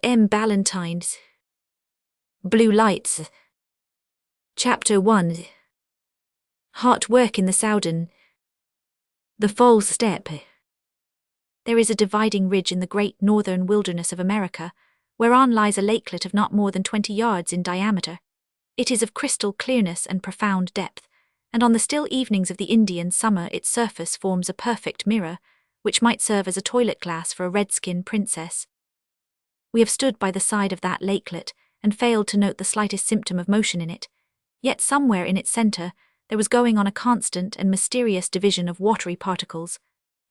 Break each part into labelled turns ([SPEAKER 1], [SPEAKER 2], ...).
[SPEAKER 1] Ballantyne's Blue Lights. Chapter 1. Hot work in the Soudan. The false step. There is a dividing ridge in the great northern wilderness of America, whereon lies a lakelet of not more than 20 yards in diameter. It is of crystal clearness and profound depth, and on the still evenings of the Indian summer its surface forms a perfect mirror, which might serve as a toilet glass for a redskin princess. We have stood by the side of that lakelet and failed to note the slightest symptom of motion in it, yet somewhere in its center there was going on a constant and mysterious division of watery particles,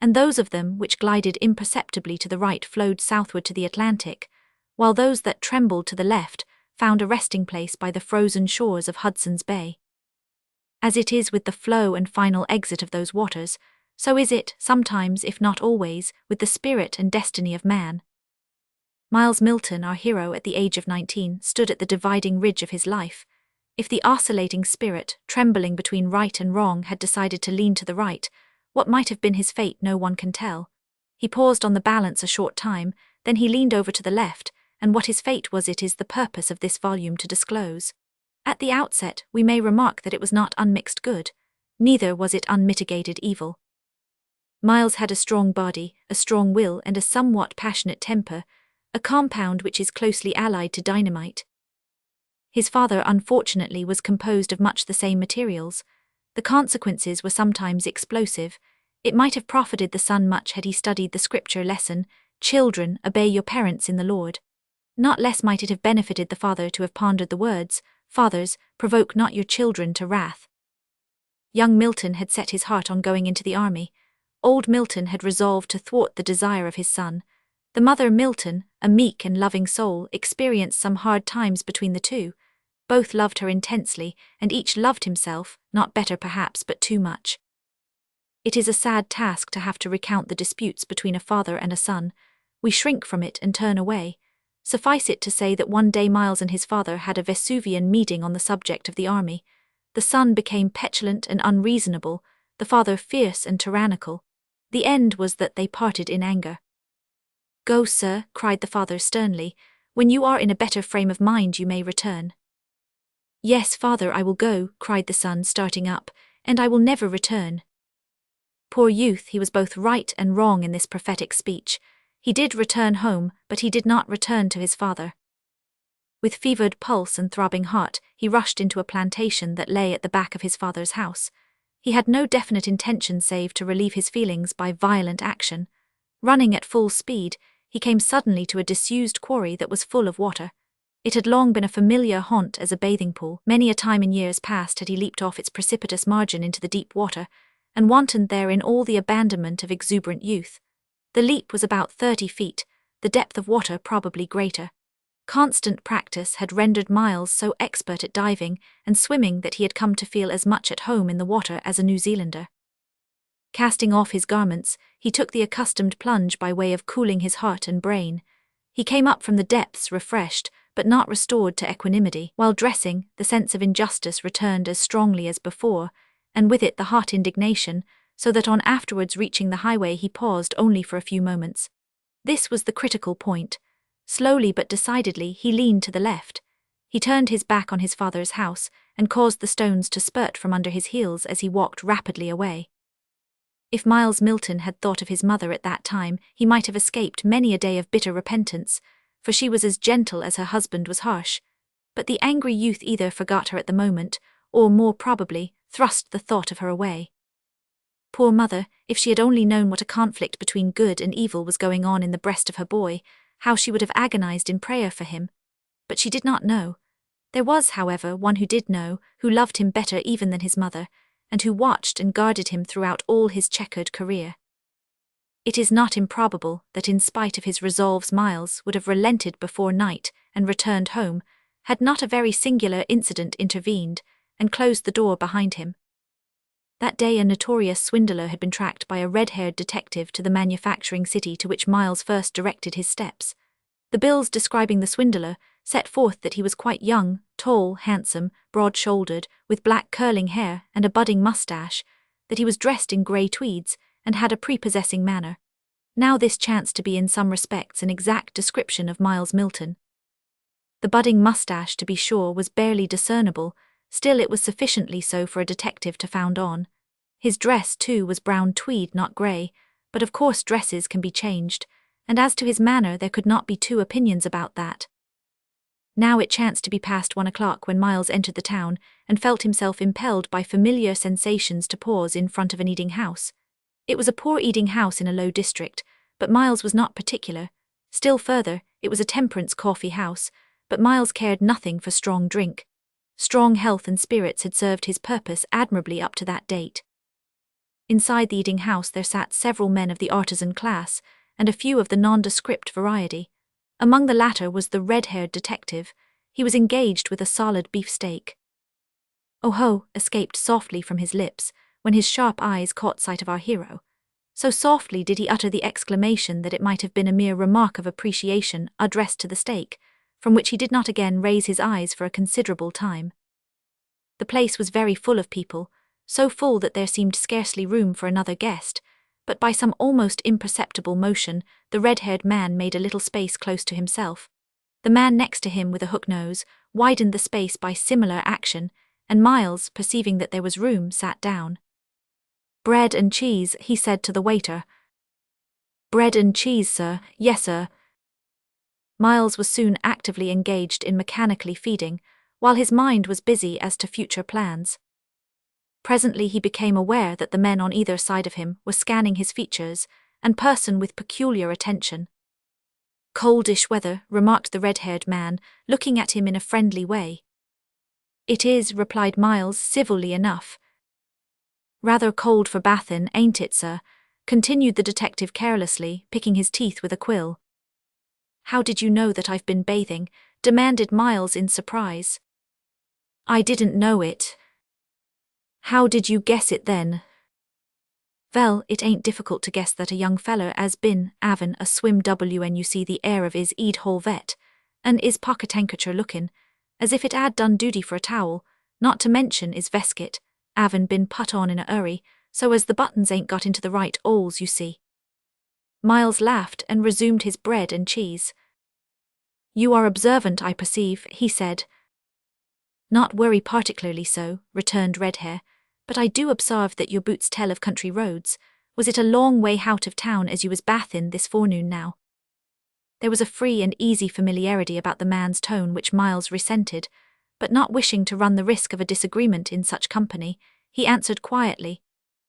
[SPEAKER 1] and those of them which glided imperceptibly to the right flowed southward to the Atlantic, while those that trembled to the left found a resting place by the frozen shores of Hudson's Bay. As it is with the flow and final exit of those waters, so is it, sometimes if not always, with the spirit and destiny of man. Miles Milton, our hero at the age of 19, stood at the dividing ridge of his life. If the oscillating spirit, trembling between right and wrong, had decided to lean to the right, what might have been his fate no one can tell. He paused on the balance a short time, then he leaned over to the left, and what his fate was it is the purpose of this volume to disclose. At the outset, we may remark that it was not unmixed good, neither was it unmitigated evil. Miles had a strong body, a strong will, and a somewhat passionate temper, a compound which is closely allied to dynamite. His father, unfortunately, was composed of much the same materials. The consequences were sometimes explosive. It might have profited the son much had he studied the scripture lesson, "Children, obey your parents in the Lord." Not less might it have benefited the father to have pondered the words, "Fathers, provoke not your children to wrath." Young Milton had set his heart on going into the army. Old Milton had resolved to thwart the desire of his son. The mother, Milton, a meek and loving soul, experienced some hard times between the two. Both loved her intensely, and each loved himself, not better perhaps, but too much. It is a sad task to have to recount the disputes between a father and a son. We shrink from it and turn away. Suffice it to say that one day Miles and his father had a Vesuvian meeting on the subject of the army. The son became petulant and unreasonable, the father fierce and tyrannical. The end was that they parted in anger. "Go, sir," cried the father sternly. "When you are in a better frame of mind you may return." "Yes, father, I will go," cried the son, starting up, "and I will never return." Poor youth, he was both right and wrong in this prophetic speech. He did return home, but he did not return to his father. With fevered pulse and throbbing heart, he rushed into a plantation that lay at the back of his father's house. He had no definite intention save to relieve his feelings by violent action. Running at full speed, he came suddenly to a disused quarry that was full of water. It had long been a familiar haunt as a bathing pool. Many a time in years past had he leaped off its precipitous margin into the deep water, and wantoned there in all the abandonment of exuberant youth. The leap was about 30 feet, the depth of water probably greater. Constant practice had rendered Miles so expert at diving and swimming that he had come to feel as much at home in the water as a New Zealander. Casting off his garments, he took the accustomed plunge by way of cooling his heart and brain. He came up from the depths refreshed, but not restored to equanimity. While dressing, the sense of injustice returned as strongly as before, and with it the hot indignation, so that on afterwards reaching the highway he paused only for a few moments. This was the critical point. Slowly but decidedly he leaned to the left. He turned his back on his father's house, and caused the stones to spurt from under his heels as he walked rapidly away. If Miles Milton had thought of his mother at that time, he might have escaped many a day of bitter repentance, for she was as gentle as her husband was harsh. But the angry youth either forgot her at the moment, or, more probably, thrust the thought of her away. Poor mother, if she had only known what a conflict between good and evil was going on in the breast of her boy, how she would have agonized in prayer for him. But she did not know. There was, however, one who did know, who loved him better even than his mother, and who watched and guarded him throughout all his checkered career. It is not improbable that in spite of his resolves Miles would have relented before night and returned home, had not a very singular incident intervened and closed the door behind him. That day a notorious swindler had been tracked by a red-haired detective to the manufacturing city to which Miles first directed his steps. The bills describing the swindler set forth that he was quite young, tall, handsome, broad-shouldered, with black curling hair and a budding mustache, that he was dressed in grey tweeds, and had a prepossessing manner. Now this chanced to be in some respects an exact description of Miles Milton. The budding mustache, to be sure, was barely discernible, still it was sufficiently so for a detective to found on. His dress, too, was brown tweed, not grey, but of course dresses can be changed, and as to his manner there could not be two opinions about that. Now it chanced to be past 1 o'clock when Miles entered the town and felt himself impelled by familiar sensations to pause in front of an eating house. It was a poor eating house in a low district, but Miles was not particular. Still further, it was a temperance coffee house, but Miles cared nothing for strong drink. Strong health and spirits had served his purpose admirably up to that date. Inside the eating house there sat several men of the artisan class, and a few of the nondescript variety. Among the latter was the red-haired detective. He was engaged with a solid beefsteak. "Oh ho!" escaped softly from his lips, when his sharp eyes caught sight of our hero. So softly did he utter the exclamation that it might have been a mere remark of appreciation addressed to the steak, from which he did not again raise his eyes for a considerable time. The place was very full of people, so full that there seemed scarcely room for another guest, but by some almost imperceptible motion, the red-haired man made a little space close to himself. The man next to him with a hook nose widened the space by similar action, and Miles, perceiving that there was room, sat down. "Bread and cheese," he said to the waiter. "Bread and cheese, sir. Yes, sir." Miles was soon actively engaged in mechanically feeding, while his mind was busy as to future plans. Presently he became aware that the men on either side of him were scanning his features and person with peculiar attention. "Coldish weather," remarked the red-haired man, looking at him in a friendly way. "It is," replied Miles, civilly enough. "Rather cold for Bathin, ain't it, sir?" continued the detective carelessly, picking his teeth with a quill. "How did you know that I've been bathing?" demanded Miles in surprise. "I didn't know it." "How did you guess it then?" "Vell, it ain't difficult to guess that a young feller as been 'avin' a swim when you see the air of 'is 'ead whole vet, and 'is pocket handkercher lookin', as if it 'ad done duty for a towel, not to mention 'is veskit, 'avin' been put on in a 'urry, so as the buttons ain't got into the right 'oles, you see." Miles laughed and resumed his bread and cheese. "You are observant, I perceive," he said. "Not worry particularly so," returned Redhair, "but I do observe that your boots tell of country roads. Was it a long way out of town as you was bathin' this forenoon now?" There was a free and easy familiarity about the man's tone which Miles resented, but not wishing to run the risk of a disagreement in such company, he answered quietly,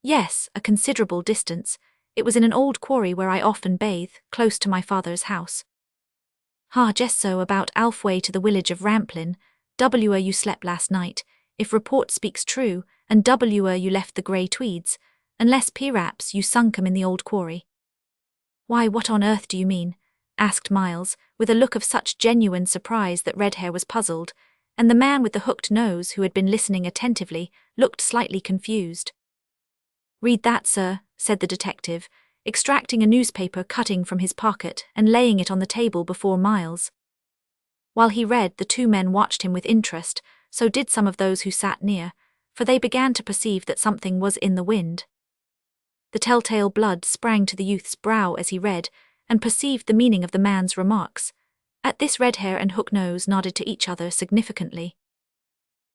[SPEAKER 1] "Yes, a considerable distance. It was in an old quarry where I often bathe, close to my father's house." "Ha, just so, about halfway to the village of Ramplin. W you slept last night, if report speaks true, and W you left the grey tweeds, unless p'raps you sunk 'em in the old quarry." "Why, what on earth do you mean?" asked Miles, with a look of such genuine surprise that Redhair was puzzled, and the man with the hooked nose, who had been listening attentively, looked slightly confused. "Read that, sir," said the detective, extracting a newspaper cutting from his pocket and laying it on the table before Miles. While he read, the two men watched him with interest, so did some of those who sat near, for they began to perceive that something was in the wind. The telltale blood sprang to the youth's brow as he read, and perceived the meaning of the man's remarks. At this Redhair and Hooknose nodded to each other significantly.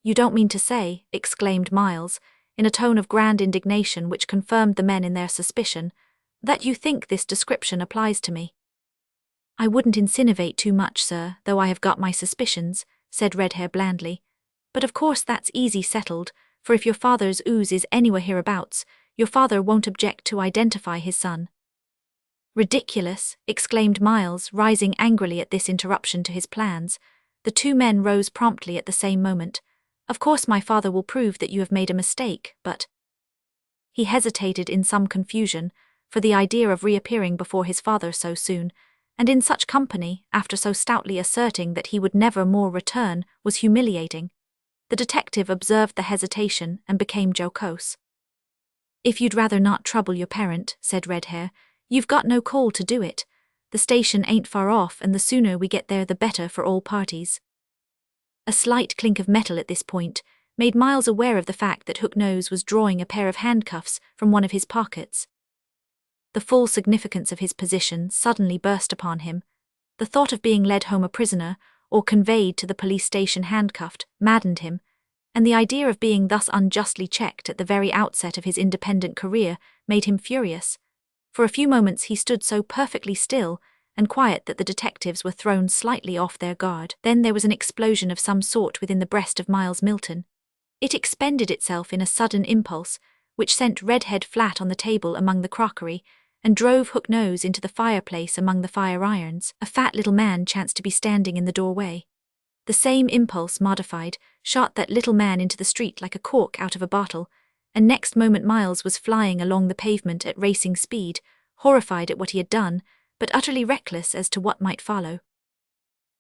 [SPEAKER 1] "You don't mean to say," exclaimed Miles, in a tone of grand indignation which confirmed the men in their suspicion, "that you think this description applies to me?" "I wouldn't insinuate too much, sir, though I have got my suspicions," said Redhair blandly. "But of course that's easy settled, for if your father's ooze is anywhere hereabouts, your father won't object to identify his son." "Ridiculous!" exclaimed Miles, rising angrily at this interruption to his plans. The two men rose promptly at the same moment. "Of course my father will prove that you have made a mistake, but—" He hesitated in some confusion, for the idea of reappearing before his father so soon, and in such company, after so stoutly asserting that he would never more return, was humiliating. The detective observed the hesitation and became jocose. "If you'd rather not trouble your parent," said Redhair, "you've got no call to do it. The station ain't far off, and the sooner we get there the better for all parties." A slight clink of metal at this point made Miles aware of the fact that Hooknose was drawing a pair of handcuffs from one of his pockets. the full significance of his position suddenly burst upon him. The thought of being led home a prisoner, or conveyed to the police station handcuffed, maddened him, and the idea of being thus unjustly checked at the very outset of his independent career made him furious. For a few moments he stood so perfectly still and quiet that the detectives were thrown slightly off their guard. Then there was an explosion of some sort within the breast of Miles Milton. It expended itself in a sudden impulse, which sent Redhead flat on the table among the crockery, and drove Hook-Nose into the fireplace among the fire-irons. A fat little man chanced to be standing in the doorway. The same impulse, modified, shot that little man into the street like a cork out of a bottle, and next moment Miles was flying along the pavement at racing speed, horrified at what he had done, but utterly reckless as to what might follow.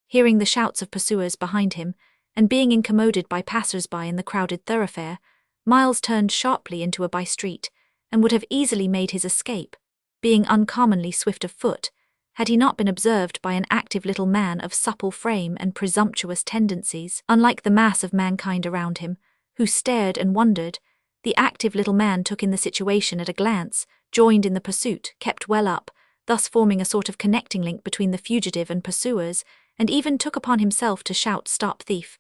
[SPEAKER 1] Hearing the shouts of pursuers behind him, and being incommoded by passers-by in the crowded thoroughfare, Miles turned sharply into a by-street, and would have easily made his escape, being uncommonly swift of foot, had he not been observed by an active little man of supple frame and presumptuous tendencies. Unlike the mass of mankind around him, who stared and wondered, the active little man took in the situation at a glance, joined in the pursuit, kept well up, thus forming a sort of connecting link between the fugitive and pursuers, and even took upon himself to shout, "Stop, thief!"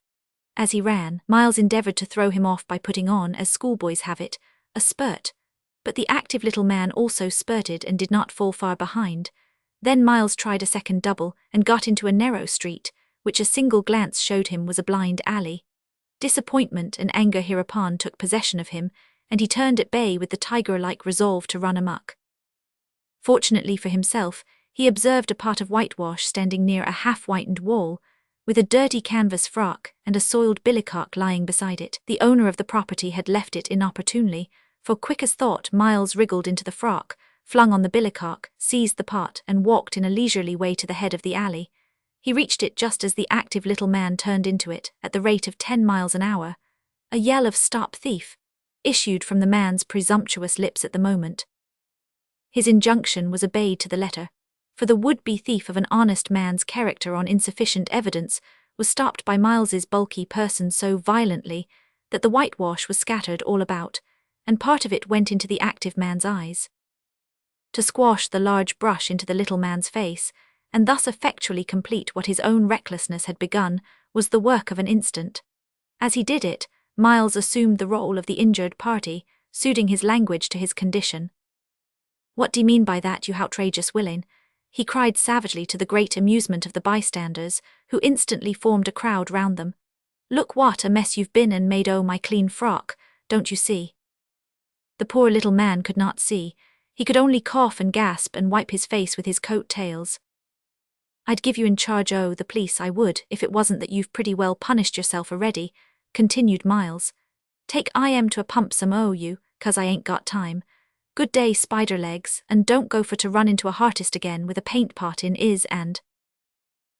[SPEAKER 1] As he ran, Miles endeavoured to throw him off by putting on, as schoolboys have it, a spurt, but the active little man also spurted and did not fall far behind. Then Miles tried a second double and got into a narrow street, which a single glance showed him was a blind alley. Disappointment and anger hereupon took possession of him, and he turned at bay with the tiger-like resolve to run amok. Fortunately for himself, he observed a pot of whitewash standing near a half-whitened wall, with a dirty canvas frock and a soiled billycock lying beside it. The owner of the property had left it inopportunely, for quick as thought Miles wriggled into the frock, flung on the billycock, seized the pot, and walked in a leisurely way to the head of the alley. He reached it just as the active little man turned into it, at the rate of 10 miles an hour. A yell of "Stop, thief!" issued from the man's presumptuous lips at the moment. His injunction was obeyed to the letter, for the would-be thief of an honest man's character on insufficient evidence was stopped by Miles's bulky person so violently that the whitewash was scattered all about, and part of it went into the active man's eyes. To squash the large brush into the little man's face, and thus effectually complete what his own recklessness had begun, was the work of an instant. As he did it, Miles assumed the role of the injured party, suiting his language to his condition. "What do you mean by that, you outrageous villain?" he cried savagely, to the great amusement of the bystanders, who instantly formed a crowd round them. "Look what a mess you've been and made o' my clean frock, don't you see?" The poor little man could not see. He could only cough and gasp and wipe his face with his coat tails. "I'd give you in charge o' the police, I would, if it wasn't that you've pretty well punished yourself already," continued Miles. "Take I am to a pump some o' you, 'cause I ain't got time. Good day, spider legs, and don't go for to run into a hartist again with a paint pot in is and—"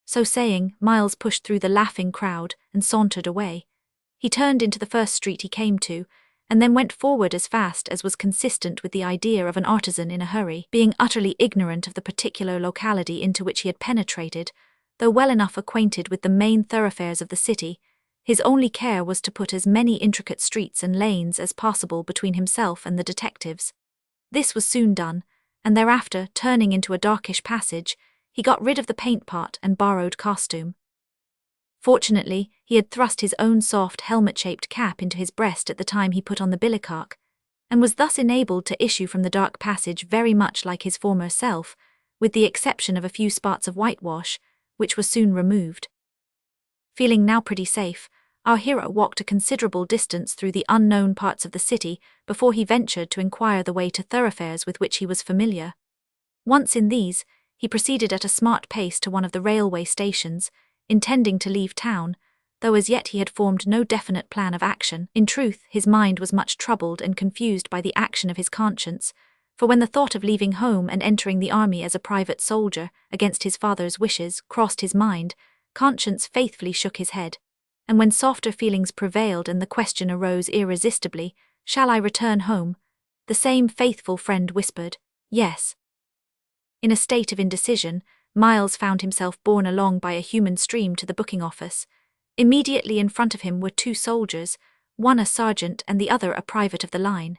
[SPEAKER 1] So saying, Miles pushed through the laughing crowd and sauntered away. He turned into the first street he came to, and then went forward as fast as was consistent with the idea of an artisan in a hurry. Being utterly ignorant of the particular locality into which he had penetrated, though well enough acquainted with the main thoroughfares of the city, his only care was to put as many intricate streets and lanes as possible between himself and the detectives. This was soon done, and thereafter, turning into a darkish passage, he got rid of the paint pot and borrowed costume. Fortunately, he had thrust his own soft helmet-shaped cap into his breast at the time he put on the billycock, and was thus enabled to issue from the dark passage very much like his former self, with the exception of a few spots of whitewash, which were soon removed. Feeling now pretty safe, our hero walked a considerable distance through the unknown parts of the city before he ventured to inquire the way to thoroughfares with which he was familiar. Once in these, he proceeded at a smart pace to one of the railway stations, intending to leave town, though as yet he had formed no definite plan of action. In truth, his mind was much troubled and confused by the action of his conscience, for when the thought of leaving home and entering the army as a private soldier, against his father's wishes, crossed his mind, conscience faithfully shook his head, and when softer feelings prevailed and the question arose irresistibly, "Shall I return home?" the same faithful friend whispered, "Yes." In a state of indecision, Miles found himself borne along by a human stream to the booking office. Immediately in front of him were two soldiers, one a sergeant and the other a private of the line.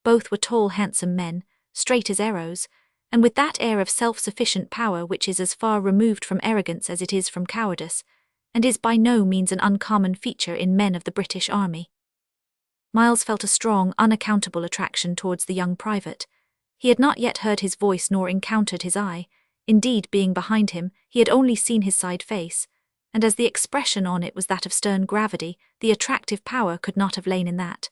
[SPEAKER 1] Both were tall, handsome men, straight as arrows, and with that air of self-sufficient power which is as far removed from arrogance as it is from cowardice, and is by no means an uncommon feature in men of the British Army. Miles felt a strong, unaccountable attraction towards the young private. He had not yet heard his voice nor encountered his eye. Indeed, being behind him, he had only seen his side face, and as the expression on it was that of stern gravity, the attractive power could not have lain in that.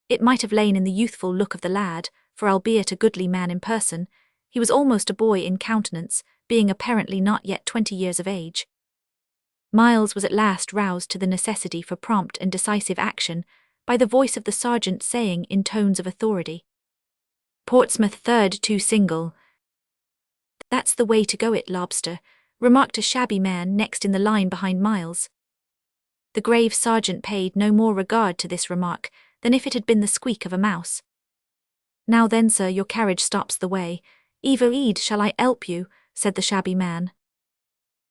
[SPEAKER 1] It might have lain in the youthful look of the lad, for albeit a goodly man in person, he was almost a boy in countenance, being apparently not yet 20 years of age. Miles was at last roused to the necessity for prompt and decisive action by the voice of the sergeant saying in tones of authority, "Portsmouth 3rd 2 single." "That's the way to go it, Lobster," remarked a shabby man next in the line behind Miles. The grave sergeant paid no more regard to this remark than if it had been the squeak of a mouse. "Now then, sir, your carriage stops the way. Evo Eid, shall I help you?" said the shabby man.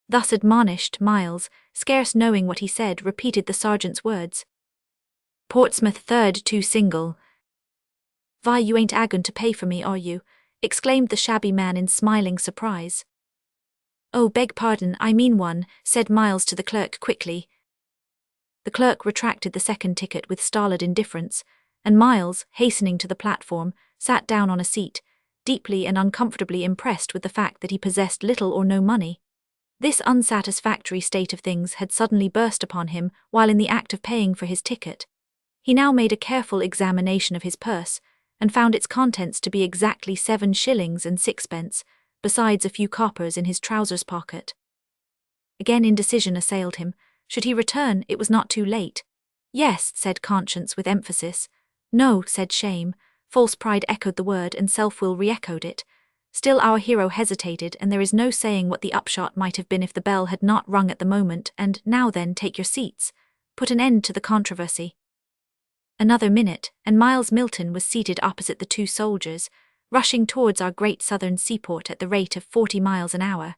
[SPEAKER 1] Thus admonished, Miles, scarce knowing what he said, repeated the sergeant's words. "Portsmouth 3rd 2 single." "Why, you ain't agoin' to pay for me, are you?" exclaimed the shabby man in smiling surprise. "Oh, beg pardon, I mean one," said Miles to the clerk quickly. The clerk retracted the second ticket with stolid indifference, and Miles, hastening to the platform, sat down on a seat, deeply and uncomfortably impressed with the fact that he possessed little or no money. This unsatisfactory state of things had suddenly burst upon him while in the act of paying for his ticket. He now made a careful examination of his purse, and found its contents to be exactly 7 shillings and 6pence, besides a few coppers in his trousers pocket. Again indecision assailed him. Should he return, it was not too late. "Yes," said conscience with emphasis. "No," said shame. False pride echoed the word and self-will re-echoed it. Still our hero hesitated, and there is no saying what the upshot might have been if the bell had not rung at the moment, and "Now then, take your seats," put an end to the controversy. Another minute, and Miles Milton was seated opposite the two soldiers, rushing towards our great southern seaport at the rate of 40 miles an hour.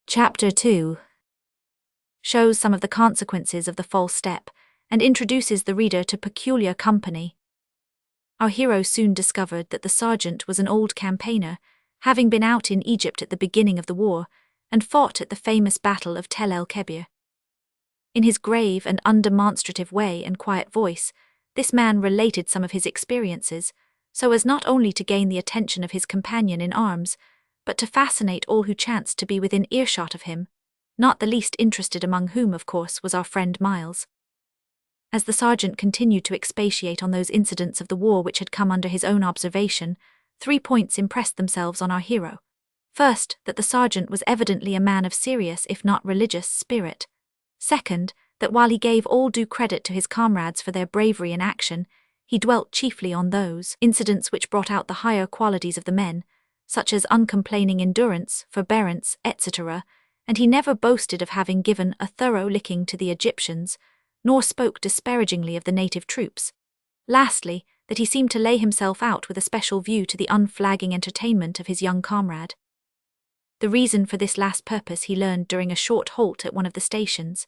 [SPEAKER 1] Chapter 2 shows some of the consequences of the false step, and introduces the reader to peculiar company. Our hero soon discovered that the sergeant was an old campaigner, having been out in Egypt at the beginning of the war, and fought at the famous Battle of Tel el-Kebir. In his grave and undemonstrative way and quiet voice, this man related some of his experiences, so as not only to gain the attention of his companion in arms, but to fascinate all who chanced to be within earshot of him, not the least interested among whom, of course, was our friend Miles. As the sergeant continued to expatiate on those incidents of the war which had come under his own observation, 3 points impressed themselves on our hero. First, that the sergeant was evidently a man of serious, if not religious, spirit. Second, that while he gave all due credit to his comrades for their bravery in action, he dwelt chiefly on those incidents which brought out the higher qualities of the men, such as uncomplaining endurance, forbearance, etc., and he never boasted of having given a thorough licking to the Egyptians, nor spoke disparagingly of the native troops. Lastly, that he seemed to lay himself out with a special view to the unflagging entertainment of his young comrade. The reason for this last purpose he learned during a short halt at one of the stations.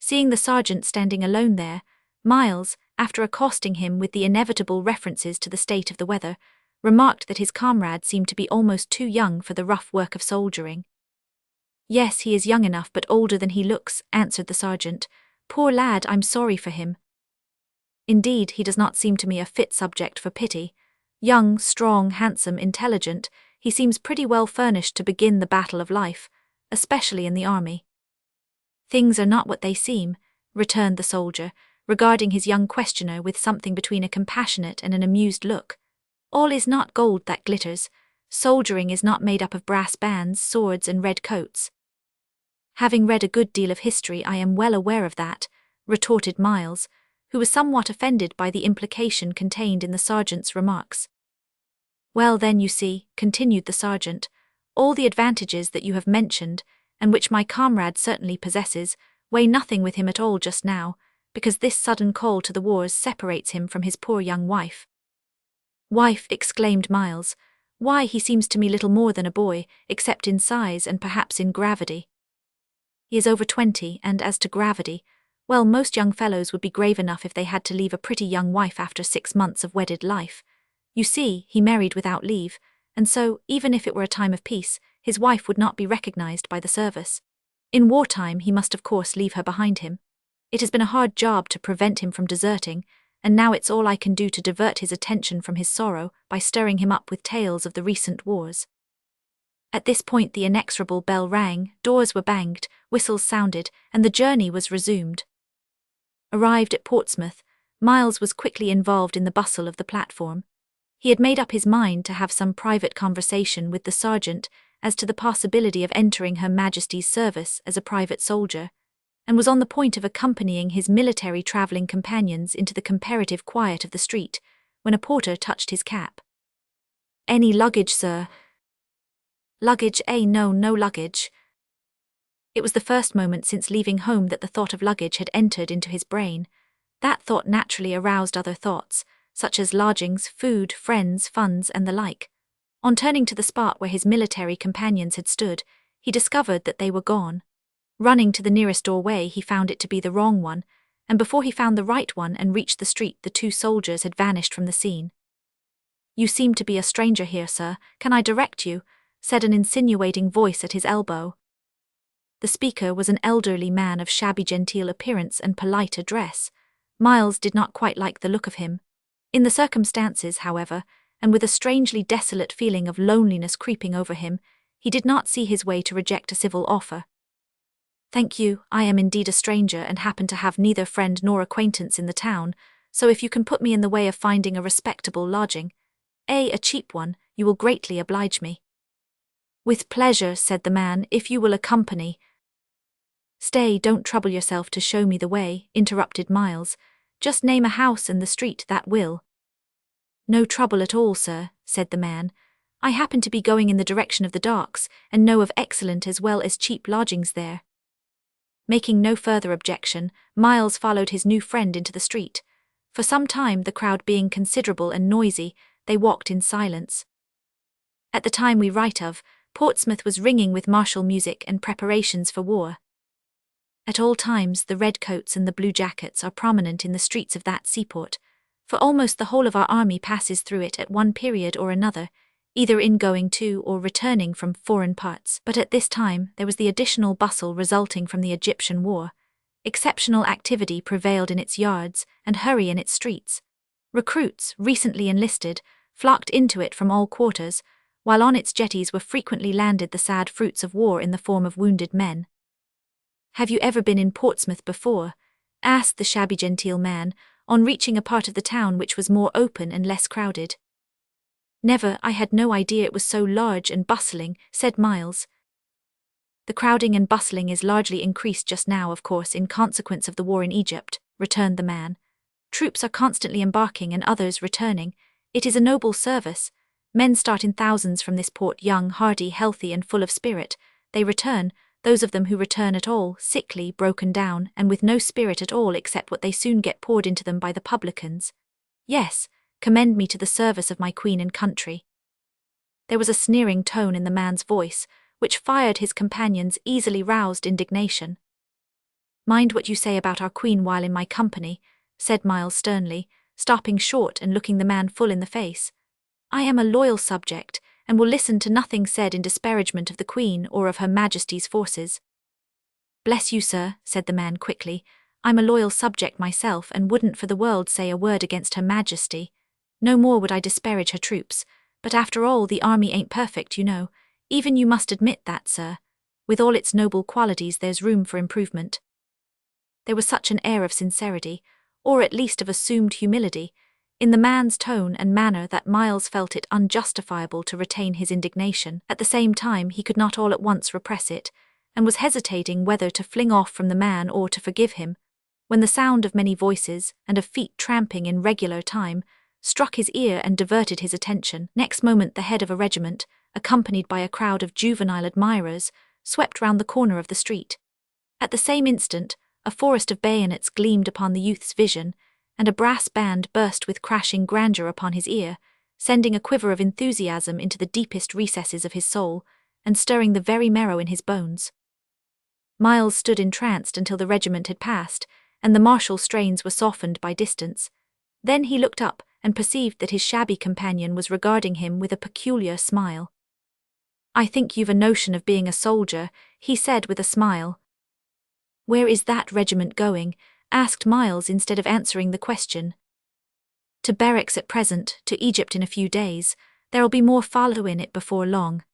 [SPEAKER 1] Seeing the sergeant standing alone there, Miles, after accosting him with the inevitable references to the state of the weather, remarked that his comrade seemed to be almost too young for the rough work of soldiering. "Yes, he is young enough, but older than he looks," answered the sergeant. "Poor lad, I'm sorry for him. Indeed, he does not seem to me a fit subject for pity. Young, strong, handsome, intelligent, he seems pretty well furnished to begin the battle of life, especially in the army." "Things are not what they seem," returned the soldier, regarding his young questioner with something between a compassionate and an amused look. "All is not gold that glitters. Soldiering is not made up of brass bands, swords, and red coats." "Having read a good deal of history, I am well aware of that," retorted Miles, who was somewhat offended by the implication contained in the sergeant's remarks. "Well then, you see," continued the sergeant, "all the advantages that you have mentioned, and which my comrade certainly possesses, weigh nothing with him at all just now, because this sudden call to the wars separates him from his poor young wife." "Wife," exclaimed Miles. "Why, he seems to me little more than a boy, except in size and perhaps in gravity." "He is over 20, and as to gravity, well, most young fellows would be grave enough if they had to leave a pretty young wife after 6 months of wedded life. You see, he married without leave, and so, even if it were a time of peace, his wife would not be recognized by the service. In wartime, he must of course leave her behind him. It has been a hard job to prevent him from deserting, and now it's all I can do to divert his attention from his sorrow by stirring him up with tales of the recent wars. At this point the inexorable bell rang, doors were banged, whistles sounded, and the journey was resumed. Arrived at Portsmouth, Miles was quickly involved in the bustle of the platform. He had made up his mind to have some private conversation with the sergeant as to the possibility of entering Her Majesty's service as a private soldier, and was on the point of accompanying his military travelling companions into the comparative quiet of the street, when a porter touched his cap. "Any luggage, sir?" "Luggage, no luggage." It was the first moment since leaving home that the thought of luggage had entered into his brain. That thought naturally aroused other thoughts, such as lodgings, food, friends, funds, and the like. On turning to the spot where his military companions had stood, he discovered that they were gone. Running to the nearest doorway, he found it to be the wrong one, and before he found the right one and reached the street, the two soldiers had vanished from the scene. "You seem to be a stranger here, sir. Can I direct you?" said an insinuating voice at his elbow. The speaker was an elderly man of shabby genteel appearance and polite address. Miles did not quite like the look of him. In the circumstances, however, and with a strangely desolate feeling of loneliness creeping over him, he did not see his way to reject a civil offer. "Thank you, I am indeed a stranger and happen to have neither friend nor acquaintance in the town, so if you can put me in the way of finding a respectable lodging, a cheap one, you will greatly oblige me." "With pleasure," said the man, "if you will accompany—" "Stay, don't trouble yourself to show me the way," interrupted Miles. "Just name a house and the street, that will." "No trouble at all, sir," said the man. "I happen to be going in the direction of the docks, and know of excellent as well as cheap lodgings there." Making no further objection, Miles followed his new friend into the street. For some time, the crowd being considerable and noisy, they walked in silence. At the time we write of, Portsmouth was ringing with martial music and preparations for war. At all times the red coats and the blue jackets are prominent in the streets of that seaport, for almost the whole of our army passes through it at one period or another, either in going to or returning from foreign parts. But at this time there was the additional bustle resulting from the Egyptian war. Exceptional activity prevailed in its yards and hurry in its streets. Recruits, recently enlisted, flocked into it from all quarters, while on its jetties were frequently landed the sad fruits of war in the form of wounded men. "Have you ever been in Portsmouth before?" asked the shabby genteel man, on reaching a part of the town which was more open and less crowded. "Never, I had no idea it was so large and bustling," said Miles. "The crowding and bustling is largely increased just now, of course, in consequence of the war in Egypt," returned the man. "Troops are constantly embarking and others returning. It is a noble service. Men start in thousands from this port, young, hardy, healthy, and full of spirit. They return, those of them who return at all, sickly, broken down, and with no spirit at all except what they soon get poured into them by the publicans. Yes, commend me to the service of my queen and country." There was a sneering tone in the man's voice, which fired his companion's easily roused indignation. "Mind what you say about our queen while in my company," said Miles sternly, stopping short and looking the man full in the face. "I am a loyal subject, and will listen to nothing said in disparagement of the Queen or of Her Majesty's forces." "Bless you, sir," said the man quickly, "I'm a loyal subject myself and wouldn't for the world say a word against Her Majesty. No more would I disparage her troops, but after all the army ain't perfect, you know. Even you must admit that, sir. With all its noble qualities there's room for improvement." There was such an air of sincerity, or at least of assumed humility, in the man's tone and manner that Miles felt it unjustifiable to retain his indignation. At the same time he could not all at once repress it, and was hesitating whether to fling off from the man or to forgive him, when the sound of many voices and of feet tramping in regular time struck his ear and diverted his attention. Next moment the head of a regiment, accompanied by a crowd of juvenile admirers, swept round the corner of the street. At the same instant a forest of bayonets gleamed upon the youth's vision, and a brass band burst with crashing grandeur upon his ear, sending a quiver of enthusiasm into the deepest recesses of his soul, and stirring the very marrow in his bones. Miles stood entranced until the regiment had passed, and the martial strains were softened by distance. Then he looked up, and perceived that his shabby companion was regarding him with a peculiar smile. "I think you've a notion of being a soldier," he said with a smile. "Where is that regiment going?" asked Miles instead of answering the question. "To barracks at present, to Egypt in a few days. There'll be more follow in it before long."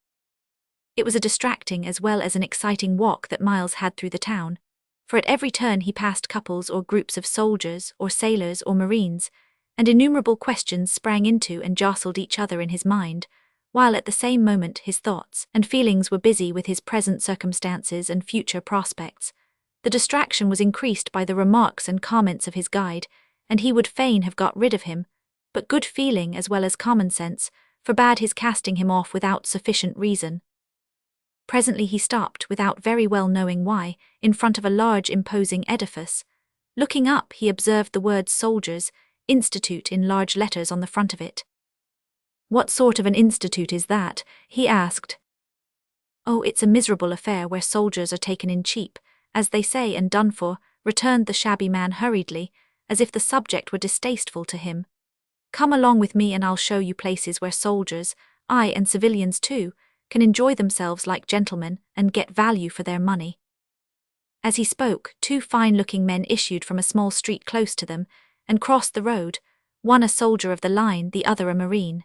[SPEAKER 1] It was a distracting as well as an exciting walk that Miles had through the town, for at every turn he passed couples or groups of soldiers or sailors or marines, and innumerable questions sprang into and jostled each other in his mind, while at the same moment his thoughts and feelings were busy with his present circumstances and future prospects. The distraction was increased by the remarks and comments of his guide, and he would fain have got rid of him, but good feeling as well as common sense forbade his casting him off without sufficient reason. Presently he stopped, without very well knowing why, in front of a large imposing edifice. Looking up, he observed the words Soldiers' Institute in large letters on the front of it. "What sort of an institute is that?" he asked. "Oh, it's a miserable affair where soldiers are taken in cheap, as they say, and done for," returned the shabby man hurriedly, as if the subject were distasteful to him. "Come along with me and I'll show you places where soldiers, aye, and civilians too, can enjoy themselves like gentlemen and get value for their money." As he spoke, two fine-looking men issued from a small street close to them and crossed the road, one a soldier of the line, the other a marine.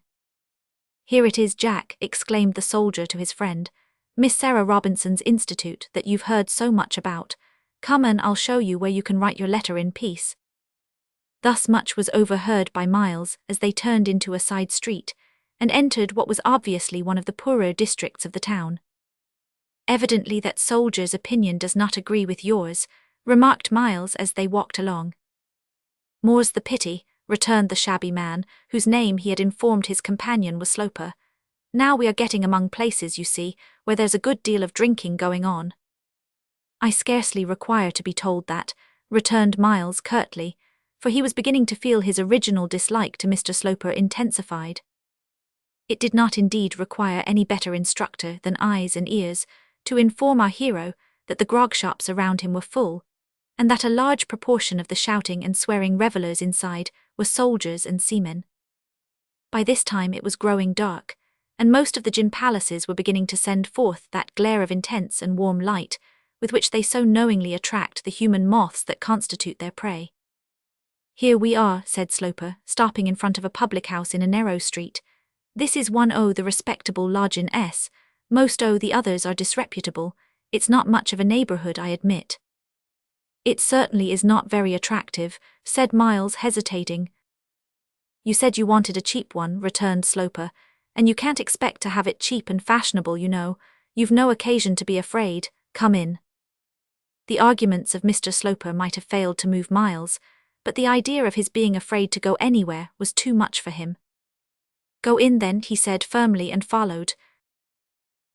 [SPEAKER 1] "Here it is, Jack," exclaimed the soldier to his friend, "Miss Sarah Robinson's institute that you've heard so much about. Come and I'll show you where you can write your letter in peace." Thus much was overheard by Miles as they turned into a side street and entered what was obviously one of the poorer districts of the town. "Evidently that soldier's opinion does not agree with yours," remarked Miles as they walked along. "More's the pity," returned the shabby man, whose name he had informed his companion was Sloper. "Now we are getting among places, you see, where there's a good deal of drinking going on." "I scarcely require to be told that," returned Miles curtly, for he was beginning to feel his original dislike to Mr. Sloper intensified. It did not indeed require any better instructor than eyes and ears to inform our hero that the grog shops around him were full, and that a large proportion of the shouting and swearing revellers inside were soldiers and seamen. By this time it was growing dark, and most of the gin palaces were beginning to send forth that glare of intense and warm light with which they so knowingly attract the human moths that constitute their prey. "Here we are," said Sloper, stopping in front of a public house in a narrow street. "This is 1 the respectable lodge in S. Most the others are disreputable. It's not much of a neighbourhood, I admit." "It certainly is not very attractive," said Miles, hesitating. "You said you wanted a cheap one," returned Sloper, "and you can't expect to have it cheap and fashionable, you know. You've no occasion to be afraid. Come in." The arguments of Mr. Sloper might have failed to move Miles, but the idea of his being afraid to go anywhere was too much for him. "Go in then," he said firmly, and followed.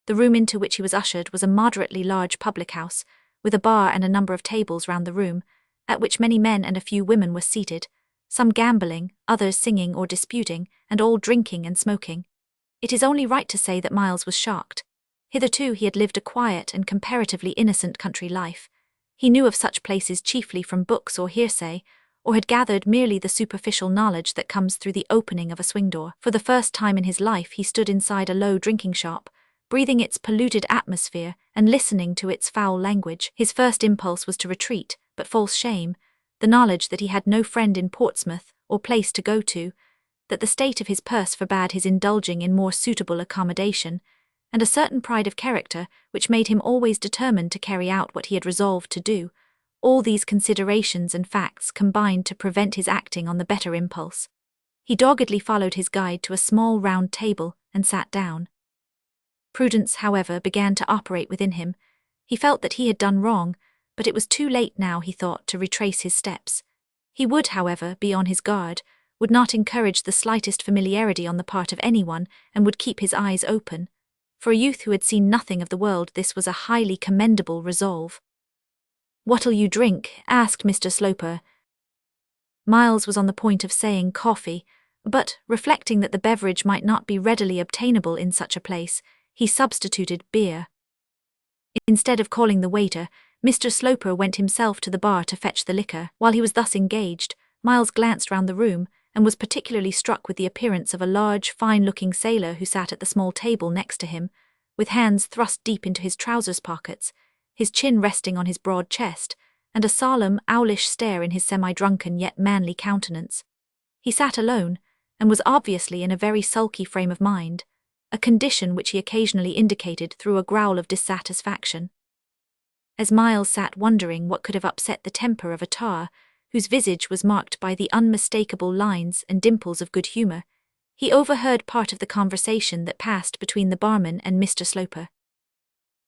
[SPEAKER 1] The room into which he was ushered was a moderately large public house, with a bar and a number of tables round the room, at which many men and a few women were seated, some gambling, others singing or disputing, and all drinking and smoking. It is only right to say that Miles was shocked. Hitherto he had lived a quiet and comparatively innocent country life. He knew of such places chiefly from books or hearsay, or had gathered merely the superficial knowledge that comes through the opening of a swing door. For the first time in his life he stood inside a low drinking shop, breathing its polluted atmosphere and listening to its foul language. His first impulse was to retreat, but false shame, the knowledge that he had no friend in Portsmouth or place to go to, that the state of his purse forbade his indulging in more suitable accommodation, and a certain pride of character which made him always determined to carry out what he had resolved to do. All these considerations and facts combined to prevent his acting on the better impulse. He doggedly followed his guide to a small round table and sat down. Prudence, however, began to operate within him. He felt that he had done wrong, but it was too late now, he thought, to retrace his steps. He would, however, be on his guard, would not encourage the slightest familiarity on the part of anyone, and would keep his eyes open. For a youth who had seen nothing of the world, this was a highly commendable resolve. "What'll you drink?" asked Mr. Sloper. Miles was on the point of saying coffee, but, reflecting that the beverage might not be readily obtainable in such a place, he substituted beer. Instead of calling the waiter, Mr. Sloper went himself to the bar to fetch the liquor. While he was thus engaged, Miles glanced round the room and was particularly struck with the appearance of a large, fine-looking sailor who sat at the small table next to him, with hands thrust deep into his trousers pockets, his chin resting on his broad chest, and a solemn, owlish stare in his semi-drunken yet manly countenance. He sat alone, and was obviously in a very sulky frame of mind, a condition which he occasionally indicated through a growl of dissatisfaction. As Miles sat wondering what could have upset the temper of a tar, whose visage was marked by the unmistakable lines and dimples of good humour, he overheard part of the conversation that passed between the barman and Mr. Sloper.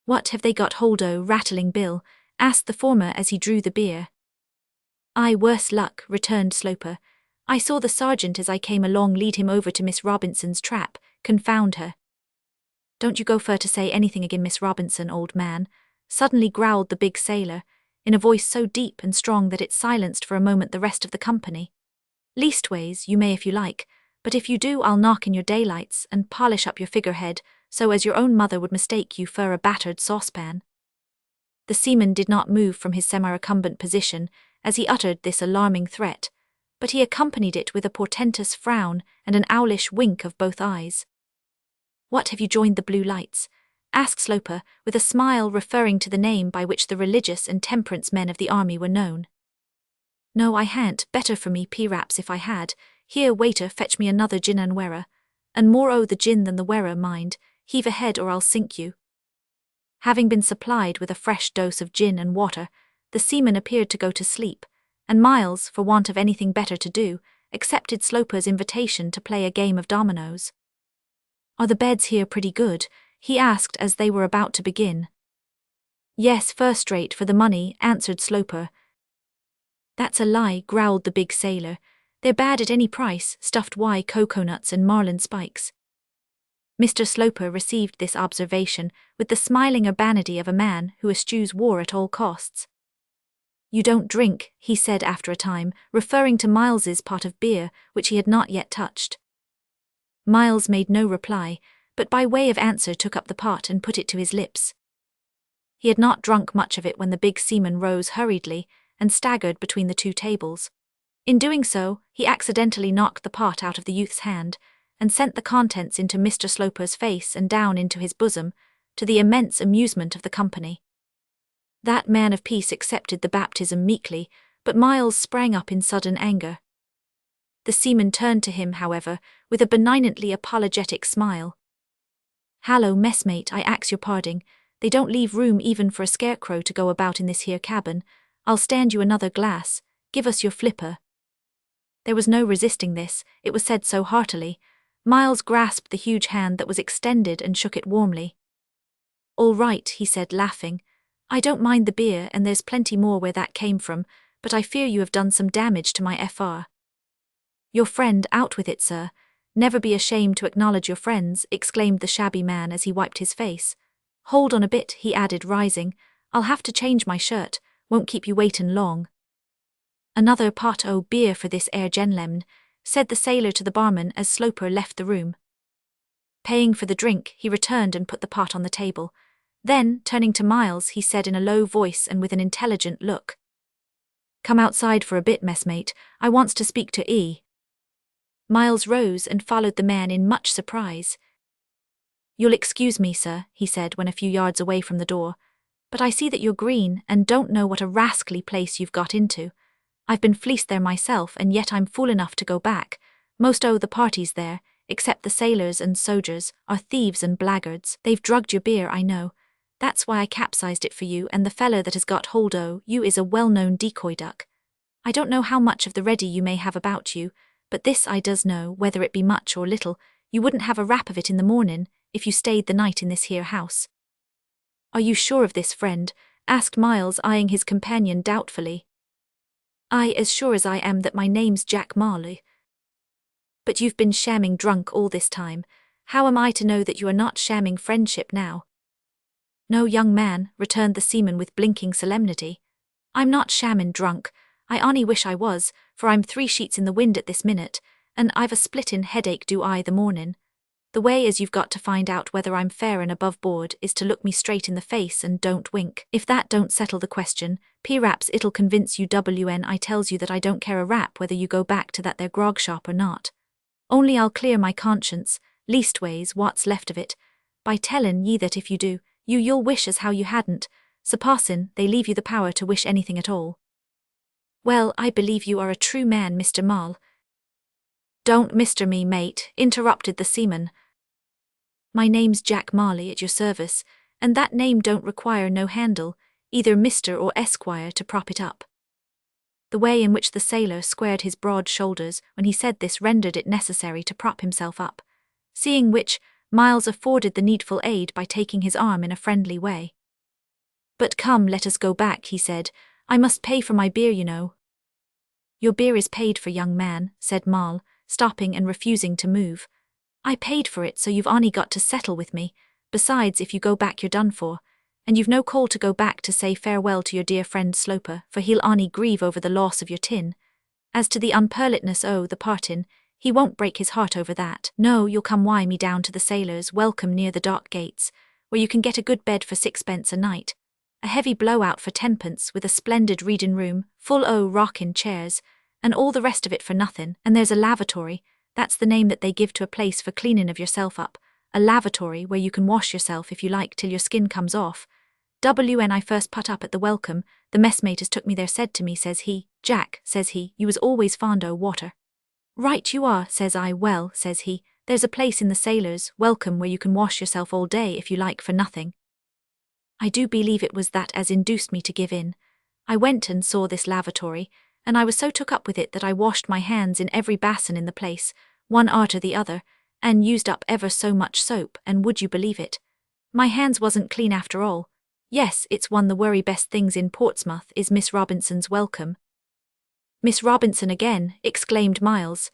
[SPEAKER 1] "What have they got hold o', Rattling Bill?" asked the former as he drew the beer. "Aye, worse luck," returned Sloper. "I saw the sergeant as I came along lead him over to Miss Robinson's trap, confound her." "Don't you go fur to say anything agin Miss Robinson, old man," suddenly growled the big sailor, in a voice so deep and strong that it silenced for a moment the rest of the company. "Leastways, you may if you like, but if you do I'll knock in your daylights and polish up your figurehead so as your own mother would mistake you for a battered saucepan." The seaman did not move from his semi-recumbent position as he uttered this alarming threat, but he accompanied it with a portentous frown and an owlish wink of both eyes. "What, have you joined the Blue Lights?" asked Sloper, with a smile referring to the name by which the religious and temperance men of the army were known. "No, I han't. Better for me, P-raps, if I had. Here, waiter, fetch me another gin and wearer. And more o' the gin than the wearer, mind. Heave ahead or I'll sink you." Having been supplied with a fresh dose of gin and water, the seaman appeared to go to sleep, and Miles, for want of anything better to do, accepted Sloper's invitation to play a game of dominoes. "Are the beds here pretty good?" he asked as they were about to begin. "Yes, first rate for the money," answered Sloper. "That's a lie," growled the big sailor. "They're bad at any price, stuffed coconuts and marlin spikes." Mr. Sloper received this observation with the smiling urbanity of a man who eschews war at all costs. "You don't drink," he said after a time, referring to Miles's pot of beer, which he had not yet touched. Miles made no reply, but by way of answer took up the pot and put it to his lips. He had not drunk much of it when the big seaman rose hurriedly and staggered between the two tables. In doing so, he accidentally knocked the pot out of the youth's hand, and sent the contents into Mr. Sloper's face and down into his bosom, to the immense amusement of the company. That man of peace accepted the baptism meekly, but Miles sprang up in sudden anger. The seaman turned to him, however, with a benignantly apologetic smile. "Hallo, messmate, I ax your parding. They don't leave room even for a scarecrow to go about in this here cabin. I'll stand you another glass. Give us your flipper." There was no resisting this, it was said so heartily. Miles grasped the huge hand that was extended and shook it warmly. "All right," he said, laughing. "I don't mind the beer, and there's plenty more where that came from, but I fear you have done some damage to my FR. "Your friend, out with it, sir. Never be ashamed to acknowledge your friends," exclaimed the shabby man as he wiped his face. "Hold on a bit," he added, rising. "I'll have to change my shirt. Won't keep you waitin' long." "Another pot o' beer for this air genlem'n," said the sailor to the barman as Sloper left the room. Paying for the drink, he returned and put the pot on the table. Then, turning to Miles, he said in a low voice and with an intelligent look, "Come outside for a bit, messmate. I wants to speak to E." Miles rose and followed the man in much surprise. "You'll excuse me, sir," he said when a few yards away from the door, "but I see that you're green and don't know what a rascally place you've got into. I've been fleeced there myself, and yet I'm fool enough to go back. Most o' the parties there, except the sailors and sojers, are thieves and blackguards. They've drugged your beer, I know. That's why I capsized it for you, and the feller that has got hold o' you is a well-known decoy duck. I don't know how much of the ready you may have about you, but this I does know, whether it be much or little, you wouldn't have a rap of it in the mornin' if you stayed the night in this here house." "Are you sure of this, friend?" asked Miles, eyeing his companion doubtfully. "Aye, as sure as I am that my name's Jack Marley." "But you've been shamming drunk all this time. How am I to know that you are not shamming friendship now?" "No, young man," returned the seaman with blinking solemnity. "I'm not shammin' drunk. I only wish I was, for I'm 3 sheets in the wind at this minute, and I've a splittin' headache do I the mornin'. The way is you've got to find out whether I'm fair and above board is to look me straight in the face and don't wink. If that don't settle the question, perhaps it'll convince you I tells you that I don't care a rap whether you go back to that there grog shop or not. Only I'll clear my conscience, leastways what's left of it, by tellin' ye that if you do, you'll wish as how you hadn't, suppossin' they leave you the power to wish anything at all. Well, I believe you are a true man, Mr. Mall. Don't Mr. me, mate, interrupted the seaman. My name's Jack Marley at your service, and that name don't require no handle, either Mr. or Esquire, to prop it up. The way in which the sailor squared his broad shoulders when he said this rendered it necessary to prop himself up, seeing which, Miles afforded the needful aid by taking his arm in a friendly way. But come, let us go back, he said. I must pay for my beer, you know. Your beer is paid for, young man, said Mall, stopping and refusing to move. I paid for it, so you've only got to settle with me. Besides, if you go back you're done for, and you've no call to go back to say farewell to your dear friend Sloper, for he'll only grieve over the loss of your tin. As to the unpearlitness o' the partin', he won't break his heart over that. No, you'll come wi' me down to the sailors' welcome near the dock gates, where you can get a good bed for 6pence a night, a heavy blowout for 10pence with a splendid reading room, full o' rockin' chairs, and all the rest of it for nothing. And there's a lavatory, that's the name that they give to a place for cleaning of yourself up, a lavatory where you can wash yourself if you like till your skin comes off. When I first put up at the welcome, the messmate as took me there said to me, says he, Jack, says he, you was always fond o' water. Right you are, says I. Well, says he, there's a place in the sailors' welcome where you can wash yourself all day if you like for nothing. I do believe it was that as induced me to give in. I went and saw this lavatory, and I was so took up with it that I washed my hands in every basin in the place, one arter the other, and used up ever so much soap, and would you believe it? My hands wasn't clean after all. Yes, it's one the worry best things in Portsmouth is Miss Robinson's welcome. Miss Robinson again, exclaimed Miles.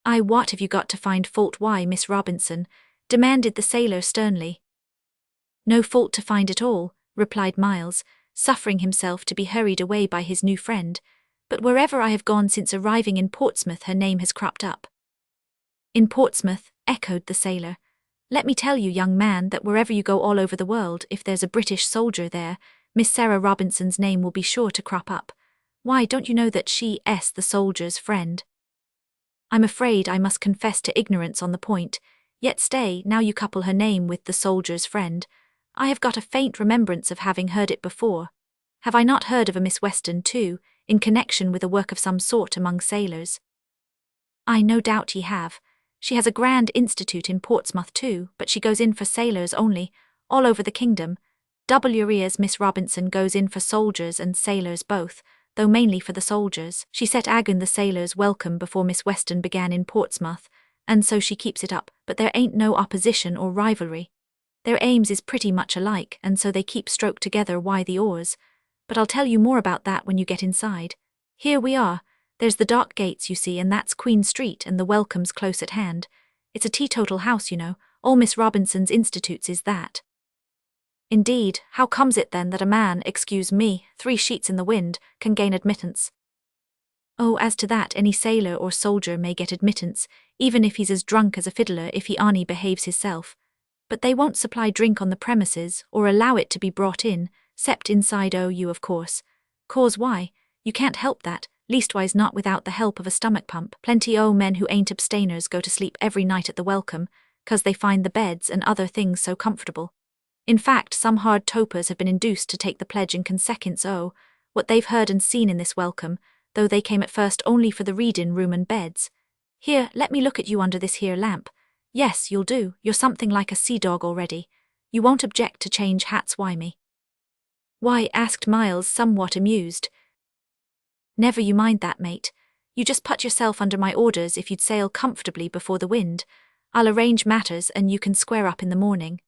[SPEAKER 1] Aye, what have you got to find fault? Why, Miss Robinson, demanded the sailor sternly. No fault to find at all, replied Miles, suffering himself to be hurried away by his new friend, but wherever I have gone since arriving in Portsmouth her name has cropped up. In Portsmouth, echoed the sailor. Let me tell you, young man, that wherever you go all over the world, if there's a British soldier there, Miss Sarah Robinson's name will be sure to crop up. Why, don't you know that she's the soldier's friend? I'm afraid I must confess to ignorance on the point, yet stay, now you couple her name with the soldier's friend, I have got a faint remembrance of having heard it before. Have I not heard of a Miss Weston, too, in connection with a work of some sort among sailors? I no doubt ye have. She has a grand institute in Portsmouth too, but she goes in for sailors only, all over the kingdom. Whereas Miss Robinson goes in for soldiers and sailors both, though mainly for the soldiers. She set agen the sailors' welcome before Miss Weston began in Portsmouth, and so she keeps it up, but there ain't no opposition or rivalry. Their aims is pretty much alike, and so they keep stroked together wi' the oars. But I'll tell you more about that when you get inside. Here we are. There's the dock gates, you see, and that's Queen Street, and the welcome's close at hand. It's a teetotal house, you know. All Miss Robinson's institutes is that. Indeed, how comes it then that a man, excuse me, 3 sheets in the wind, can gain admittance? Oh, as to that, any sailor or soldier may get admittance, even if he's as drunk as a fiddler if he only behaves hisself. But they won't supply drink on the premises, or allow it to be brought in, 'cept inside you, of course. Cause why? You can't help that, leastwise not without the help of a stomach pump. Plenty o' men who ain't abstainers go to sleep every night at the welcome, 'cause they find the beds and other things so comfortable. In fact, some hard topers have been induced to take the pledge in consequence o' what they've heard and seen in this welcome, though they came at first only for the reading room and beds. Here, let me look at you under this here lamp. Yes, you'll do, you're something like a sea dog already. You won't object to change hats, why me? Why, asked Miles, somewhat amused. Never you mind that, mate. You just put yourself under my orders if you'd sail comfortably before the wind. I'll arrange matters and you can square up in the morning.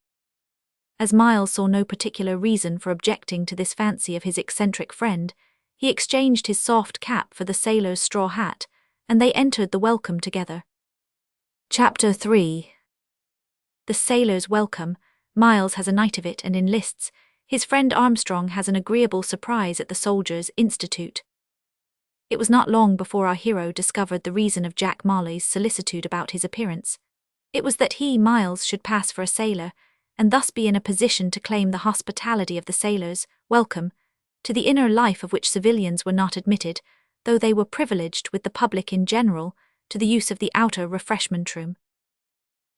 [SPEAKER 1] As Miles saw no particular reason for objecting to this fancy of his eccentric friend, he exchanged his soft cap for the sailor's straw hat, and they entered the welcome together. Chapter 3. The sailor's welcome. Miles has a night of it and enlists. His friend Armstrong has an agreeable surprise at the Soldiers' Institute. It was not long before our hero discovered the reason of Jack Marley's solicitude about his appearance. It was that he, Miles, should pass for a sailor, and thus be in a position to claim the hospitality of the sailors, welcome, to the inner life of which civilians were not admitted, though they were privileged with the public in general, to the use of the outer refreshment room.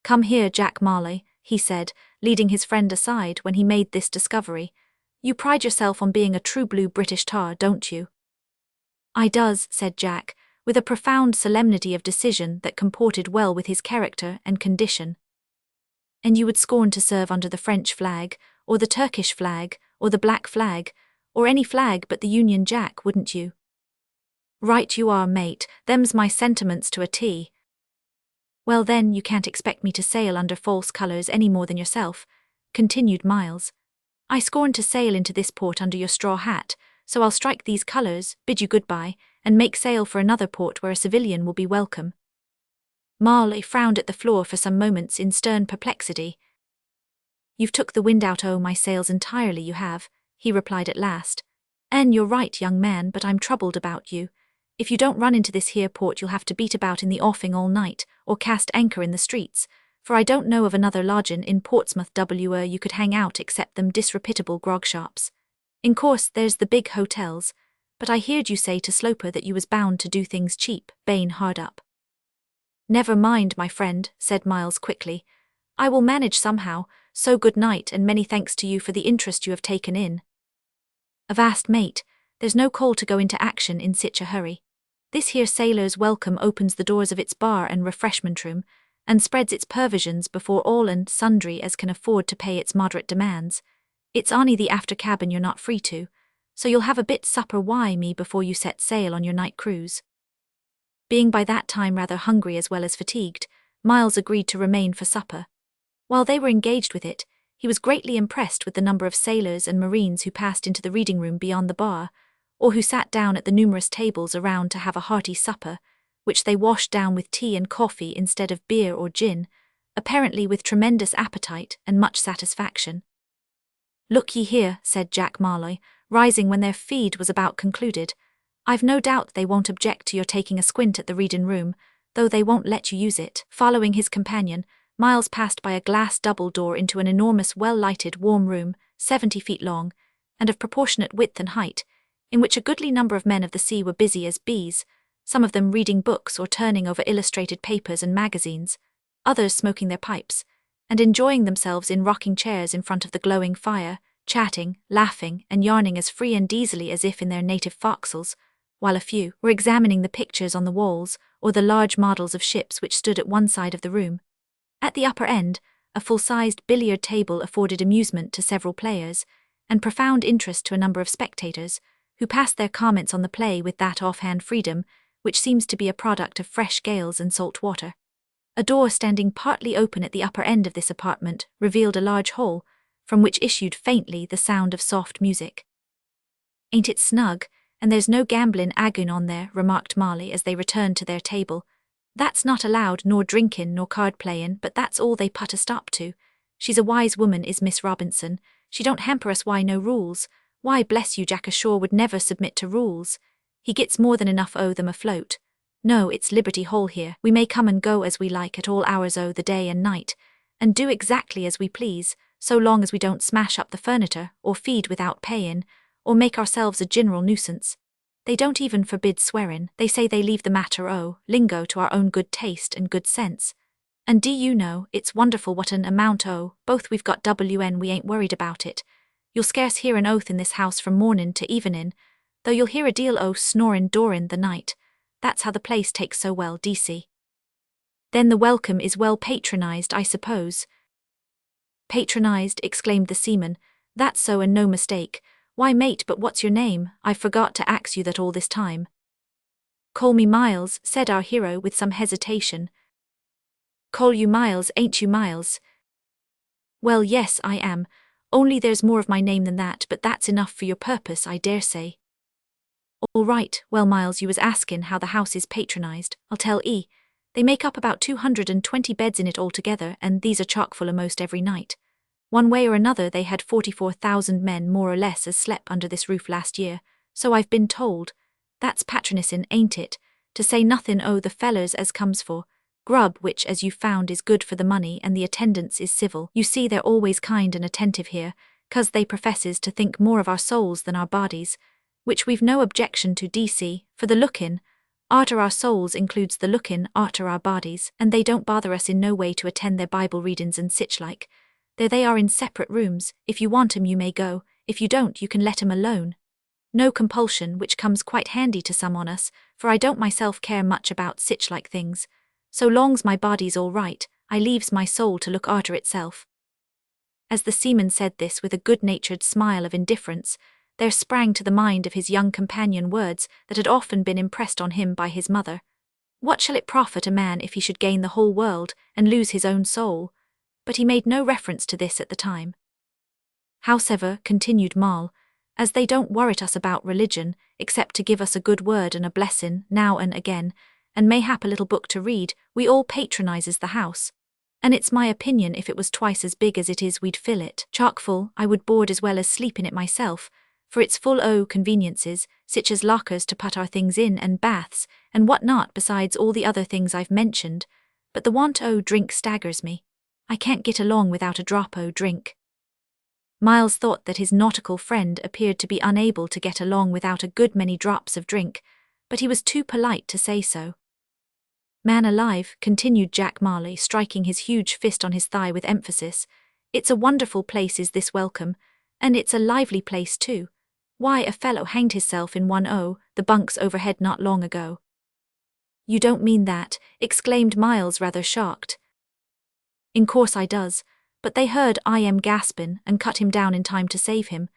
[SPEAKER 1] "Come here, Jack Marley," he said, leading his friend aside when he made this discovery. "You pride yourself on being a true blue British tar, don't you?" "I does," said Jack, with a profound solemnity of decision that comported well with his character and condition. "And you would scorn to serve under the French flag, or the Turkish flag, or the black flag, or any flag but the Union Jack, wouldn't you?" "Right you are, mate, them's my sentiments to a T." "Well then, you can't expect me to sail under false colours any more than yourself," continued Miles. "I scorn to sail into this port under your straw hat, so I'll strike these colours, bid you goodbye, and make sail for another port where a civilian will be welcome." Marley frowned at the floor for some moments in stern perplexity. "You've took the wind out o' my sails entirely, you have," he replied at last. "And you're right, young man, but I'm troubled about you. If you don't run into this here port you'll have to beat about in the offing all night, or cast anchor in the streets, for I don't know of another lodgin' in Portsmouth where you could hang out except them disreputable grog shops. In course there's the big hotels, but I heard you say to Sloper that you was bound to do things cheap, bane hard up." "Never mind, my friend," said Miles quickly. "I will manage somehow, so good night and many thanks to you for the interest you have taken in." "Avast, mate, there's no call to go into action in sich a hurry. This here sailor's welcome opens the doors of its bar and refreshment room, and spreads its provisions before all and sundry as can afford to pay its moderate demands. It's only the after cabin you're not free to, so you'll have a bit supper me before you set sail on your night cruise." Being by that time rather hungry as well as fatigued, Miles agreed to remain for supper. While they were engaged with it, he was greatly impressed with the number of sailors and marines who passed into the reading room beyond the bar, or who sat down at the numerous tables around to have a hearty supper, which they washed down with tea and coffee instead of beer or gin, apparently with tremendous appetite and much satisfaction. "Look ye here," said Jack Marley, rising when their feed was about concluded. "I've no doubt they won't object to your taking a squint at the reading room, though they won't let you use it." Following his companion, Miles passed by a glass double door into an enormous well-lighted warm room, 70 feet long, and of proportionate width and height, in which a goodly number of men of the sea were busy as bees, some of them reading books or turning over illustrated papers and magazines, others smoking their pipes, and enjoying themselves in rocking chairs in front of the glowing fire, chatting, laughing, and yarning as free and easily as if in their native forecastles, while a few were examining the pictures on the walls or the large models of ships which stood at one side of the room. At the upper end, a full-sized billiard table afforded amusement to several players, and profound interest to a number of spectators, who passed their comments on the play with that offhand freedom which seems to be a product of fresh gales and salt water. A door standing partly open at the upper end of this apartment revealed a large hall, from which issued faintly the sound of soft music. "Ain't it snug, and there's no gamblin' agoon on there," remarked Marley as they returned to their table. "That's not allowed, nor drinkin' nor card-playin', but that's all they put a stop to. She's a wise woman is Miss Robinson, she don't hamper us why no rules. Why, bless you, Jack ashore would never submit to rules. He gets more than enough o' them afloat. No, it's Liberty Hall here. We may come and go as we like at all hours o' the day and night, and do exactly as we please, so long as we don't smash up the furniture, or feed without payin', or make ourselves a general nuisance. They don't even forbid swearin'. They say they leave the matter o' lingo to our own good taste and good sense. And do you know, it's wonderful what an amount o' both we've got we ain't worried about it. You'll scarce hear an oath in this house from mornin' to evenin', though you'll hear a deal o' snorin' durin' the night. That's how the place takes so well, DC. Then the welcome is well patronized, I suppose." "Patronized," exclaimed the seaman. "That's so and no mistake. Why, mate, but what's your name? I forgot to ax you that all this time." "Call me Miles," said our hero with some hesitation. "Call you Miles, ain't you, Miles?" "Well, yes, I am. Only there's more of my name than that, but that's enough for your purpose, I dare say." "All right, well, Miles, you was askin' how the house is patronized. I'll tell 'ee. They make up about 220 beds in it altogether, and these are chock full a'most every night. One way or another they had 44,000 men more or less as slept under this roof last year, so I've been told. That's patronissin', ain't it? To say nothin' o' the fellers as comes for grub which, as you found, is good for the money, and the attendance is civil. You see, they're always kind and attentive here, 'cause they professes to think more of our souls than our bodies, which we've no objection to, DC, for the look-in, arter our souls includes the look-in arter our bodies, and they don't bother us in no way to attend their Bible readings and sich like. There they are in separate rooms. If you want 'em you may go, if you don't you can let 'em alone. No compulsion, which comes quite handy to some on us, for I don't myself care much about sich like things. So long's my body's all right, I leaves my soul to look arter itself. As the seaman said this with a good-natured smile of indifference, there sprang to the mind of his young companion words that had often been impressed on him by his mother. What shall it profit a man if he should gain the whole world and lose his own soul? But he made no reference to this at the time. Howsever, continued Moll, as they don't worrit us about religion, except to give us a good word and a blessin' now and again, and mayhap a little book to read, we all patronizes the house. And it's my opinion if it was twice as big as it is we'd fill it chock full. I would board as well as sleep in it myself, for it's full o' conveniences, sich as lockers to put our things in, and baths, and what not, besides all the other things I've mentioned. But the want o' drink staggers me. I can't get along without a drop o' drink. Miles thought that his nautical friend appeared to be unable to get along without a good many drops of drink, but he was too polite to say so. Man alive, continued Jack Marley, striking his huge fist on his thigh with emphasis, it's a wonderful place is this Welcome, and it's a lively place too. Why, a fellow hanged hisself in the bunks overhead not long ago. You don't mean that, exclaimed Miles, rather shocked. In course I does, but they heard I am gaspin' and cut him down in time to save him.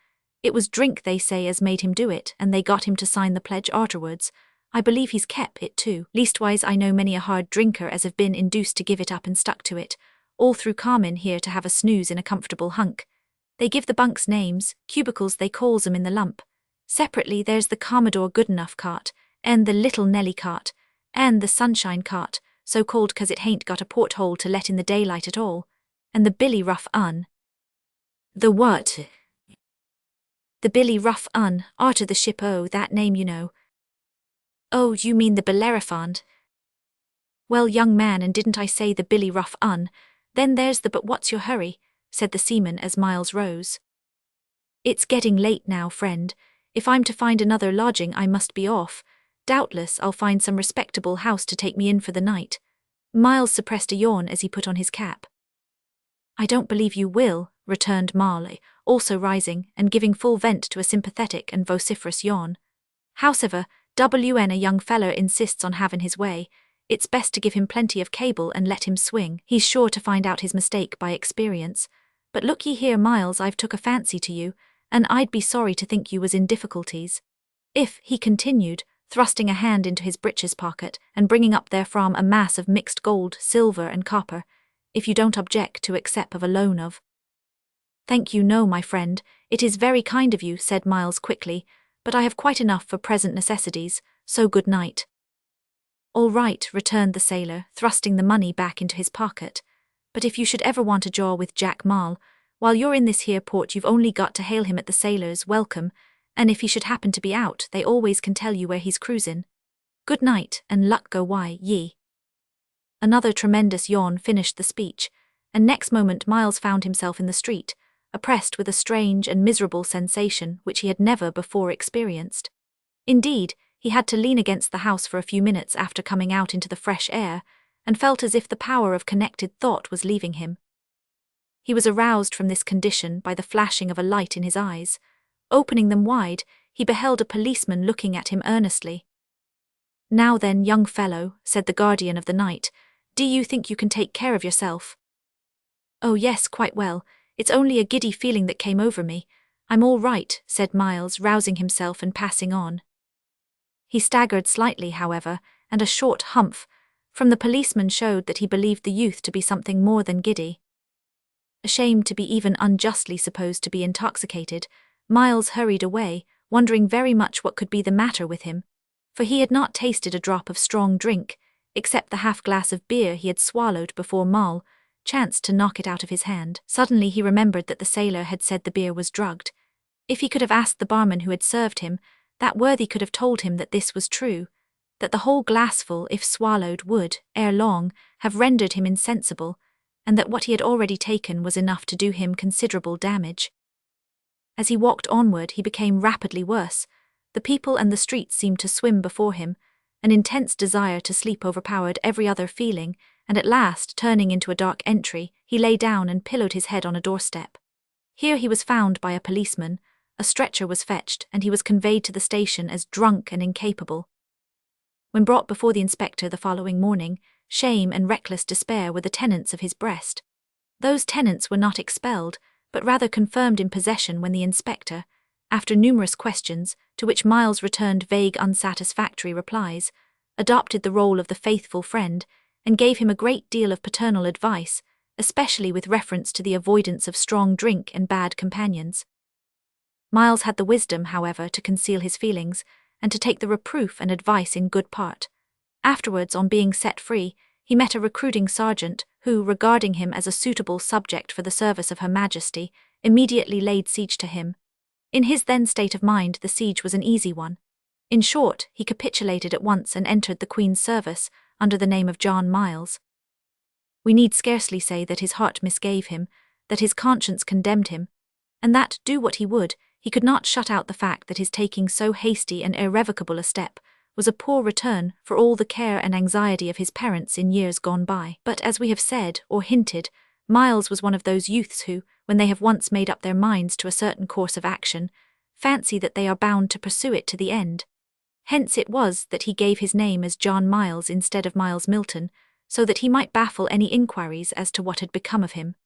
[SPEAKER 1] It was drink, they say, as made him do it, and they got him to sign the pledge arterwards. I believe he's kep' it too. Leastwise I know many a hard drinker as have been induced to give it up and stuck to it, all through Carmen here to have a snooze in a comfortable hunk. They give the bunks names, cubicles they calls 'em in the lump. Separately there's the Commodore Goodenough cart, and the Little Nelly cart, and the Sunshine cart, so called 'cause it hain't got a porthole to let in the daylight at all, and the Billy Rough Un. The what? The Billy Rough Un, arter the ship that name you know. Oh, you mean the Bellerophon. Well, young man, and didn't I say the Billy Rough Un? Then there's the but what's your hurry, said the seaman as Miles rose. It's getting late now, friend. If I'm to find another lodging I must be off. Doubtless I'll find some respectable house to take me in for the night. Miles suppressed a yawn as he put on his cap. I don't believe you will, returned Marley, also rising and giving full vent to a sympathetic and vociferous yawn. Howsever, a young feller insists on having his way. It's best to give him plenty of cable and let him swing. He's sure to find out his mistake by experience. But look ye here, Miles, I've took a fancy to you, and I'd be sorry to think you was in difficulties. If, he continued, thrusting a hand into his breeches pocket and bringing up therefrom a mass of mixed gold, silver and copper, if you don't object to accept of a loan of. Thank you, no, my friend, it is very kind of you, said Miles quickly, but I have quite enough for present necessities, so good night. All right, returned the sailor, thrusting the money back into his pocket, but if you should ever want a jaw with Jack Marl, while you're in this here port you've only got to hail him at the Sailor's Welcome, and if he should happen to be out, they always can tell you where he's cruisin'. Good night, and luck go why ye. Another tremendous yawn finished the speech, and next moment Miles found himself in the street, oppressed with a strange and miserable sensation which he had never before experienced. Indeed, he had to lean against the house for a few minutes after coming out into the fresh air, and felt as if the power of connected thought was leaving him. He was aroused from this condition by the flashing of a light in his eyes. Opening them wide, he beheld a policeman looking at him earnestly. Now then, young fellow, said the guardian of the night, do you think you can take care of yourself? Oh yes, quite well. It's only a giddy feeling that came over me. I'm all right, said Miles, rousing himself and passing on. He staggered slightly, however, and a short humph from the policeman showed that he believed the youth to be something more than giddy. Ashamed to be even unjustly supposed to be intoxicated, Miles hurried away, wondering very much what could be the matter with him, for he had not tasted a drop of strong drink, except the half-glass of beer he had swallowed before Moll chanced to knock it out of his hand. Suddenly he remembered that the sailor had said the beer was drugged. If he could have asked the barman who had served him, that worthy could have told him that this was true, that the whole glassful, if swallowed, would, ere long, have rendered him insensible, and that what he had already taken was enough to do him considerable damage. As he walked onward, he became rapidly worse. The people and the streets seemed to swim before him. An intense desire to sleep overpowered every other feeling, and at last, turning into a dark entry, he lay down and pillowed his head on a doorstep. Here he was found by a policeman. A stretcher was fetched, and he was conveyed to the station as drunk and incapable. When brought before the inspector the following morning, shame and reckless despair were the tenants of his breast. Those tenants were not expelled, but rather confirmed in possession when the inspector, after numerous questions, to which Miles returned vague unsatisfactory replies, adopted the role of the faithful friend, and gave him a great deal of paternal advice, especially with reference to the avoidance of strong drink and bad companions. Miles had the wisdom, however, to conceal his feelings, and to take the reproof and advice in good part. Afterwards, on being set free, he met a recruiting sergeant, who, regarding him as a suitable subject for the service of Her Majesty, immediately laid siege to him. In his then state of mind, the siege was an easy one. In short, he capitulated at once and entered the Queen's service, under the name of John Miles. We need scarcely say that his heart misgave him, that his conscience condemned him, and that, do what he would, he could not shut out the fact that his taking so hasty and irrevocable a step was a poor return for all the care and anxiety of his parents in years gone by. But as we have said, or hinted, Miles was one of those youths who, when they have once made up their minds to a certain course of action, fancy that they are bound to pursue it to the end. Hence it was that he gave his name as John Miles instead of Miles Milton, so that he might baffle any inquiries as to what had become of him.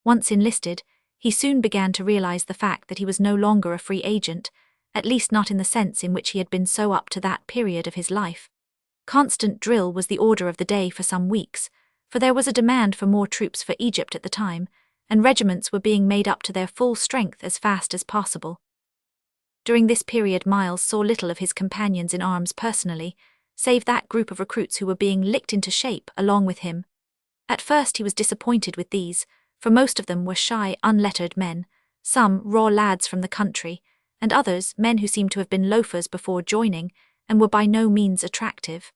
[SPEAKER 1] Once enlisted, he soon began to realize the fact that he was no longer a free agent, at least not in the sense in which he had been so up to that period of his life. Constant drill was the order of the day for some weeks, for there was a demand for more troops for Egypt at the time, and regiments were being made up to their full strength as fast as possible. During this period Miles saw little of his companions in arms personally, save that group of recruits who were being licked into shape along with him. At first he was disappointed with these, for most of them were shy, unlettered men, some raw lads from the country, and others men who seemed to have been loafers before joining, and were by no means attractive.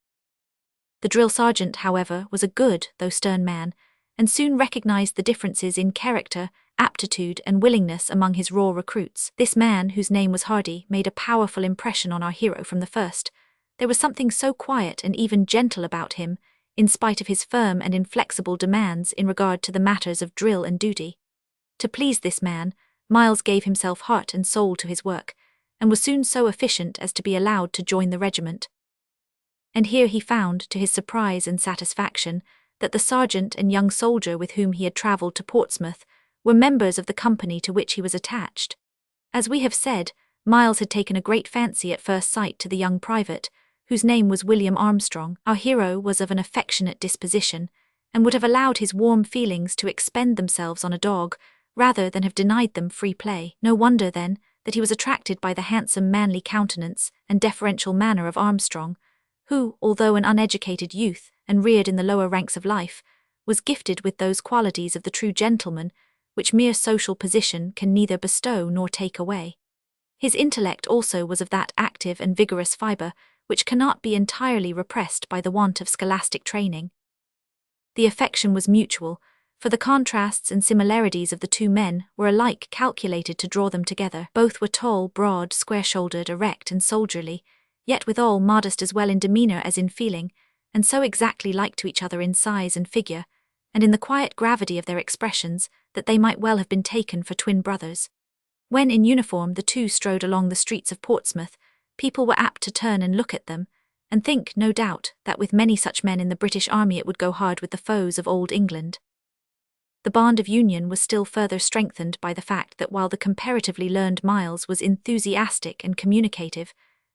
[SPEAKER 1] The drill sergeant, however, was a good, though stern man, and soon recognized the differences in character, aptitude, and willingness among his raw recruits. This man, whose name was Hardy, made a powerful impression on our hero from the first. There was something so quiet and even gentle about him, in spite of his firm and inflexible demands in regard to the matters of drill and duty. To please this man, Miles gave himself heart and soul to his work, and was soon so efficient as to be allowed to join the regiment. And here he found, to his surprise and satisfaction, that the sergeant and young soldier with whom he had travelled to Portsmouth were members of the company to which he was attached. As we have said, Miles had taken a great fancy at first sight to the young private, whose name was William Armstrong. Our hero was of an affectionate disposition, and would have allowed his warm feelings to expend themselves on a dog, rather than have denied them free play. No wonder, then, that he was attracted by the handsome manly countenance and deferential manner of Armstrong, who, although an uneducated youth and reared in the lower ranks of life, was gifted with those qualities of the true gentleman which mere social position can neither bestow nor take away. His intellect also was of that active and vigorous fibre which cannot be entirely repressed by the want of scholastic training. The affection was mutual, for the contrasts and similarities of the two men were alike calculated to draw them together. Both were tall, broad, square-shouldered, erect, and soldierly, yet withal modest as well in demeanour as in feeling, and so exactly like to each other in size and figure, and in the quiet gravity of their expressions, that they might well have been taken for twin brothers. When in uniform the two strode along the streets of Portsmouth, people were apt to turn and look at them, and think, no doubt, that with many such men in the British army it would go hard with the foes of Old England. The bond of union was still further strengthened by the fact that while the comparatively learned Miles was enthusiastic and communicative,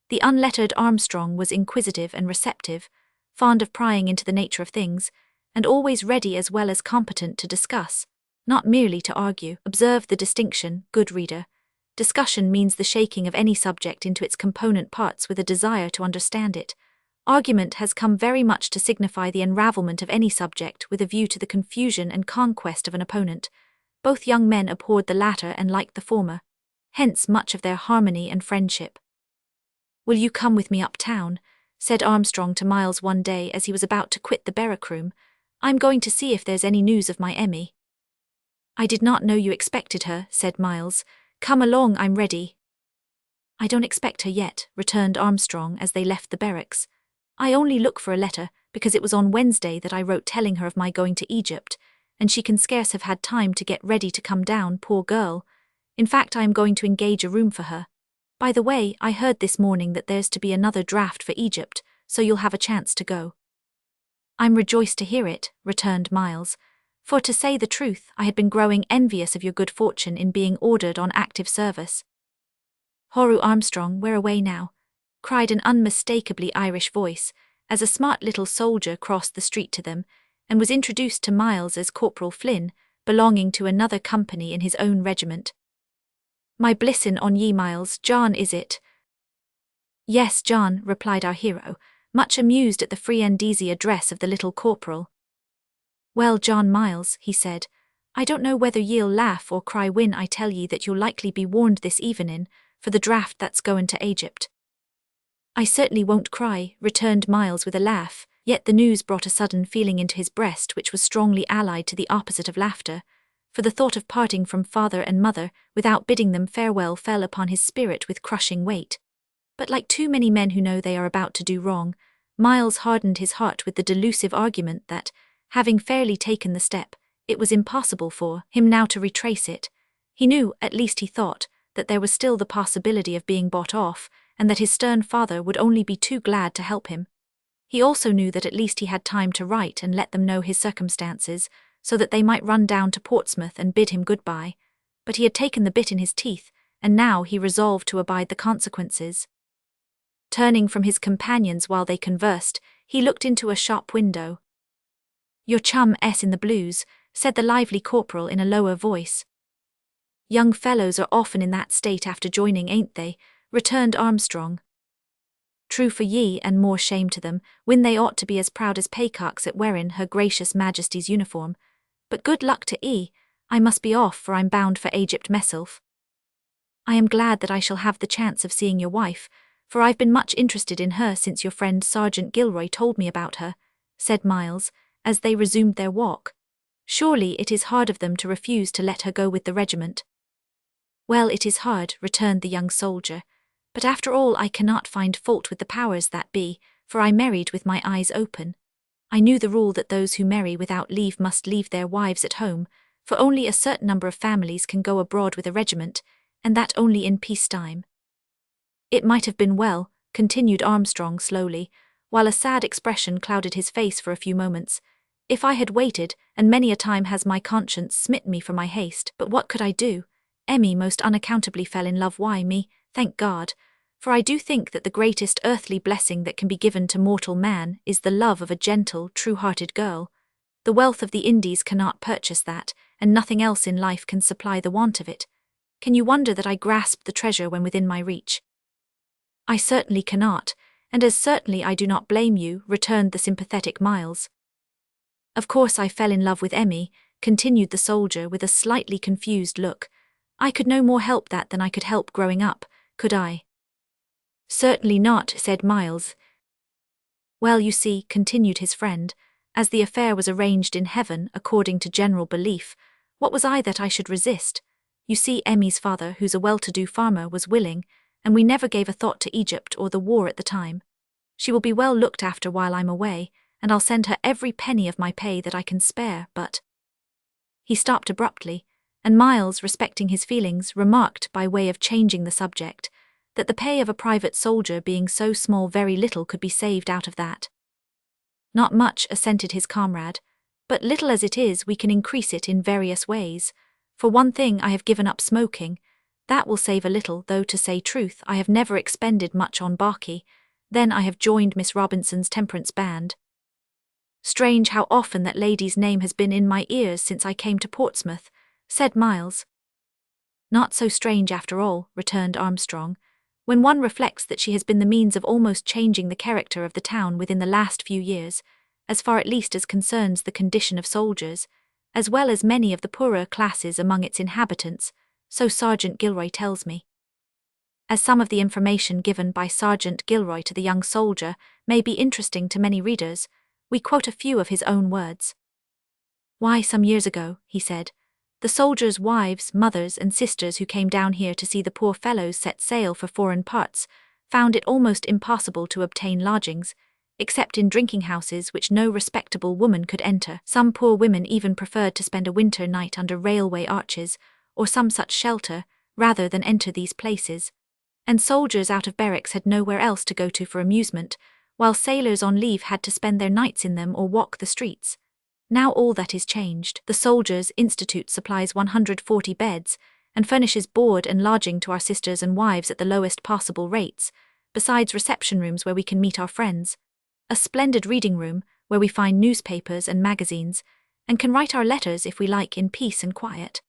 [SPEAKER 1] the unlettered Armstrong was inquisitive and receptive, fond of prying into the nature of things, and always ready as well as competent to discuss, not merely to argue. Observe the distinction, good reader. Discussion means the shaking of any subject into its component parts with a desire to understand it. Argument has come very much to signify the unravelment of any subject with a view to the confusion and conquest of an opponent. Both young men abhorred the latter and liked the former, hence much of their harmony and friendship. "Will you come with me uptown?" said Armstrong to Miles one day as he was about to quit the barrack room. "I'm going to see if there's any news of my Emmy." "I did not know you expected her," said Miles. "Come along, I'm ready." "I don't expect her yet," returned Armstrong as they left the barracks. "I only look for a letter, because it was on Wednesday that I wrote telling her of my going to Egypt, and she can scarce have had time to get ready to come down, poor girl. In fact, I am going to engage a room for her. By the way, I heard this morning that there's to be another draft for Egypt, so you'll have a chance to go." "I'm rejoiced to hear it," returned Miles, "for to say the truth, I had been growing envious of your good fortune in being ordered on active service." "Horu Armstrong, we're away now," cried an unmistakably Irish voice, as a smart little soldier crossed the street to them, and was introduced to Miles as Corporal Flynn, belonging to another company in his own regiment. "My blissin' on ye, Miles, John, is it?" "Yes, John," replied our hero, much amused at the free and easy address of the little corporal. "Well, John Miles," he said, "I don't know whether ye'll laugh or cry when I tell ye that you'll likely be warned this evenin' for the draft that's goin' to Egypt." "I certainly won't cry," returned Miles with a laugh, yet the news brought a sudden feeling into his breast which was strongly allied to the opposite of laughter, for the thought of parting from father and mother without bidding them farewell fell upon his spirit with crushing weight. But like too many men who know they are about to do wrong, Miles hardened his heart with the delusive argument that, having fairly taken the step, it was impossible for him now to retrace it. He knew, at least he thought, that there was still the possibility of being bought off, and that his stern father would only be too glad to help him. He also knew that at least he had time to write and let them know his circumstances, so that they might run down to Portsmouth and bid him goodbye. But he had taken the bit in his teeth, and now he resolved to abide the consequences. Turning from his companions while they conversed, he looked into a shop window. "Your chum S in the blues," said the lively corporal in a lower voice. "Young fellows are often in that state after joining, ain't they?" returned Armstrong. "True for ye, and more shame to them, when they ought to be as proud as paycocks at wearin' her gracious Majesty's uniform. But good luck to 'ee. I must be off, for I'm bound for Egypt meself." "I am glad that I shall have the chance of seeing your wife, for I've been much interested in her since your friend Sergeant Gilroy told me about her," said Miles, as they resumed their walk. "Surely it is hard of them to refuse to let her go with the regiment." "Well, it is hard," returned the young soldier, "but after all I cannot find fault with the powers that be, for I married with my eyes open. I knew the rule that those who marry without leave must leave their wives at home, for only a certain number of families can go abroad with a regiment, and that only in peacetime." "It might have been well," continued Armstrong slowly, while a sad expression clouded his face for a few moments, "if I had waited, and many a time has my conscience smit me for my haste, but what could I do? Emmy most unaccountably fell in love. Why me, thank God, for I do think that the greatest earthly blessing that can be given to mortal man is the love of a gentle, true-hearted girl. The wealth of the Indies cannot purchase that, and nothing else in life can supply the want of it. Can you wonder that I grasped the treasure when within my reach?" "I certainly cannot, and as certainly I do not blame you," returned the sympathetic Miles. "Of course I fell in love with Emmy," continued the soldier with a slightly confused look. "I could no more help that than I could help growing up, could I?" "Certainly not," said Miles. "Well, you see," continued his friend, "as the affair was arranged in heaven according to general belief, what was I that I should resist? You see, Emmy's father, who's a well-to-do farmer, was willing, and we never gave a thought to Egypt or the war at the time. She will be well looked after while I'm away, and I'll send her every penny of my pay that I can spare, but—" He stopped abruptly, and Miles, respecting his feelings, remarked, by way of changing the subject, that the pay of a private soldier being so small very little could be saved out of that. "Not much," assented his comrade, "but little as it is we can increase it in various ways. For one thing, I have given up smoking. That will save a little, though to say truth I have never expended much on baccy. Then I have joined Miss Robinson's temperance band." "Strange how often that lady's name has been in my ears since I came to Portsmouth," said Miles. "Not so strange after all," returned Armstrong, "when one reflects that she has been the means of almost changing the character of the town within the last few years, as far at least as concerns the condition of soldiers, as well as many of the poorer classes among its inhabitants, so Sergeant Gilroy tells me." As some of the information given by Sergeant Gilroy to the young soldier may be interesting to many readers, we quote a few of his own words. "Why, some years ago," he said, "the soldiers' wives, mothers, and sisters who came down here to see the poor fellows set sail for foreign parts found it almost impossible to obtain lodgings, except in drinking houses which no respectable woman could enter. Some poor women even preferred to spend a winter night under railway arches, or some such shelter, rather than enter these places. And soldiers out of barracks had nowhere else to go to for amusement, while sailors on leave had to spend their nights in them or walk the streets. Now all that is changed. The Soldiers' Institute supplies 140 beds, and furnishes board and lodging to our sisters and wives at the lowest possible rates, besides reception rooms where we can meet our friends, a splendid reading room where we find newspapers and magazines, and can write our letters if we like in peace and quiet,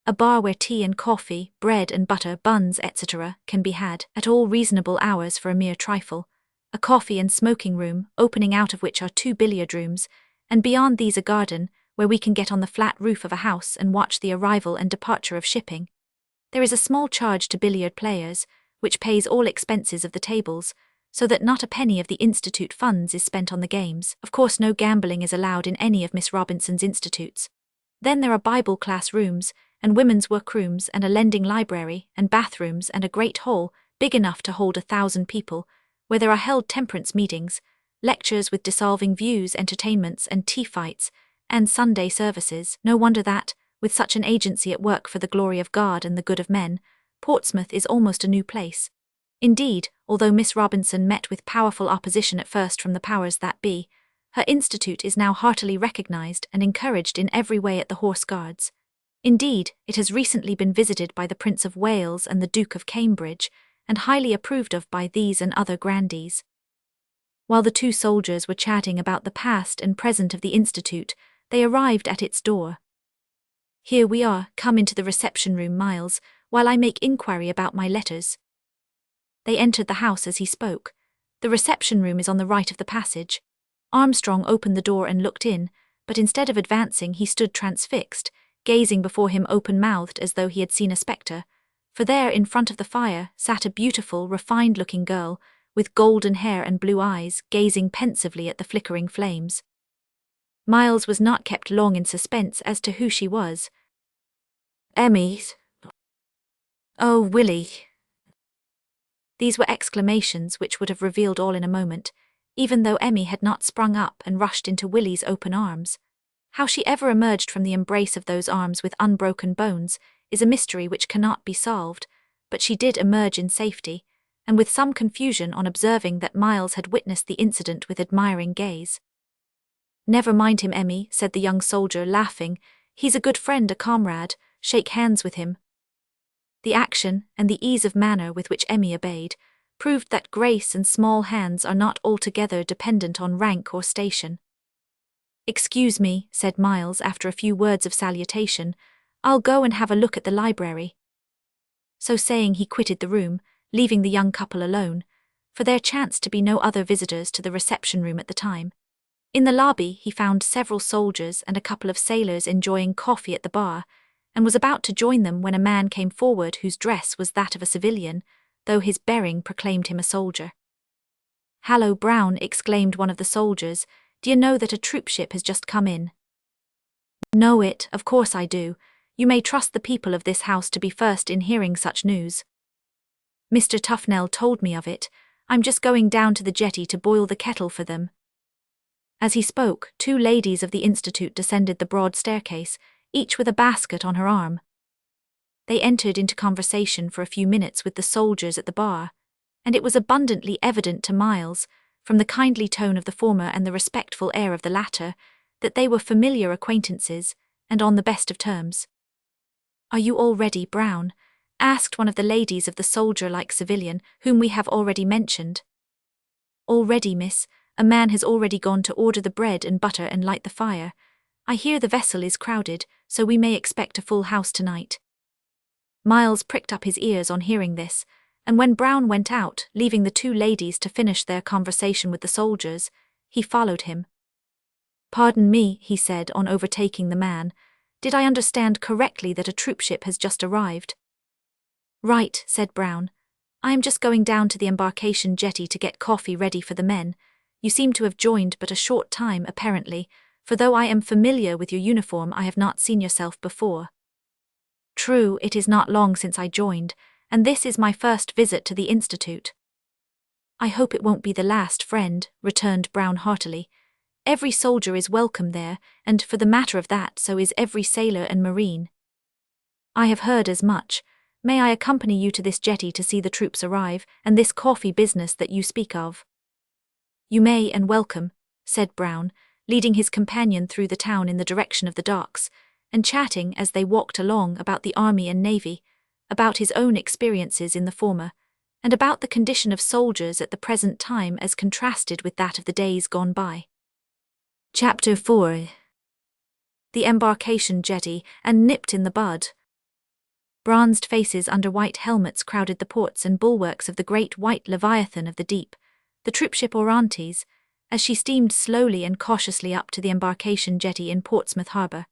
[SPEAKER 1] a bar where tea and coffee, bread and butter, buns, etc. can be had at all reasonable hours for a mere trifle, a coffee and smoking room, opening out of which are 2 billiard rooms, and beyond these a garden, where we can get on the flat roof of a house and watch the arrival and departure of shipping. There is a small charge to billiard players, which pays all expenses of the tables, so that not a penny of the Institute funds is spent on the games. Of course no gambling is allowed in any of Miss Robinson's institutes. Then there are Bible class rooms, and women's workrooms, and a lending library, and bathrooms, and a great hall, big enough to hold 1,000 people, where there are held temperance meetings, lectures with dissolving views, entertainments, and tea fights, and Sunday services. No wonder that, with such an agency at work for the glory of God and the good of men, Portsmouth is almost a new place. Indeed, although Miss Robinson met with powerful opposition at first from the powers that be, her institute is now heartily recognized and encouraged in every way at the Horse Guards. Indeed, it has recently been visited by the Prince of Wales and the Duke of Cambridge, and highly approved of by these and other grandees. While the two soldiers were chatting about the past and present of the institute, they arrived at its door. "Here we are, come into the reception room, Miles, while I make inquiry about my letters." They entered the house as he spoke. The reception room is on the right of the passage. Armstrong opened the door and looked in, but instead of advancing he stood transfixed, gazing before him open-mouthed as though he had seen a spectre, for there in front of the fire sat a beautiful, refined-looking girl, with golden hair and blue eyes, gazing pensively at the flickering flames. Miles was not kept long in suspense as to who she was. "Emmy. Oh, Willie." These were exclamations which would have revealed all in a moment, even though Emmy had not sprung up and rushed into Willie's open arms. How she ever emerged from the embrace of those arms with unbroken bones is a mystery which cannot be solved, but she did emerge in safety, and with some confusion on observing that Miles had witnessed the incident with admiring gaze. "Never mind him, Emmy," said the young soldier, laughing. "He's a good friend, a comrade. Shake hands with him." The action, and the ease of manner with which Emmy obeyed, proved that grace and small hands are not altogether dependent on rank or station. "Excuse me," said Miles after a few words of salutation, "I'll go and have a look at the library." So saying he quitted the room, leaving the young couple alone, for there chanced to be no other visitors to the reception room at the time. In the lobby he found several soldiers and a couple of sailors enjoying coffee at the bar, and was about to join them when a man came forward whose dress was that of a civilian, though his bearing proclaimed him a soldier. "Hallo, Brown," exclaimed one of the soldiers, "do you know that a troopship has just come in?" "Know it, of course I do. You may trust the people of this house to be first in hearing such news. Mr. Tufnell told me of it. I'm just going down to the jetty to boil the kettle for them." As he spoke, 2 ladies of the Institute descended the broad staircase, each with a basket on her arm. They entered into conversation for a few minutes with the soldiers at the bar, and it was abundantly evident to Miles, from the kindly tone of the former and the respectful air of the latter, that they were familiar acquaintances, and on the best of terms. "Are you all ready, Brown?" asked one of the ladies of the soldier-like civilian, whom we have already mentioned. "All ready, miss. A man has already gone to order the bread and butter and light the fire. I hear the vessel is crowded, so we may expect a full house tonight." Miles pricked up his ears on hearing this, and when Brown went out, leaving the 2 ladies to finish their conversation with the soldiers, he followed him. "Pardon me," he said on overtaking the man, "did I understand correctly that a troopship has just arrived?" "Right," said Brown. I am just going down to the embarkation jetty to get coffee ready for the men. You seem to have joined but a short time, apparently, for though I am familiar with your uniform, I have not seen yourself before. True, it is not long since I joined, and this is my first visit to the Institute. I hope it won't be the last, friend, returned Brown heartily. Every soldier is welcome there, and for the matter of that, so is every sailor and marine. I have heard as much. May I accompany you to this jetty to see the troops arrive, and this coffee business that you speak of? You may and welcome, said Brown, leading his companion through the town in the direction of the docks, and chatting as they walked along about the army and navy, about his own experiences in the former, and about the condition of soldiers at the present time as contrasted with that of the days gone by. Chapter 4. The embarkation jetty, and nipped in the bud. Bronzed faces under white helmets crowded the ports and bulwarks of the great white leviathan of the deep, the troopship Orontes, as she steamed slowly and cautiously up to the embarkation jetty in Portsmouth harbour.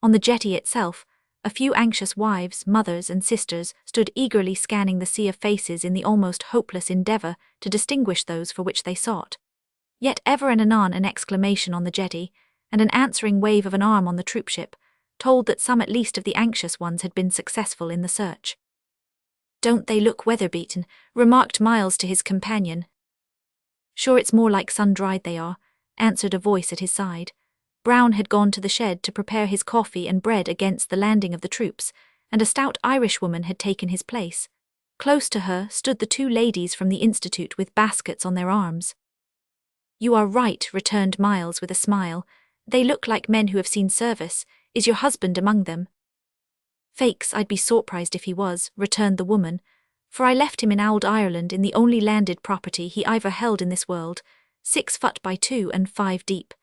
[SPEAKER 1] On the jetty itself, a few anxious wives, mothers, and sisters stood eagerly scanning the sea of faces in the almost hopeless endeavour to distinguish those for which they sought. Yet ever and anon an exclamation on the jetty, and an answering wave of an arm on the troopship, told that some at least of the anxious ones had been successful in the search. "Don't they look weather-beaten?" remarked Miles to his companion. "Sure, it's more like sun-dried they are," answered a voice at his side. Brown had gone to the shed to prepare his coffee and bread against the landing of the troops, and a stout Irishwoman had taken his place. Close to her stood the two ladies from the Institute with baskets on their arms. "You are right," returned Miles with a smile. "They look like men who have seen service. Is your husband among them?" "Faix, I'd be surprised if he was," returned the woman, "for I left him in Ould Ireland in the only landed property he ever held in this world, 6 foot by 2 and 5 deep.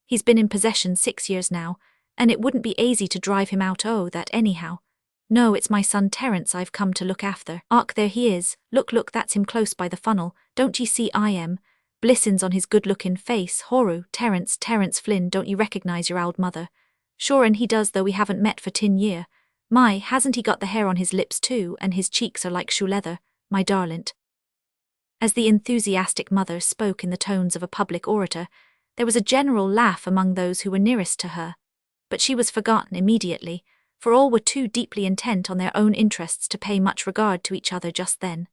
[SPEAKER 1] He's been in possession 6 years now, and it wouldn't be aisy to drive him out that anyhow. No, it's my son Terence I've come to look after. Ark, there he is. Look, that's him close by the funnel. Don't ye see I am? Blissins on his good-looking face. Horu, Terence Flynn, don't ye recognise your old mother? Sure, and he does, though we haven't met for 10 year. My, hasn't he got the hair on his lips too, and his cheeks are like shoe leather, my darlint." As the enthusiastic mother spoke in the tones of a public orator, there was a general laugh among those who were nearest to her, but she was forgotten immediately, for all were too deeply intent on their own interests to pay much regard to each other just then.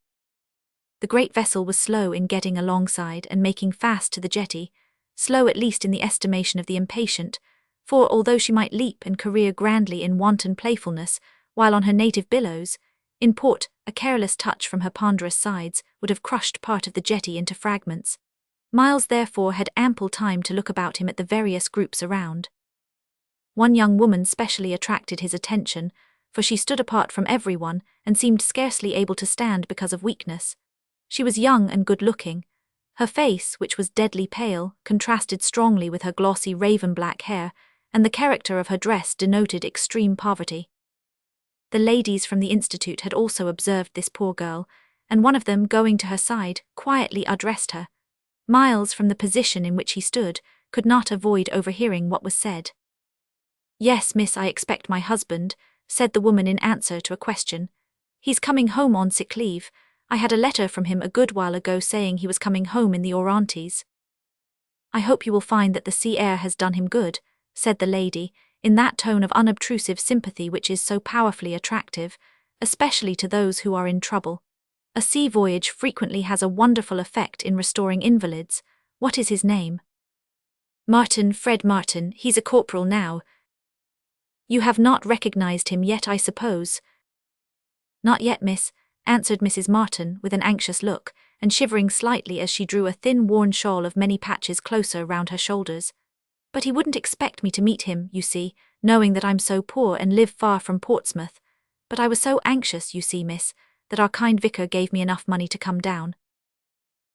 [SPEAKER 1] The great vessel was slow in getting alongside and making fast to the jetty, slow at least in the estimation of the impatient, for although she might leap and career grandly in wanton playfulness, while on her native billows, in port a careless touch from her ponderous sides would have crushed part of the jetty into fragments. Miles therefore had ample time to look about him at the various groups around. One young woman specially attracted his attention, for she stood apart from everyone and seemed scarcely able to stand because of weakness. She was young and good-looking. Her face, which was deadly pale, contrasted strongly with her glossy raven-black hair, and the character of her dress denoted extreme poverty. The ladies from the Institute had also observed this poor girl, and one of them, going to her side, quietly addressed her. Miles, from the position in which he stood, could not avoid overhearing what was said. "Yes, miss, I expect my husband," said the woman in answer to a question. "He's coming home on sick leave. I had a letter from him a good while ago saying he was coming home in the Orontes." "I hope you will find that the sea air has done him good," said the lady, in that tone of unobtrusive sympathy which is so powerfully attractive, especially to those who are in trouble. "A sea voyage frequently has a wonderful effect in restoring invalids. What is his name?" "Martin, Fred Martin. He's a corporal now." "You have not recognized him yet, I suppose?" "Not yet, miss," answered Mrs. Martin with an anxious look, and shivering slightly as she drew a thin worn shawl of many patches closer round her shoulders. "But he wouldn't expect me to meet him, you see, knowing that I'm so poor and live far from Portsmouth. But I was so anxious, you see, miss, that our kind vicar gave me enough money to come down."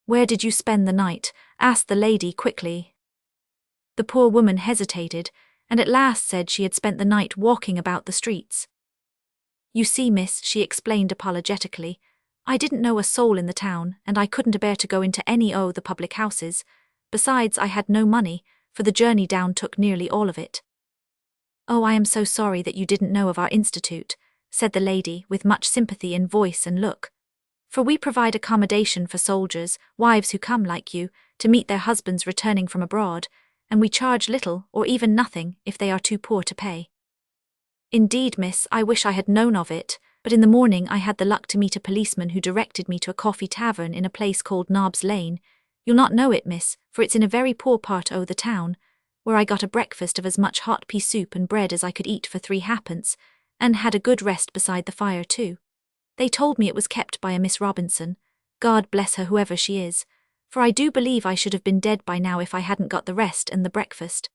[SPEAKER 1] "Where did you spend the night?" asked the lady quickly. The poor woman hesitated, and at last said she had spent the night walking about the streets. "You see, miss," she explained apologetically, "I didn't know a soul in the town, and I couldn't bear to go into any o' the public houses. Besides, I had no money, for the journey down took nearly all of it." "Oh, I am so sorry that you didn't know of our Institute," said the lady, with much sympathy in voice and look. For we provide accommodation for soldiers, wives who come like you, to meet their husbands returning from abroad, and we charge little or even nothing if they are too poor to pay. Indeed, miss, I wish I had known of it, but in the morning I had the luck to meet a policeman who directed me to a coffee tavern in a place called Nobb's Lane. You'll not know it, miss, for it's in a very poor part o' the town, where I got a breakfast of as much hot pea soup and bread as I could eat for 3 halfpence, and had a good rest beside the fire too. They told me it was kept by a Miss Robinson. God bless her, whoever she is, for I do believe I should have been dead by now if I hadn't got the rest and the breakfast.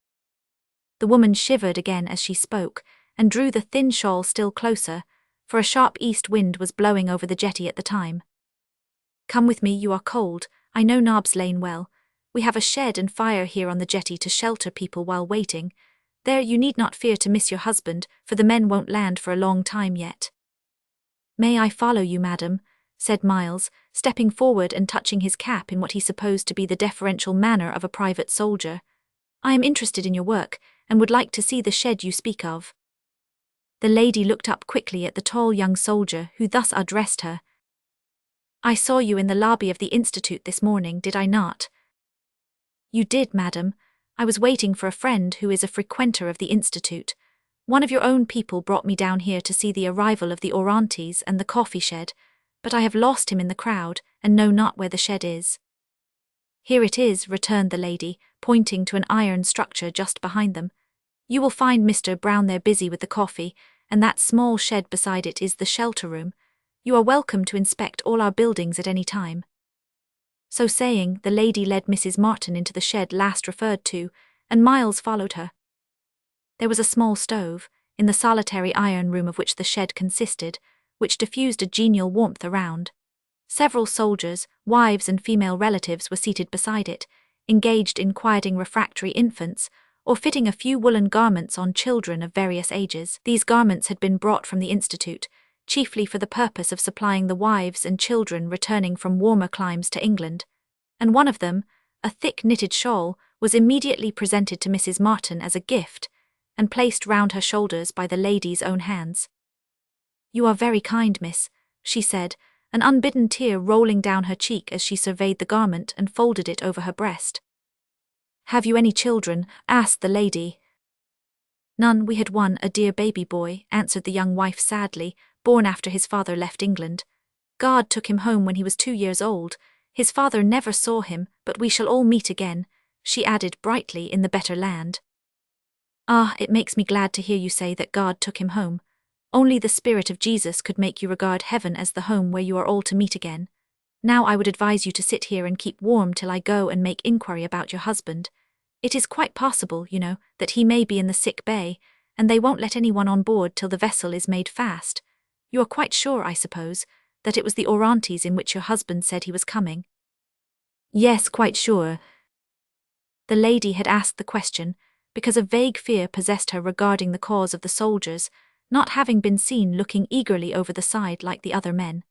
[SPEAKER 1] The woman shivered again as she spoke, and drew the thin shawl still closer, for a sharp east wind was blowing over the jetty at the time. Come with me, you are cold. I know Nobb's Lane well. We have a shed and fire here on the jetty to shelter people while waiting. There you need not fear to miss your husband, for the men won't land for a long time yet. May I follow you, madam? Said Miles, stepping forward and touching his cap in what he supposed to be the deferential manner of a private soldier. I am interested in your work, and would like to see the shed you speak of. The lady looked up quickly at the tall young soldier who thus addressed her. I saw you in the lobby of the Institute this morning, did I not? You did, madam. I was waiting for a friend who is a frequenter of the Institute. One of your own people brought me down here to see the arrival of the Orontes and the coffee shed, but I have lost him in the crowd, and know not where the shed is. Here it is, returned the lady, pointing to an iron structure just behind them. You will find Mr. Brown there busy with the coffee, and that small shed beside it is the shelter room. You are welcome to inspect all our buildings at any time. So saying, the lady led Mrs. Martin into the shed last referred to, and Miles followed her. There was a small stove, in the solitary iron room of which the shed consisted, which diffused a genial warmth around. Several soldiers, wives and female relatives were seated beside it, engaged in quieting refractory infants, or fitting a few woolen garments on children of various ages. These garments had been brought from the Institute, chiefly for the purpose of supplying the wives and children returning from warmer climes to England, and one of them, a thick knitted shawl, was immediately presented to Mrs. Martin as a gift, and placed round her shoulders by the lady's own hands. You are very kind, miss, she said, an unbidden tear rolling down her cheek as she surveyed the garment and folded it over her breast. Have you any children? Asked the lady. None, we had one, a dear baby boy, answered the young wife sadly, born after his father left England. God took him home when he was 2 years old. His father never saw him, but we shall all meet again, she added brightly, in the better land. Ah, it makes me glad to hear you say that God took him home. Only the Spirit of Jesus could make you regard heaven as the home where you are all to meet again. Now I would advise you to sit here and keep warm till I go and make inquiry about your husband. It is quite possible, you know, that he may be in the sick bay, and they won't let anyone on board till the vessel is made fast. You are quite sure, I suppose, that it was the Orontes in which your husband said he was coming? Yes, quite sure. The lady had asked the question because a vague fear possessed her regarding the cause of the soldiers, not having been seen looking eagerly over the side like the other men.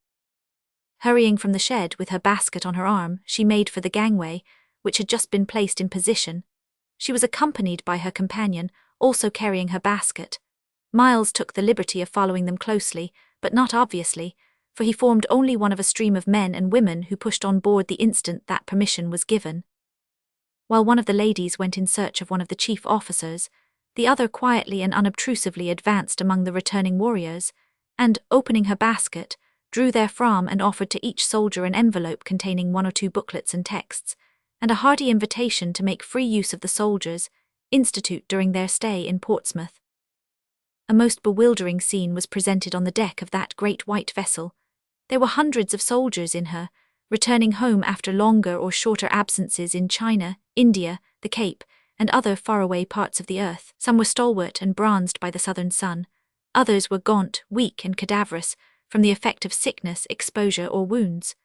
[SPEAKER 1] Hurrying from the shed with her basket on her arm, she made for the gangway, which had just been placed in position. She was accompanied by her companion, also carrying her basket. Miles took the liberty of following them closely, but not obviously, for he formed only one of a stream of men and women who pushed on board the instant that permission was given. While one of the ladies went in search of one of the chief officers, the other quietly and unobtrusively advanced among the returning warriors, and, opening her basket, drew therefrom and offered to each soldier an envelope containing 1 or 2 booklets and texts, and a hearty invitation to make free use of the soldiers' Institute during their stay in Portsmouth. A most bewildering scene was presented on the deck of that great white vessel. There were hundreds of soldiers in her, returning home after longer or shorter absences in China, India, the Cape, and other faraway parts of the earth. Some were stalwart and bronzed by the southern sun. Others were gaunt, weak, and cadaverous from the effect of sickness, exposure, or wounds.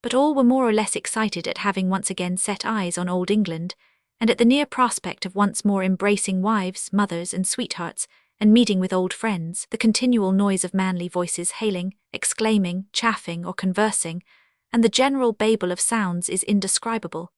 [SPEAKER 1] But all were more or less excited at having once again set eyes on old England, and at the near prospect of once more embracing wives, mothers, and sweethearts, and meeting with old friends. The continual noise of manly voices hailing, exclaiming, chaffing, or conversing, and the general babel of sounds is indescribable.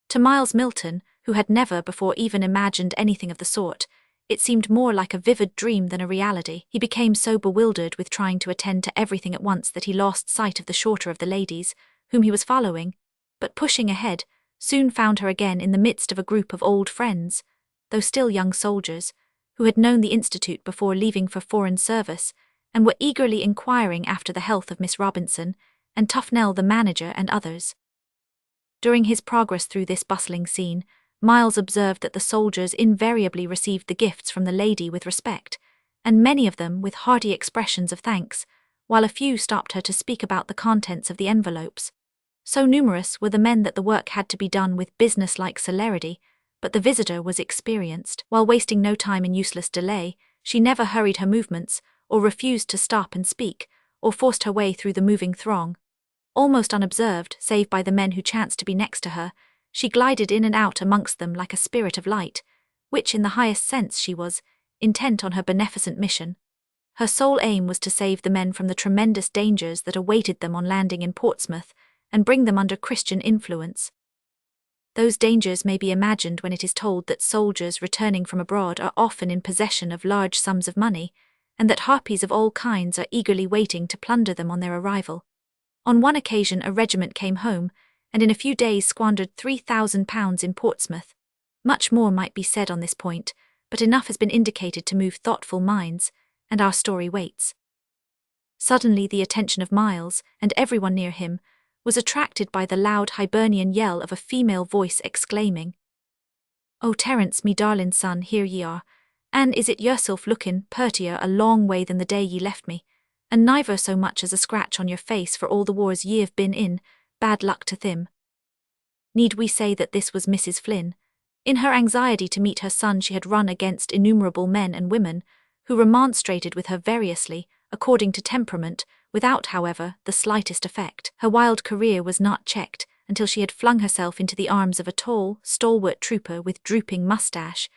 [SPEAKER 1] To Miles Milton, who had never before even imagined anything of the sort, it seemed more like a vivid dream than a reality. He became so bewildered with trying to attend to everything at once that he lost sight of the shorter of the ladies, whom he was following, but pushing ahead, soon found her again in the midst of a group of old friends, though still young soldiers, who had known the Institute before leaving for foreign service, and were eagerly inquiring after the health of Miss Robinson, and Tufnell the manager and others. During his progress through this bustling scene, Miles observed that the soldiers invariably received the gifts from the lady with respect, and many of them with hearty expressions of thanks, while a few stopped her to speak about the contents of the envelopes. So numerous were the men that the work had to be done with business-like celerity, but the visitor was experienced. While wasting no time in useless delay, she never hurried her movements, or refused to stop and speak, or forced her way through the moving throng. Almost unobserved, save by the men who chanced to be next to her, she glided in and out amongst them like a spirit of light, which in the highest sense she was, intent on her beneficent mission. Her sole aim was to save the men from the tremendous dangers that awaited them on landing in Portsmouth, and bring them under Christian influence. Those dangers may be imagined when it is told that soldiers returning from abroad are often in possession of large sums of money, and that harpies of all kinds are eagerly waiting to plunder them on their arrival. On one occasion a regiment came home, and in a few days squandered £3,000 in Portsmouth. Much more might be said on this point, but enough has been indicated to move thoughtful minds, and our story waits. Suddenly the attention of Miles, and everyone near him, was attracted by the loud Hibernian yell of a female voice exclaiming, "Oh, Terence, me darlin' son, here ye are, and is it yourself lookin' purtier a long way than the day ye left me, and neither so much as a scratch on your face for all the wars ye have been in, bad luck to thim." Need we say that this was Mrs. Flynn? In her anxiety to meet her son she had run against innumerable men and women, who remonstrated with her variously, according to temperament, without, however, the slightest effect. Her wild career was not checked until she had flung herself into the arms of a tall, stalwart trooper with drooping moustache,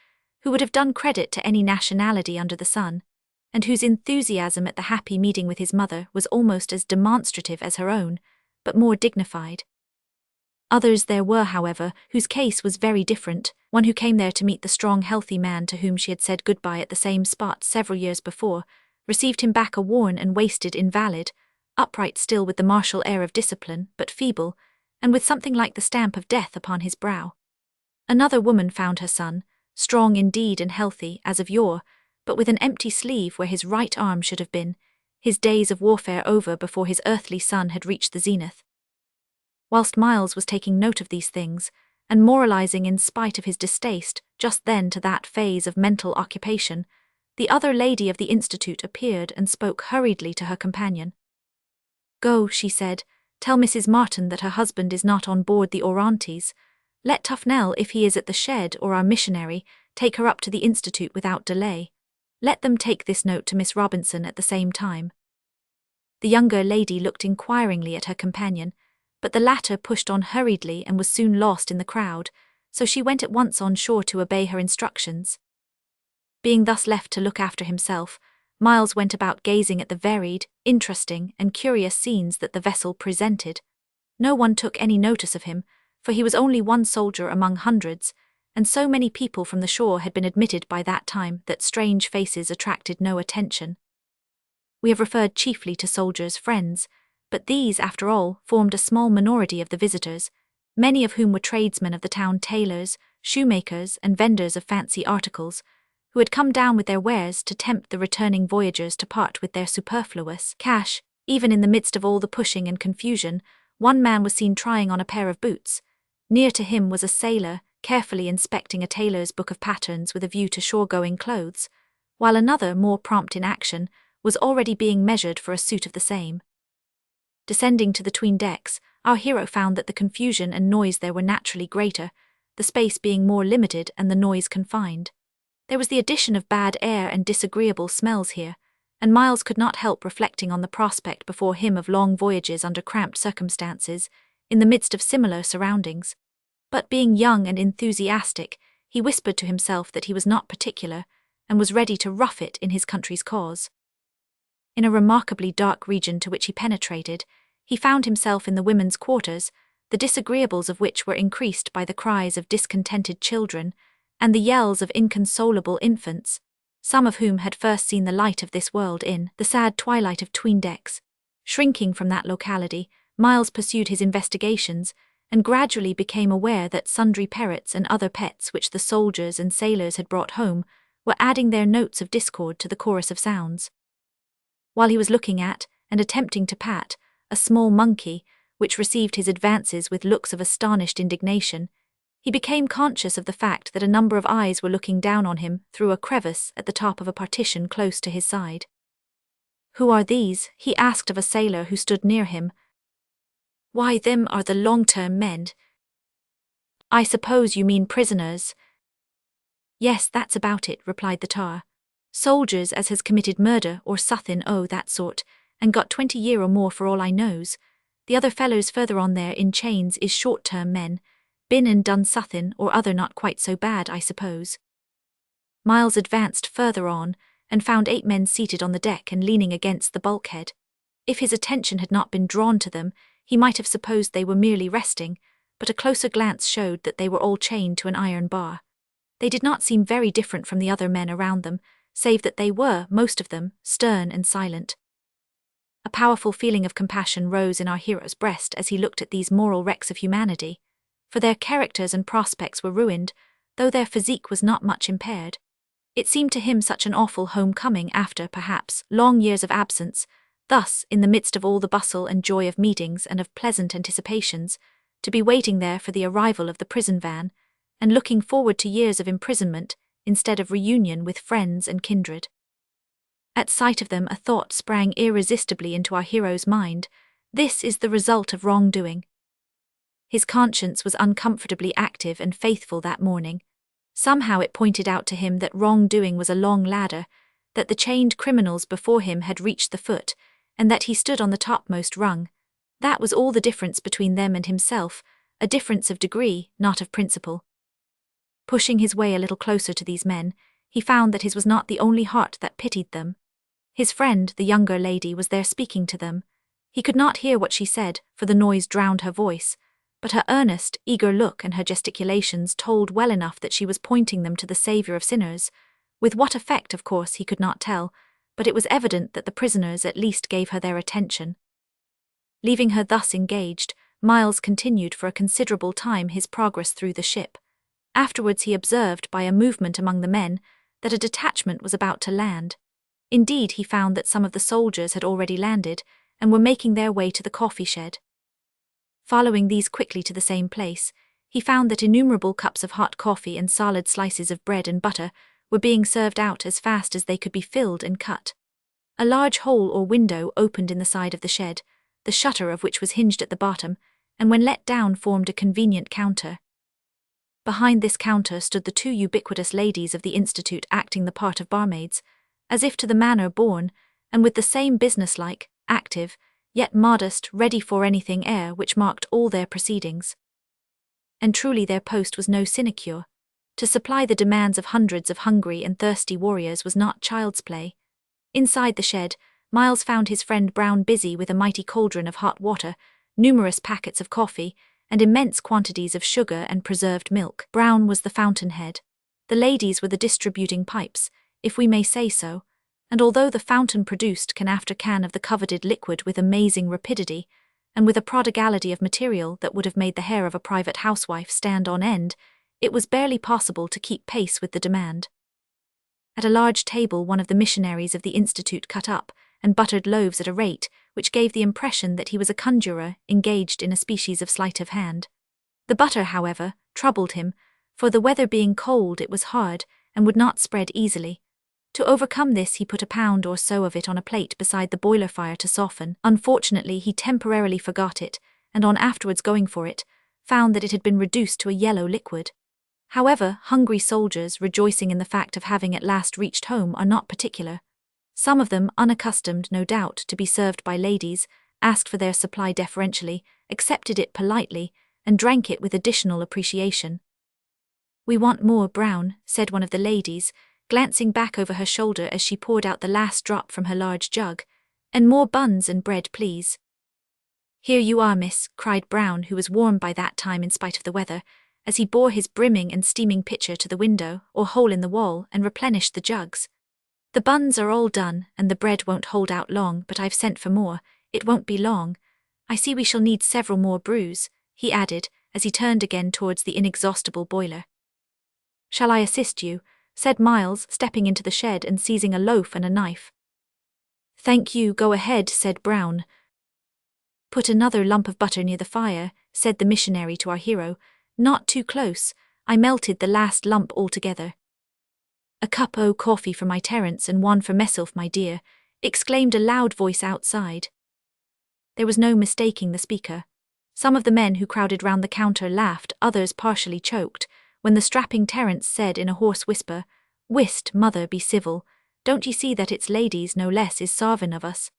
[SPEAKER 1] who would have done credit to any nationality under the sun, and whose enthusiasm at the happy meeting with his mother was almost as demonstrative as her own, but more dignified. Others there were, however, whose case was very different. One who came there to meet the strong, healthy man to whom she had said goodbye at the same spot several years before, received him back a worn and wasted invalid, upright still with the martial air of discipline, but feeble, and with something like the stamp of death upon his brow. Another woman found her son, strong indeed and healthy, as of yore, but with an empty sleeve where his right arm should have been, his days of warfare over before his earthly son had reached the zenith. Whilst Miles was taking note of these things, and moralizing in spite of his distaste just then to that phase of mental occupation, the other lady of the Institute appeared and spoke hurriedly to her companion. "Go," she said, "tell Mrs. Martin that her husband is not on board the Orontes. Let Tufnell, if he is at the shed, or our missionary, take her up to the Institute without delay. Let them take this note to Miss Robinson at the same time." The younger lady looked inquiringly at her companion, but the latter pushed on hurriedly and was soon lost in the crowd, so she went at once on shore to obey her instructions. Being thus left to look after himself, Miles went about gazing at the varied, interesting, and curious scenes that the vessel presented. No one took any notice of him, for he was only one soldier among hundreds, and so many people from the shore had been admitted by that time that strange faces attracted no attention. We have referred chiefly to soldiers' friends, but these, after all, formed a small minority of the visitors, many of whom were tradesmen of the town, tailors, shoemakers, and vendors of fancy articles, who had come down with their wares to tempt the returning voyagers to part with their superfluous cash. Even in the midst of all the pushing and confusion, one man was seen trying on a pair of boots. Near to him was a sailor, carefully inspecting a tailor's book of patterns with a view to shore-going clothes, while another, more prompt in action, was already being measured for a suit of the same. Descending to the 'tween decks, our hero found that the confusion and noise there were naturally greater, the space being more limited and the noise confined. There was the addition of bad air and disagreeable smells here, and Miles could not help reflecting on the prospect before him of long voyages under cramped circumstances, in the midst of similar surroundings. But being young and enthusiastic, he whispered to himself that he was not particular, and was ready to rough it in his country's cause. In a remarkably dark region to which he penetrated, he found himself in the women's quarters, the disagreeables of which were increased by the cries of discontented children, and the yells of inconsolable infants, some of whom had first seen the light of this world in the sad twilight of 'tween decks. Shrinking from that locality, Miles pursued his investigations, and gradually became aware that sundry parrots and other pets which the soldiers and sailors had brought home were adding their notes of discord to the chorus of sounds. While he was looking at, and attempting to pat, a small monkey, which received his advances with looks of astonished indignation, he became conscious of the fact that a number of eyes were looking down on him through a crevice at the top of a partition close to his side. "Who are these?" he asked of a sailor who stood near him. "Why, them are the long-term men." "I suppose you mean prisoners?" "Yes, that's about it," replied the tar. "Soldiers as has committed murder or suthin' that sort, and got 20 year or more for all I knows. The other fellows further on there in chains is short-term men, been and done suthin' or other not quite so bad, I suppose." Miles advanced further on, and found 8 men seated on the deck and leaning against the bulkhead. If his attention had not been drawn to them, he might have supposed they were merely resting, but a closer glance showed that they were all chained to an iron bar. They did not seem very different from the other men around them, save that they were, most of them, stern and silent. A powerful feeling of compassion rose in our hero's breast as he looked at these moral wrecks of humanity, for their characters and prospects were ruined, though their physique was not much impaired. It seemed to him such an awful homecoming after, perhaps, long years of absence, thus, in the midst of all the bustle and joy of meetings and of pleasant anticipations, to be waiting there for the arrival of the prison van, and looking forward to years of imprisonment instead of reunion with friends and kindred. At sight of them a thought sprang irresistibly into our hero's mind: this is the result of wrongdoing. His conscience was uncomfortably active and faithful that morning. Somehow it pointed out to him that wrongdoing was a long ladder, that the chained criminals before him had reached the foot, and that he stood on the topmost rung. That was all the difference between them and himself, a difference of degree, not of principle. Pushing his way a little closer to these men, he found that his was not the only heart that pitied them. His friend, the younger lady, was there speaking to them. He could not hear what she said, for the noise drowned her voice, but her earnest, eager look and her gesticulations told well enough that she was pointing them to the Saviour of sinners. With what effect, of course, he could not tell, but it was evident that the prisoners at least gave her their attention. Leaving her thus engaged, Miles continued for a considerable time his progress through the ship. Afterwards he observed, by a movement among the men, that a detachment was about to land. Indeed, he found that some of the soldiers had already landed, and were making their way to the coffee shed. Following these quickly to the same place, he found that innumerable cups of hot coffee and solid slices of bread and butter were being served out as fast as they could be filled and cut. A large hole or window opened in the side of the shed, the shutter of which was hinged at the bottom, and when let down formed a convenient counter. Behind this counter stood the 2 ubiquitous ladies of the Institute acting the part of barmaids, as if to the manner born, and with the same businesslike, active, yet modest, ready-for-anything air which marked all their proceedings. And truly their post was no sinecure. To supply the demands of hundreds of hungry and thirsty warriors was not child's play. Inside the shed, Miles found his friend Brown busy with a mighty cauldron of hot water, numerous packets of coffee, and immense quantities of sugar and preserved milk. Brown was the fountainhead. The ladies were the distributing pipes, if we may say so, and although the fountain produced can after can of the coveted liquid with amazing rapidity, and with a prodigality of material that would have made the hair of a private housewife stand on end, it was barely possible to keep pace with the demand. At a large table one of the missionaries of the Institute cut up and buttered loaves at a rate which gave the impression that he was a conjurer engaged in a species of sleight of hand. The butter, however, troubled him, for the weather being cold it was hard and would not spread easily. To overcome this he put a pound or so of it on a plate beside the boiler fire to soften. Unfortunately he temporarily forgot it, and on afterwards going for it, found that it had been reduced to a yellow liquid. However, hungry soldiers, rejoicing in the fact of having at last reached home, are not particular. Some of them, unaccustomed, no doubt, to be served by ladies, asked for their supply deferentially, accepted it politely, and drank it with additional appreciation. "We want more, Brown," said one of the ladies, glancing back over her shoulder as she poured out the last drop from her large jug, "and more buns and bread, please." "Here you are, miss," cried Brown, who was warm by that time in spite of the weather, as he bore his brimming and steaming pitcher to the window or hole in the wall and replenished the jugs. The buns are all done, and the bread won't hold out long, but I've sent for more. It won't be long. I see we shall need several more brews, he added, as he turned again towards the inexhaustible boiler. Shall I assist you? Said Miles, stepping into the shed and seizing a loaf and a knife. Thank you, go ahead, said Brown. Put another lump of butter near the fire, said the missionary to our hero. Not too close, I melted the last lump altogether. A cup o' coffee for my Terence and one for myself, my dear, exclaimed a loud voice outside. There was no mistaking the speaker. Some of the men who crowded round the counter laughed, others partially choked, when the strapping Terence said in a hoarse whisper, Whist, mother, be civil, don't ye see that it's ladies no less is sarvin' of us?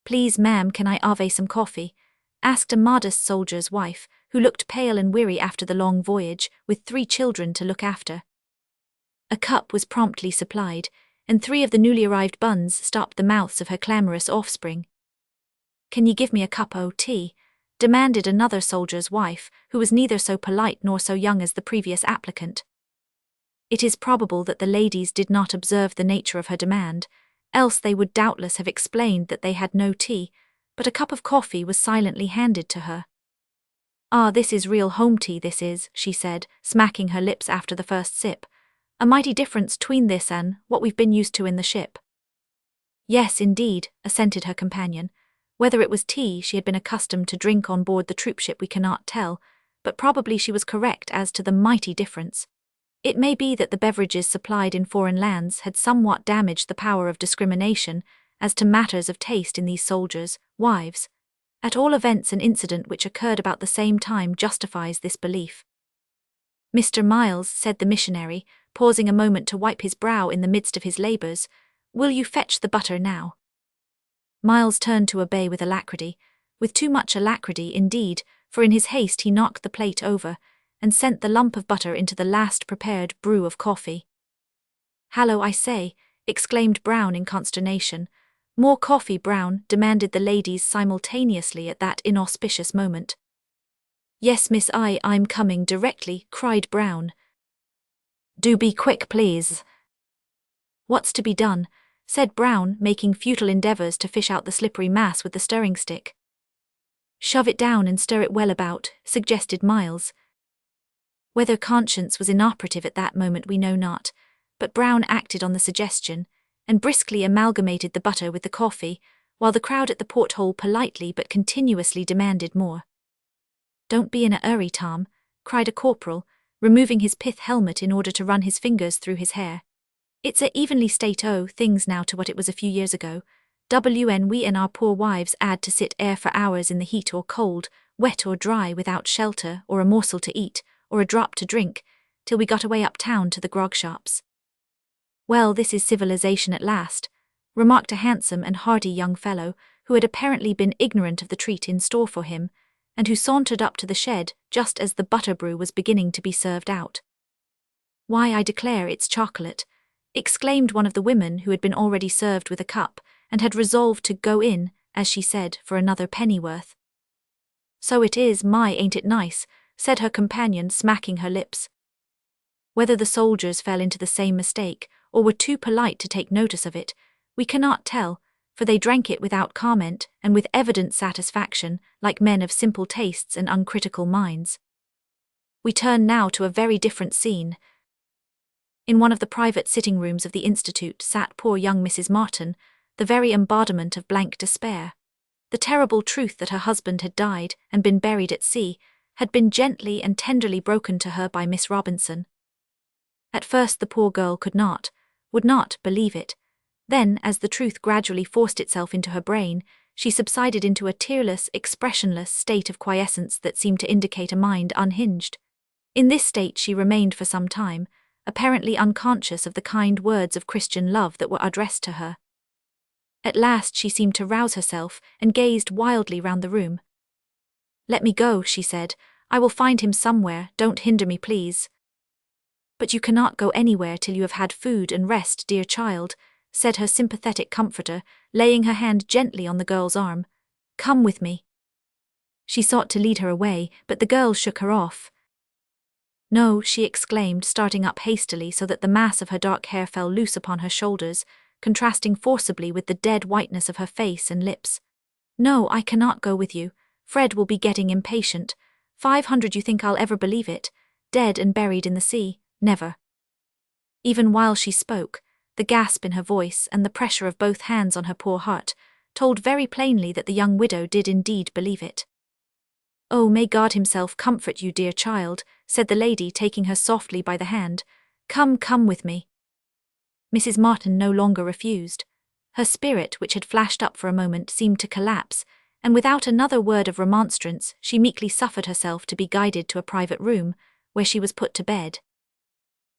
[SPEAKER 1] Please, ma'am, can I ave some coffee? Asked a modest soldier's wife, who looked pale and weary after the long voyage, with 3 children to look after. A cup was promptly supplied, and 3 of the newly arrived buns stopped the mouths of her clamorous offspring. Can ye give me a cup o' tea? Demanded another soldier's wife, who was neither so polite nor so young as the previous applicant. It is probable that the ladies did not observe the nature of her demand, else they would doubtless have explained that they had no tea, but a cup of coffee was silently handed to her. Ah, this is real home tea, this is, she said, smacking her lips after the first sip. A mighty difference 'tween this and what we've been used to in the ship. Yes, indeed, assented her companion. Whether it was tea she had been accustomed to drink on board the troopship we cannot tell, but probably she was correct as to the mighty difference. It may be that the beverages supplied in foreign lands had somewhat damaged the power of discrimination as to matters of taste in these soldiers' wives. At all events, an incident which occurred about the same time justifies this belief. Mr. Miles, said the missionary, pausing a moment to wipe his brow in the midst of his labours, will you fetch the butter now? Miles turned to obey with alacrity, with too much alacrity indeed, for in his haste he knocked the plate over, and sent the lump of butter into the last prepared brew of coffee. Hallo, I say, exclaimed Brown in consternation. More coffee, Brown, demanded the ladies simultaneously at that inauspicious moment. Yes, miss, I'm coming directly, cried Brown. Do be quick, please. What's to be done? Said Brown, making futile endeavours to fish out the slippery mass with the stirring stick. Shove it down and stir it well about, suggested Miles. Whether conscience was inoperative at that moment we know not, but Brown acted on the suggestion, and briskly amalgamated the butter with the coffee, while the crowd at the porthole politely but continuously demanded more. Don't be in a hurry, Tom, cried a corporal, removing his pith helmet in order to run his fingers through his hair. It's a evenly state o' things now to what it was a few years ago. We and our poor wives 'ad to sit for hours in the heat or cold, wet or dry, without shelter or a morsel to eat, or a drop to drink, till we got away uptown to the grog shops. Well, this is civilization at last, remarked a handsome and hearty young fellow, who had apparently been ignorant of the treat in store for him, and who sauntered up to the shed just as the butter brew was beginning to be served out. Why, I declare it's chocolate, exclaimed one of the women who had been already served with a cup, and had resolved to go in, as she said, for another pennyworth. So it is, my, ain't it nice, said her companion, smacking her lips. Whether the soldiers fell into the same mistake, or were too polite to take notice of it, we cannot tell, for they drank it without comment and with evident satisfaction, like men of simple tastes and uncritical minds. We turn now to a very different scene. In one of the private sitting rooms of the Institute sat poor young Mrs. Martin, the very embodiment of blank despair. The terrible truth that her husband had died and been buried at sea had been gently and tenderly broken to her by Miss Robinson. At first the poor girl would not believe it. Then, as the truth gradually forced itself into her brain, she subsided into a tearless, expressionless state of quiescence that seemed to indicate a mind unhinged. In this state she remained for some time, apparently unconscious of the kind words of Christian love that were addressed to her. At last she seemed to rouse herself and gazed wildly round the room. Let me go, she said. I will find him somewhere, don't hinder me, please. But you cannot go anywhere till you have had food and rest, dear child, said her sympathetic comforter, laying her hand gently on the girl's arm. Come with me. She sought to lead her away, but the girl shook her off. No, she exclaimed, starting up hastily so that the mass of her dark hair fell loose upon her shoulders, contrasting forcibly with the dead whiteness of her face and lips. No, I cannot go with you. Fred will be getting impatient. 500, you think I'll ever believe it? Dead and buried in the sea? Never. Even while she spoke, the gasp in her voice and the pressure of both hands on her poor heart told very plainly that the young widow did indeed believe it. Oh, may God himself comfort you, dear child, said the lady, taking her softly by the hand. Come, come with me. Mrs. Martin no longer refused. Her spirit, which had flashed up for a moment, seemed to collapse, and without another word of remonstrance, she meekly suffered herself to be guided to a private room, where she was put to bed.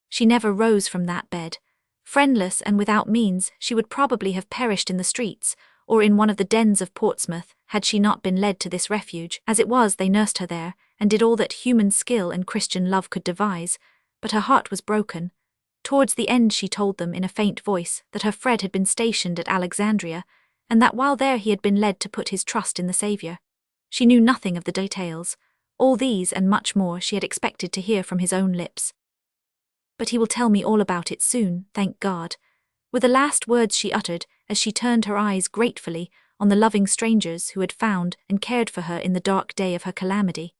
[SPEAKER 1] She never rose from that bed. Friendless and without means, she would probably have perished in the streets, or in one of the dens of Portsmouth, had she not been led to this refuge. As it was, they nursed her there, and did all that human skill and Christian love could devise, but her heart was broken. Towards the end she told them in a faint voice that her Fred had been stationed at Alexandria, and that while there he had been led to put his trust in the Saviour. She knew nothing of the details. All these and much more she had expected to hear from his own lips. But he will tell me all about it soon, thank God, were the last words she uttered as she turned her eyes gratefully on the loving strangers who had found and cared for her in the dark day of her calamity.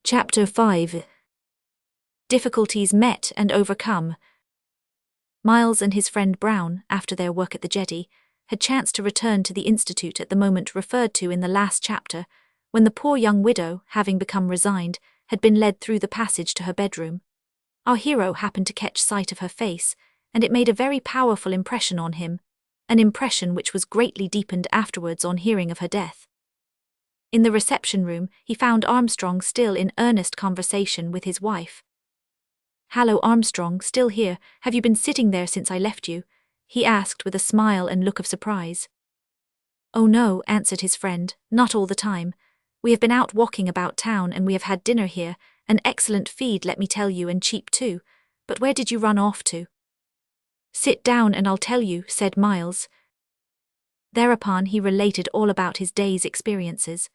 [SPEAKER 1] Chapter 5. Difficulties met and overcome. Miles and his friend Brown, after their work at the jetty, had chanced to return to the Institute at the moment referred to in the last chapter, when the poor young widow, having become resigned, had been led through the passage to her bedroom. Our hero happened to catch sight of her face, and it made a very powerful impression on him, an impression which was greatly deepened afterwards on hearing of her death. In the reception room, he found Armstrong still in earnest conversation with his wife. "Hallo, Armstrong, still here? Have you been sitting there since I left you?" he asked with a smile and look of surprise. "Oh no," answered his friend, "not all the time. We have been out walking about town and we have had dinner here, an excellent feed, let me tell you, and cheap too. But where did you run off to?" "Sit down and I'll tell you," said Miles. Thereupon he related all about his day's experiences.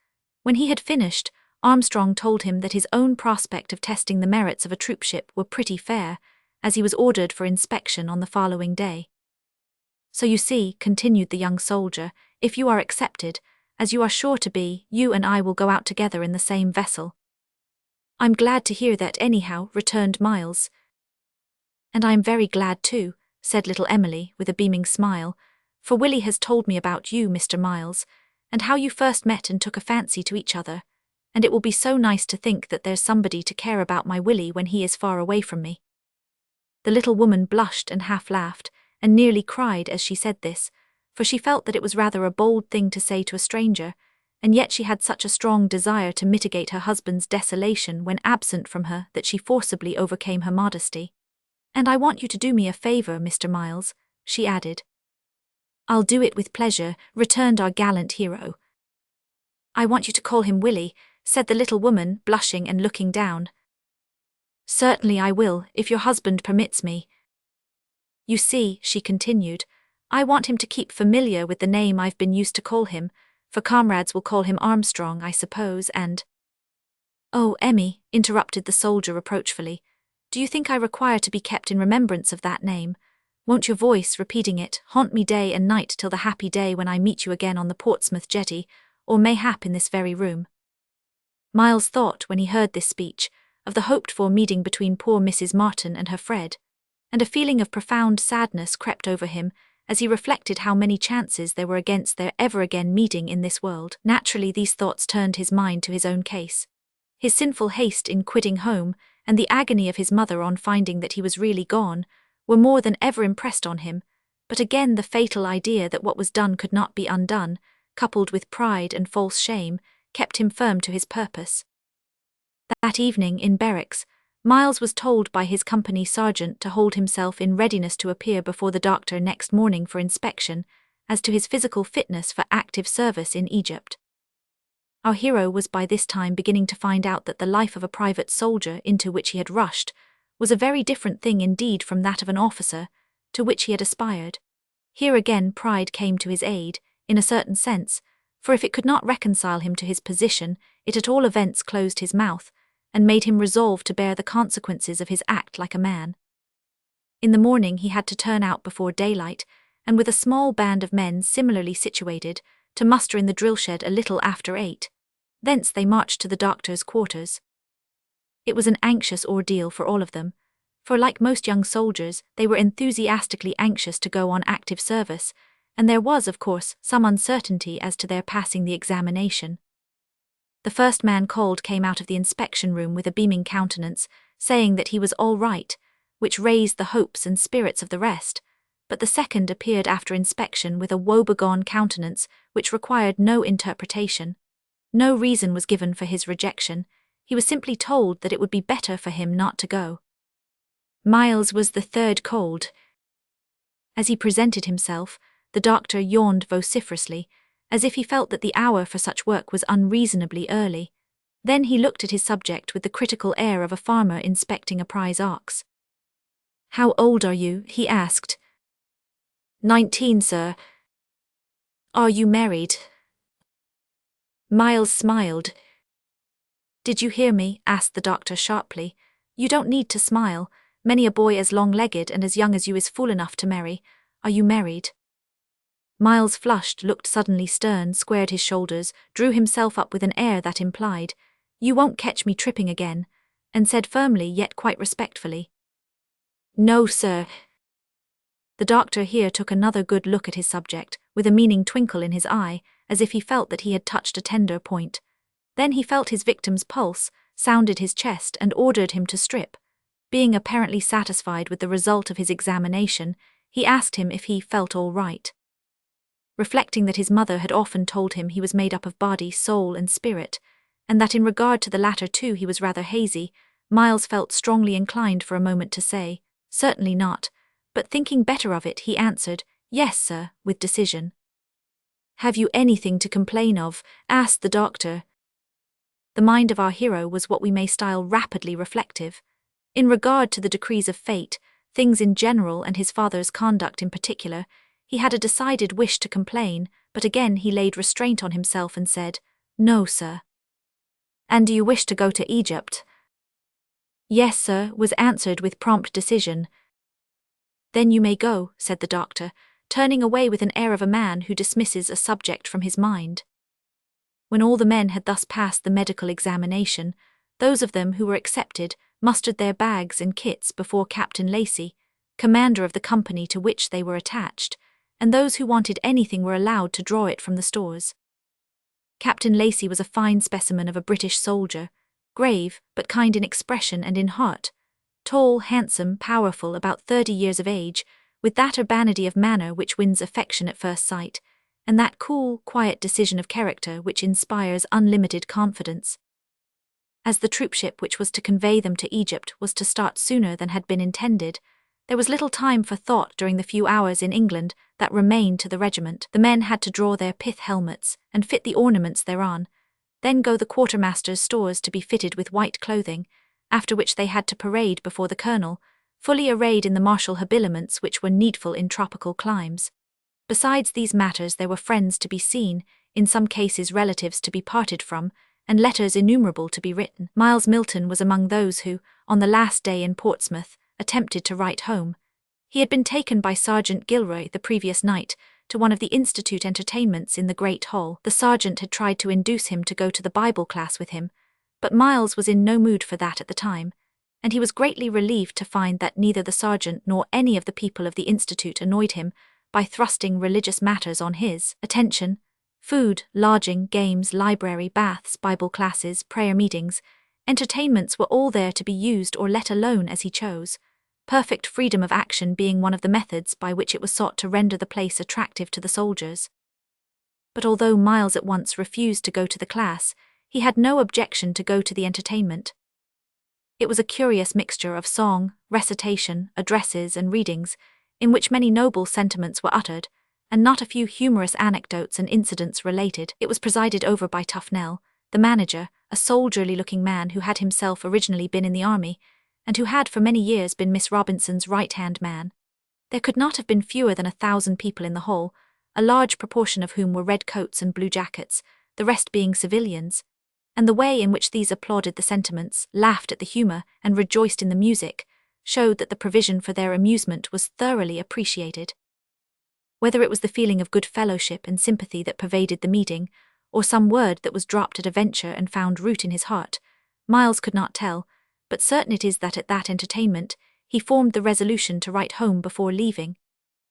[SPEAKER 1] When he had finished, Armstrong told him that his own prospect of testing the merits of a troopship were pretty fair, as he was ordered for inspection on the following day. "So you see," continued the young soldier, "if you are accepted, as you are sure to be, you and I will go out together in the same vessel." "I'm glad to hear that anyhow," returned Miles. "And I am very glad too," said little Emily with a beaming smile, "for Willie has told me about you, Mr. Miles, and how you first met and took a fancy to each other, and it will be so nice to think that there's somebody to care about my Willie when he is far away from me." The little woman blushed and half laughed, and nearly cried as she said this, for she felt that it was rather a bold thing to say to a stranger, and yet she had such a strong desire to mitigate her husband's desolation when absent from her that she forcibly overcame her modesty. "And I want you to do me a favour, Mr. Miles," she added. "I'll do it with pleasure," returned our gallant hero. "I want you to call him Willie," said the little woman, blushing and looking down. "Certainly I will, if your husband permits me. You see," she continued, "I want him to keep familiar with the name I've been used to call him, for comrades will call him Armstrong, I suppose, and—" "Oh, Emmy," interrupted the soldier reproachfully, "do you think I require to be kept in remembrance of that name? Won't your voice, repeating it, haunt me day and night till the happy day when I meet you again on the Portsmouth jetty, or mayhap in this very room?" Miles thought, when he heard this speech, of the hoped-for meeting between poor Mrs. Martin and her Fred, and a feeling of profound sadness crept over him as he reflected how many chances there were against their ever again meeting in this world. Naturally these thoughts turned his mind to his own case. His sinful haste in quitting home, and the agony of his mother on finding that he was really gone, were more than ever impressed on him, but again the fatal idea that what was done could not be undone, coupled with pride and false shame, kept him firm to his purpose. That evening, in barracks, Miles was told by his company sergeant to hold himself in readiness to appear before the doctor next morning for inspection, as to his physical fitness for active service in Egypt. Our hero was by this time beginning to find out that the life of a private soldier into which he had rushed was a very different thing indeed from that of an officer, to which he had aspired. Here again pride came to his aid, in a certain sense, for if it could not reconcile him to his position, it at all events closed his mouth, and made him resolve to bear the consequences of his act like a man. In the morning he had to turn out before daylight, and with a small band of men similarly situated, to muster in the drill shed a little after 8. Thence they marched to the doctor's quarters. It was an anxious ordeal for all of them, for like most young soldiers, they were enthusiastically anxious to go on active service, and there was, of course, some uncertainty as to their passing the examination. The first man called came out of the inspection room with a beaming countenance, saying that he was all right, which raised the hopes and spirits of the rest, but the second appeared after inspection with a woebegone countenance which required no interpretation. No reason was given for his rejection. He was simply told that it would be better for him not to go. Miles was the third called. As he presented himself, the doctor yawned vociferously, as if he felt that the hour for such work was unreasonably early. Then he looked at his subject with the critical air of a farmer inspecting a prize ox. "How old are you?" he asked. 19, sir." "Are you married?" Miles smiled. "Did you hear me?" asked the doctor sharply. "You don't need to smile. Many a boy as long-legged and as young as you is fool enough to marry. Are you married?" Miles flushed, looked suddenly stern, squared his shoulders, drew himself up with an air that implied, "You won't catch me tripping again," and said firmly yet quite respectfully, "No, sir." The doctor here took another good look at his subject, with a meaning twinkle in his eye, as if he felt that he had touched a tender point. Then he felt his victim's pulse, sounded his chest, and ordered him to strip. Being apparently satisfied with the result of his examination, he asked him if he felt all right. Reflecting that his mother had often told him he was made up of body, soul, and spirit, and that in regard to the latter too he was rather hazy, Miles felt strongly inclined for a moment to say, "Certainly not," but thinking better of it, he answered, "Yes, sir," with decision. "Have you anything to complain of?" asked the doctor. The mind of our hero was what we may style rapidly reflective. In regard to the decrees of fate, things in general and his father's conduct in particular, he had a decided wish to complain, but again he laid restraint on himself and said, "No, sir." "And do you wish to go to Egypt?" "Yes, sir," was answered with prompt decision. "Then you may go," said the doctor, turning away with an air of a man who dismisses a subject from his mind. When all the men had thus passed the medical examination, those of them who were accepted mustered their bags and kits before Captain Lacey, commander of the company to which they were attached, and those who wanted anything were allowed to draw it from the stores. Captain Lacey was a fine specimen of a British soldier, grave but kind in expression and in heart, tall, handsome, powerful, about 30 years of age, with that urbanity of manner which wins affection at first sight, and that cool, quiet decision of character which inspires unlimited confidence. As the troopship which was to convey them to Egypt was to start sooner than had been intended, there was little time for thought during the few hours in England that remained to the regiment. The men had to draw their pith helmets and fit the ornaments thereon, then go the quartermaster's stores to be fitted with white clothing, after which they had to parade before the colonel, fully arrayed in the martial habiliments which were needful in tropical climes. Besides these matters there were friends to be seen, in some cases relatives to be parted from, and letters innumerable to be written. Miles Milton was among those who, on the last day in Portsmouth, attempted to write home. He had been taken by Sergeant Gilroy the previous night to one of the Institute entertainments in the Great Hall. The sergeant had tried to induce him to go to the Bible class with him, but Miles was in no mood for that at the time, and he was greatly relieved to find that neither the sergeant nor any of the people of the Institute annoyed him by thrusting religious matters on his attention. Food, lodging, games, library, baths, Bible classes, prayer meetings, entertainments were all there to be used or let alone as he chose, perfect freedom of action being one of the methods by which it was sought to render the place attractive to the soldiers. But although Miles at once refused to go to the class, he had no objection to go to the entertainment. It was a curious mixture of song, recitation, addresses, and readings, in which many noble sentiments were uttered, and not a few humorous anecdotes and incidents related. It was presided over by Tough Nell, the manager, a soldierly-looking man who had himself originally been in the army, and who had for many years been Miss Robinson's right-hand man. There could not have been fewer than 1,000 people in the hall, a large proportion of whom were red coats and blue jackets, the rest being civilians. and the way in which these applauded the sentiments, laughed at the humour, and rejoiced in the music, showed that the provision for their amusement was thoroughly appreciated. Whether it was the feeling of good fellowship and sympathy that pervaded the meeting, or some word that was dropped at a venture and found root in his heart, Miles could not tell, but certain it is that at that entertainment he formed the resolution to write home before leaving.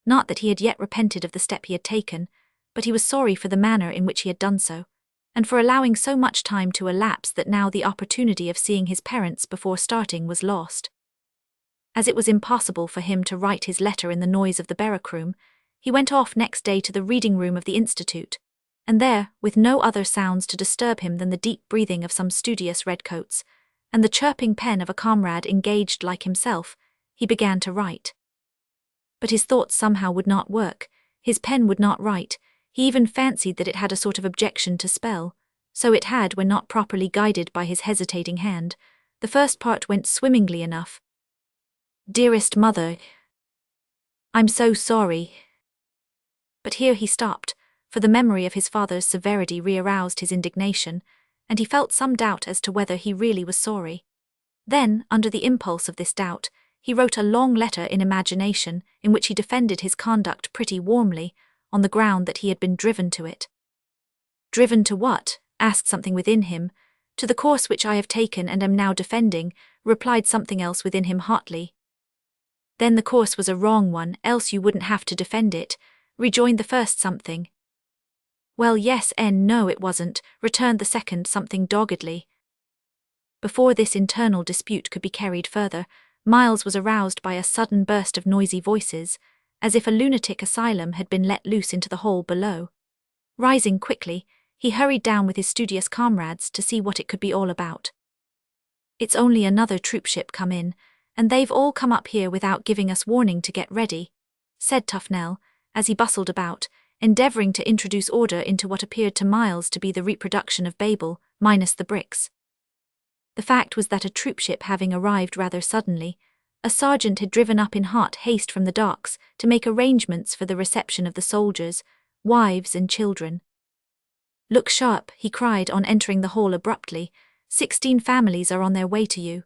[SPEAKER 1] Not that he had yet repented of the step he had taken, but he was sorry for the manner in which he had done so, and for allowing so much time to elapse that now the opportunity of seeing his parents before starting was lost. As it was impossible for him to write his letter in the noise of the barrack-room, he went off next day to the reading-room of the Institute, and there, with no other sounds to disturb him than the deep breathing of some studious redcoats, and the chirping pen of a comrade engaged like himself, he began to write. But his thoughts somehow would not work, his pen would not write, he even fancied that it had a sort of objection to spell. So it had when not properly guided by his hesitating hand. The first part went swimmingly enough. "Dearest mother, I'm so sorry." But here he stopped, for the memory of his father's severity re-aroused his indignation, and he felt some doubt as to whether he really was sorry. Then, under the impulse of this doubt, he wrote a long letter in imagination in which he defended his conduct pretty warmly, on the ground that he had been driven to it. "Driven to what?" asked something within him. "To the course which I have taken and am now defending," replied something else within him hotly. "Then the course was a wrong one, else you wouldn't have to defend it," rejoined the first something. "Well, yes and no it wasn't," returned the second something doggedly. Before this internal dispute could be carried further, Miles was aroused by a sudden burst of noisy voices, as if a lunatic asylum had been let loose into the hall below. Rising quickly, he hurried down with his studious comrades to see what it could be all about. "It's only another troopship come in, and they've all come up here without giving us warning to get ready," said Tufnell, as he bustled about, endeavouring to introduce order into what appeared to Miles to be the reproduction of Babel, minus the bricks. The fact was that a troopship having arrived rather suddenly, a sergeant had driven up in hot haste from the docks to make arrangements for the reception of the soldiers, wives and children. "Look sharp," he cried on entering the hall abruptly. 16 families are on their way to you."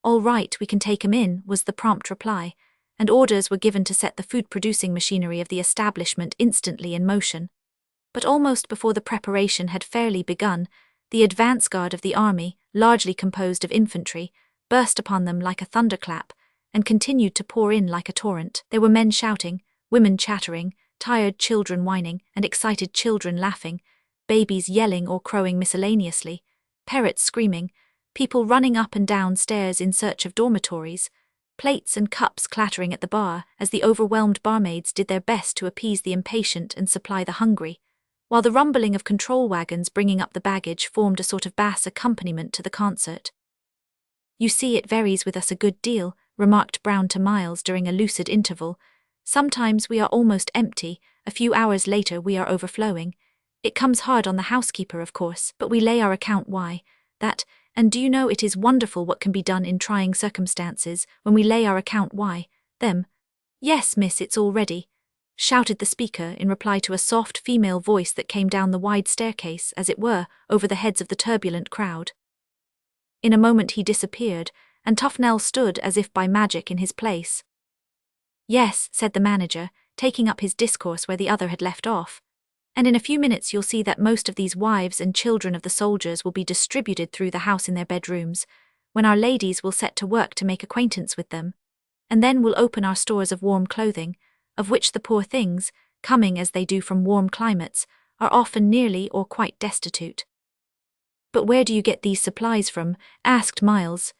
[SPEAKER 1] "All right, we can take 'em in," was the prompt reply, and orders were given to set the food-producing machinery of the establishment instantly in motion. But almost before the preparation had fairly begun, the advance guard of the army, largely composed of infantry, burst upon them like a thunderclap, and continued to pour in like a torrent. There were men shouting, women chattering, tired children whining, and excited children laughing, babies yelling or crowing miscellaneously, parrots screaming, people running up and down stairs in search of dormitories, plates and cups clattering at the bar as the overwhelmed barmaids did their best to appease the impatient and supply the hungry, while the rumbling of control wagons bringing up the baggage formed a sort of bass accompaniment to the concert. "You see, it varies with us a good deal," remarked Brown to Miles during a lucid interval. "Sometimes we are almost empty, a few hours later we are overflowing. It comes hard on the housekeeper, of course, but we lay our account why, that, and do you know it is wonderful what can be done in trying circumstances when we lay our account why, them." "Yes, miss, it's all ready," shouted the speaker in reply to a soft female voice that came down the wide staircase, as it were, over the heads of the turbulent crowd. In a moment he disappeared, and Tufnell stood as if by magic in his place. "Yes," said the manager, taking up his discourse where the other had left off, "and in a few minutes you'll see that most of these wives and children of the soldiers will be distributed through the house in their bedrooms, when our ladies will set to work to make acquaintance with them, and then we'll open our stores of warm clothing, of which the poor things, coming as they do from warm climates, are often nearly or quite destitute." "But where do you get these supplies from?" asked Miles.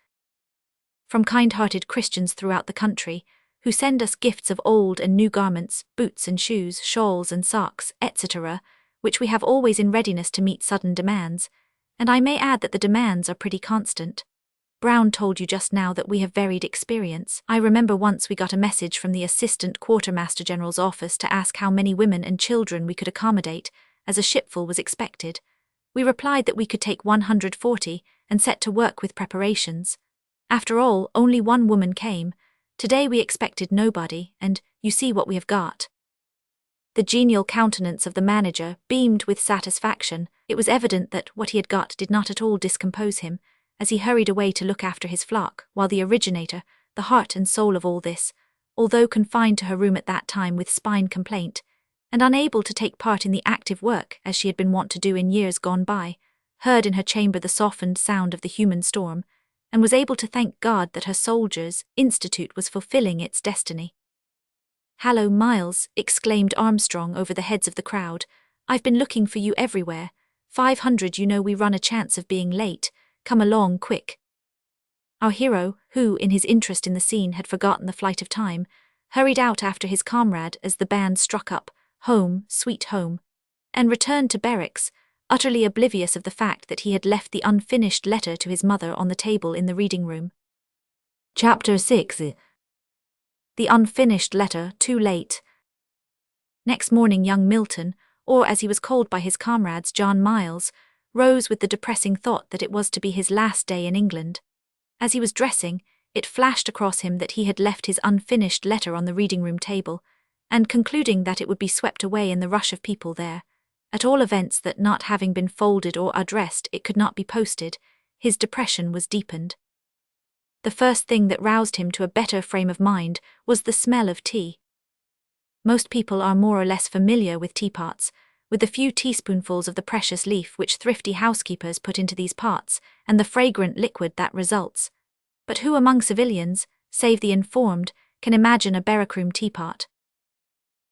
[SPEAKER 1] "From kind-hearted Christians throughout the country, who send us gifts of old and new garments, boots and shoes, shawls and socks, etc., which we have always in readiness to meet sudden demands, and I may add that the demands are pretty constant. Brown told you just now that we have varied experience. I remember once we got a message from the Assistant Quartermaster General's office to ask how many women and children we could accommodate, as a shipful was expected. We replied that we could take 140 and set to work with preparations. After all, only one woman came. Today we expected nobody, and you see what we have got." The genial countenance of the manager beamed with satisfaction, It was evident that what he had got did not at all discompose him, as he hurried away to look after his flock, while the originator, the heart and soul of all this, although confined to her room at that time with spine complaint, and unable to take part in the active work as she had been wont to do in years gone by, heard in her chamber the softened sound of the human storm, and was able to thank God that her soldiers' institute was fulfilling its destiny. "Hallo, Miles," exclaimed Armstrong over the heads of the crowd, "I've been looking for you everywhere. 500, you know we run a chance of being late. Come along, quick." Our hero, who, in his interest in the scene, had forgotten the flight of time, hurried out after his comrade as the band struck up "Home, Sweet Home," and returned to barracks, utterly oblivious of the fact that he had left the unfinished letter to his mother on the table in the reading room. Chapter 6. The unfinished letter, too late. Next morning young Milton, or as he was called by his comrades, John Miles, rose with the depressing thought that it was to be his last day in England. As he was dressing, it flashed across him that he had left his unfinished letter on the reading-room table, and concluding that it would be swept away in the rush of people there, at all events that not having been folded or addressed it could not be posted, his depression was deepened. The first thing that roused him to a better frame of mind was the smell of tea. Most people are more or less familiar with teapots, with the few teaspoonfuls of the precious leaf which thrifty housekeepers put into these pots, and the fragrant liquid that results. But who among civilians, save the informed, can imagine a barrack-room teapot?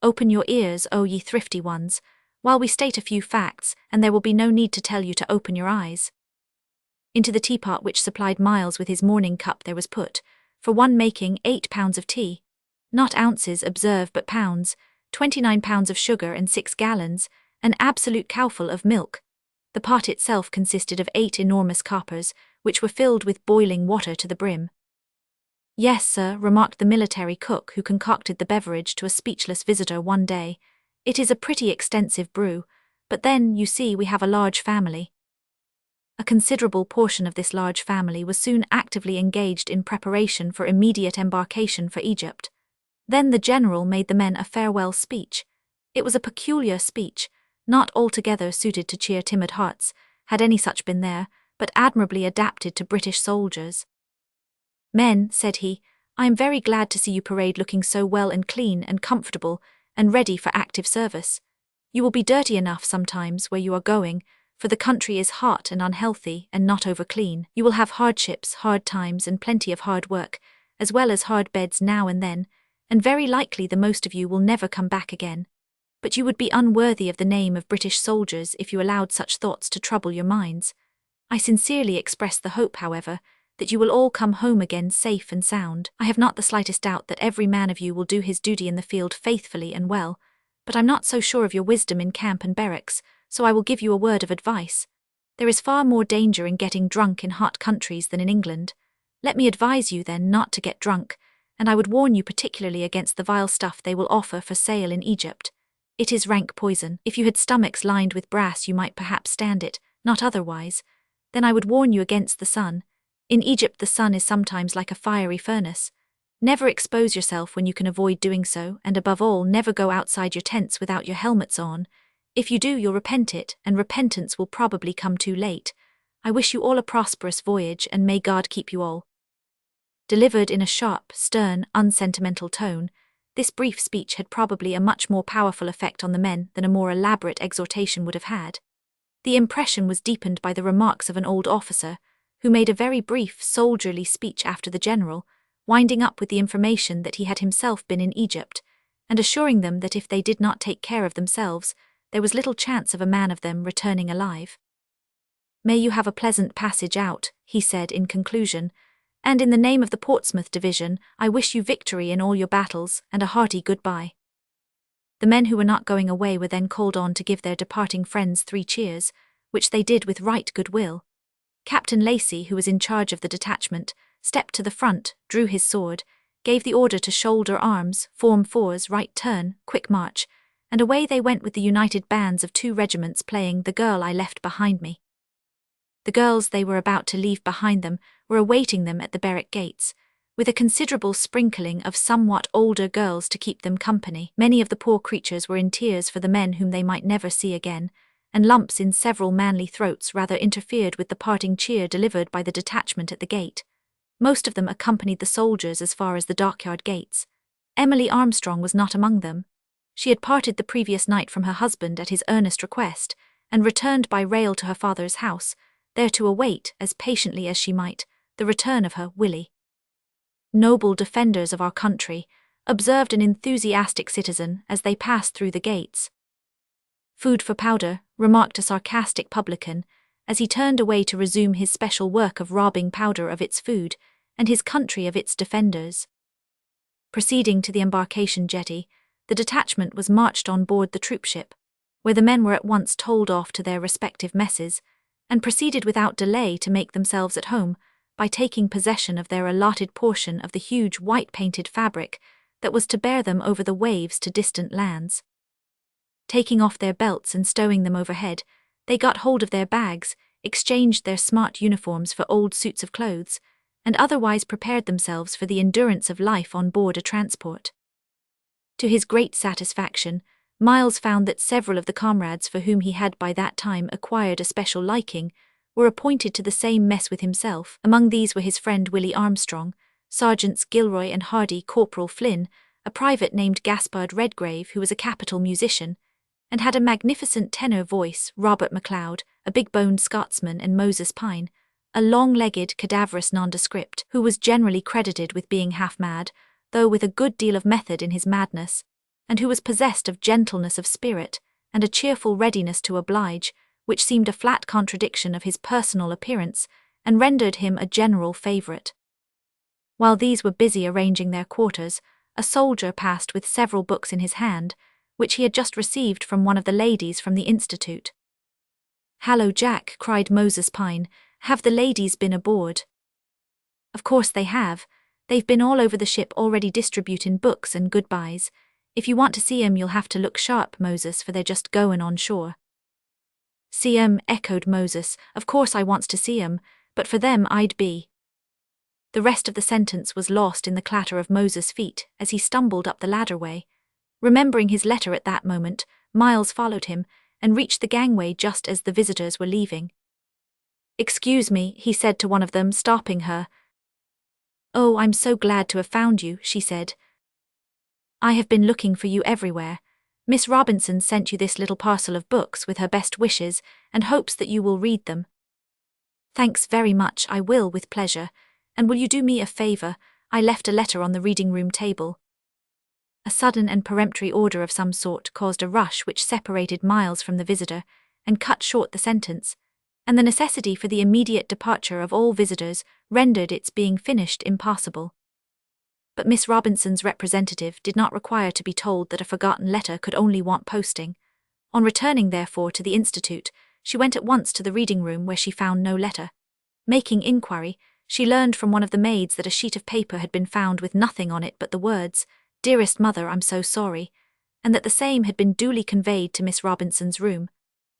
[SPEAKER 1] Open your ears, O ye thrifty ones, while we state a few facts, and there will be no need to tell you to open your eyes. Into the teapot which supplied Miles with his morning cup there was put, for one making 8 pounds of tea, not ounces, observe, but pounds, 29 pounds of sugar and 6 gallons, an absolute cowful of milk. The pot itself consisted of 8 enormous coppers, which were filled with boiling water to the brim. "Yes, sir," remarked the military cook who concocted the beverage to a speechless visitor one day, "it is a pretty extensive brew, but then, you see, we have a large family." A considerable portion of this large family was soon actively engaged in preparation for immediate embarkation for Egypt. Then the general made the men a farewell speech. It was a peculiar speech, not altogether suited to cheer timid hearts, had any such been there, but admirably adapted to British soldiers. "Men," said he, "I am very glad to see you parade looking so well and clean and comfortable and ready for active service. You will be dirty enough sometimes where you are going, for the country is hot and unhealthy and not over clean. You will have hardships, hard times, and plenty of hard work, as well as hard beds now and then, and very likely the most of you will never come back again. But you would be unworthy of the name of British soldiers if you allowed such thoughts to trouble your minds. I sincerely express the hope, however, that you will all come home again safe and sound. I have not the slightest doubt that every man of you will do his duty in the field faithfully and well, but I'm not so sure of your wisdom in camp and barracks, so I will give you a word of advice. There is far more danger in getting drunk in hot countries than in England. Let me advise you then not to get drunk, and I would warn you particularly against the vile stuff they will offer for sale in Egypt. It is rank poison. If you had stomachs lined with brass you might perhaps stand it, not otherwise. Then I would warn you against the sun. In Egypt the sun is sometimes like a fiery furnace. Never expose yourself when you can avoid doing so, and above all never go outside your tents without your helmets on. If you do you'll repent it, and repentance will probably come too late. I wish you all a prosperous voyage, and may God keep you all." Delivered in a sharp, stern, unsentimental tone, this brief speech had probably a much more powerful effect on the men than a more elaborate exhortation would have had. The impression was deepened by the remarks of an old officer, who made a very brief, soldierly speech after the general, winding up with the information that he had himself been in Egypt, and assuring them that if they did not take care of themselves, there was little chance of a man of them returning alive. "May you have a pleasant passage out," he said in conclusion, "and in the name of the Portsmouth Division, I wish you victory in all your battles, and a hearty goodbye." The men who were not going away were then called on to give their departing friends 3 cheers, which they did with right good will. Captain Lacey, who was in charge of the detachment, stepped to the front, drew his sword, gave the order to shoulder arms, form 4s, right turn, quick march, and away they went with the united bands of 2 regiments playing "The Girl I Left Behind Me." The girls they were about to leave behind them were awaiting them at the barrack gates, with a considerable sprinkling of somewhat older girls to keep them company. Many of the poor creatures were in tears for the men whom they might never see again, and lumps in several manly throats rather interfered with the parting cheer delivered by the detachment at the gate. Most of them accompanied the soldiers as far as the dockyard gates. Emily Armstrong was not among them. She had parted the previous night from her husband at his earnest request, and returned by rail to her father's house, there to await, as patiently as she might, the return of her Willie. Noble defenders of our country, observed an enthusiastic citizen as they passed through the gates. Food for powder, remarked a sarcastic publican, as he turned away to resume his special work of robbing powder of its food, and his country of its defenders. Proceeding to the embarkation jetty, the detachment was marched on board the troopship, where the men were at once told off to their respective messes, and proceeded without delay to make themselves at home by taking possession of their allotted portion of the huge white-painted fabric that was to bear them over the waves to distant lands. Taking off their belts and stowing them overhead, they got hold of their bags, exchanged their smart uniforms for old suits of clothes, and otherwise prepared themselves for the endurance of life on board a transport. To his great satisfaction, Miles found that several of the comrades for whom he had by that time acquired a special liking were appointed to the same mess with himself. Among these were his friend Willie Armstrong, Sergeants Gilroy and Hardy, Corporal Flynn, a private named Gaspard Redgrave who was a capital musician, and had a magnificent tenor voice, Robert MacLeod, a big-boned Scotsman, and Moses Pine, a long-legged, cadaverous nondescript who was generally credited with being half-mad, though with a good deal of method in his madness, and who was possessed of gentleness of spirit and a cheerful readiness to oblige, which seemed a flat contradiction of his personal appearance and rendered him a general favourite. While these were busy arranging their quarters, a soldier passed with several books in his hand, which he had just received from one of the ladies from the Institute. "Hallo, Jack," cried Moses Pine, "have the ladies been aboard?" "Of course they have. They've been all over the ship already distributing books and goodbyes. If you want to see 'em, you'll have to look sharp, Moses, for they're just going on shore." "See 'em," echoed Moses. "Of course I wants to see 'em, but for them I'd be—" The rest of the sentence was lost in the clatter of Moses' feet as he stumbled up the ladderway. Remembering his letter at that moment, Miles followed him and reached the gangway just as the visitors were leaving. "Excuse me," he said to one of them, stopping her. "Oh, I'm so glad to have found you," she said. "I have been looking for you everywhere. Miss Robinson sent you this little parcel of books with her best wishes and hopes that you will read them." "Thanks very much, I will with pleasure. And will you do me a favour? I left a letter on the reading-room table." A sudden and peremptory order of some sort caused a rush which separated Miles from the visitor and cut short the sentence, and the necessity for the immediate departure of all visitors rendered its being finished impossible. But Miss Robinson's representative did not require to be told that a forgotten letter could only want posting. On returning, therefore, to the Institute, she went at once to the reading-room where she found no letter. Making inquiry, she learned from one of the maids that a sheet of paper had been found with nothing on it but the words, "Dearest Mother, I'm so sorry," and that the same had been duly conveyed to Miss Robinson's room.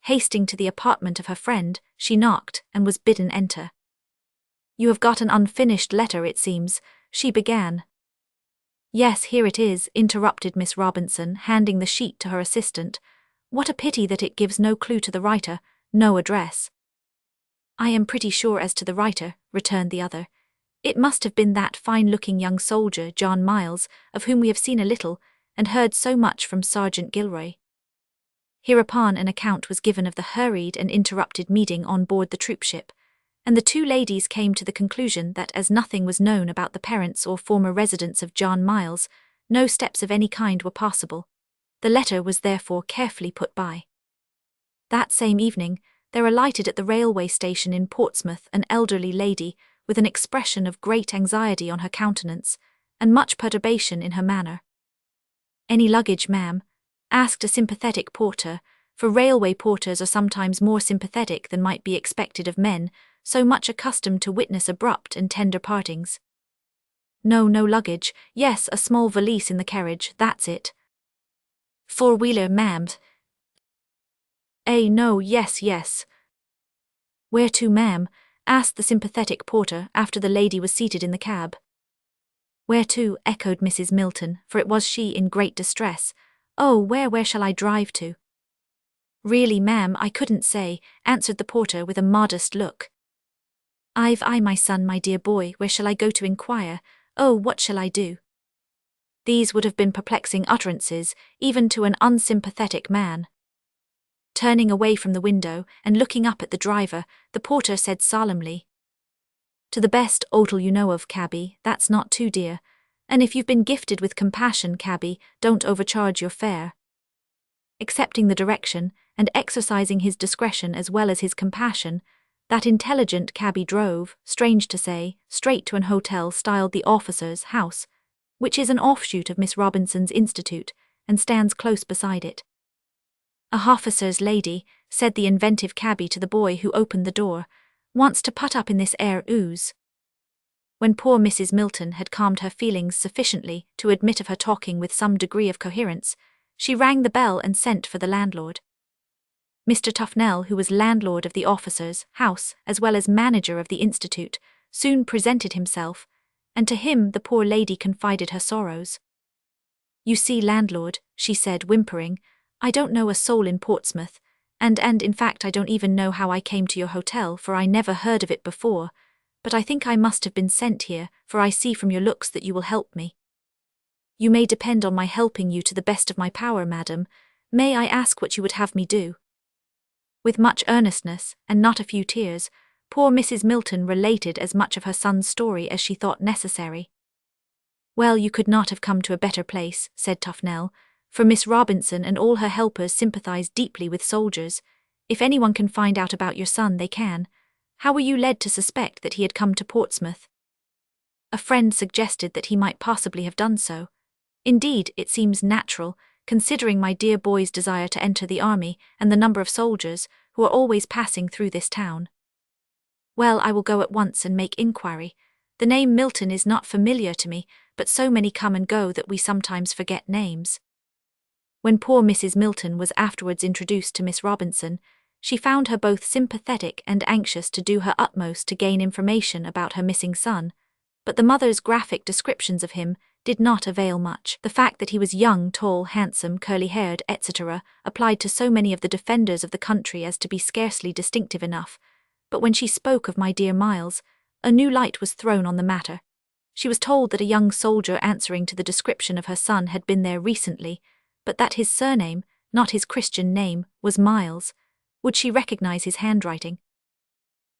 [SPEAKER 1] Hasting to the apartment of her friend, she knocked and was bidden enter. "You have got an unfinished letter, it seems," she began. "Yes, here it is," interrupted Miss Robinson, handing the sheet to her assistant. "What a pity that it gives no clue to the writer, no address." "I am pretty sure as to the writer," returned the other. "It must have been that fine-looking young soldier, John Miles, of whom we have seen a little, and heard so much from Sergeant Gilroy." Hereupon an account was given of the hurried and interrupted meeting on board the troopship, and the two ladies came to the conclusion that as nothing was known about the parents or former residence of John Miles, no steps of any kind were possible. The letter was therefore carefully put by. That same evening, there alighted at the railway station in Portsmouth an elderly lady with an expression of great anxiety on her countenance and much perturbation in her manner. "Any luggage, ma'am?" asked a sympathetic porter, for railway porters are sometimes more sympathetic than might be expected of men so much accustomed to witness abrupt and tender partings. "No, no luggage. Yes, a small valise in the carriage, that's it." "Four-wheeler, ma'am." No, yes, yes." "Where to, ma'am?" asked the sympathetic porter after the lady was seated in the cab. "Where to?" echoed Mrs. Milton, for it was she in great distress. "Oh, where shall I drive to?" Really, ma'am, I couldn't say, answered the porter with a modest look. I, my son, my dear boy, where shall I go to inquire? Oh, what shall I do? These would have been perplexing utterances, even to an unsympathetic man. Turning away from the window and looking up at the driver, the porter said solemnly, "To the best hotel you know of, cabby, that's not too dear. And if you've been gifted with compassion, cabby, don't overcharge your fare." Accepting the direction, and exercising his discretion as well as his compassion, that intelligent cabby drove, strange to say, straight to an hotel styled the Officer's House, which is an offshoot of Miss Robinson's Institute, and stands close beside it. "A officer's lady," said the inventive cabby to the boy who opened the door, "wants to put up in this air ooze." When poor Mrs. Milton had calmed her feelings sufficiently to admit of her talking with some degree of coherence, she rang the bell and sent for the landlord. Mr. Tufnell, who was landlord of the Officer's House as well as manager of the Institute, soon presented himself, and to him the poor lady confided her sorrows. "You see, landlord," she said, whimpering, "I don't know a soul in Portsmouth, and in fact I don't even know how I came to your hotel, for I never heard of it before, but I think I must have been sent here, for I see from your looks that you will help me." "You may depend on my helping you to the best of my power, madam. May I ask what you would have me do?" With much earnestness, and not a few tears, poor Mrs. Milton related as much of her son's story as she thought necessary. "Well, you could not have come to a better place," said Tufnell, "for Miss Robinson and all her helpers sympathize deeply with soldiers. If anyone can find out about your son, they can. How were you led to suspect that he had come to Portsmouth?" "A friend suggested that he might possibly have done so. Indeed, it seems natural, considering my dear boy's desire to enter the army and the number of soldiers who are always passing through this town." "Well, I will go at once and make inquiry. The name Milton is not familiar to me, but so many come and go that we sometimes forget names." When poor Mrs. Milton was afterwards introduced to Miss Robinson, she found her both sympathetic and anxious to do her utmost to gain information about her missing son, but the mother's graphic descriptions of him did not avail much. The fact that he was young, tall, handsome, curly-haired, etc., applied to so many of the defenders of the country as to be scarcely distinctive enough, but when she spoke of my dear Miles, a new light was thrown on the matter. She was told that a young soldier answering to the description of her son had been there recently, but that his surname, not his Christian name, was Miles. Would she recognize his handwriting?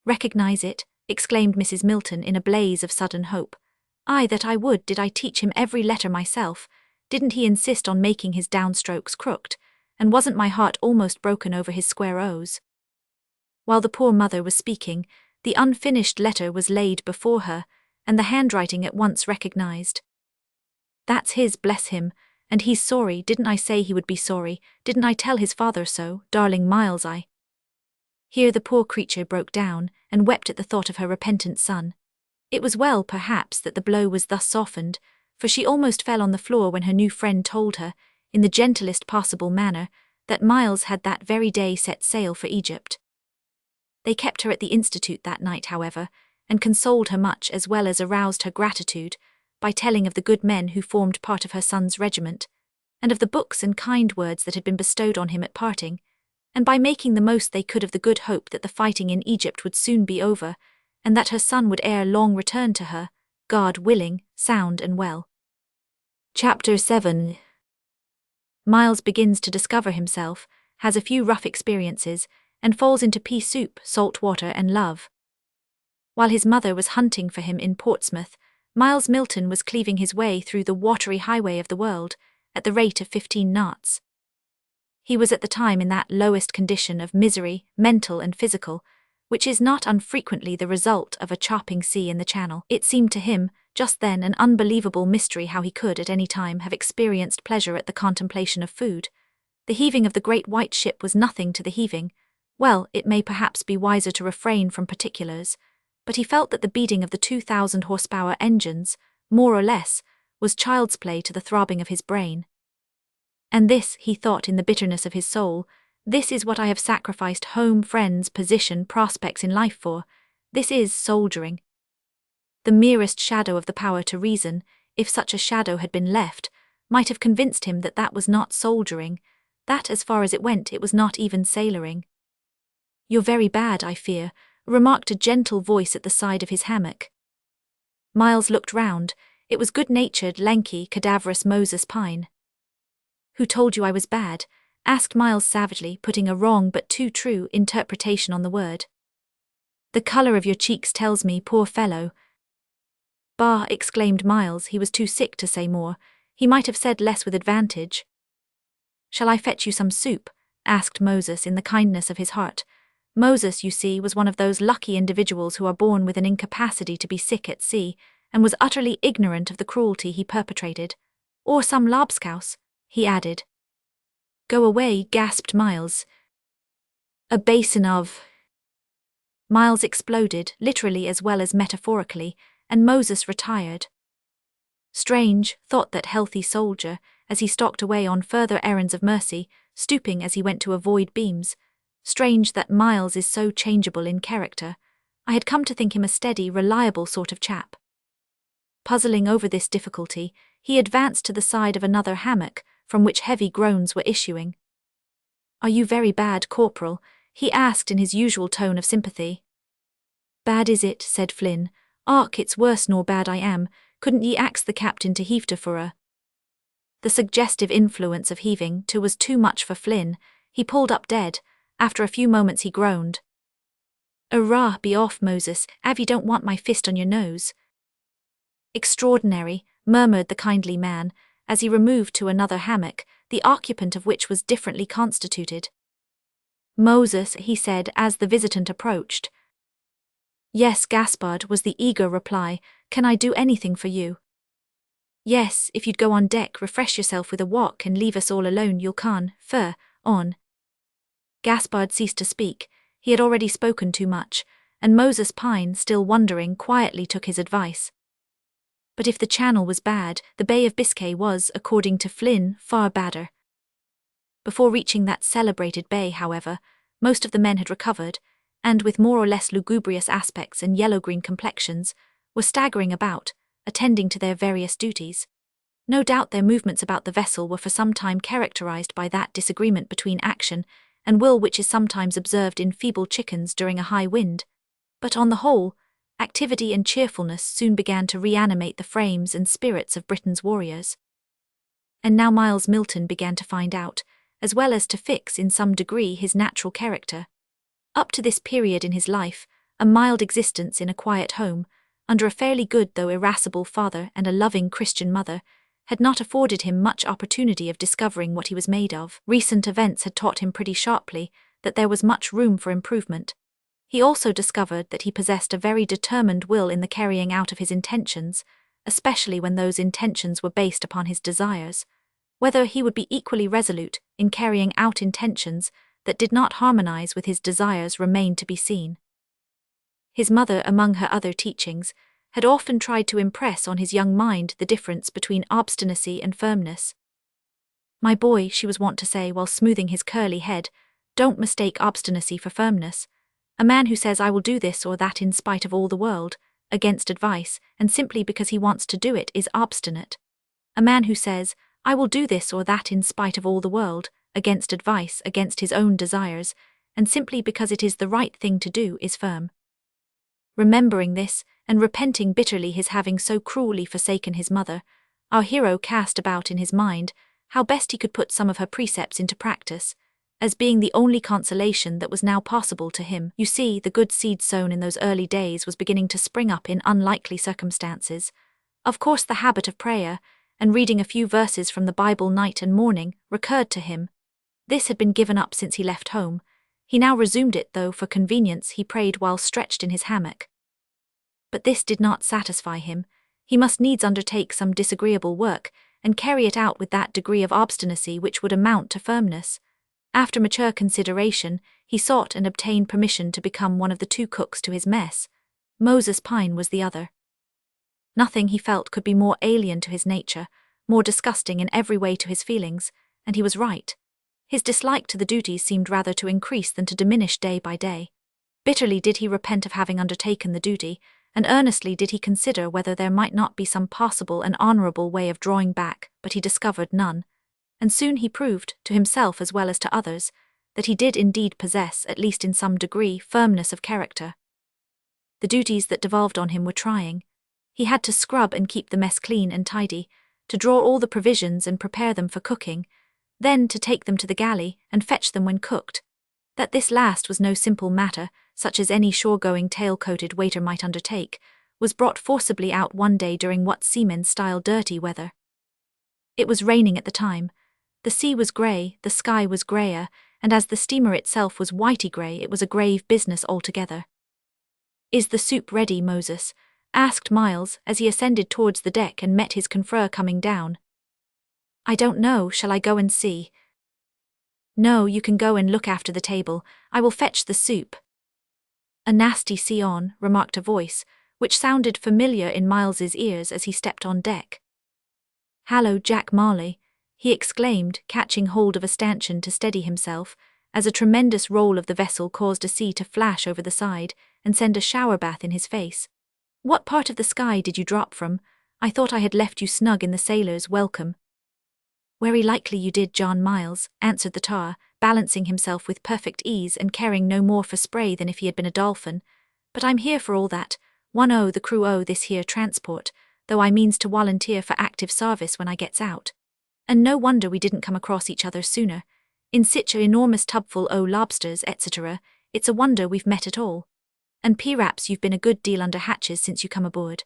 [SPEAKER 1] "Recognize it?" exclaimed Mrs. Milton in a blaze of sudden hope. "Aye, that I would, did I teach him every letter myself. Didn't he insist on making his downstrokes crooked, and wasn't my heart almost broken over his square O's?" While the poor mother was speaking, the unfinished letter was laid before her, and the handwriting at once recognized. "That's his, bless him, and he's sorry. Didn't I say he would be sorry? Didn't I tell his father so, darling Miles, I—" Here the poor creature broke down, and wept at the thought of her repentant son. It was well, perhaps, that the blow was thus softened, for she almost fell on the floor when her new friend told her, in the gentlest possible manner, that Miles had that very day set sail for Egypt. They kept her at the Institute that night, however, and consoled her much as well as aroused her gratitude, by telling of the good men who formed part of her son's regiment, and of the books and kind words that had been bestowed on him at parting, and by making the most they could of the good hope that the fighting in Egypt would soon be over, and that her son would ere long return to her, God willing, sound and well. Chapter 7. Miles begins to discover himself, has a few rough experiences, and falls into pea soup, salt water and love. While his mother was hunting for him in Portsmouth, Miles Milton was cleaving his way through the watery highway of the world, at the rate of 15 knots. He was at the time in that lowest condition of misery, mental and physical, which is not unfrequently the result of a chopping sea in the Channel. It seemed to him, just then, an unbelievable mystery how he could at any time have experienced pleasure at the contemplation of food. The heaving of the great white ship was nothing to the heaving. Well, it may perhaps be wiser to refrain from particulars, but he felt that the beating of the 2,000 horsepower engines, more or less, was child's play to the throbbing of his brain. And this, he thought in the bitterness of his soul, this is what I have sacrificed home, friends, position, prospects in life for. This is soldiering. The merest shadow of the power to reason, if such a shadow had been left, might have convinced him that that was not soldiering, That, as far as it went, it was not even sailoring. "You're very bad, I fear," remarked a gentle voice at the side of his hammock. Miles looked round. It was good-natured, lanky, cadaverous Moses Pine. "Who told you I was bad?" asked Miles savagely, putting a wrong but too true interpretation on the word. "The colour of your cheeks tells me, poor fellow." "Bah!" exclaimed Miles. He was too sick to say more. He might have said less with advantage. "Shall I fetch you some soup?" asked Moses in the kindness of his heart. Moses, you see, was one of those lucky individuals who are born with an incapacity to be sick at sea, and was utterly ignorant of the cruelty he perpetrated. "Or some lobscouse," he added. "Go away," gasped Miles. "A basin of—" Miles exploded, literally as well as metaphorically, and Moses retired. Strange, thought that healthy soldier, as he stalked away on further errands of mercy, stooping as he went to avoid beams. Strange that Miles is so changeable in character. I had come to think him a steady, reliable sort of chap. Puzzling over this difficulty, he advanced to the side of another hammock, from which heavy groans were issuing. "Are you very bad, Corporal?" he asked in his usual tone of sympathy. "Bad is it?" said Flynn. "Ark, it's worse nor bad I am. Couldn't ye ax the captain to heave to for a—" The suggestive influence of heaving to was too much for Flynn. He pulled up dead. After a few moments he groaned. "Arrah, be off, Moses, av ye don't want my fist on your nose." "Extraordinary," murmured the kindly man, as he removed to another hammock, the occupant of which was differently constituted. "Moses," he said as the visitant approached. "Yes, Gaspard," was the eager reply. "Can I do anything for you?" "Yes, if you'd go on deck, refresh yourself with a walk and leave us all alone, you'll on." Gaspard ceased to speak. He had already spoken too much, and Moses Pine, still wondering, quietly took his advice. But if the channel was bad, the Bay of Biscay was, according to Flynn, far badder. Before reaching that celebrated bay, however, most of the men had recovered, and with more or less lugubrious aspects and yellow-green complexions, were staggering about, attending to their various duties. No doubt their movements about the vessel were for some time characterized by that disagreement between action and will which is sometimes observed in feeble chickens during a high wind, but on the whole, activity and cheerfulness soon began to reanimate the frames and spirits of Britain's warriors. And now Miles Milton began to find out, as well as to fix in some degree his natural character. Up to this period in his life, a mild existence in a quiet home, under a fairly good though irascible father and a loving Christian mother, had not afforded him much opportunity of discovering what he was made of. Recent events had taught him pretty sharply that there was much room for improvement. He also discovered that he possessed a very determined will in the carrying out of his intentions, especially when those intentions were based upon his desires. Whether he would be equally resolute in carrying out intentions that did not harmonize with his desires remained to be seen. His mother, among her other teachings, had often tried to impress on his young mind the difference between obstinacy and firmness. "My boy," she was wont to say while smoothing his curly head, "don't mistake obstinacy for firmness. A man who says I will do this or that in spite of all the world, against advice, and simply because he wants to do it, is obstinate. A man who says, I will do this or that in spite of all the world, against advice, against his own desires, and simply because it is the right thing to do, is firm." Remembering this, and repenting bitterly his having so cruelly forsaken his mother, our hero cast about in his mind how best he could put some of her precepts into practice, as being the only consolation that was now possible to him. You see, the good seed sown in those early days was beginning to spring up in unlikely circumstances. Of course the habit of prayer, and reading a few verses from the Bible night and morning, recurred to him. This had been given up since he left home. He now resumed it, though for convenience he prayed while stretched in his hammock. But this did not satisfy him. He must needs undertake some disagreeable work, and carry it out with that degree of obstinacy which would amount to firmness. After mature consideration, he sought and obtained permission to become one of the 2 cooks to his mess. Moses Pine was the other. Nothing, he felt, could be more alien to his nature, more disgusting in every way to his feelings, and he was right. His dislike to the duties seemed rather to increase than to diminish day by day. Bitterly did he repent of having undertaken the duty, and earnestly did he consider whether there might not be some possible and honourable way of drawing back, but he discovered none. and soon he proved, to himself as well as to others, that he did indeed possess, at least in some degree, firmness of character. The duties that devolved on him were trying. He had to scrub and keep the mess clean and tidy, to draw all the provisions and prepare them for cooking, then to take them to the galley and fetch them when cooked. That this last was no simple matter, such as any shore-going tail-coated waiter might undertake, was brought forcibly out one day during what seamen style dirty weather. It was raining at the time. The sea was grey, the sky was greyer, and as the steamer itself was whitey grey, it was a grave business altogether. "Is the soup ready, Moses?" asked Miles as he ascended towards the deck and met his confrere coming down. "I don't know, shall I go and see?" "No, you can go and look after the table, I will fetch the soup." "A nasty sea on," remarked a voice, which sounded familiar in Miles's ears as he stepped on deck. "Hallo, Jack Marley," he exclaimed, catching hold of a stanchion to steady himself, as a tremendous roll of the vessel caused a sea to flash over the side and send a shower bath in his face. "What part of the sky did you drop from? I thought I had left you snug in the sailor's welcome." "Very likely you did, John Miles," answered the tar, balancing himself with perfect ease and caring no more for spray than if he had been a dolphin. "But I'm here for all that. One o' the crew o' this here transport, though I means to volunteer for active sarvice when I gets out. And no wonder we didn't come across each other sooner. In sich a enormous tubful o' lobsters, etc., it's a wonder we've met at all. And p'raps you've been a good deal under hatches since you come aboard."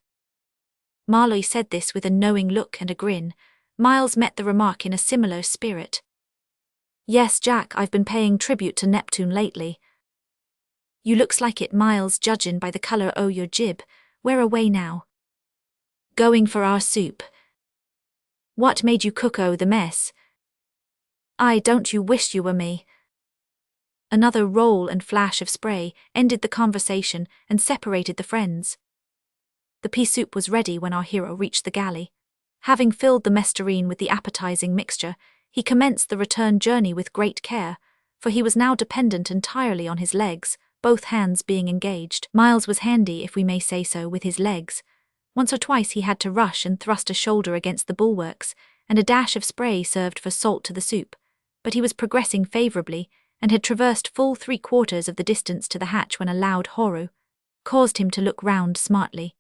[SPEAKER 1] Marley said this with a knowing look and a grin. Miles met the remark in a similar spirit. "Yes, Jack, I've been paying tribute to Neptune lately." "You looks like it, Miles, judgin' by the colour o' your jib. Where away now?" "Going for our soup." "What made you cook o' the mess?" "Aye, don't you wish you were me?" Another roll and flash of spray ended the conversation and separated the friends. The pea soup was ready when our hero reached the galley. Having filled the mess tureen with the appetizing mixture, he commenced the return journey with great care, for he was now dependent entirely on his legs, both hands being engaged. Miles was handy, if we may say so, with his legs. Once or twice he had to rush and thrust a shoulder against the bulwarks, and a dash of spray served for salt to the soup, but he was progressing favourably, and had traversed full 3/4 of the distance to the hatch when a loud horror caused him to look round smartly.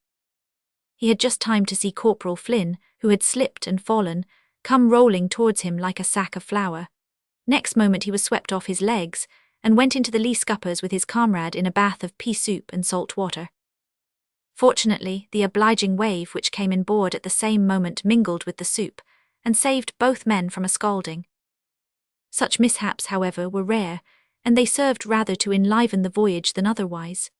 [SPEAKER 1] He had just time to see Corporal Flynn, who had slipped and fallen, come rolling towards him like a sack of flour. Next moment he was swept off his legs, and went into the lee scuppers with his comrade in a bath of pea soup and salt water. Fortunately, the obliging wave which came in board at the same moment mingled with the soup, and saved both men from a scalding. Such mishaps, however, were rare, and they served rather to enliven the voyage than otherwise.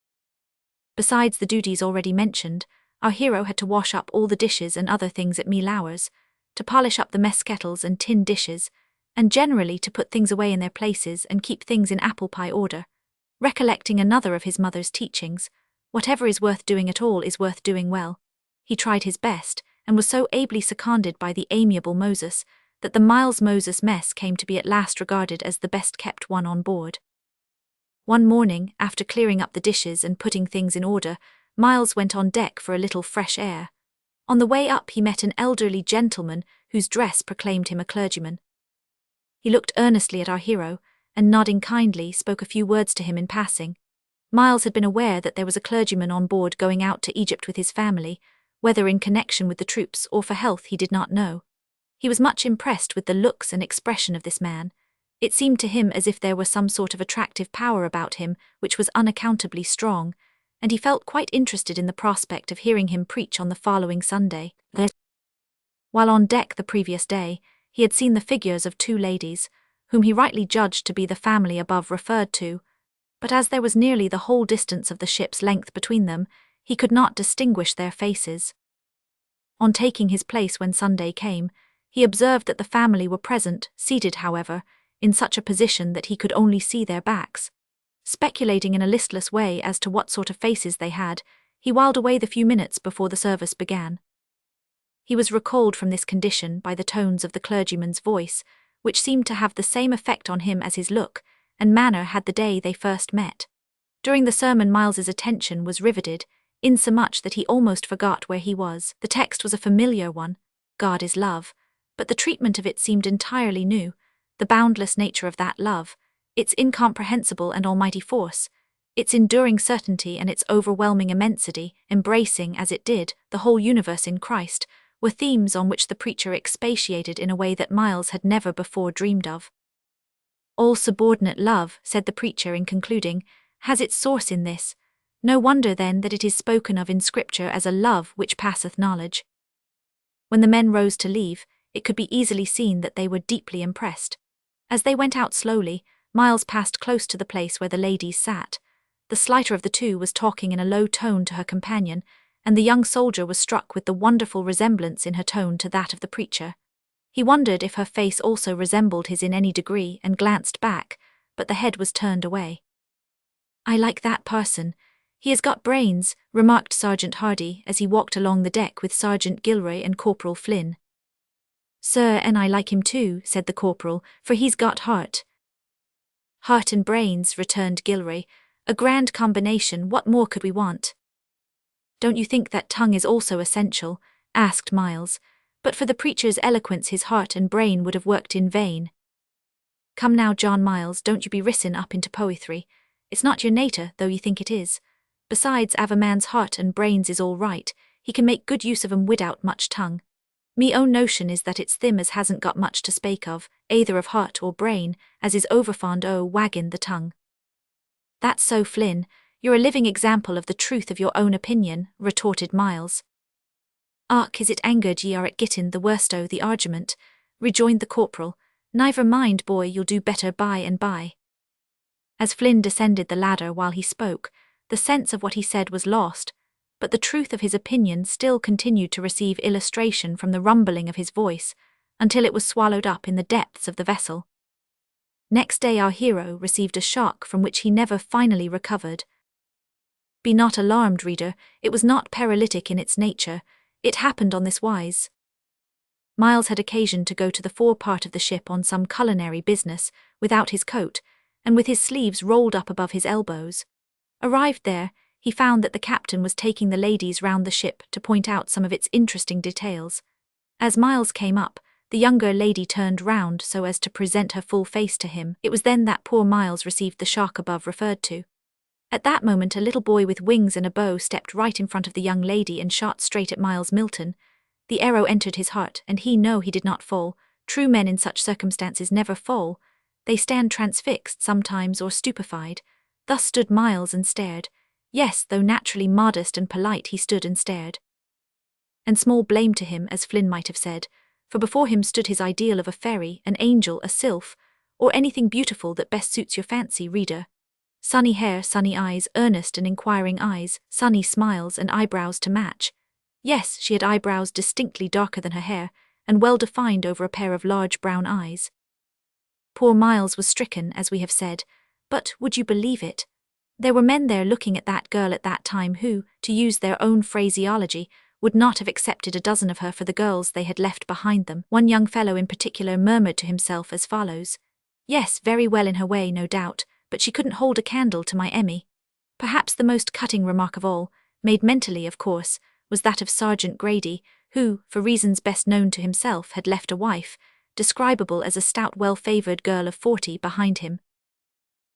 [SPEAKER 1] Besides the duties already mentioned, our hero had to wash up all the dishes and other things at meal hours, to polish up the mess kettles and tin dishes, and generally to put things away in their places and keep things in apple pie order. Recollecting another of his mother's teachings, whatever is worth doing at all is worth doing well, he tried his best, and was so ably seconded by the amiable Moses, that the Miles Moses mess came to be at last regarded as the best-kept one on board. One morning, after clearing up the dishes and putting things in order, Miles went on deck for a little fresh air. On the way up he met an elderly gentleman whose dress proclaimed him a clergyman. He looked earnestly at our hero, and nodding kindly, spoke a few words to him in passing. Miles had been aware that there was a clergyman on board going out to Egypt with his family, whether in connection with the troops or for health he did not know. He was much impressed with the looks and expression of this man. It seemed to him as if there were some sort of attractive power about him which was unaccountably strong, and he felt quite interested in the prospect of hearing him preach on the following Sunday. While on deck the previous day, he had seen the figures of 2 ladies, whom he rightly judged to be the family above referred to, but as there was nearly the whole distance of the ship's length between them, he could not distinguish their faces. On taking his place when Sunday came, he observed that the family were present, seated, however, in such a position that he could only see their backs. Speculating in a listless way as to what sort of faces they had, he whiled away the few minutes before the service began. He was recalled from this condition by the tones of the clergyman's voice, which seemed to have the same effect on him as his look and manner had the day they first met. During the sermon Miles's attention was riveted, insomuch that he almost forgot where he was. The text was a familiar one, God is love, but the treatment of it seemed entirely new, the boundless nature of that love, its incomprehensible and almighty force, its enduring certainty and its overwhelming immensity, embracing, as it did, the whole universe in Christ, were themes on which the preacher expatiated in a way that Miles had never before dreamed of. All subordinate love, said the preacher in concluding, has its source in this. No wonder then that it is spoken of in Scripture as a love which passeth knowledge. When the men rose to leave, it could be easily seen that they were deeply impressed. As they went out slowly, Miles passed close to the place where the ladies sat. The slighter of the two was talking in a low tone to her companion, and the young soldier was struck with the wonderful resemblance in her tone to that of the preacher. He wondered if her face also resembled his in any degree and glanced back, but the head was turned away. "I like that parson. He has got brains," remarked Sergeant Hardy as he walked along the deck with Sergeant Gilroy and Corporal Flynn. "Sir, and I like him too," said the corporal, "for he's got heart." "Heart and brains," returned Gilroy. "A grand combination, what more could we want?" "Don't you think that tongue is also essential?" asked Miles. But for the preacher's eloquence his heart and brain would have worked in vain. "Come now, John Miles, don't you be rissin' up into poethry. It's not your nater, though you think it is. Besides, av a man's heart and brains is all right, he can make good use of 'em widout much tongue. Me own notion is that it's thim as hasn't got much to spake of, either of heart or brain, as is overfond o' waggin' the tongue." "That's so, Flynn. You're a living example of the truth of your own opinion," retorted Miles. "Och, is it angered ye are at gittin' the worst o' the argument," rejoined the corporal. "Niver mind, boy, you'll do better by and by." As Flynn descended the ladder while he spoke, the sense of what he said was lost, but the truth of his opinion still continued to receive illustration from the rumbling of his voice, until it was swallowed up in the depths of the vessel. Next day our hero received a shock from which he never finally recovered. Be not alarmed, reader, it was not paralytic in its nature. It happened on this wise. Miles had occasion to go to the forepart of the ship on some culinary business, without his coat, and with his sleeves rolled up above his elbows. Arrived there, he found that the captain was taking the ladies round the ship to point out some of its interesting details. As Miles came up, the younger lady turned round so as to present her full face to him. It was then that poor Miles received the shock above referred to. At that moment a little boy with wings and a bow stepped right in front of the young lady and shot straight at Miles Milton. The arrow entered his heart, and he did not fall. True men in such circumstances never fall. They stand transfixed sometimes or stupefied. Thus stood Miles and stared. Yes, though naturally modest and polite, he stood and stared. And small blame to him, as Flynn might have said, for before him stood his ideal of a fairy, an angel, a sylph, or anything beautiful that best suits your fancy, reader. Sunny hair, sunny eyes, earnest and inquiring eyes, sunny smiles and eyebrows to match. Yes, she had eyebrows distinctly darker than her hair, and well defined over a pair of large brown eyes. Poor Miles was stricken, as we have said, but, would you believe it? There were men there looking at that girl at that time who, to use their own phraseology, would not have accepted a dozen of her for the girls they had left behind them. One young fellow in particular murmured to himself as follows: "Yes, very well in her way, no doubt, but she couldn't hold a candle to my Emmy." Perhaps the most cutting remark of all, made mentally of course, was that of Sergeant Grady, who, for reasons best known to himself, had left a wife, describable as a stout well-favoured girl of 40, behind him.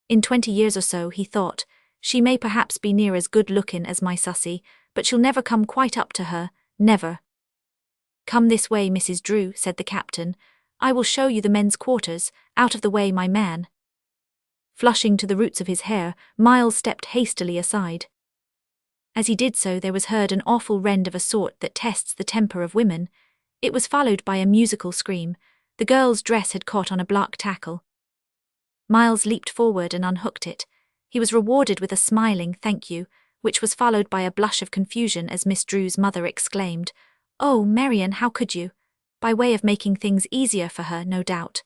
[SPEAKER 1] In 20 years or so, he thought, she may perhaps be near as good-looking as my Sussy, but she'll never come quite up to her, never. "Come this way, Mrs. Drew," said the captain. "I will show you the men's quarters. Out of the way, my man." Flushing to the roots of his hair, Miles stepped hastily aside. As he did so, there was heard an awful rend of a sort that tests the temper of women. It was followed by a musical scream. The girl's dress had caught on a block tackle. Miles leaped forward and unhooked it. He was rewarded with a smiling "thank you," which was followed by a blush of confusion as Miss Drew's mother exclaimed, "Oh, Marian, how could you?" By way of making things easier for her, no doubt.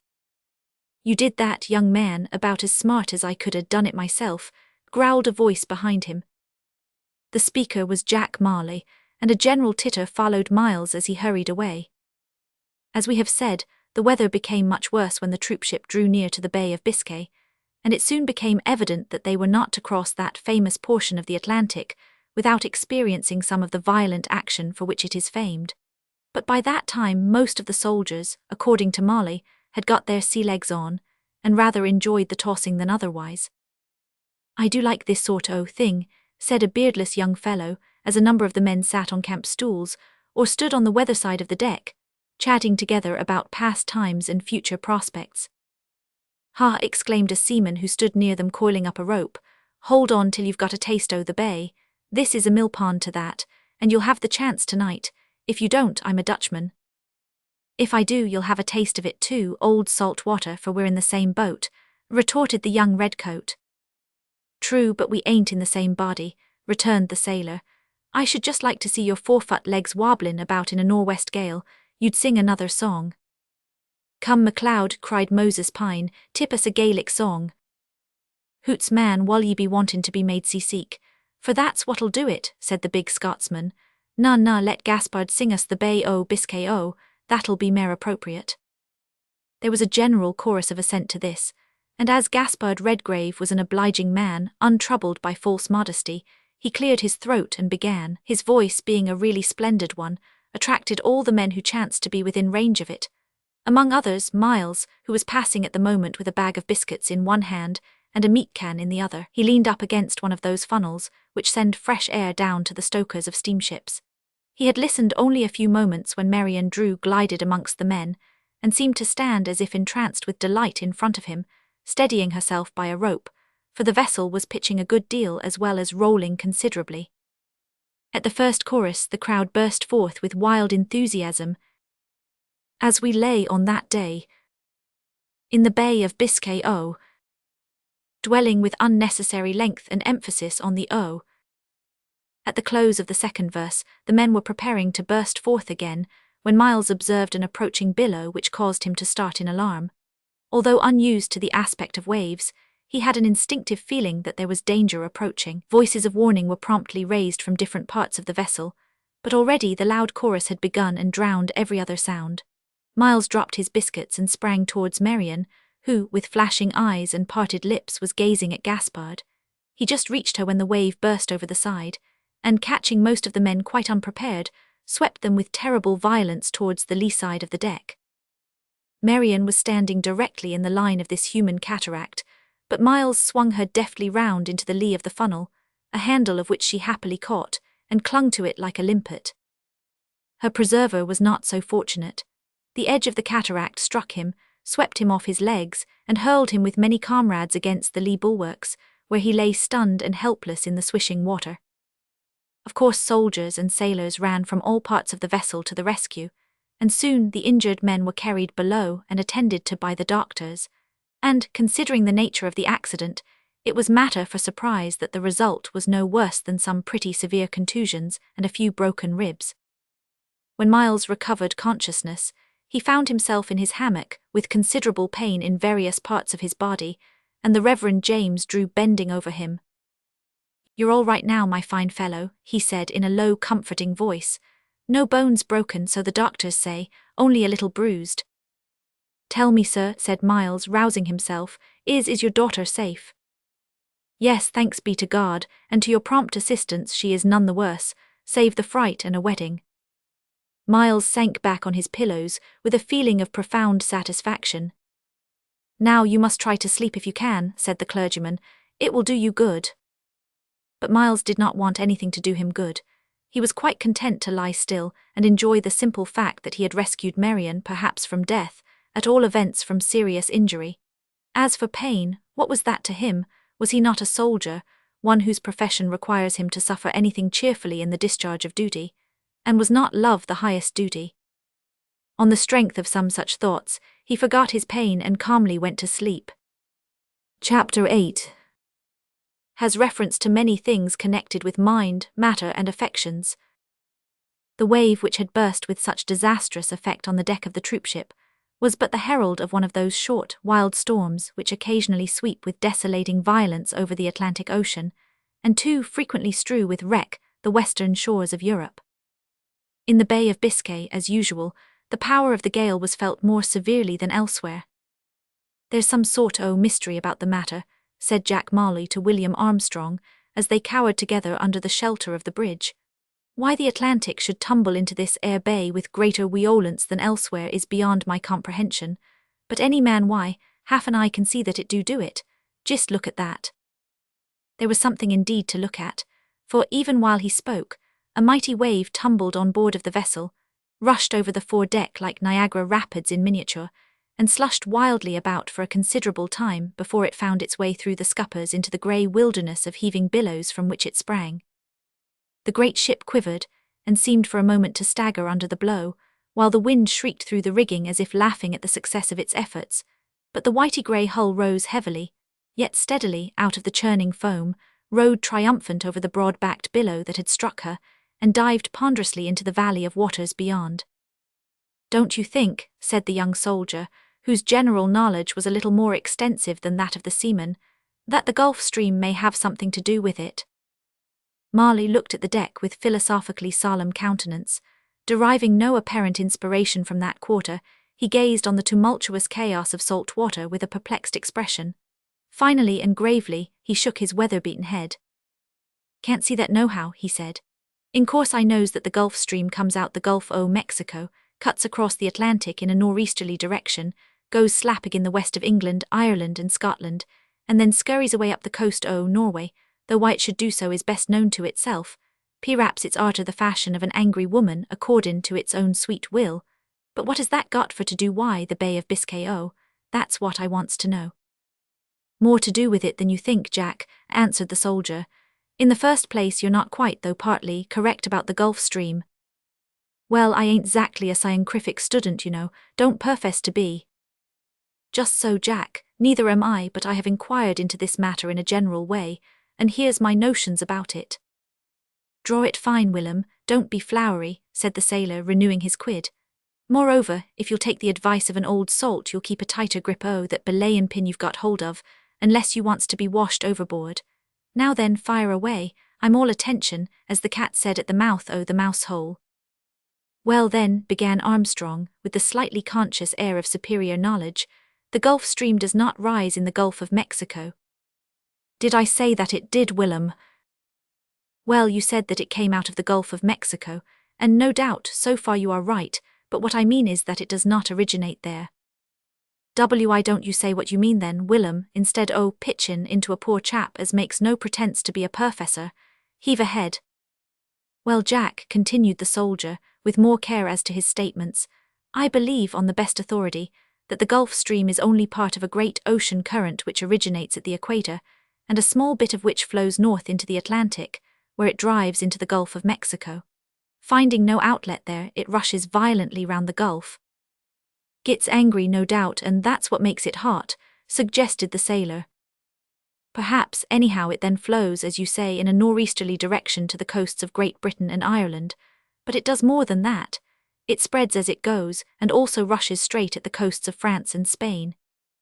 [SPEAKER 1] "You did that, young man, about as smart as I could have done it myself," growled a voice behind him. The speaker was Jack Marley, and a general titter followed Miles as he hurried away. As we have said, the weather became much worse when the troopship drew near to the Bay of Biscay, and it soon became evident that they were not to cross that famous portion of the Atlantic without experiencing some of the violent action for which it is famed. But by that time most of the soldiers, according to Marley, had got their sea legs on, and rather enjoyed the tossing than otherwise. "I do like this sort o' thing," said a beardless young fellow, as a number of the men sat on camp stools, or stood on the weather side of the deck, chatting together about past times and future prospects. "Ha!" exclaimed a seaman who stood near them coiling up a rope. "Hold on till you've got a taste o' the bay. This is a mill pond to that, and you'll have the chance tonight. If you don't, I'm a Dutchman." "If I do, you'll have a taste of it too, old salt water, for we're in the same boat," retorted the young redcoat. "True, but we ain't in the same body," returned the sailor. "I should just like to see your 4-foot legs wobblin' about in a nor'west gale. You'd sing another song." "Come, MacLeod," cried Moses Pine, "tip us a Gaelic song." "Hoots, man, wull ye be wantin' to be made seasick? For that's what'll do it," said the big Scotsman. "Na, let Gaspard sing us the Bay o' Biscay o', that'll be mair appropriate." There was a general chorus of assent to this, and as Gaspard Redgrave was an obliging man, untroubled by false modesty, he cleared his throat and began. His voice, being a really splendid one, attracted all the men who chanced to be within range of it. Among others, Miles, who was passing at the moment with a bag of biscuits in one hand and a meat can in the other. He leaned up against one of those funnels which send fresh air down to the stokers of steamships. He had listened only a few moments when Marian Drew glided amongst the men, and seemed to stand as if entranced with delight in front of him, steadying herself by a rope, for the vessel was pitching a good deal as well as rolling considerably. At the first chorus the crowd burst forth with wild enthusiasm. "As we lay on that day in the Bay of Biscay o'," dwelling with unnecessary length and emphasis on the o. At the close of the second verse, the men were preparing to burst forth again, when Miles observed an approaching billow which caused him to start in alarm. Although unused to the aspect of waves, he had an instinctive feeling that there was danger approaching. Voices of warning were promptly raised from different parts of the vessel, but already the loud chorus had begun and drowned every other sound. Miles dropped his biscuits and sprang towards Marian, who, with flashing eyes and parted lips, was gazing at Gaspard. He just reached her when the wave burst over the side, and catching most of the men quite unprepared, swept them with terrible violence towards the lee side of the deck. Marian was standing directly in the line of this human cataract, but Miles swung her deftly round into the lee of the funnel, a handle of which she happily caught, and clung to it like a limpet. Her preserver was not so fortunate. The edge of the cataract struck him, swept him off his legs, and hurled him with many comrades against the lee bulwarks, where he lay stunned and helpless in the swishing water. Of course soldiers and sailors ran from all parts of the vessel to the rescue, and soon the injured men were carried below and attended to by the doctors, and, considering the nature of the accident, it was matter for surprise that the result was no worse than some pretty severe contusions and a few broken ribs. When Miles recovered consciousness, he found himself in his hammock with considerable pain in various parts of his body, and the Reverend James Drew bending over him. "You're all right now, my fine fellow," he said in a low, comforting voice. "No bones broken, so the doctors say, only a little bruised." "Tell me, sir," said Miles, rousing himself, is your daughter safe?" "Yes, thanks be to God, and to your prompt assistance she is none the worse, save the fright and a wetting." Miles sank back on his pillows with a feeling of profound satisfaction. "Now you must try to sleep if you can," said the clergyman. "It will do you good." But Miles did not want anything to do him good. He was quite content to lie still and enjoy the simple fact that he had rescued Marian perhaps from death, at all events from serious injury. As for pain, what was that to him? Was he not a soldier, one whose profession requires him to suffer anything cheerfully in the discharge of duty? And was not love the highest duty? On the strength of some such thoughts, he forgot his pain and calmly went to sleep. Chapter 8 has reference to many things connected with mind, matter, and affections. The wave which had burst with such disastrous effect on the deck of the troopship was but the herald of one of those short, wild storms which occasionally sweep with desolating violence over the Atlantic Ocean, and too frequently strew with wreck the western shores of Europe. In the Bay of Biscay, as usual, the power of the gale was felt more severely than elsewhere. "There's some sort o' mystery about the matter," said Jack Marley to William Armstrong, as they cowered together under the shelter of the bridge. Why the Atlantic should tumble into this air bay with greater violence than elsewhere is beyond my comprehension, but any man why, half an eye can see that it do it. Just look at that. There was something indeed to look at, for even while he spoke, a mighty wave tumbled on board of the vessel, rushed over the foredeck like Niagara Rapids in miniature, and slushed wildly about for a considerable time before it found its way through the scuppers into the grey wilderness of heaving billows from which it sprang. The great ship quivered, and seemed for a moment to stagger under the blow, while the wind shrieked through the rigging as if laughing at the success of its efforts, but the whitey-grey hull rose heavily, yet steadily out of the churning foam, rode triumphant over the broad-backed billow that had struck her, and dived ponderously into the valley of waters beyond. "Don't you think," said the young soldier, whose general knowledge was a little more extensive than that of the seaman, "that the Gulf Stream may have something to do with it?" Marley looked at the deck with philosophically solemn countenance. Deriving no apparent inspiration from that quarter, he gazed on the tumultuous chaos of salt water with a perplexed expression. Finally and gravely, he shook his weather-beaten head. "Can't see that nohow," he said. "In course I knows that the Gulf Stream comes out the Gulf o' Mexico, cuts across the Atlantic in a nor'easterly direction, goes slap agin the west of England, Ireland and Scotland, and then scurries away up the coast o' Norway, though why it should do so is best known to itself. Perhaps it's arter the fashion of an angry woman accordin' to its own sweet will. But what has that got for to do why the Bay of Biscay that's what I wants to know." "More to do with it than you think, Jack," answered the soldier. "In the first place you're not quite, though partly, correct about the Gulf Stream." "Well, I ain't exactly a scientific student, you know, don't profess to be." "Just so, Jack, neither am I, but I have inquired into this matter in a general way, and here's my notions about it." "Draw it fine, Willem, don't be flowery," said the sailor, renewing his quid. "Moreover, if you'll take the advice of an old salt, you'll keep a tighter grip o' that belayin' pin you've got hold of, unless you wants to be washed overboard. Now then, fire away, I'm all attention, as the cat said at the mouth o' the mouse hole." "Well then," began Armstrong, with the slightly conscious air of superior knowledge, "the Gulf Stream does not rise in the Gulf of Mexico." "Did I say that it did, Willem?" "Well, you said that it came out of the Gulf of Mexico, and no doubt, so far you are right, but what I mean is that it does not originate there." "Why don't you say what you mean then, Willem, instead o' pitchin' into a poor chap as makes no pretence to be a perfessor? Heave ahead." "Well, Jack," continued the soldier, with more care as to his statements, "I believe, on the best authority, that the Gulf Stream is only part of a great ocean current which originates at the equator, and a small bit of which flows north into the Atlantic, where it drives into the Gulf of Mexico. Finding no outlet there, it rushes violently round the Gulf. Gets angry, no doubt, and that's what makes it hot," suggested the sailor. "Perhaps, anyhow it then flows, as you say, in a nor'easterly direction to the coasts of Great Britain and Ireland, but it does more than that. It spreads as it goes, and also rushes straight at the coasts of France and Spain.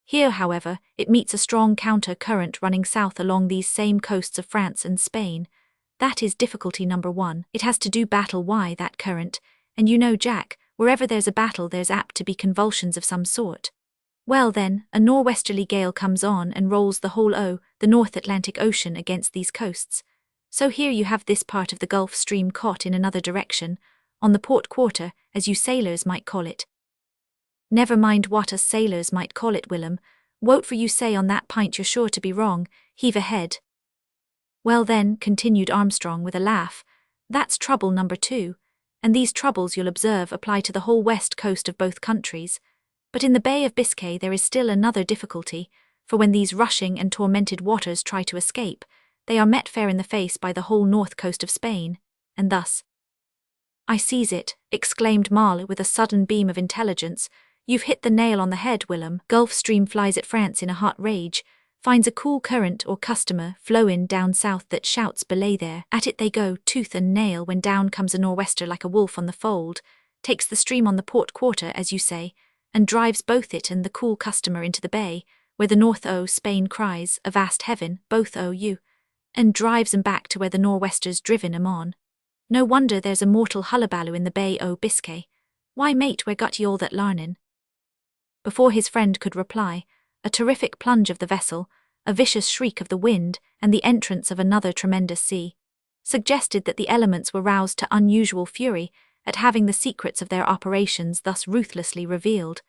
[SPEAKER 1] Here, however, it meets a strong counter-current running south along these same coasts of France and Spain. That is difficulty number one. It has to do battle why that current, and you know, Jack, wherever there's a battle there's apt to be convulsions of some sort. Well then, a nor'westerly gale comes on and rolls the whole o' the North Atlantic Ocean against these coasts. So here you have this part of the Gulf Stream caught in another direction, on the port quarter, as you sailors might call it." "Never mind what us sailors might call it, Willem. Wot for you say on that pint you're sure to be wrong. Heave ahead." "Well then," continued Armstrong with a laugh, "that's trouble number two, and these troubles, you'll observe, apply to the whole west coast of both countries. But in the Bay of Biscay there is still another difficulty, for when these rushing and tormented waters try to escape, they are met fair in the face by the whole north coast of Spain, and thus—" "I sees it," exclaimed Marley with a sudden beam of intelligence. "You've hit the nail on the head, Willem. Gulf Stream flies at France in a hot rage, finds a cool current or customer flowin' down south that shouts belay there. At it they go, tooth and nail, when down comes a nor'wester like a wolf on the fold, takes the stream on the port quarter, as you say, and drives both it and the cool customer into the bay, where the north o' Spain cries, avast heaven, both o' you, and drives 'em back to where the nor'wester's driven 'em on. No wonder there's a mortal hullabaloo in the Bay o' Biscay. Why, mate, where got ye all that larnin'?" Before his friend could reply, a terrific plunge of the vessel, a vicious shriek of the wind, and the entrance of another tremendous sea. suggested that the elements were roused to unusual fury at having the secrets of their operations thus ruthlessly revealed,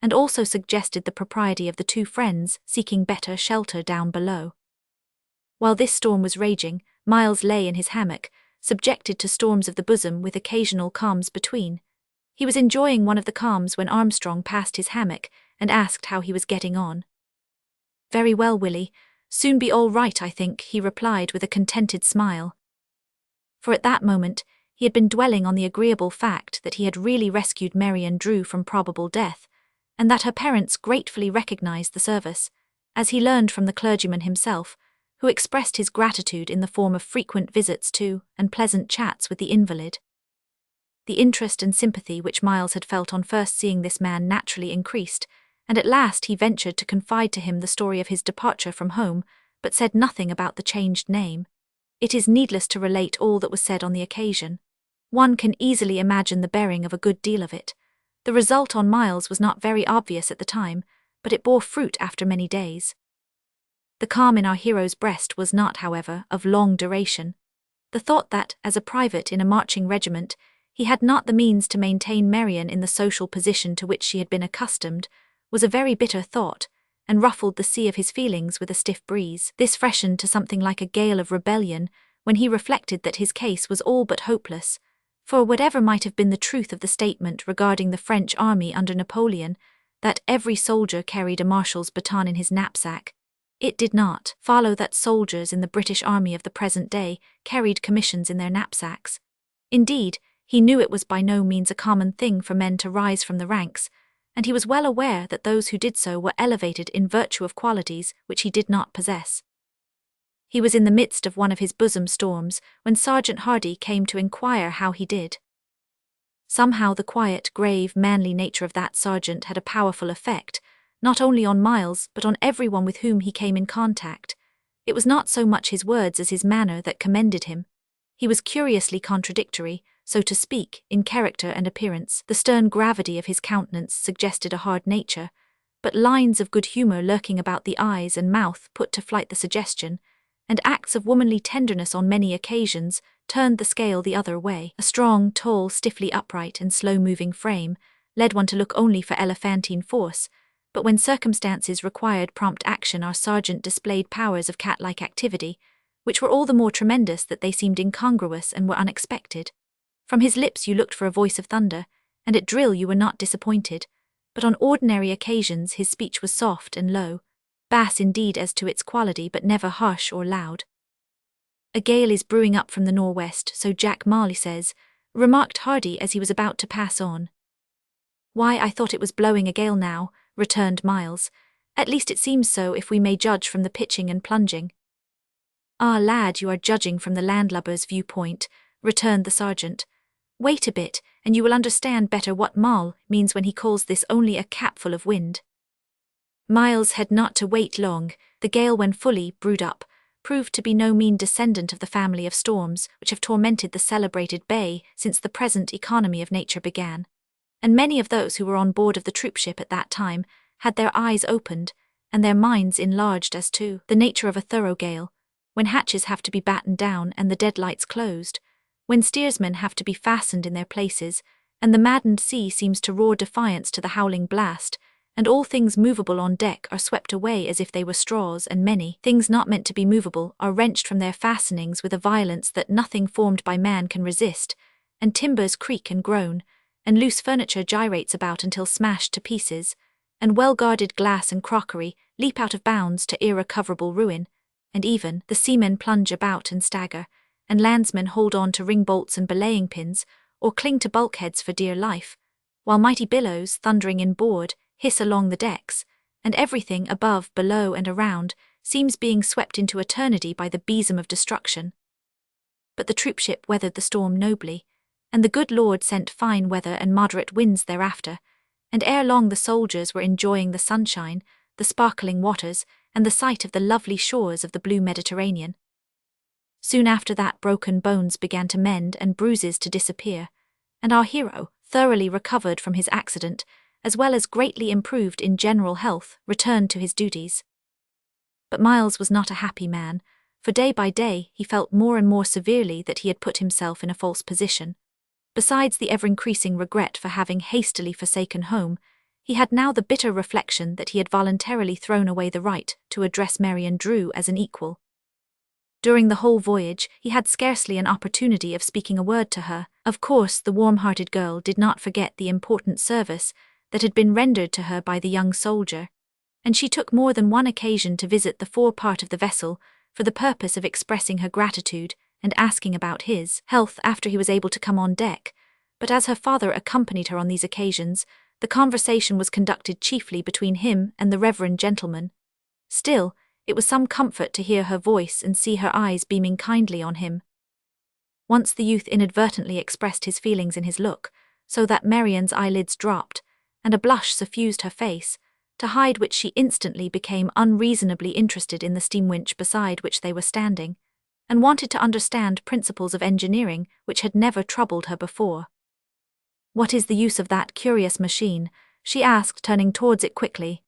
[SPEAKER 1] and also suggested the propriety of the two friends seeking better shelter down below. While this storm was raging, Miles lay in his hammock, subjected to storms of the bosom with occasional calms between. He was enjoying one of the calms when Armstrong passed his hammock and asked how he was getting on. "Very well, Willie. Soon be all right, I think," he replied with a contented smile. For at that moment, he had been dwelling on the agreeable fact that he had really rescued Marian Drew from probable death, and that her parents gratefully recognized the service, as he learned from the clergyman himself, who expressed his gratitude in the form of frequent visits to and pleasant chats with the invalid. The interest and sympathy which Miles had felt on first seeing this man naturally increased, and at last he ventured to confide to him the story of his departure from home, but said nothing about the changed name. It is needless to relate all that was said on the occasion. One can easily imagine the bearing of a good deal of it. The result on Miles was not very obvious at the time, but it bore fruit after many days. The calm in our hero's breast was not, however, of long duration. The thought that, as a private in a marching regiment, he had not the means to maintain Marian in the social position to which she had been accustomed, was a very bitter thought, and ruffled the sea of his feelings with a stiff breeze. This freshened to something like a gale of rebellion when he reflected that his case was all but hopeless, for whatever might have been the truth of the statement regarding the French army under Napoleon, that every soldier carried a marshal's baton in his knapsack, it did not follow that soldiers in the British army of the present day carried commissions in their knapsacks. Indeed, he knew it was by no means a common thing for men to rise from the ranks, and he was well aware that those who did so were elevated in virtue of qualities which he did not possess. He was in the midst of one of his bosom storms when Sergeant Hardy came to inquire how he did. Somehow the quiet, grave, manly nature of that sergeant had a powerful effect, not only on Miles but on everyone with whom he came in contact. It was not so much his words as his manner that commended him. He was curiously contradictory, so to speak, in character and appearance. The stern gravity of his countenance suggested a hard nature, but lines of good humour lurking about the eyes and mouth put to flight the suggestion, and acts of womanly tenderness on many occasions turned the scale the other way. A strong, tall, stiffly upright and slow-moving frame led one to look only for elephantine force, but when circumstances required prompt action our sergeant displayed powers of cat-like activity, which were all the more tremendous that they seemed incongruous and were unexpected. From his lips you looked for a voice of thunder, and at drill you were not disappointed, but on ordinary occasions his speech was soft and low, bass indeed as to its quality but never harsh or loud. "A gale is brewing up from the northwest, so Jack Marley says," remarked Hardy as he was about to pass on. "Why, I thought it was blowing a gale now," returned Miles. "At least it seems so if we may judge from the pitching and plunging." "Ah, lad, you are judging from the landlubber's viewpoint," returned the sergeant. "Wait a bit, and you will understand better what Mal means when he calls this only a capful of wind." Miles had not to wait long. The gale, when fully brewed up, proved to be no mean descendant of the family of storms which have tormented the celebrated bay since the present economy of nature began, and many of those who were on board of the troopship at that time had their eyes opened and their minds enlarged as to the nature of a thorough gale, when hatches have to be battened down and the deadlights closed, when steersmen have to be fastened in their places, and the maddened sea seems to roar defiance to the howling blast, and all things movable on deck are swept away as if they were straws, and many things not meant to be movable are wrenched from their fastenings with a violence that nothing formed by man can resist, and timbers creak and groan, and loose furniture gyrates about until smashed to pieces, and well-guarded glass and crockery leap out of bounds to irrecoverable ruin, and even the seamen plunge about and stagger, and landsmen hold on to ring-bolts and belaying pins, or cling to bulkheads for dear life, while mighty billows, thundering inboard, hiss along the decks, and everything above, below, and around seems being swept into eternity by the besom of destruction. But the troopship weathered the storm nobly, and the good Lord sent fine weather and moderate winds thereafter, and ere long the soldiers were enjoying the sunshine, the sparkling waters, and the sight of the lovely shores of the blue Mediterranean. Soon after that broken bones began to mend and bruises to disappear, and our hero, thoroughly recovered from his accident, as well as greatly improved in general health, returned to his duties. But Miles was not a happy man, for day by day he felt more and more severely that he had put himself in a false position. Besides the ever-increasing regret for having hastily forsaken home, he had now the bitter reflection that he had voluntarily thrown away the right to address Marian Drew as an equal. During the whole voyage, he had scarcely an opportunity of speaking a word to her. Of course, the warm-hearted girl did not forget the important service that had been rendered to her by the young soldier, and she took more than one occasion to visit the forepart of the vessel for the purpose of expressing her gratitude and asking about his health after he was able to come on deck. But as her father accompanied her on these occasions, the conversation was conducted chiefly between him and the reverend gentleman. Still, it was some comfort to hear her voice and see her eyes beaming kindly on him. Once the youth inadvertently expressed his feelings in his look, so that Marian's eyelids dropped, and a blush suffused her face, to hide which she instantly became unreasonably interested in the steam winch beside which they were standing, and wanted to understand principles of engineering which had never troubled her before. "What is the use of that curious machine?" she asked, turning towards it quickly.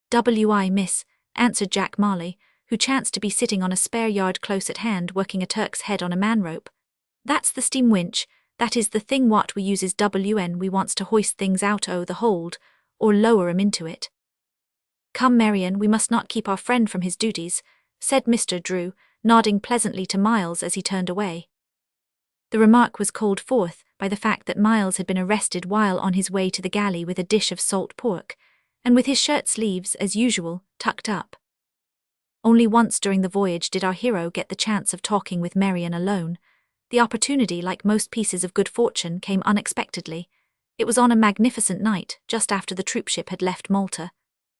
[SPEAKER 1] "W.I., miss," answered Jack Marley, who chanced to be sitting on a spare yard close at hand working a Turk's head on a man-rope. "That's the steam winch, that is the thing what we uses when we wants to hoist things out o' the hold, or lower 'em into it." "Come, Marian, we must not keep our friend from his duties," said Mr. Drew, nodding pleasantly to Miles as he turned away. The remark was called forth by the fact that Miles had been arrested while on his way to the galley with a dish of salt pork, and with his shirt sleeves, as usual, tucked up. Only once during the voyage did our hero get the chance of talking with Marian alone. The opportunity, like most pieces of good fortune, came unexpectedly. It was on a magnificent night, just after the troopship had left Malta.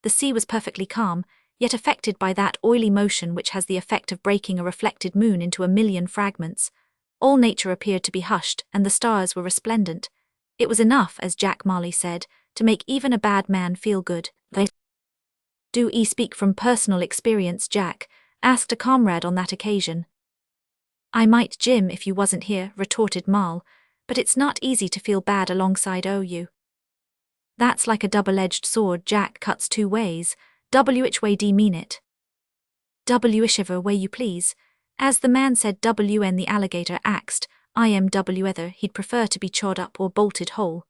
[SPEAKER 1] The sea was perfectly calm, yet affected by that oily motion which has the effect of breaking a reflected moon into a million fragments. All nature appeared to be hushed, and the stars were resplendent. It was enough, as Jack Marley said, to make even a bad man feel good. "Do 'ee speak from personal experience, Jack?" asked a comrade on that occasion. "I might, Jim, if you wasn't here," retorted Mal, "but it's not easy to feel bad alongside o' you." "That's like a double-edged sword, Jack, cuts two ways. Which way d'ee mean it?" "Whichever way you please. As the man said when the alligator axed, whether he'd prefer to be chawed up or bolted whole."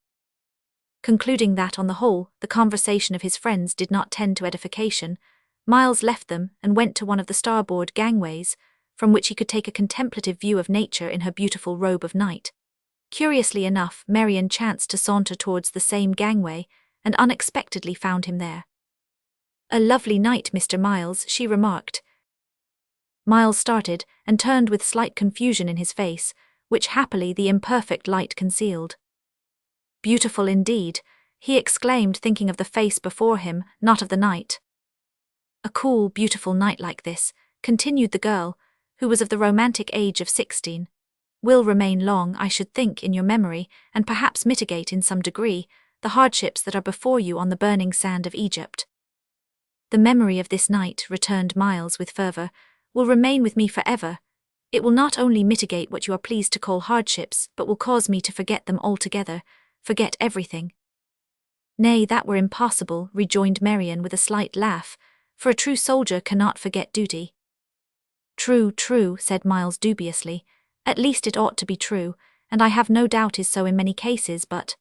[SPEAKER 1] Concluding that, on the whole, the conversation of his friends did not tend to edification, Miles left them and went to one of the starboard gangways, from which he could take a contemplative view of nature in her beautiful robe of night. Curiously enough, Marian chanced to saunter towards the same gangway, and unexpectedly found him there. "A lovely night, Mr. Miles," she remarked. Miles started, and turned with slight confusion in his face, which happily the imperfect light concealed. "Beautiful indeed," he exclaimed, thinking of the face before him, not of the night. "A cool, beautiful night like this," continued the girl, who was of the romantic age of 16, "will remain long, I should think, in your memory, and perhaps mitigate in some degree the hardships that are before you on the burning sand of Egypt." "The memory of this night," returned Miles with fervour, "will remain with me forever. It will not only mitigate what you are pleased to call hardships, but will cause me to forget them altogether, forget everything." "Nay, that were impossible," rejoined Marian with a slight laugh, "for a true soldier cannot forget duty." "True, true," said Miles dubiously. "At least it ought to be true, and I have no doubt is so in many cases, but—"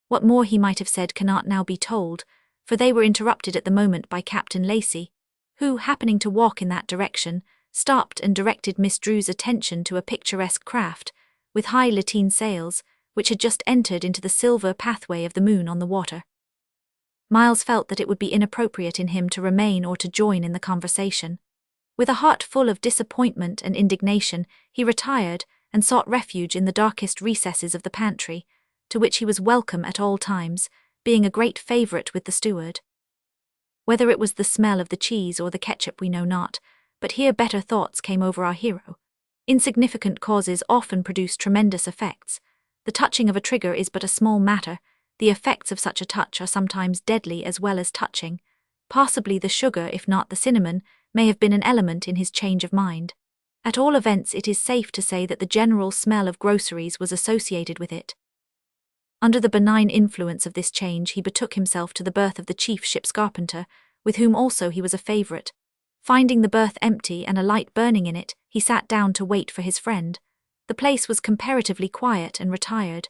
[SPEAKER 1] What more he might have said cannot now be told, for they were interrupted at the moment by Captain Lacey, who, happening to walk in that direction, stopped and directed Miss Drew's attention to a picturesque craft, with high lateen sails, which had just entered into the silver pathway of the moon on the water. Miles felt that it would be inappropriate in him to remain or to join in the conversation. With a heart full of disappointment and indignation, he retired and sought refuge in the darkest recesses of the pantry, to which he was welcome at all times, being a great favourite with the steward. Whether it was the smell of the cheese or the ketchup we know not, but here better thoughts came over our hero. Insignificant causes often produce tremendous effects. The touching of a trigger is but a small matter. The effects of such a touch are sometimes deadly as well as touching. Possibly the sugar, if not the cinnamon, may have been an element in his change of mind. At all events, it is safe to say that the general smell of groceries was associated with it. Under the benign influence of this change, he betook himself to the berth of the chief ship's carpenter, with whom also he was a favourite. Finding the berth empty and a light burning in it, he sat down to wait for his friend. The place was comparatively quiet and retired.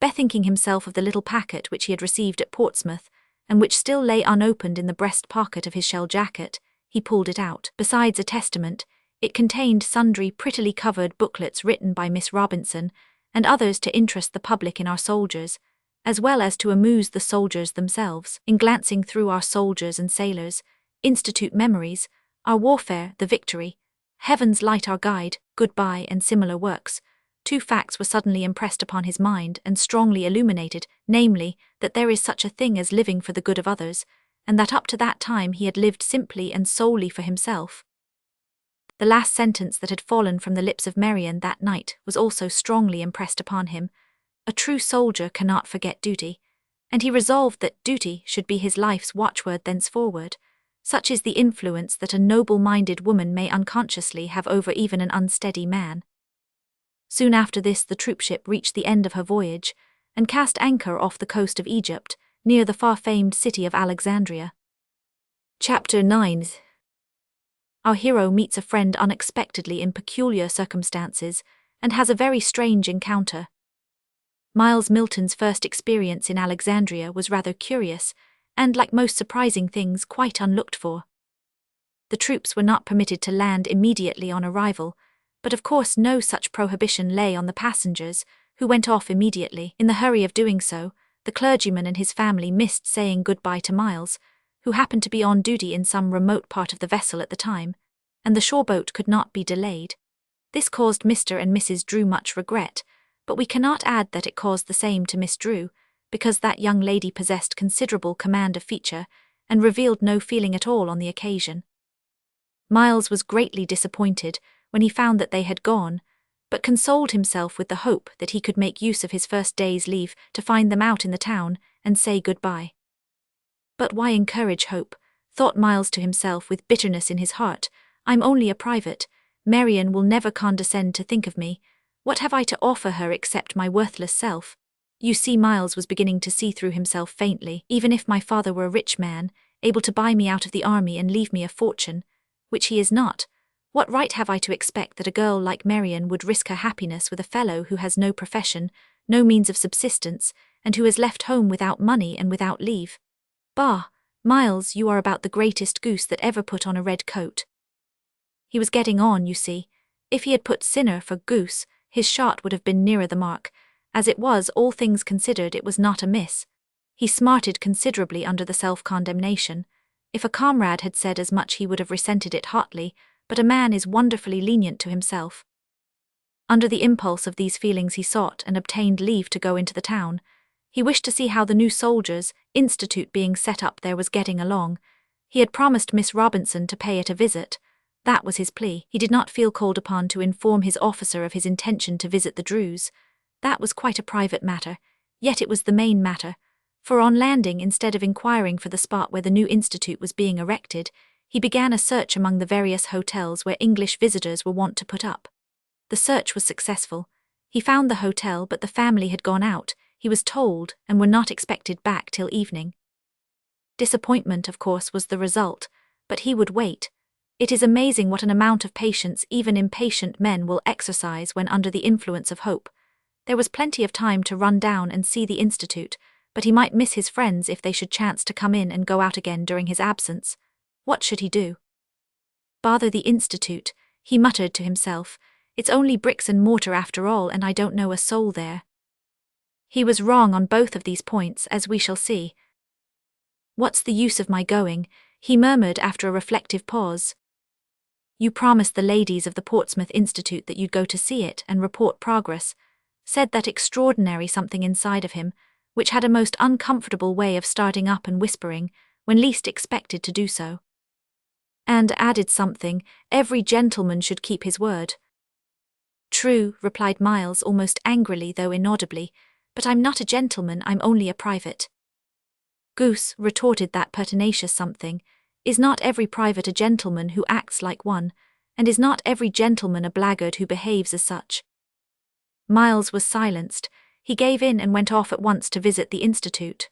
[SPEAKER 1] Bethinking himself of the little packet which he had received at Portsmouth, and which still lay unopened in the breast pocket of his shell jacket, he pulled it out. Besides a testament, it contained sundry prettily covered booklets written by Miss Robinson, and others to interest the public in our soldiers, as well as to amuse the soldiers themselves. In glancing through Our Soldiers and Sailors, Institute Memories, Our Warfare, The Victory, Heaven's Light Our Guide, Goodbye, and similar works, 2 facts were suddenly impressed upon his mind and strongly illuminated, namely, that there is such a thing as living for the good of others, and that up to that time he had lived simply and solely for himself. The last sentence that had fallen from the lips of Marian that night was also strongly impressed upon him. A true soldier cannot forget duty, and he resolved that duty should be his life's watchword thenceforward. Such is the influence that a noble-minded woman may unconsciously have over even an unsteady man. Soon after this the troopship reached the end of her voyage, and cast anchor off the coast of Egypt, near the far-famed city of Alexandria. Chapter 9. Our hero meets a friend unexpectedly in peculiar circumstances, and has a very strange encounter. Miles Milton's first experience in Alexandria was rather curious, and, like most surprising things, quite unlooked for. The troops were not permitted to land immediately on arrival, but of course no such prohibition lay on the passengers, who went off immediately. In the hurry of doing so, the clergyman and his family missed saying goodbye to Miles, who happened to be on duty in some remote part of the vessel at the time, and the shore boat could not be delayed. This caused Mr. and Mrs. Drew much regret, but we cannot add that it caused the same to Miss Drew, because that young lady possessed considerable command of feature, and revealed no feeling at all on the occasion. Miles was greatly disappointed when he found that they had gone, but consoled himself with the hope that he could make use of his first day's leave to find them out in the town and say goodbye. But why encourage hope? Thought Miles to himself with bitterness in his heart. I'm only a private. Marian will never condescend to think of me. What have I to offer her except my worthless self? You see, Miles was beginning to see through himself faintly. Even if my father were a rich man, able to buy me out of the army and leave me a fortune, which he is not, what right have I to expect that a girl like Marian would risk her happiness with a fellow who has no profession, no means of subsistence, and who is left home without money and without leave? Bah, Miles, you are about the greatest goose that ever put on a red coat. He was getting on, you see. If he had put sinner for goose, his shot would have been nearer the mark. As it was, all things considered, it was not amiss. He smarted considerably under the self-condemnation. If a comrade had said as much he would have resented it hotly, but a man is wonderfully lenient to himself. Under the impulse of these feelings he sought and obtained leave to go into the town. He wished to see how the new soldiers' institute being set up there was getting along. He had promised Miss Robinson to pay it a visit. That was his plea. He did not feel called upon to inform his officer of his intention to visit the Drews. That was quite a private matter, yet it was the main matter, for on landing, instead of inquiring for the spot where the new institute was being erected, he began a search among the various hotels where English visitors were wont to put up. The search was successful. He found the hotel, but the family had gone out, he was told, and were not expected back till evening. Disappointment, of course, was the result, but he would wait. It is amazing what an amount of patience even impatient men will exercise when under the influence of hope. There was plenty of time to run down and see the institute, but he might miss his friends if they should chance to come in and go out again during his absence. What should he do? Bother the institute, he muttered to himself. It's only bricks and mortar after all, and I don't know a soul there. He was wrong on both of these points, as we shall see. What's the use of my going? He murmured after a reflective pause. You promised the ladies of the Portsmouth Institute that you'd go to see it and report progress, said that extraordinary something inside of him, which had a most uncomfortable way of starting up and whispering, when least expected to do so. And added something, every gentleman should keep his word. True, replied Miles almost angrily though inaudibly, but I'm not a gentleman, I'm only a private. Goose, retorted that pertinacious something, is not every private a gentleman who acts like one, and is not every gentleman a blackguard who behaves as such? Miles was silenced. He gave in and went off at once to visit the institute.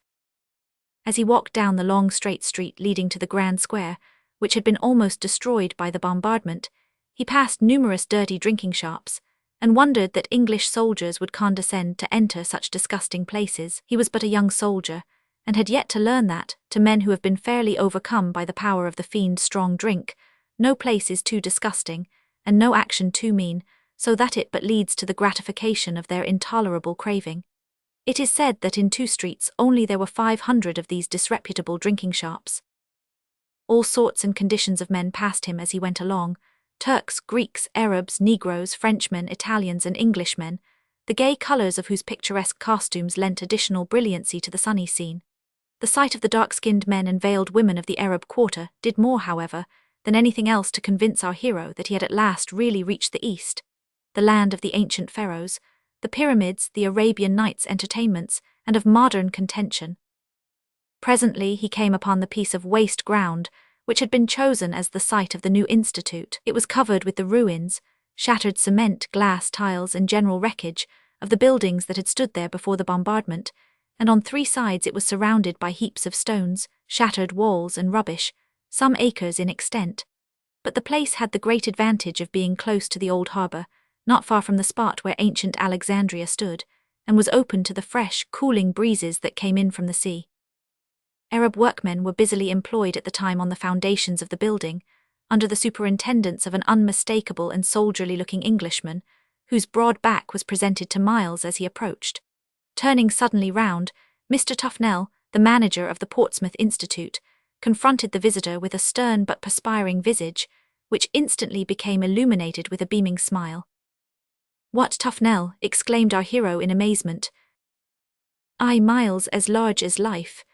[SPEAKER 1] As he walked down the long straight street leading to the Grand Square, which had been almost destroyed by the bombardment, he passed numerous dirty drinking shops, and wondered that English soldiers would condescend to enter such disgusting places. He was but a young soldier, and had yet to learn that, to men who have been fairly overcome by the power of the fiend's strong drink, no place is too disgusting, and no action too mean, so that it but leads to the gratification of their intolerable craving. It is said that in 2 streets only there were 500 of these disreputable drinking shops. All sorts and conditions of men passed him as he went along: Turks, Greeks, Arabs, Negroes, Frenchmen, Italians and Englishmen, the gay colours of whose picturesque costumes lent additional brilliancy to the sunny scene. The sight of the dark-skinned men and veiled women of the Arab quarter did more, however, than anything else to convince our hero that he had at last really reached the East, the land of the ancient pharaohs, the pyramids, the Arabian Nights' entertainments, and of modern contention. Presently he came upon the piece of waste ground which had been chosen as the site of the new institute. It was covered with the ruins, shattered cement, glass, tiles, and general wreckage of the buildings that had stood there before the bombardment, and on 3 sides it was surrounded by heaps of stones, shattered walls, and rubbish, some acres in extent. But the place had the great advantage of being close to the old harbour, not far from the spot where ancient Alexandria stood, and was open to the fresh, cooling breezes that came in from the sea. Arab workmen were busily employed at the time on the foundations of the building, under the superintendence of an unmistakable and soldierly-looking Englishman, whose broad back was presented to Miles as he approached. Turning suddenly round, Mr. Tufnell, the manager of the Portsmouth Institute, confronted the visitor with a stern but perspiring visage, which instantly became illuminated with a beaming smile. "What, Tufnell?" exclaimed our hero in amazement. "Aye, Miles, as large as life."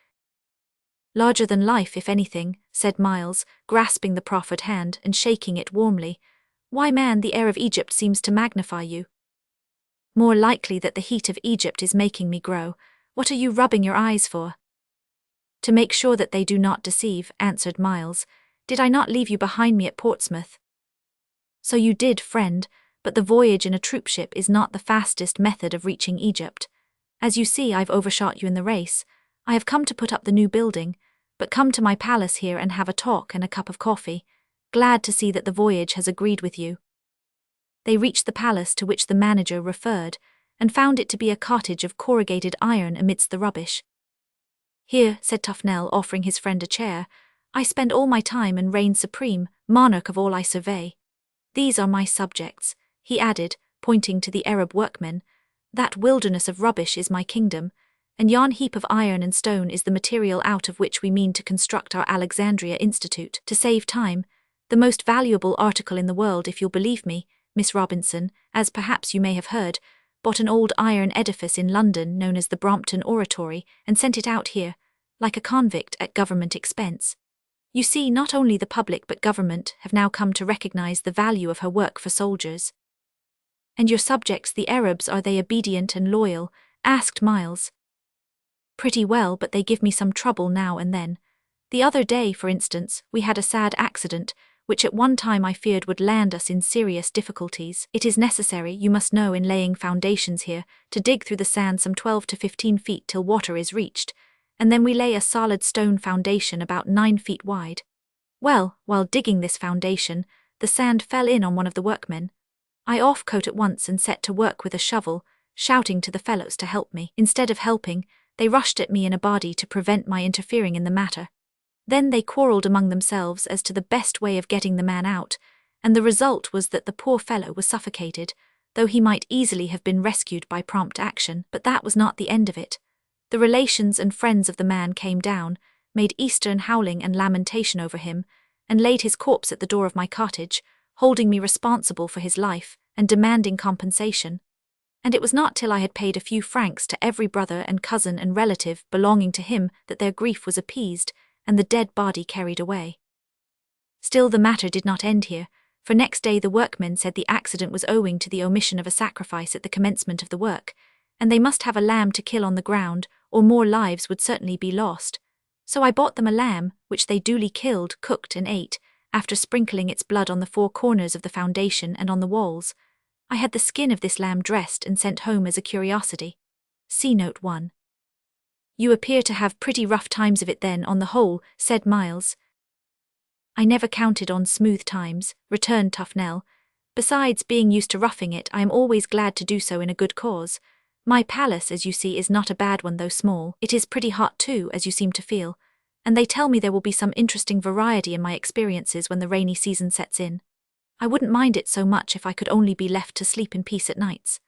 [SPEAKER 1] "Larger than life, if anything," said Miles, grasping the proffered hand and shaking it warmly. "Why, man, the air of Egypt seems to magnify you." "More likely that the heat of Egypt is making me grow. What are you rubbing your eyes for?" "To make sure that they do not deceive," answered Miles. "Did I not leave you behind me at Portsmouth?" "So you did, friend, but the voyage in a troopship is not the fastest method of reaching Egypt. As you see, I've overshot you in the race. I have come to put up the new building, but come to my palace here and have a talk and a cup of coffee. Glad to see that the voyage has agreed with you." They reached the palace to which the manager referred, and found it to be a cottage of corrugated iron amidst the rubbish. "Here," said Tufnell, offering his friend a chair, "I spend all my time and reign supreme, monarch of all I survey. These are my subjects," he added, pointing to the Arab workmen. "That wilderness of rubbish is my kingdom, and yon heap of iron and stone is the material out of which we mean to construct our Alexandria Institute. To save time, the most valuable article in the world, if you'll believe me, Miss Robinson, as perhaps you may have heard, bought an old iron edifice in London known as the Brompton Oratory and sent it out here, like a convict, at government expense. You see, not only the public but government have now come to recognize the value of her work for soldiers." "And your subjects, the Arabs, are they obedient and loyal?" asked Miles. "Pretty well, but they give me some trouble now and then. The other day, for instance, we had a sad accident, which at one time I feared would land us in serious difficulties. It is necessary, you must know, in laying foundations here, to dig through the sand some 12 to 15 feet till water is reached, and then we lay a solid stone foundation about 9 feet wide. Well, while digging this foundation, the sand fell in on one of the workmen. I off-coat at once and set to work with a shovel, shouting to the fellows to help me. Instead of helping, they rushed at me in a body to prevent my interfering in the matter. Then they quarrelled among themselves as to the best way of getting the man out, and the result was that the poor fellow was suffocated, though he might easily have been rescued by prompt action. But that was not the end of it. The relations and friends of the man came down, made Eastern howling and lamentation over him, and laid his corpse at the door of my cottage, holding me responsible for his life and demanding compensation. And it was not till I had paid a few francs to every brother and cousin and relative belonging to him that their grief was appeased, and the dead body carried away. Still, the matter did not end here, for next day the workmen said the accident was owing to the omission of a sacrifice at the commencement of the work, and they must have a lamb to kill on the ground, or more lives would certainly be lost. So I bought them a lamb, which they duly killed, cooked, and ate, after sprinkling its blood on the 4 corners of the foundation and on the walls. I had the skin of this lamb dressed and sent home as a curiosity. See Note 1. "You appear to have pretty rough times of it then, on the whole," said Miles. I never counted on smooth times, returned Tufnell. Besides being used to roughing it, I am always glad to do so in a good cause. My palace, as you see, is not a bad one though small. It is pretty hot too, as you seem to feel. And they tell me there will be some interesting variety in my experiences when the rainy season sets in. I wouldn't mind it so much if I could only be left to sleep in peace at nights.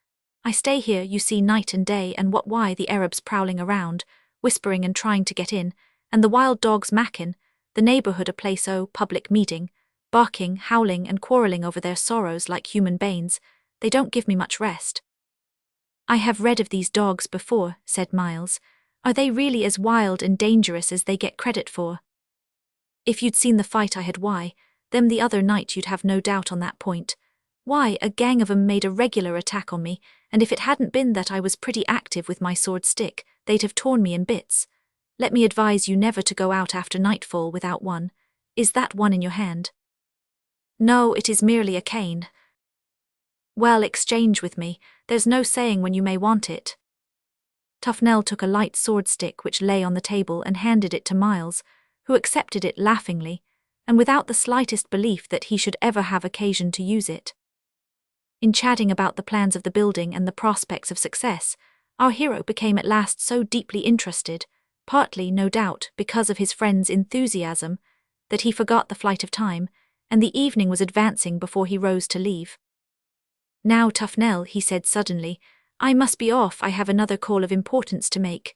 [SPEAKER 1] I stay here, you see, night and day, and why the Arabs prowling around, whispering and trying to get in, and the wild dogs mackin', the neighbourhood a place public meeting, barking, howling and quarrelling over their sorrows like human banes. They don't give me much rest. I have read of these dogs before, said Miles. Are they really as wild and dangerous as they get credit for? If you'd seen the fight I had them the other night, you'd have no doubt on that point. Why, a gang of 'em made a regular attack on me, and if it hadn't been that I was pretty active with my sword stick, they'd have torn me in bits. Let me advise you never to go out after nightfall without one. Is that one in your hand? No, it is merely a cane. Well, exchange with me, there's no saying when you may want it. Tufnell took a light sword stick which lay on the table and handed it to Miles, who accepted it laughingly, and without the slightest belief that he should ever have occasion to use it. In chatting about the plans of the building and the prospects of success, our hero became at last so deeply interested, partly, no doubt, because of his friend's enthusiasm, that he forgot the flight of time, and the evening was advancing before he rose to leave. Now, Tufnell, he said suddenly, I must be off, I have another call of importance to make.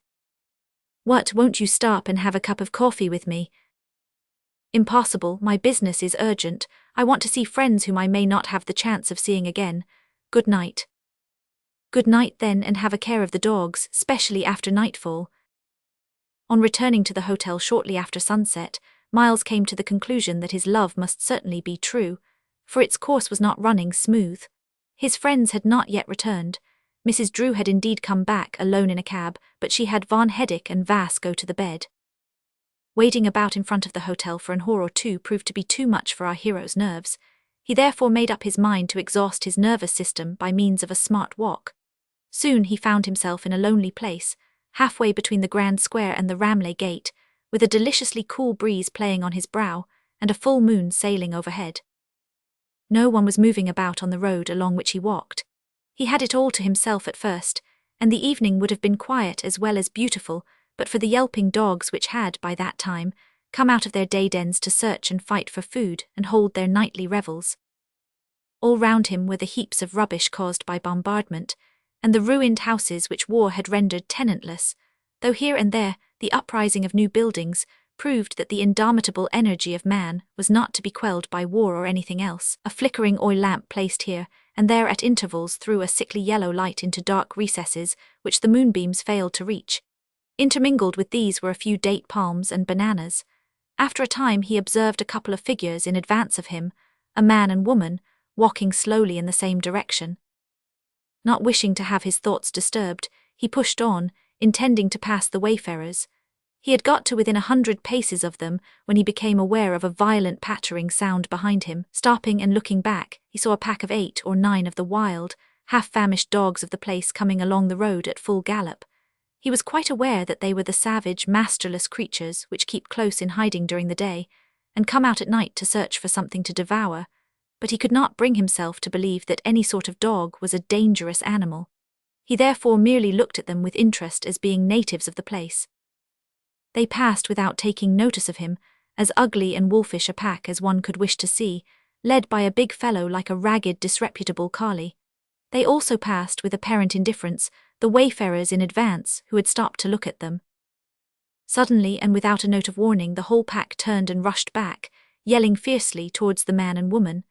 [SPEAKER 1] What, won't you stop and have a cup of coffee with me? Impossible, my business is urgent, I want to see friends whom I may not have the chance of seeing again. Good night. Good night then, and have a care of the dogs, specially after nightfall. On returning to the hotel shortly after sunset, Miles came to the conclusion that his love must certainly be true, for its course was not running smooth. His friends had not yet returned. Mrs. Drew had indeed come back alone in a cab, but she had Von Heddick and Vass go to the bed. Waiting about in front of the hotel for an hour or two proved to be too much for our hero's nerves. He therefore made up his mind to exhaust his nervous system by means of a smart walk. Soon he found himself in a lonely place, halfway between the Grand Square and the Ramley Gate, with a deliciously cool breeze playing on his brow, and a full moon sailing overhead. No one was moving about on the road along which he walked. He had it all to himself at first, and the evening would have been quiet as well as beautiful, but for the yelping dogs which had, by that time, come out of their day dens to search and fight for food and hold their nightly revels. All round him were the heaps of rubbish caused by bombardment, and the ruined houses which war had rendered tenantless, though here and there the uprising of new buildings proved that the indomitable energy of man was not to be quelled by war or anything else. A flickering oil lamp placed here and there at intervals threw a sickly yellow light into dark recesses which the moonbeams failed to reach. Intermingled with these were a few date palms and bananas. After a time he observed a couple of figures in advance of him, a man and woman, walking slowly in the same direction. Not wishing to have his thoughts disturbed, he pushed on, intending to pass the wayfarers. He had got to within 100 paces of them when he became aware of a violent pattering sound behind him. Stopping and looking back, he saw a pack of 8 or 9 of the wild, half-famished dogs of the place coming along the road at full gallop. He was quite aware that they were the savage, masterless creatures which keep close in hiding during the day, and come out at night to search for something to devour, but he could not bring himself to believe that any sort of dog was a dangerous animal. He therefore merely looked at them with interest as being natives of the place. They passed without taking notice of him, as ugly and wolfish a pack as one could wish to see, led by a big fellow like a ragged, disreputable collie. They also passed with apparent indifference the wayfarers in advance who had stopped to look at them. Suddenly, and without a note of warning, the whole pack turned and rushed back, yelling fiercely towards the man and woman.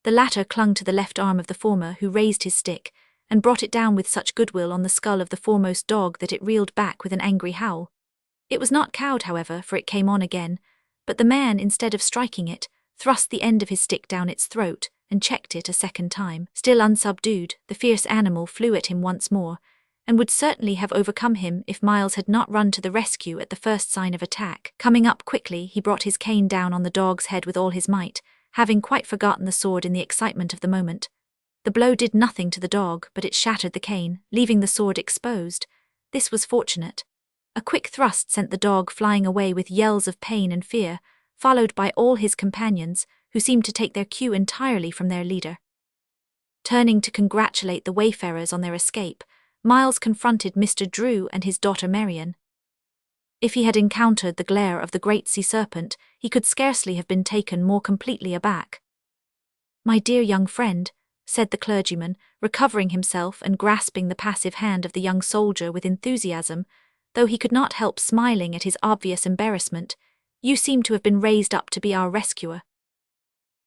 [SPEAKER 1] The latter clung to the left arm of the former, who raised his stick, and brought it down with such goodwill on the skull of the foremost dog that it reeled back with an angry howl. It was not cowed, however, for it came on again, but the man, instead of striking it, thrust the end of his stick down its throat and checked it a second time. Still unsubdued, the fierce animal flew at him once more, and would certainly have overcome him if Miles had not run to the rescue at the first sign of attack. Coming up quickly, he brought his cane down on the dog's head with all his might, having quite forgotten the sword in the excitement of the moment. The blow did nothing to the dog, but it shattered the cane, leaving the sword exposed. This was fortunate. A quick thrust sent the dog flying away with yells of pain and fear, followed by all his companions, who seemed to take their cue entirely from their leader. Turning to congratulate the wayfarers on their escape, Miles confronted Mr. Drew and his daughter Marian. If he had encountered the glare of the great sea serpent, he could scarcely have been taken more completely aback. "My dear young friend," said the clergyman, recovering himself and grasping the passive hand of the young soldier with enthusiasm, though he could not help smiling at his obvious embarrassment, "you seem to have been raised up to be our rescuer."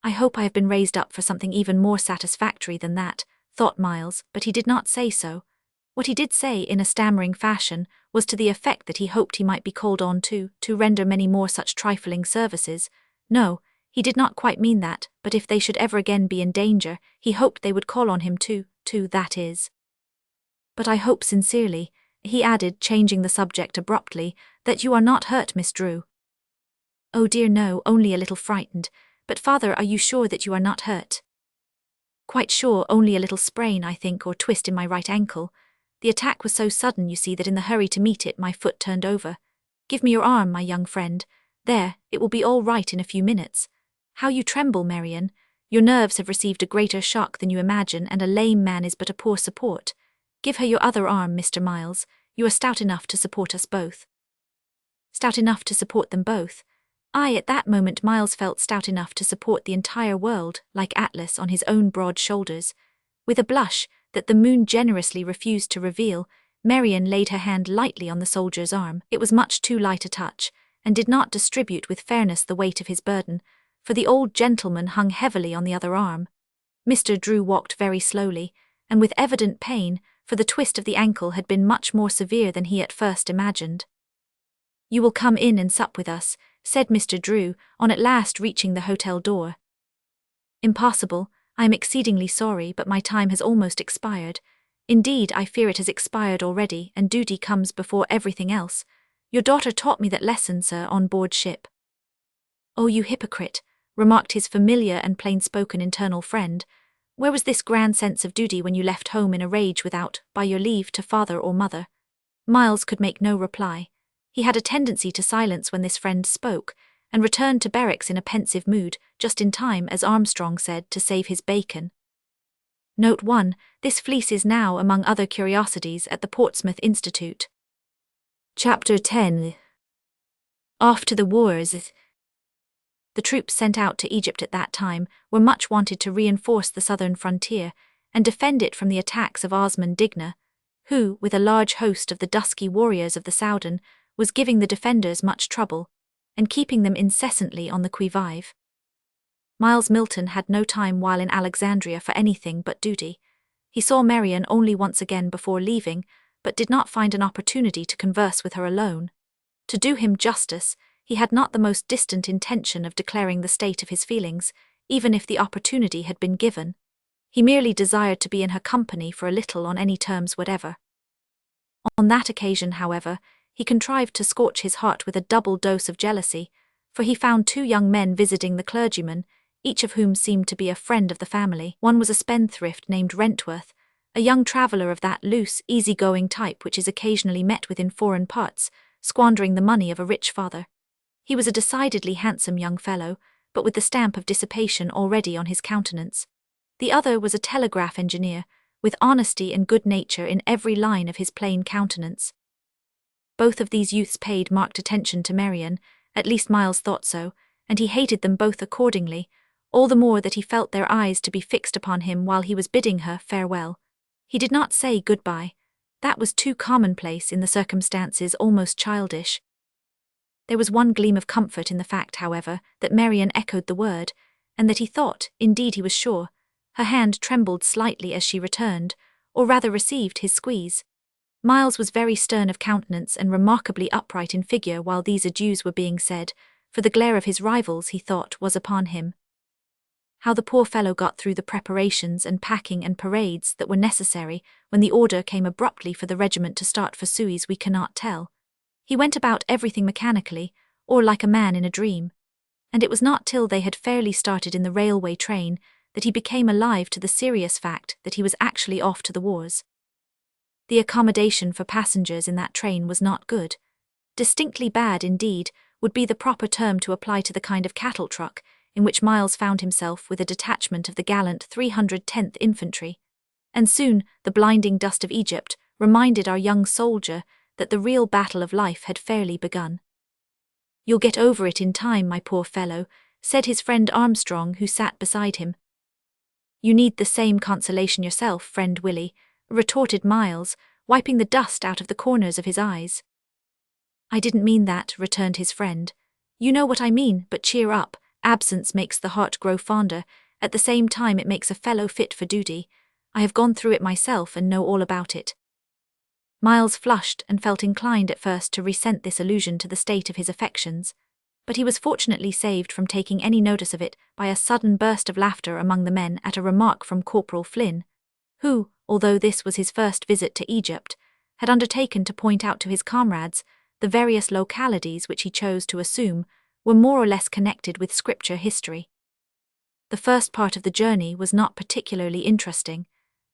[SPEAKER 1] "I hope I have been raised up for something even more satisfactory than that," thought Miles, but he did not say so. What he did say in a stammering fashion was to the effect that he hoped he might be called on to render many more such trifling services. No, he did not quite mean that, but if they should ever again be in danger, he hoped they would call on him that is. "But I hope sincerely," he added, changing the subject abruptly, "that you are not hurt, Miss Drew." "Oh dear no, only a little frightened. But father, are you sure that you are not hurt?" "Quite sure, only a little sprain, I think, or twist in my right ankle. The attack was so sudden, you see, that in the hurry to meet it my foot turned over. Give me your arm, my young friend. There, it will be all right in a few minutes. How you tremble, Marian. Your nerves have received a greater shock than you imagine, and a lame man is but a poor support. Give her your other arm, Mr. Miles. You are stout enough to support us both." Stout enough to support them both. Aye, at that moment Miles felt stout enough to support the entire world, like Atlas on his own broad shoulders. With a blush that the moon generously refused to reveal, Marian laid her hand lightly on the soldier's arm. It was much too light a touch, and did not distribute with fairness the weight of his burden, for the old gentleman hung heavily on the other arm. Mr. Drew walked very slowly, and with evident pain, for the twist of the ankle had been much more severe than he at first imagined. "You will come in and sup with us," said Mr. Drew, on at last reaching the hotel door. "Impossible. I am exceedingly sorry, but my time has almost expired. Indeed, I fear it has expired already, and duty comes before everything else. Your daughter taught me that lesson, sir, on board ship." "Oh, you hypocrite," remarked his familiar and plain-spoken internal friend. "Where was this grand sense of duty when you left home in a rage without, by your leave, to father or mother?" Miles could make no reply. He had a tendency to silence when this friend spoke, and returned to barracks in a pensive mood, just in time, as Armstrong said, to save his bacon. Note 1. This fleece is now among other curiosities at the Portsmouth Institute. Chapter 10. Off to the wars. The troops sent out to Egypt at that time were much wanted to reinforce the southern frontier and defend it from the attacks of Osman Digna, who, with a large host of the dusky warriors of the Soudan, was giving the defenders much trouble, and keeping them incessantly on the qui-vive. Miles Milton had no time while in Alexandria for anything but duty. He saw Marian only once again before leaving, but did not find an opportunity to converse with her alone. To do him justice, he had not the most distant intention of declaring the state of his feelings, even if the opportunity had been given. He merely desired to be in her company for a little on any terms whatever. On that occasion, however, he contrived to scorch his heart with a double dose of jealousy, for he found two young men visiting the clergyman, each of whom seemed to be a friend of the family. One was a spendthrift named Rentworth, a young traveller of that loose, easy-going type which is occasionally met with in foreign parts, squandering the money of a rich father. He was a decidedly handsome young fellow, but with the stamp of dissipation already on his countenance. The other was a telegraph engineer, with honesty and good nature in every line of his plain countenance. Both of these youths paid marked attention to Marian, at least Miles thought so, and he hated them both accordingly, all the more that he felt their eyes to be fixed upon him while he was bidding her farewell. He did not say goodbye. That was too commonplace in the circumstances, almost childish. There was one gleam of comfort in the fact, however, that Marian echoed the word, and that he thought, indeed he was sure, her hand trembled slightly as she returned, or rather received his squeeze. Miles was very stern of countenance and remarkably upright in figure while these adieus were being said, for the glare of his rivals, he thought, was upon him. How the poor fellow got through the preparations and packing and parades that were necessary when the order came abruptly for the regiment to start for Suez we cannot tell. He went about everything mechanically, or like a man in a dream, and it was not till they had fairly started in the railway train that he became alive to the serious fact that he was actually off to the wars. The accommodation for passengers in that train was not good. Distinctly bad indeed, would be the proper term to apply to the kind of cattle truck in which Miles found himself with a detachment of the gallant 310th Infantry. And soon the blinding dust of Egypt reminded our young soldier that the real battle of life had fairly begun. "You'll get over it in time, my poor fellow," said his friend Armstrong, who sat beside him. "You need the same consolation yourself, friend Willie," retorted Miles, wiping the dust out of the corners of his eyes. "I didn't mean that," returned his friend. "You know what I mean, but cheer up. Absence makes the heart grow fonder. At the same time it makes a fellow fit for duty. I have gone through it myself and know all about it." Miles flushed and felt inclined at first to resent this allusion to the state of his affections, but he was fortunately saved from taking any notice of it by a sudden burst of laughter among the men at a remark from Corporal Flynn, who, although this was his first visit to Egypt, had undertaken to point out to his comrades the various localities which he chose to assume were more or less connected with scripture history. The first part of the journey was not particularly interesting,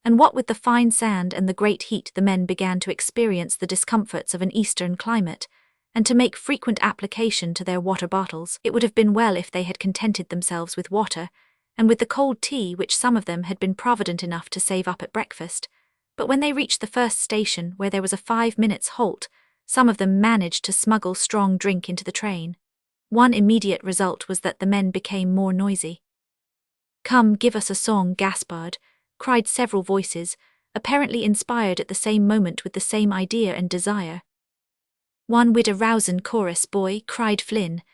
[SPEAKER 1] and what with the fine sand and the great heat, the men began to experience the discomforts of an eastern climate, and to make frequent application to their water bottles. It would have been well if they had contented themselves with water, and with the cold tea which some of them had been provident enough to save up at breakfast, but when they reached the first station, where there was a 5 minutes' halt, some of them managed to smuggle strong drink into the train. One immediate result was that the men became more noisy. "Come, give us a song, Gaspard," cried several voices, apparently inspired at the same moment with the same idea and desire. "One wid a rousin' chorus, boy," cried Flynn.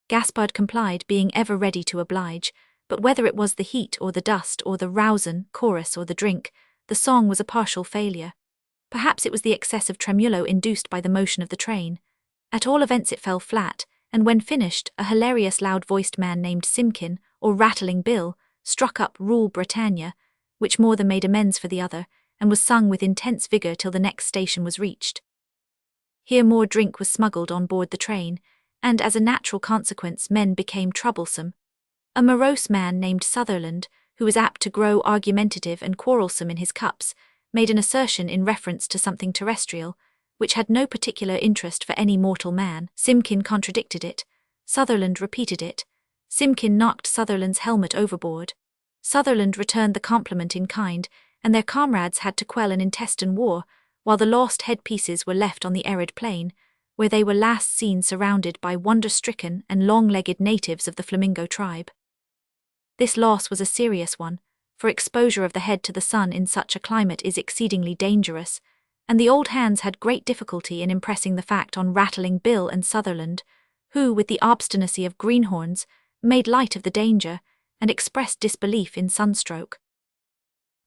[SPEAKER 1] Gaspard complied, being ever ready to oblige, but whether it was the heat or the dust or the rousin' chorus or the drink, the song was a partial failure. Perhaps it was the excessive tremulo induced by the motion of the train. At all events it fell flat, and when finished, a hilarious loud-voiced man named Simkin, or Rattling Bill, struck up Rule Britannia, which more than made amends for the other, and was sung with intense vigour till the next station was reached. Here more drink was smuggled on board the train, and as a natural consequence men became troublesome. A morose man named Sutherland, who was apt to grow argumentative and quarrelsome in his cups, made an assertion in reference to something terrestrial, which had no particular interest for any mortal man. Simkin contradicted it. Sutherland repeated it. Simkin knocked Sutherland's helmet overboard. Sutherland returned the compliment in kind, and their comrades had to quell an intestine war, while the lost headpieces were left on the arid plain, where they were last seen surrounded by wonder-stricken and long-legged natives of the flamingo tribe. This loss was a serious one, for exposure of the head to the sun in such a climate is exceedingly dangerous, and the old hands had great difficulty in impressing the fact on Rattling Bill and Sutherland, who, with the obstinacy of greenhorns, made light of the danger and expressed disbelief in sunstroke.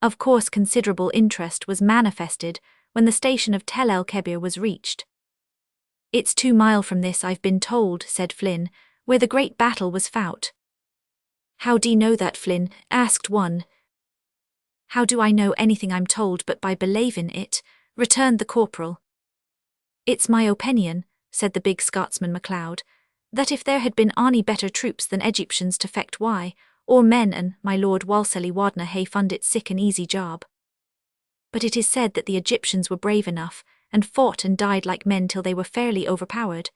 [SPEAKER 1] Of course considerable interest was manifested when the station of Tel el-Kebir was reached. "It's 2 miles from this, I've been told," said Flynn, "where the great battle was fought." "How d'ye know that, Flynn?" asked one. "How do I know anything I'm told but by belavin' it?" returned the corporal. "It's my opinion," said the big Scotsman MacLeod, "that if there had been ony better troops than Egyptians to fecht why, or men and my Lord Walsally Wadna hae fund it sic an easy job. But it is said that the Egyptians were brave enough, and fought and died like men till they were fairly overpowered,"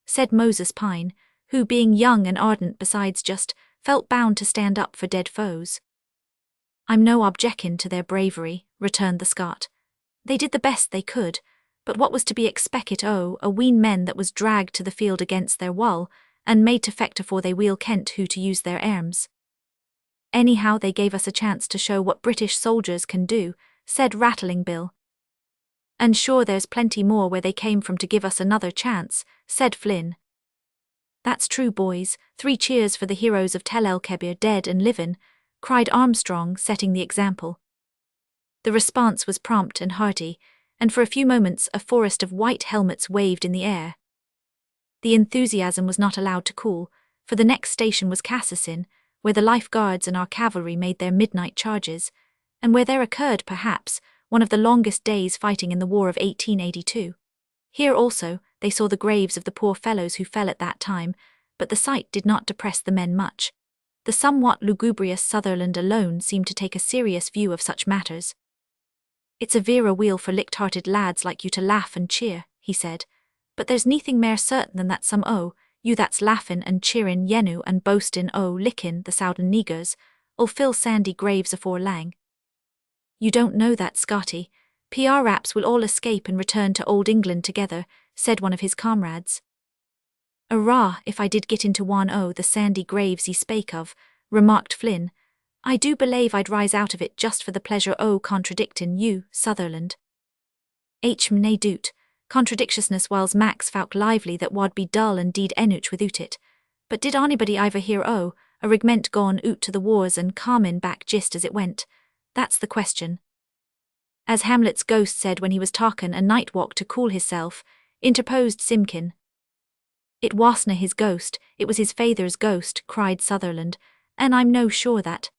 [SPEAKER 1] said Moses Pine, who, being young and ardent besides just, felt bound to stand up for dead foes. "I'm no objeckin' to their bravery," returned the Scot. "They did the best they could, but what was to be expected o' a ween men that was dragged to the field against their wull, and made to fecht afore they weel kent who to use their arms. Anyhow they gave us a chance to show what British soldiers can do," said Rattling Bill. "And sure there's plenty more where they came from to give us another chance," said Flynn. "That's true, boys. 3 cheers for the heroes of Tel el-Kebir, dead and livin'," cried Armstrong, setting the example. The response was prompt and hearty, and for a few moments a forest of white helmets waved in the air. The enthusiasm was not allowed to cool, for the next station was Cassasin, where the Life Guards and our cavalry made their midnight charges, and where there occurred, perhaps, one of the longest days fighting in the War of 1882. Here also they saw the graves of the poor fellows who fell at that time, but the sight did not depress the men much. The somewhat lugubrious Sutherland alone seemed to take a serious view of such matters. "It's a vera wheel for licht-hearted lads like you to laugh and cheer," he said, But there's neething mair certain than that some you that's laughin' and cheerin' yenu and boastin' lickin' the Soudan niggers, fill sandy graves afore lang. You don't know that, Scotty. PR raps will all escape and return to old England together, said one of his comrades. Arrah, if I did get into one the sandy graves ye spake of, remarked Flynn, I do belave I'd rise out of it just for the pleasure contradictin' you, Sutherland. Nae doot, contradictiousness whiles Max fouk lively that wad be dull and deed enuch without it. But did anybody ever hear a regiment gone oot to the wars and comin' back just as it went? That's the question. As Hamlet's ghost said when he was talkin' a night walk to cool hisself, interposed Simkin. It wasna his ghost, it was his feyther's ghost, cried Sutherland, and I'm no sure that.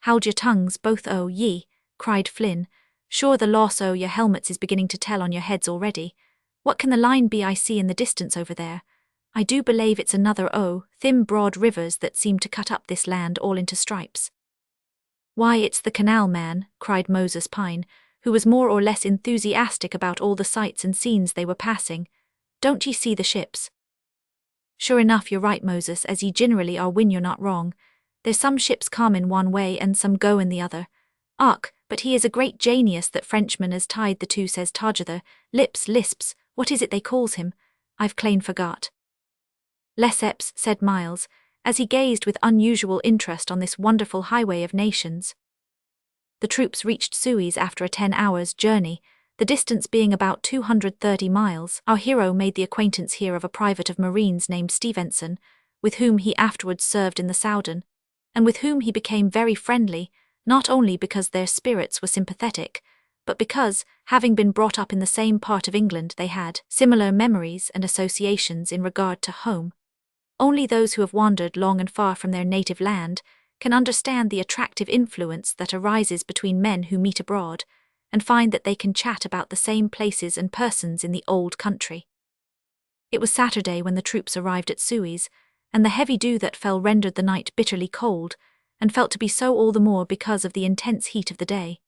[SPEAKER 1] Hold your tongues, both ye, cried Flynn. Sure the loss your helmets is beginning to tell on your heads already. What can the line be I see in the distance over there? I do belave it's another thin broad rivers that seem to cut up this land all into stripes. Why, it's the canal, man, cried Moses Pine, who was more or less enthusiastic about all the sights and scenes they were passing. Don't ye see the ships? Sure enough, you're right, Moses, as ye generally are when you're not wrong. There's some ships come in one way and some go in the other. Och, but he is a great genius, that Frenchman as tied the two, says Todgether, lisps, what is it they calls him? I've clane forgot. Lesseps, said Miles, as he gazed with unusual interest on this wonderful highway of nations. The troops reached Suez after a 10 hours' journey, the distance being about 230 miles. Our hero made the acquaintance here of a private of Marines named Stevenson, with whom he afterwards served in the Soudan, and with whom he became very friendly, not only because their spirits were sympathetic, but because, having been brought up in the same part of England, they had similar memories and associations in regard to home. Only those who have wandered long and far from their native land can understand the attractive influence that arises between men who meet abroad, and find that they can chat about the same places and persons in the old country. It was Saturday when the troops arrived at Suez, and the heavy dew that fell rendered the night bitterly cold, and felt to be so all the more because of the intense heat of the day.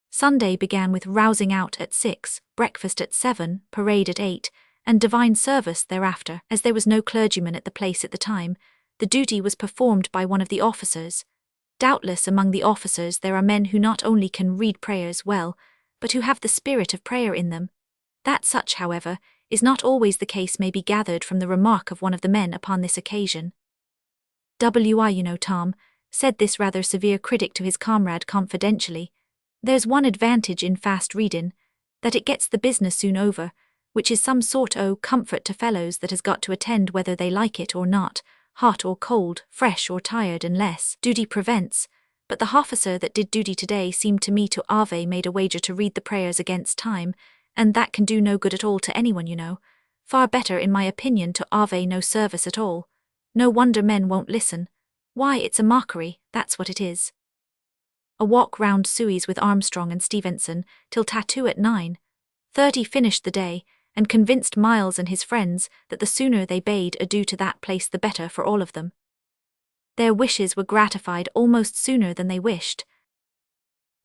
[SPEAKER 1] Sunday began with rousing out at 6, breakfast at 7, parade at 8, and divine service thereafter. As there was no clergyman at the place at the time, the duty was performed by one of the officers. Doubtless among the officers there are men who not only can read prayers well, but who have the spirit of prayer in them. That such, however, is not always the case may be gathered from the remark of one of the men upon this occasion. Tom, said this rather severe critic to his comrade confidentially, there's one advantage in fast readin', that it gets the business soon over, which is some sort comfort to fellows that has got to attend whether they like it or not, hot or cold, fresh or tired, unless duty prevents. But the officer that did duty today seemed to me to Ave made a wager to read the prayers against time, and that can do no good at all to anyone, you know. Far better, in my opinion, to Ave no service at all. No wonder men won't listen. Why, it's a mockery, that's what it is. A walk round Suez with Armstrong and Stevenson till tattoo at 9:30 finished the day, and convinced Miles and his friends that the sooner they bade adieu to that place the better for all of them. Their wishes were gratified almost sooner than they wished.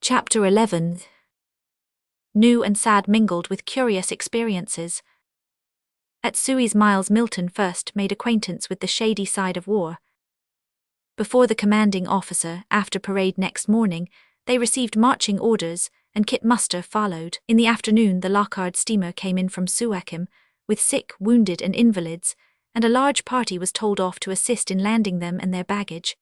[SPEAKER 1] Chapter 11. New and sad mingled with curious experiences. At Suez, Miles Milton first made acquaintance with the shady side of war. Before the commanding officer, after parade next morning, they received marching orders, and kit muster followed. In the afternoon the Lockhart steamer came in from Suakim, with sick, wounded and invalids, and a large party was told off to assist in landing them and their baggage.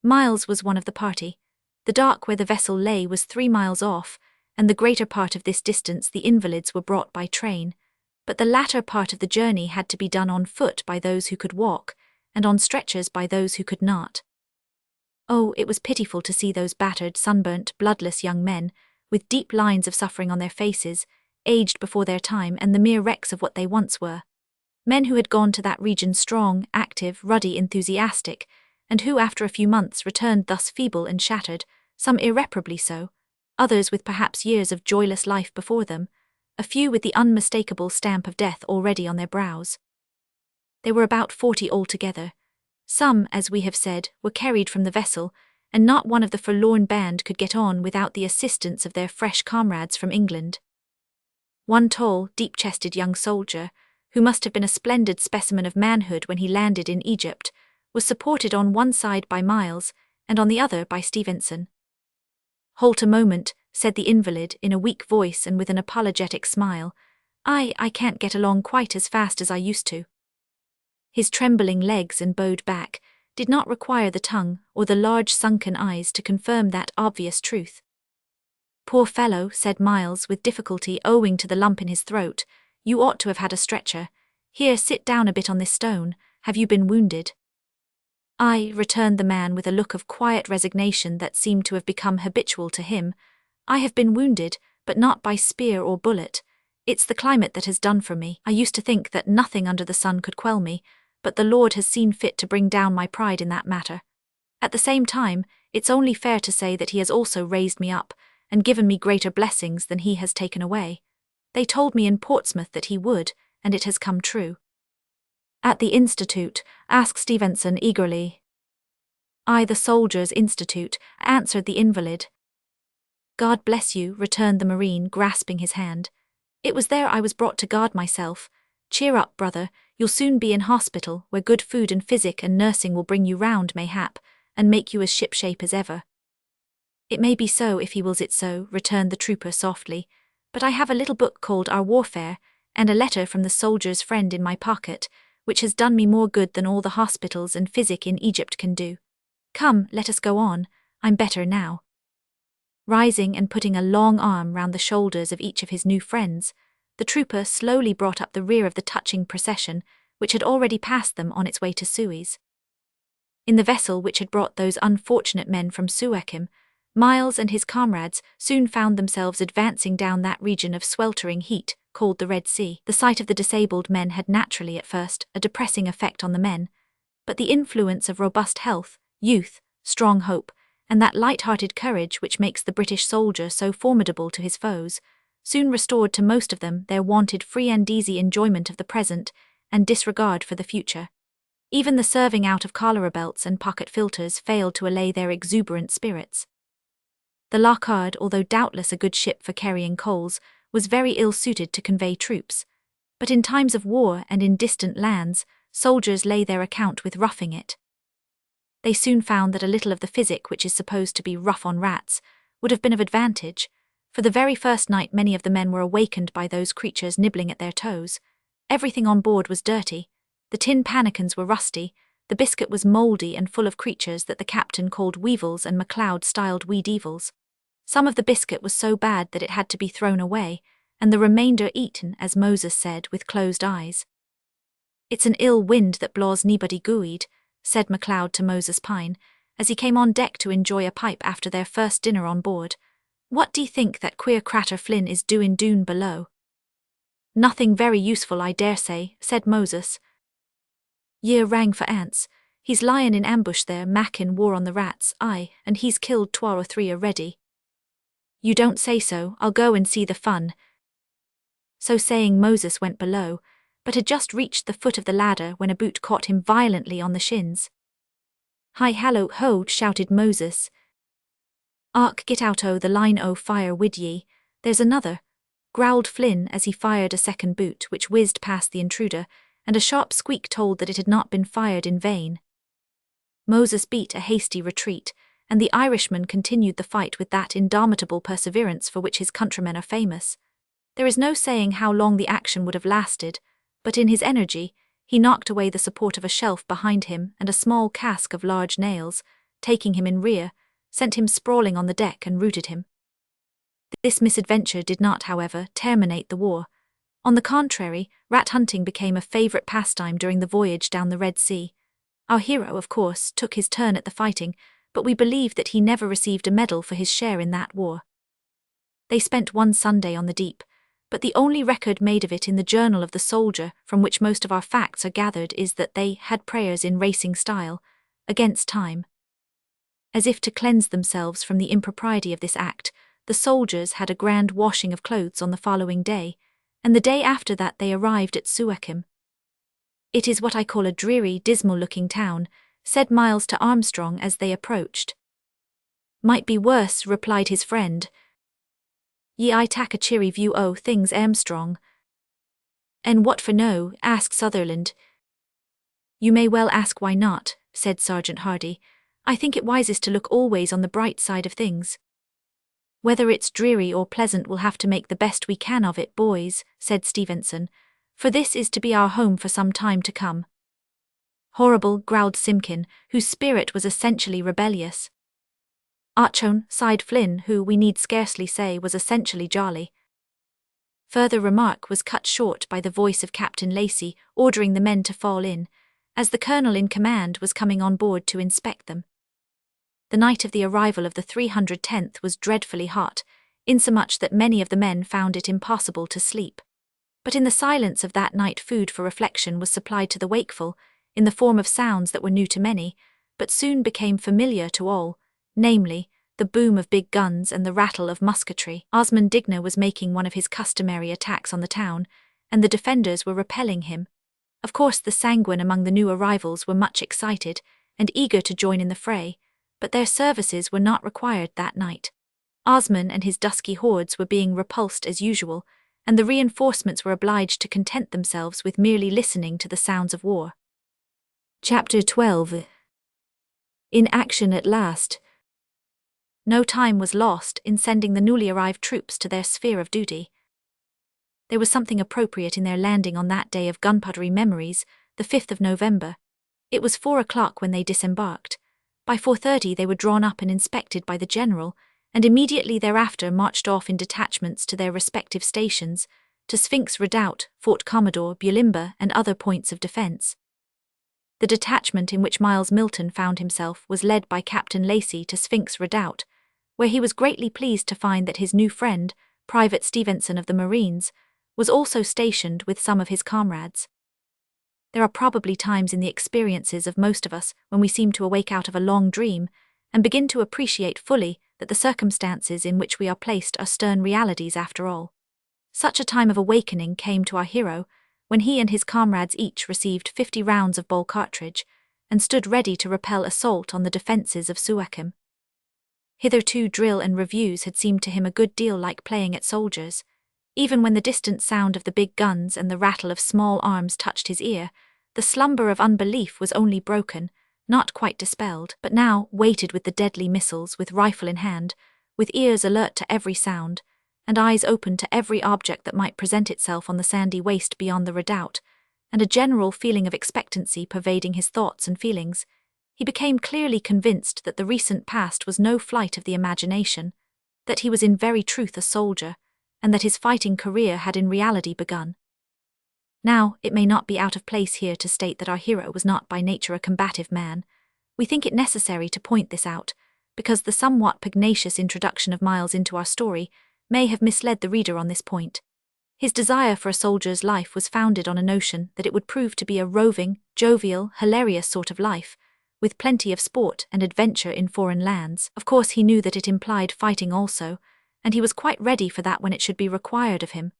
[SPEAKER 1] Miles was one of the party. The dock where the vessel lay was 3 miles off, and the greater part of this distance the invalids were brought by train, but the latter part of the journey had to be done on foot by those who could walk, and on stretchers by those who could not. Oh, it was pitiful to see those battered, sunburnt, bloodless young men, with deep lines of suffering on their faces, aged before their time and the mere wrecks of what they once were. Men who had gone to that region strong, active, ruddy, enthusiastic, and who after a few months returned thus feeble and shattered, some irreparably so, others with perhaps years of joyless life before them, a few with the unmistakable stamp of death already on their brows. There were about 40 altogether. Some, as we have said, were carried from the vessel, and not one of the forlorn band could get on without the assistance of their fresh comrades from England. One tall, deep-chested young soldier, who must have been a splendid specimen of manhood when he landed in Egypt, was supported on one side by Miles, and on the other by Stevenson. "Halt a moment," said the invalid in a weak voice and with an apologetic smile. I can't get along quite as fast as I used to." His trembling legs and bowed back did not require the tongue or the large sunken eyes to confirm that obvious truth. "Poor fellow," said Miles with difficulty owing to the lump in his throat, "you ought to have had a stretcher. Here, sit down a bit on this stone. Have you been wounded?" "I," returned the man with a look of quiet resignation that seemed to have become habitual to him, "I have been wounded, but not by spear or bullet. It's the climate that has done for me. I used to think that nothing under the sun could quell me, but the Lord has seen fit to bring down my pride in that matter. At the same time, it's only fair to say that he has also raised me up, and given me greater blessings than he has taken away. They told me in Portsmouth that he would, and it has come true." "At the Institute?" asked Stevenson eagerly. "Aye, the Soldiers' Institute," answered the invalid. "God bless you," returned the Marine, grasping his hand. "It was there I was brought to guard myself. Cheer up, brother, you'll soon be in hospital, where good food and physic and nursing will bring you round, mayhap, and make you as shipshape as ever." "It may be so if he wills it so," returned the trooper softly, "but I have a little book called Our Warfare, and a letter from the soldier's friend in my pocket, which has done me more good than all the hospitals and physic in Egypt can do. Come, let us go on. I'm better now." Rising and putting a long arm round the shoulders of each of his new friends, the trooper slowly brought up the rear of the touching procession, which had already passed them on its way to Suez. In the vessel which had brought those unfortunate men from Suakim, Miles and his comrades soon found themselves advancing down that region of sweltering heat called the Red Sea. The sight of the disabled men had naturally at first a depressing effect on the men, but the influence of robust health, youth, strong hope, and that light-hearted courage which makes the British soldier so formidable to his foes, soon restored to most of them their wonted free and easy enjoyment of the present and disregard for the future. Even the serving out of cholera belts and pocket filters failed to allay their exuberant spirits. The Lockhard, although doubtless a good ship for carrying coals, was very ill-suited to convey troops, but in times of war and in distant lands, soldiers lay their account with roughing it. They soon found that a little of the physic which is supposed to be rough on rats would have been of advantage. For the very first night many of the men were awakened by those creatures nibbling at their toes. Everything on board was dirty, the tin pannikins were rusty, the biscuit was mouldy and full of creatures that the captain called weevils and MacLeod styled wee devils. Some of the biscuit was so bad that it had to be thrown away, and the remainder eaten, as Moses said, with closed eyes. "It's an ill wind that blaws nobody gooid," said MacLeod to Moses Pine, as he came on deck to enjoy a pipe after their first dinner on board. "What d'ye think that queer cratter Flynn is doin' doon below?" "Nothing very useful, I dare say," said Moses. "Ye rang for ants. He's lyin' in ambush there, mackin' war on the rats, aye, and he's killed 2 or 3 already." "You don't say so, I'll go and see the fun." So saying, Moses went below, but had just reached the foot of the ladder when a boot caught him violently on the shins. "Hi hallo ho," shouted Moses. "Ark, get out o' the line o' fire wid ye, there's another," growled Flynn as he fired a second boot which whizzed past the intruder, and a sharp squeak told that it had not been fired in vain. Moses beat a hasty retreat, and the Irishman continued the fight with that indomitable perseverance for which his countrymen are famous. There is no saying how long the action would have lasted, but in his energy, he knocked away the support of a shelf behind him and a small cask of large nails, taking him in rear, sent him sprawling on the deck and routed him. This misadventure did not, however, terminate the war. On the contrary, rat hunting became a favourite pastime during the voyage down the Red Sea. Our hero, of course, took his turn at the fighting, but we believe that he never received a medal for his share in that war. They spent one Sunday on the deep, but the only record made of it in the journal of the soldier from which most of our facts are gathered is that they had prayers in racing style, against time. As if to cleanse themselves from the impropriety of this act, the soldiers had a grand washing of clothes on the following day, and the day after that they arrived at Suakim. "It is what I call a dreary, dismal-looking town," said Miles to Armstrong as they approached. "Might be worse," replied his friend. "Ye I tak a cheery view o' things, Armstrong." "And what for no?" asked Sutherland. "You may well ask why not," said Sergeant Hardy. "I think it wisest to look always on the bright side of things." "Whether it's dreary or pleasant we'll have to make the best we can of it, boys," said Stevenson, "for this is to be our home for some time to come." "Horrible," growled Simpkin, whose spirit was essentially rebellious. "Archone," sighed Flynn, who, we need scarcely say, was essentially jolly. Further remark was cut short by the voice of Captain Lacey ordering the men to fall in, as the colonel in command was coming on board to inspect them. The night of the arrival of the 310th was dreadfully hot, insomuch that many of the men found it impossible to sleep. But in the silence of that night food for reflection was supplied to the wakeful, in the form of sounds that were new to many, but soon became familiar to all, namely, the boom of big guns and the rattle of musketry. Osmond Digna was making one of his customary attacks on the town, and the defenders were repelling him. Of course the sanguine among the new arrivals were much excited, and eager to join in the fray, but their services were not required that night. Osmond and his dusky hordes were being repulsed as usual, and the reinforcements were obliged to content themselves with merely listening to the sounds of war. Chapter 12. In action at last. No time was lost in sending the newly arrived troops to their sphere of duty. There was something appropriate in their landing on that day of gunpowdery memories, the 5th of November. It was 4 o'clock when they disembarked. By 4:30 they were drawn up and inspected by the general, and immediately thereafter marched off in detachments to their respective stations, to Sphinx Redoubt, Fort Commodore, Bulimba, and other points of defence. The detachment in which Miles Milton found himself was led by Captain Lacey to Sphinx Redoubt, where he was greatly pleased to find that his new friend, Private Stevenson of the Marines, was also stationed with some of his comrades. There are probably times in the experiences of most of us when we seem to awake out of a long dream and begin to appreciate fully that the circumstances in which we are placed are stern realities after all. Such a time of awakening came to our hero when he and his comrades each received 50 rounds of ball cartridge and stood ready to repel assault on the defences of Suakim. Hitherto drill and reviews had seemed to him a good deal like playing at soldiers. Even when the distant sound of the big guns and the rattle of small arms touched his ear, the slumber of unbelief was only broken, not quite dispelled, but now, weighted with the deadly missiles, with rifle in hand, with ears alert to every sound, and eyes open to every object that might present itself on the sandy waste beyond the redoubt, and a general feeling of expectancy pervading his thoughts and feelings, he became clearly convinced that the recent past was no flight of the imagination, that he was in very truth a soldier, and that his fighting career had in reality begun. Now, it may not be out of place here to state that our hero was not by nature a combative man. We think it necessary to point this out, because the somewhat pugnacious introduction of Miles into our story may have misled the reader on this point. His desire for a soldier's life was founded on a notion that it would prove to be a roving, jovial, hilarious sort of life, with plenty of sport and adventure in foreign lands. Of course he knew that it implied fighting also, and he was quite ready for that when it should be required of him.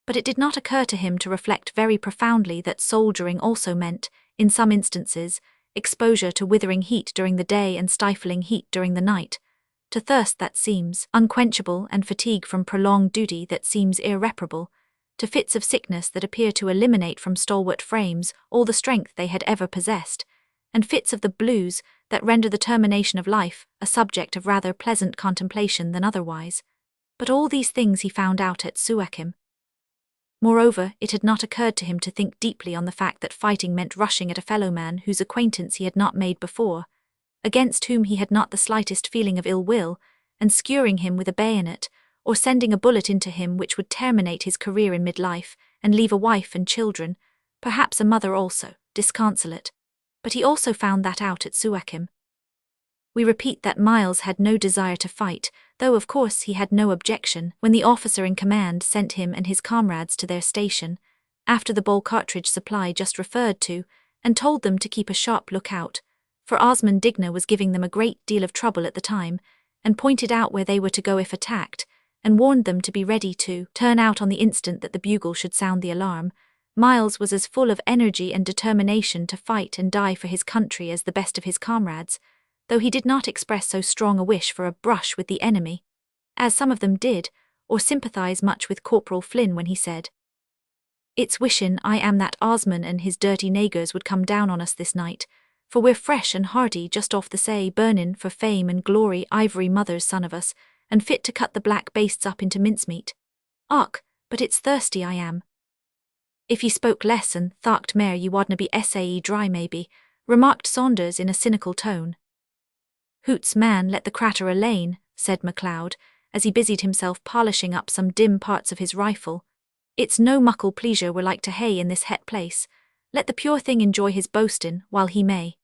[SPEAKER 1] But it did not occur to him to reflect very profoundly that soldiering also meant, in some instances, exposure to withering heat during the day and stifling heat during the night, to thirst that seems unquenchable and fatigue from prolonged duty that seems irreparable, to fits of sickness that appear to eliminate from stalwart frames all the strength they had ever possessed, and fits of the blues that render the termination of life a subject of rather pleasant contemplation than otherwise. But all these things he found out at Suakim. Moreover, it had not occurred to him to think deeply on the fact that fighting meant rushing at a fellow man whose acquaintance he had not made before, against whom he had not the slightest feeling of ill will, and skewering him with a bayonet, or sending a bullet into him which would terminate his career in mid-life, and leave a wife and children, perhaps a mother also, disconsolate. But he also found that out at Suakim. We repeat that Miles had no desire to fight, though of course he had no objection when the officer in command sent him and his comrades to their station, after the ball cartridge supply just referred to, and told them to keep a sharp lookout, for Osmond Digna was giving them a great deal of trouble at the time, and pointed out where they were to go if attacked, and warned them to be ready to turn out on the instant that the bugle should sound the alarm. Miles was as full of energy and determination to fight and die for his country as the best of his comrades, though he did not express so strong a wish for a brush with the enemy, as some of them did, or sympathize much with Corporal Flynn when he said, It's wishin' I am that Osman and his dirty nagers would come down on us this night, for we're fresh and hearty just off the say burnin' for fame and glory ivory mother's son of us, and fit to cut the black bastes up into mincemeat. Och, but it's thirsty I am. If ye spoke less and tharked mair ye wadna be sae dry maybe, remarked Saunders in a cynical tone. Hoots man, let the cratur alane, said MacLeod, as he busied himself polishing up some dim parts of his rifle. It's no muckle pleasure we're like to hae in this het place. Let the pure thing enjoy his boastin' while he may.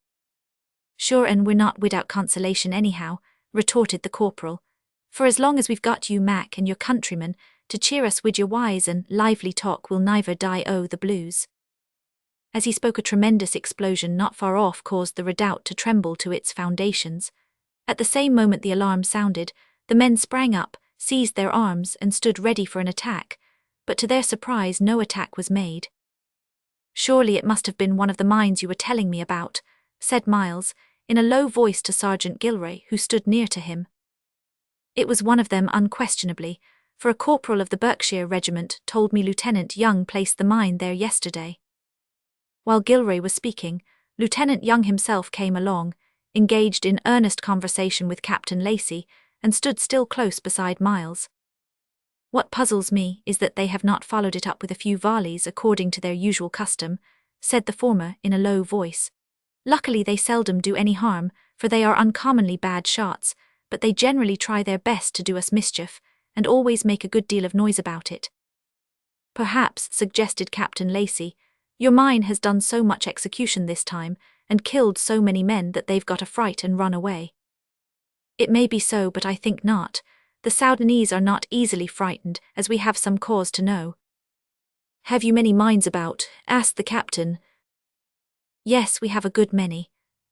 [SPEAKER 1] Sure and we're not without consolation anyhow, retorted the corporal, for as long as we've got you Mac and your countrymen to cheer us wid your wise and lively talk we'll neither die o' the blues. As he spoke a tremendous explosion not far off caused the redoubt to tremble to its foundations. At the same moment the alarm sounded, the men sprang up, seized their arms and stood ready for an attack, but to their surprise no attack was made. Surely it must have been one of the mines you were telling me about, said Miles, in a low voice to Sergeant Gilray, who stood near to him. It was one of them unquestionably, for a corporal of the Berkshire Regiment told me Lieutenant Young placed the mine there yesterday. While Gilray was speaking, Lieutenant Young himself came along, engaged in earnest conversation with Captain Lacey, and stood still close beside Miles. What puzzles me is that they have not followed it up with a few volleys according to their usual custom, said the former in a low voice. Luckily they seldom do any harm, for they are uncommonly bad shots, but they generally try their best to do us mischief, and always make a good deal of noise about it. Perhaps, suggested Captain Lacey, your mine has done so much execution this time, and killed so many men that they've got a fright and run away. It may be so, but I think not. The Soudanese are not easily frightened, as we have some cause to know. Have you many mines about? Asked the captain. Yes, we have a good many,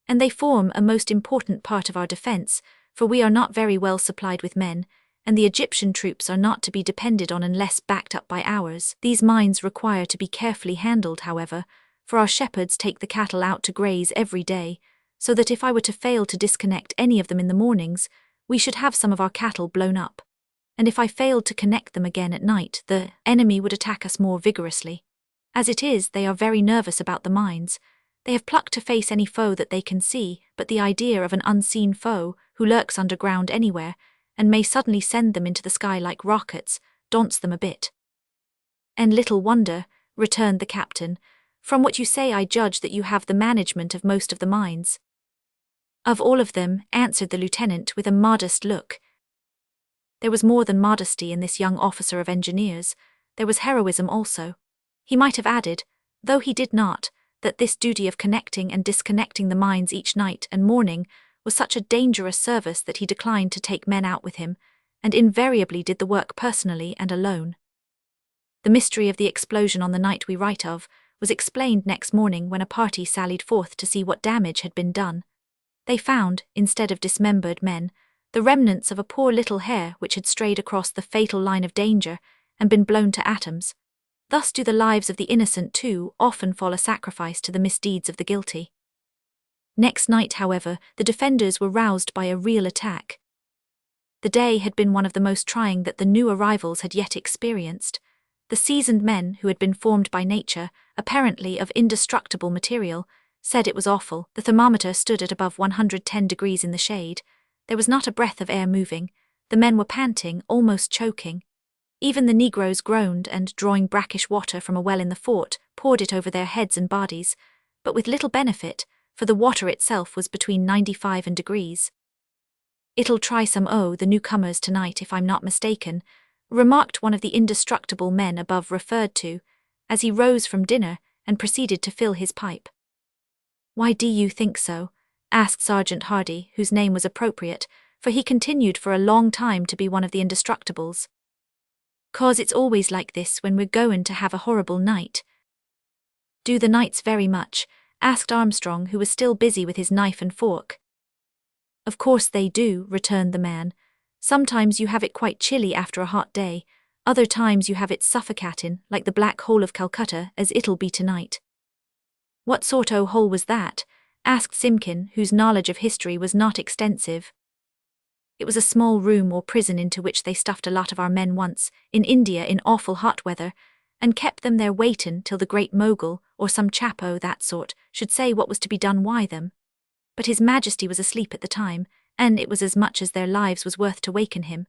[SPEAKER 1] and they form a most important part of our defence, for we are not very well supplied with men, and the Egyptian troops are not to be depended on unless backed up by ours. These mines require to be carefully handled, however, for our shepherds take the cattle out to graze every day, so that if I were to fail to disconnect any of them in the mornings, we should have some of our cattle blown up. And if I failed to connect them again at night, the enemy would attack us more vigorously. As it is, they are very nervous about the mines. They have pluck to face any foe that they can see, but the idea of an unseen foe, who lurks underground anywhere, and may suddenly send them into the sky like rockets, daunts them a bit. And little wonder, returned the captain. From what you say I judge that you have the management of most of the mines. Of all of them, answered the lieutenant with a modest look. There was more than modesty in this young officer of engineers, there was heroism also. He might have added, though he did not, that this duty of connecting and disconnecting the mines each night and morning was such a dangerous service that he declined to take men out with him, and invariably did the work personally and alone. The mystery of the explosion on the night we write of was explained next morning when a party sallied forth to see what damage had been done. They found, instead of dismembered men, the remnants of a poor little hare which had strayed across the fatal line of danger and been blown to atoms. Thus do the lives of the innocent too often fall a sacrifice to the misdeeds of the guilty. Next night, however, the defenders were roused by a real attack. The day had been one of the most trying that the new arrivals had yet experienced. The seasoned men, who had been formed by nature, apparently of indestructible material, said it was awful. The thermometer stood at above 110 degrees in the shade. There was not a breath of air moving. The men were panting, almost choking. Even the negroes groaned and, drawing brackish water from a well in the fort, poured it over their heads and bodies, but with little benefit, for the water itself was between 95 and degrees. It'll try some the newcomers tonight if I'm not mistaken, remarked one of the indestructible men above referred to, as he rose from dinner and proceeded to fill his pipe. Why do you think so? Asked Sergeant Hardy, whose name was appropriate, for he continued for a long time to be one of the indestructibles. "'Cause it's always like this when we're goin' to have a horrible night." "Do the nights very much?" asked Armstrong, who was still busy with his knife and fork. "Of course they do," returned the man. "Sometimes you have it quite chilly after a hot day, other times you have it suffocatin', like the Black Hole of Calcutta, as it'll be tonight." "What sort o' hole was that?" asked Simpkin, whose knowledge of history was not extensive. "It was a small room or prison into which they stuffed a lot of our men once, in India in awful hot weather, and kept them there waitin' till the Great Mogul, or some chap o' that sort, should say what was to be done wi' them. But His Majesty was asleep at the time, and it was as much as their lives was worth to waken him.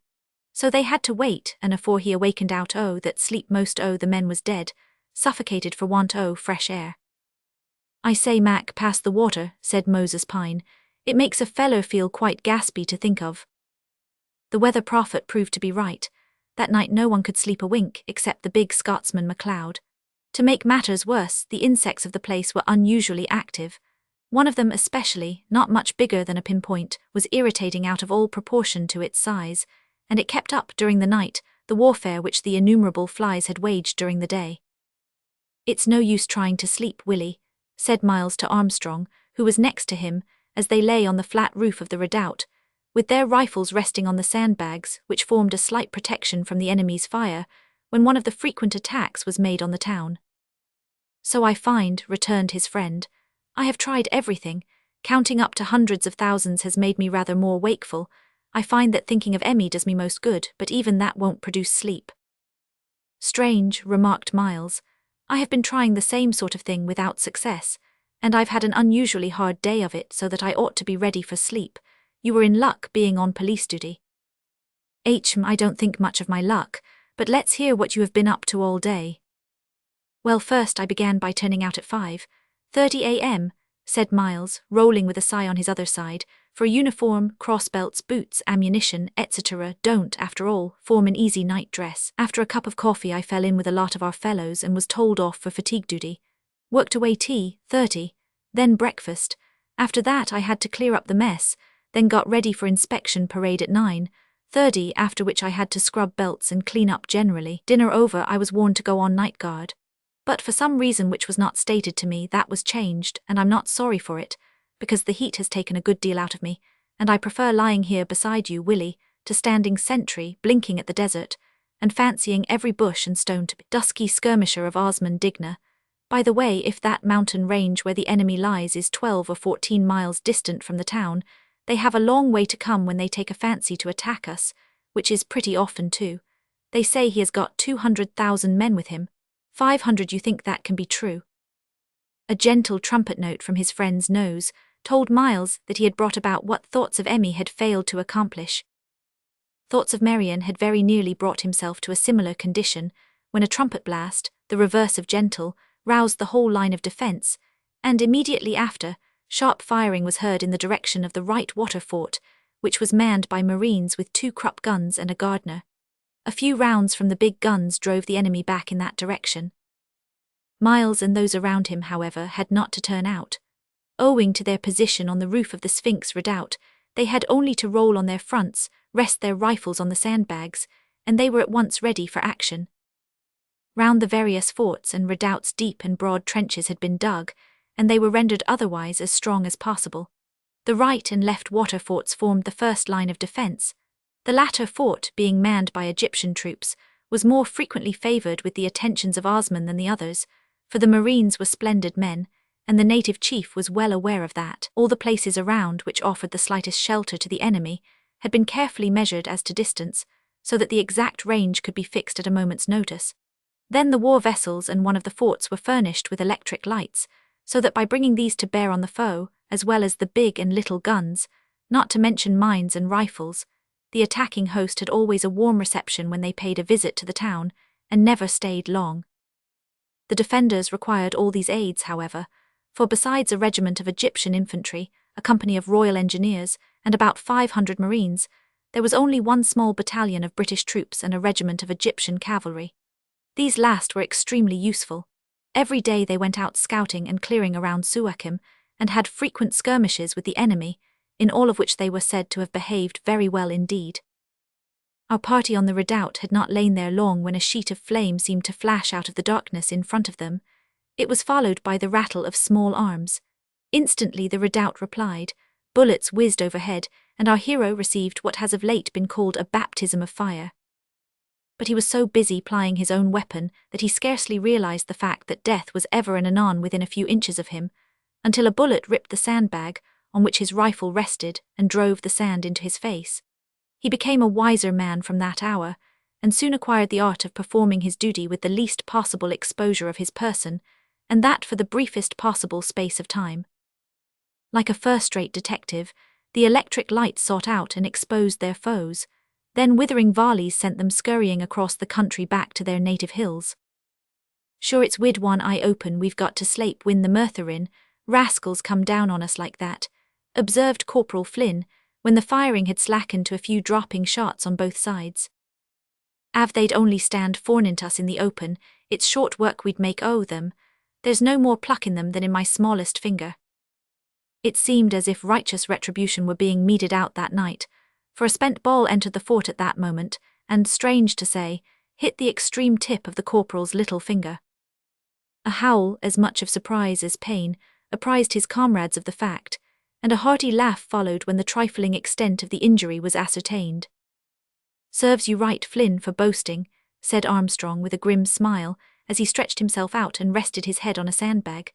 [SPEAKER 1] So they had to wait, and afore he awakened out o' that sleep most o' the men was dead, suffocated for want o' fresh air. I say, Mac, pass the water, said Moses Pine. It makes a feller feel quite gaspy to think of. The weather prophet proved to be right. That night no one could sleep a wink except the big Scotsman MacLeod. To make matters worse, the insects of the place were unusually active. One of them especially, not much bigger than a pinpoint, was irritating out of all proportion to its size, and it kept up during the night the warfare which the innumerable flies had waged during the day. It's no use trying to sleep, Willie, said Miles to Armstrong, who was next to him, as they lay on the flat roof of the redoubt, with their rifles resting on the sandbags which formed a slight protection from the enemy's fire, when one of the frequent attacks was made on the town. So I find, returned his friend, I have tried everything. Counting up to hundreds of thousands has made me rather more wakeful. I find that thinking of Emmy does me most good, but even that won't produce sleep. Strange, remarked Miles. I have been trying the same sort of thing without success, and I've had an unusually hard day of it, so that I ought to be ready for sleep. You were in luck being on police duty. I don't think much of my luck, but let's hear what you have been up to all day. Well, first I began by turning out at 5:30 a.m., said Miles, rolling with a sigh on his other side, for a uniform, crossbelts, boots, ammunition, etc. don't, after all, form an easy night dress. After a cup of coffee I fell in with a lot of our fellows and was told off for fatigue duty. Worked away tea, 30, then breakfast. After that I had to clear up the mess, then got ready for inspection parade at 9:30, after which I had to scrub belts and clean up generally. Dinner over I was warned to go on night guard. But for some reason which was not stated to me that was changed, and I'm not sorry for it, because the heat has taken a good deal out of me, and I prefer lying here beside you, Willie, to standing sentry, blinking at the desert, and fancying every bush and stone to be dusky skirmisher of Osman Digna. By the way, if that mountain range where the enemy lies is 12 or 14 miles distant from the town, they have a long way to come when they take a fancy to attack us, which is pretty often too. They say he has got 200,000 men with him. 500. You think that can be true? A gentle trumpet note from his friend's nose told Miles that he had brought about what thoughts of Emmy had failed to accomplish. Thoughts of Marian had very nearly brought himself to a similar condition, when a trumpet blast, the reverse of gentle, roused the whole line of defence, and immediately after, sharp firing was heard in the direction of the right water fort, which was manned by Marines with 2 Krupp guns and a Gardner. A few rounds from the big guns drove the enemy back in that direction. Miles and those around him, however, had not to turn out. Owing to their position on the roof of the Sphinx redoubt, they had only to roll on their fronts, rest their rifles on the sandbags, and they were at once ready for action. Round the various forts and redoubts deep and broad trenches had been dug, and they were rendered otherwise as strong as possible. The right and left water forts formed the first line of defence. The latter fort, being manned by Egyptian troops, was more frequently favoured with the attentions of Osman than the others, for the Marines were splendid men, and the native chief was well aware of that. All the places around which offered the slightest shelter to the enemy had been carefully measured as to distance, so that the exact range could be fixed at a moment's notice. Then the war vessels and one of the forts were furnished with electric lights, so that by bringing these to bear on the foe, as well as the big and little guns, not to mention mines and rifles, the attacking host had always a warm reception when they paid a visit to the town, and never stayed long. The defenders required all these aids, however, for besides a regiment of Egyptian infantry, a company of Royal Engineers, and about 500 Marines, there was only one small battalion of British troops and a regiment of Egyptian cavalry. These last were extremely useful. Every day they went out scouting and clearing around Suakim, and had frequent skirmishes with the enemy, in all of which they were said to have behaved very well indeed. Our party on the redoubt had not lain there long when a sheet of flame seemed to flash out of the darkness in front of them. It was followed by the rattle of small arms. Instantly the redoubt replied, bullets whizzed overhead, and our hero received what has of late been called a baptism of fire. But he was so busy plying his own weapon that he scarcely realized the fact that death was ever and anon within a few inches of him, until a bullet ripped the sandbag on which his rifle rested and drove the sand into his face. He became a wiser man from that hour, and soon acquired the art of performing his duty with the least possible exposure of his person, and that for the briefest possible space of time. Like a first-rate detective, the electric light sought out and exposed their foes, then withering volleys sent them scurrying across the country back to their native hills. Sure it's wid one eye open we've got to slape win the Merthyr in, rascals come down on us like that, observed Corporal Flynn, when the firing had slackened to a few dropping shots on both sides. Av they'd only stand fornint us in the open, it's short work we'd make o' them, there's no more pluck in them than in my smallest finger. It seemed as if righteous retribution were being meted out that night, for a spent ball entered the fort at that moment, and, strange to say, hit the extreme tip of the corporal's little finger. A howl, as much of surprise as pain, apprised his comrades of the fact, and a hearty laugh followed when the trifling extent of the injury was ascertained. "Serves you right, Flynn, for boasting," said Armstrong with a grim smile, as he stretched himself out and rested his head on a sandbag.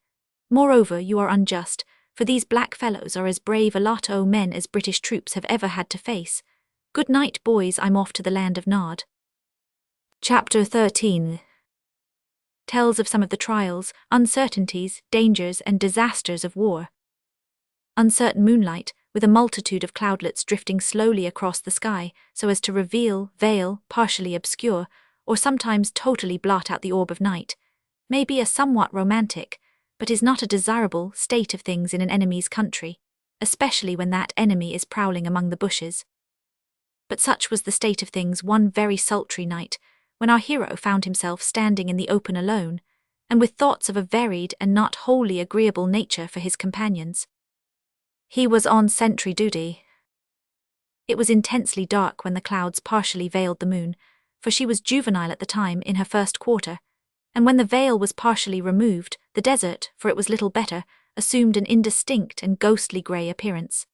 [SPEAKER 1] "Moreover, you are unjust, for these black fellows are as brave a lot o' men as British troops have ever had to face. Good night, boys, I'm off to the land of Nod." Chapter 13 tells of some of the trials, uncertainties, dangers, and disasters of war. Uncertain moonlight, with a multitude of cloudlets drifting slowly across the sky so as to reveal, veil, partially obscure, or sometimes totally blot out the orb of night, may be a somewhat romantic, but is not a desirable, state of things in an enemy's country, especially when that enemy is prowling among the bushes. But such was the state of things one very sultry night, when our hero found himself standing in the open alone, and with thoughts of a varied and not wholly agreeable nature for his companions. He was on sentry duty. It was intensely dark when the clouds partially veiled the moon, for she was juvenile at the time in her first quarter, and when the veil was partially removed, the desert, for it was little better, assumed an indistinct and ghostly grey appearance.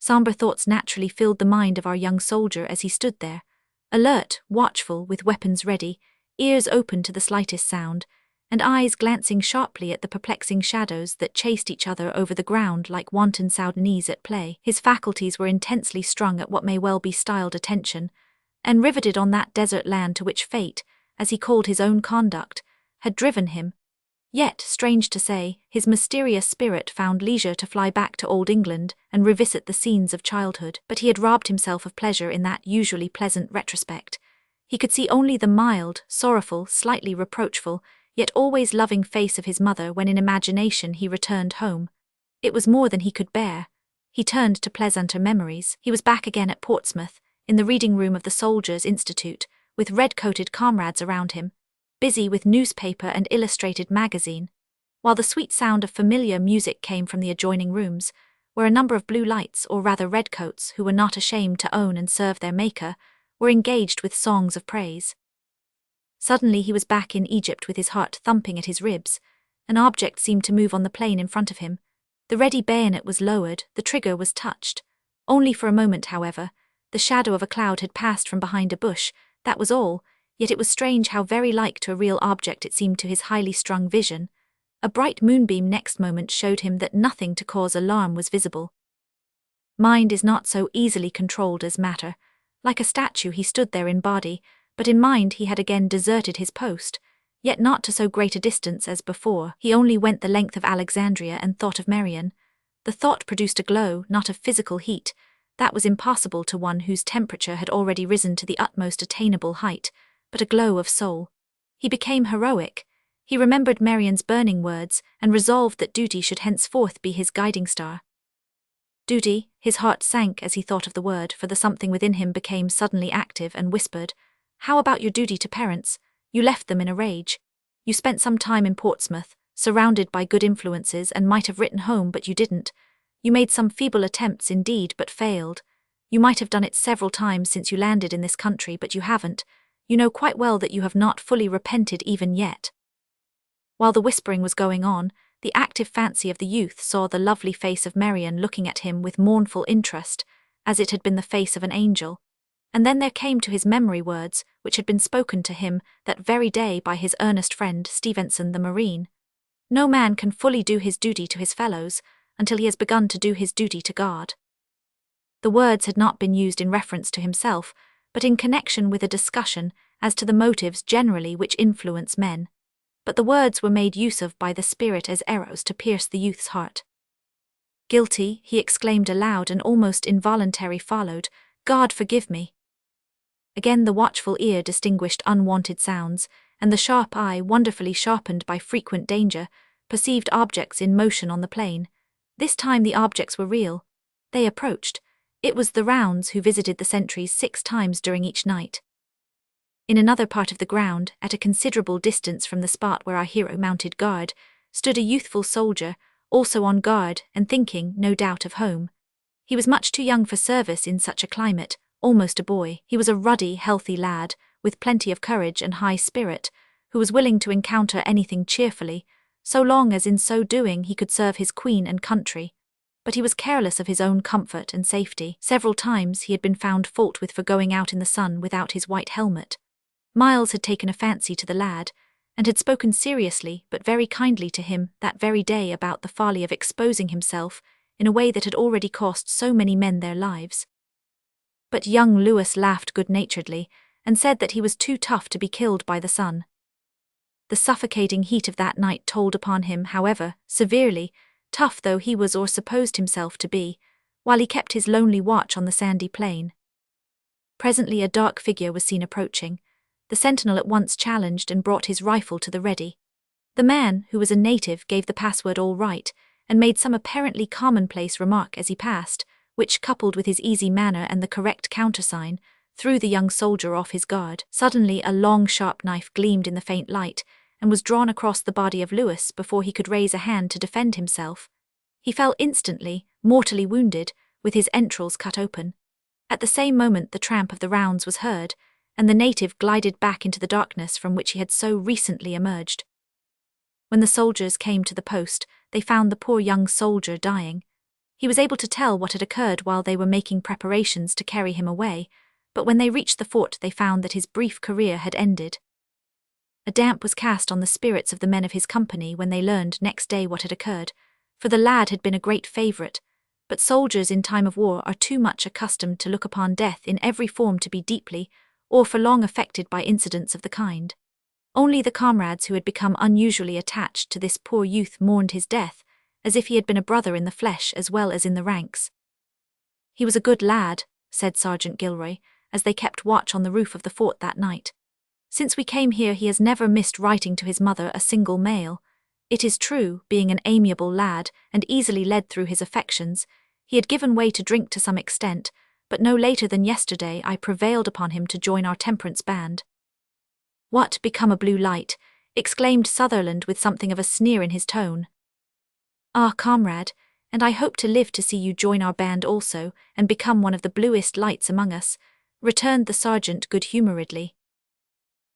[SPEAKER 1] Sombre thoughts naturally filled the mind of our young soldier as he stood there, alert, watchful, with weapons ready, ears open to the slightest sound, and eyes glancing sharply at the perplexing shadows that chased each other over the ground like wanton Soudanese at play. His faculties were intensely strung at what may well be styled attention, and riveted on that desert land to which fate, as he called his own conduct, had driven him. Yet, strange to say, his mysterious spirit found leisure to fly back to old England and revisit the scenes of childhood. But he had robbed himself of pleasure in that usually pleasant retrospect. He could see only the mild, sorrowful, slightly reproachful, yet always loving face of his mother when in imagination he returned home. It was more than he could bear. He turned to pleasanter memories. He was back again at Portsmouth, in the reading room of the Soldiers' Institute, with red-coated comrades around him, busy with newspaper and illustrated magazine, while the sweet sound of familiar music came from the adjoining rooms, where a number of blue lights, or rather redcoats, who were not ashamed to own and serve their maker, were engaged with songs of praise. Suddenly he was back in Egypt with his heart thumping at his ribs. An object seemed to move on the plain in front of him. The ready bayonet was lowered, the trigger was touched. Only for a moment, however. The shadow of a cloud had passed from behind a bush, that was all, yet it was strange how very like to a real object it seemed to his highly strung vision. A bright moonbeam next moment showed him that nothing to cause alarm was visible. Mind is not so easily controlled as matter. Like a statue he stood there in body, but in mind he had again deserted his post, yet not to so great a distance as before. He only went the length of Alexandria and thought of Marian. The thought produced a glow, not of physical heat. That was impossible to one whose temperature had already risen to the utmost attainable height, but a glow of soul. He became heroic. He remembered Marian's burning words, and resolved that duty should henceforth be his guiding star. Duty, his heart sank as he thought of the word, for the something within him became suddenly active and whispered, "How about your duty to parents? You left them in a rage. You spent some time in Portsmouth, surrounded by good influences, and might have written home, but you didn't. You made some feeble attempts indeed, but failed. You might have done it several times since you landed in this country, but you haven't. You know quite well that you have not fully repented even yet." While the whispering was going on, the active fancy of the youth saw the lovely face of Marian looking at him with mournful interest, as it had been the face of an angel. And then there came to his memory words which had been spoken to him that very day by his earnest friend Stevenson the Marine. No man can fully do his duty to his fellows until he has begun to do his duty to God. The words had not been used in reference to himself, but in connection with a discussion as to the motives generally which influence men. But the words were made use of by the spirit as arrows to pierce the youth's heart. "Guilty," he exclaimed aloud, and almost involuntary followed, "God forgive me." Again the watchful ear distinguished unwanted sounds, and the sharp eye, wonderfully sharpened by frequent danger, perceived objects in motion on the plain. This time the objects were real. They approached. It was the rounds who visited the sentries 6 times during each night. In another part of the ground, at a considerable distance from the spot where our hero mounted guard, stood a youthful soldier, also on guard and thinking, no doubt, of home. He was much too young for service in such a climate, almost a boy. He was a ruddy, healthy lad, with plenty of courage and high spirit, who was willing to encounter anything cheerfully, so long as in so doing he could serve his queen and country. But he was careless of his own comfort and safety. Several times he had been found fault with for going out in the sun without his white helmet. Miles had taken a fancy to the lad, and had spoken seriously but very kindly to him that very day about the folly of exposing himself in a way that had already cost so many men their lives. But young Lewis laughed good-naturedly, and said that he was too tough to be killed by the sun. The suffocating heat of that night told upon him, however, severely, tough though he was or supposed himself to be, while he kept his lonely watch on the sandy plain. Presently a dark figure was seen approaching. The sentinel at once challenged and brought his rifle to the ready. The man, who was a native, gave the password all right, and made some apparently commonplace remark as he passed, which, coupled with his easy manner and the correct countersign, threw the young soldier off his guard. Suddenly a long sharp knife gleamed in the faint light, and was drawn across the body of Lewis before he could raise a hand to defend himself. He fell instantly, mortally wounded, with his entrails cut open. At the same moment the tramp of the rounds was heard, and the native glided back into the darkness from which he had so recently emerged. When the soldiers came to the post, they found the poor young soldier dying. He was able to tell what had occurred while they were making preparations to carry him away, but when they reached the fort they found that his brief career had ended. A damp was cast on the spirits of the men of his company when they learned next day what had occurred, for the lad had been a great favourite, but soldiers in time of war are too much accustomed to look upon death in every form to be deeply, or for long affected by incidents of the kind. Only the comrades who had become unusually attached to this poor youth mourned his death, as if he had been a brother in the flesh as well as in the ranks. "He was a good lad," said Sergeant Gilroy, as they kept watch on the roof of the fort that night. "Since we came here he has never missed writing to his mother a single mail. It is true, being an amiable lad, and easily led through his affections, he had given way to drink to some extent, but no later than yesterday I prevailed upon him to join our temperance band." "What, become a blue light?" exclaimed Sutherland with something of a sneer in his tone. "Ah, comrade, and I hope to live to see you join our band also, and become one of the bluest lights among us," returned the sergeant good-humouredly.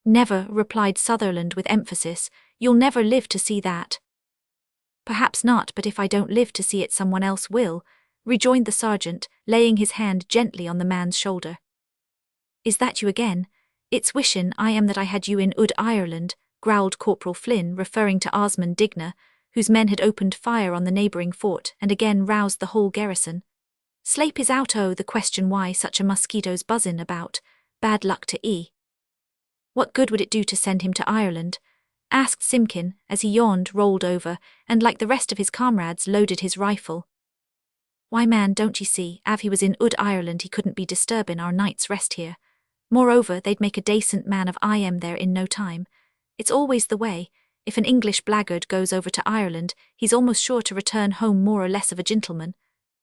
[SPEAKER 1] "Never," replied Sutherland with emphasis, "you'll never live to see that." "Perhaps not, but if I don't live to see it someone else will," rejoined the sergeant, laying his hand gently on the man's shoulder. "Is that you again? It's wishin' I am that I had you in Ud Ireland," growled Corporal Flynn, referring to Osmond Digna, whose men had opened fire on the neighbouring fort and again roused the whole garrison. "Slape is out o' the question why such a mosquito's buzzin' about. Bad luck to 'e." "What good would it do to send him to Ireland?" asked Simkin, as he yawned, rolled over, and like the rest of his comrades loaded his rifle. "Why, man, don't ye see, av he was in Ud Ireland he couldn't be disturbin' our night's rest here. Moreover, they'd make a dacent man of I am there in no time. It's always the way. If an English blackguard goes over to Ireland, he's almost sure to return home more or less of a gentleman.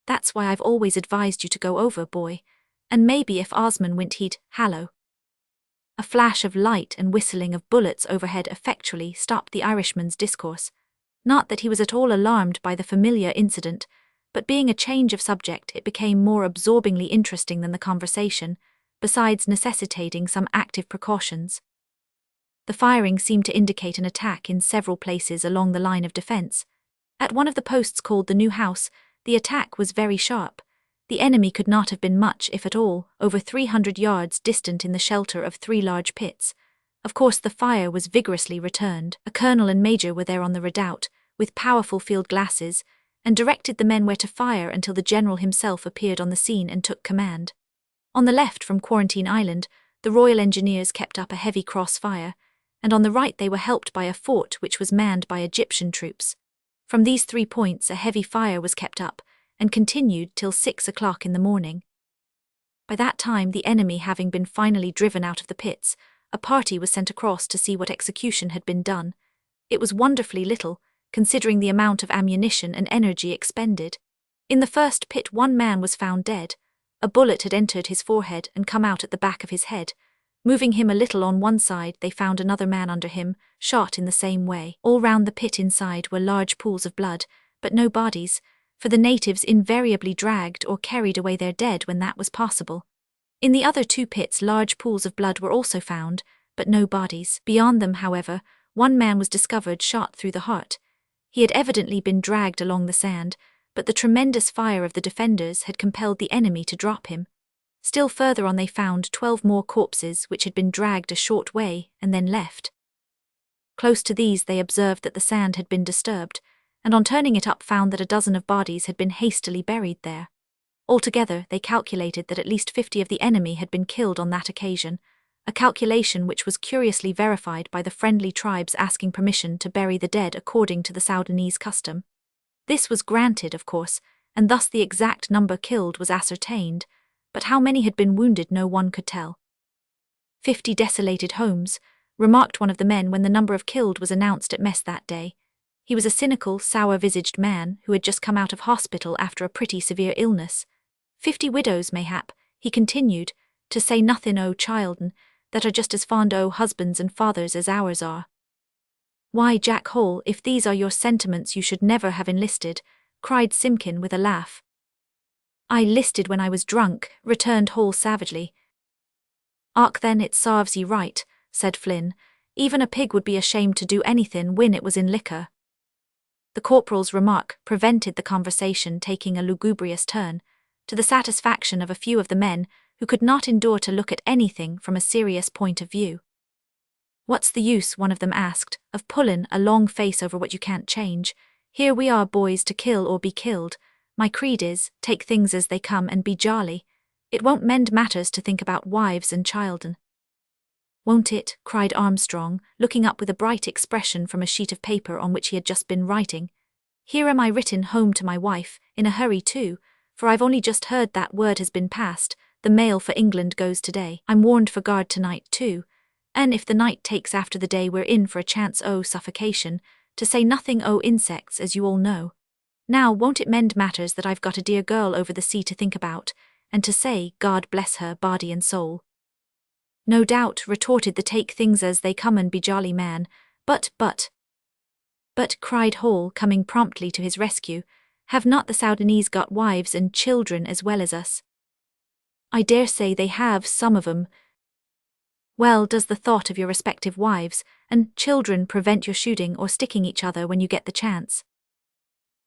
[SPEAKER 1] That's why I've always advised you to go over, boy. And maybe if Osmond went he'd hallo." A flash of light and whistling of bullets overhead effectually stopped the Irishman's discourse. Not that he was at all alarmed by the familiar incident, but being a change of subject it became more absorbingly interesting than the conversation, besides necessitating some active precautions. The firing seemed to indicate an attack in several places along the line of defence. At one of the posts called the New House, the attack was very sharp. The enemy could not have been much, if at all, over 300 yards distant in the shelter of 3 large pits. Of course the fire was vigorously returned. A colonel and major were there on the redoubt, with powerful field glasses, and directed the men where to fire until the general himself appeared on the scene and took command. On the left from Quarantine Island, the Royal Engineers kept up a heavy crossfire, and on the right they were helped by a fort which was manned by Egyptian troops. From these 3 points a heavy fire was kept up, and continued till 6 o'clock in the morning. By that time, the enemy having been finally driven out of the pits, a party was sent across to see what execution had been done. It was wonderfully little, considering the amount of ammunition and energy expended. In the first pit 1 man was found dead. A bullet had entered his forehead and come out at the back of his head. Moving him a little on one side, they found another man under him, shot in the same way. All round the pit inside were large pools of blood, but no bodies, for the natives invariably dragged or carried away their dead when that was possible. In the other 2 pits large pools of blood were also found, but no bodies. Beyond them, however, 1 man was discovered shot through the heart. He had evidently been dragged along the sand, but the tremendous fire of the defenders had compelled the enemy to drop him. Still further on they found 12 more corpses which had been dragged a short way and then left. Close to these they observed that the sand had been disturbed, and on turning it up found that a dozen of bodies had been hastily buried there. Altogether they calculated that at least 50 of the enemy had been killed on that occasion, a calculation which was curiously verified by the friendly tribes asking permission to bury the dead according to the Soudanese custom. This was granted, of course, and thus the exact number killed was ascertained, but how many had been wounded no one could tell. 50 desolated homes, remarked one of the men when the number of killed was announced at mess that day. He was a cynical, sour-visaged man who had just come out of hospital after a pretty severe illness. 50 widows, mayhap, he continued, to say nothing o' children, that are just as fond o' husbands and fathers as ours are. Why, Jack Hall, if these are your sentiments you should never have enlisted, cried Simpkin with a laugh. I listed when I was drunk, returned Hall savagely. Ark then it sarves ye right, said Flynn. Even a pig would be ashamed to do anything when it was in liquor. The corporal's remark prevented the conversation taking a lugubrious turn, to the satisfaction of a few of the men who could not endure to look at anything from a serious point of view. What's the use, one of them asked, of pullin' a long face over what you can't change? Here we are, boys, to kill or be killed. My creed is, take things as they come and be jolly. It won't mend matters to think about wives and children. Won't it? Cried Armstrong, looking up with a bright expression from a sheet of paper on which he had just been writing. Here am I written home to my wife, in a hurry too, for I've only just heard that word has been passed, the mail for England goes today. I'm warned for guard tonight too, and if the night takes after the day we're in for a chance o' suffocation, to say nothing o' insects as you all know. Now won't it mend matters that I've got a dear girl over the sea to think about, and to say, God bless her body and soul. No doubt, retorted the take things as they come and be jolly man, but, cried Hall, coming promptly to his rescue, have not the Soudanese got wives and children as well as us? I dare say they have, some of 'em. Well, does the thought of your respective wives and children prevent your shooting or sticking each other when you get the chance?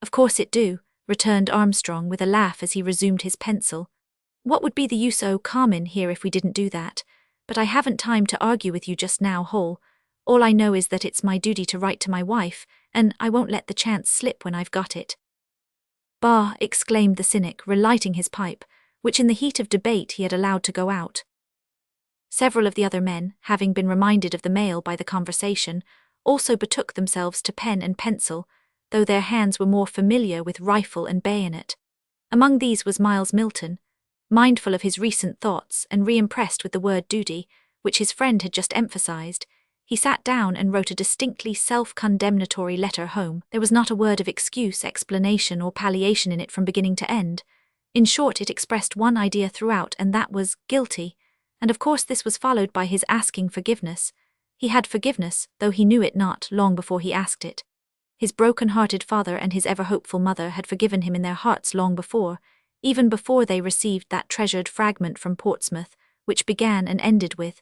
[SPEAKER 1] Of course it do, returned Armstrong with a laugh as he resumed his pencil. What would be the use o' comin' here if we didn't do that? But I haven't time to argue with you just now, Hall. All I know is that it's my duty to write to my wife, and I won't let the chance slip when I've got it. Bah! Exclaimed the cynic, relighting his pipe, which in the heat of debate he had allowed to go out. Several of the other men, having been reminded of the mail by the conversation, also betook themselves to pen and pencil, though their hands were more familiar with rifle and bayonet. Among these was Miles Milton, mindful of his recent thoughts and re-impressed with the word duty, which his friend had just emphasized. He sat down and wrote a distinctly self-condemnatory letter home. There was not a word of excuse, explanation, or palliation in it from beginning to end. In short, it expressed one idea throughout, and that was guilty, and of course this was followed by his asking forgiveness. He had forgiveness, though he knew it not, long before he asked it. His broken-hearted father and his ever-hopeful mother had forgiven him in their hearts long before, even before they received that treasured fragment from Portsmouth, which began and ended with,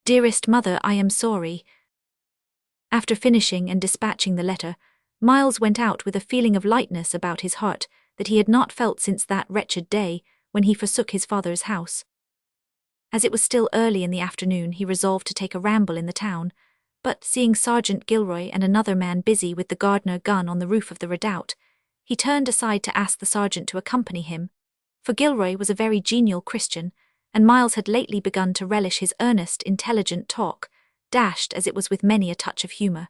[SPEAKER 1] "Dearest mother, I am sorry." After finishing and dispatching the letter, Miles went out with a feeling of lightness about his heart that he had not felt since that wretched day when he forsook his father's house. As it was still early in the afternoon, he resolved to take a ramble in the town, but seeing Sergeant Gilroy and another man busy with the Gardner gun on the roof of the redoubt, he turned aside to ask the sergeant to accompany him. for Gilroy was a very genial Christian, and Miles had lately begun to relish his earnest, intelligent talk, dashed as it was with many a touch of humour.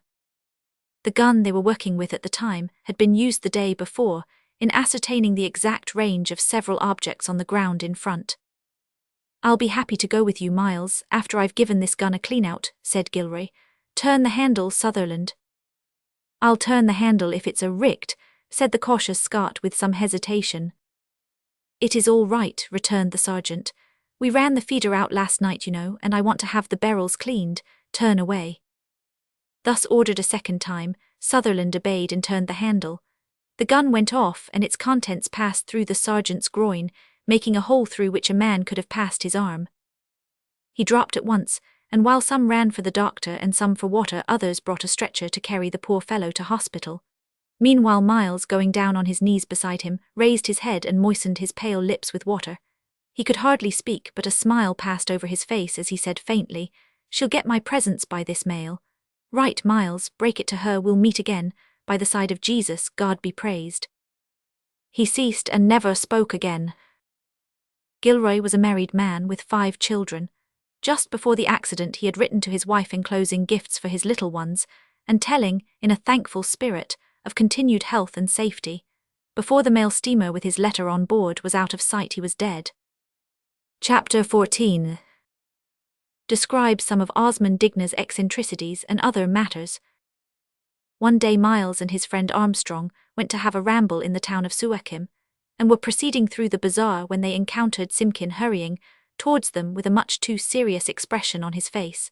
[SPEAKER 1] The gun they were working with at the time had been used the day before in ascertaining the exact range of several objects on the ground in front. "I'll be happy to go with you, Miles, after I've given this gun a clean-out," said Gilroy. "Turn the handle, Sutherland." "I'll turn the handle if it's a richt," said the cautious Scot with some hesitation. "It is all right," returned the sergeant. "We ran the feeder out last night, you know, and I want to have the barrels cleaned. Turn away." Thus ordered a second time, Sutherland obeyed and turned the handle. The gun went off and its contents passed through the sergeant's groin, making a hole through which a man could have passed his arm. He dropped at once, and while some ran for the doctor and some for water, others brought a stretcher to carry the poor fellow to hospital. Meanwhile Miles, going down on his knees beside him, raised his head and moistened his pale lips with water. He could hardly speak, but a smile passed over his face as he said faintly, "She'll get my presents by this mail. Right, Miles, break it to her, we'll meet again, by the side of Jesus, God be praised." He ceased and never spoke again. Gilroy was a married man with 5 children. Just before the accident he had written to his wife enclosing gifts for his little ones, and telling, in a thankful spirit, of continued health and safety. Before the mail steamer with his letter on board was out of sight he was dead. Chapter 14 describes some of Osmond Digna's eccentricities and other matters. One day Miles and his friend Armstrong went to have a ramble in the town of Suakim, and were proceeding through the bazaar when they encountered Simkin hurrying towards them with a much too serious expression on his face.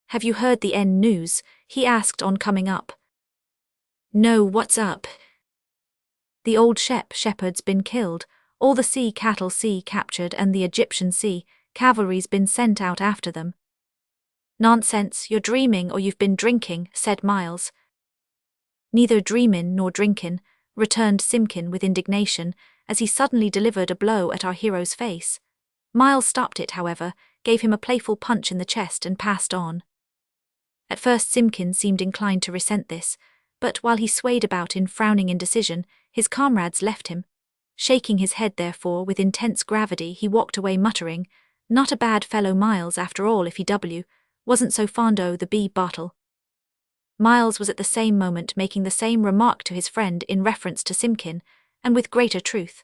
[SPEAKER 1] "Have you heard the end news?" he asked on coming up. "No, what's up?" "The old shepherd's been killed, all the sea cattle captured, and the Egyptian cavalry's been sent out after them." "Nonsense, you're dreaming or you've been drinking," said Miles. "Neither dreamin' nor drinkin'," returned Simkin with indignation, as he suddenly delivered a blow at our hero's face. Miles stopped it, however, gave him a playful punch in the chest and passed on. At first Simkin seemed inclined to resent this, but while he swayed about in frowning indecision, his comrades left him. Shaking his head, therefore, with intense gravity, he walked away muttering, "Not a bad fellow Miles after all if he wasn't so fond o' the bottle." Miles was at the same moment making the same remark to his friend in reference to Simkin, and with greater truth.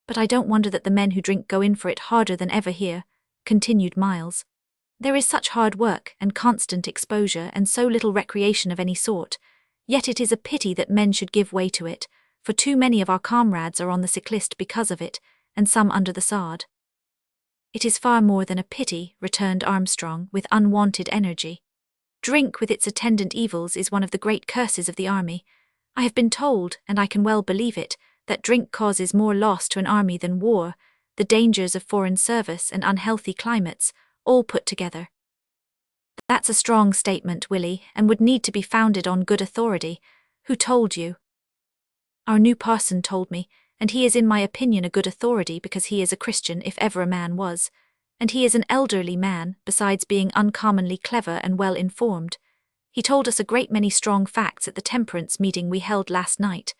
[SPEAKER 1] "But I don't wonder that the men who drink go in for it harder than ever here," continued Miles. "There is such hard work and constant exposure and so little recreation of any sort, yet it is a pity that men should give way to it, for too many of our comrades are on the sick list because of it, and some under the sod." "It is far more than a pity," returned Armstrong with unwonted energy. "Drink with its attendant evils is one of the great curses of the army. I have been told, and I can well believe it, that drink causes more loss to an army than war, the dangers of foreign service and unhealthy climates, all put together." "That's a strong statement, Willie, and would need to be founded on good authority. Who told you?" "Our new parson told me, and he is in my opinion a good authority because he is a Christian if ever a man was. And he is an elderly man, besides being uncommonly clever and well informed. He told us a great many strong facts at the temperance meeting we held last night.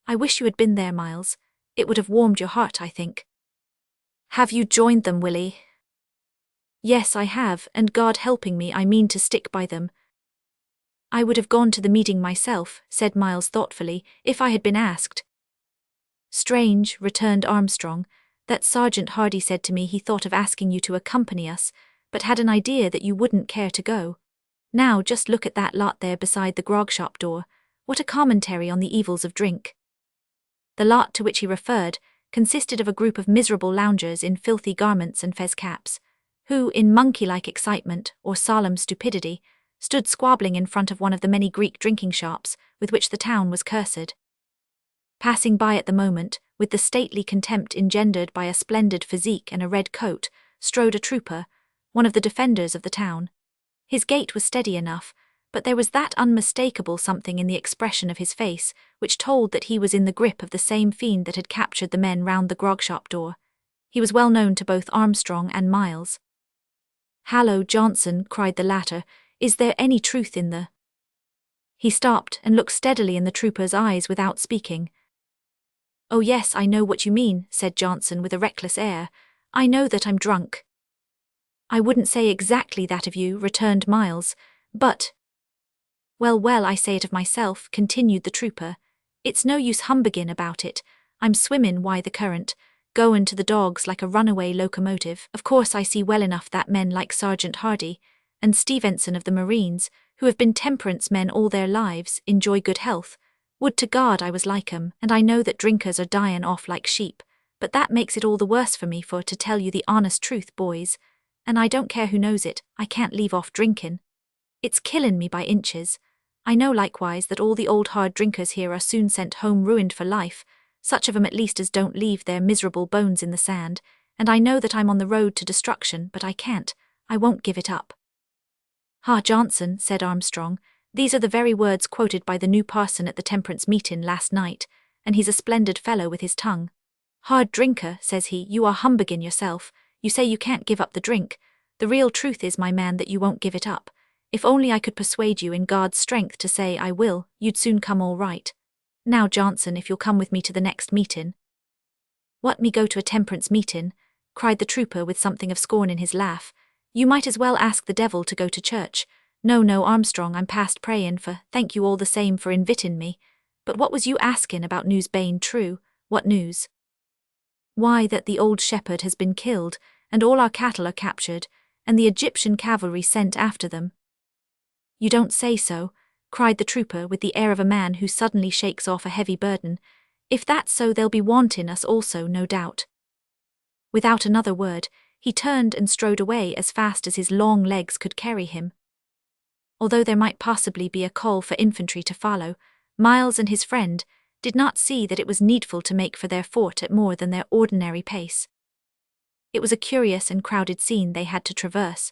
[SPEAKER 1] I wish you had been there, Miles. It would have warmed your heart, I think." "Have you joined them, Willie?" "Yes, I have, and God helping me, I mean to stick by them." "I would have gone to the meeting myself," said Miles thoughtfully, "if I had been asked." "Strange," returned Armstrong, "that Sergeant Hardy said to me he thought of asking you to accompany us, but had an idea that you wouldn't care to go. Now just look at that lot there beside the grog shop door. What a commentary on the evils of drink." The lot to which he referred consisted of a group of miserable loungers in filthy garments and fez caps, who, in monkey-like excitement or solemn stupidity, stood squabbling in front of one of the many Greek drinking shops with which the town was cursed. Passing by at the moment, with the stately contempt engendered by a splendid physique and a red coat, strode a trooper, one of the defenders of the town. His gait was steady enough, but there was that unmistakable something in the expression of his face which told that he was in the grip of the same fiend that had captured the men round the grog shop door. He was well known to both Armstrong and Miles. "Hallo, Johnson," cried the latter, "is there any truth in the—" He stopped and looked steadily in the trooper's eyes without speaking. "Oh yes, I know what you mean," said Johnson with a reckless air. "I know that I'm drunk." "I wouldn't say exactly that of you," returned Miles, "but—" "Well, well, I say it of myself," continued the trooper. "It's no use humbuggin' about it. I'm swimmin' by the current, goin' to the dogs like a runaway locomotive. Of course I see well enough that men like Sergeant Hardy and Stevenson of the Marines, who have been temperance men all their lives, enjoy good health. Would to God I was like 'em, and I know that drinkers are dyin' off like sheep, but that makes it all the worse for me, for, to tell you the honest truth, boys, and I don't care who knows it, I can't leave off drinkin'. It's killin' me by inches. I know likewise that all the old hard drinkers here are soon sent home ruined for life, such of 'em at least as don't leave their miserable bones in the sand, and I know that I'm on the road to destruction, but I won't give it up." "Ha, Johnson," said Armstrong, "these are the very words quoted by the new parson at the temperance meetin' last night, and he's a splendid fellow with his tongue. 'Hard drinker,' says he, 'you are humbuggin' yourself. You say you can't give up the drink. The real truth is, my man, that you won't give it up. If only I could persuade you in God's strength to say I will, you'd soon come all right. Now, Johnson, if you'll come with me to the next meetin'." "What, me go to a temperance meetin'?" cried the trooper with something of scorn in his laugh. "You might as well ask the devil to go to church. No, no, Armstrong, I'm past prayin' for, thank you all the same for invitin' me. But what was you askin' about news bane true? What news?" "Why, that the old shepherd has been killed, and all our cattle are captured, and the Egyptian cavalry sent after them." "You don't say so," cried the trooper with the air of a man who suddenly shakes off a heavy burden. "If that's so, they'll be wantin' us also, no doubt." Without another word, he turned and strode away as fast as his long legs could carry him. Although there might possibly be a call for infantry to follow, Miles and his friend did not see that it was needful to make for their fort at more than their ordinary pace. It was a curious and crowded scene they had to traverse.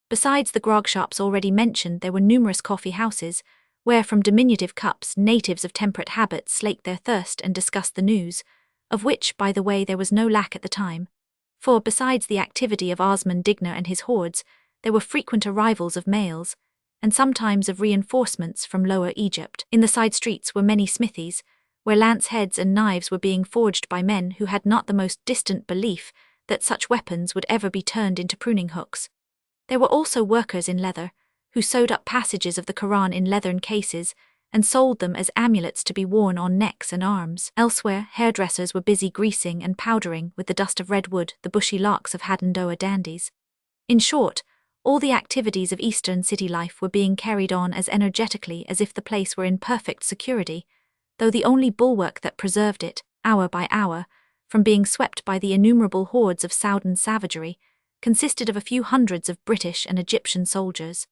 [SPEAKER 1] Besides the grog shops already mentioned, there were numerous coffee houses, where from diminutive cups natives of temperate habits slaked their thirst and discussed the news, of which, by the way, there was no lack at the time. For, besides the activity of Osman Digna and his hordes, there were frequent arrivals of mails, and sometimes of reinforcements from Lower Egypt. In the side streets were many smithies, where lance heads and knives were being forged by men who had not the most distant belief that such weapons would ever be turned into pruning hooks. There were also workers in leather, who sewed up passages of the Quran in leathern cases and sold them as amulets to be worn on necks and arms. Elsewhere, hairdressers were busy greasing and powdering with the dust of redwood the bushy locks of Hadendoa dandies. In short, all the activities of Eastern city life were being carried on as energetically as if the place were in perfect security, though the only bulwark that preserved it, hour by hour, from being swept by the innumerable hordes of Soudan savagery, consisted of a few hundreds of British and Egyptian soldiers.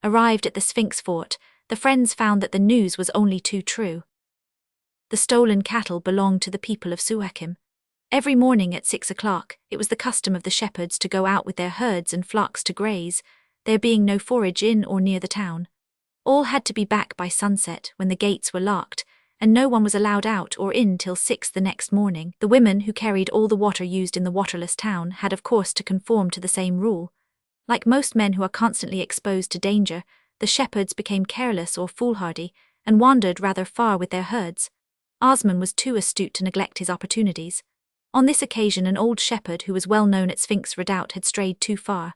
[SPEAKER 1] Arrived at the Sphinx fort, the friends found that the news was only too true. The stolen cattle belonged to the people of Suakim. Every morning at 6 o'clock, it was the custom of the shepherds to go out with their herds and flocks to graze, there being no forage in or near the town. All had to be back by sunset, when the gates were locked, and no one was allowed out or in till 6 the next morning. The women who carried all the water used in the waterless town had of course to conform to the same rule. Like most men who are constantly exposed to danger, the shepherds became careless or foolhardy, and wandered rather far with their herds. Osman was too astute to neglect his opportunities. On this occasion an old shepherd who was well known at Sphinx Redoubt had strayed too far.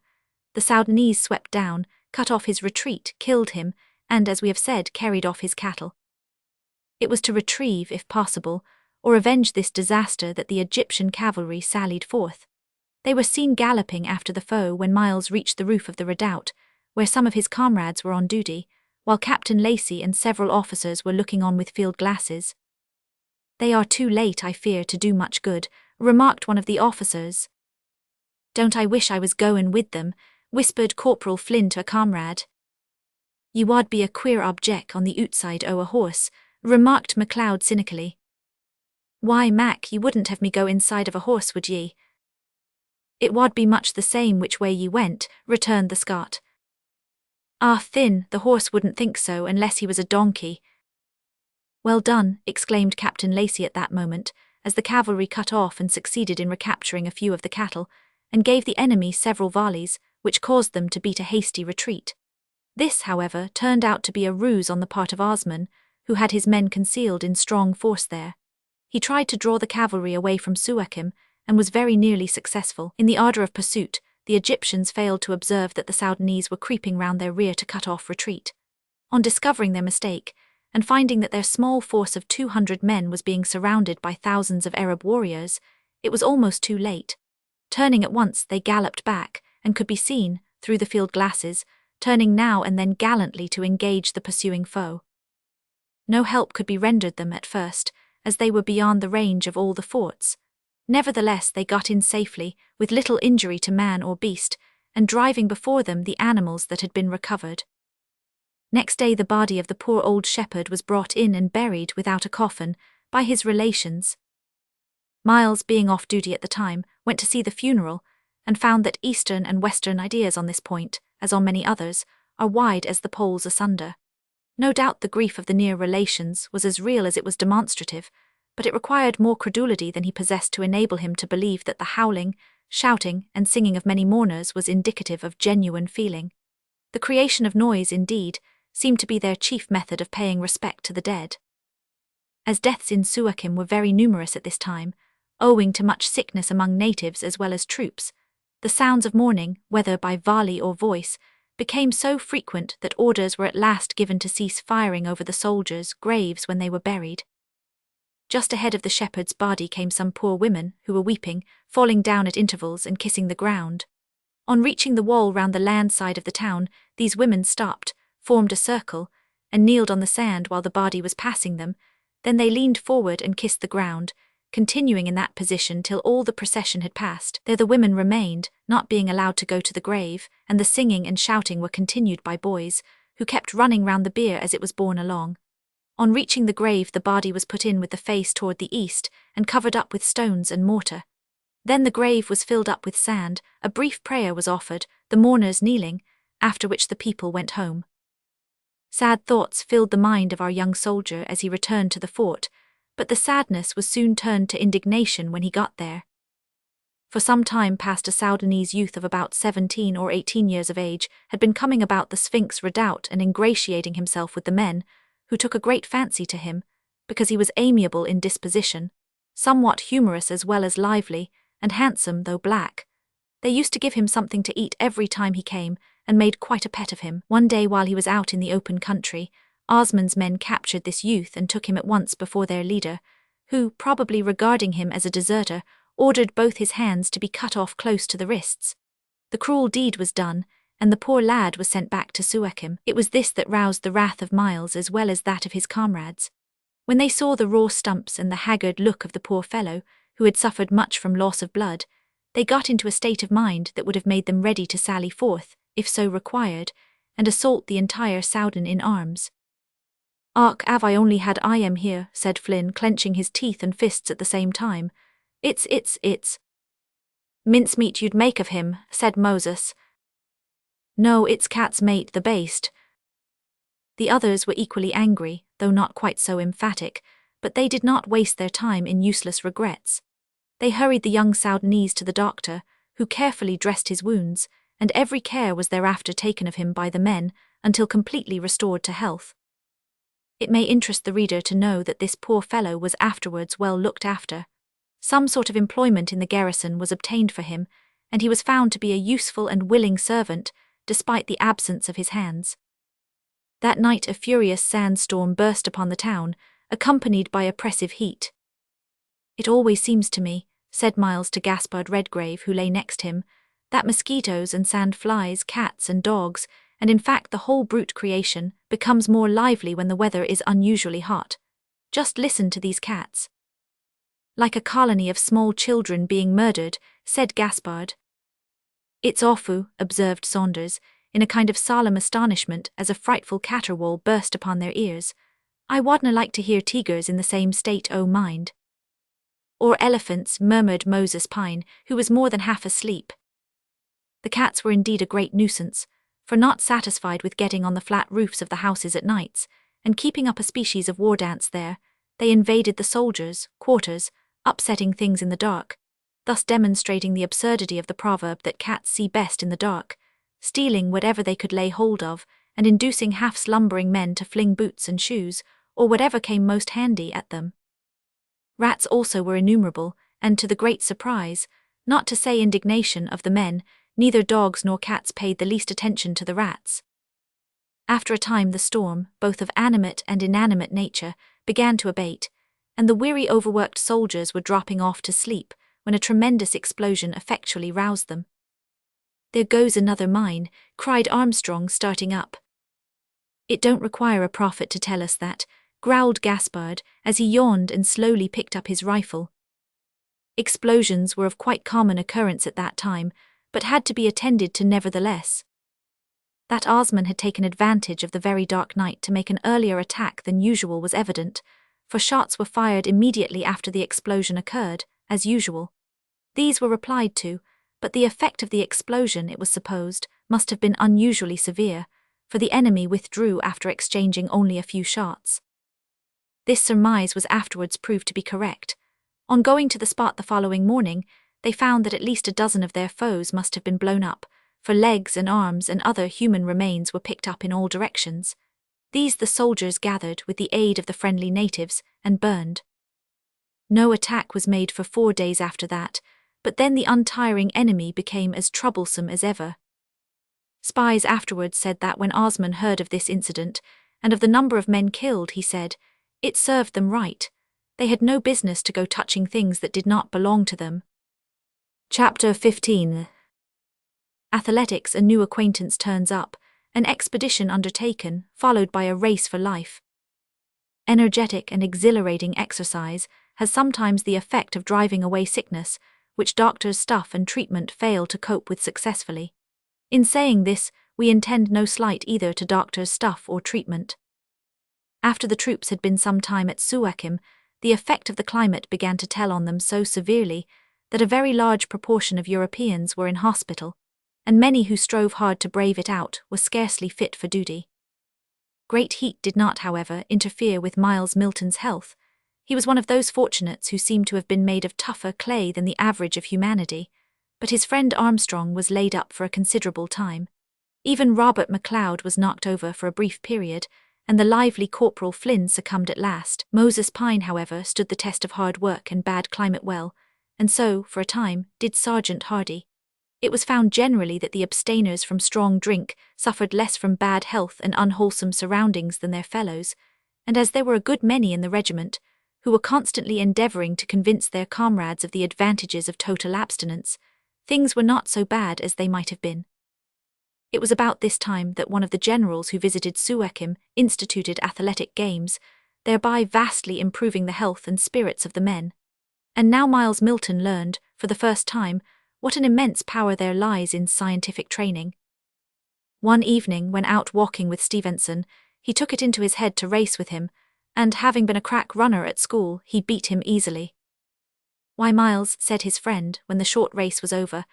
[SPEAKER 1] The Soudanese swept down, cut off his retreat, killed him, and, as we have said, carried off his cattle. It was to retrieve, if possible, or avenge this disaster that the Egyptian cavalry sallied forth. They were seen galloping after the foe when Miles reached the roof of the redoubt, where some of his comrades were on duty, while Captain Lacey and several officers were looking on with field glasses. "They are too late, I fear, to do much good," remarked one of the officers. "Don't I wish I was goin' with them," whispered Corporal Flynn to a comrade. "You wad be a queer object on the outside o' a horse," remarked MacLeod cynically. "Why, Mac, you wouldn't have me go inside of a horse, would ye?" "It wad be much the same which way ye went," returned the Scot. "Ah, Thin, the horse wouldn't think so unless he was a donkey." "Well done," exclaimed Captain Lacey at that moment, as the cavalry cut off and succeeded in recapturing a few of the cattle, and gave the enemy several volleys, which caused them to beat a hasty retreat. This, however, turned out to be a ruse on the part of Osman, who had his men concealed in strong force there. He tried to draw the cavalry away from Suakim and was very nearly successful. In the ardor of pursuit, the Egyptians failed to observe that the Soudanese were creeping round their rear to cut off retreat. On discovering their mistake, and finding that their small force of 200 men was being surrounded by thousands of Arab warriors, it was almost too late. Turning at once, they galloped back, and could be seen, through the field glasses, turning now and then gallantly to engage the pursuing foe. No help could be rendered them at first, as they were beyond the range of all the forts. Nevertheless, they got in safely, with little injury to man or beast, and driving before them the animals that had been recovered. Next day the body of the poor old shepherd was brought in and buried without a coffin, by his relations. Miles, being off duty at the time, went to see the funeral, and found that Eastern and Western ideas on this point, as on many others, are wide as the poles asunder. No doubt the grief of the near relations was as real as it was demonstrative, but it required more credulity than he possessed to enable him to believe that the howling, shouting, and singing of many mourners was indicative of genuine feeling. The creation of noise, indeed, seemed to be their chief method of paying respect to the dead. As deaths in Suakim were very numerous at this time, owing to much sickness among natives as well as troops, the sounds of mourning, whether by volley or voice, became so frequent that orders were at last given to cease firing over the soldiers' graves when they were buried. Just ahead of the shepherd's body came some poor women who were weeping, falling down at intervals and kissing the ground. On reaching the wall round the land side of the town, these women stopped, formed a circle, and kneeled on the sand while the body was passing them. Then they leaned forward and kissed the ground, continuing in that position till all the procession had passed. There the women remained, not being allowed to go to the grave, and the singing and shouting were continued by boys, who kept running round the bier as it was borne along. On reaching the grave, the body was put in with the face toward the east and covered up with stones and mortar. Then the grave was filled up with sand, a brief prayer was offered, the mourners kneeling, after which the people went home. Sad thoughts filled the mind of our young soldier as he returned to the fort, but the sadness was soon turned to indignation when he got there. For some time past, a Soudanese youth of about 17 or 18 years of age had been coming about the Sphinx redoubt and ingratiating himself with the men, who took a great fancy to him, because he was amiable in disposition, somewhat humorous as well as lively, and handsome though black. They used to give him something to eat every time he came, and made quite a pet of him. One day while he was out in the open country, Osman's men captured this youth and took him at once before their leader, who, probably regarding him as a deserter, ordered both his hands to be cut off close to the wrists. The cruel deed was done, and the poor lad was sent back to Suakim. It was this that roused the wrath of Miles as well as that of his comrades. When they saw the raw stumps and the haggard look of the poor fellow, who had suffered much from loss of blood, they got into a state of mind that would have made them ready to sally forth, if so required, and assault the entire Soudan in arms. "Ark, av I only had I am here," said Flynn, clenching his teeth and fists at the same time. It's mincemeat you'd make of him," said Moses. "No, it's cat's mate the baste." The others were equally angry, though not quite so emphatic, but they did not waste their time in useless regrets. They hurried the young Soudanese to the doctor, who carefully dressed his wounds, and every care was thereafter taken of him by the men until completely restored to health. It may interest the reader to know that this poor fellow was afterwards well looked after. Some sort of employment in the garrison was obtained for him, and he was found to be a useful and willing servant, despite the absence of his hands. That night a furious sandstorm burst upon the town, accompanied by oppressive heat. "It always seems to me," said Miles to Gaspard Redgrave, who lay next him, "that mosquitoes and sand-flies, cats and dogs, and in fact the whole brute creation, becomes more lively when the weather is unusually hot. Just listen to these cats." "Like a colony of small children being murdered," said Gaspard. "It's awful," observed Saunders, in a kind of solemn astonishment as a frightful caterwaul burst upon their ears. "I wadna like to hear tigers in the same state o' mind." "Or elephants," murmured Moses Pine, who was more than half asleep. The cats were indeed a great nuisance, for not satisfied with getting on the flat roofs of the houses at nights, and keeping up a species of war dance there, they invaded the soldiers' quarters, upsetting things in the dark, thus demonstrating the absurdity of the proverb that cats see best in the dark, stealing whatever they could lay hold of, and inducing half-slumbering men to fling boots and shoes, or whatever came most handy at them. Rats also were innumerable, and to the great surprise, not to say indignation of the men, neither dogs nor cats paid the least attention to the rats. After a time the storm, both of animate and inanimate nature, began to abate, and the weary overworked soldiers were dropping off to sleep when a tremendous explosion effectually roused them. "There goes another mine," cried Armstrong, starting up. "It don't require a prophet to tell us that," growled Gaspard, as he yawned and slowly picked up his rifle. Explosions were of quite common occurrence at that time, but had to be attended to nevertheless. That Osman had taken advantage of the very dark night to make an earlier attack than usual was evident, for shots were fired immediately after the explosion occurred, as usual. These were replied to, but the effect of the explosion, it was supposed, must have been unusually severe, for the enemy withdrew after exchanging only a few shots. This surmise was afterwards proved to be correct. On going to the spot the following morning, they found that at least a dozen of their foes must have been blown up, for legs and arms and other human remains were picked up in all directions. These the soldiers gathered with the aid of the friendly natives and burned. No attack was made for 4 days after that, but then the untiring enemy became as troublesome as ever. Spies afterwards said that when Osman heard of this incident, and of the number of men killed, he said, "It served them right. They had no business to go touching things that did not belong to them." Chapter 15. Athletics. A new acquaintance turns up, an expedition undertaken, followed by a race for life. Energetic and exhilarating exercise has sometimes the effect of driving away sickness, which doctors' stuff and treatment fail to cope with successfully. In saying this, we intend no slight either to doctors' stuff or treatment. After the troops had been some time at Suakim, the effect of the climate began to tell on them so severely that a very large proportion of Europeans were in hospital, and many who strove hard to brave it out were scarcely fit for duty. Great heat did not, however, interfere with Miles Milton's health. He was one of those fortunates who seem to have been made of tougher clay than the average of humanity, but his friend Armstrong was laid up for a considerable time. Even Robert MacLeod was knocked over for a brief period, and the lively Corporal Flynn succumbed at last. Moses Pine, however, stood the test of hard work and bad climate well, and so, for a time, did Sergeant Hardy. It was found generally that the abstainers from strong drink suffered less from bad health and unwholesome surroundings than their fellows, and as there were a good many in the regiment, who were constantly endeavouring to convince their comrades of the advantages of total abstinence, things were not so bad as they might have been. It was about this time that one of the generals who visited Suakim instituted athletic games, thereby vastly improving the health and spirits of the men. And now Miles Milton learned, for the first time, what an immense power there lies in scientific training. One evening, when out walking with Stevenson, he took it into his head to race with him, and having been a crack runner at school, he beat him easily. "Why, Miles," said his friend, when the short race was over,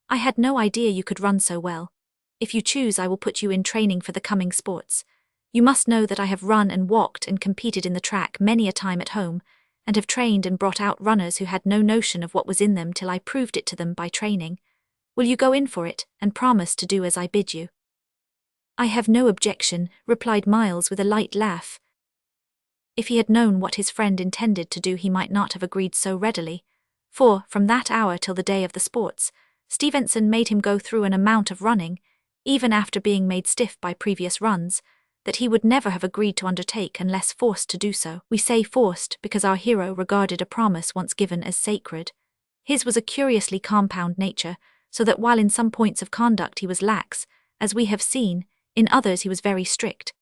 [SPEAKER 1] "I had no idea you could run so well. If you choose, I will put you in training for the coming sports. You must know that I have run and walked and competed in the track many a time at home, and have trained and brought out runners who had no notion of what was in them till I proved it to them by training. Will you go in for it, and promise to do as I bid you?" "I have no objection," replied Miles with a light laugh. If he had known what his friend intended to do, he might not have agreed so readily, for, from that hour till the day of the sports, Stevenson made him go through an amount of running, even after being made stiff by previous runs, that he would never have agreed to undertake unless forced to do so. We say forced because our hero regarded a promise once given as sacred. His was a curiously compound nature, so that while in some points of conduct he was lax, as we have seen, in others he was very strict.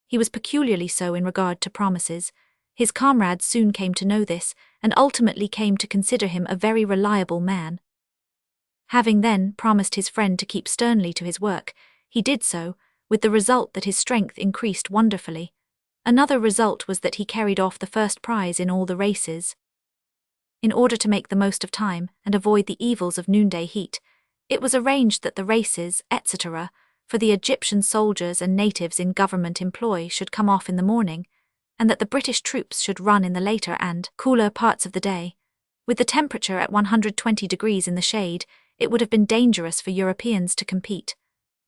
[SPEAKER 1] He was peculiarly so in regard to promises. His comrades soon came to know this, and ultimately came to consider him a very reliable man. Having then promised his friend to keep sternly to his work, he did so, with the result that his strength increased wonderfully. Another result was that he carried off the first prize in all the races. In order to make the most of time and avoid the evils of noonday heat, it was arranged that the races, etc., for the Egyptian soldiers and natives in government employ should come off in the morning, and that the British troops should run in the later and cooler parts of the day. With the temperature at 120 degrees in the shade, it would have been dangerous for Europeans to compete.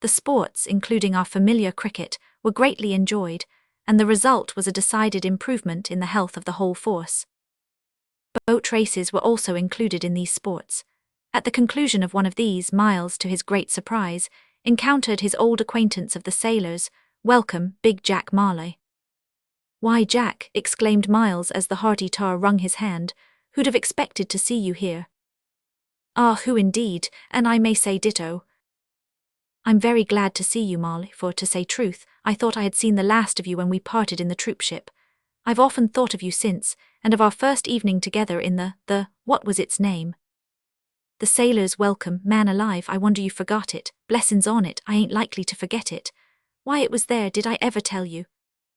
[SPEAKER 1] The sports, including our familiar cricket, were greatly enjoyed, and the result was a decided improvement in the health of the whole force. Boat races were also included in these sports. At the conclusion of one of these, Miles, to his great surprise, encountered his old acquaintance of the sailors, welcome, Big Jack Marley. "Why, Jack," exclaimed Miles as the hearty tar wrung his hand, "who'd have expected to see you here?" "Ah, who indeed, and I may say ditto. I'm very glad to see you, Marley, for, to say truth, I thought I had seen the last of you when we parted in the troopship. I've often thought of you since, and of our first evening together in what was its name? The sailors' welcome, man alive, I wonder you forgot it. Blessin's on it, I ain't likely to forget it. Why, it was there, did I ever tell you?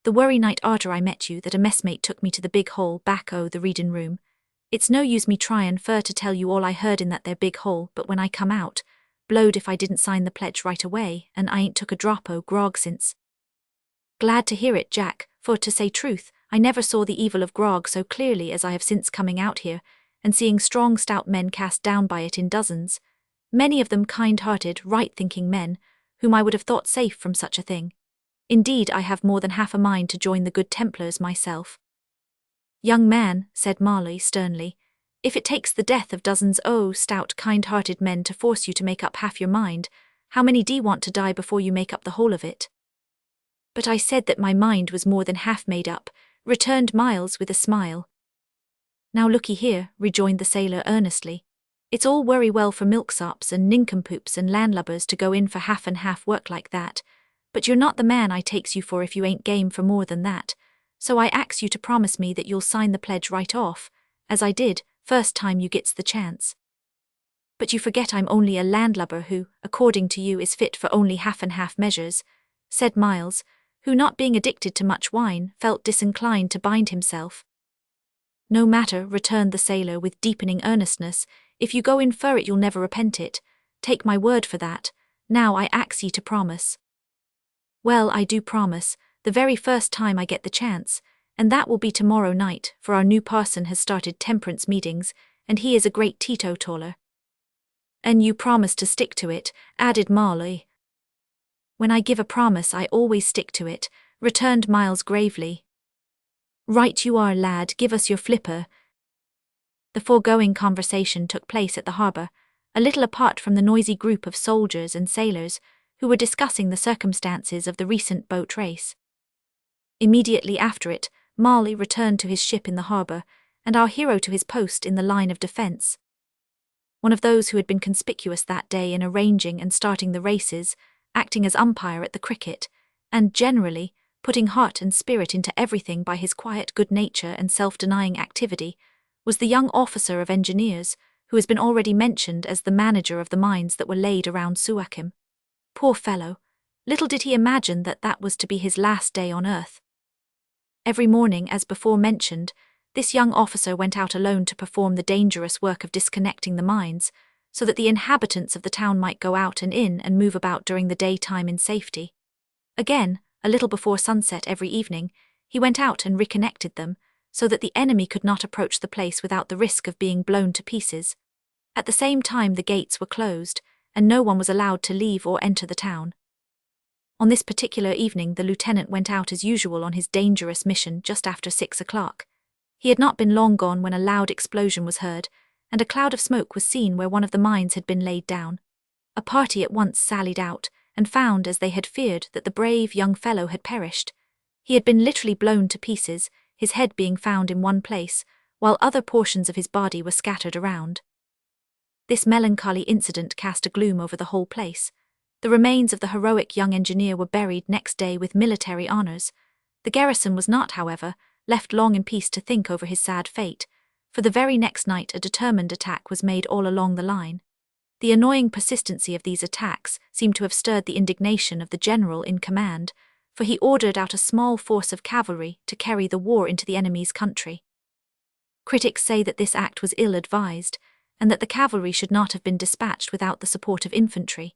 [SPEAKER 1] The worry night arter I met you that a messmate took me to the big hole back o' the readin' room. It's no use me tryin' fur to tell you all I heard in that there big hole, but when I come out, blowed if I didn't sign the pledge right away, and I ain't took a drop o' grog since." "Glad to hear it, Jack, for, to say truth, I never saw the evil of grog so clearly as I have since coming out here, and seeing strong stout men cast down by it in dozens, many of them kind-hearted, right-thinking men, whom I would have thought safe from such a thing. Indeed, I have more than half a mind to join the Good Templars myself." "Young man," said Marley sternly, "if it takes the death of dozens o' stout, kind-hearted men to force you to make up half your mind, how many do you want to die before you make up the whole of it?" "But I said that my mind was more than half made up," returned Miles with a smile. "Now looky here," rejoined the sailor earnestly, "it's all worry well for milksops and nincompoops and landlubbers to go in for half and half work like that, but you're not the man I takes you for if you ain't game for more than that, so I ax you to promise me that you'll sign the pledge right off, as I did, first time you gets the chance." "But you forget I'm only a landlubber who, according to you, is fit for only half and half measures," said Miles, who, not being addicted to much wine, felt disinclined to bind himself. "No matter," returned the sailor with deepening earnestness, "if you go in fur it you'll never repent it. Take my word for that. Now I ax ye to promise." "Well, I do promise, the very first time I get the chance, and that will be tomorrow night, for our new parson has started temperance meetings, and he is a great teetotaler." "And you promise to stick to it," added Marley. "When I give a promise I always stick to it," returned Miles gravely. "Right you are, lad, give us your flipper." The foregoing conversation took place at the harbour, a little apart from the noisy group of soldiers and sailors who were discussing the circumstances of the recent boat race. Immediately after it, Marley returned to his ship in the harbour, and our hero to his post in the line of defence. One of those who had been conspicuous that day in arranging and starting the races, acting as umpire at the cricket, and, generally, putting heart and spirit into everything by his quiet good nature and self-denying activity, was the young officer of engineers, who has been already mentioned as the manager of the mines that were laid around Suakim. Poor fellow, little did he imagine that that was to be his last day on earth. Every morning, as before mentioned, this young officer went out alone to perform the dangerous work of disconnecting the mines, so that the inhabitants of the town might go out and in and move about during the daytime in safety. Again, a little before sunset every evening, he went out and reconnected them, so that the enemy could not approach the place without the risk of being blown to pieces. At the same time the gates were closed, and no one was allowed to leave or enter the town. On this particular evening the lieutenant went out as usual on his dangerous mission just after 6 o'clock. He had not been long gone when a loud explosion was heard, and a cloud of smoke was seen where one of the mines had been laid down. A party at once sallied out, and found, as they had feared, that the brave young fellow had perished. He had been literally blown to pieces, his head being found in one place, while other portions of his body were scattered around. This melancholy incident cast a gloom over the whole place. The remains of the heroic young engineer were buried next day with military honours. The garrison was not, however, left long in peace to think over his sad fate, for the very next night a determined attack was made all along the line. The annoying persistency of these attacks seemed to have stirred the indignation of the general in command, for he ordered out a small force of cavalry to carry the war into the enemy's country. Critics say that this act was ill-advised, and that the cavalry should not have been dispatched without the support of infantry.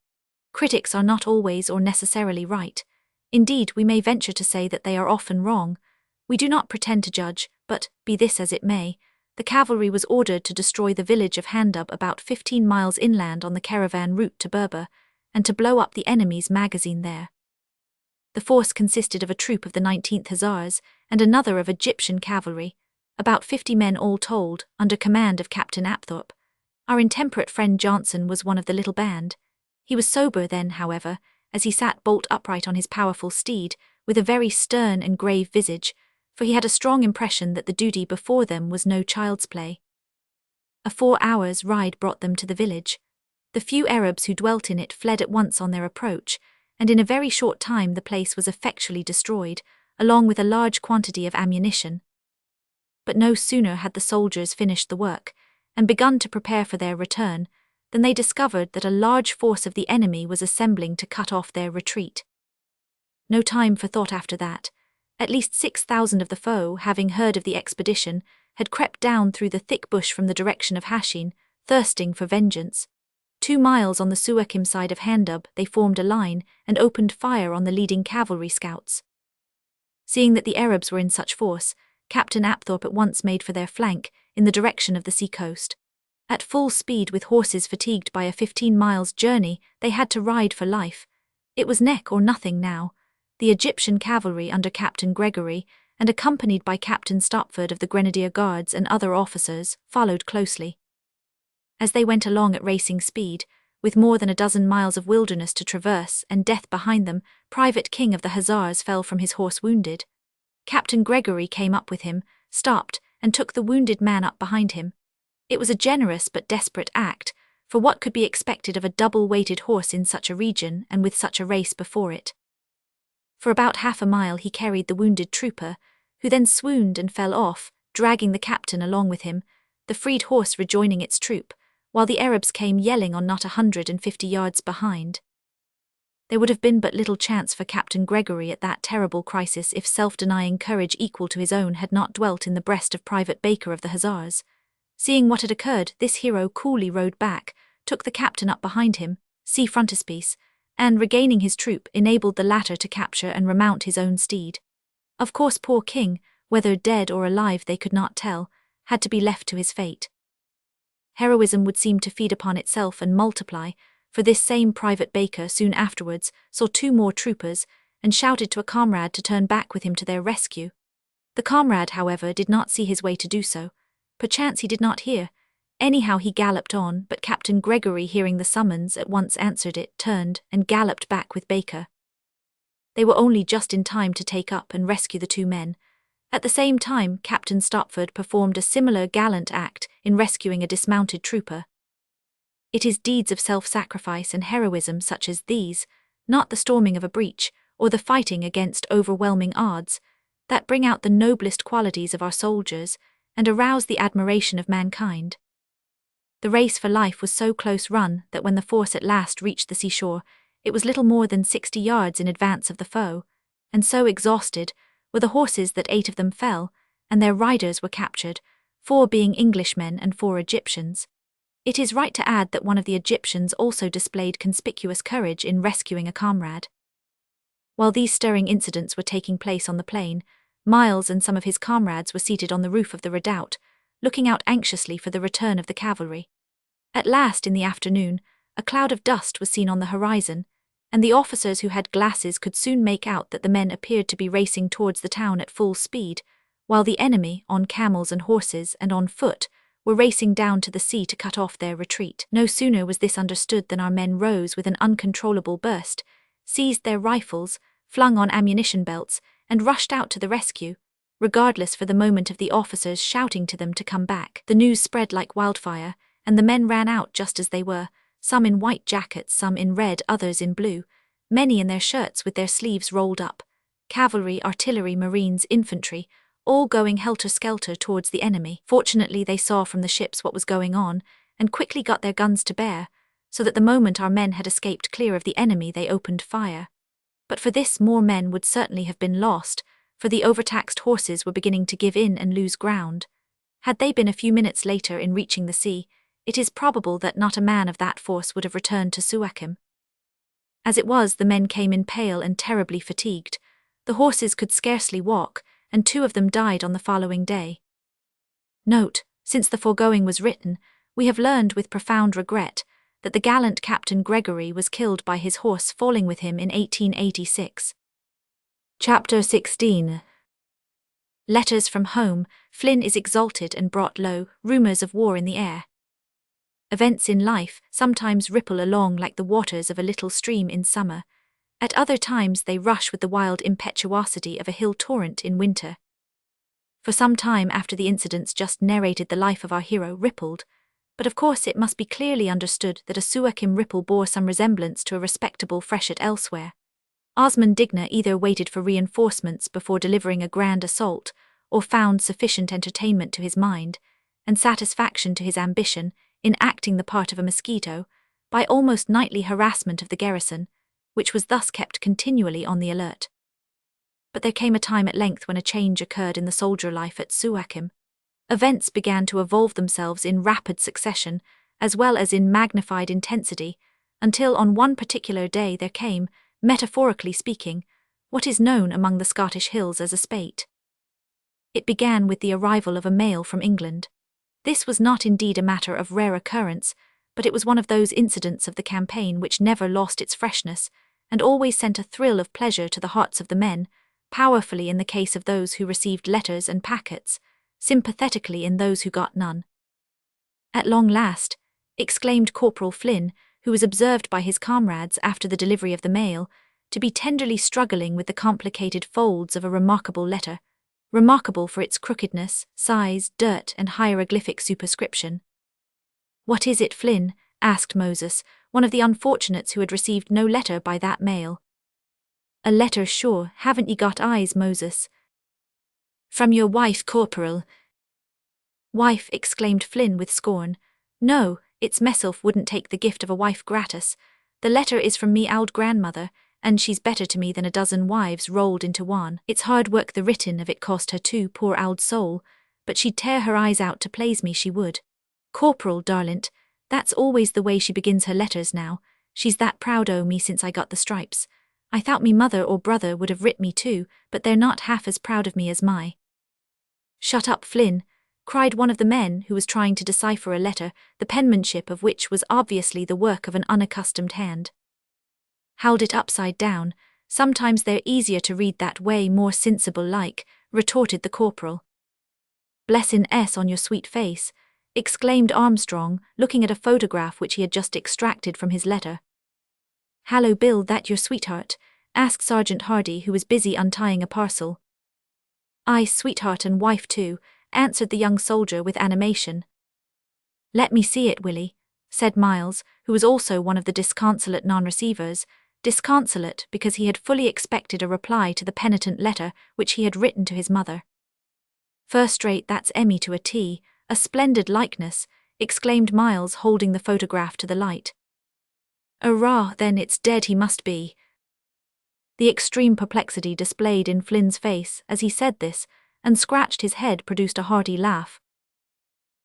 [SPEAKER 1] Critics are not always or necessarily right. Indeed, we may venture to say that they are often wrong. We do not pretend to judge, but, be this as it may, the cavalry was ordered to destroy the village of Handub about 15 miles inland on the caravan route to Berber, and to blow up the enemy's magazine there. The force consisted of a troop of the 19th Hussars and another of Egyptian cavalry, about 50 men all told, under command of Captain Apthorpe. Our intemperate friend Johnson was one of the little band. He was sober then, however, as he sat bolt upright on his powerful steed, with a very stern and grave visage, for he had a strong impression that the duty before them was no child's play. A 4 hours' ride brought them to the village. The few Arabs who dwelt in it fled at once on their approach, and in a very short time the place was effectually destroyed, along with a large quantity of ammunition. But no sooner had the soldiers finished the work, and begun to prepare for their return, than they discovered that a large force of the enemy was assembling to cut off their retreat. No time for thought after that. At least 6,000 of the foe, having heard of the expedition, had crept down through the thick bush from the direction of Hashin, thirsting for vengeance. 2 miles on the Suakim side of Handub, they formed a line and opened fire on the leading cavalry scouts. Seeing that the Arabs were in such force, Captain Apthorpe at once made for their flank, in the direction of the sea-coast. At full speed, with horses fatigued by a 15 miles journey, they had to ride for life. It was neck or nothing now. The Egyptian cavalry under Captain Gregory, and accompanied by Captain Stopford of the Grenadier Guards and other officers, followed closely. As they went along at racing speed, with more than a dozen miles of wilderness to traverse and death behind them, Private King of the Hussars fell from his horse wounded. Captain Gregory came up with him, stopped, and took the wounded man up behind him. It was a generous but desperate act, for what could be expected of a double-weighted horse in such a region and with such a race before it? For about half a mile he carried the wounded trooper, who then swooned and fell off, dragging the captain along with him, the freed horse rejoining its troop, while the Arabs came yelling on not 150 yards behind. There would have been but little chance for Captain Gregory at that terrible crisis if self-denying courage equal to his own had not dwelt in the breast of Private Baker of the Hussars. Seeing what had occurred, this hero coolly rode back, took the captain up behind him, see frontispiece, and, regaining his troop, enabled the latter to capture and remount his own steed. Of course poor King, whether dead or alive they could not tell, had to be left to his fate. Heroism would seem to feed upon itself and multiply, for this same Private Baker soon afterwards saw 2 more troopers, and shouted to a comrade to turn back with him to their rescue. The comrade, however, did not see his way to do so. Perchance he did not hear. Anyhow he galloped on, but Captain Gregory, hearing the summons, at once answered it, turned, and galloped back with Baker. They were only just in time to take up and rescue the 2 men. At the same time, Captain Stopford performed a similar gallant act in rescuing a dismounted trooper. It is deeds of self-sacrifice and heroism such as these, not the storming of a breach, or the fighting against overwhelming odds, that bring out the noblest qualities of our soldiers, and arouse the admiration of mankind. The race for life was so close run that when the force at last reached the seashore, it was little more than 60 yards in advance of the foe, and so exhausted were the horses that 8 of them fell, and their riders were captured, 4 being Englishmen and 4 Egyptians. It is right to add that one of the Egyptians also displayed conspicuous courage in rescuing a comrade. While these stirring incidents were taking place on the plain, Miles and some of his comrades were seated on the roof of the redoubt, looking out anxiously for the return of the cavalry. At last, in the afternoon, a cloud of dust was seen on the horizon, and the officers who had glasses could soon make out that the men appeared to be racing towards the town at full speed, while the enemy, on camels and horses and on foot, were racing down to the sea to cut off their retreat. No sooner was this understood than our men rose with an uncontrollable burst, seized their rifles, flung on ammunition belts, and rushed out to the rescue, regardless for the moment of the officers shouting to them to come back. The news spread like wildfire, and the men ran out just as they were, some in white jackets, some in red, others in blue, many in their shirts with their sleeves rolled up. Cavalry, artillery, marines, infantry, all going helter-skelter towards the enemy. Fortunately they saw from the ships what was going on, and quickly got their guns to bear, so that the moment our men had escaped clear of the enemy they opened fire. But for this more men would certainly have been lost, for the overtaxed horses were beginning to give in and lose ground. Had they been a few minutes later in reaching the sea, it is probable that not a man of that force would have returned to Suakim. As it was, the men came in pale and terribly fatigued. The horses could scarcely walk, and 2 of them died on the following day. Note, since the foregoing was written, we have learned with profound regret that the gallant Captain Gregory was killed by his horse falling with him in 1886. Chapter 16. Letters from home, Flynn is exalted and brought low, rumours of war in the air. Events in life sometimes ripple along like the waters of a little stream in summer. At other times they rush with the wild impetuosity of a hill torrent in winter. For some time after the incidents just narrated, the life of our hero rippled, but of course it must be clearly understood that a Suakim ripple bore some resemblance to a respectable freshet elsewhere. Osman Digna either waited for reinforcements before delivering a grand assault, or found sufficient entertainment to his mind, and satisfaction to his ambition, in acting the part of a mosquito, by almost nightly harassment of the garrison, which was thus kept continually on the alert. But there came a time at length when a change occurred in the soldier life at Suakim. Events began to evolve themselves in rapid succession, as well as in magnified intensity, until on one particular day there came, metaphorically speaking, what is known among the Scottish hills as a spate. It began with the arrival of a mail from England. This was not indeed a matter of rare occurrence, but it was one of those incidents of the campaign which never lost its freshness, and always sent a thrill of pleasure to the hearts of the men, powerfully in the case of those who received letters and packets, sympathetically in those who got none. "At long last," exclaimed Corporal Flynn, who was observed by his comrades after the delivery of the mail, to be tenderly struggling with the complicated folds of a remarkable letter, remarkable for its crookedness, size, dirt, and hieroglyphic superscription. "What is it, Flynn?" asked Moses, one of the unfortunates who had received no letter by that mail. "A letter, sure, haven't ye got eyes, Moses?" "From your wife, Corporal." "Wife," exclaimed Flynn with scorn. "No, it's meself wouldn't take the gift of a wife gratis. The letter is from me old grandmother, and she's better to me than a dozen wives rolled into one. It's hard work the written of it cost her too, poor old soul, but she'd tear her eyes out to plaze me, she would. Corporal, darlint, that's always the way she begins her letters now. She's that proud o' me since I got the stripes. I thought me mother or brother would have writ me too, but they're not half as proud of me as my." "Shut up, Flynn," cried one of the men who was trying to decipher a letter, the penmanship of which was obviously the work of an unaccustomed hand. "Hold it upside down, sometimes they're easier to read that way, more sensible like," retorted the corporal. "Blessin' S on your sweet face," exclaimed Armstrong, looking at a photograph which he had just extracted from his letter. "Hallo, Bill, that your sweetheart?" asked Sergeant Hardy, who was busy untying a parcel. "Aye, sweetheart and wife too," answered the young soldier with animation. "Let me see it, Willie," said Miles, who was also one of the disconsolate non-receivers, disconsolate because he had fully expected a reply to the penitent letter which he had written to his mother. "First rate, that's Emmy to a T, a splendid likeness," exclaimed Miles, holding the photograph to the light. "Arrah, then it's dead he must be." The extreme perplexity displayed in Flynn's face as he said this, and scratched his head, produced a hearty laugh.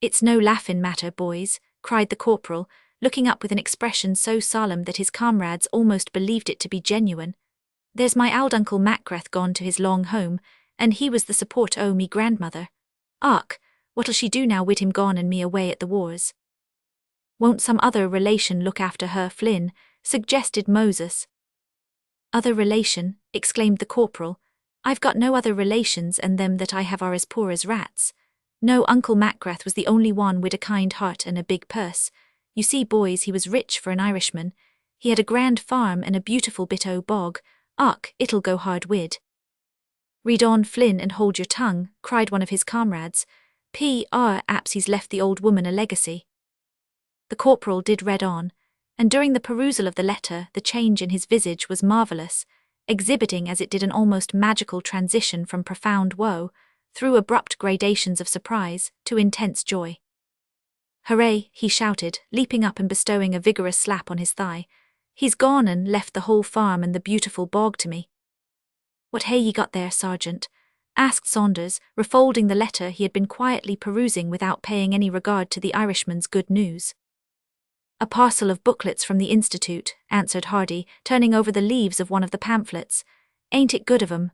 [SPEAKER 1] "It's no laughin' matter, boys," cried the corporal, looking up with an expression so solemn that his comrades almost believed it to be genuine. "There's my old Uncle Macrath gone to his long home, and he was the support o' me grandmother. Och, what'll she do now wid him gone and me away at the wars?" "Won't some other relation look after her, Flynn?" suggested Moses. "Other relation?" exclaimed the corporal. "I've got no other relations, and them that I have are as poor as rats. No, Uncle Macrath was the only one wid a kind heart and a big purse. You see, boys, he was rich for an Irishman. He had a grand farm and a beautiful bit o' bog. Och, it'll go hard wid." "Read on, Flynn, and hold your tongue," cried one of his comrades. "Apps he's left the old woman a legacy." The corporal did read on, and during the perusal of the letter the change in his visage was marvellous, exhibiting as it did an almost magical transition from profound woe, through abrupt gradations of surprise, to intense joy. "Hooray!" he shouted, leaping up and bestowing a vigorous slap on his thigh. "He's gone and left the whole farm and the beautiful bog to me." "What hay ye got there, Sergeant?" asked Saunders, refolding the letter he had been quietly perusing without paying any regard to the Irishman's good news. "A parcel of booklets from the Institute," answered Hardy, turning over the leaves of one of the pamphlets. "Ain't it good of 'em?"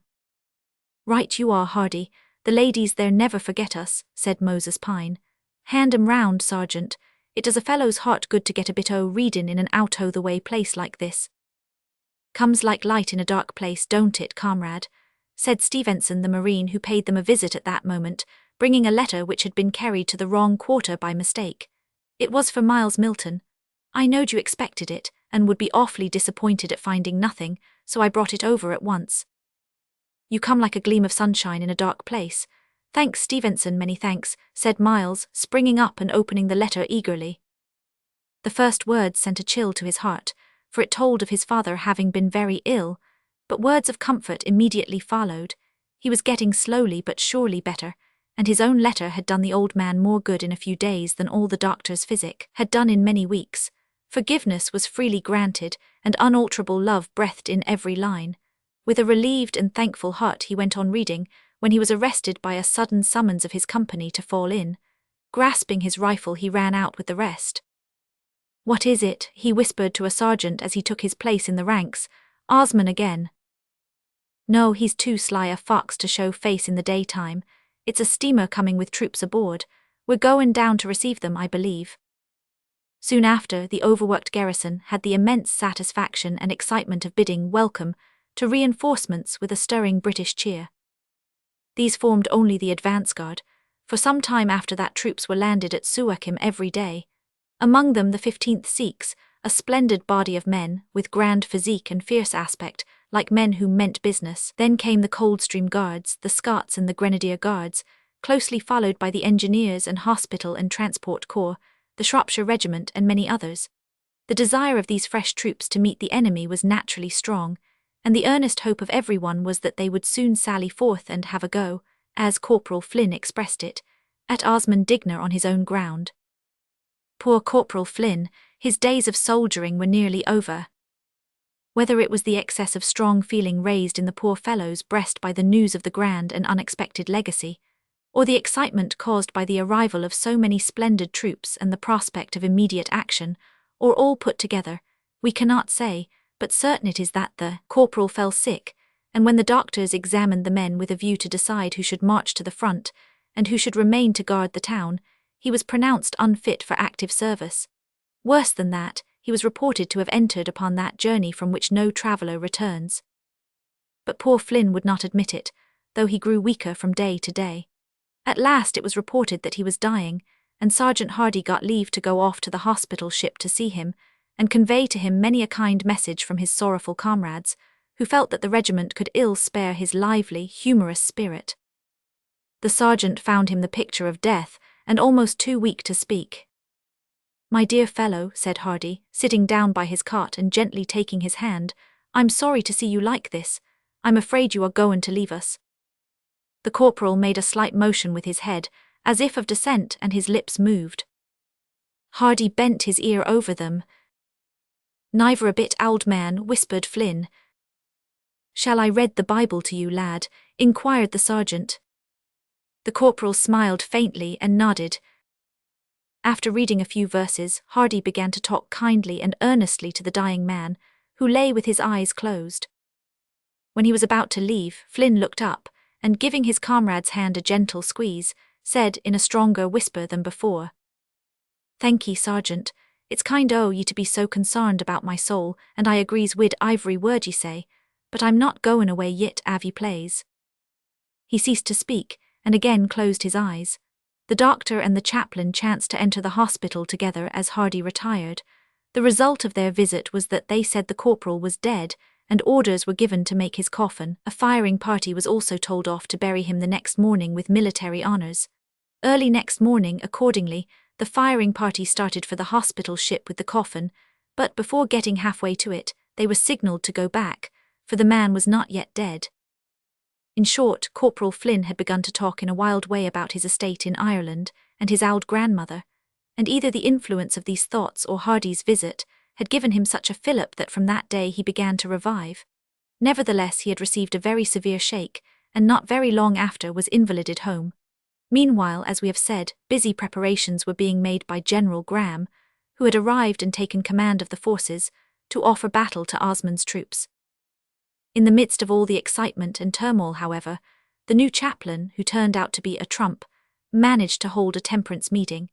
[SPEAKER 1] "Right you are, Hardy. The ladies there never forget us," said Moses Pine. "Hand 'em round, Sergeant. It does a fellow's heart good to get a bit o' readin' in an out-o'-the-way place like this. Comes like light in a dark place, don't it, comrade? said Stevenson, the Marine who paid them a visit at that moment, bringing a letter which had been carried to the wrong quarter by mistake. It was for Miles Milton. I knowed you expected it, and would be awfully disappointed at finding nothing, so I brought it over at once. You come like a gleam of sunshine in a dark place. Thanks, Stevenson, many thanks, said Miles, springing up and opening the letter eagerly. The first words sent a chill to his heart, for it told of his father having been very ill, but words of comfort immediately followed. He was getting slowly but surely better, and his own letter had done the old man more good in a few days than all the doctor's physic had done in many weeks. Forgiveness was freely granted, and unalterable love breathed in every line. With a relieved and thankful heart he went on reading, when he was arrested by a sudden summons of his company to fall in. Grasping his rifle he ran out with the rest. "What is it?" he whispered to a sergeant as he took his place in the ranks. "Osman again." "No, he's too sly a fox to show face in the daytime. It's a steamer coming with troops aboard. We're going down to receive them, I believe." Soon after, the overworked garrison had the immense satisfaction and excitement of bidding welcome to reinforcements with a stirring British cheer. These formed only the advance guard. For some time after that troops were landed at Suakim every day. Among them the 15th Sikhs, a splendid body of men, with grand physique and fierce aspect, like men who meant business. Then came the Coldstream Guards, the Scots and the Grenadier Guards, closely followed by the Engineers and Hospital and Transport Corps, the Shropshire Regiment and many others. The desire of these fresh troops to meet the enemy was naturally strong, and the earnest hope of everyone was that they would soon sally forth and have a go, as Corporal Flynn expressed it, at Osman Digna on his own ground. Poor Corporal Flynn, his days of soldiering were nearly over. Whether it was the excess of strong feeling raised in the poor fellow's breast by the news of the grand and unexpected legacy, or the excitement caused by the arrival of so many splendid troops and the prospect of immediate action, or all put together, we cannot say, but certain it is that the corporal fell sick, and when the doctors examined the men with a view to decide who should march to the front, and who should remain to guard the town, he was pronounced unfit for active service. Worse than that, he was reported to have entered upon that journey from which no traveller returns. But poor Flynn would not admit it, though he grew weaker from day to day. At last it was reported that he was dying, and Sergeant Hardy got leave to go off to the hospital ship to see him, and convey to him many a kind message from his sorrowful comrades, who felt that the regiment could ill spare his lively, humorous spirit. The sergeant found him the picture of death, and almost too weak to speak. "My dear fellow," said Hardy, sitting down by his cot and gently taking his hand, "I'm sorry to see you like this. I'm afraid you are going to leave us." The corporal made a slight motion with his head, as if of dissent, and his lips moved. Hardy bent his ear over them. "Neither a bit, old man," whispered Flynn. "Shall I read the Bible to you, lad?" inquired the sergeant. The corporal smiled faintly and nodded. After reading a few verses, Hardy began to talk kindly and earnestly to the dying man, who lay with his eyes closed. When he was about to leave, Flynn looked up, and giving his comrade's hand a gentle squeeze, said in a stronger whisper than before, "Thank ye, sergeant. It's kind o' ye to be so concerned about my soul, and I agrees wid ivery word ye say, but I'm not goin' away yit, av ye plaze." He ceased to speak, and again closed his eyes. The doctor and the chaplain chanced to enter the hospital together as Hardy retired. The result of their visit was that they said the corporal was dead, and orders were given to make his coffin. A firing party was also told off to bury him the next morning with military honours. Early next morning, accordingly, the firing party started for the hospital ship with the coffin, but before getting halfway to it, they were signalled to go back, for the man was not yet dead. In short, Corporal Flynn had begun to talk in a wild way about his estate in Ireland and his old grandmother, and either the influence of these thoughts or Hardy's visit had given him such a fillip that from that day he began to revive. Nevertheless, he had received a very severe shake, and not very long after was invalided home. Meanwhile, as we have said, busy preparations were being made by General Graham, who had arrived and taken command of the forces, to offer battle to Osman's troops. In the midst of all the excitement and turmoil, however, the new chaplain, who turned out to be a trump, managed to hold a temperance meeting,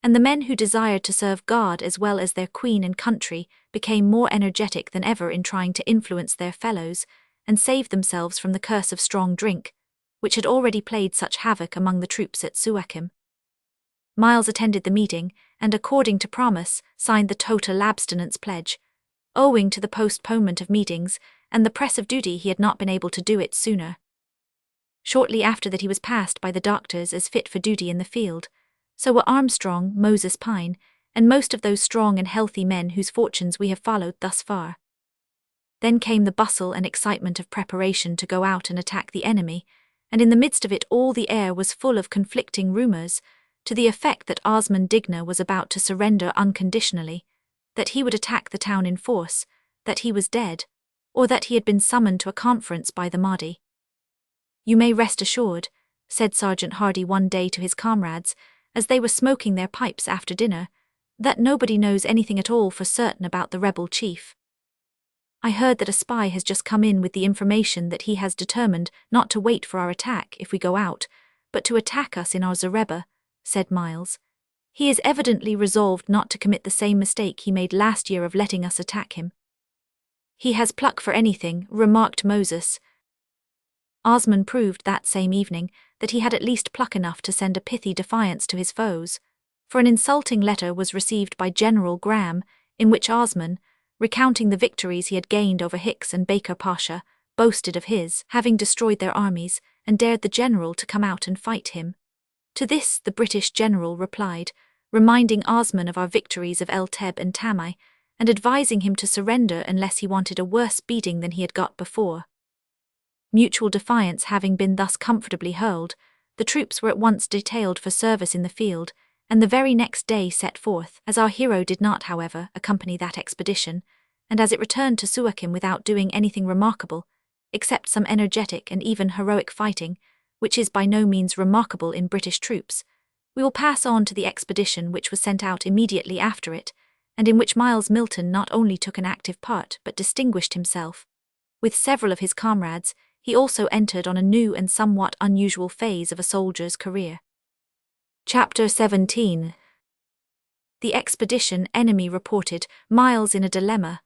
[SPEAKER 1] and the men who desired to serve God as well as their queen and country became more energetic than ever in trying to influence their fellows, and save themselves from the curse of strong drink, which had already played such havoc among the troops at Suakim. Miles attended the meeting and, according to promise, signed the total abstinence pledge. Owing to the postponement of meetings and the press of duty, he had not been able to do it sooner. Shortly after that, he was passed by the doctors as fit for duty in the field. So were Armstrong, Moses Pine, and most of those strong and healthy men whose fortunes we have followed thus far. Then came the bustle and excitement of preparation to go out and attack the enemy, and in the midst of it all the air was full of conflicting rumours, to the effect that Osman Digna was about to surrender unconditionally, that he would attack the town in force, that he was dead, or that he had been summoned to a conference by the Mahdi. "You may rest assured," said Sergeant Hardy one day to his comrades, as they were smoking their pipes after dinner, "that nobody knows anything at all for certain about the rebel chief. I heard that a spy has just come in with the information that he has determined not to wait for our attack if we go out, but to attack us in our zareba," said Miles. "He is evidently resolved not to commit the same mistake he made last year of letting us attack him." "He has pluck for anything," remarked Moses. Osman proved that same evening that he had at least pluck enough to send a pithy defiance to his foes, for an insulting letter was received by General Graham, in which Osman, recounting the victories he had gained over Hicks and Baker Pasha, boasted of his having destroyed their armies and dared the general to come out and fight him. To this the British general replied, reminding Osman of our victories of El Teb and Tamai, and advising him to surrender unless he wanted a worse beating than he had got before. Mutual defiance having been thus comfortably hurled, the troops were at once detailed for service in the field, and the very next day set forth, as our hero did not, however, accompany that expedition, and as it returned to Suakim without doing anything remarkable, except some energetic and even heroic fighting, which is by no means remarkable in British troops. We will pass on to the expedition which was sent out immediately after it, and in which Miles Milton not only took an active part but distinguished himself. With several of his comrades, he also entered on a new and somewhat unusual phase of a soldier's career. Chapter 17. The expedition. Enemy reported, Miles in a dilemma.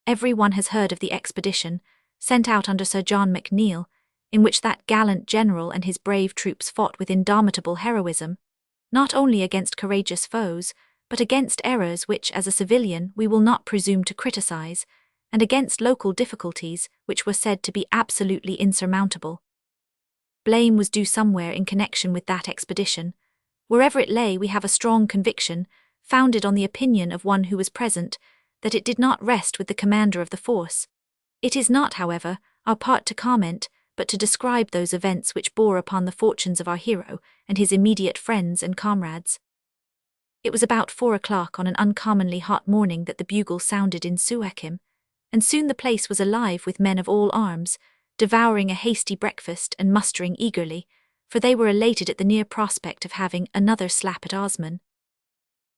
[SPEAKER 1] Everyone has heard of the expedition, sent out under Sir John McNeill, in which that gallant general and his brave troops fought with indomitable heroism, not only against courageous foes, but against errors which, as a civilian, we will not presume to criticize, and against local difficulties which were said to be absolutely insurmountable. Blame was due somewhere in connection with that expedition. Wherever it lay, we have a strong conviction, founded on the opinion of one who was present, that it did not rest with the commander of the force. It is not, however, our part to comment, but to describe those events which bore upon the fortunes of our hero and his immediate friends and comrades. It was about 4 o'clock on an uncommonly hot morning that the bugle sounded in Suakim, and soon the place was alive with men of all arms, devouring a hasty breakfast and mustering eagerly, for they were elated at the near prospect of having another slap at Osman.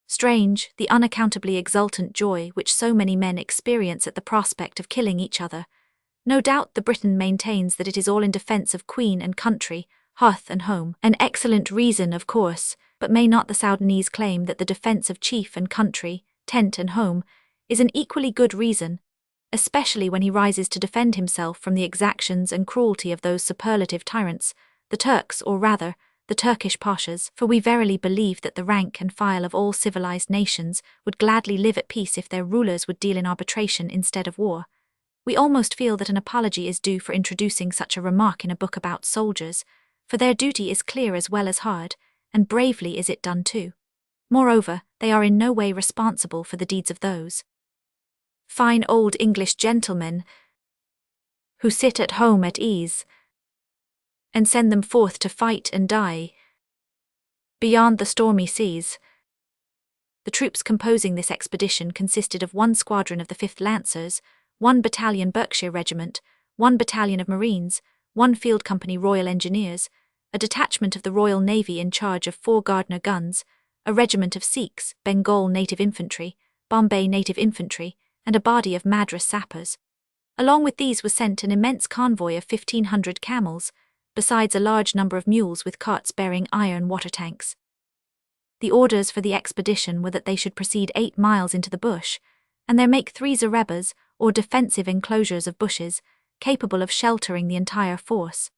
[SPEAKER 1] Strange, the unaccountably exultant joy which so many men experience at the prospect of killing each other. No doubt the Briton maintains that it is all in defence of queen and country, hearth and home, an excellent reason, of course, but may not the Soudanese claim that the defence of chief and country, tent and home, is an equally good reason, especially when he rises to defend himself from the exactions and cruelty of those superlative tyrants, the Turks, or rather, the Turkish pashas, for we verily believe that the rank and file of all civilized nations would gladly live at peace if their rulers would deal in arbitration instead of war. We almost feel that an apology is due for introducing such a remark in a book about soldiers, for their duty is clear as well as hard, and bravely is it done too. Moreover, they are in no way responsible for the deeds of those fine old English gentlemen who sit at home at ease, and send them forth to fight and die beyond the stormy seas. The troops composing this expedition consisted of 1 squadron of the 5th Lancers, 1 battalion Berkshire Regiment, 1 battalion of Marines, 1 field company Royal Engineers, a detachment of the Royal Navy in charge of 4 Gardner guns, a regiment of Sikhs, Bengal Native Infantry, Bombay Native Infantry, and a body of Madras sappers. Along with these was sent an immense convoy of 1,500 camels, besides a large number of mules with carts bearing iron water tanks. The orders for the expedition were that they should proceed 8 miles into the bush, and there make 3 zarebas, or defensive enclosures of bushes, capable of sheltering the entire force.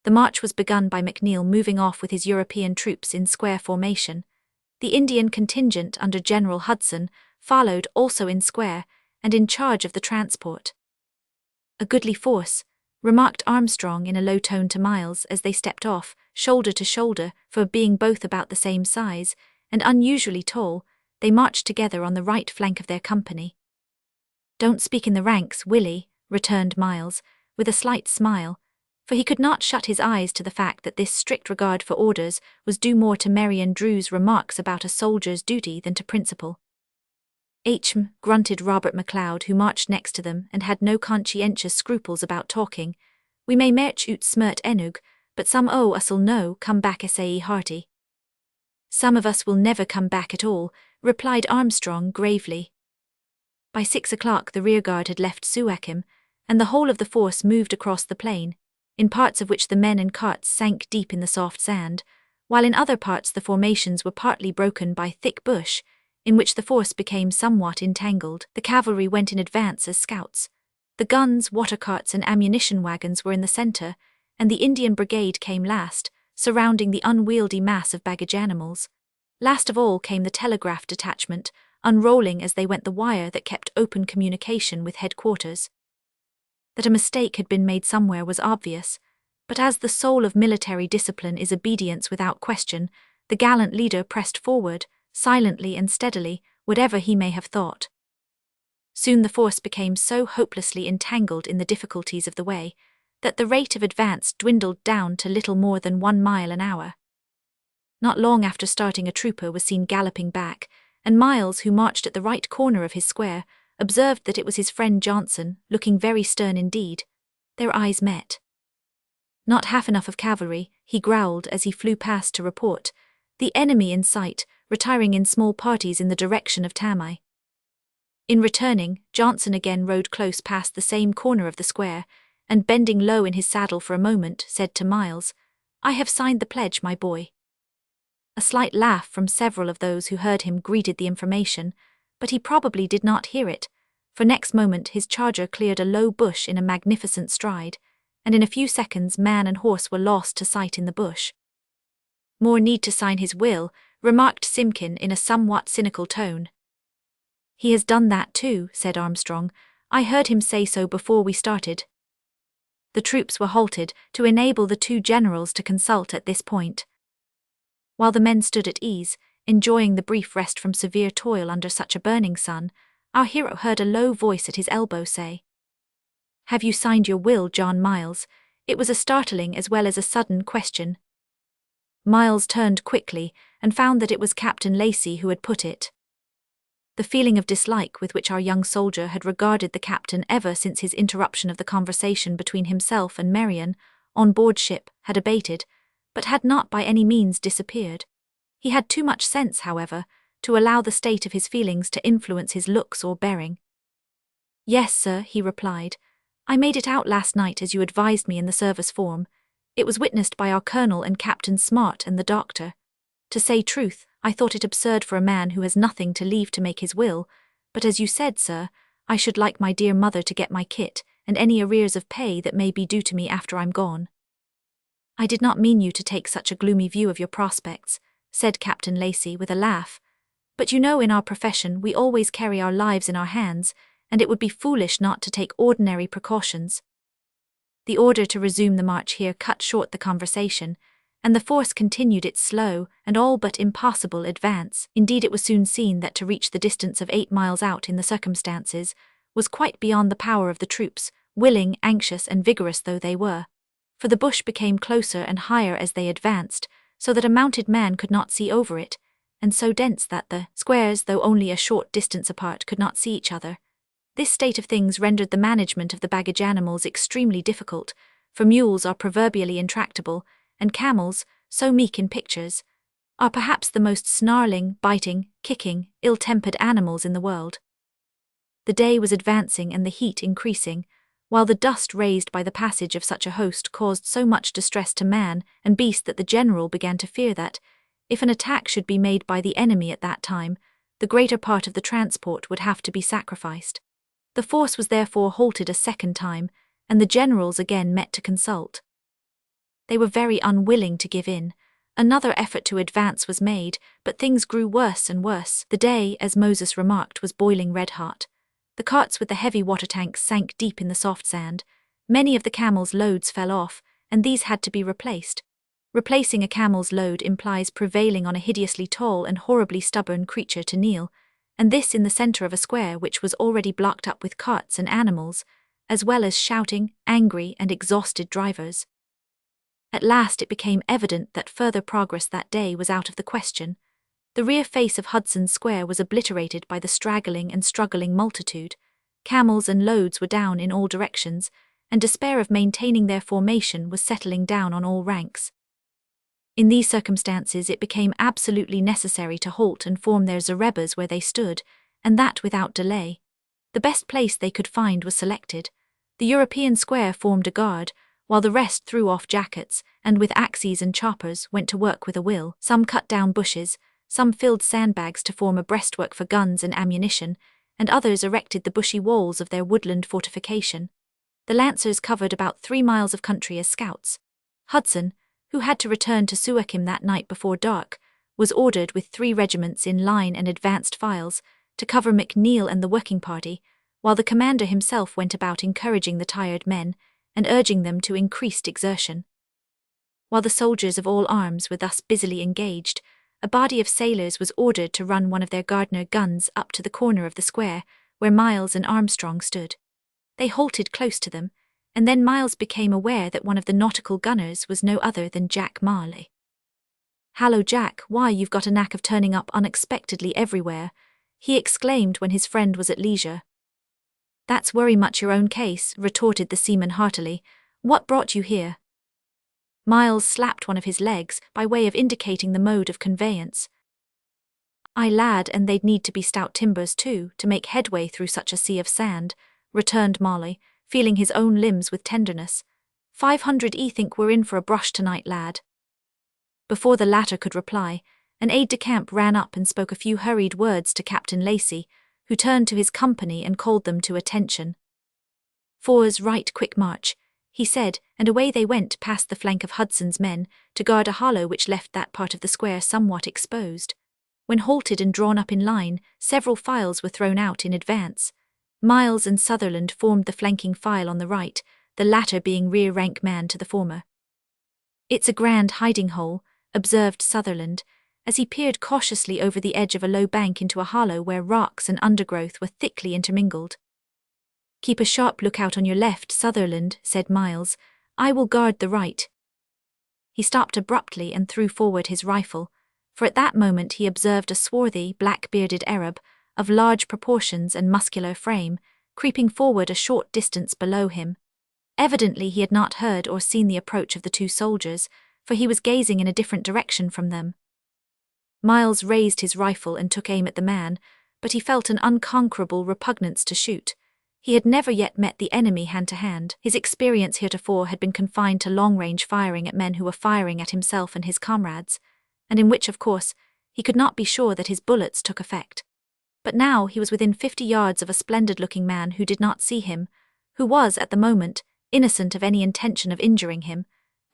[SPEAKER 1] The march was begun by McNeill moving off with his European troops in square formation. The Indian contingent under General Hudson followed also in square and in charge of the transport. "A goodly force," remarked Armstrong in a low tone to Miles as they stepped off, shoulder to shoulder, for being both about the same size, and unusually tall, they marched together on the right flank of their company. "Don't speak in the ranks, Willie," returned Miles, with a slight smile, for he could not shut his eyes to the fact that this strict regard for orders was due more to Marion Drew's remarks about a soldier's duty than to principle. Grunted Robert MacLeod, who marched next to them and had no conscientious scruples about talking. "We may march ut smirt enug, but some o' us'll no come back say hearty." "Some of us will never come back at all," replied Armstrong gravely. By 6 o'clock the rearguard had left Suakim, and the whole of the force moved across the plain, in parts of which the men and carts sank deep in the soft sand, while in other parts the formations were partly broken by thick bush, in which the force became somewhat entangled. The cavalry went in advance as scouts. The guns, water carts, and ammunition wagons were in the centre, and the Indian brigade came last, surrounding the unwieldy mass of baggage animals. Last of all came the telegraph detachment, unrolling as they went the wire that kept open communication with headquarters. That a mistake had been made somewhere was obvious, but as the soul of military discipline is obedience without question, the gallant leader pressed forward, silently and steadily, whatever he may have thought. Soon the force became so hopelessly entangled in the difficulties of the way, that the rate of advance dwindled down to little more than 1 mile an hour. Not long after starting, a trooper was seen galloping back, and Miles, who marched at the right corner of his square, observed that it was his friend Johnson, looking very stern indeed. Their eyes met. "Not half enough of cavalry," he growled as he flew past to report. "The enemy in sight, retiring in small parties in the direction of Tamai." In returning, Johnson again rode close past the same corner of the square, and bending low in his saddle for a moment, said to Miles, "I have signed the pledge, my boy." A slight laugh from several of those who heard him greeted the information, but he probably did not hear it, for next moment his charger cleared a low bush in a magnificent stride, and in a few seconds man and horse were lost to sight in the bush. "More need to sign his will," remarked Simpkin in a somewhat cynical tone. "He has done that too," said Armstrong. "I heard him say so before we started." The troops were halted to enable the two generals to consult at this point. While the men stood at ease, enjoying the brief rest from severe toil under such a burning sun, our hero heard a low voice at his elbow say, "Have you signed your will, John Miles?" It was a startling as well as a sudden question. Miles turned quickly and found that it was Captain Lacey who had put it. The feeling of dislike with which our young soldier had regarded the captain ever since his interruption of the conversation between himself and Marion on board ship had abated, but had not by any means disappeared. He had too much sense, however, to allow the state of his feelings to influence his looks or bearing. "Yes, sir," he replied. "I made it out last night as you advised me in the service form. It was witnessed by our colonel and Captain Smart and the doctor. To say truth, I thought it absurd for a man who has nothing to leave to make his will, but as you said, sir, I should like my dear mother to get my kit and any arrears of pay that may be due to me after I'm gone." "I did not mean you to take such a gloomy view of your prospects," said Captain Lacey with a laugh. "But you know in our profession we always carry our lives in our hands, and it would be foolish not to take ordinary precautions." The order to resume the march here cut short the conversation, and the force continued its slow and all but impossible advance. Indeed, it was soon seen that to reach the distance of 8 miles out in the circumstances was quite beyond the power of the troops, willing, anxious, and vigorous though they were. For the bush became closer and higher as they advanced, so that a mounted man could not see over it, and so dense that the squares, though only a short distance apart, could not see each other. This state of things rendered the management of the baggage animals extremely difficult, for mules are proverbially intractable, and camels, so meek in pictures, are perhaps the most snarling, biting, kicking, ill-tempered animals in the world. The day was advancing and the heat increasing, while the dust raised by the passage of such a host caused so much distress to man and beast that the general began to fear that, if an attack should be made by the enemy at that time, the greater part of the transport would have to be sacrificed. The force was therefore halted a second time, and the generals again met to consult. They were very unwilling to give in. Another effort to advance was made, but things grew worse and worse. The day, as Moses remarked, was boiling red-hot. The carts with the heavy water tanks sank deep in the soft sand. Many of the camels' loads fell off, and these had to be replaced. Replacing a camel's load implies prevailing on a hideously tall and horribly stubborn creature to kneel, and this in the center of a square which was already blocked up with carts and animals, as well as shouting, angry and exhausted drivers. At last it became evident that further progress that day was out of the question. The rear face of Hudson Square was obliterated by the straggling and struggling multitude. Camels and loads were down in all directions, and despair of maintaining their formation was settling down on all ranks. In these circumstances it became absolutely necessary to halt and form their zarebas where they stood, and that without delay. The best place they could find was selected. The European square formed a guard, while the rest threw off jackets, and with axes and choppers went to work with a will. Some cut down bushes, some filled sandbags to form a breastwork for guns and ammunition, and others erected the bushy walls of their woodland fortification. The Lancers covered about 3 miles of country as scouts. Hudson, who had to return to Suakim that night before dark, was ordered with 3 regiments in line and advanced files to cover McNeil and the working party, while the commander himself went about encouraging the tired men and urging them to increased exertion. While the soldiers of all arms were thus busily engaged, a body of sailors was ordered to run one of their Gardner guns up to the corner of the square where Miles and Armstrong stood. They halted close to them, and then Miles became aware that one of the nautical gunners was no other than Jack Marley. "Hallo, Jack, why, you've got a knack of turning up unexpectedly everywhere," he exclaimed when his friend was at leisure. "That's very much your own case," retorted the seaman heartily. "What brought you here?" Miles slapped one of his legs by way of indicating the mode of conveyance. "Aye, lad, and they'd need to be stout timbers too, to make headway through such a sea of sand," returned Molly, feeling his own limbs with tenderness. 500 think we're in for a brush tonight, lad." Before the latter could reply, an aide-de-camp ran up and spoke a few hurried words to Captain Lacey, who turned to his company and called them to attention. "Fours right, quick march," he said, and away they went past the flank of Hudson's men to guard a hollow which left that part of the square somewhat exposed. When halted and drawn up in line, several files were thrown out in advance. Miles and Sutherland formed the flanking file on the right, the latter being rear-rank man to the former. "It's a grand hiding-hole," observed Sutherland, as he peered cautiously over the edge of a low bank into a hollow where rocks and undergrowth were thickly intermingled. "Keep a sharp lookout on your left, Sutherland," said Miles. "I will guard the right." He stopped abruptly and threw forward his rifle, for at that moment he observed a swarthy, black-bearded Arab, of large proportions and muscular frame, creeping forward a short distance below him. Evidently he had not heard or seen the approach of the 2 soldiers, for he was gazing in a different direction from them. Miles raised his rifle and took aim at the man, but he felt an unconquerable repugnance to shoot. He had never yet met the enemy hand-to-hand. His experience heretofore had been confined to long-range firing at men who were firing at himself and his comrades, and in which, of course, he could not be sure that his bullets took effect. But now he was within 50 yards of a splendid-looking man who did not see him, who was, at the moment, innocent of any intention of injuring him,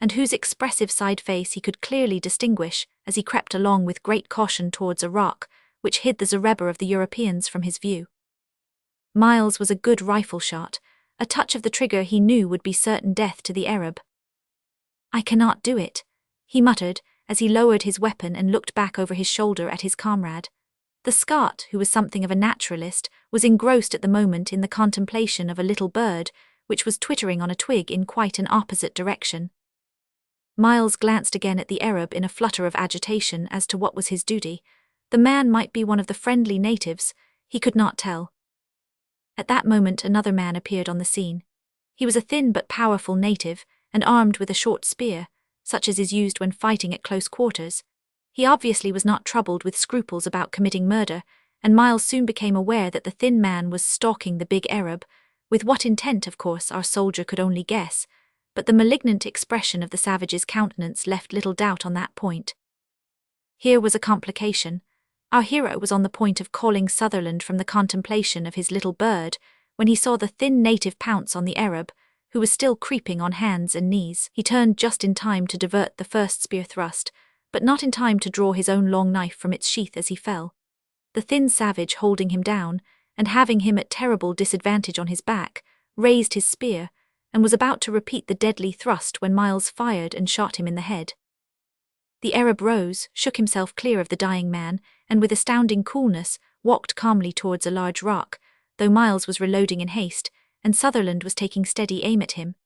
[SPEAKER 1] and whose expressive side face he could clearly distinguish as he crept along with great caution towards a rock which hid the zareba of the Europeans from his view. Miles was a good rifle shot. A touch of the trigger he knew would be certain death to the Arab. "I cannot do it," he muttered as he lowered his weapon and looked back over his shoulder at his comrade. The Scot, who was something of a naturalist, was engrossed at the moment in the contemplation of a little bird which was twittering on a twig in quite an opposite direction. Miles glanced again at the Arab in a flutter of agitation as to what was his duty. The man might be one of the friendly natives, he could not tell. At that moment another man appeared on the scene. He was a thin but powerful native, and armed with a short spear, such as is used when fighting at close quarters. He obviously was not troubled with scruples about committing murder, and Miles soon became aware that the thin man was stalking the big Arab, with what intent, of course, our soldier could only guess, but the malignant expression of the savage's countenance left little doubt on that point. Here was a complication. Our hero was on the point of calling Sutherland from the contemplation of his little bird when he saw the thin native pounce on the Arab, who was still creeping on hands and knees. He turned just in time to divert the first spear thrust, but not in time to draw his own long knife from its sheath as he fell. The thin savage holding him down, and having him at terrible disadvantage on his back, raised his spear, and was about to repeat the deadly thrust when Miles fired and shot him in the head. The Arab rose, shook himself clear of the dying man, and with astounding coolness walked calmly towards a large rock, though Miles was reloading in haste, and Sutherland was taking steady aim at him.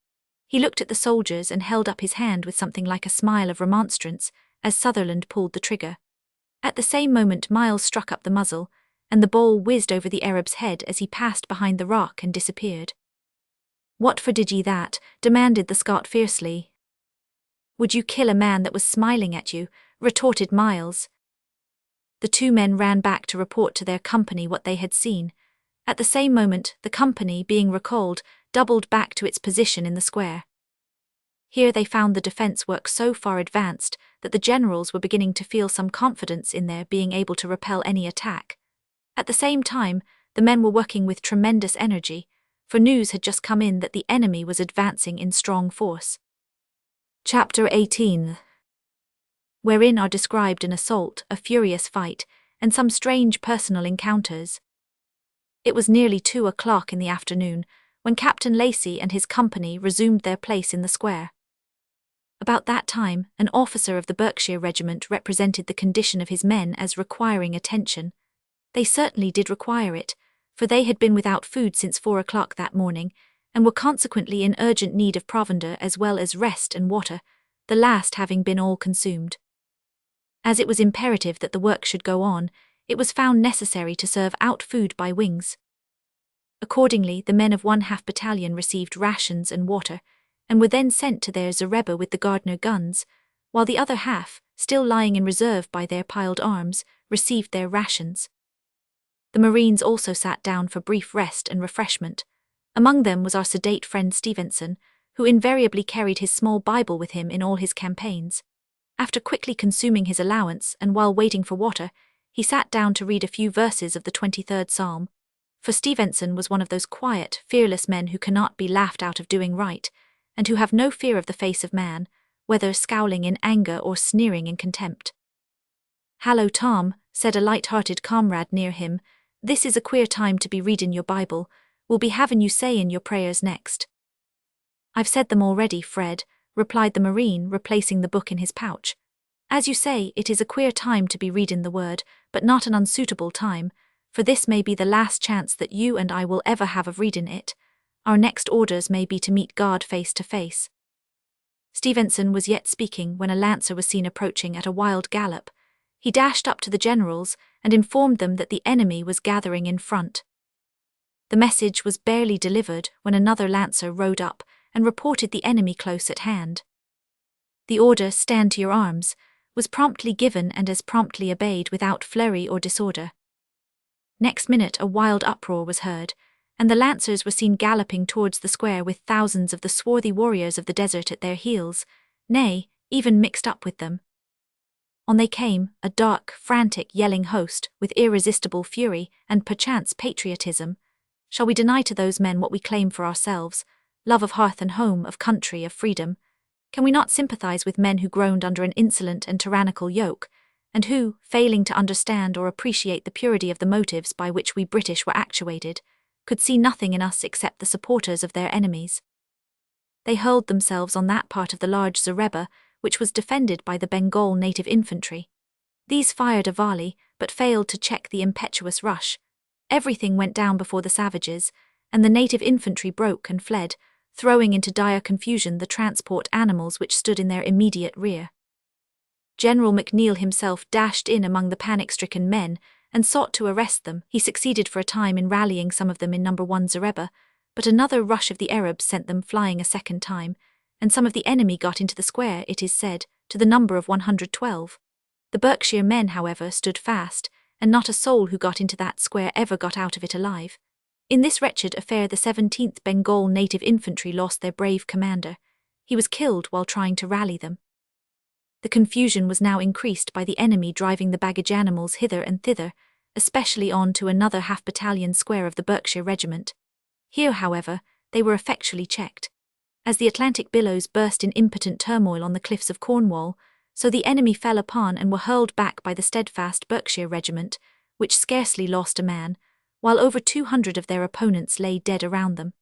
[SPEAKER 1] He looked at the soldiers and held up his hand with something like a smile of remonstrance as Sutherland pulled the trigger. At the same moment Miles struck up the muzzle, and the ball whizzed over the Arab's head as he passed behind the rock and disappeared. "What for did ye that?" demanded the Scot fiercely. "Would you kill a man that was smiling at you?" retorted Miles. The two men ran back to report to their company what they had seen. At the same moment, the company, being recalled, doubled back to its position in the square. Here they found the defence work so far advanced that the generals were beginning to feel some confidence in their being able to repel any attack. At the same time, the men were working with tremendous energy, for news had just come in that the enemy was advancing in strong force. Chapter 18, wherein are described an assault, a furious fight, and some strange personal encounters. It was nearly 2 o'clock in the afternoon when Captain Lacey and his company resumed their place in the square. About that time, an officer of the Berkshire Regiment represented the condition of his men as requiring attention. They certainly did require it, for they had been without food since 4 o'clock that morning, and were consequently in urgent need of provender as well as rest and water, the last having been all consumed. As it was imperative that the work should go on, it was found necessary to serve out food by wings. Accordingly, the men of 1/2 battalion received rations and water, and were then sent to their zareba with the Gardner guns, while the other half, still lying in reserve by their piled arms, received their rations. The Marines also sat down for brief rest and refreshment. Among them was our sedate friend Stevenson, who invariably carried his small Bible with him in all his campaigns. After quickly consuming his allowance and while waiting for water, he sat down to read a few verses of the 23rd Psalm. For Stevenson was one of those quiet, fearless men who cannot be laughed out of doing right, and who have no fear of the face of man, whether scowling in anger or sneering in contempt. "Hallo, Tom," said a light-hearted comrade near him, "this is a queer time to be readin' your Bible. We'll be havin' you sayin' your prayers next." "I've said them already, Fred," replied the Marine, replacing the book in his pouch. "As you say, it is a queer time to be readin' the word, but not an unsuitable time, for this may be the last chance that you and I will ever have of readin' it. Our next orders may be to meet God face to face." Stevenson was yet speaking when a lancer was seen approaching at a wild gallop. He dashed up to the generals and informed them that the enemy was gathering in front. The message was barely delivered when another lancer rode up and reported the enemy close at hand. The order, "Stand to your arms," was promptly given and as promptly obeyed without flurry or disorder. Next minute a wild uproar was heard, and the lancers were seen galloping towards the square with thousands of the swarthy warriors of the desert at their heels, nay, even mixed up with them. On they came, a dark, frantic, yelling host, with irresistible fury and perchance patriotism. Shall we deny to those men what we claim for ourselves, love of hearth and home, of country, of freedom? Can we not sympathize with men who groaned under an insolent and tyrannical yoke, and who, failing to understand or appreciate the purity of the motives by which we British were actuated, could see nothing in us except the supporters of their enemies? They hurled themselves on that part of the large zareba which was defended by the Bengal native infantry. These fired a volley, but failed to check the impetuous rush. Everything went down before the savages, and the native infantry broke and fled, throwing into dire confusion the transport animals which stood in their immediate rear. General McNeill himself dashed in among the panic-stricken men and sought to arrest them. He succeeded for a time in rallying some of them in No. 1 zareba, but another rush of the Arabs sent them flying a second time, and some of the enemy got into the square, it is said, to the number of 112. The Berkshire men, however, stood fast, and not a soul who got into that square ever got out of it alive. In this wretched affair the 17th Bengal Native Infantry lost their brave commander. He was killed while trying to rally them. The confusion was now increased by the enemy driving the baggage animals hither and thither, especially on to another half-battalion square of the Berkshire Regiment. Here, however, they were effectually checked. as the Atlantic billows burst in impotent turmoil on the cliffs of Cornwall, so the enemy fell upon and were hurled back by the steadfast Berkshire regiment, which scarcely lost a man, while over 200 of their opponents lay dead around them.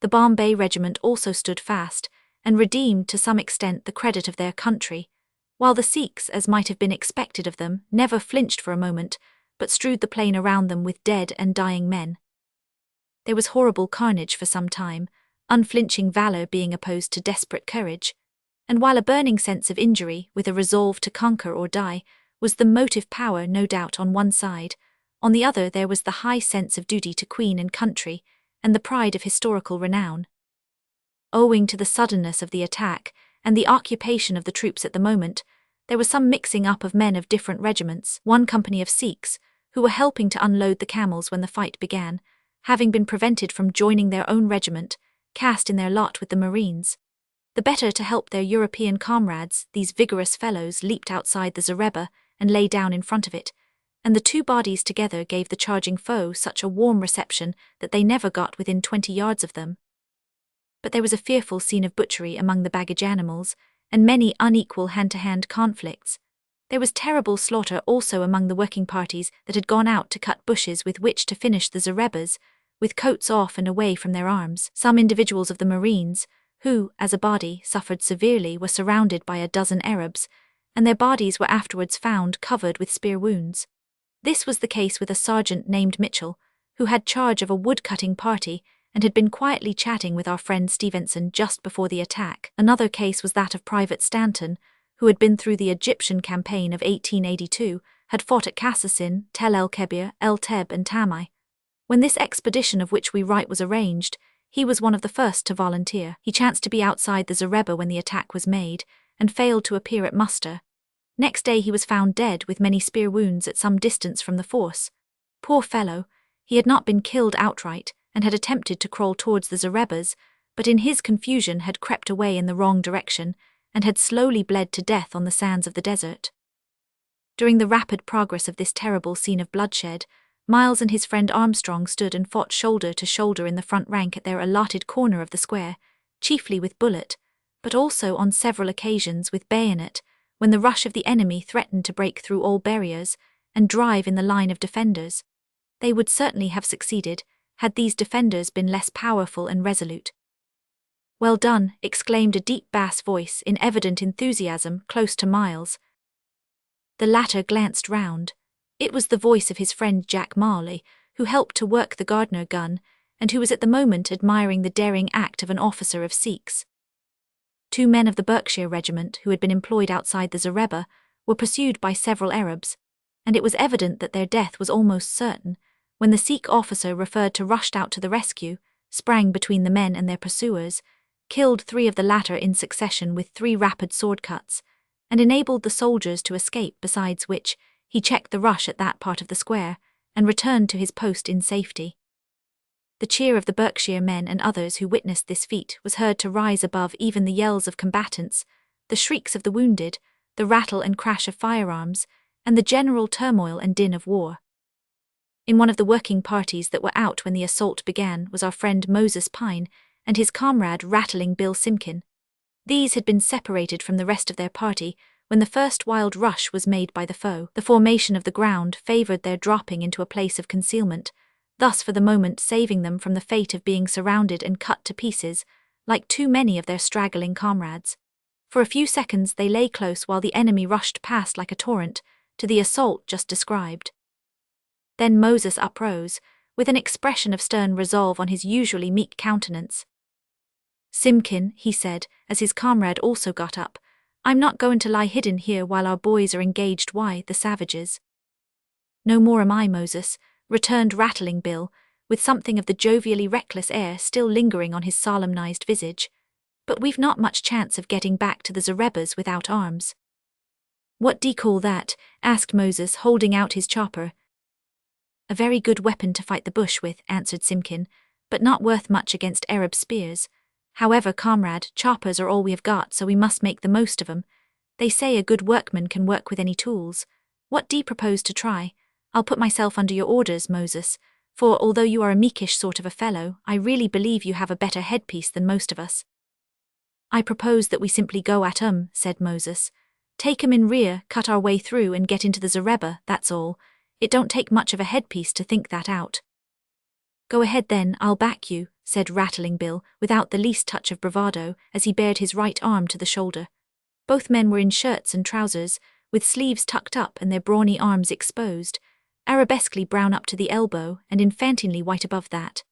[SPEAKER 1] The Bombay regiment also stood fast, and redeemed to some extent the credit of their country, while the Sikhs, as might have been expected of them, never flinched for a moment, but strewed the plain around them with dead and dying men. There was horrible carnage for some time, unflinching valour being opposed to desperate courage, and while a burning sense of injury, with a resolve to conquer or die, was the motive power no doubt on one side, on the other there was the high sense of duty to Queen and country, and the pride of historical renown. Owing to the suddenness of the attack, and the occupation of the troops at the moment, there was some mixing up of men of different regiments. One company of Sikhs, who were helping to unload the camels when the fight began, having been prevented from joining their own regiment, cast in their lot with the Marines. The better to help their European comrades, these vigorous fellows leaped outside the zareba and lay down in front of it, and the two bodies together gave the charging foe such a warm reception that they never got within 20 yards of them. But there was a fearful scene of butchery among the baggage animals, and many unequal hand-to-hand conflicts. There was terrible slaughter also among the working parties that had gone out to cut bushes with which to finish the zarebas, with coats off and away from their arms. Some individuals of the Marines, who, as a body, suffered severely, were surrounded by a dozen Arabs, and their bodies were afterwards found covered with spear wounds. This was the case with a sergeant named Mitchell, who had charge of a wood-cutting party and had been quietly chatting with our friend Stevenson just before the attack. Another case was that of Private Stanton, who had been through the Egyptian campaign of 1882, had fought at Kasassin, Tel el-Kebir, El-Teb and Tamai. When this expedition of which we write was arranged, he was one of the first to volunteer. He chanced to be outside the zareba when the attack was made, and failed to appear at muster. Next day he was found dead with many spear wounds at some distance from the force. Poor fellow, he had not been killed outright, and had attempted to crawl towards the zarebas, but in his confusion had crept away in the wrong direction, and had slowly bled to death on the sands of the desert. During the rapid progress of this terrible scene of bloodshed, Miles and his friend Armstrong stood and fought shoulder to shoulder in the front rank at their allotted corner of the square, chiefly with bullet, but also on several occasions with bayonet, when the rush of the enemy threatened to break through all barriers and drive in the line of defenders. They would certainly have succeeded, had these defenders been less powerful and resolute. "Well done," exclaimed a deep bass voice in evident enthusiasm close to Miles. The latter glanced round. It was the voice of his friend Jack Marley, who helped to work the Gardner gun, and who was at the moment admiring the daring act of an officer of Sikhs. Two men of the Berkshire regiment who had been employed outside the zareba were pursued by several Arabs, and it was evident that their death was almost certain, when the Sikh officer referred to rushed out to the rescue, sprang between the men and their pursuers, killed 3 of the latter in succession with 3 rapid sword cuts, and enabled the soldiers to escape, besides which, he checked the rush at that part of the square, and returned to his post in safety. The cheer of the Berkshire men and others who witnessed this feat was heard to rise above even the yells of combatants, the shrieks of the wounded, the rattle and crash of firearms, and the general turmoil and din of war. In one of the working parties that were out when the assault began was our friend Moses Pine and his comrade Rattling Bill Simpkin. These had been separated from the rest of their party when the first wild rush was made by the foe. The formation of the ground favoured their dropping into a place of concealment, thus for the moment saving them from the fate of being surrounded and cut to pieces, like too many of their straggling comrades. For a few seconds they lay close while the enemy rushed past like a torrent, to the assault just described. Then Moses uprose, with an expression of stern resolve on his usually meek countenance. "Simpkin," he said, as his comrade also got up, "I'm not going to lie hidden here while our boys are engaged the savages." "No more am I, Moses," returned Rattling Bill, with something of the jovially reckless air still lingering on his solemnized visage. "But we've not much chance of getting back to the zarebas without arms." "What d'ye call that?" asked Moses, holding out his chopper. "A very good weapon to fight the bush with," answered Simpkin, "but not worth much against Arab spears. However, comrade, choppers are all we have got, so we must make the most of 'em. They say a good workman can work with any tools. What d'ye propose to try? I'll put myself under your orders, Moses, for although you are a meekish sort of a fellow, I really believe you have a better headpiece than most of us." "I propose that we simply go at 'em," said Moses. "Take 'em in rear, cut our way through and get into the zareba, that's all. It don't take much of a headpiece to think that out." "Go ahead then, I'll back you," said Rattling Bill, without the least touch of bravado, as he bared his right arm to the shoulder. Both men were in shirts and trousers, with sleeves tucked up and their brawny arms exposed, arabesquely brown up to the elbow and infantilely white above that.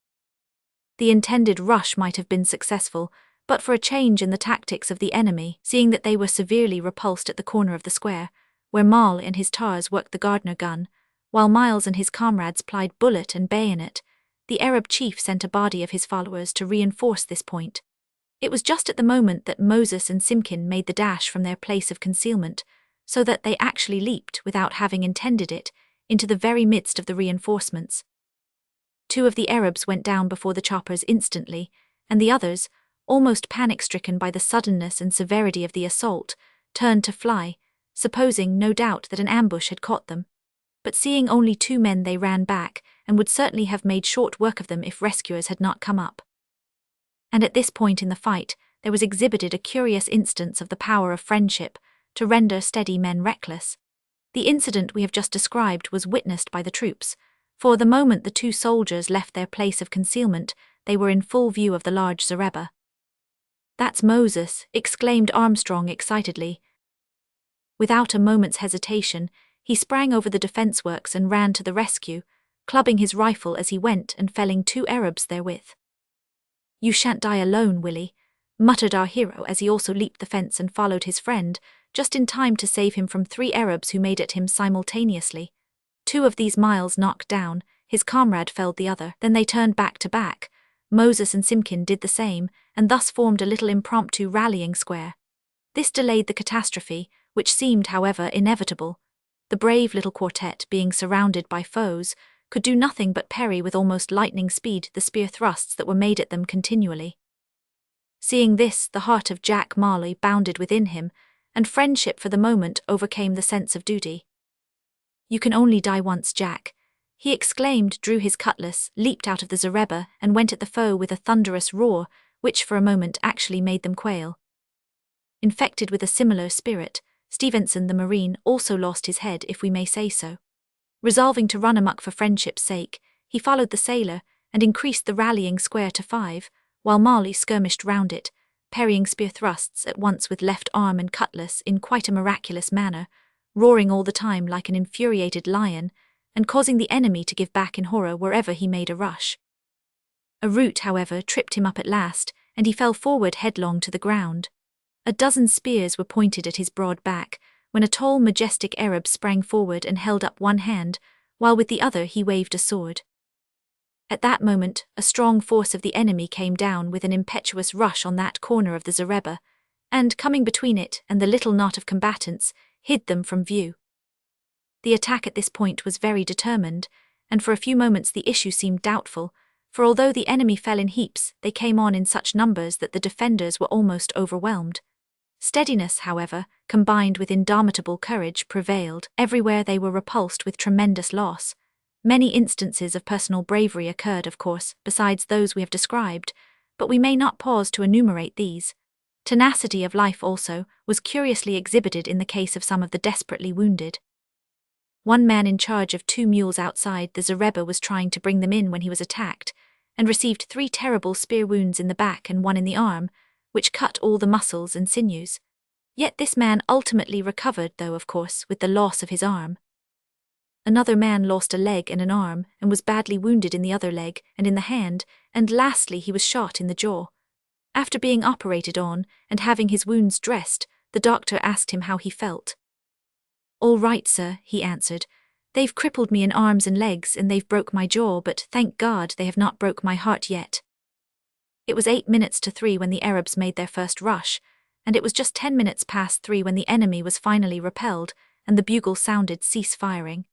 [SPEAKER 1] The intended rush might have been successful, but for a change in the tactics of the enemy, seeing that they were severely repulsed at the corner of the square, where Mal and his tars worked the Gardner gun, while Miles and his comrades plied bullet and bayonet. The Arab chief sent a body of his followers to reinforce this point. It was just at the moment that Moses and Simkin made the dash from their place of concealment, so that they actually leaped, without having intended it, into the very midst of the reinforcements. 2 of the Arabs went down before the choppers instantly, and the others, almost panic-stricken by the suddenness and severity of the assault, turned to fly, supposing, no doubt, that an ambush had caught them. But seeing only 2 men, they ran back, and would certainly have made short work of them if rescuers had not come up. And at this point in the fight, there was exhibited a curious instance of the power of friendship to render steady men reckless. The incident we have just described was witnessed by the troops, for the moment the 2 soldiers left their place of concealment, they were in full view of the large zareba. "That's Moses," exclaimed Armstrong excitedly. Without a moment's hesitation, he sprang over the defense works and ran to the rescue, clubbing his rifle as he went and felling 2 Arabs therewith. "You shan't die alone, Willie," muttered our hero as he also leaped the fence and followed his friend, just in time to save him from 3 Arabs who made at him simultaneously. 2 of these Miles knocked down, his comrade felled the other. Then they turned back to back. Moses and Simkin did the same, and thus formed a little impromptu rallying square. This delayed the catastrophe, which seemed, however, inevitable. The brave little quartet, being surrounded by foes, could do nothing but parry with almost lightning speed the spear thrusts that were made at them continually. Seeing this, the heart of Jack Marley bounded within him, and friendship for the moment overcame the sense of duty. "You can only die once, Jack," he exclaimed, drew his cutlass, leaped out of the zareba, and went at the foe with a thunderous roar, which for a moment actually made them quail. Infected with a similar spirit, Stevenson the Marine also lost his head, if we may say so. Resolving to run amok for friendship's sake, he followed the sailor and increased the rallying square to 5, while Marley skirmished round it, parrying spear thrusts at once with left arm and cutlass in quite a miraculous manner, roaring all the time like an infuriated lion, and causing the enemy to give back in horror wherever he made a rush. A root, however, tripped him up at last, and he fell forward headlong to the ground. A dozen spears were pointed at his broad back, when a tall, majestic Arab sprang forward and held up one hand, while with the other he waved a sword. At that moment, a strong force of the enemy came down with an impetuous rush on that corner of the zareba, and, coming between it and the little knot of combatants, hid them from view. The attack at this point was very determined, and for a few moments the issue seemed doubtful, for although the enemy fell in heaps, they came on in such numbers that the defenders were almost overwhelmed. Steadiness, however, combined with indomitable courage, prevailed. Everywhere they were repulsed with tremendous loss. Many instances of personal bravery occurred, of course, besides those we have described, but we may not pause to enumerate these. Tenacity of life also was curiously exhibited in the case of some of the desperately wounded. One man in charge of 2 mules outside the zareba was trying to bring them in when he was attacked, and received 3 terrible spear wounds in the back and 1 in the arm, which cut all the muscles and sinews. Yet this man ultimately recovered, though, of course, with the loss of his arm. Another man lost a leg and an arm, and was badly wounded in the other leg and in the hand, and lastly he was shot in the jaw. After being operated on, and having his wounds dressed, the doctor asked him how he felt. "All right, sir," he answered. "They've crippled me in arms and legs, and they've broke my jaw, but thank God they have not broke my heart yet." It was 8 minutes to 3 when the Arabs made their first rush, and it was just 10 minutes past 3 when the enemy was finally repelled, and the bugle sounded cease firing.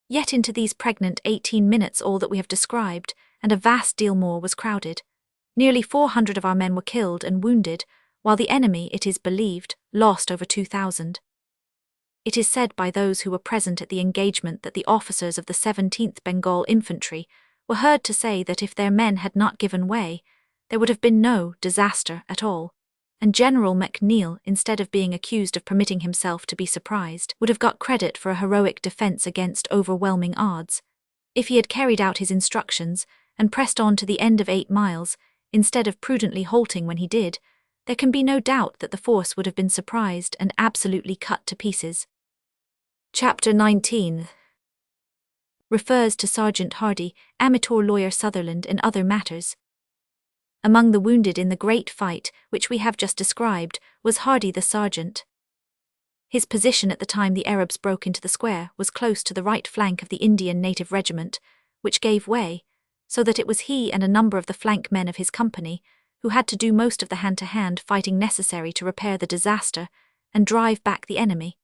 [SPEAKER 1] Yet into these pregnant 18 minutes all that we have described, and a vast deal more, was crowded. Nearly 400 of our men were killed and wounded, while the enemy, it is believed, lost over 2,000. It is said by those who were present at the engagement that the officers of the 17th Bengal Infantry were heard to say that if their men had not given way, there would have been no disaster at all. and General McNeill, instead of being accused of permitting himself to be surprised, would have got credit for a heroic defense against overwhelming odds. If he had carried out his instructions and pressed on to the end of 8 miles, instead of prudently halting when he did, there can be no doubt that the force would have been surprised and absolutely cut to pieces. Chapter 19 refers to Sergeant Hardy, amateur lawyer Sutherland, and other matters. Among the wounded in the great fight, which we have just described, was Hardy the sergeant. His position at the time the Arabs broke into the square was close to the right flank of the Indian native regiment, which gave way, so that it was he and a number of the flank men of his company who had to do most of the hand-to-hand fighting necessary to repair the disaster and drive back the enemy.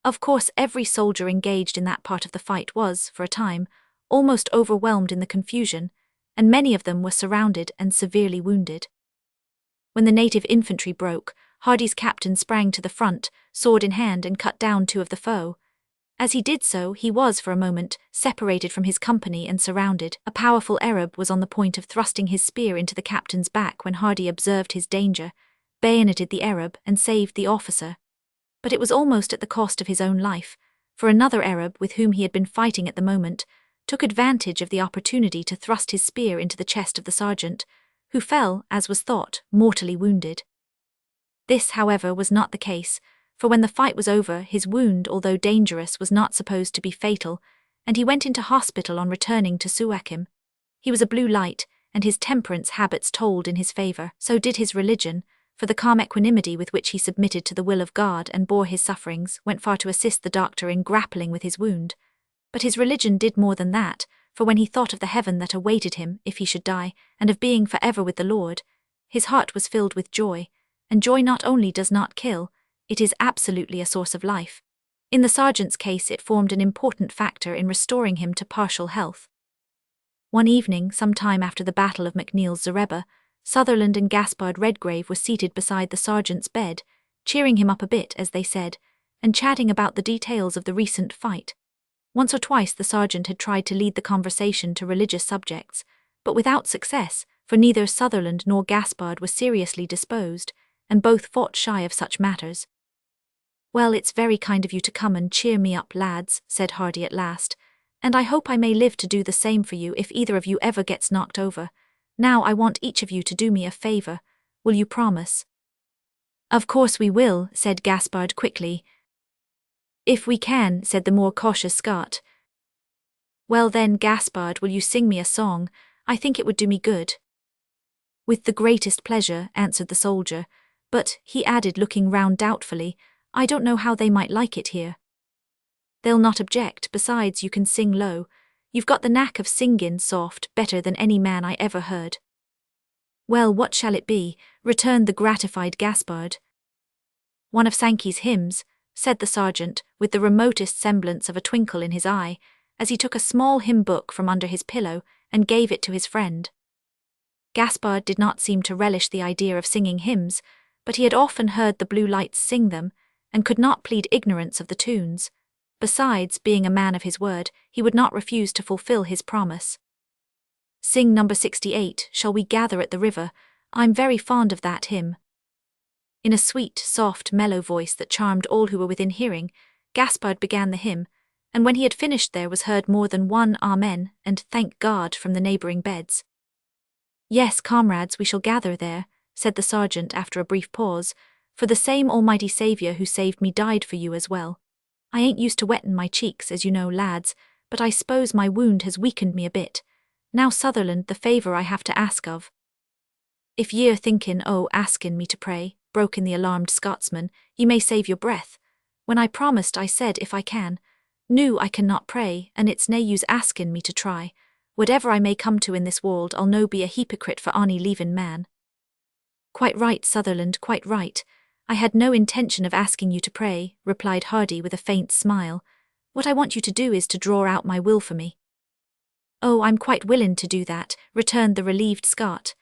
[SPEAKER 1] Of course, every soldier engaged in that part of the fight was, for a time, almost overwhelmed in the confusion, and many of them were surrounded and severely wounded. When the native infantry broke, Hardy's captain sprang to the front, sword in hand, and cut down 2 of the foe. As he did so, he was, for a moment, separated from his company and surrounded. A powerful Arab was on the point of thrusting his spear into the captain's back when Hardy observed his danger, bayoneted the Arab, and saved the officer. But it was almost at the cost of his own life, for another Arab with whom he had been fighting at the moment took advantage of the opportunity to thrust his spear into the chest of the sergeant, who fell, as was thought, mortally wounded. This, however, was not the case, for when the fight was over, his wound, although dangerous, was not supposed to be fatal, and he went into hospital on returning to Suakim. He was a blue light, and his temperance habits told in his favour. So did his religion, for the calm equanimity with which he submitted to the will of God and bore his sufferings went far to assist the doctor in grappling with his wound. But his religion did more than that, for when he thought of the heaven that awaited him if he should die, and of being forever with the Lord, his heart was filled with joy, and joy not only does not kill, it is absolutely a source of life. In the sergeant's case, it formed an important factor in restoring him to partial health. One evening, some time after the Battle of McNeill's Zareba, Sutherland and Gaspard Redgrave were seated beside the sergeant's bed, cheering him up a bit, as they said, and chatting about the details of the recent fight. Once or twice the sergeant had tried to lead the conversation to religious subjects, but without success, for neither Sutherland nor Gaspard was seriously disposed, and both fought shy of such matters. "Well, it's very kind of you to come and cheer me up, lads," said Hardy at last, "and I hope I may live to do the same for you if either of you ever gets knocked over. Now I want each of you to do me a favour. Will you promise?" "Of course we will," said Gaspard quickly. "If we can," said the more cautious Scot. "Well then, Gaspard, will you sing me a song? I think it would do me good." "With the greatest pleasure," answered the soldier, "but," he added, looking round doubtfully, "I don't know how they might like it here." "They'll not object, besides you can sing low. You've got the knack of singin' soft better than any man I ever heard." "Well, what shall it be?" returned the gratified Gaspard. "One of Sankey's hymns," said the sergeant, with the remotest semblance of a twinkle in his eye, as he took a small hymn book from under his pillow and gave it to his friend. Gaspard did not seem to relish the idea of singing hymns, but he had often heard the Blue Lights sing them, and could not plead ignorance of the tunes. Besides, being a man of his word, he would not refuse to fulfil his promise. "Sing number 68, Shall We Gather at the River? I'm very fond of that hymn." In a sweet, soft, mellow voice that charmed all who were within hearing, Gaspard began the hymn, and when he had finished there was heard more than one Amen and Thank God from the neighbouring beds. "Yes, comrades, we shall gather there," said the sergeant after a brief pause, "for the same Almighty Saviour who saved me died for you as well. I ain't used to wettin' my cheeks, as you know, lads, but I s'pose my wound has weakened me a bit. Now, Sutherland, the favour I have to ask of." "If ye're thinkin' o' askin' me to pray," broke in the alarmed Scotsman, "ye may save your breath. When I promised, I said if I can. Noo I cannot pray, and it's nae use askin' me to try. Whatever I may come to in this world, I'll no be a hypocrite for ony leavin' man." "Quite right, Sutherland, quite right. I had no intention of asking you to pray," replied Hardy with a faint smile. "What I want you to do is to draw out my will for me." "Oh, I'm quite willin' to do that," returned the relieved Scot.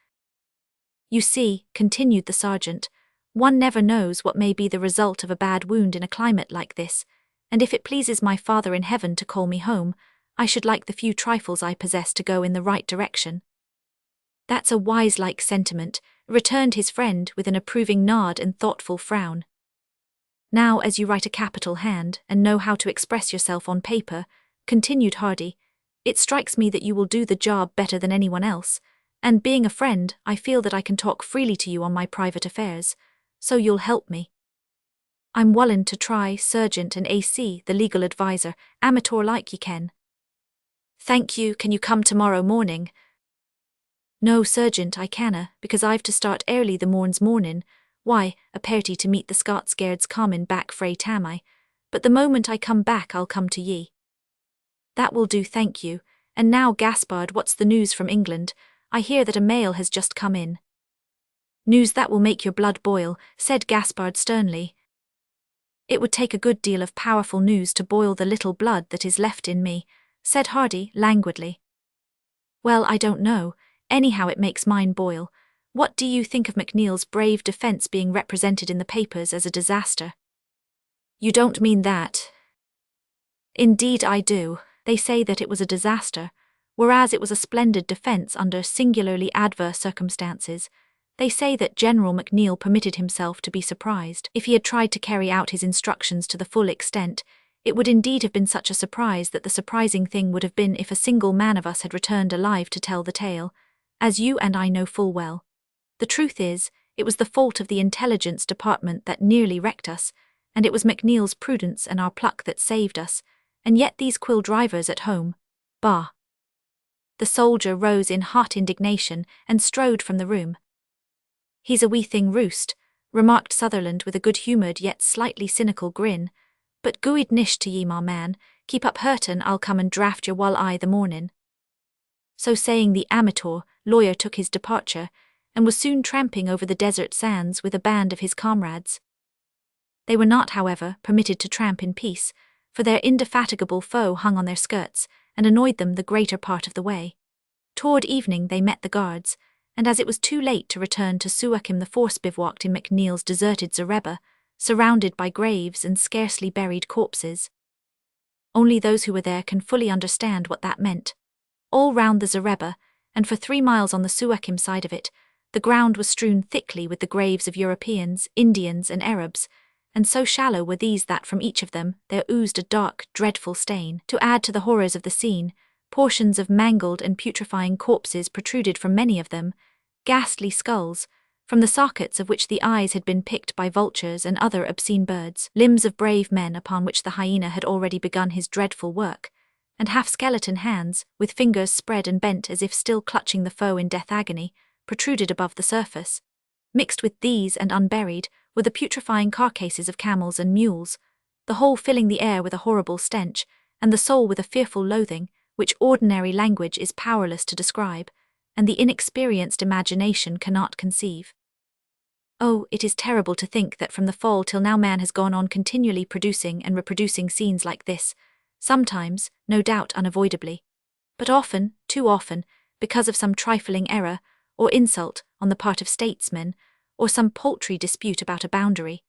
[SPEAKER 1] "You see," continued the sergeant, "one never knows what may be the result of a bad wound in a climate like this, and if it pleases my Father in heaven to call me home, I should like the few trifles I possess to go in the right direction." "That's a wise-like sentiment," returned his friend with an approving nod and thoughtful frown. Now, as you write a capital hand and know how to express yourself on paper, continued Hardy, it strikes me that you will do the job better than anyone else, and being a friend, I feel that I can talk freely to you on my private affairs, so you'll help me. I'm willing to try, Sergeant and AC, the legal advisor, amateur like ye ken. Thank you, can you come tomorrow morning? No, Sergeant, I canna, because I've to start early the mornin', why, a party to meet the Scots Guards comin' back frae Tamai, but the moment I come back I'll come to ye. That will do, thank you, and now Gaspard, what's the news from England? I hear that a mail has just come in. News that will make your blood boil, said Gaspard sternly. It would take a good deal of powerful news to boil the little blood that is left in me, said Hardy languidly. Well, I don't know, anyhow it makes mine boil. What do you think of McNeil's brave defense being represented in the papers as a disaster? You don't mean that? Indeed I do. They say that it was a disaster, whereas it was a splendid defense under singularly adverse circumstances. They say that General McNeil permitted himself to be surprised. If he had tried to carry out his instructions to the full extent, it would indeed have been such a surprise that the surprising thing would have been if a single man of us had returned alive to tell the tale, as you and I know full well. The truth is, it was the fault of the intelligence department that nearly wrecked us, and it was McNeil's prudence and our pluck that saved us, and yet these quill drivers at home, bah! The soldier rose in hot indignation and strode from the room. He's a wee thing roost, remarked Sutherland with a good-humoured yet slightly cynical grin, but gooid nish to ye, ma man, keep up hurtin', I'll come and draft your wull-eye the mornin'. So saying, the amateur lawyer took his departure, and was soon tramping over the desert sands with a band of his comrades. They were not, however, permitted to tramp in peace, for their indefatigable foe hung on their skirts, and annoyed them the greater part of the way. Toward evening they met the guards, and as it was too late to return to Suakim, the force bivouacked in McNeil's deserted zareba, surrounded by graves and scarcely buried corpses. Only those who were there can fully understand what that meant. All round the zareba, and for 3 miles on the Suakim side of it, the ground was strewn thickly with the graves of Europeans, Indians, and Arabs, and so shallow were these that from each of them there oozed a dark, dreadful stain. To add to the horrors of the scene, portions of mangled and putrefying corpses protruded from many of them, ghastly skulls, from the sockets of which the eyes had been picked by vultures and other obscene birds, limbs of brave men upon which the hyena had already begun his dreadful work, and half-skeleton hands, with fingers spread and bent as if still clutching the foe in death agony, protruded above the surface. Mixed with these and unburied were the putrefying carcasses of camels and mules, the whole filling the air with a horrible stench, and the soul with a fearful loathing, which ordinary language is powerless to describe, and the inexperienced imagination cannot conceive. Oh, it is terrible to think that from the fall till now man has gone on continually producing and reproducing scenes like this, sometimes, no doubt unavoidably, but often, too often, because of some trifling error, or insult, on the part of statesmen, or some paltry dispute about a boundary,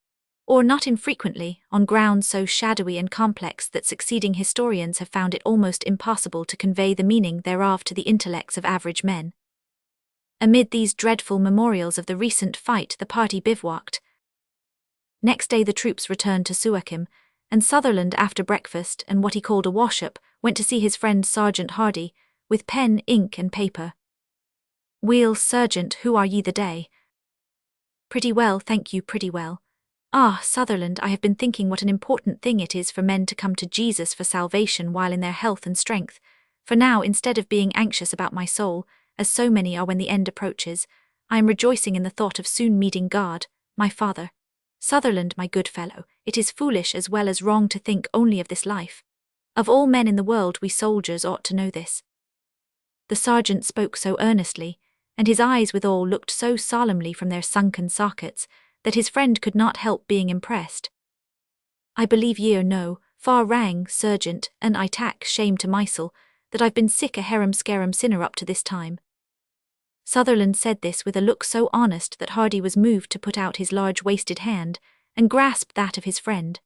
[SPEAKER 1] or not infrequently, on grounds so shadowy and complex that succeeding historians have found it almost impossible to convey the meaning thereof to the intellects of average men. Amid these dreadful memorials of the recent fight the party bivouacked. Next day the troops returned to Suakim, and Sutherland, after breakfast and what he called a wash-up, went to see his friend Sergeant Hardy, with pen, ink and paper. "Weel, Sergeant, who are ye the day?" "Pretty well, thank you, pretty well. Ah, Sutherland, I have been thinking what an important thing it is for men to come to Jesus for salvation while in their health and strength, for now, instead of being anxious about my soul, as so many are when the end approaches, I am rejoicing in the thought of soon meeting God, my Father. Sutherland, my good fellow, it is foolish as well as wrong to think only of this life. Of all men in the world we soldiers ought to know this." The sergeant spoke so earnestly, and his eyes withal looked so solemnly from their sunken sockets, that his friend could not help being impressed. "I believe ye're no, far wrang, Sergeant, and I tak shame to mysel, that I've been sick a harum-scarum sinner up to this time." Sutherland said this with a look so honest that Hardy was moved to put out his large wasted hand, and grasp that of his friend.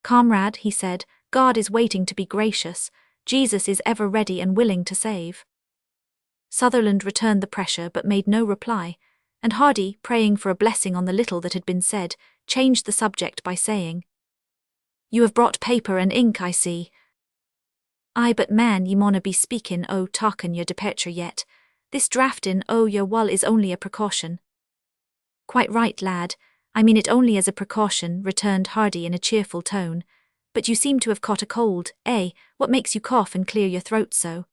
[SPEAKER 1] "Comrade," he said, "God is waiting to be gracious, Jesus is ever ready and willing to save." Sutherland returned the pressure but made no reply, and Hardy, praying for a blessing on the little that had been said, changed the subject by saying, "You have brought paper and ink, I see. Aye, but man, ye mauna be speaking o' talkin' your departure yet. This draftin' o' your wull is only a precaution." "Quite right, lad. I mean it only as a precaution," returned Hardy in a cheerful tone. "But you seem to have caught a cold, eh? What makes you cough and clear your throat so?"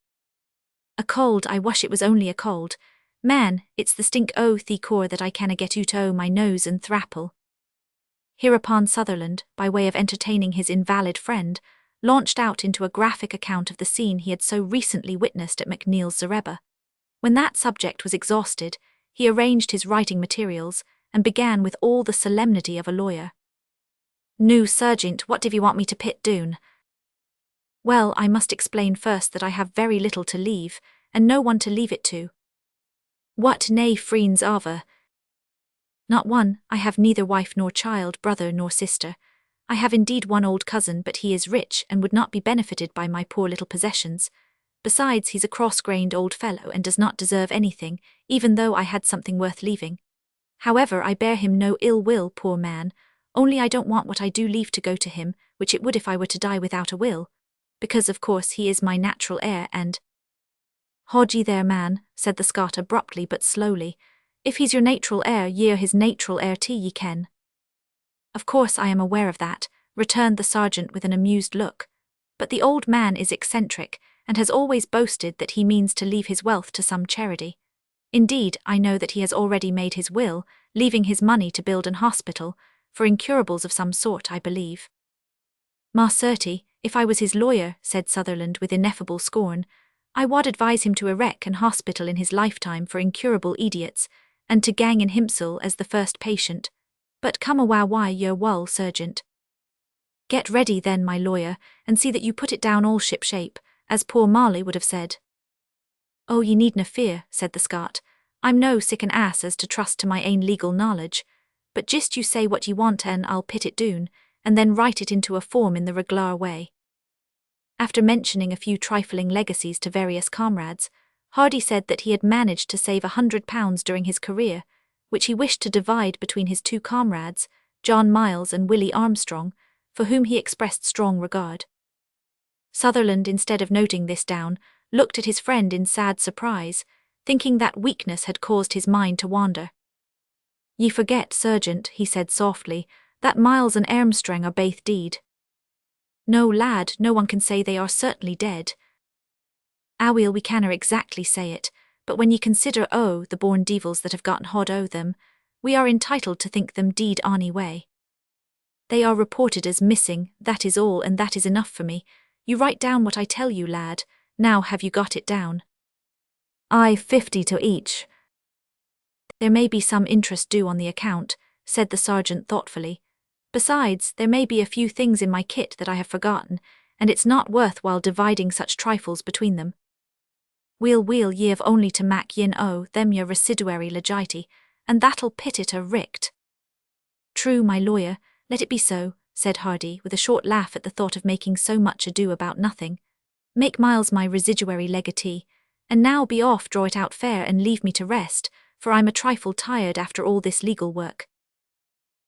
[SPEAKER 1] "A cold, I wush it was only a cold. Man, it's the stink o' the core that I canna get oot o' my nose and thrapple." Hereupon Sutherland, by way of entertaining his invalid friend, launched out into a graphic account of the scene he had so recently witnessed at McNeil's Zareba. When that subject was exhausted, he arranged his writing materials and began with all the solemnity of a lawyer. "Noo, Sergeant, what div you want me to pit doon?" "Well, I must explain first that I have very little to leave, and no one to leave it to." "What nae freens ava?" "Not one. I have neither wife nor child, brother nor sister. I have indeed one old cousin, but he is rich and would not be benefited by my poor little possessions. Besides, he's a cross-grained old fellow and does not deserve anything, even though I had something worth leaving. However, I bear him no ill will, poor man, only I don't want what I do leave to go to him, which it would if I were to die without a will, because of course he is my natural heir and—" "Haud ye there, man," said the Scot abruptly but slowly. "If he's your natural heir, ye're his natural heir too, ye ken." "Of course I am aware of that," returned the sergeant with an amused look. "But the old man is eccentric, and has always boasted that he means to leave his wealth to some charity. Indeed, I know that he has already made his will, leaving his money to build an hospital, for incurables of some sort, I believe." "Ma certy, if I was his lawyer," said Sutherland with ineffable scorn, "I wad advise him to erect an hospital in his lifetime for incurable idiots, and to gang in himsel as the first patient. But come awa why your wull, Sergeant." "Get ready then, my lawyer, and see that you put it down all ship-shape, as poor Marley would have said." "Oh, ye needna fear," said the Scot. "I'm no sic an ass as to trust to my ain legal knowledge, but jist you say what ye want and I'll pit it doon, and then write it into a form in the reglar way." After mentioning a few trifling legacies to various comrades, Hardy said that he had managed to save £100 during his career, which he wished to divide between his two comrades, John Miles and Willie Armstrong, for whom he expressed strong regard. Sutherland, instead of noting this down, looked at his friend in sad surprise, thinking that weakness had caused his mind to wander. "Ye forget, Sergeant," he said softly, "that Miles and Armstrong are baith deed." "No, lad, no one can say they are certainly dead." "Aweel, we canna exactly say it, but when ye consider the born devils that have gotten haud o' them, we are entitled to think them deed ony way. They are reported as missing, that is all, and that is enough for me. You write down what I tell you, lad. Now have you got it down?" "Aye, 50 to each." "There may be some interest due on the account," said the sergeant thoughtfully. "Besides, there may be a few things in my kit that I have forgotten, and it's not worth while dividing such trifles between them. Weel, ye have only to mak yin them your residuary legiti, and that'll pit it a richt." "True, my lawyer, let it be so," said Hardy, with a short laugh at the thought of making so much ado about nothing. "Make Miles my residuary legatee, and now be off, draw it out fair, and leave me to rest, for I'm a trifle tired after all this legal work."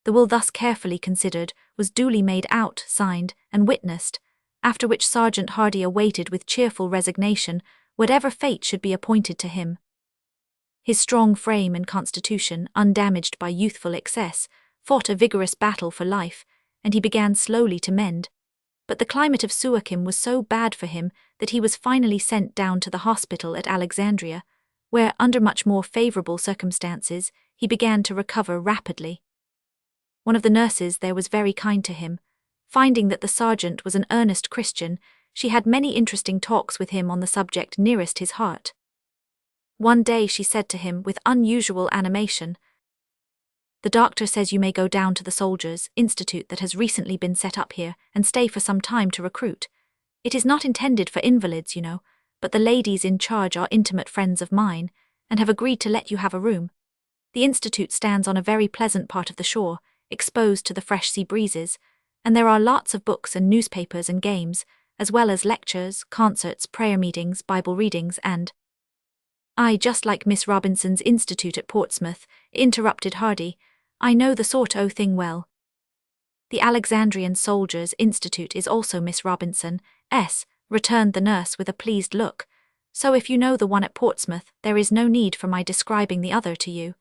[SPEAKER 1] The will thus carefully considered was duly made out, signed, and witnessed, after which Sergeant Hardy awaited with cheerful resignation whatever fate should be appointed to him. His strong frame and constitution, undamaged by youthful excess, fought a vigorous battle for life, and he began slowly to mend. But the climate of Suakim was so bad for him that he was finally sent down to the hospital at Alexandria, where, under much more favourable circumstances, he began to recover rapidly. One of the nurses there was very kind to him. Finding that the sergeant was an earnest Christian, she had many interesting talks with him on the subject nearest his heart. One day she said to him with unusual animation, "The doctor says you may go down to the Soldiers' Institute that has recently been set up here and stay for some time to recruit. It is not intended for invalids, you know, but the ladies in charge are intimate friends of mine and have agreed to let you have a room. The institute stands on a very pleasant part of the shore, exposed to the fresh sea breezes, and there are lots of books and newspapers and games, as well as lectures, concerts, prayer meetings, Bible readings, and—" "I just like Miss Robinson's Institute at Portsmouth," interrupted Hardy. "I know the sort o' thing well." "The Alexandrian Soldiers' Institute is also Miss Robinson's," returned the nurse with a pleased look. "So if you know the one at Portsmouth, there is no need for my describing the other to you.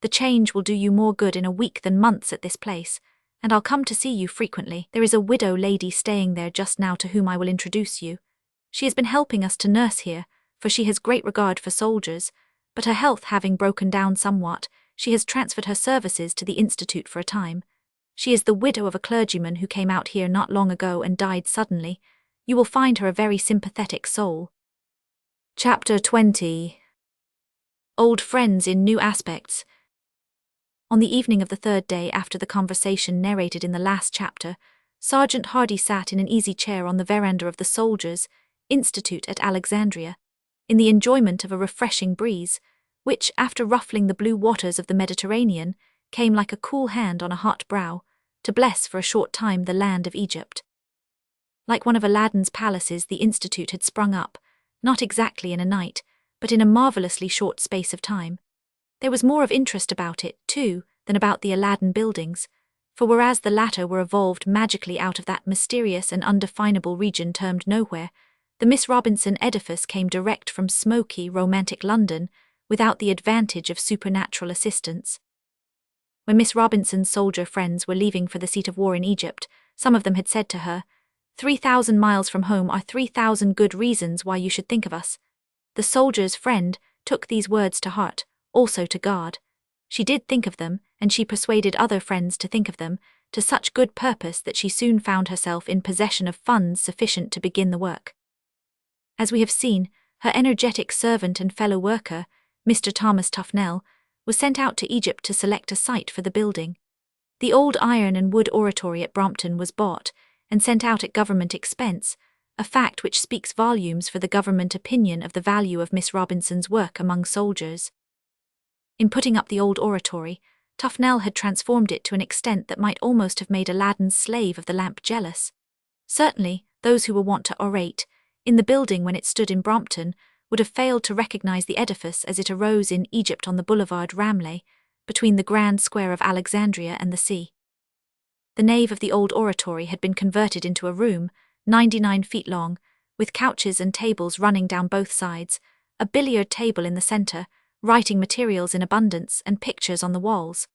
[SPEAKER 1] The change will do you more good in a week than months at this place, and I'll come to see you frequently. There is a widow lady staying there just now to whom I will introduce you. She has been helping us to nurse here, for she has great regard for soldiers, but her health having broken down somewhat, she has transferred her services to the Institute for a time. She is the widow of a clergyman who came out here not long ago and died suddenly. You will find her a very sympathetic soul." Chapter 20. Old Friends in New Aspects. On the evening of the third day after the conversation narrated in the last chapter, Sergeant Hardy sat in an easy chair on the veranda of the Soldiers' Institute at Alexandria, in the enjoyment of a refreshing breeze, which, after ruffling the blue waters of the Mediterranean, came like a cool hand on a hot brow, to bless for a short time the land of Egypt. Like one of Aladdin's palaces, the Institute had sprung up, not exactly in a night, but in a marvellously short space of time. There was more of interest about it, too, than about the Aladdin buildings, for whereas the latter were evolved magically out of that mysterious and undefinable region termed Nowhere, the Miss Robinson edifice came direct from smoky, romantic London, without the advantage of supernatural assistance. When Miss Robinson's soldier friends were leaving for the seat of war in Egypt, some of them had said to her, 3,000 miles from home are 3,000 good reasons why you should think of us." The soldier's friend took these words to heart, also to guard. She did think of them, and she persuaded other friends to think of them, to such good purpose that she soon found herself in possession of funds sufficient to begin the work. As we have seen, her energetic servant and fellow worker, Mr. Thomas Tufnell, was sent out to Egypt to select a site for the building. The old iron and wood oratory at Brompton was bought and sent out at government expense, a fact which speaks volumes for the government opinion of the value of Miss Robinson's work among soldiers. In putting up the old oratory, Tufnell had transformed it to an extent that might almost have made Aladdin's slave of the lamp jealous. Certainly, those who were wont to orate in the building when it stood in Brompton would have failed to recognize the edifice as it arose in Egypt on the boulevard Ramleh, between the grand square of Alexandria and the sea. The nave of the old oratory had been converted into a room, 99 feet long, with couches and tables running down both sides, a billiard table in the center, writing materials in abundance, and pictures on the walls.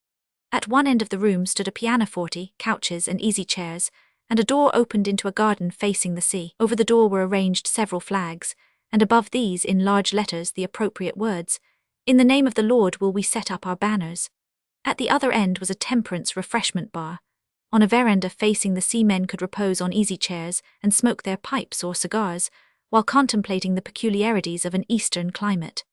[SPEAKER 1] At one end of the room stood a pianoforte, couches, and easy chairs, and a door opened into a garden facing the sea. Over the door were arranged several flags, and above these, in large letters, the appropriate words, "In the name of the Lord will we set up our banners." At the other end was a temperance refreshment bar. On a veranda facing the sea, men could repose on easy chairs and smoke their pipes or cigars, while contemplating the peculiarities of an eastern climate.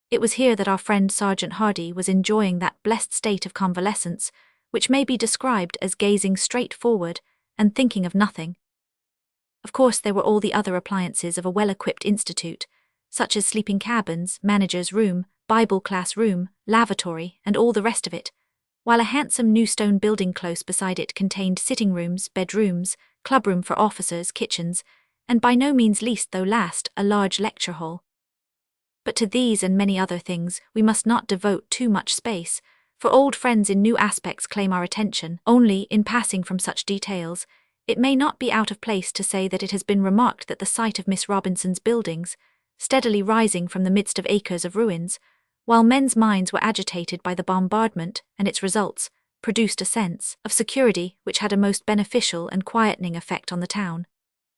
[SPEAKER 1] It was here that our friend Sergeant Hardy was enjoying that blessed state of convalescence, which may be described as gazing straight forward and thinking of nothing. Of course, there were all the other appliances of a well-equipped institute, such as sleeping cabins, manager's room, Bible class room, lavatory, and all the rest of it, while a handsome new stone building close beside it contained sitting rooms, bedrooms, clubroom for officers, kitchens, and by no means least though last, a large lecture hall. But to these and many other things we must not devote too much space, for old friends in new aspects claim our attention. Only, in passing from such details, it may not be out of place to say that it has been remarked that the sight of Miss Robinson's buildings, steadily rising from the midst of acres of ruins, while men's minds were agitated by the bombardment and its results, produced a sense of security which had a most beneficial and quietening effect on the town.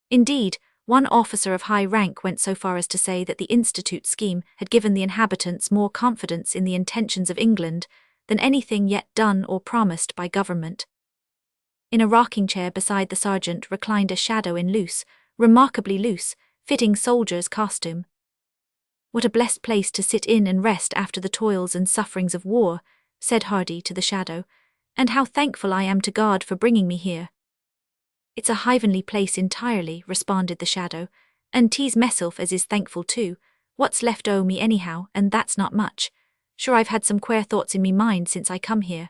[SPEAKER 1] Indeed, one officer of high rank went so far as to say that the Institute scheme had given the inhabitants more confidence in the intentions of England than anything yet done or promised by government. In a rocking chair beside the sergeant reclined a shadow in loose, remarkably loose, fitting soldier's costume. "What a blessed place to sit in and rest after the toils and sufferings of war," said Hardy to the shadow, "and how thankful I am to God for bringing me here." "It's a heavenly place entirely," responded the shadow, "and tease meself as is thankful too. What's left o' me anyhow, and that's not much. Sure I've had some queer thoughts in me mind since I come here.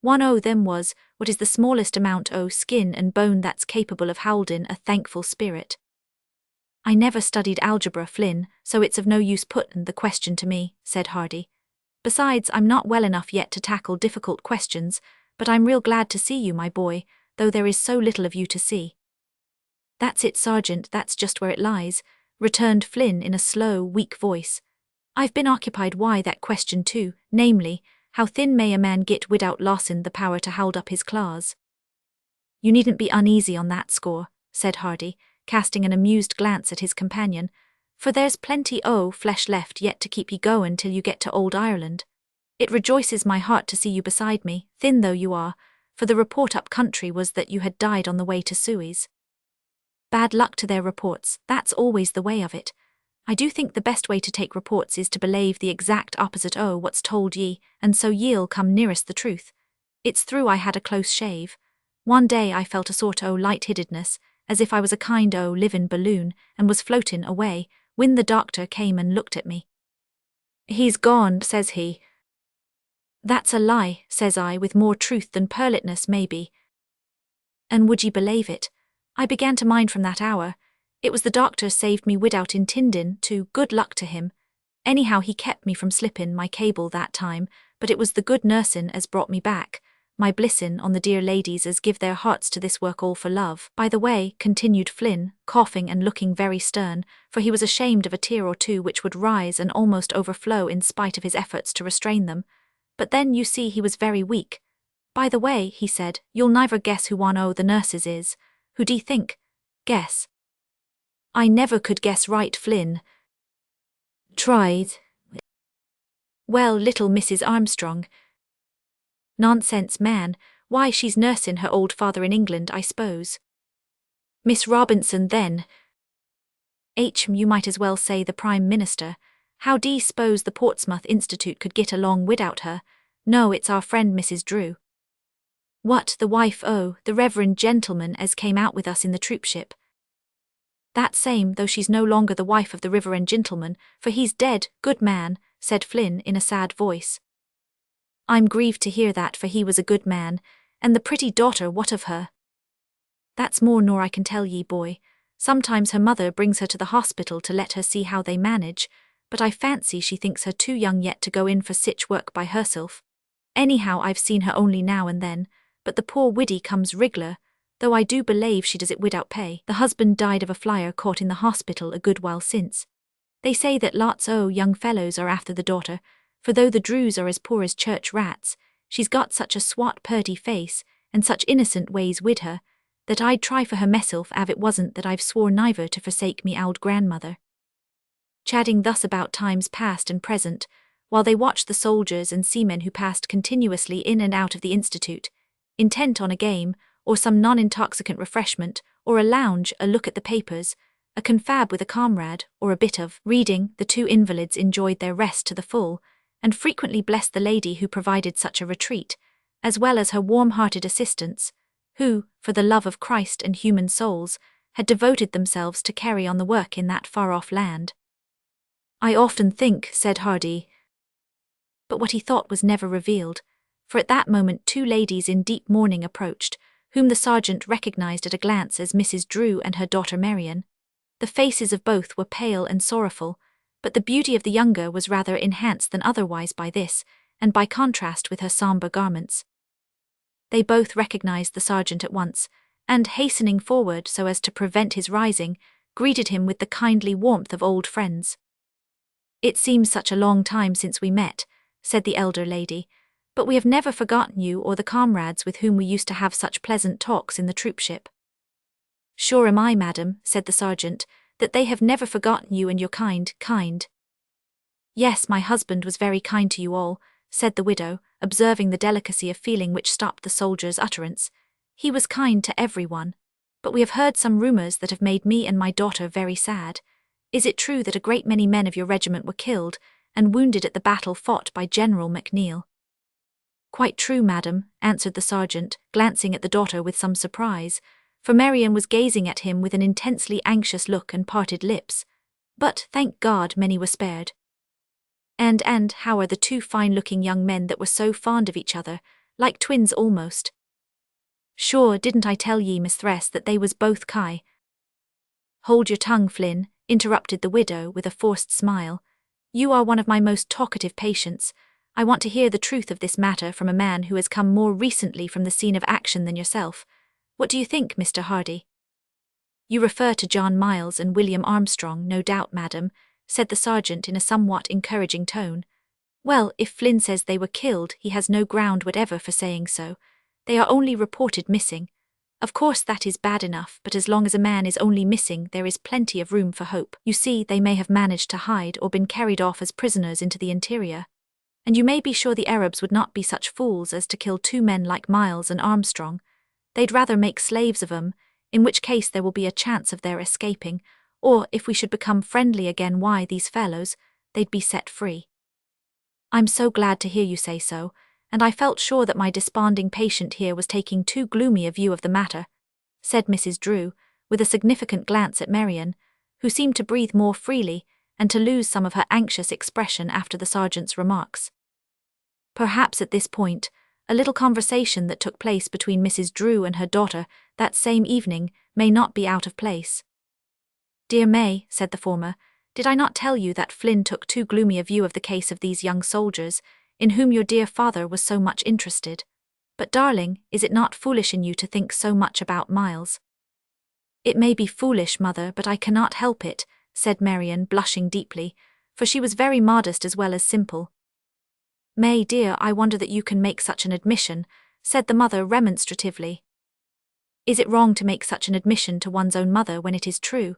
[SPEAKER 1] One o' them was, what is the smallest amount o' skin and bone that's capable of howldin' a thankful spirit?" I never studied algebra, Flynn, so it's of no use puttin' the question to me, said Hardy. Besides, I'm not well enough yet to tackle difficult questions, but I'm real glad to see you, my boy, though there is so little of you to see. That's it, Sergeant, that's just where it lies, returned Flynn in a slow, weak voice. I've been occupied why that question too, namely, how thin may a man git without lossin' the power to hold up his claws? You needn't be uneasy on that score, said Hardy, casting an amused glance at his companion, for there's plenty o' flesh left yet to keep ye goin' till you get to old Ireland. It rejoices my heart to see you beside me, thin though you are, for the report up country was that you had died on the way to Suez. Bad luck to their reports, that's always the way of it. I do think the best way to take reports is to belave the exact opposite o' what's told ye, and so ye'll come nearest the truth. It's through I had a close shave. One day I felt a sort o' light-headedness, as if I was a kind o' livin' balloon, and was floatin' away, when the doctor came and looked at me. He's gone, says he. That's a lie, says I, with more truth than perilous maybe. And would ye belave it? I began to mind from that hour. It was the doctor saved me widout intindin' to, good luck to him. Anyhow he kept me from slippin' my cable that time, but it was the good nursin' as brought me back, my blissin' on the dear ladies as give their hearts to this work all for love. By the way, continued Flynn, coughing and looking very stern, for he was ashamed of a tear or two which would rise and almost overflow in spite of his efforts to restrain them. But then you see he was very weak. By the way, he said, you'll never guess who one o' the nurses is. Who d'ye think? Guess. I never could guess right, Flynn. Tried. Well, little Mrs. Armstrong. Nonsense, man, why she's nursin' her old father in England, I suppose. Miss Robinson, then. You might as well say the Prime Minister. How d'ye s'pose the Portsmouth Institute could get along without her? No, it's our friend Mrs. Drew. What, the wife o' the reverend gentleman as came out with us in the troopship? That same, though she's no longer the wife of the reverend gentleman, for he's dead, good man, said Flynn in a sad voice. I'm grieved to hear that, for he was a good man, and the pretty daughter, what of her? That's more nor I can tell ye, boy. Sometimes her mother brings her to the hospital to let her see how they manage, but I fancy she thinks her too young yet to go in for sich work by herself. Anyhow, I've seen her only now and then, but the poor widdy comes rig'lar, though I do belave she does it without pay. The husband died of a flyer caught in the hospital a good while since. They say that lots o' young fellows are after the daughter, for though the Drews are as poor as church rats, she's got such a swat purty face, and such innocent ways wid her, that I'd try for her meself av it wasn't that I've swore niver to forsake me old grandmother. Chatting thus about times past and present, while they watched the soldiers and seamen who passed continuously in and out of the Institute, intent on a game, or some non-intoxicant refreshment, or a lounge, a look at the papers, a confab with a comrade, or a bit of reading, the two invalids enjoyed their rest to the full, and frequently blessed the lady who provided such a retreat, as well as her warm-hearted assistants, who, for the love of Christ and human souls, had devoted themselves to carry on the work in that far-off land. I often think, said Hardy. But what he thought was never revealed, for at that moment two ladies in deep mourning approached, whom the sergeant recognized at a glance as Mrs. Drew and her daughter Marian. The faces of both were pale and sorrowful, but the beauty of the younger was rather enhanced than otherwise by this, and by contrast with her sombre garments. They both recognized the sergeant at once, and hastening forward so as to prevent his rising, greeted him with the kindly warmth of old friends. It seems such a long time since we met, said the elder lady, but we have never forgotten you or the comrades with whom we used to have such pleasant talks in the troopship. Sure am I, madam, said the sergeant, that they have never forgotten you and your kind. Yes, my husband was very kind to you all, said the widow, observing the delicacy of feeling which stopped the soldier's utterance. He was kind to everyone. But we have heard some rumours that have made me and my daughter very sad. Is it true that a great many men of your regiment were killed and wounded at the battle fought by General Macneill? Quite true, madam, answered the sergeant, glancing at the daughter with some surprise, for Marian was gazing at him with an intensely anxious look and parted lips. But, thank God, many were spared. And how are the two fine-looking young men that were so fond of each other, like twins almost? Sure, didn't I tell ye, mistress, that they was both Kai? Hold your tongue, Flynn, interrupted the widow with a forced smile. You are one of my most talkative patients. I want to hear the truth of this matter from a man who has come more recently from the scene of action than yourself. What do you think, Mr. Hardy? You refer to John Miles and William Armstrong, no doubt, madam, said the sergeant in a somewhat encouraging tone. Well, if Flynn says they were killed, he has no ground whatever for saying so. They are only reported missing. Of course that is bad enough, but as long as a man is only missing, there is plenty of room for hope. You see, they may have managed to hide or been carried off as prisoners into the interior. And you may be sure the Arabs would not be such fools as to kill two men like Miles and Armstrong. They'd rather make slaves of 'em, in which case there will be a chance of their escaping, or if we should become friendly again, why, these fellows, they'd be set free. I'm so glad to hear you say so, and I felt sure that my desponding patient here was taking too gloomy a view of the matter, said Mrs. Drew, with a significant glance at Marian, who seemed to breathe more freely and to lose some of her anxious expression after the sergeant's remarks. Perhaps at this point, a little conversation that took place between Mrs. Drew and her daughter that same evening may not be out of place. Dear May, said the former, did I not tell you that Flynn took too gloomy a view of the case of these young soldiers, in whom your dear father was so much interested? But darling, is it not foolish in you to think so much about Miles? It may be foolish, mother, but I cannot help it, said Marian, blushing deeply, for she was very modest as well as simple. May, dear, I wonder that you can make such an admission, said the mother remonstratively. Is it wrong to make such an admission to one's own mother when it is true?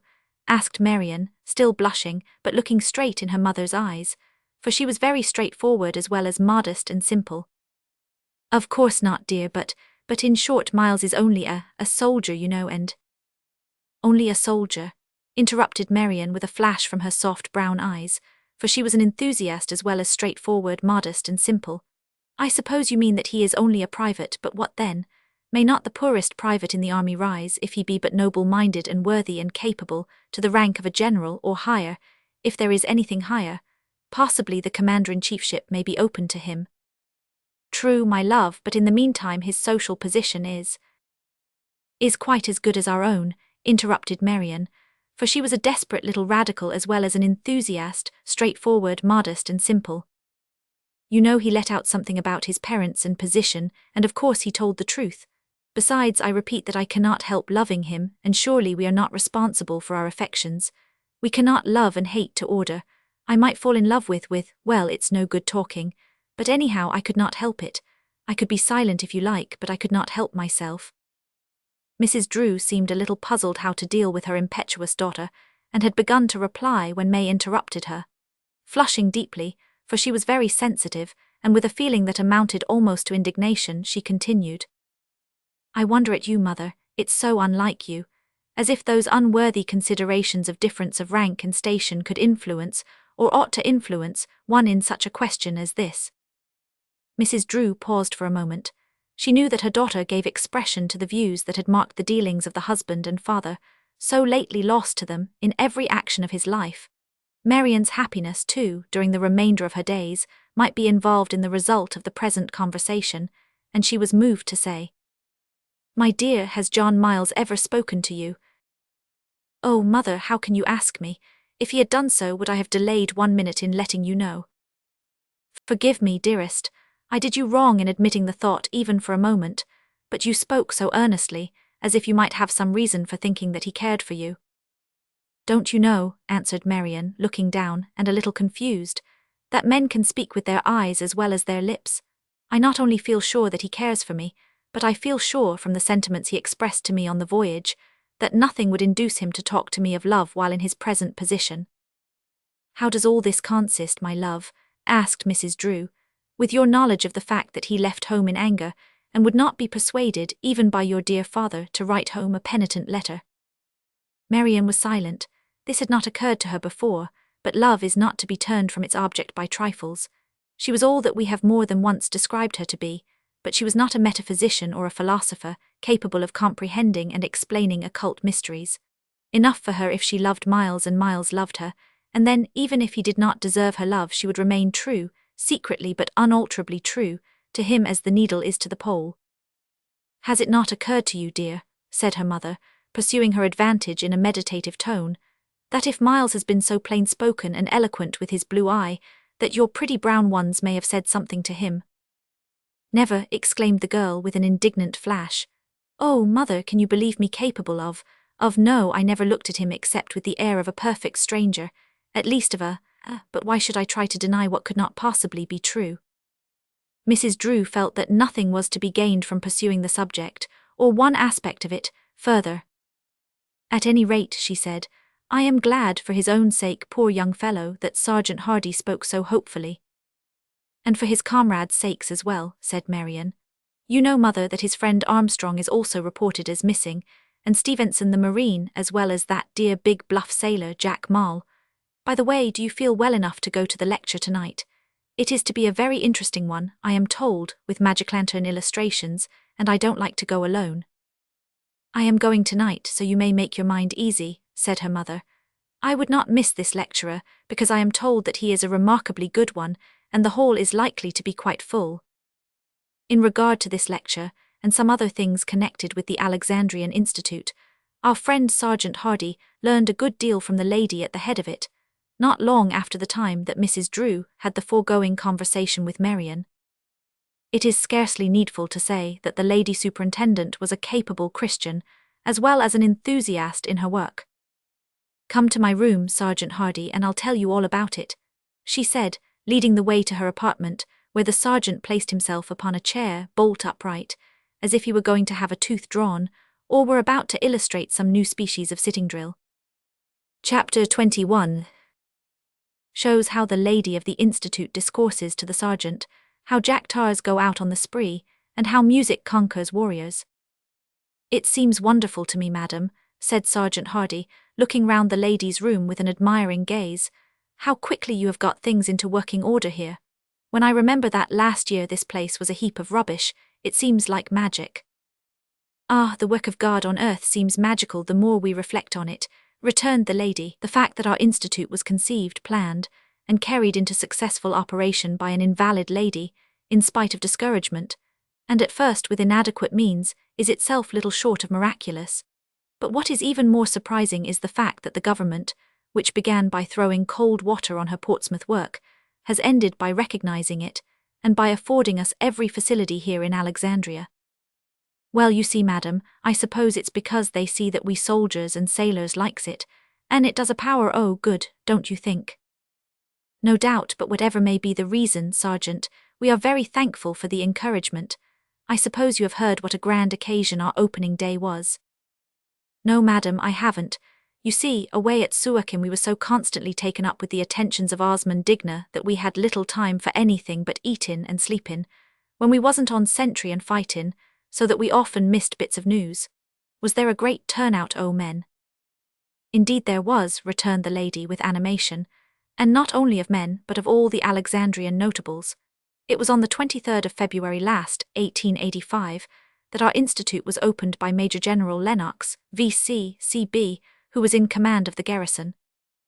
[SPEAKER 1] Asked Marian, still blushing, but looking straight in her mother's eyes, for she was very straightforward as well as modest and simple. Of course not, dear, but in short, Miles is only a soldier, you know, and— Only a soldier, interrupted Marian with a flash from her soft brown eyes, for she was an enthusiast as well as straightforward, modest and simple. I suppose you mean that he is only a private, but what then? May not the poorest private in the army rise, if he be but noble-minded and worthy and capable, to the rank of a general, or higher, if there is anything higher? Possibly the commander-in-chiefship may be open to him. True, my love, but in the meantime his social position is quite as good as our own, interrupted Marian, for she was a desperate little radical as well as an enthusiast, straightforward, modest and simple. You know he let out something about his parents and position, and of course he told the truth. Besides, I repeat that I cannot help loving him, and surely we are not responsible for our affections. We cannot love and hate to order. I might fall in love with, well, it's no good talking, but anyhow I could not help it. I could be silent if you like, but I could not help myself. Mrs. Drew seemed a little puzzled how to deal with her impetuous daughter, and had begun to reply when May interrupted her. Flushing deeply, for she was very sensitive, and with a feeling that amounted almost to indignation, she continued. I wonder at you, mother, it's so unlike you, as if those unworthy considerations of difference of rank and station could influence, or ought to influence, one in such a question as this. Mrs. Drew paused for a moment. She knew that her daughter gave expression to the views that had marked the dealings of the husband and father, so lately lost to them in every action of his life. Marian's happiness, too, during the remainder of her days, might be involved in the result of the present conversation, and she was moved to say, My dear, has John Miles ever spoken to you? Oh, mother, how can you ask me? If he had done so, would I have delayed 1 minute in letting you know? Forgive me, dearest. I did you wrong in admitting the thought even for a moment, but you spoke so earnestly, as if you might have some reason for thinking that he cared for you. Don't you know, answered Marian, looking down, and a little confused, that men can speak with their eyes as well as their lips? I not only feel sure that he cares for me, but I feel sure from the sentiments he expressed to me on the voyage, that nothing would induce him to talk to me of love while in his present position. How does all this consist, my love? Asked Mrs. Drew, with your knowledge of the fact that he left home in anger, and would not be persuaded, even by your dear father, to write home a penitent letter. Marian was silent. This had not occurred to her before, but love is not to be turned from its object by trifles. She was all that we have more than once described her to be, but she was not a metaphysician or a philosopher, capable of comprehending and explaining occult mysteries. Enough for her if she loved Miles and Miles loved her, and then, even if he did not deserve her love, she would remain true, secretly but unalterably true, to him as the needle is to the pole. Has it not occurred to you, dear, said her mother, pursuing her advantage in a meditative tone, "that if Miles has been so plain-spoken and eloquent with his blue eye, that your pretty brown ones may have said something to him." "Never," exclaimed the girl with an indignant flash. "Oh, mother, can you believe me capable of no, I never looked at him except with the air of a perfect stranger, at least of but why should I try to deny what could not possibly be true?" Mrs. Drew felt that nothing was to be gained from pursuing the subject, or one aspect of it, further. "At any rate," she said, "I am glad for his own sake, poor young fellow, that Sergeant Hardy spoke so hopefully." "And for his comrades' sakes as well," said Marian. "You know, mother, that his friend Armstrong is also reported as missing, and Stevenson the Marine, as well as that dear big bluff sailor, Jack Mall. By the way, do you feel well enough to go to the lecture tonight? It is to be a very interesting one, I am told, with magic lantern illustrations, and I don't like to go alone." "I am going tonight, so you may make your mind easy," said her mother. "I would not miss this lecturer, because I am told that he is a remarkably good one, and the hall is likely to be quite full. In regard to this lecture, and some other things connected with the Alexandrian Institute, our friend Sergeant Hardy learned a good deal from the lady at the head of it, not long after the time that Mrs. Drew had the foregoing conversation with Marian. It is scarcely needful to say that the lady superintendent was a capable Christian, as well as an enthusiast in her work. "Come to my room, Sergeant Hardy, and I'll tell you all about it," she said, leading the way to her apartment, where the sergeant placed himself upon a chair, bolt upright, as if he were going to have a tooth drawn, or were about to illustrate some new species of sitting drill. Chapter 21 shows how the lady of the Institute discourses to the sergeant, how Jack Tars go out on the spree, and how music conquers warriors. "It seems wonderful to me, madam," said Sergeant Hardy, looking round the lady's room with an admiring gaze, "how quickly you have got things into working order here. When I remember that last year this place was a heap of rubbish, it seems like magic." "Ah, the work of God on earth seems magical the more we reflect on it," returned the lady. "The fact that our institute was conceived, planned, and carried into successful operation by an invalid lady, in spite of discouragement, and at first with inadequate means, is itself little short of miraculous. But what is even more surprising is the fact that the government, which began by throwing cold water on her Portsmouth work, has ended by recognizing it, and by affording us every facility here in Alexandria. Well, you see, madam, I suppose it's because they see that we soldiers and sailors likes it, and it does a power good, don't you think?" "No doubt, but whatever may be the reason, Sergeant, we are very thankful for the encouragement. I suppose you have heard what a grand occasion our opening day was." "No, madam, I haven't. You see, away at Suakin we were so constantly taken up with the attentions of Osmond Digna that we had little time for anything but eatin' and sleepin', when we wasn't on sentry and fightin', so that we often missed bits of news. Was there a great turnout, men?" "Indeed there was," returned the lady with animation, "and not only of men, but of all the Alexandrian notables. It was on the 23rd of February last, 1885, that our institute was opened by Major General Lennox, V.C., C.B., who was in command of the garrison.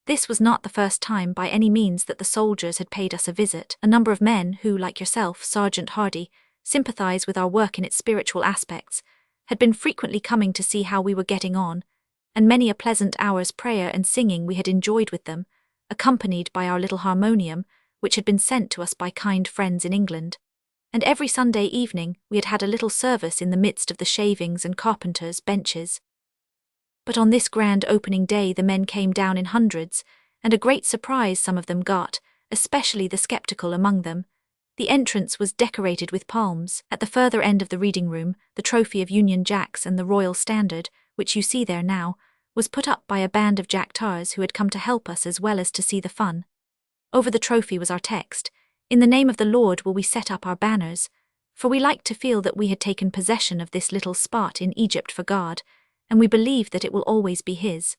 [SPEAKER 1] This was not the first time by any means that the soldiers had paid us a visit. A number of men who, like yourself, Sergeant Hardy, sympathize with our work in its spiritual aspects, had been frequently coming to see how we were getting on, and many a pleasant hour's prayer and singing we had enjoyed with them, accompanied by our little harmonium, which had been sent to us by kind friends in England. And every Sunday evening we had a little service in the midst of the shavings and carpenters' benches. But on this grand opening day the men came down in hundreds, and a great surprise some of them got, especially the sceptical among them. The entrance was decorated with palms. At the further end of the reading room, the trophy of Union Jacks and the Royal Standard, which you see there now, was put up by a band of Jack Tars who had come to help us as well as to see the fun. Over the trophy was our text, "In the name of the Lord will we set up our banners," for we liked to feel that we had taken possession of this little spot in Egypt for God, and we believed that it will always be His.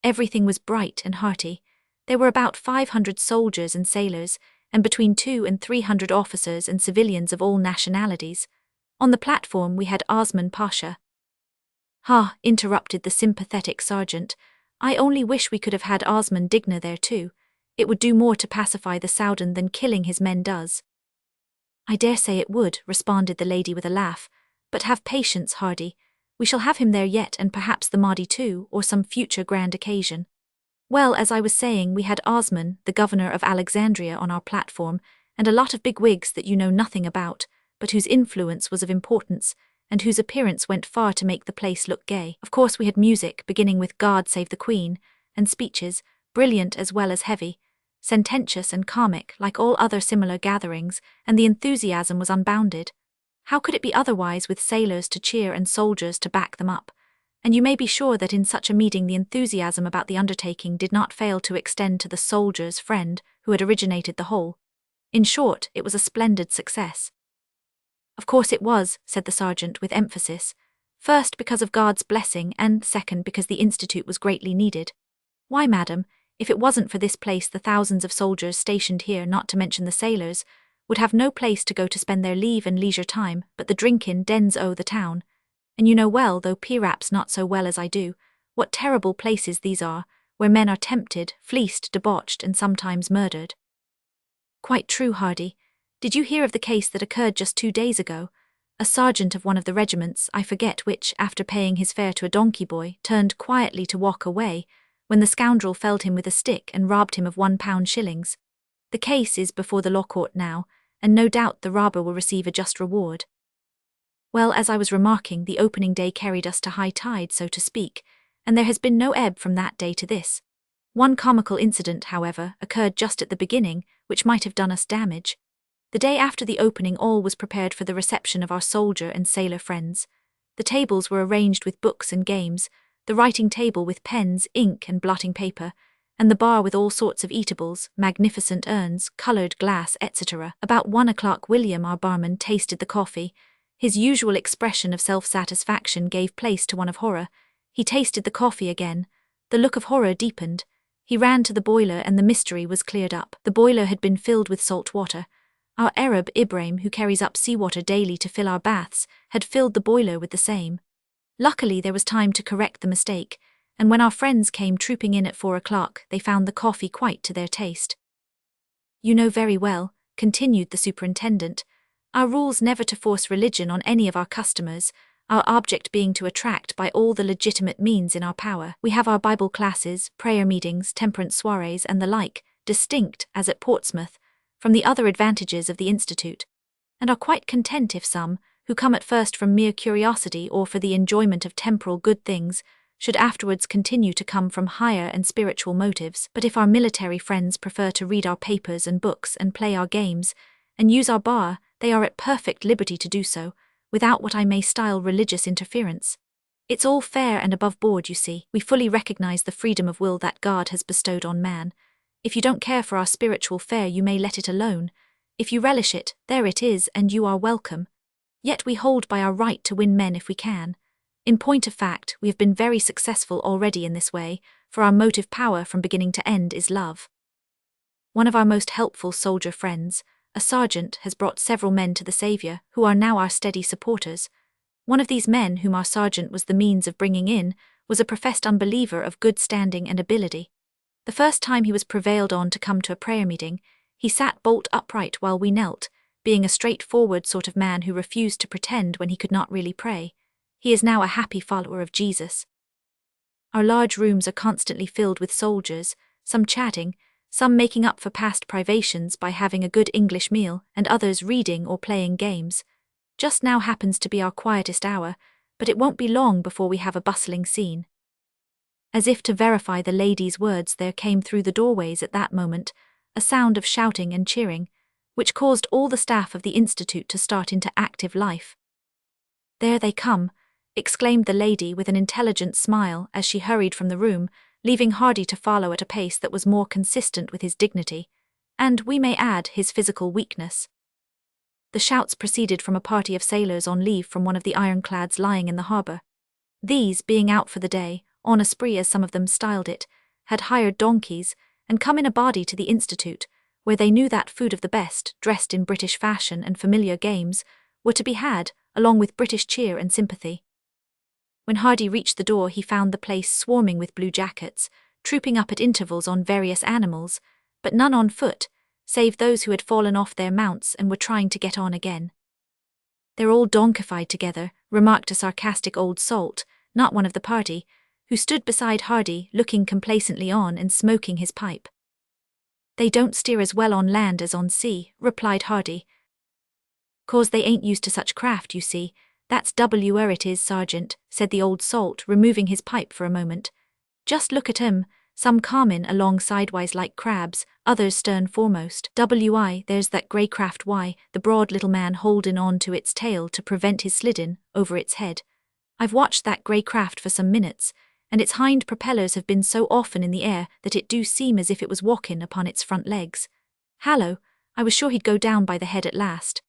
[SPEAKER 1] Everything was bright and hearty. There were about 500 soldiers and sailors, and between 200 and 300 officers and civilians of all nationalities. On the platform we had Osman Pasha. "Ha," interrupted the sympathetic sergeant, "I only wish we could have had Osman Digna there too. It would do more to pacify the Soudan than killing his men does." "I dare say it would," responded the lady with a laugh, "but have patience, Hardy. We shall have him there yet, and perhaps the Mahdi too, or some future grand occasion. Well, as I was saying, we had Osman, the governor of Alexandria, on our platform, and a lot of big wigs that you know nothing about, but whose influence was of importance, and whose appearance went far to make the place look gay. Of course we had music, beginning with God Save the Queen, and speeches, brilliant as well as heavy, sententious and comic like all other similar gatherings, and the enthusiasm was unbounded. How could it be otherwise, with sailors to cheer and soldiers to back them up? And you may be sure that in such a meeting the enthusiasm about the undertaking did not fail to extend to the soldier's friend who had originated the whole. In short, it was a splendid success. Of course it was, said the sergeant with emphasis, first because of God's blessing, and second because the institute was greatly needed. Why, madam, if it wasn't for this place the thousands of soldiers stationed here, not to mention the sailors, would have no place to go to spend their leave and leisure time but the drink-in dens o' the town. And you know well, though perhaps not so well as I do, what terrible places these are, where men are tempted, fleeced, debauched, and sometimes murdered. Quite true, Hardy. Did you hear of the case that occurred just 2 days ago? A sergeant of one of the regiments, I forget which, after paying his fare to a donkey boy, turned quietly to walk away, when the scoundrel felled him with a stick and robbed him of £1. The case is before the law court now, and no doubt the robber will receive a just reward. Well, as I was remarking, the opening day carried us to high tide, so to speak, and there has been no ebb from that day to this. One comical incident, however, occurred just at the beginning, which might have done us damage. The day after the opening all was prepared for the reception of our soldier and sailor friends. The tables were arranged with books and games, the writing table with pens, ink and blotting paper, and the bar with all sorts of eatables, magnificent urns, coloured glass, etc. About 1 o'clock William, our barman, tasted the coffee. His usual expression of self-satisfaction gave place to one of horror. He tasted the coffee again. The look of horror deepened. He ran to the boiler and the mystery was cleared up. The boiler had been filled with salt water. Our Arab, Ibrahim, who carries up seawater daily to fill our baths, had filled the boiler with the same. Luckily there was time to correct the mistake, and when our friends came trooping in at 4 o'clock, they found the coffee quite to their taste. You know very well, continued the superintendent, our rules never to force religion on any of our customers, our object being to attract by all the legitimate means in our power. We have our Bible classes, prayer meetings, temperance soirees, and the like, distinct, as at Portsmouth, from the other advantages of the Institute, and are quite content if some, who come at first from mere curiosity or for the enjoyment of temporal good things, should afterwards continue to come from higher and spiritual motives. But if our military friends prefer to read our papers and books and play our games, and use our bar, they are at perfect liberty to do so, without what I may style religious interference. It's all fair and above board, you see. We fully recognize the freedom of will that God has bestowed on man. If you don't care for our spiritual fare, you may let it alone. If you relish it, there it is, and you are welcome. Yet we hold by our right to win men if we can. In point of fact, we have been very successful already in this way, for our motive power from beginning to end is love. One of our most helpful soldier friends, a sergeant, has brought several men to the Saviour, who are now our steady supporters. One of these men, whom our sergeant was the means of bringing in, was a professed unbeliever of good standing and ability. The first time he was prevailed on to come to a prayer meeting, he sat bolt upright while we knelt, being a straightforward sort of man who refused to pretend when he could not really pray. He is now a happy follower of Jesus. Our large rooms are constantly filled with soldiers, some chatting, some making up for past privations by having a good English meal, and others reading or playing games. Just now happens to be our quietest hour, but it won't be long before we have a bustling scene. As if to verify the lady's words, there came through the doorways at that moment a sound of shouting and cheering, which caused all the staff of the Institute to start into active life. "There they come," exclaimed the lady with an intelligent smile as she hurried from the room, leaving Hardy to follow at a pace that was more consistent with his dignity, and, we may add, his physical weakness. The shouts proceeded from a party of sailors on leave from one of the ironclads lying in the harbour. These, being out for the day, on a spree as some of them styled it, had hired donkeys, and come in a body to the Institute, where they knew that food of the best, dressed in British fashion and familiar games, were to be had, along with British cheer and sympathy. When Hardy reached the door, he found the place swarming with blue jackets, trooping up at intervals on various animals, but none on foot, save those who had fallen off their mounts and were trying to get on again. "They're all donkified together," remarked a sarcastic old salt, not one of the party, who stood beside Hardy, looking complacently on and smoking his pipe. They don't steer as well on land as on sea, replied Hardy. Cause they ain't used to such craft, you see. That's where it is, Sergeant, said the old salt, removing his pipe for a moment. Just look at 'em, some calmin' along sidewise like crabs, others stern foremost. There's that grey craft, the broad little man holdin' on to its tail to prevent his slidin' over its head. I've watched that grey craft for some minutes, and its hind propellers have been so often in the air that it do seem as if it was walkin' upon its front legs. Hallo, I was sure he'd go down by the head at last.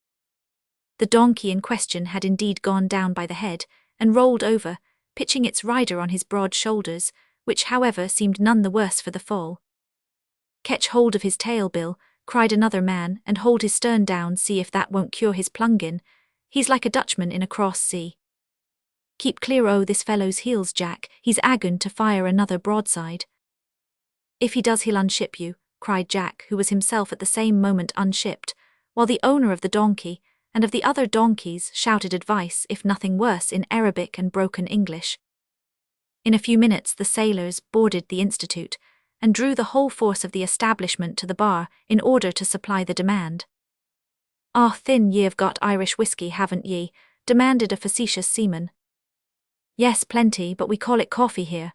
[SPEAKER 1] The donkey in question had indeed gone down by the head, and rolled over, pitching its rider on his broad shoulders, which however seemed none the worse for the fall. Catch hold of his tail, Bill, cried another man, and hold his stern down, see if that won't cure his plungin'. He's like a Dutchman in a cross sea. Keep clear o' this fellow's heels, Jack, he's agoin' to fire another broadside. If he does he'll unship you, cried Jack, who was himself at the same moment unshipped, while the owner of the donkey, and of the other donkeys, shouted advice, if nothing worse, in Arabic and broken English. In a few minutes the sailors boarded the Institute, and drew the whole force of the establishment to the bar in order to supply the demand. "Ah, thin, ye have got Irish whiskey, haven't ye?" demanded a facetious seaman. "Yes, plenty, but we call it coffee here,"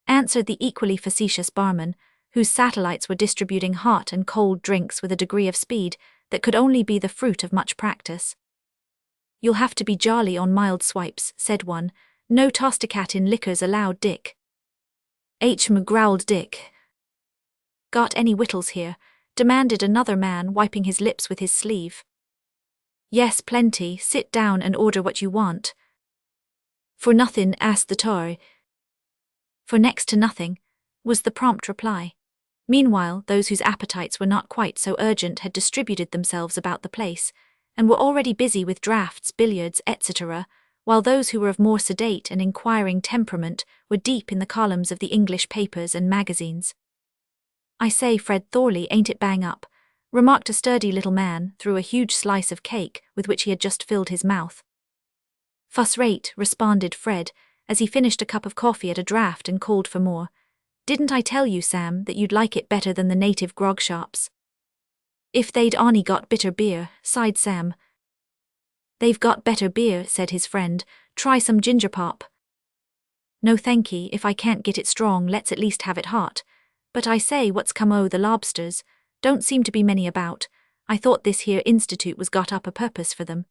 [SPEAKER 1] answered the equally facetious barman, whose satellites were distributing hot and cold drinks with a degree of speed that could only be the fruit of much practice. "You'll have to be jolly on mild swipes," said one. "No tosticat in liquors allowed, Dick." Growled Dick. "Got any whittles here?" demanded another man, wiping his lips with his sleeve. "Yes, plenty, sit down and order what you want." "For nothing?" asked the tar. "For next to nothing," was the prompt reply. Meanwhile, those whose appetites were not quite so urgent had distributed themselves about the place, and were already busy with draughts, billiards, etc., while those who were of more sedate and inquiring temperament were deep in the columns of the English papers and magazines. "I say, Fred Thorley, ain't it bang up?" remarked a sturdy little man through a huge slice of cake with which he had just filled his mouth. "Fuss-rate," responded Fred, as he finished a cup of coffee at a draught and called for more. "Didn't I tell you, Sam, that you'd like it better than the native grog shops?" "If they'd only got bitter beer," sighed Sam. "They've got better beer," said his friend. "Try some ginger pop." "No thanky, if I can't get it strong, let's at least have it hot. But I say, what's come o' the lobsters? Don't seem to be many about. I thought this here institute was got up a purpose for them."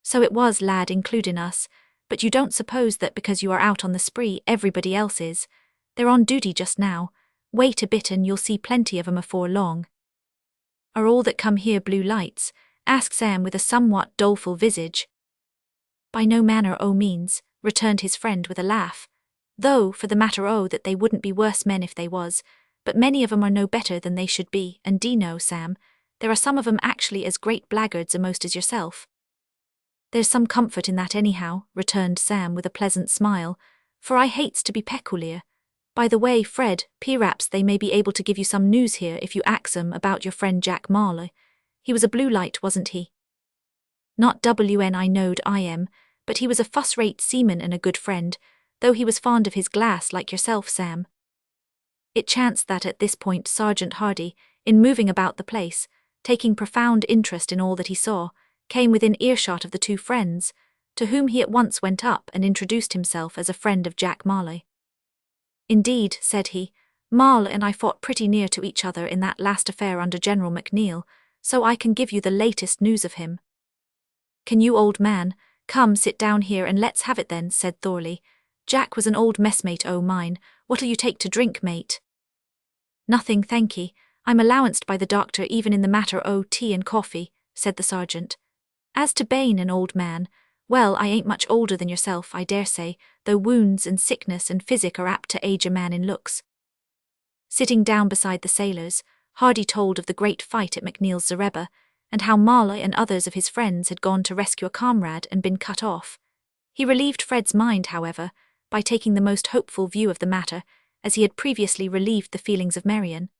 [SPEAKER 1] "So it was, lad, includin' us, but you don't suppose that because you are out on the spree everybody else is. They're on duty just now. Wait a bit and you'll see plenty of 'em afore long." "Are all that come here blue lights?" asked Sam with a somewhat doleful visage. "By no manner o' means," returned his friend with a laugh. "Though, for the matter o' that, they wouldn't be worse men if they was, but many of 'em are no better than they should be, and d'ee know, Sam, there are some of 'em actually as great blackguards a'most as yourself." "There's some comfort in that anyhow," returned Sam with a pleasant smile, "for I hates to be peculiar. By the way, Fred, p'raps they may be able to give you some news here if you ax 'em about your friend Jack Marley. He was a blue light, wasn't he?" "Not WN I knowed I am, but he was a fuss-rate seaman and a good friend, though he was fond of his glass like yourself, Sam." It chanced that at this point Sergeant Hardy, in moving about the place, taking profound interest in all that he saw, came within earshot of the two friends, to whom he at once went up and introduced himself as a friend of Jack Marley. "Indeed," said he, "Marl and I fought pretty near to each other in that last affair under General McNeil, so I can give you the latest news of him." "Can you, old man? Come, sit down here and let's have it then," said Thorley. "Jack was an old messmate o' mine. What'll you take to drink, mate?" "Nothing, thankee. I'm allowanced by the doctor even in the matter o' tea and coffee," said the sergeant. "As to Bain, an old man, well, I ain't much older than yourself, I dare say, though wounds and sickness and physic are apt to age a man in looks." Sitting down beside the sailors, Hardy told of the great fight at McNeil's Zareba, and how Marley and others of his friends had gone to rescue a comrade and been cut off. He relieved Fred's mind, however, by taking the most hopeful view of the matter, as he had previously relieved the feelings of Marion,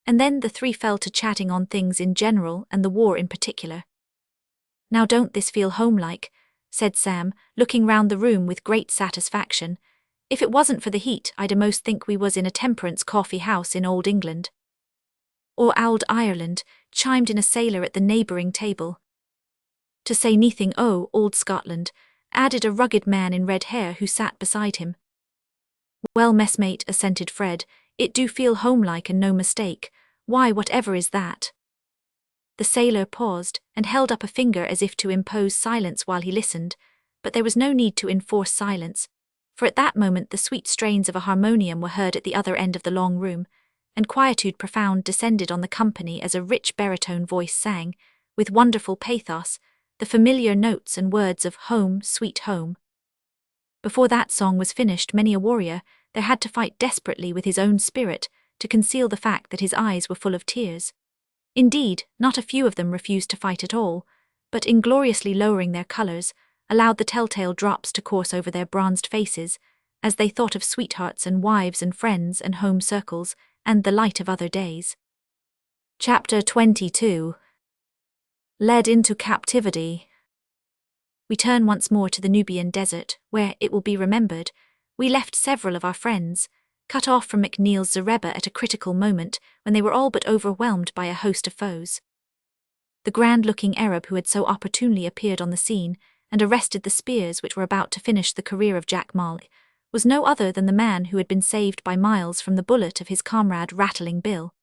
[SPEAKER 1] and then the three fell to chatting on things in general and the war in particular. "Now don't this feel homelike?" said Sam, looking round the room with great satisfaction. "If it wasn't for the heat, I'd a'most think we was in a temperance coffee house in Old England." "Or Ould Ireland," chimed in a sailor at the neighbouring table. "To say nothing o' Old Scotland," added a rugged man in red hair who sat beside him. "Well, messmate," assented Fred, "it do feel homelike and no mistake. Why, whatever is that?" The sailor paused and held up a finger as if to impose silence while he listened, but there was no need to enforce silence, for at that moment the sweet strains of a harmonium were heard at the other end of the long room, and quietude profound descended on the company as a rich baritone voice sang, with wonderful pathos, the familiar notes and words of "Home, Sweet Home." Before that song was finished, many a warrior there had to fight desperately with his own spirit to conceal the fact that his eyes were full of tears. Indeed, not a few of them refused to fight at all, but ingloriously lowering their colours, allowed the telltale drops to course over their bronzed faces, as they thought of sweethearts and wives and friends and home circles, and the light of other days. Chapter 22. Led into captivity. We turn once more to the Nubian desert, where, it will be remembered, we left several of our friends, cut off from McNeil's zareba at a critical moment when they were all but overwhelmed by a host of foes. The grand-looking Arab who had so opportunely appeared on the scene and arrested the spears which were about to finish the career of Jack Molly was no other than the man who had been saved by Miles from the bullet of his comrade Rattling Bill.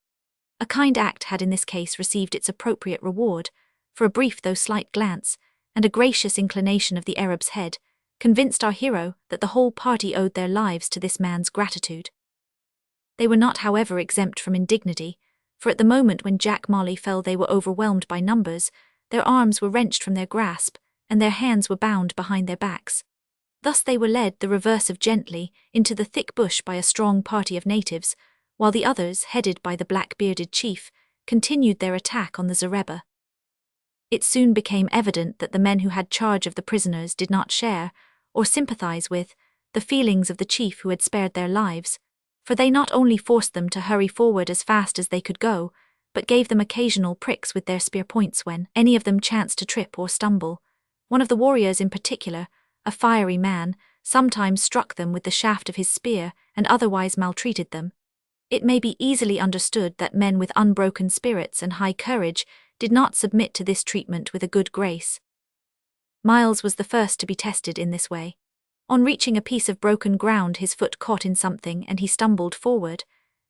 [SPEAKER 1] A kind act had in this case received its appropriate reward, for a brief though slight glance, and a gracious inclination of the Arab's head, convinced our hero that the whole party owed their lives to this man's gratitude. They were not, however, exempt from indignity, for at the moment when Jack Molly fell they were overwhelmed by numbers, their arms were wrenched from their grasp, and their hands were bound behind their backs. Thus they were led the reverse of gently into the thick bush by a strong party of natives, while the others, headed by the black-bearded chief, continued their attack on the zareba. It soon became evident that the men who had charge of the prisoners did not share, or sympathize with, the feelings of the chief who had spared their lives, for they not only forced them to hurry forward as fast as they could go, but gave them occasional pricks with their spear points when any of them chanced to trip or stumble. One of the warriors in particular, a fiery man, sometimes struck them with the shaft of his spear and otherwise maltreated them. It may be easily understood that men with unbroken spirits and high courage did not submit to this treatment with a good grace. Miles was the first to be tested in this way. On reaching a piece of broken ground, his foot caught in something and he stumbled forward.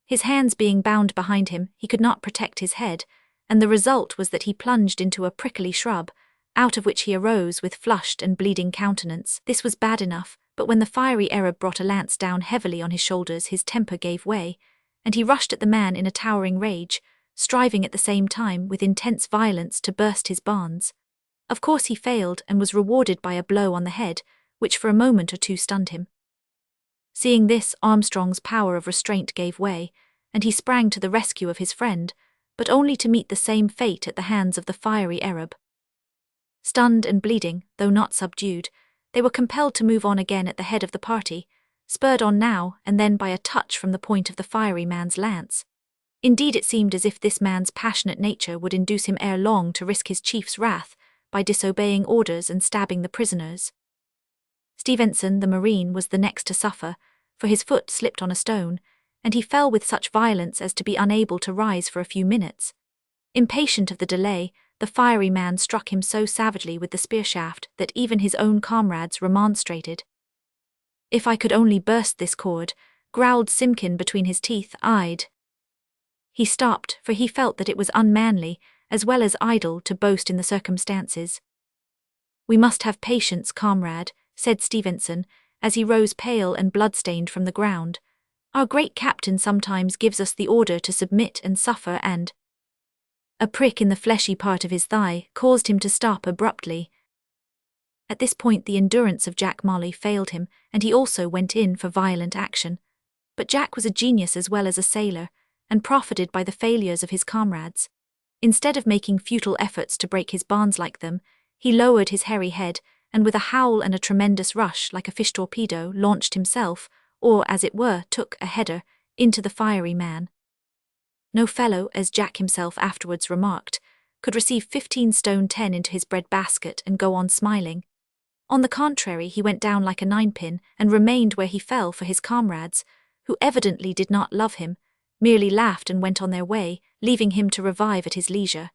[SPEAKER 1] His hands being bound behind him, he could not protect his head, and the result was that he plunged into a prickly shrub, out of which he arose with flushed and bleeding countenance. This was bad enough, but when the fiery Arab brought a lance down heavily on his shoulders, his temper gave way, and he rushed at the man in a towering rage, striving at the same time with intense violence to burst his bonds. Of course he failed and was rewarded by a blow on the head, which for a moment or two stunned him. Seeing this, Armstrong's power of restraint gave way, and he sprang to the rescue of his friend, but only to meet the same fate at the hands of the fiery Arab. Stunned and bleeding, though not subdued, they were compelled to move on again at the head of the party, spurred on now and then by a touch from the point of the fiery man's lance. Indeed, it seemed as if this man's passionate nature would induce him ere long to risk his chief's wrath by disobeying orders and stabbing the prisoners. Stevenson, the marine, was the next to suffer, for his foot slipped on a stone, and he fell with such violence as to be unable to rise for a few minutes. Impatient of the delay, the fiery man struck him so savagely with the spear shaft that even his own comrades remonstrated. "If I could only burst this cord," growled Simpkin between his teeth, "I'd—" He stopped, for he felt that it was unmanly, as well as idle, to boast in the circumstances. "We must have patience, comrade," said Stevenson, as he rose pale and blood-stained from the ground. "Our great captain sometimes gives us the order to submit and suffer, and—" A prick in the fleshy part of his thigh caused him to stop abruptly. At this point the endurance of Jack Molly failed him, and he also went in for violent action. But Jack was a genius as well as a sailor, and profited by the failures of his comrades. Instead of making futile efforts to break his bonds like them, he lowered his hairy head, and with a howl and a tremendous rush like a fish torpedo launched himself, or as it were took a header, into the fiery man. No fellow, as Jack himself afterwards remarked, could receive 15 stone 10 into his bread basket and go on smiling. On the contrary, he went down like a ninepin and remained where he fell, for his comrades, who evidently did not love him, merely laughed and went on their way, leaving him to revive at his leisure.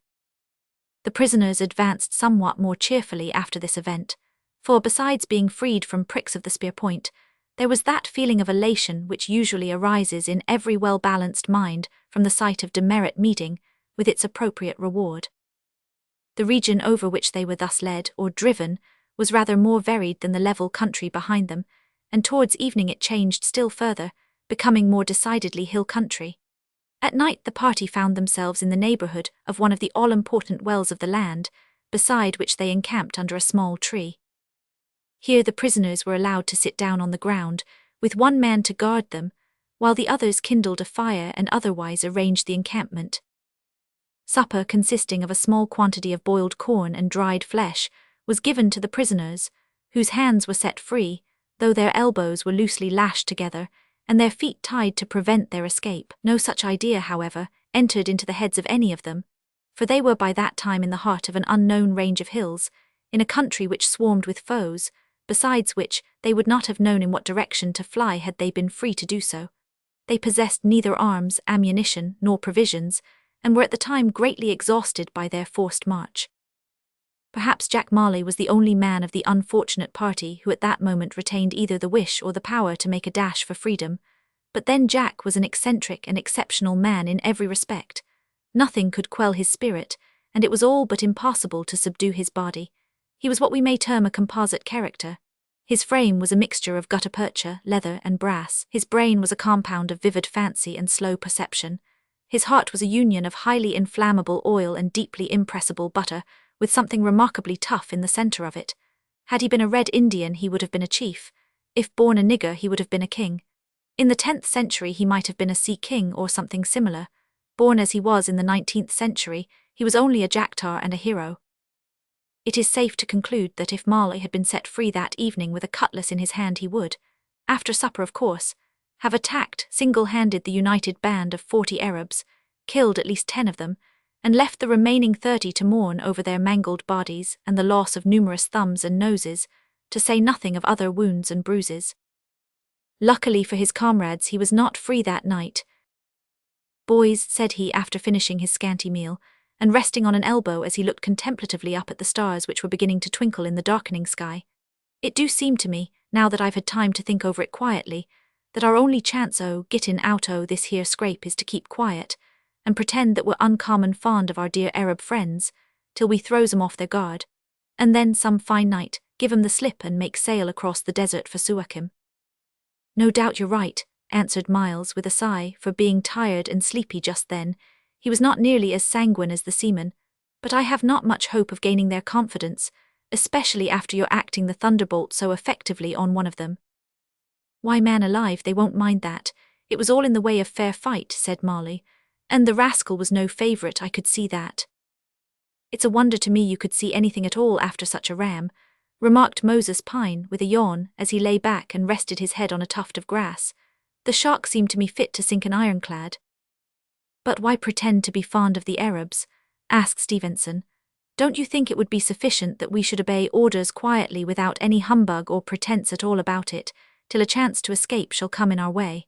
[SPEAKER 1] The prisoners advanced somewhat more cheerfully after this event, for besides being freed from pricks of the spear point, there was that feeling of elation which usually arises in every well-balanced mind from the sight of demerit meeting with its appropriate reward. The region over which they were thus led, or driven, was rather more varied than the level country behind them, and towards evening it changed still further, becoming more decidedly hill country. At night the party found themselves in the neighbourhood of one of the all-important wells of the land, beside which they encamped under a small tree. Here the prisoners were allowed to sit down on the ground, with one man to guard them, while the others kindled a fire and otherwise arranged the encampment. Supper, consisting of a small quantity of boiled corn and dried flesh, was given to the prisoners, whose hands were set free, though their elbows were loosely lashed together, and their feet tied to prevent their escape. No such idea, however, entered into the heads of any of them, for they were by that time in the heart of an unknown range of hills, in a country which swarmed with foes, besides which they would not have known in what direction to fly had they been free to do so. They possessed neither arms, ammunition, nor provisions, and were at the time greatly exhausted by their forced march. Perhaps Jack Marley was the only man of the unfortunate party who at that moment retained either the wish or the power to make a dash for freedom, but then Jack was an eccentric and exceptional man in every respect. Nothing could quell his spirit, and it was all but impossible to subdue his body. He was what we may term a composite character. His frame was a mixture of gutta-percha, leather, and brass. His brain was a compound of vivid fancy and slow perception. His heart was a union of highly inflammable oil and deeply impressible butter, with something remarkably tough in the centre of it. Had he been a Red Indian, he would have been a chief. If born a nigger, he would have been a king. In the 10th century, he might have been a sea king or something similar. Born as he was in the 19th century, he was only a jacktar and a hero. It is safe to conclude that if Marley had been set free that evening with a cutlass in his hand, he would, after supper of course, have attacked single-handed the united band of 40 Arabs, killed at least 10 of them, and left the remaining 30 to mourn over their mangled bodies and the loss of numerous thumbs and noses, to say nothing of other wounds and bruises. Luckily for his comrades, he was not free that night. "Boys," said he after finishing his scanty meal, and resting on an elbow as he looked contemplatively up at the stars which were beginning to twinkle in the darkening sky, "it do seem to me, now that I've had time to think over it quietly, that our only chance getting out this here scrape is to keep quiet, and pretend that we're uncommon fond of our dear Arab friends, till we throws 'em off their guard, and then some fine night give 'em the slip and make sail across the desert for Suakim." "No doubt you're right," answered Miles with a sigh, for being tired and sleepy just then, he was not nearly as sanguine as the seaman, "but I have not much hope of gaining their confidence, especially after your acting the thunderbolt so effectively on one of them." "Why, man alive, they won't mind that. It was all in the way of fair fight," said Marley, "and the rascal was no favourite, I could see that." "It's a wonder to me you could see anything at all after such a ram," remarked Moses Pine with a yawn as he lay back and rested his head on a tuft of grass. "The shark seemed to me fit to sink an ironclad." "But why pretend to be fond of the Arabs?" asked Stevenson. "Don't you think it would be sufficient that we should obey orders quietly without any humbug or pretence at all about it, till a chance to escape shall come in our way?"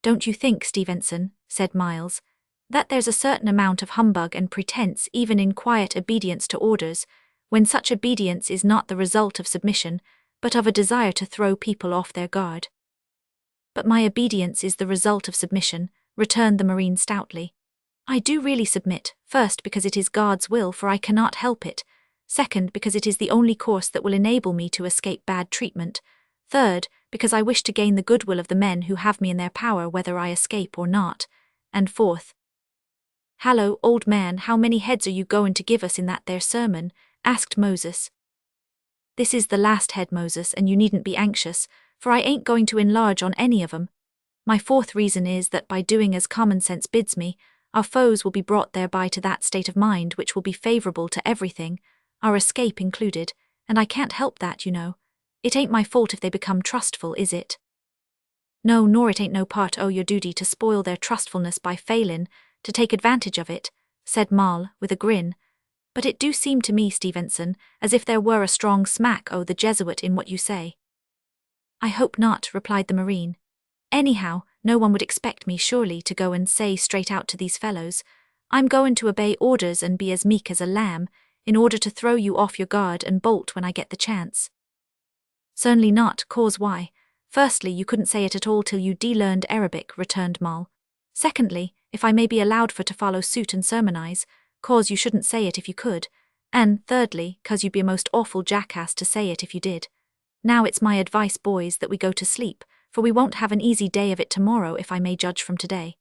[SPEAKER 1] "Don't you think, Stevenson," said Miles, "that there's a certain amount of humbug and pretence even in quiet obedience to orders, when such obedience is not the result of submission, but of a desire to throw people off their guard?" "But my obedience is the result of submission," returned the Marine stoutly. "I do really submit, first because it is God's will, for I cannot help it; second, because it is the only course that will enable me to escape bad treatment; third, because I wish to gain the goodwill of the men who have me in their power whether I escape or not; and fourth—" "Hallo, old man, how many heads are you goin' to give us in that there sermon?" asked Moses. "This is the last head, Moses, and you needn't be anxious, for I ain't going to enlarge on any of 'em. My fourth reason is that by doing as common sense bids me, our foes will be brought thereby to that state of mind which will be favourable to everything, our escape included, and I can't help that, you know. It ain't my fault if they become trustful, is it?" "No, nor it ain't no part o' your duty to spoil their trustfulness by failin' to take advantage of it," said Mal with a grin. But it do seem to me, Stevenson, as if there were a strong smack o' the Jesuit in what you say. I hope not, replied the Marine. Anyhow, no one would expect me, surely, to go and say straight out to these fellows, I'm going to obey orders and be as meek as a lamb, in order to throw you off your guard and bolt when I get the chance. Certainly not, cause why? Firstly, you couldn't say it at all till you de-learned Arabic, returned Moll. Secondly, if I may be allowed for to follow suit and sermonize, cause you shouldn't say it if you could, and thirdly, cause you'd be a most awful jackass to say it if you did. Now it's my advice, boys, that we go to sleep, for we won't have an easy day of it tomorrow if I may judge from today.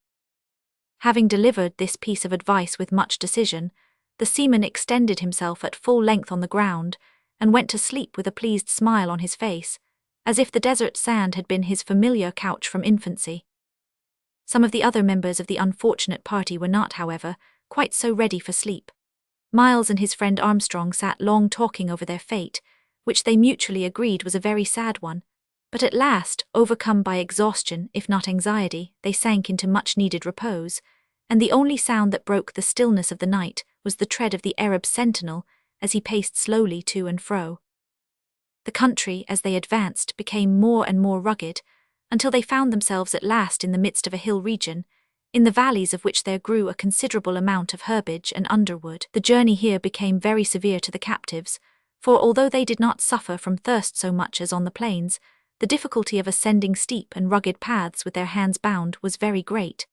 [SPEAKER 1] Having delivered this piece of advice with much decision, the seaman extended himself at full length on the ground, and went to sleep with a pleased smile on his face, as if the desert sand had been his familiar couch from infancy. Some of the other members of the unfortunate party were not, however, quite so ready for sleep. Miles and his friend Armstrong sat long talking over their fate, which they mutually agreed was a very sad one, but at last, overcome by exhaustion, if not anxiety, they sank into much-needed repose, and the only sound that broke the stillness of the night was the tread of the Arab sentinel as he paced slowly to and fro. The country, as they advanced, became more and more rugged, until they found themselves at last in the midst of a hill region, in the valleys of which there grew a considerable amount of herbage and underwood. The journey here became very severe to the captives, for although they did not suffer from thirst so much as on the plains, the difficulty of ascending steep and rugged paths with their hands bound was very great.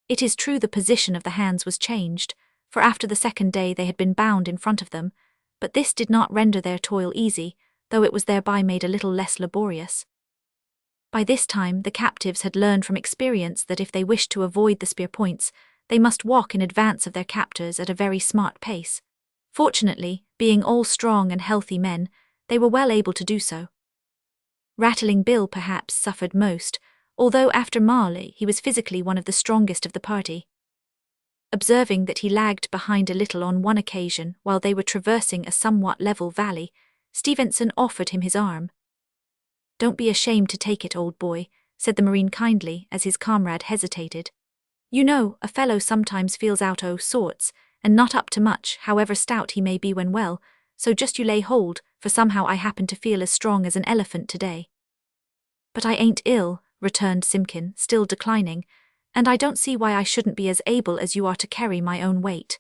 [SPEAKER 1] It is true the position of the hands was changed, for after the second day they had been bound in front of them, but this did not render their toil easy, though it was thereby made a little less laborious. By this time the captives had learned from experience that if they wished to avoid the spear points, they must walk in advance of their captors at a very smart pace. Fortunately, being all strong and healthy men, they were well able to do so. Rattling Bill perhaps suffered most, although after Marley he was physically one of the strongest of the party. Observing that he lagged behind a little on one occasion while they were traversing a somewhat level valley, Stevenson offered him his arm. "Don't be ashamed to take it, old boy," said the Marine kindly as his comrade hesitated. "You know, a fellow sometimes feels out o' sorts, and not up to much, however stout he may be when well, so just you lay hold, for somehow I happen to feel as strong as an elephant today." "But I ain't ill," returned Simpkin, still declining, "and I don't see why I shouldn't be as able as you are to carry my own weight."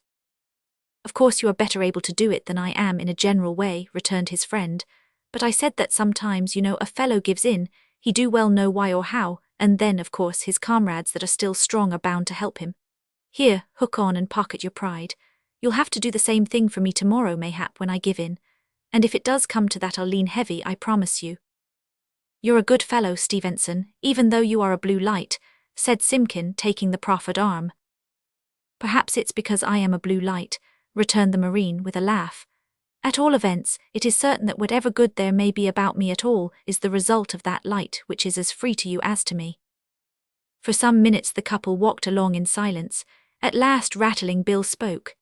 [SPEAKER 1] "Of course you are better able to do it than I am in a general way," returned his friend, "but I said that sometimes, you know, a fellow gives in, he do well know why or how, and then, of course, his comrades that are still strong are bound to help him. Here, hook on and pocket your pride. You'll have to do the same thing for me tomorrow, mayhap, when I give in, and if it does come to that I'll lean heavy, I promise you." "You're a good fellow, Stevenson, even though you are a blue light," said Simpkin, taking the proffered arm. "Perhaps it's because I am a blue light," returned the Marine with a laugh. "At all events, it is certain that whatever good there may be about me at all is the result of that light which is as free to you as to me." For some minutes the couple walked along in silence. At last Rattling Bill spoke.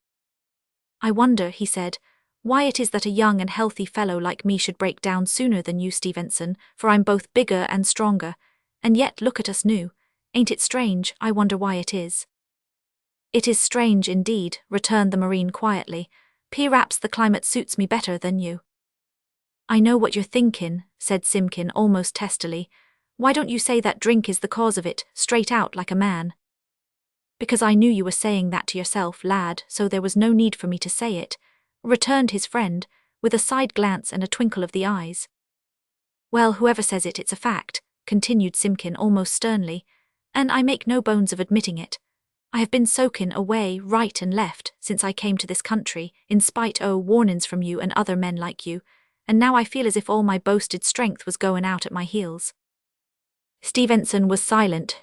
[SPEAKER 1] "I wonder," he said, "why it is that a young and healthy fellow like me should break down sooner than you, Stevenson, for I'm both bigger and stronger, and yet look at us new. Ain't it strange? I wonder why it is." "It is strange indeed," returned the Marine quietly. "Perhaps the climate suits me better than you." "I know what you're thinking," said Simpkin almost testily. "Why don't you say that drink is the cause of it, straight out like a man?" "Because I knew you were saying that to yourself, lad, so there was no need for me to say it," returned his friend, with a side glance and a twinkle of the eyes. "Well, whoever says it, it's a fact," continued Simpkin almost sternly, "and I make no bones of admitting it. I have been soaking away right and left since I came to this country, in spite o' warnings from you and other men like you, and now I feel as if all my boasted strength was going out at my heels." Stevenson was silent.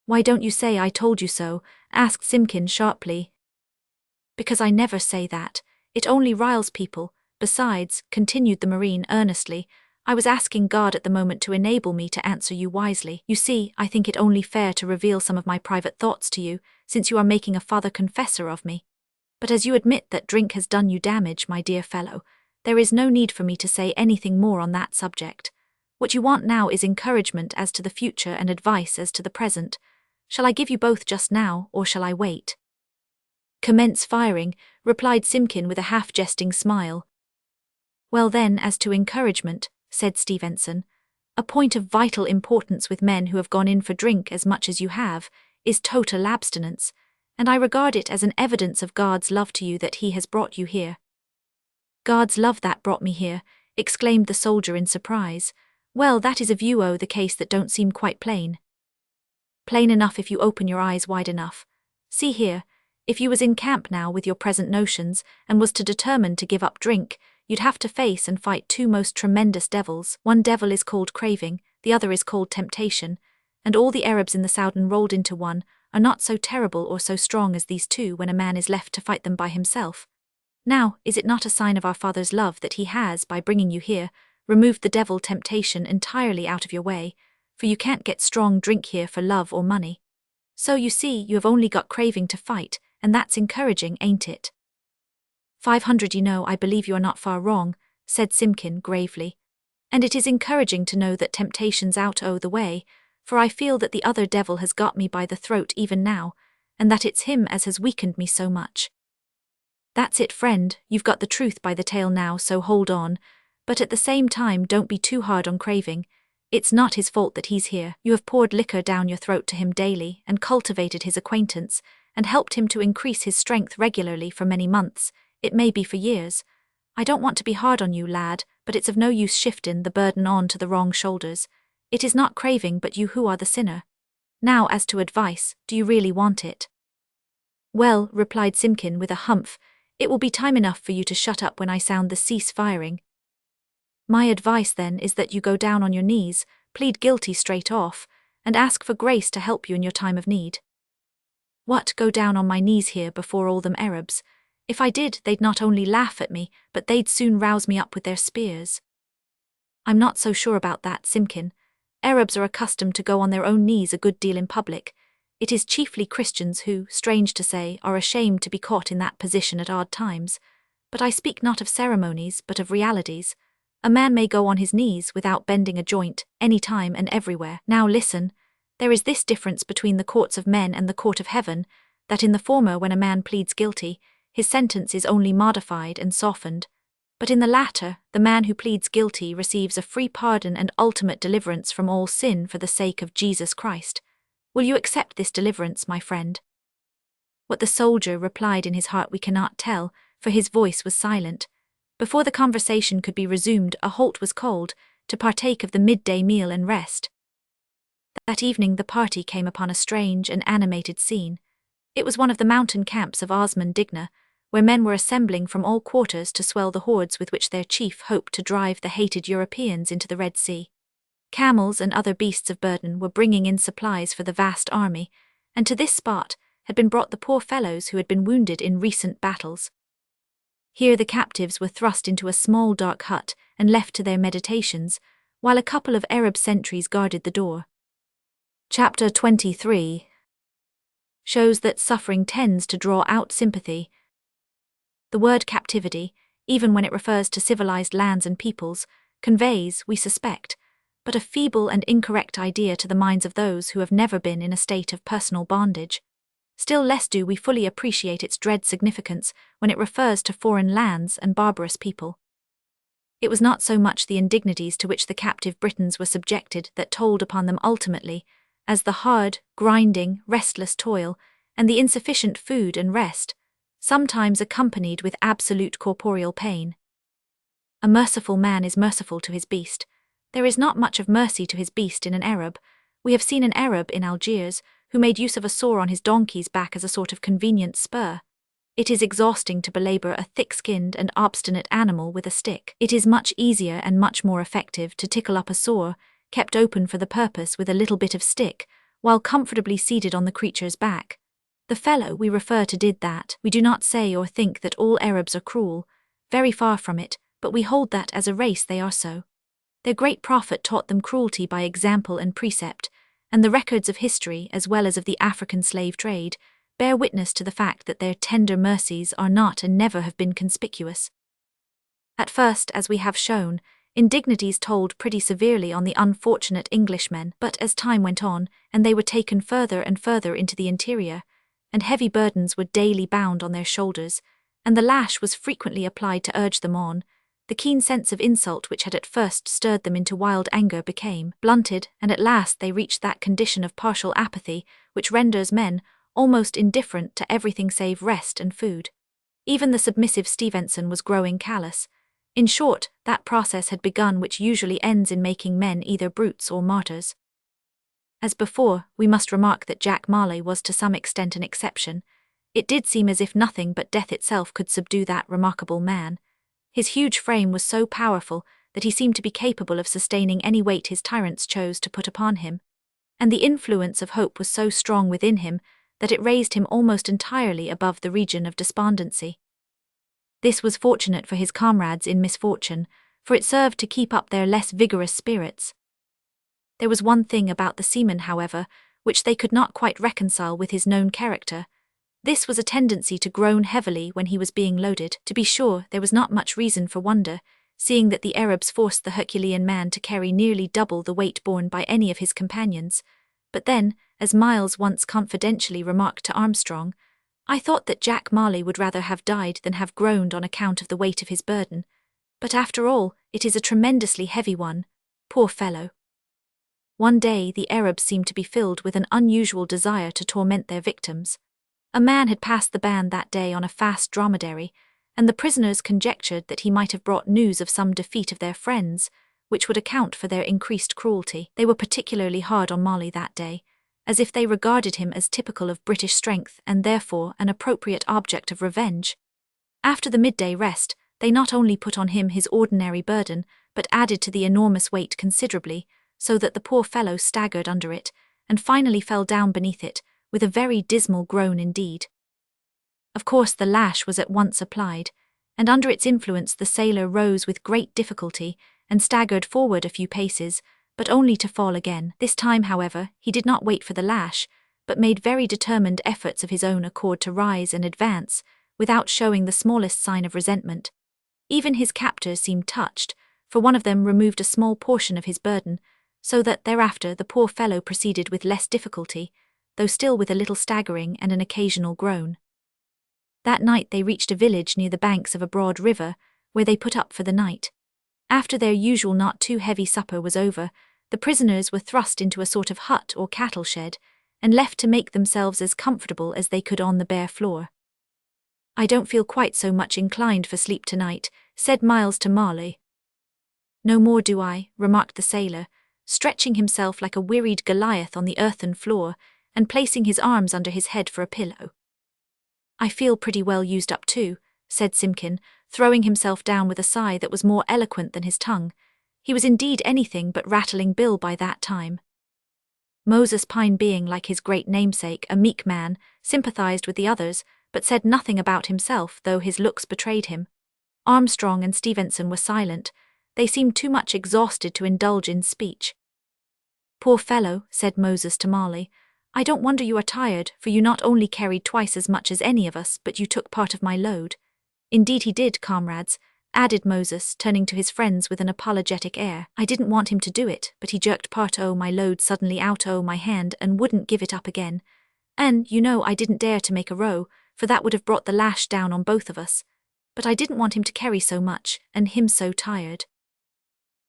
[SPEAKER 1] "Why don't you say I told you so?" asked Simpkin sharply. "Because I never say that. It only riles people. Besides," continued the Marine earnestly, "I was asking God at the moment to enable me to answer you wisely. You see, I think it only fair to reveal some of my private thoughts to you, since you are making a father confessor of me. But as you admit that drink has done you damage, my dear fellow, there is no need for me to say anything more on that subject. What you want now is encouragement as to the future and advice as to the present. Shall I give you both just now, or shall I wait?" Commence firing, replied Simpkin with a half-jesting smile. Well then, as to encouragement, said Stevenson, a point of vital importance with men who have gone in for drink as much as you have, is total abstinence, and I regard it as an evidence of God's love to you that he has brought you here. God's love that brought me here, exclaimed the soldier in surprise. Well, that is a view o' the case that don't seem quite plain. Plain enough if you open your eyes wide enough. See here, if you was in camp now with your present notions, and was to determine to give up drink, you'd have to face and fight two most tremendous devils. One devil is called craving, the other is called temptation, and all the Arabs in the Soudan rolled into one are not so terrible or so strong as these two when a man is left to fight them by himself. Now, is it not a sign of our Father's love that he has, by bringing you here, removed the devil temptation entirely out of your way, for you can't get strong drink here for love or money. So you see, you have only got craving to fight, and that's encouraging, ain't it? 500 You know, I believe you are not far wrong, said Simpkin gravely. And it is encouraging to know that temptation's out o' the way, for I feel that the other devil has got me by the throat even now, and that it's him as has weakened me so much. That's it, friend, you've got the truth by the tail now, so hold on, but at the same time don't be too hard on craving. It's not his fault that he's here. You have poured liquor down your throat to him daily, and cultivated his acquaintance, and helped him to increase his strength regularly for many months, it may be for years. I don't want to be hard on you, lad, but it's of no use shifting the burden on to the wrong shoulders. It is not craving but you who are the sinner. Now as to advice, do you really want it? Well, replied Simpkin with a humph, it will be time enough for you to shut up when I sound the cease firing. My advice then is that you go down on your knees, plead guilty straight off, and ask for grace to help you in your time of need. What, go down on my knees here before all them Arabs? If I did, they'd not only laugh at me, but they'd soon rouse me up with their spears. I'm not so sure about that, Simpkin. Arabs are accustomed to go on their own knees a good deal in public. It is chiefly Christians who, strange to say, are ashamed to be caught in that position at odd times. But I speak not of ceremonies, but of realities. A man may go on his knees without bending a joint, any time and everywhere. Now listen, there is this difference between the courts of men and the court of heaven, that in the former, when a man pleads guilty, his sentence is only modified and softened, but in the latter, the man who pleads guilty receives a free pardon and ultimate deliverance from all sin for the sake of Jesus Christ. Will you accept this deliverance, my friend? What the soldier replied in his heart we cannot tell, for his voice was silent. Before the conversation could be resumed, a halt was called, to partake of the midday meal and rest. That evening the party came upon a strange and animated scene. It was one of the mountain camps of Osman Digna, where men were assembling from all quarters to swell the hordes with which their chief hoped to drive the hated Europeans into the Red Sea. Camels and other beasts of burden were bringing in supplies for the vast army, and to this spot had been brought the poor fellows who had been wounded in recent battles. Here the captives were thrust into a small dark hut and left to their meditations, while a couple of Arab sentries guarded the door. Chapter 23 shows that suffering tends to draw out sympathy. The word captivity, even when it refers to civilized lands and peoples, conveys, we suspect, but a feeble and incorrect idea to the minds of those who have never been in a state of personal bondage. Still less do we fully appreciate its dread significance when it refers to foreign lands and barbarous people. It was not so much the indignities to which the captive Britons were subjected that told upon them ultimately, as the hard, grinding, restless toil, and the insufficient food and rest, sometimes accompanied with absolute corporeal pain. A merciful man is merciful to his beast. There is not much of mercy to his beast in an Arab. We have seen an Arab in Algiers who made use of a sore on his donkey's back as a sort of convenient spur. It is exhausting to belabor a thick-skinned and obstinate animal with a stick. It is much easier and much more effective to tickle up a sore, kept open for the purpose with a little bit of stick, while comfortably seated on the creature's back. The fellow we refer to did that. We do not say or think that all Arabs are cruel, very far from it, but we hold that as a race they are so. Their great prophet taught them cruelty by example and precept, and the records of history as well as of the African slave trade bear witness to the fact that their tender mercies are not and never have been conspicuous. At first, as we have shown, indignities told pretty severely on the unfortunate Englishmen, but as time went on, and they were taken further and further into the interior, and heavy burdens were daily bound on their shoulders, and the lash was frequently applied to urge them on. The keen sense of insult which had at first stirred them into wild anger became blunted, and at last they reached that condition of partial apathy which renders men almost indifferent to everything save rest and food. Even the submissive Stevenson was growing callous. In short, that process had begun which usually ends in making men either brutes or martyrs. As before, we must remark that Jack Marley was to some extent an exception. It did seem as if nothing but death itself could subdue that remarkable man. His huge frame was so powerful that he seemed to be capable of sustaining any weight his tyrants chose to put upon him, and the influence of hope was so strong within him that it raised him almost entirely above the region of despondency. This was fortunate for his comrades in misfortune, for it served to keep up their less vigorous spirits. There was one thing about the seaman, however, which they could not quite reconcile with his known character. This was a tendency to groan heavily when he was being loaded. To be sure, there was not much reason for wonder, seeing that the Arabs forced the Herculean man to carry nearly double the weight borne by any of his companions. But then, as Miles once confidentially remarked to Armstrong, I thought that Jack Marley would rather have died than have groaned on account of the weight of his burden. But after all, it is a tremendously heavy one. Poor fellow. One day the Arabs seemed to be filled with an unusual desire to torment their victims. A man had passed the band that day on a fast dromedary, and the prisoners conjectured that he might have brought news of some defeat of their friends, which would account for their increased cruelty. They were particularly hard on Marley that day, as if they regarded him as typical of British strength and therefore an appropriate object of revenge. After the midday rest, they not only put on him his ordinary burden, but added to the enormous weight considerably, so that the poor fellow staggered under it, and finally fell down beneath it, with a very dismal groan indeed. Of course the lash was at once applied, and under its influence the sailor rose with great difficulty, and staggered forward a few paces, but only to fall again. This time, however, he did not wait for the lash, but made very determined efforts of his own accord to rise and advance, without showing the smallest sign of resentment. Even his captors seemed touched, for one of them removed a small portion of his burden, so that thereafter the poor fellow proceeded with less difficulty, though still with a little staggering and an occasional groan. That night they reached a village near the banks of a broad river, where they put up for the night. After their usual not too heavy supper was over, the prisoners were thrust into a sort of hut or cattle shed, and left to make themselves as comfortable as they could on the bare floor. "I don't feel quite so much inclined for sleep tonight," said Miles to Marley. "No more do I," remarked the sailor, stretching himself like a wearied Goliath on the earthen floor, and placing his arms under his head for a pillow. "I feel pretty well used up too," said Simpkin, throwing himself down with a sigh that was more eloquent than his tongue. He was indeed anything but Rattling Bill by that time. Moses Pine, being like his great namesake, a meek man, sympathized with the others, but said nothing about himself, though his looks betrayed him. Armstrong and Stevenson were silent. They seemed too much exhausted to indulge in speech. "Poor fellow," said Moses to Marley, "I don't wonder you are tired, for you not only carried twice as much as any of us, but you took part of my load." "Indeed he did, comrades," added Moses, turning to his friends with an apologetic air. "I didn't want him to do it, but he jerked part o' my load suddenly out o' my hand and wouldn't give it up again. And, you know, I didn't dare to make a row, for that would have brought the lash down on both of us. But I didn't want him to carry so much, and him so tired."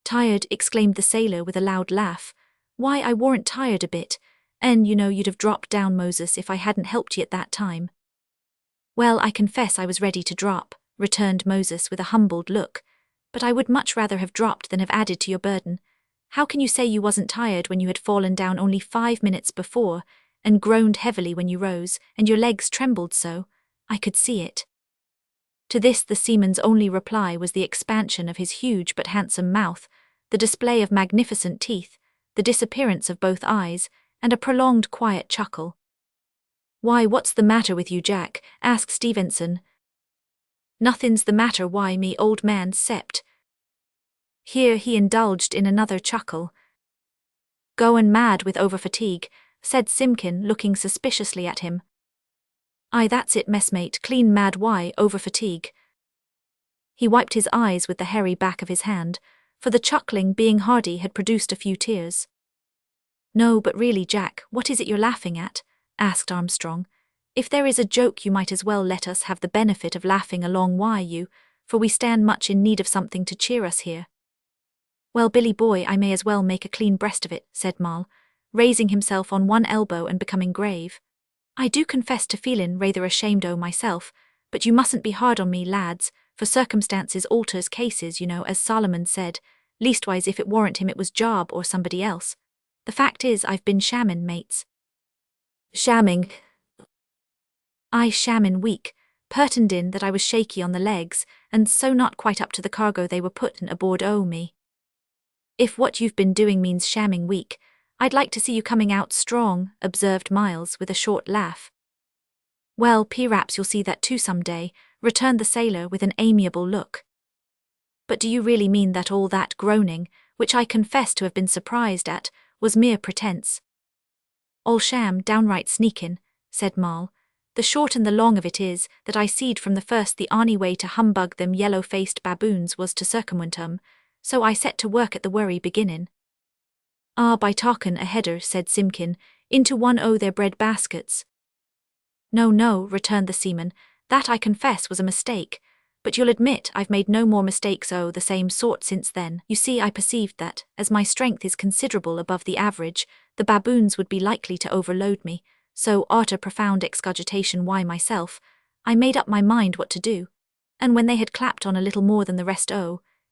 [SPEAKER 1] "Tired?" exclaimed the sailor with a loud laugh. "Why, I warn't tired a bit, and you know you'd have dropped down, Moses, if I hadn't helped you at that time." "Well, I confess I was ready to drop," returned Moses with a humbled look, "but I would much rather have dropped than have added to your burden. How can you say you wasn't tired when you had fallen down only 5 minutes before, and groaned heavily when you rose, and your legs trembled so? I could see it." To this the seaman's only reply was the expansion of his huge but handsome mouth, the display of magnificent teeth, the disappearance of both eyes, and a prolonged quiet chuckle. "Why, what's the matter with you, Jack?" asked Stevenson. "Nothin's the matter, why, me old man, sept—" Here he indulged in another chuckle. "Goin' mad with overfatigue," said Simpkin, looking suspiciously at him. "Aye, that's it, messmate, clean mad, why, overfatigue." He wiped his eyes with the hairy back of his hand, for the chuckling, being hearty, had produced a few tears. "No, but really, Jack, what is it you're laughing at?" asked Armstrong. If there is a joke, you might as well let us have the benefit of laughing along while you, for we stand much in need of something to cheer us here. Well, Billy boy, I may as well make a clean breast of it, said Mal, raising himself on one elbow and becoming grave. I do confess to feelin' rather ashamed o' myself, but you mustn't be hard on me, lads, for circumstances alters cases, you know, as Solomon said, leastwise if it warrant him it was Job or somebody else. The fact is, I've been shammin', mates. Shamming? I shammin' weak, pertendin' that I was shaky on the legs, and so not quite up to the cargo they were puttin' aboard o' me. If what you've been doing means shamming weak, I'd like to see you coming out strong, observed Miles with a short laugh. Well, p'raps you'll see that too some day, returned the sailor with an amiable look. But do you really mean that all that groaning, which I confess to have been surprised at, was mere pretence? All sham, downright sneakin', said Mal. The short and the long of it is that I seed from the first the only way to humbug them yellow-faced baboons was to circumvent 'em, so I set to work at the worry beginnin'. Ah, by talkin' a header, said Simkin, into one o' their bread baskets. No, returned the seaman, that I confess was a mistake, but you'll admit I've made no more mistakes o' the same sort since then. You see, I perceived that, as my strength is considerable above the average, the baboons would be likely to overload me, so, arter profound excogitation why myself, I made up my mind what to do, and when they had clapped on a little more than the rest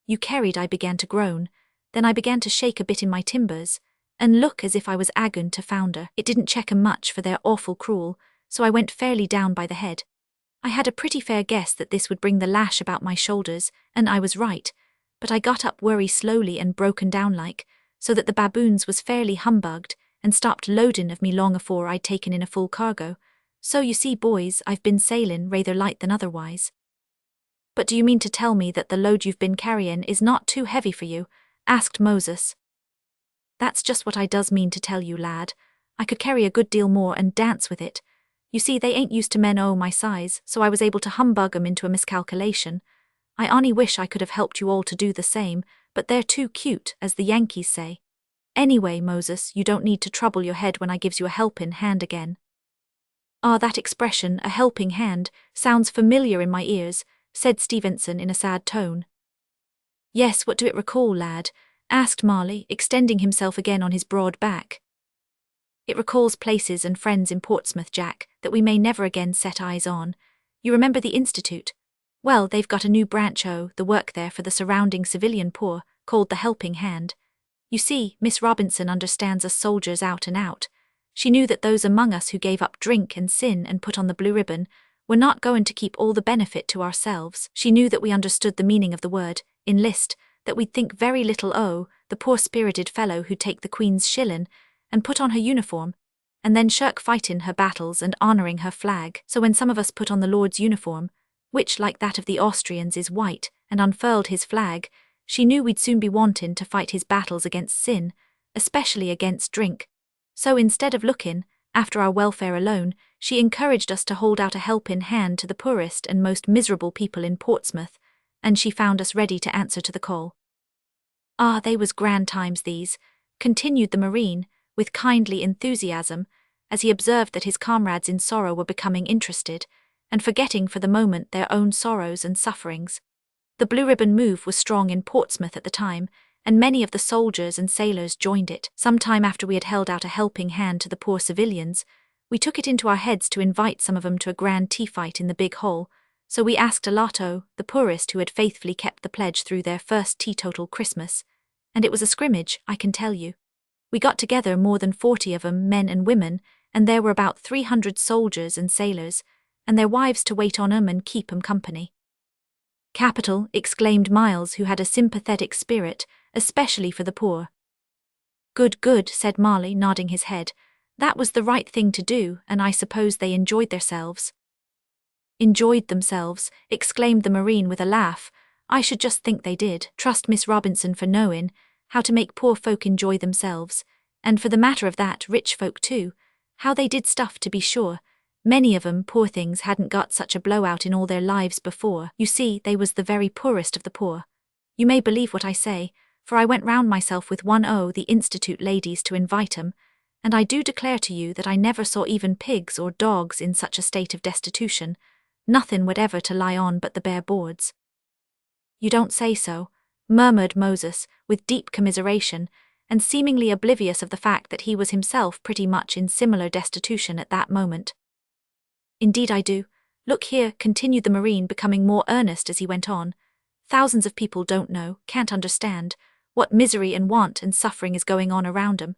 [SPEAKER 1] you carried, I began to groan, then I began to shake a bit in my timbers, and look as if I was agoin' to founder. It didn't check 'em much, for they're awful cruel, so I went fairly down by the head. I had a pretty fair guess that this would bring the lash about my shoulders, and I was right, but I got up worry slowly and broken down like, so that the baboons was fairly humbugged, and stopped loadin' of me long afore I'd taken in a full cargo. So you see, boys, I've been sailin' rather light than otherwise. But do you mean to tell me that the load you've been carryin' is not too heavy for you? Asked Moses. That's just what I does mean to tell you, lad. I could carry a good deal more and dance with it. You see, they ain't used to men o' my size, so I was able to humbug 'em into a miscalculation. I only wish I could have helped you all to do the same, but they're too cute, as the Yankees say. Anyway, Moses, you don't need to trouble your head when I gives you a helpin' hand again. Ah, that expression, a helping hand, sounds familiar in my ears, said Stevenson in a sad tone. Yes, what do it recall, lad? Asked Marley, extending himself again on his broad back. It recalls places and friends in Portsmouth, Jack, that we may never again set eyes on. You remember the Institute? Well, they've got a new branch o' the work there for the surrounding civilian poor, called the Helping Hand. You see, Miss Robinson understands us soldiers out and out. She knew that those among us who gave up drink and sin and put on the blue ribbon were not going to keep all the benefit to ourselves. She knew that we understood the meaning of the word, enlist, that we'd think very little o' the poor-spirited fellow who'd take the Queen's shillin' and put on her uniform, and then shirk fightin' her battles and honouring her flag. So when some of us put on the Lord's uniform, which like that of the Austrians is white, and unfurled his flag, she knew we'd soon be wantin' to fight his battles against sin, especially against drink. So instead of lookin' after our welfare alone, she encouraged us to hold out a helpin' hand to the poorest and most miserable people in Portsmouth, and she found us ready to answer to the call. Ah, they was grand times these, continued the Marine, with kindly enthusiasm, as he observed that his comrades in sorrow were becoming interested, and forgetting for the moment their own sorrows and sufferings. The Blue Ribbon move was strong in Portsmouth at the time, and many of the soldiers and sailors joined it. Some time after we had held out a helping hand to the poor civilians, we took it into our heads to invite some of them to a grand tea fight in the big hall, so we asked a lot o' the poorest who had faithfully kept the pledge through their first teetotal Christmas, and it was a scrimmage, I can tell you. We got together more than 40 of 'em, men and women, and there were about 300 soldiers and sailors, and their wives to wait on 'em and keep 'em company. Capital, exclaimed Miles, who had a sympathetic spirit, especially for the poor. Good, said Marley, nodding his head. That was the right thing to do, and I suppose they enjoyed themselves. Enjoyed themselves, exclaimed the Marine with a laugh. I should just think they did. Trust Miss Robinson for knowing how to make poor folk enjoy themselves, and for the matter of that, rich folk too. How they did stuff, to be sure. Many of 'em, poor things, hadn't got such a blowout in all their lives before. You see, they was the very poorest of the poor. You may believe what I say, for I went round myself with one o' the Institute ladies to invite 'em, and I do declare to you that I never saw even pigs or dogs in such a state of destitution, nothing whatever to lie on but the bare boards." "You don't say so," murmured Moses, with deep commiseration, and seemingly oblivious of the fact that he was himself pretty much in similar destitution at that moment. "Indeed I do. Look here," continued the Marine, becoming more earnest as he went on. "Thousands of people don't know, can't understand, what misery and want and suffering is going on around 'em.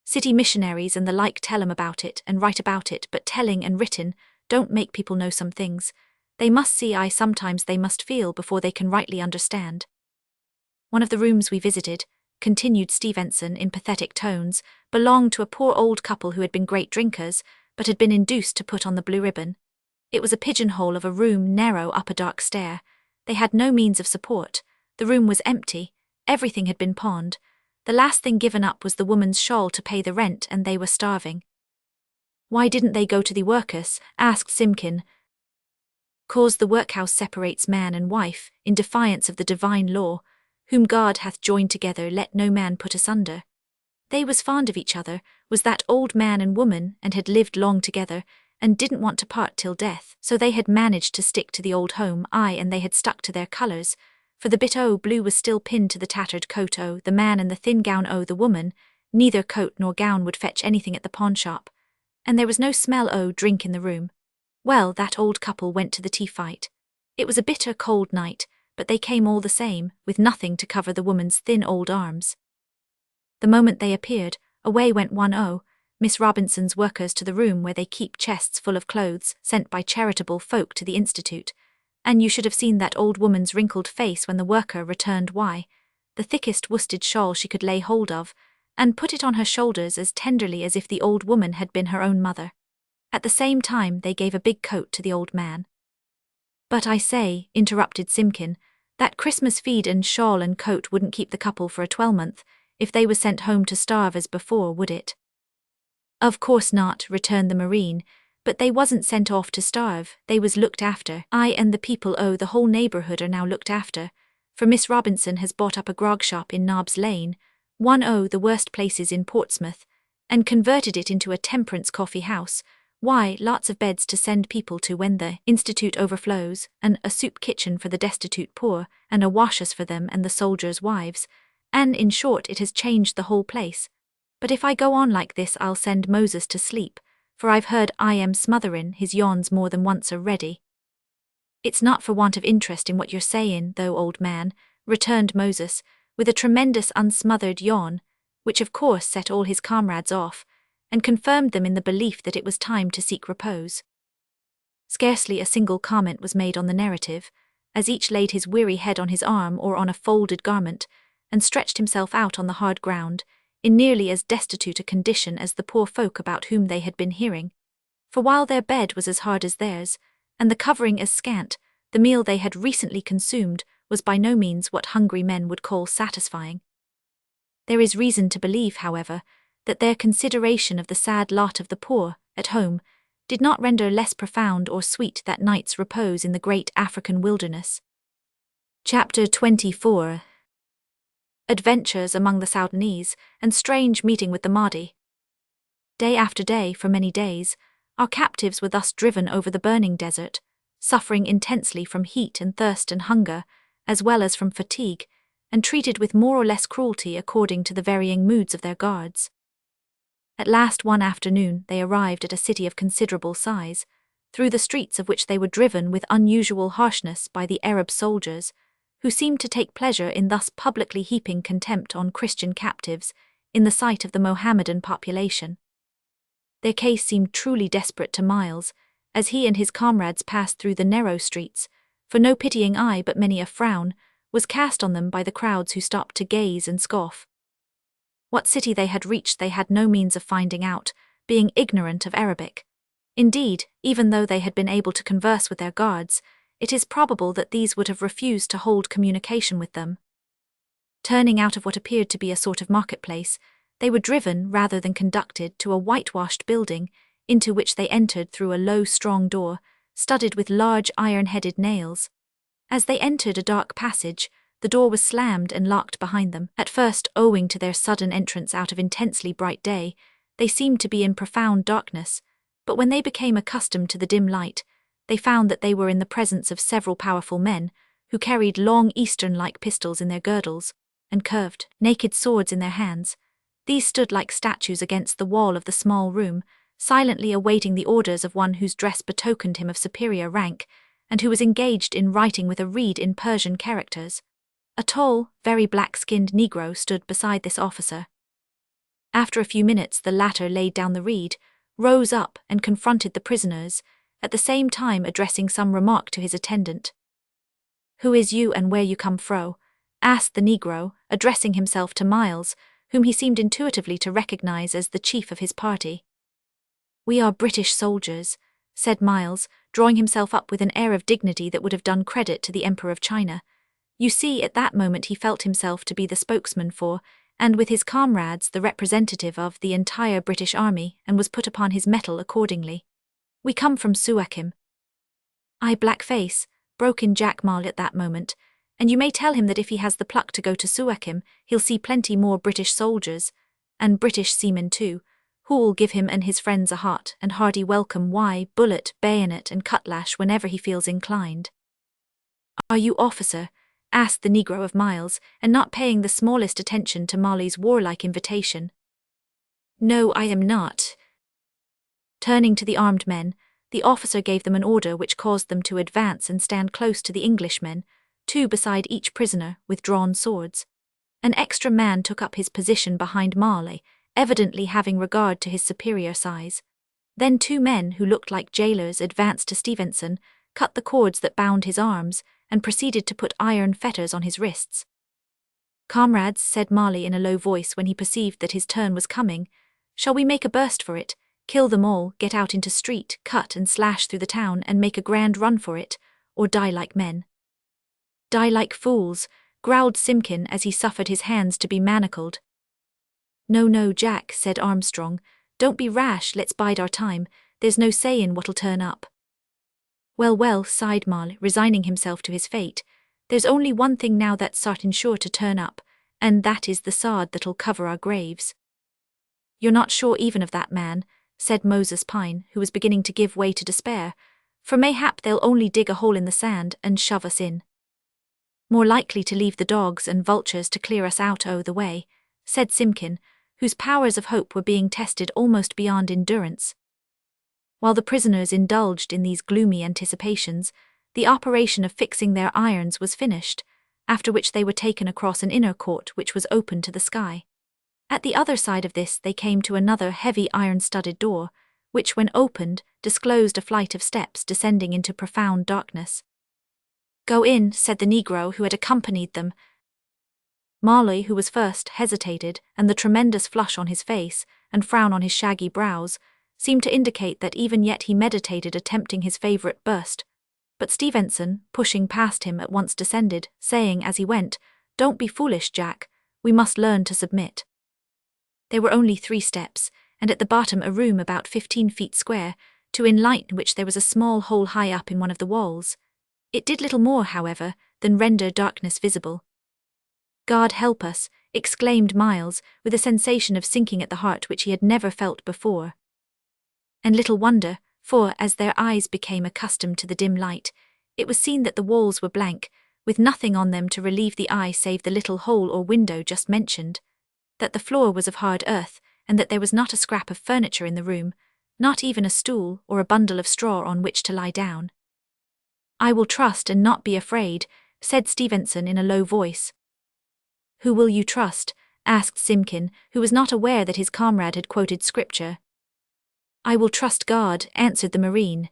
[SPEAKER 1] City missionaries and the like tell 'em about it and write about it, but telling and written don't make people know some things. They must see, sometimes they must feel before they can rightly understand. One of the rooms we visited," continued Stevenson in pathetic tones, "belonged to a poor old couple who had been great drinkers, but had been induced to put on the blue ribbon. It was a pigeonhole of a room, narrow up a dark stair. They had no means of support. The room was empty. Everything had been pawned. The last thing given up was the woman's shawl to pay the rent, and they were starving." "Why didn't they go to the workus?" asked Simkin. "'Cause the workhouse separates man and wife, in defiance of the divine law, whom God hath joined together, let no man put asunder. They was fond of each other, was that old man and woman, and had lived long together, and didn't want to part till death, so they had managed to stick to the old home, and they had stuck to their colours, for the bit o' blue was still pinned to the tattered coat o' the man and the thin gown o' the woman. Neither coat nor gown would fetch anything at the pawn shop, and there was no smell o' drink in the room. Well, that old couple went to the tea fight. It was a bitter cold night, but they came all the same, with nothing to cover the woman's thin old arms. The moment they appeared, away went one o' Miss Robinson's workers to the room where they keep chests full of clothes sent by charitable folk to the Institute, and you should have seen that old woman's wrinkled face when the worker returned the thickest worsted shawl she could lay hold of, and put it on her shoulders as tenderly as if the old woman had been her own mother. At the same time they gave a big coat to the old man. "But I say," interrupted Simkin, "that Christmas feed and shawl and coat wouldn't keep the couple for a 12-month, if they was sent home to starve as before, would it?" "Of course not," returned the Marine, "but they wasn't sent off to starve, they was looked after. And the people o' the whole neighbourhood are now looked after, for Miss Robinson has bought up a grog shop in Nobb's Lane, one o' the worst places in Portsmouth, and converted it into a temperance coffee house. Lots of beds to send people to when the Institute overflows, and a soup kitchen for the destitute poor, and a washers for them and the soldiers' wives, and in short it has changed the whole place. But if I go on like this I'll send Moses to sleep, for I've heard I am smotherin' his yawns more than once already." "It's not for want of interest in what you're sayin', though, old man," returned Moses, with a tremendous unsmothered yawn, which of course set all his comrades off, and confirmed them in the belief that it was time to seek repose. Scarcely a single comment was made on the narrative, as each laid his weary head on his arm or on a folded garment, and stretched himself out on the hard ground, in nearly as destitute a condition as the poor folk about whom they had been hearing. For while their bed was as hard as theirs, and the covering as scant, the meal they had recently consumed was by no means what hungry men would call satisfying. There is reason to believe, however, that their consideration of the sad lot of the poor, at home, did not render less profound or sweet that night's repose in the great African wilderness. Chapter 24. Adventures among the Soudanese, and strange meeting with the Mahdi. Day after day, for many days, our captives were thus driven over the burning desert, suffering intensely from heat and thirst and hunger, as well as from fatigue, and treated with more or less cruelty according to the varying moods of their guards. At last one afternoon they arrived at a city of considerable size, through the streets of which they were driven with unusual harshness by the Arab soldiers, who seemed to take pleasure in thus publicly heaping contempt on Christian captives in the sight of the Mohammedan population. Their case seemed truly desperate to Miles, as he and his comrades passed through the narrow streets, for no pitying eye but many a frown was cast on them by the crowds who stopped to gaze and scoff. What city they had reached they had no means of finding out, being ignorant of Arabic. Indeed, even though they had been able to converse with their guards, it is probable that these would have refused to hold communication with them. Turning out of what appeared to be a sort of marketplace, they were driven rather than conducted to a whitewashed building, into which they entered through a low, strong door, studded with large iron-headed nails. As they entered a dark passage, the door was slammed and locked behind them. At first, owing to their sudden entrance out of intensely bright day, they seemed to be in profound darkness, but when they became accustomed to the dim light, they found that they were in the presence of several powerful men, who carried long Eastern-like pistols in their girdles, and curved, naked swords in their hands. These stood like statues against the wall of the small room, silently awaiting the orders of one whose dress betokened him of superior rank, and who was engaged in writing with a reed in Persian characters. A tall, very black-skinned Negro stood beside this officer. After a few minutes the latter laid down the reed, rose up and confronted the prisoners, at the same time addressing some remark to his attendant. "Who is you and where you come fro?" asked the Negro, addressing himself to Miles, whom he seemed intuitively to recognize as the chief of his party. "We are British soldiers," said Miles, drawing himself up with an air of dignity that would have done credit to the Emperor of China. You see, at that moment he felt himself to be the spokesman for, and with his comrades the representative of, the entire British army, and was put upon his mettle accordingly. "We come from Suakim." "Aye, blackface," broke in Jack Marl at that moment, "and you may tell him that if he has the pluck to go to Suakim, he'll see plenty more British soldiers, and British seamen too, who'll give him and his friends a hot and hearty welcome, bullet, bayonet and cutlash whenever he feels inclined." "Are you officer?" asked the Negro of Miles, and not paying the smallest attention to Marley's warlike invitation. "No, I am not." Turning to the armed men, the officer gave them an order which caused them to advance and stand close to the Englishmen, two beside each prisoner, with drawn swords. An extra man took up his position behind Marley, evidently having regard to his superior size. Then two men who looked like jailers advanced to Stevenson, cut the cords that bound his arms, and proceeded to put iron fetters on his wrists. "Comrades," said Marley in a low voice when he perceived that his turn was coming, "shall we make a burst for it, kill them all, get out into street, cut and slash through the town and make a grand run for it, or die like men?" "Die like fools," growled Simpkin as he suffered his hands to be manacled. "No, no, Jack," said Armstrong, "don't be rash, let's bide our time, there's no sayin' what'll turn up." "Well, well," sighed Marley, resigning himself to his fate, "there's only one thing now that's sartin sure to turn up, and that is the sod that'll cover our graves." "You're not sure even of that, man," said Moses Pine, who was beginning to give way to despair, "for mayhap they'll only dig a hole in the sand and shove us in." "More likely to leave the dogs and vultures to clear us out o' the way," said Simpkin, whose powers of hope were being tested almost beyond endurance. While the prisoners indulged in these gloomy anticipations, the operation of fixing their irons was finished, after which they were taken across an inner court which was open to the sky. At the other side of this they came to another heavy iron-studded door, which, when opened, disclosed a flight of steps descending into profound darkness. "Go in," said the Negro who had accompanied them. Marley, who was first, hesitated, and the tremendous flush on his face, and frown on his shaggy brows, seemed to indicate that even yet he meditated attempting his favourite burst. But Stevenson, pushing past him, at once descended, saying as he went, "Don't be foolish, Jack, we must learn to submit." There were only 3 steps, and at the bottom a room about 15 feet square, to enlighten which there was a small hole high up in one of the walls. It did little more, however, than render darkness visible. "God help us," exclaimed Miles, with a sensation of sinking at the heart which he had never felt before. And little wonder, for, as their eyes became accustomed to the dim light, it was seen that the walls were blank, with nothing on them to relieve the eye save the little hole or window just mentioned, that the floor was of hard earth, and that there was not a scrap of furniture in the room, not even a stool or a bundle of straw on which to lie down. "I will trust and not be afraid," said Stevenson in a low voice. "Who will you trust?" asked Simpkin, who was not aware that his comrade had quoted scripture. "I will trust God," answered the Marine.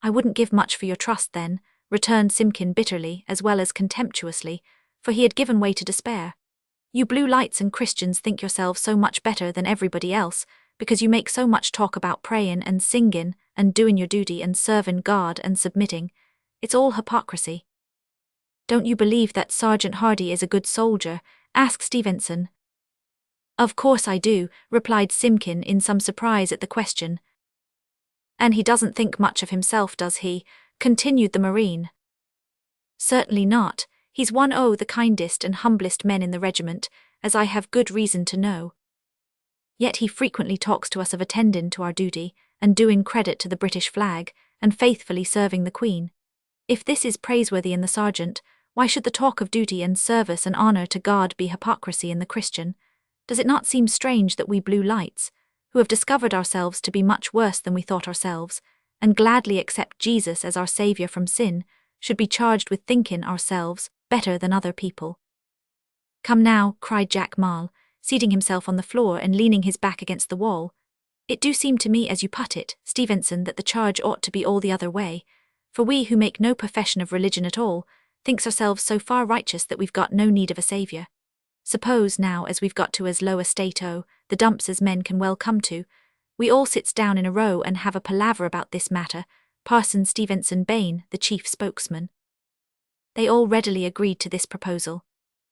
[SPEAKER 1] "I wouldn't give much for your trust then," returned Simpkin bitterly as well as contemptuously, for he had given way to despair. "You blue lights and Christians think yourselves so much better than everybody else, because you make so much talk about prayin' and singin' and doin' your duty and servin' God and submitting. It's all hypocrisy." "Don't you believe that Sergeant Hardy is a good soldier?" asked Stevenson. "Of course I do," replied Simpkin in some surprise at the question. "And he doesn't think much of himself, does he?" continued the Marine. "Certainly not. He's one o' the kindest and humblest men in the regiment, as I have good reason to know." Yet he frequently talks to us of attending to our duty, and doing credit to the British flag, and faithfully serving the Queen. If this is praiseworthy in the sergeant, why should the talk of duty and service and honour to God be hypocrisy in the Christian? Does it not seem strange that we blue lights, who have discovered ourselves to be much worse than we thought ourselves, and gladly accept Jesus as our Saviour from sin, should be charged with thinking ourselves better than other people? Come now, cried Jack Marl, seating himself on the floor and leaning his back against the wall. It do seem to me, as you put it, Stevenson, that the charge ought to be all the other way, for we who make no profession of religion at all, thinks ourselves so far righteous that we've got no need of a saviour. Suppose now, as we've got to as low a state the dumps as men can well come to, we all sits down in a row and have a palaver about this matter, Parson Stevenson Bain, the chief spokesman. They all readily agreed to this proposal.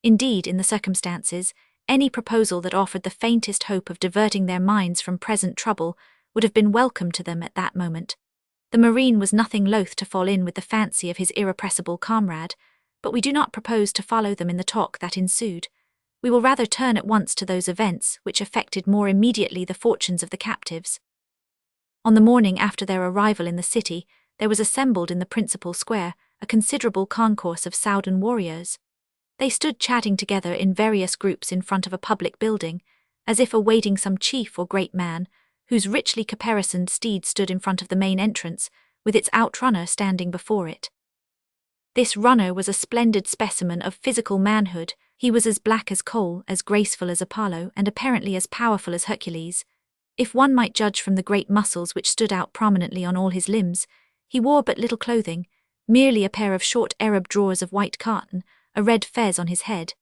[SPEAKER 1] Indeed, in the circumstances, any proposal that offered the faintest hope of diverting their minds from present trouble would have been welcome to them at that moment. The Marine was nothing loath to fall in with the fancy of his irrepressible comrade, but we do not propose to follow them in the talk that ensued. We will rather turn at once to those events which affected more immediately the fortunes of the captives. On the morning after their arrival in the city, there was assembled in the principal square a considerable concourse of Soudan warriors. They stood chatting together in various groups in front of a public building, as if awaiting some chief or great man, whose richly caparisoned steed stood in front of the main entrance, with its outrunner standing before it. This runner was a splendid specimen of physical manhood. He was as black as coal, as graceful as Apollo, and apparently as powerful as Hercules. If one might judge from the great muscles which stood out prominently on all his limbs, he wore but little clothing, merely a pair of short Arab drawers of white cotton, a red fez on his head,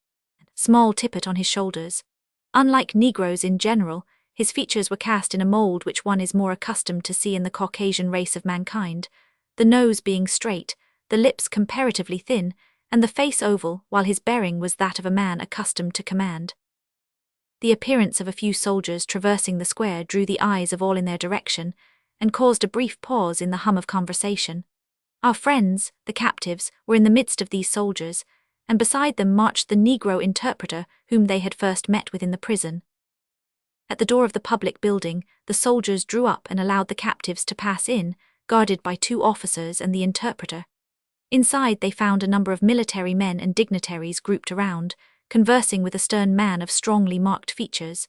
[SPEAKER 1] small tippet on his shoulders. Unlike Negroes in general, his features were cast in a mould which one is more accustomed to see in the Caucasian race of mankind, the nose being straight, the lips comparatively thin, and the face oval, while his bearing was that of a man accustomed to command. The appearance of a few soldiers traversing the square drew the eyes of all in their direction, and caused a brief pause in the hum of conversation. Our friends, the captives, were in the midst of these soldiers, and beside them marched the Negro interpreter whom they had first met with in the prison. At the door of the public building, the soldiers drew up and allowed the captives to pass in, guarded by 2 officers and the interpreter. Inside they found a number of military men and dignitaries grouped around, conversing with a stern man of strongly marked features.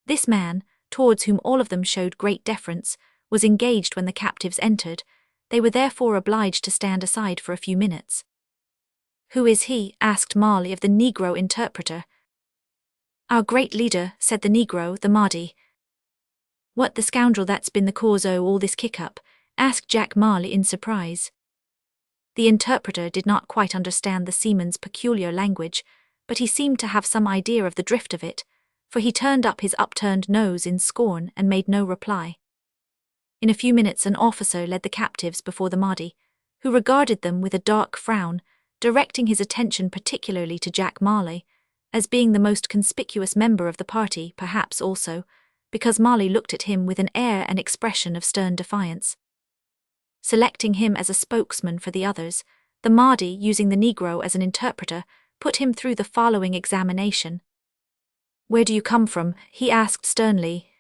[SPEAKER 1] This man, towards whom all of them showed great deference, was engaged when the captives entered. They were therefore obliged to stand aside for a few minutes. "Who is he?" asked Marley of the Negro interpreter. "Our great leader," said the Negro, the Mahdi. "What, the scoundrel that's been the cause o' all this kick-up?" asked Jack Marley in surprise. The interpreter did not quite understand the seaman's peculiar language, but he seemed to have some idea of the drift of it, for he turned up his upturned nose in scorn and made no reply. In a few minutes an officer led the captives before the Mahdi, who regarded them with a dark frown, directing his attention particularly to Jack Marley, as being the most conspicuous member of the party, perhaps also, because Marley looked at him with an air and expression of stern defiance. Selecting him as a spokesman for the others, the Mahdi, using the Negro as an interpreter, put him through the following examination. "Where do you come from?" he asked sternly.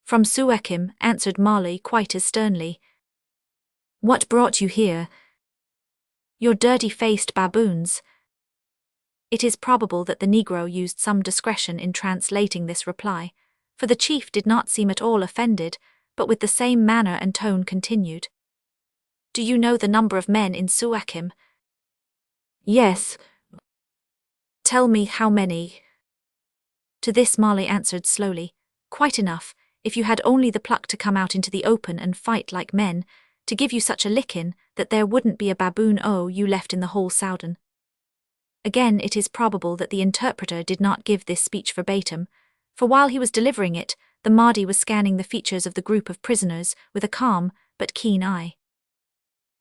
[SPEAKER 1] "From Suakim," answered Marley quite as sternly. "What brought you here?" "Your dirty-faced baboons." It is probable that the Negro used some discretion in translating this reply, for the chief did not seem at all offended, but with the same manner and tone continued. "Do you know the number of men in Suakim?" "Yes." "Tell me how many." To this Marley answered slowly, "Quite enough, if you had only the pluck to come out into the open and fight like men, to give you such a licking that there wouldn't be a baboon you left in the whole Soudan." Again, it is probable that the interpreter did not give this speech verbatim, for while he was delivering it, the Mahdi was scanning the features of the group of prisoners with a calm but keen eye.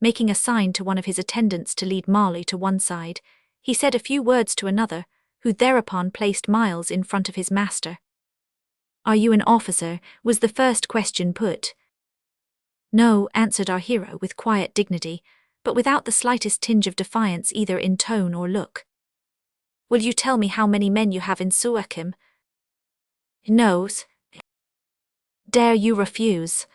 [SPEAKER 1] Making a sign to one of his attendants to lead Marley to one side, he said a few words to another, who thereupon placed Miles in front of his master. "Are you an officer?" was the first question put. "No," answered our hero with quiet dignity, but without the slightest tinge of defiance either in tone or look. "Will you tell me how many men you have in Suakim?" "No," Dare you refuse?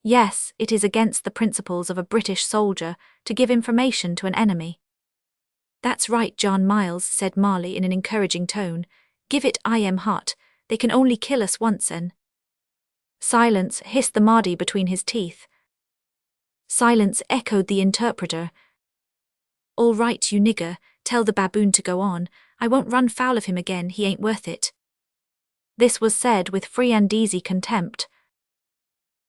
[SPEAKER 1] Yes, it is against the principles of a British soldier to give information to an enemy. That's right, John Miles, said Marley in an encouraging tone. Give it, I am hot. They can only kill us once and… Silence, hissed the Mahdi between his teeth. Silence, echoed the interpreter. All right, you nigger, tell the baboon to go on. I won't run foul of him again, he ain't worth it. This was said with free and easy contempt.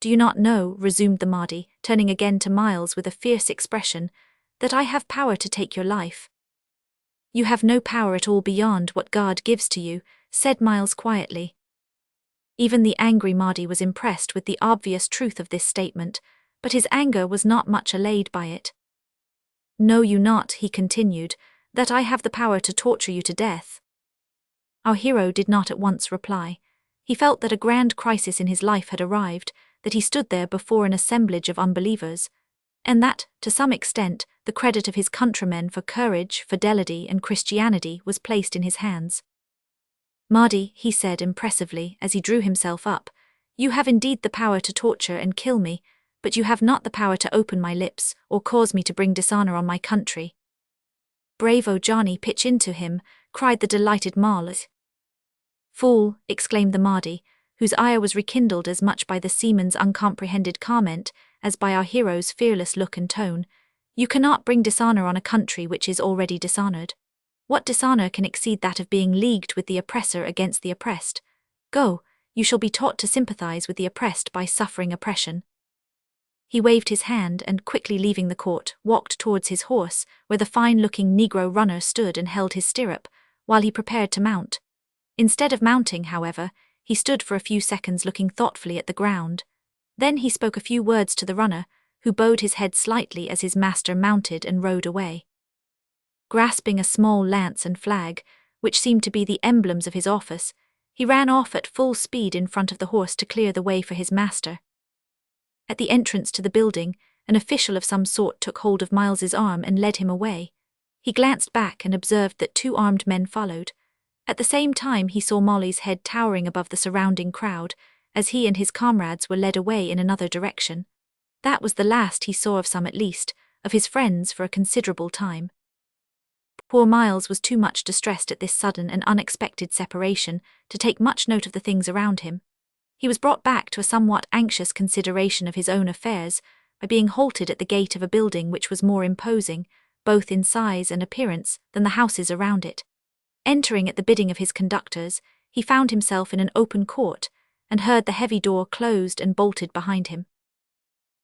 [SPEAKER 1] Do you not know, resumed the Mahdi, turning again to Miles with a fierce expression, that I have power to take your life? You have no power at all beyond what God gives to you, said Miles quietly. Even the angry Mahdi was impressed with the obvious truth of this statement, but his anger was not much allayed by it. Know you not, he continued, that I have the power to torture you to death? Our hero did not at once reply. He felt that a grand crisis in his life had arrived, that he stood there before an assemblage of unbelievers, and that, to some extent, the credit of his countrymen for courage, fidelity, and Christianity was placed in his hands. Mahdi, he said impressively as he drew himself up, you have indeed the power to torture and kill me, but you have not the power to open my lips or cause me to bring dishonor on my country. Bravo Johnny, pitch into him, cried the delighted Miles. Fool, exclaimed the Mahdi, whose ire was rekindled as much by the seaman's uncomprehended comment as by our hero's fearless look and tone. You cannot bring dishonor on a country which is already dishonored. What dishonor can exceed that of being leagued with the oppressor against the oppressed? Go, you shall be taught to sympathize with the oppressed by suffering oppression. He waved his hand and, quickly leaving the court, walked towards his horse, where the fine-looking Negro runner stood and held his stirrup, while he prepared to mount. Instead of mounting, however, he stood for a few seconds looking thoughtfully at the ground. Then he spoke a few words to the runner, who bowed his head slightly as his master mounted and rode away. Grasping a small lance and flag, which seemed to be the emblems of his office, he ran off at full speed in front of the horse to clear the way for his master. At the entrance to the building, an official of some sort took hold of Miles's arm and led him away. He glanced back and observed that 2 armed men followed. At the same time he saw Molly's head towering above the surrounding crowd, as he and his comrades were led away in another direction. That was the last he saw of some at least, of his friends for a considerable time. Poor Miles was too much distressed at this sudden and unexpected separation to take much note of the things around him. He was brought back to a somewhat anxious consideration of his own affairs by being halted at the gate of a building which was more imposing, both in size and appearance, than the houses around it. Entering at the bidding of his conductors, he found himself in an open court, and heard the heavy door closed and bolted behind him.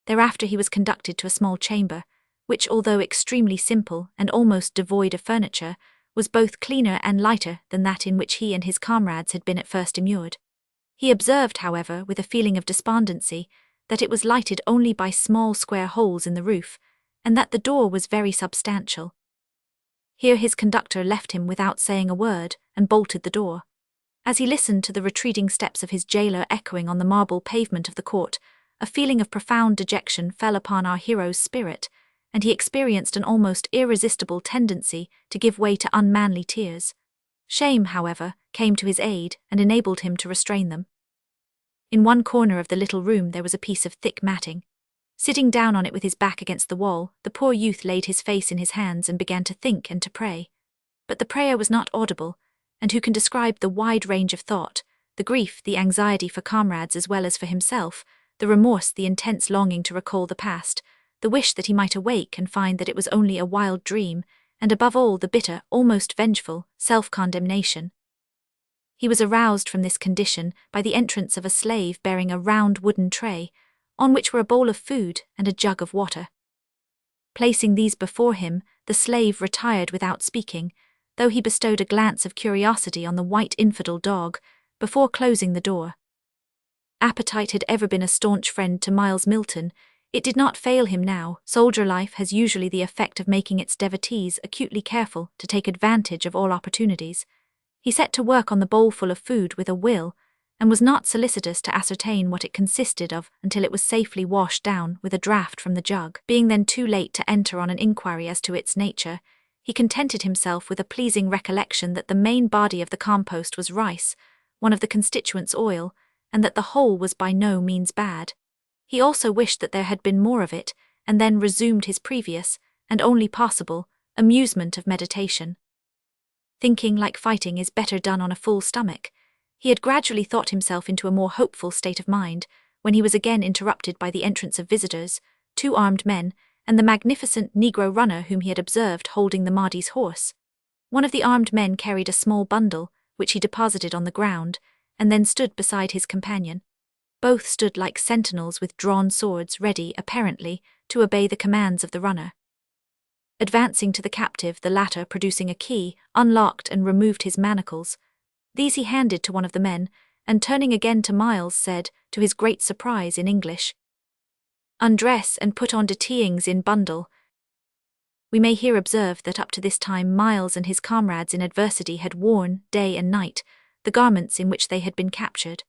[SPEAKER 1] Thereafter he was conducted to a small chamber, which, although extremely simple and almost devoid of furniture, was both cleaner and lighter than that in which he and his comrades had been at first immured. He observed, however, with a feeling of despondency, that it was lighted only by small square holes in the roof, and that the door was very substantial. Here his conductor left him without saying a word, and bolted the door. As he listened to the retreating steps of his jailer echoing on the marble pavement of the court, a feeling of profound dejection fell upon our hero's spirit, and he experienced an almost irresistible tendency to give way to unmanly tears. Shame, however, came to his aid and enabled him to restrain them. In one corner of the little room there was a piece of thick matting. Sitting down on it with his back against the wall, the poor youth laid his face in his hands and began to think and to pray. But the prayer was not audible, and who can describe the wide range of thought, the grief, the anxiety for comrades as well as for himself, the remorse, the intense longing to recall the past, the wish that he might awake and find that it was only a wild dream, and above all the bitter, almost vengeful, self-condemnation. He was aroused from this condition by the entrance of a slave bearing a round wooden tray, on which were a bowl of food and a jug of water. Placing these before him, the slave retired without speaking, though he bestowed a glance of curiosity on the white infidel dog, before closing the door. Appetite had ever been a staunch friend to Miles Milton. It did not fail him now. Soldier life has usually the effect of making its devotees acutely careful to take advantage of all opportunities. He set to work on the bowlful of food with a will, and was not solicitous to ascertain what it consisted of until it was safely washed down with a draught from the jug. Being then too late to enter on an inquiry as to its nature, he contented himself with a pleasing recollection that the main body of the compost was rice, one of the constituents oil, and that the whole was by no means bad. He also wished that there had been more of it, and then resumed his previous, and only possible, amusement of meditation. Thinking, like fighting, is better done on a full stomach. He had gradually thought himself into a more hopeful state of mind, when he was again interrupted by the entrance of visitors, 2 armed men, and the magnificent Negro runner whom he had observed holding the Mahdi's horse. One of the armed men carried a small bundle, which he deposited on the ground, and then stood beside his companion. Both stood like sentinels with drawn swords, ready, apparently, to obey the commands of the runner. Advancing to the captive, the latter, producing a key, unlocked and removed his manacles. These he handed to one of the men, and turning again to Miles said, to his great surprise, in English, "Undress and put on de teings in bundle." We may here observe that up to this time Miles and his comrades in adversity had worn, day and night, the garments in which they had been captured.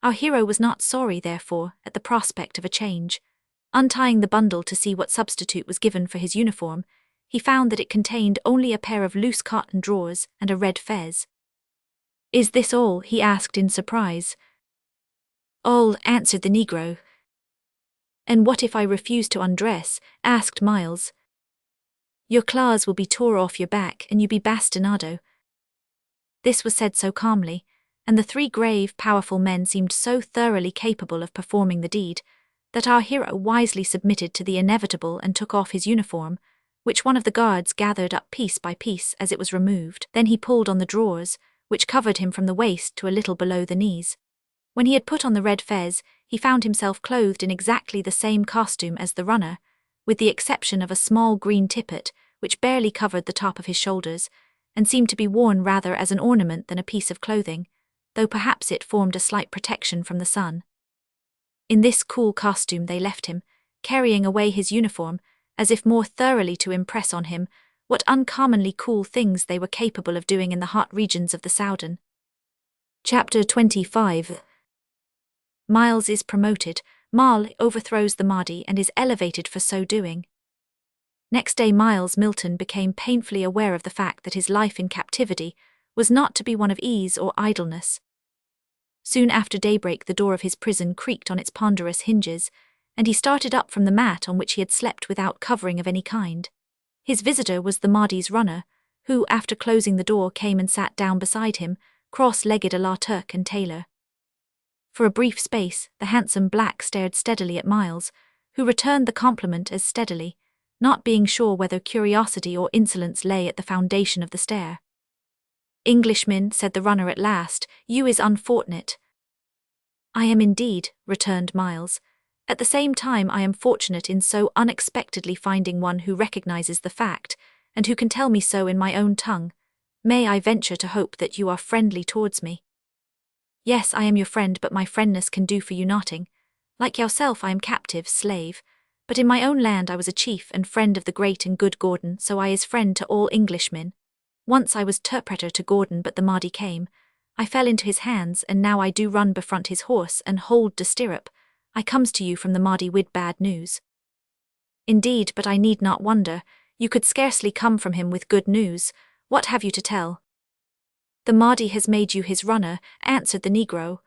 [SPEAKER 1] Our hero was not sorry, therefore, at the prospect of a change. Untying the bundle to see what substitute was given for his uniform, he found that it contained only a pair of loose cotton drawers and a red fez. "Is this all?" he asked in surprise. "All," answered the Negro. "And what if I refuse to undress?" asked Miles. "Your claws will be tore off your back, and you be bastinado." This was said so calmly, and the 3 grave, powerful men seemed so thoroughly capable of performing the deed, that our hero wisely submitted to the inevitable and took off his uniform, which one of the guards gathered up piece by piece as it was removed. Then he pulled on the drawers, which covered him from the waist to a little below the knees. When he had put on the red fez, he found himself clothed in exactly the same costume as the runner, with the exception of a small green tippet, which barely covered the top of his shoulders, and seemed to be worn rather as an ornament than a piece of clothing, though perhaps it formed a slight protection from the sun. In this cool costume they left him, carrying away his uniform, as if more thoroughly to impress on him what uncommonly cool things they were capable of doing in the hot regions of the Soudan. Chapter 25. Miles is promoted. Mal overthrows the Mahdi and is elevated for so doing. Next day Miles Milton became painfully aware of the fact that his life in captivity was not to be one of ease or idleness. Soon after daybreak the door of his prison creaked on its ponderous hinges, and he started up from the mat on which he had slept without covering of any kind. His visitor was the Mahdi's runner, who, after closing the door, came and sat down beside him, cross-legged a la Turk and tailor. For a brief space, the handsome black stared steadily at Miles, who returned the compliment as steadily, not being sure whether curiosity or insolence lay at the foundation of the stare. "Englishman," said the runner at last, "you is unfortunate." "I am indeed," returned Miles. "At the same time I am fortunate in so unexpectedly finding one who recognizes the fact, and who can tell me so in my own tongue. May I venture to hope that you are friendly towards me?" "Yes, I am your friend, but my friendness can do for you nothing. Like yourself I am captive, slave, but in my own land I was a chief and friend of the great and good Gordon, so I is friend to all Englishmen. Once I was interpreter to Gordon, but the Mahdi came. I fell into his hands, and now I do run befront his horse and hold the stirrup. I comes to you from the Mahdi wid bad news." "Indeed, but I need not wonder. You could scarcely come from him with good news. What have you to tell?" "The Mahdi has made you his runner," answered the Negro.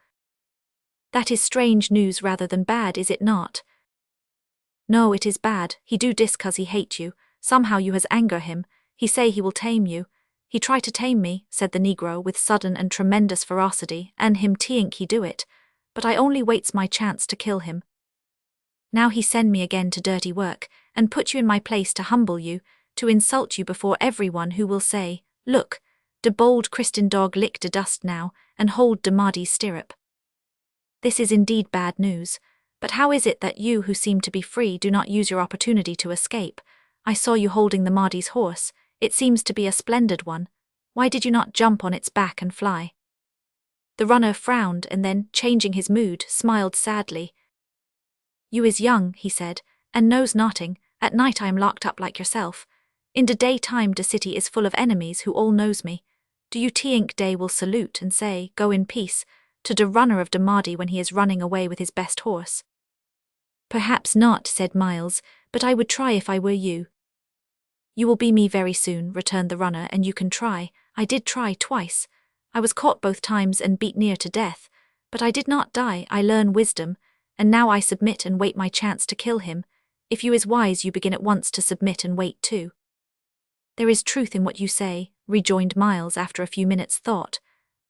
[SPEAKER 1] "That is strange news rather than bad, is it not?" "No, it is bad. He do dis 'cause he hate you. Somehow you has anger him. He say he will tame you. He try to tame me," said the Negro with sudden and tremendous ferocity, "and him tink he do it. But I only waits my chance to kill him. Now he send me again to dirty work, and put you in my place to humble you, to insult you before everyone, who will say, 'Look, de bold Christian dog lick de dust now, and hold de Mahdi's stirrup.' This is indeed bad news. But how is it that you, who seem to be free, do not use your opportunity to escape? I saw you holding the Mahdi's horse. It seems to be a splendid one. Why did you not jump on its back and fly?" The runner frowned and then, changing his mood, smiled sadly. "You is young," he said, "and knows nothing. At night I am locked up like yourself. In de daytime de city is full of enemies who all knows me. Do you tink day will salute and say, 'Go in peace,' to de runner of de Mahdi when he is running away with his best horse?" "Perhaps not," said Miles, "but I would try if I were you." "You will be me very soon," returned the runner, "and you can try. I did try twice. I was caught both times and beat near to death, But I did not die, I learn wisdom, and now I submit and wait my chance to kill him. If you is wise, you begin at once to submit and wait too. There is truth in what you say, rejoined Miles after a few minutes' thought.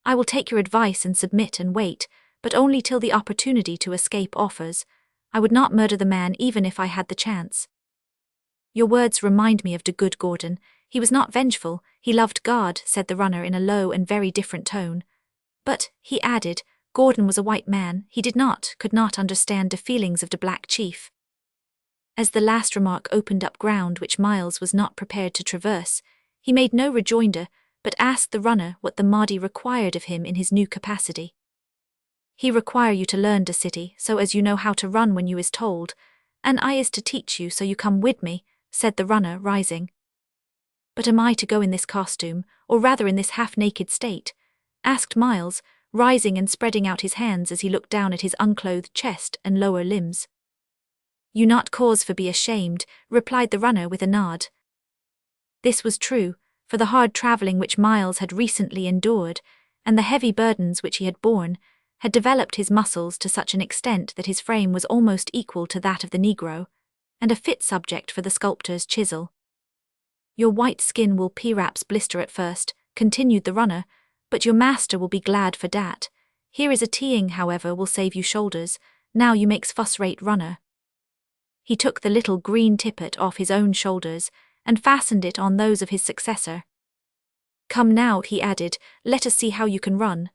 [SPEAKER 1] I will take your advice and submit and wait, but only till the opportunity to escape offers. I would not murder the man even if I had the chance. Your words remind me of the good Gordon. He was not vengeful, he loved God, said the runner in a low and very different tone. But, he added, Gordon was a white man, he could not understand the feelings of the black chief. As the last remark opened up ground which Miles was not prepared to traverse, he made no rejoinder, but asked the runner what the Mahdi required of him in his new capacity. He require you to learn the city, so as you know how to run when you is told, and I is to teach you, so you come with me, said the runner, rising. But am I to go in this costume, or rather in this half-naked state? Asked Miles, rising and spreading out his hands as he looked down at his unclothed chest and lower limbs. You not cause for be ashamed, replied the runner with a nod. This was true, for the hard travelling which Miles had recently endured, and the heavy burdens which he had borne, had developed his muscles to such an extent that his frame was almost equal to that of the Negro, and a fit subject for the sculptor's chisel. Your white skin will perhaps blister at first, continued the runner, but your master will be glad for dat. Here is a teeing, however, will save you shoulders, now you makes fuss-rate runner. He took the little green tippet off his own shoulders, and fastened it on those of his successor. Come now, he added, let us see how you can run.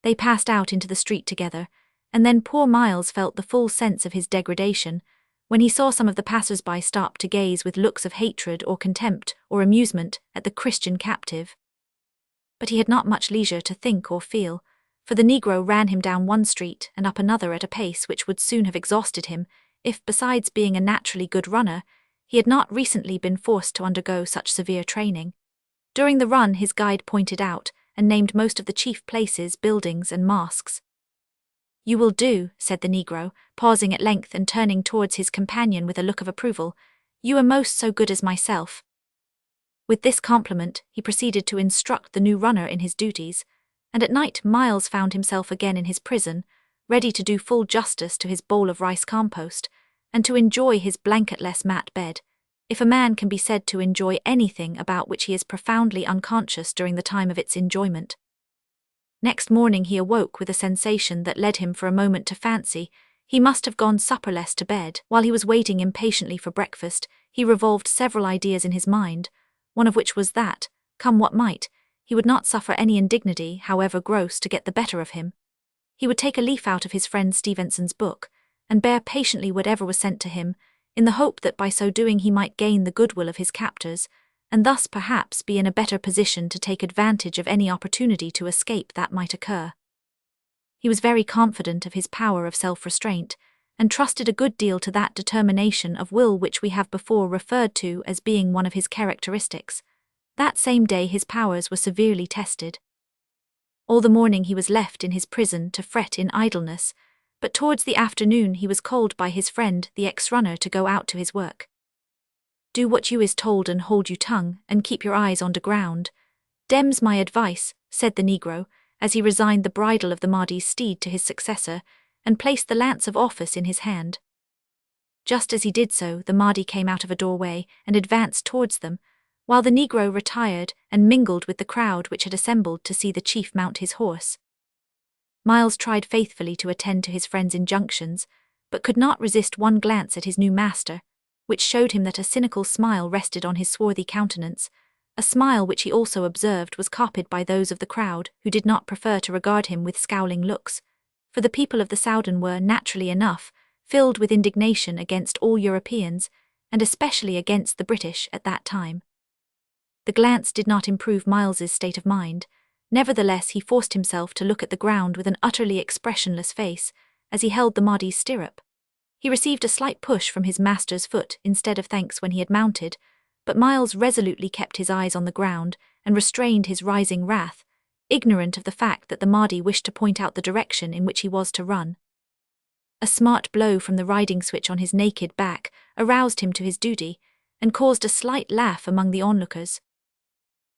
[SPEAKER 1] They passed out into the street together, and then poor Miles felt the full sense of his degradation, when he saw some of the passers-by stop to gaze with looks of hatred or contempt or amusement at the Christian captive. But he had not much leisure to think or feel, for the Negro ran him down one street and up another at a pace which would soon have exhausted him, if, besides being a naturally good runner, he had not recently been forced to undergo such severe training. During the run his guide pointed out and named most of the chief places, buildings and mosques. You will do, said the Negro, pausing at length and turning towards his companion with a look of approval. You are most so good as myself. With this compliment he proceeded to instruct the new runner in his duties, and at night Miles found himself again in his prison, ready to do full justice to his bowl of rice compost, and to enjoy his blanketless mat bed, if a man can be said to enjoy anything about which he is profoundly unconscious during the time of its enjoyment. Next morning he awoke with a sensation that led him for a moment to fancy he must have gone supperless to bed. While he was waiting impatiently for breakfast, he revolved several ideas in his mind, one of which was that, come what might, he would not suffer any indignity, however gross, to get the better of him. He would take a leaf out of his friend Stevenson's book, and bear patiently whatever was sent to him, in the hope that by so doing he might gain the goodwill of his captors, and thus perhaps be in a better position to take advantage of any opportunity to escape that might occur. He was very confident of his power of self-restraint, and trusted a good deal to that determination of will which we have before referred to as being one of his characteristics. That same day his powers were severely tested. All the morning he was left in his prison to fret in idleness, but towards the afternoon he was called by his friend the ex-runner to go out to his work. Do what you is told and hold you tongue, and keep your eyes on the ground. Dem's my advice, said the Negro, as he resigned the bridle of the Mahdi's steed to his successor, and placed the lance of office in his hand. Just as he did so, the Mahdi came out of a doorway and advanced towards them, while the Negro retired and mingled with the crowd which had assembled to see the chief mount his horse. Miles tried faithfully to attend to his friend's injunctions, but could not resist one glance at his new master, which showed him that a cynical smile rested on his swarthy countenance, a smile which he also observed was copied by those of the crowd who did not prefer to regard him with scowling looks, for the people of the Soudan were, naturally enough, filled with indignation against all Europeans, and especially against the British at that time. The glance did not improve Miles's state of mind. Nevertheless, he forced himself to look at the ground with an utterly expressionless face, as he held the Mahdi's stirrup. He received a slight push from his master's foot instead of thanks when he had mounted, but Miles resolutely kept his eyes on the ground and restrained his rising wrath, ignorant of the fact that the Mahdi wished to point out the direction in which he was to run. A smart blow from the riding switch on his naked back aroused him to his duty, and caused a slight laugh among the onlookers.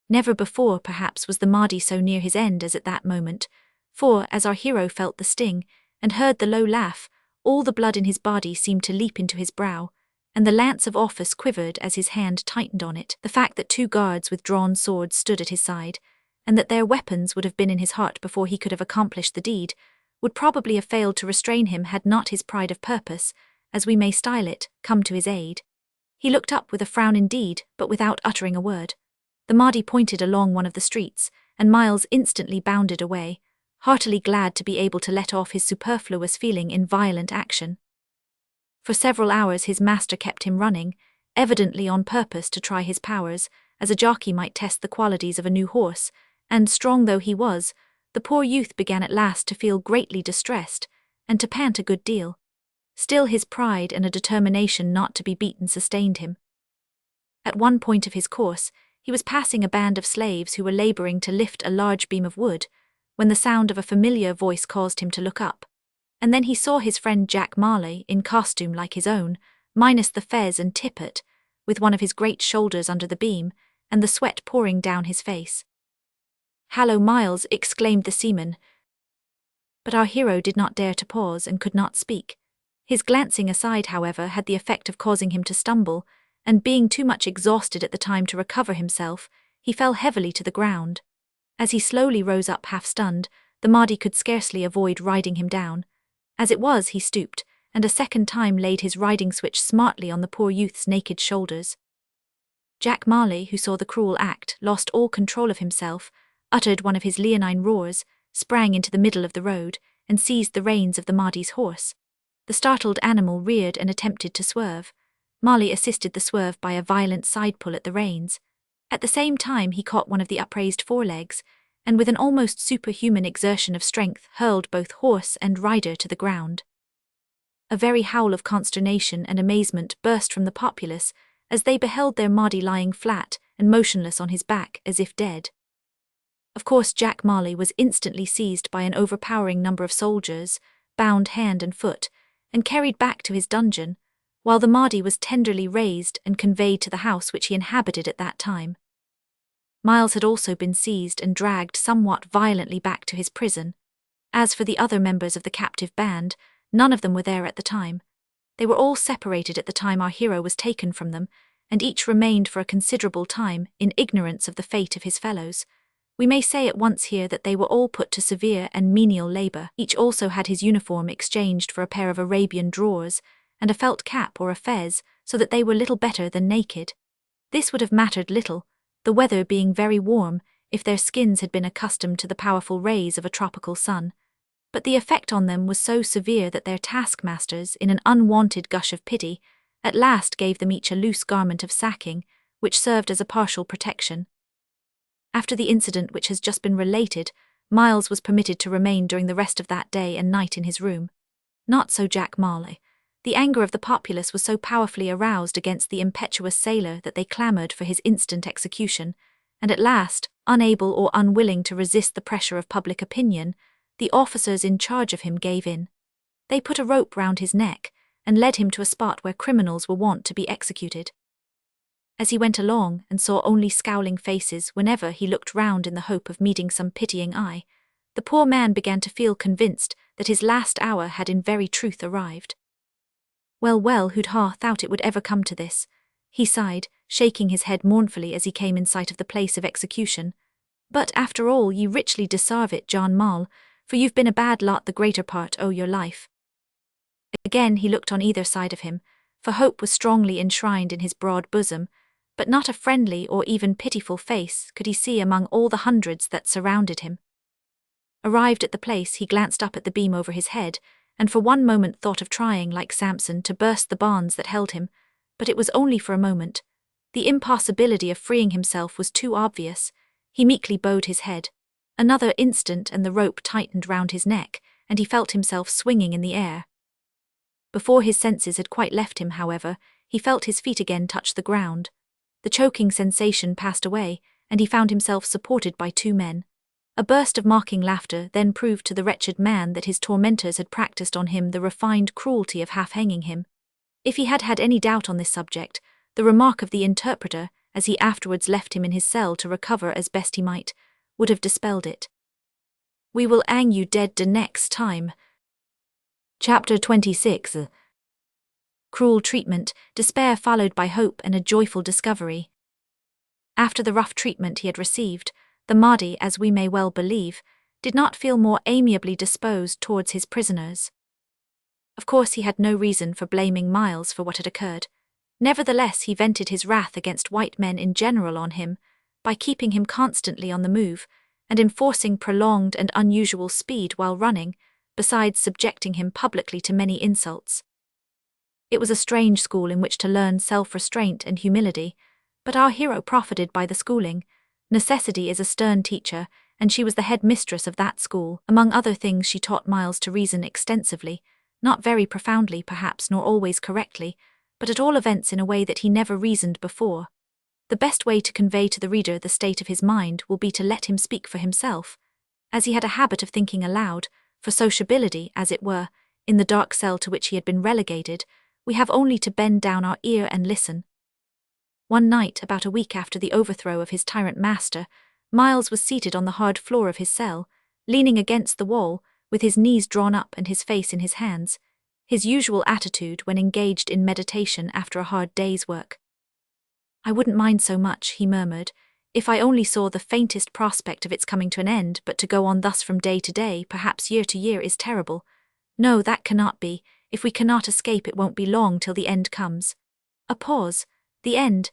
[SPEAKER 1] Never before, perhaps, was the Mahdi so near his end as at that moment, For, as our hero felt the sting, and heard the low laugh, all the blood in his body seemed to leap into his brow, and the lance of office quivered as his hand tightened on it. The fact that 2 guards with drawn swords stood at his side, and that their weapons would have been in his heart before he could have accomplished the deed, would probably have failed to restrain him had not his pride of purpose, as we may style it, come to his aid. He looked up with a frown indeed, but without uttering a word. The Mahdi pointed along one of the streets, and Miles instantly bounded away, heartily glad to be able to let off his superfluous feeling in violent action. For several hours his master kept him running, evidently on purpose to try his powers, as a jockey might test the qualities of a new horse, and strong though he was, the poor youth began at last to feel greatly distressed, and to pant a good deal. Still his pride and a determination not to be beaten sustained him. At one point of his course, he was passing a band of slaves who were labouring to lift a large beam of wood, when the sound of a familiar voice caused him to look up, and then he saw his friend Jack Marley in costume like his own, minus the fez and tippet, with one of his great shoulders under the beam, and the sweat pouring down his face. "Hallo, Miles," exclaimed the seaman. But our hero did not dare to pause and could not speak. His glancing aside, however, had the effect of causing him to stumble, and being too much exhausted at the time to recover himself, he fell heavily to the ground. As he slowly rose up half-stunned, the Mahdi could scarcely avoid riding him down. As it was, he stooped, and a second time laid his riding switch smartly on the poor youth's naked shoulders. Jack Marley, who saw the cruel act, lost all control of himself, uttered one of his leonine roars, sprang into the middle of the road, and seized the reins of the Mahdi's horse. The startled animal reared and attempted to swerve. Marley assisted the swerve by a violent side pull at the reins. At the same time he caught one of the upraised forelegs, and with an almost superhuman exertion of strength hurled both horse and rider to the ground. A very howl of consternation and amazement burst from the populace as they beheld their Mahdi lying flat and motionless on his back as if dead. Of course Jack Marley was instantly seized by an overpowering number of soldiers, bound hand and foot, and carried back to his dungeon, while the Mahdi was tenderly raised and conveyed to the house which he inhabited at that time. Miles had also been seized and dragged somewhat violently back to his prison. As for the other members of the captive band, none of them were there at the time. They were all separated at the time our hero was taken from them, and each remained for a considerable time in ignorance of the fate of his fellows. We may say at once here that they were all put to severe and menial labour. Each also had his uniform exchanged for a pair of Arabian drawers, and a felt cap or a fez, so that they were little better than naked. This would have mattered little, the weather being very warm, if their skins had been accustomed to the powerful rays of a tropical sun. But the effect on them was so severe that their taskmasters, in an unwonted gush of pity, at last gave them each a loose garment of sacking, which served as a partial protection. After the incident which has just been related, Miles was permitted to remain during the rest of that day and night in his room. Not so Jack Marley. The anger of the populace was so powerfully aroused against the impetuous sailor that they clamoured for his instant execution, and at last, unable or unwilling to resist the pressure of public opinion, the officers in charge of him gave in. They put a rope round his neck, and led him to a spot where criminals were wont to be executed. As he went along and saw only scowling faces whenever he looked round in the hope of meeting some pitying eye, the poor man began to feel convinced that his last hour had in very truth arrived. Well, who'd ha' thought it would ever come to this? He sighed, shaking his head mournfully as he came in sight of the place of execution. But after all ye richly deserve it, John Mall, for you've been a bad lot the greater part o' your life. Again he looked on either side of him, for hope was strongly enshrined in his broad bosom, but not a friendly or even pitiful face could he see among all the hundreds that surrounded him. Arrived at the place, he glanced up at the beam over his head, and for one moment thought of trying, like Samson, to burst the bonds that held him, but it was only for a moment. The impossibility of freeing himself was too obvious. He meekly bowed his head. Another instant and the rope tightened round his neck, and he felt himself swinging in the air. Before his senses had quite left him, however, he felt his feet again touch the ground. The choking sensation passed away, and he found himself supported by 2 men. A burst of mocking laughter then proved to the wretched man that his tormentors had practised on him the refined cruelty of half-hanging him. If he had had any doubt on this subject, the remark of the interpreter, as he afterwards left him in his cell to recover as best he might, would have dispelled it. We will hang you dead the next time. Chapter 26. Cruel treatment, despair followed by hope and a joyful discovery. After the rough treatment he had received, the Mahdi, as we may well believe, did not feel more amiably disposed towards his prisoners. Of course he had no reason for blaming Miles for what had occurred. Nevertheless, he vented his wrath against white men in general on him, by keeping him constantly on the move, and enforcing prolonged and unusual speed while running, besides subjecting him publicly to many insults. It was a strange school in which to learn self-restraint and humility, but our hero profited by the schooling. Necessity is a stern teacher, and she was the head mistress of that school. Among other things, she taught Miles to reason extensively, not very profoundly perhaps, nor always correctly, but at all events in a way that he never reasoned before. The best way to convey to the reader the state of his mind will be to let him speak for himself, as he had a habit of thinking aloud, for sociability, as it were, in the dark cell to which he had been relegated. We have only to bend down our ear and listen. One night, about a week after the overthrow of his tyrant master, Miles was seated on the hard floor of his cell, leaning against the wall, with his knees drawn up and his face in his hands, his usual attitude when engaged in meditation after a hard day's work. "I wouldn't mind so much," he murmured, "if I only saw the faintest prospect of its coming to an end, but to go on thus from day to day, perhaps year to year, is terrible. No, that cannot be. If we cannot escape, it won't be long till the end comes." A pause. The end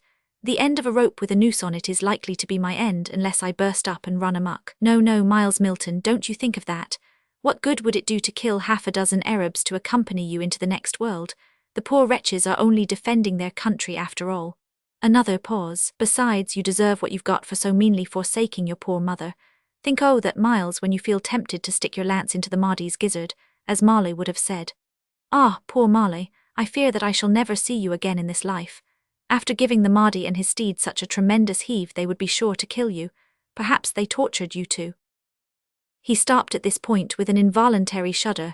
[SPEAKER 1] of a rope with a noose on it is likely to be my end unless I burst up and run amok. No, Miles Milton, don't you think of that. What good would it do to kill half a dozen Arabs to accompany you into the next world? The poor wretches are only defending their country after all. Another pause. Besides, you deserve what you've got for so meanly forsaking your poor mother. Think that, Miles, when you feel tempted to stick your lance into the Mahdi's gizzard, as Marley would have said. Ah, poor Marley, I fear that I shall never see you again in this life. After giving the Mahdi and his steed such a tremendous heave, they would be sure to kill you. Perhaps they tortured you too. He stopped at this point with an involuntary shudder.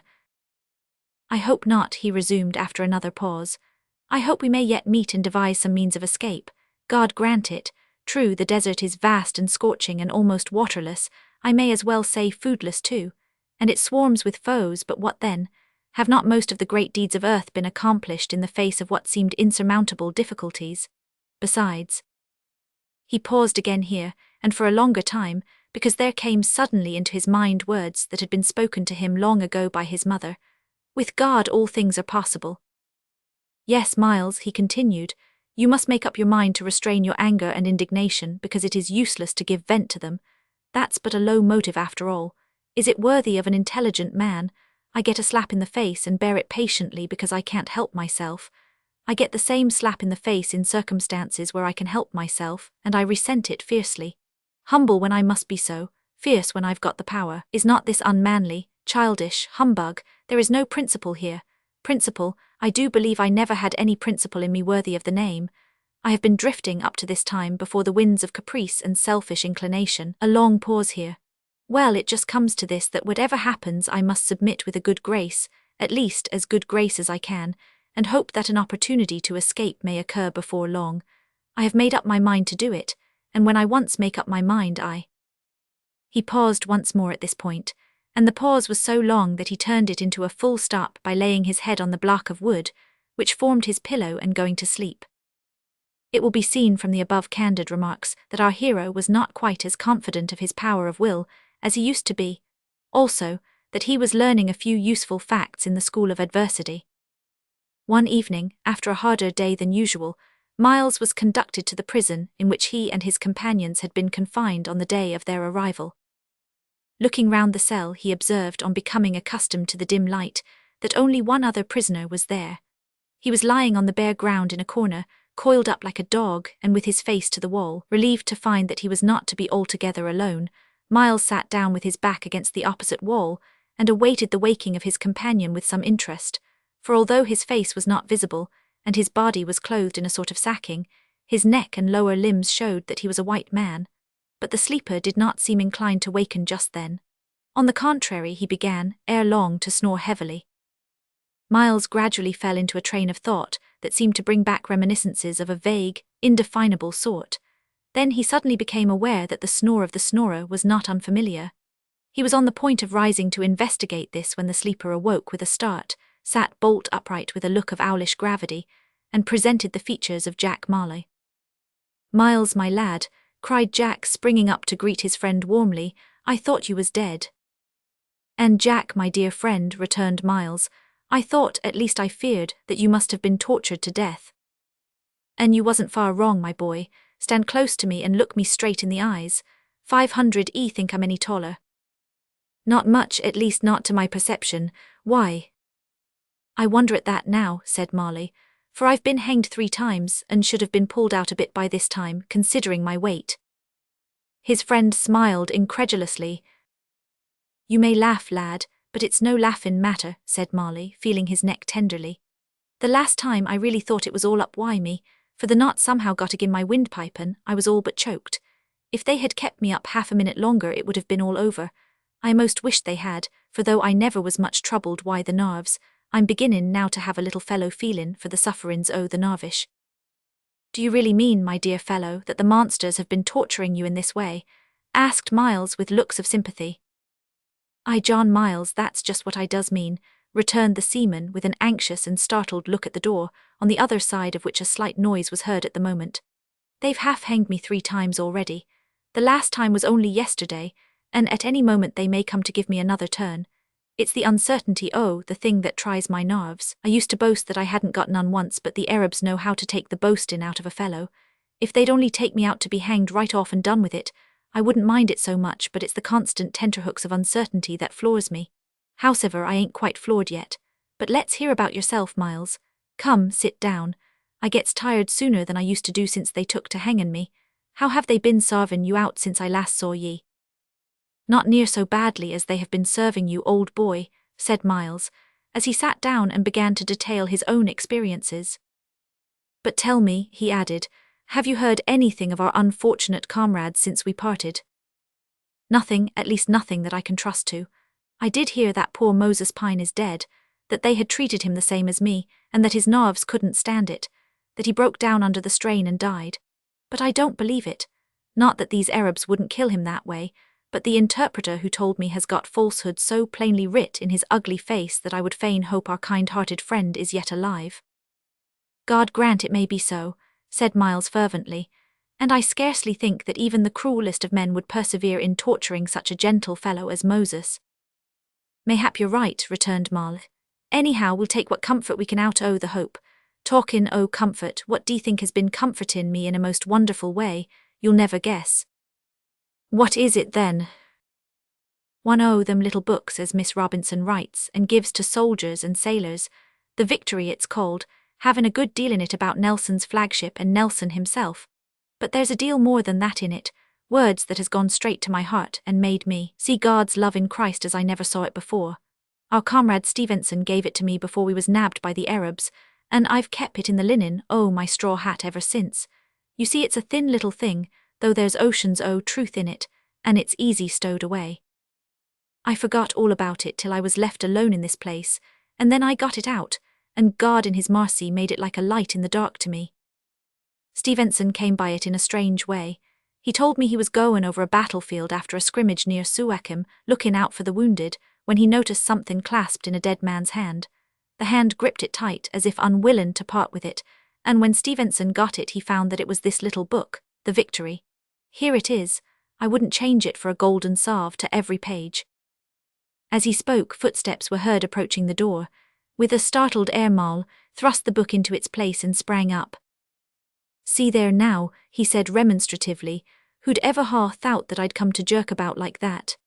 [SPEAKER 1] "I hope not," he resumed after another pause. "I hope we may yet meet and devise some means of escape. God grant it. True, the desert is vast and scorching and almost waterless, I may as well say foodless too, and it swarms with foes, but what then? Have not most of the great deeds of earth been accomplished in the face of what seemed insurmountable difficulties? Besides—" He paused again here, and for a longer time, because there came suddenly into his mind words that had been spoken to him long ago by his mother. "With God all things are possible." "Yes, Miles," he continued, "you must make up your mind to restrain your anger and indignation, because it is useless to give vent to them. That's but a low motive after all. Is it worthy of an intelligent man? I get a slap in the face and bear it patiently because I can't help myself. I get the same slap in the face in circumstances where I can help myself, and I resent it fiercely. Humble when I must be so, fierce when I've got the power. Is not this unmanly, childish, humbug? There is no principle here. Principle, I do believe I never had any principle in me worthy of the name. I have been drifting up to this time before the winds of caprice and selfish inclination." A long pause here. "Well, it just comes to this, that whatever happens I must submit with a good grace, at least as good grace as I can, and hope that an opportunity to escape may occur before long. I have made up my mind to do it, and when I once make up my mind He paused once more at this point, and the pause was so long that he turned it into a full stop by laying his head on the block of wood, which formed his pillow, and going to sleep. It will be seen from the above candid remarks that our hero was not quite as confident of his power of will as he used to be, also that he was learning a few useful facts in the school of adversity. One evening, after a harder day than usual, Miles was conducted to the prison in which he and his companions had been confined on the day of their arrival. Looking round the cell, he observed, on becoming accustomed to the dim light, that only one other prisoner was there. He was lying on the bare ground in a corner, coiled up like a dog and with his face to the wall. Relieved to find that he was not to be altogether alone, Miles sat down with his back against the opposite wall and awaited the waking of his companion with some interest, for although his face was not visible and his body was clothed in a sort of sacking, his neck and lower limbs showed that he was a white man. But the sleeper did not seem inclined to waken just then. On the contrary, he began, ere long, to snore heavily. Miles gradually fell into a train of thought that seemed to bring back reminiscences of a vague, indefinable sort. Then he suddenly became aware that the snore of the snorer was not unfamiliar. He was on the point of rising to investigate this when the sleeper awoke with a start, sat bolt upright with a look of owlish gravity, and presented the features of Jack Marley. "Miles, my lad," cried Jack, springing up to greet his friend warmly, "I thought you was dead." "And Jack, my dear friend," returned Miles, "I thought, at least I feared, that you must have been tortured to death." "And you wasn't far wrong, my boy. Stand close to me and look me straight in the eyes. 500 think I'm any taller?" "Not much, at least not to my perception. Why?" "I wonder at that now," said Marley, "for I've been hanged 3 times, and should have been pulled out a bit by this time, considering my weight." His friend smiled incredulously. "You may laugh, lad, but it's no laughin' matter," said Marley, feeling his neck tenderly. "The last time I really thought it was all up why me, for the knot somehow got agin my windpipe and I was all but choked. If they had kept me up half a minute longer it would have been all over. I most wished they had, for though I never was much troubled why the narves, I'm beginnin' now to have a little fellow feelin' for the sufferin's o' the narvish." "Do you really mean, my dear fellow, that the monsters have been torturing you in this way?" asked Miles with looks of sympathy. "Aye, John Miles, that's just what I does mean," returned the seaman with an anxious and startled look at the door, on the other side of which a slight noise was heard at the moment. "They've half hanged me 3 times already. The last time was only yesterday, and at any moment they may come to give me another turn. It's the uncertainty the thing that tries my nerves. I used to boast that I hadn't got none once, but the Arabs know how to take the boastin' out of a fellow. If they'd only take me out to be hanged right off and done with it, I wouldn't mind it so much, but it's the constant tenterhooks of uncertainty that floors me. Howsever, I ain't quite floored yet. But let's hear about yourself, Miles. Come, sit down. I gets tired sooner than I used to do since they took to hangin' me. How have they been sarvin' you out since I last saw ye?" "Not near so badly as they have been serving you, old boy," said Miles, as he sat down and began to detail his own experiences. "But tell me," he added, "have you heard anything of our unfortunate comrades since we parted?" "Nothing, at least nothing that I can trust to. I did hear that poor Moses Pine is dead, that they had treated him the same as me, and that his nerves couldn't stand it, that he broke down under the strain and died. But I don't believe it. Not that these Arabs wouldn't kill him that way, but the interpreter who told me has got falsehood so plainly writ in his ugly face that I would fain hope our kind-hearted friend is yet alive." "God grant it may be so," said Miles fervently, "and I scarcely think that even the cruelest of men would persevere in torturing such a gentle fellow as Moses." "Mayhap you're right," returned Marl. "Anyhow, we'll take what comfort we can out o' the hope. Talkin' o' comfort, what d'ye think has been comfortin' me in a most wonderful way? You'll never guess." "What is it then?" "One o' them little books as Miss Robinson writes and gives to soldiers and sailors. The Victory it's called, having a good deal in it about Nelson's flagship and Nelson himself. But there's a deal more than that in it, words that has gone straight to my heart and made me see God's love in Christ as I never saw it before. Our comrade Stevenson gave it to me before we was nabbed by the Arabs, and I've kept it in the linen my straw hat ever since. You see, it's a thin little thing, though there's oceans o' truth in it, and it's easy stowed away. I forgot all about it till I was left alone in this place, and then I got it out, and God in his mercy made it like a light in the dark to me. Stevenson came by it in a strange way. He told me he was goin' over a battlefield after a scrimmage near Suakim, lookin' out for the wounded, when he noticed something clasped in a dead man's hand. The hand gripped it tight, as if unwillin' to part with it, and when Stevenson got it he found that it was this little book, The Victory. Here it is. I wouldn't change it for a golden salve to every page." As he spoke, footsteps were heard approaching the door. With a startled air, Marl thrust the book into its place and sprang up. "See there now," he said remonstratively, "who'd ever thought that I'd come to jerk about like that?"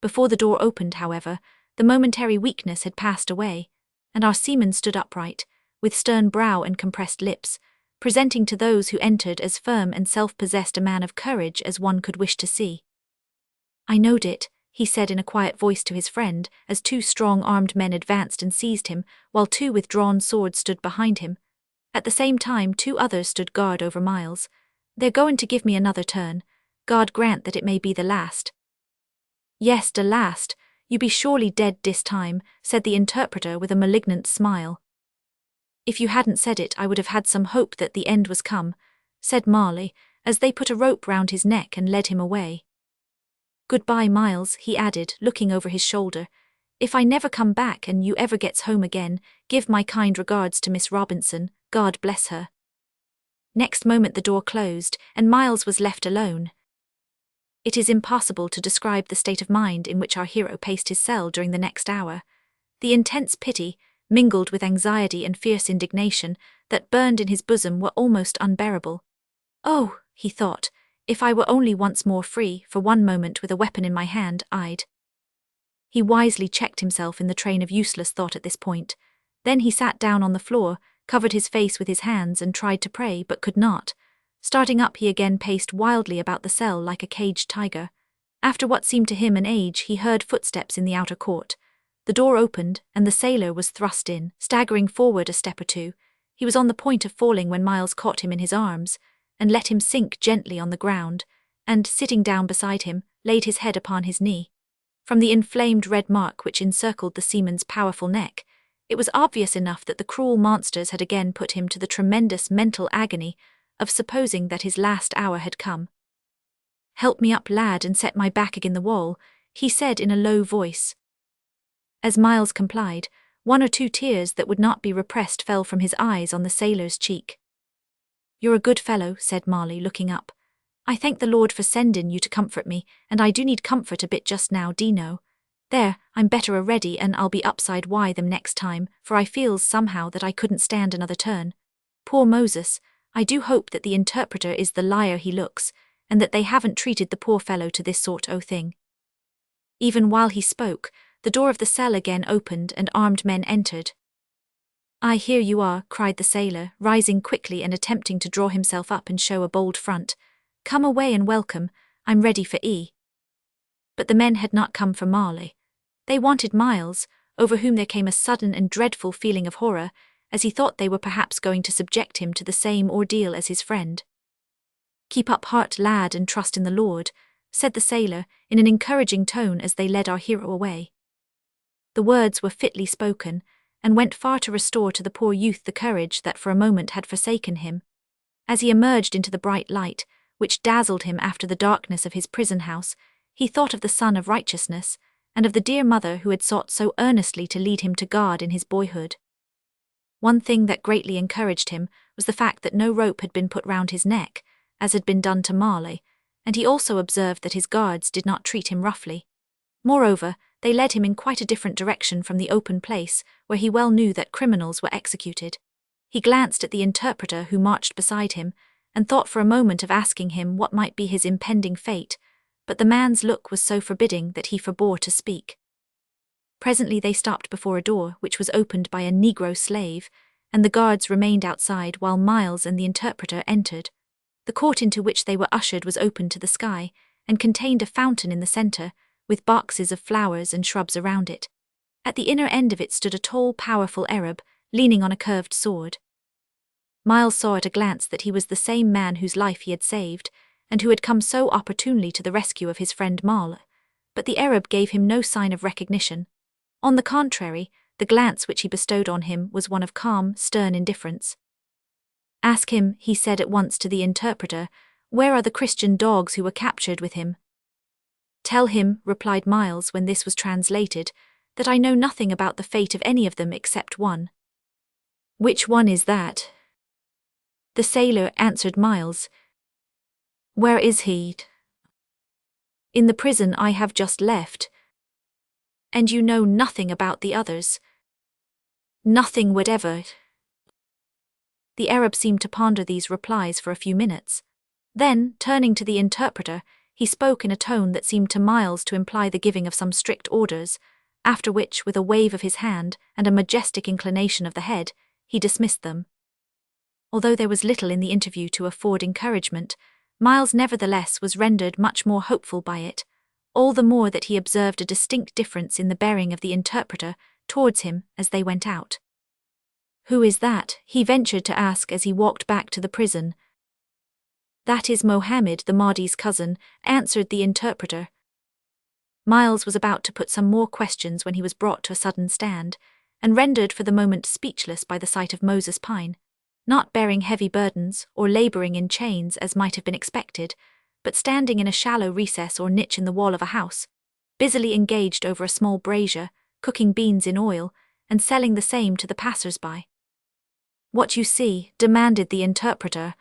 [SPEAKER 1] Before the door opened, however, the momentary weakness had passed away, and our seaman stood upright, with stern brow and compressed lips, presenting to those who entered as firm and self-possessed a man of courage as one could wish to see. "I knowed it," he said in a quiet voice to his friend, as 2 strong-armed men advanced and seized him, while 2 with drawn swords stood behind him. At the same time 2 others stood guard over Miles. "They're goin' to give me another turn. God grant that it may be the last." "Yes, the last. You be surely dead this time," said the interpreter with a malignant smile. "If you hadn't said it I would have had some hope that the end was come," said Marley, as they put a rope round his neck and led him away. Goodbye, Miles, he added, looking over his shoulder. If I never come back and you ever gets home again, give my kind regards to Miss Robinson, God bless her. Next moment the door closed, and Miles was left alone. It is impossible to describe the state of mind in which our hero paced his cell during the next hour. The intense pity, mingled with anxiety and fierce indignation, that burned in his bosom were almost unbearable. Oh, he thought, if I were only once more free, for one moment with a weapon in my hand, He wisely checked himself in the train of useless thought at this point. Then he sat down on the floor, covered his face with his hands and tried to pray but could not. Starting up, he again paced wildly about the cell like a caged tiger. After what seemed to him an age, he heard footsteps in the outer court. The door opened, and the sailor was thrust in, staggering forward a step or two. He was on the point of falling when Miles caught him in his arms, and let him sink gently on the ground, and, sitting down beside him, laid his head upon his knee. From the inflamed red mark which encircled the seaman's powerful neck, it was obvious enough that the cruel monsters had again put him to the tremendous mental agony of supposing that his last hour had come. "Help me up, lad, and set my back agin the wall," he said in a low voice. As Miles complied, one or two tears that would not be repressed fell from his eyes on the sailor's cheek. "You're a good fellow," said Marley, looking up. "I thank the Lord for sendin' you to comfort me, and I do need comfort a bit just now, Dino. There, I'm better already, and I'll be upside why them next time, for I feels somehow that I couldn't stand another turn. Poor Moses, I do hope that the interpreter is the liar he looks, and that they haven't treated the poor fellow to this sort o' thing." Even while he spoke, the door of the cell again opened and armed men entered. Here you are," cried the sailor, rising quickly and attempting to draw himself up and show a bold front. "Come away and welcome, I'm ready for E." But the men had not come for Marley. They wanted Miles, over whom there came a sudden and dreadful feeling of horror, as he thought they were perhaps going to subject him to the same ordeal as his friend. "Keep up heart, lad, and trust in the Lord," said the sailor in an encouraging tone as they led our hero away. The words were fitly spoken, and went far to restore to the poor youth the courage that for a moment had forsaken him. As he emerged into the bright light, which dazzled him after the darkness of his prison house, he thought of the Son of Righteousness, and of the dear mother who had sought so earnestly to lead him to God in his boyhood. One thing that greatly encouraged him was the fact that no rope had been put round his neck, as had been done to Marley, and he also observed that his guards did not treat him roughly. Moreover, they led him in quite a different direction from the open place where he well knew that criminals were executed. He glanced at the interpreter who marched beside him, and thought for a moment of asking him what might be his impending fate, but the man's look was so forbidding that he forbore to speak. Presently they stopped before a door which was opened by a Negro slave, and the guards remained outside while Miles and the interpreter entered. The court into which they were ushered was open to the sky, and contained a fountain in the centre, with boxes of flowers and shrubs around it. At the inner end of it stood a tall, powerful Arab, leaning on a curved sword. Miles saw at a glance that he was the same man whose life he had saved, and who had come so opportunely to the rescue of his friend Marley, but the Arab gave him no sign of recognition. On the contrary, the glance which he bestowed on him was one of calm, stern indifference. "Ask him," he said at once to the interpreter, "where are the Christian dogs who were captured with him?" "Tell him," replied Miles when this was translated, "that I know nothing about the fate of any of them except one." "Which one is that?" The sailor answered Miles. "Where is he?" "In the prison I have just left." "And you know nothing about the others?" "Nothing whatever." The Arab seemed to ponder these replies for a few minutes. Then, turning to the interpreter, he spoke in a tone that seemed to Miles to imply the giving of some strict orders, after which, with a wave of his hand and a majestic inclination of the head, he dismissed them. Although there was little in the interview to afford encouragement, Miles nevertheless was rendered much more hopeful by it, all the more that he observed a distinct difference in the bearing of the interpreter towards him as they went out. "Who is that?" he ventured to ask as he walked back to the prison. "That is Mohammed, the Mahdi's cousin," answered the interpreter. Miles was about to put some more questions when he was brought to a sudden stand, and rendered for the moment speechless by the sight of Moses Pine, not bearing heavy burdens or labouring in chains as might have been expected, but standing in a shallow recess or niche in the wall of a house, busily engaged over a small brazier, cooking beans in oil, and selling the same to the passers-by. "What you see?" demanded the interpreter.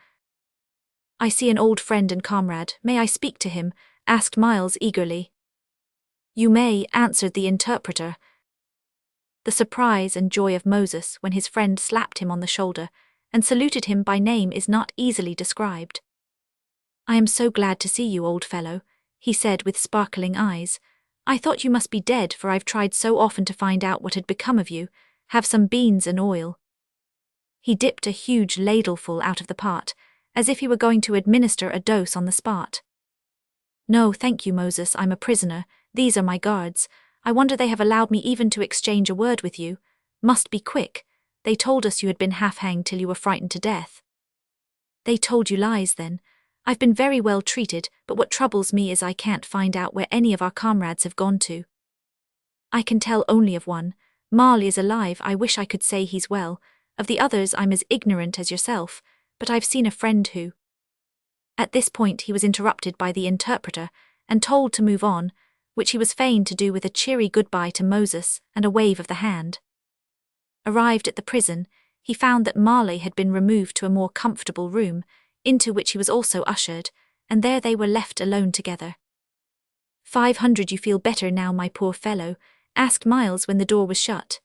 [SPEAKER 1] "I see an old friend and comrade. May I speak to him?" asked Miles eagerly. "You may," answered the interpreter. The surprise and joy of Moses when his friend slapped him on the shoulder and saluted him by name is not easily described. "I am so glad to see you, old fellow," he said with sparkling eyes. "I thought you must be dead, for I've tried so often to find out what had become of you. Have some beans and oil." He dipped a huge ladleful out of the pot, as if he were going to administer a dose on the spot. "No, thank you, Moses, I'm a prisoner. These are my guards. I wonder they have allowed me even to exchange a word with you. Must be quick. They told us you had been half-hanged till you were frightened to death." "They told you lies, then. I've been very well treated, but what troubles me is I can't find out where any of our comrades have gone to. I can tell only of one. Marley is alive. I wish I could say he's well. Of the others I'm as ignorant as yourself, but I've seen a friend who—" At this point he was interrupted by the interpreter and told to move on, which he was fain to do with a cheery goodbye to Moses and a wave of the hand. Arrived at the prison, he found that Marley had been removed to a more comfortable room, into which he was also ushered, and there they were left alone together. 500 You feel better now, my poor fellow?" asked Miles when the door was shut.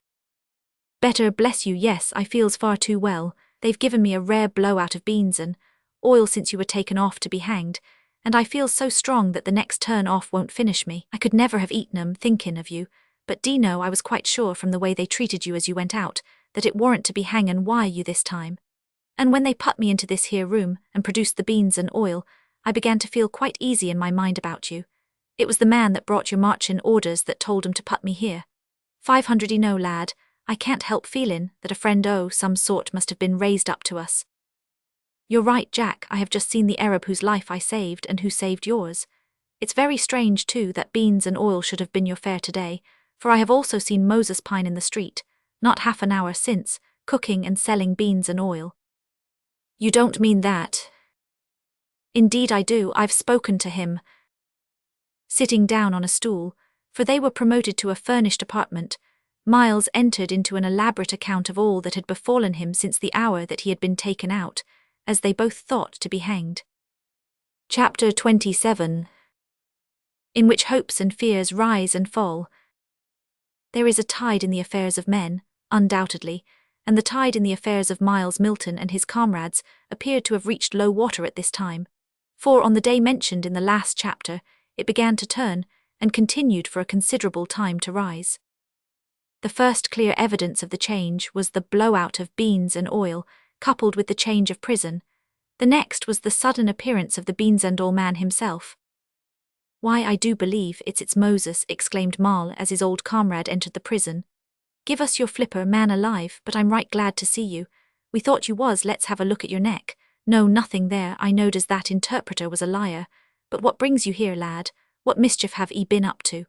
[SPEAKER 1] "Better, bless you, yes, I feels far too well. They've given me a rare blow out of beans and oil since you were taken off to be hanged, and I feel so strong that the next turn off won't finish me. I could never have eaten 'em, thinkin' of you, but Dino, I was quite sure from the way they treated you as you went out, that it warn't to be hangin' why you this time. And when they put me into this here room and produced the beans and oil, I began to feel quite easy in my mind about you. It was the man that brought your marchin' orders that told 'em to put me here. 500 lad, I can't help feelin' that a friend o' some sort must have been raised up to us." "You're right, Jack, I have just seen the Arab whose life I saved and who saved yours. It's very strange, too, that beans and oil should have been your fare today, for I have also seen Moses Pine in the street, not half an hour since, cooking and selling beans and oil." "You don't mean that?" "Indeed I do, I've spoken to him." Sitting down on a stool, for they were promoted to a furnished apartment, Miles entered into an elaborate account of all that had befallen him since the hour that he had been taken out, as they both thought to be hanged. Chapter 27, in which hopes and fears rise and fall. There is a tide in the affairs of men, undoubtedly, and the tide in the affairs of Miles Milton and his comrades appeared to have reached low water at this time, for on the day mentioned in the last chapter, it began to turn, and continued for a considerable time to rise. The first clear evidence of the change was the blowout of beans and oil, coupled with the change of prison. The next was the sudden appearance of the beans and oil man himself. "Why, I do believe it's Moses," exclaimed Mal as his old comrade entered the prison. "Give us your flipper, man alive, but I'm right glad to see you. We thought you was, let's have a look at your neck. No, nothing there, I knowed as that interpreter was a liar. But what brings you here, lad? What mischief have 'ee been up to?"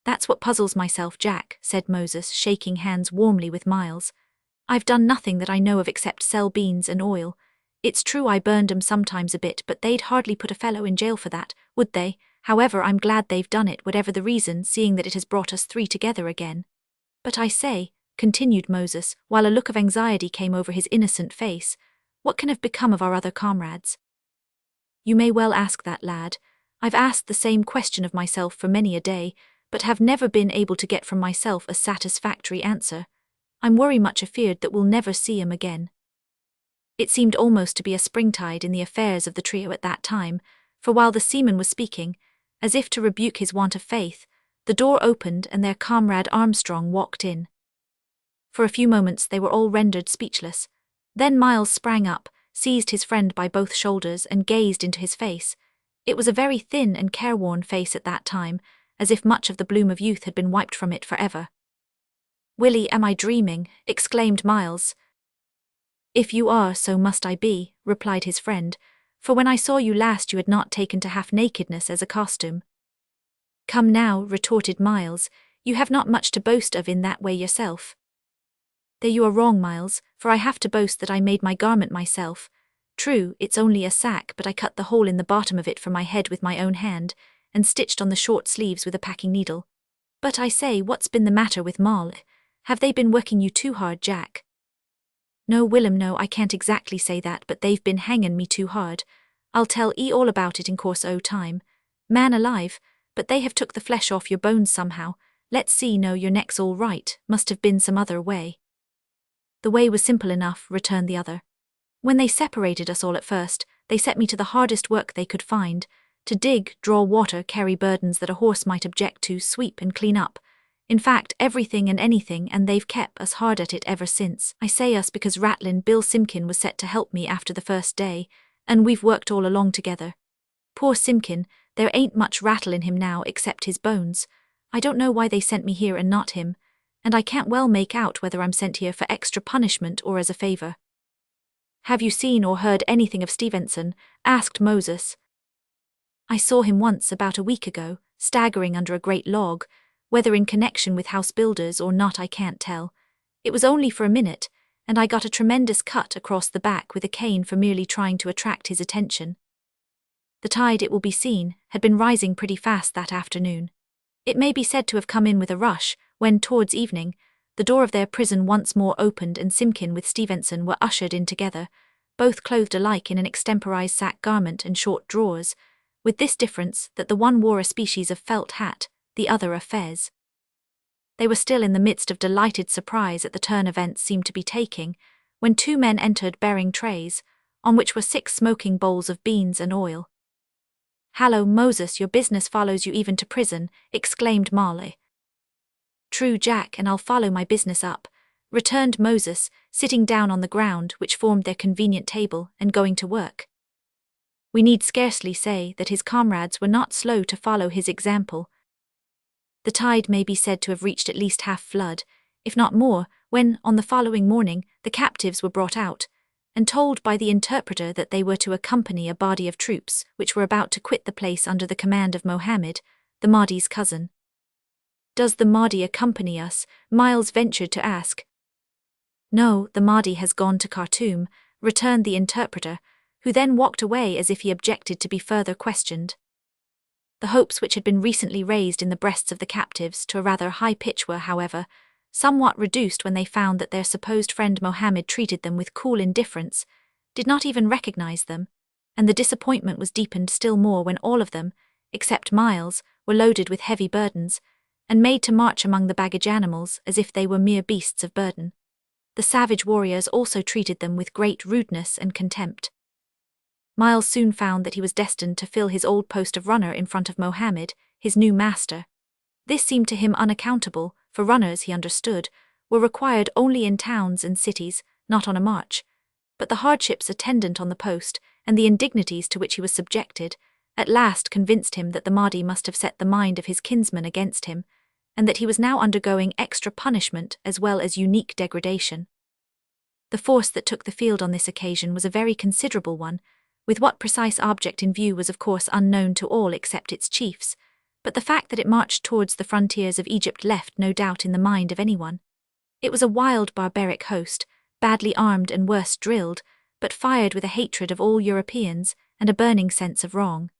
[SPEAKER 1] "That's what puzzles myself, Jack," said Moses, shaking hands warmly with Miles. "I've done nothing that I know of except sell beans and oil. It's true I burned 'em sometimes a bit, but they'd hardly put a fellow in jail for that, would they? However, I'm glad they've done it, whatever the reason, seeing that it has brought us three together again. But I say," continued Moses, while a look of anxiety came over his innocent face, "what can have become of our other comrades?" "You may well ask that, lad. I've asked the same question of myself for many a day, but have never been able to get from myself a satisfactory answer. I'm worry much afeared that we'll never see 'em again." It seemed almost to be a springtide in the affairs of the trio at that time, for while the seaman was speaking, as if to rebuke his want of faith, the door opened and their comrade Armstrong walked in. For a few moments they were all rendered speechless. Then Miles sprang up, seized his friend by both shoulders and gazed into his face. It was a very thin and careworn face at that time, as if much of the bloom of youth had been wiped from it forever. "Willie, am I dreaming?" exclaimed Miles. "If you are, so must I be," replied his friend, "for when I saw you last you had not taken to half-nakedness as a costume." "Come now," retorted Miles, "you have not much to boast of in that way yourself." "There you are wrong, Miles, for I have to boast that I made my garment myself. True, it's only a sack, but I cut the hole in the bottom of it for my head with my own hand, and stitched on the short sleeves with a packing needle. But I say, what's been the matter with Moll? Have they been working you too hard, Jack? No, Willem, no, I can't exactly say that, but they've been hangin' me too hard. I'll tell 'ee all about it in course o' time. Man alive, but they have took the flesh off your bones somehow. Let's see, no, your neck's all right, must have been some other way. The way was simple enough, returned the other. When they separated us all at first, they set me to the hardest work they could find, to dig, draw water, carry burdens that a horse might object to, sweep and clean up. In fact, everything and anything, and they've kept us hard at it ever since. I say us because Rattlin' Bill Simpkin was set to help me after the first day, and we've worked all along together. Poor Simpkin, there ain't much rattle in him now except his bones. I don't know why they sent me here and not him, and I can't well make out whether I'm sent here for extra punishment or as a favour. Have you seen or heard anything of Stevenson? Asked Moses. I saw him once about a week ago, staggering under a great log, whether in connection with house builders or not I can't tell. It was only for a minute, and I got a tremendous cut across the back with a cane for merely trying to attract his attention. The tide, it will be seen, had been rising pretty fast that afternoon. It may be said to have come in with a rush, when, towards evening, the door of their prison once more opened and Simpkin with Stevenson were ushered in together, both clothed alike in an extemporized sack garment and short drawers, with this difference that the one wore a species of felt hat, the other a fez. They were still in the midst of delighted surprise at the turn events seemed to be taking, when two men entered bearing trays, on which were 6 smoking bowls of beans and oil. "Hallo, Moses, your business follows you even to prison," exclaimed Marley. "True, Jack, and I'll follow my business up," returned Moses, sitting down on the ground which formed their convenient table and going to work. We need scarcely say that his comrades were not slow to follow his example. The tide may be said to have reached at least half flood, if not more, when, on the following morning, the captives were brought out, and told by the interpreter that they were to accompany a body of troops which were about to quit the place under the command of Mohammed, the Mahdi's cousin. "Does the Mahdi accompany us?" Miles ventured to ask. "No, the Mahdi has gone to Khartoum," returned the interpreter, who then walked away as if he objected to be further questioned. The hopes which had been recently raised in the breasts of the captives to a rather high pitch were, however, somewhat reduced when they found that their supposed friend Mohammed treated them with cool indifference, did not even recognize them, and the disappointment was deepened still more when all of them, except Miles, were loaded with heavy burdens, and made to march among the baggage animals as if they were mere beasts of burden. The savage warriors also treated them with great rudeness and contempt. Miles soon found that he was destined to fill his old post of runner in front of Mohammed, his new master. This seemed to him unaccountable, for runners, he understood, were required only in towns and cities, not on a march. But the hardships attendant on the post, and the indignities to which he was subjected, at last convinced him that the Mahdi must have set the mind of his kinsman against him, and that he was now undergoing extra punishment as well as unique degradation. The force that took the field on this occasion was a very considerable one, with what precise object in view was of course unknown to all except its chiefs, but the fact that it marched towards the frontiers of Egypt left no doubt in the mind of anyone. It was a wild barbaric host, badly armed and worse drilled, but fired with a hatred of all Europeans and a burning sense of wrong.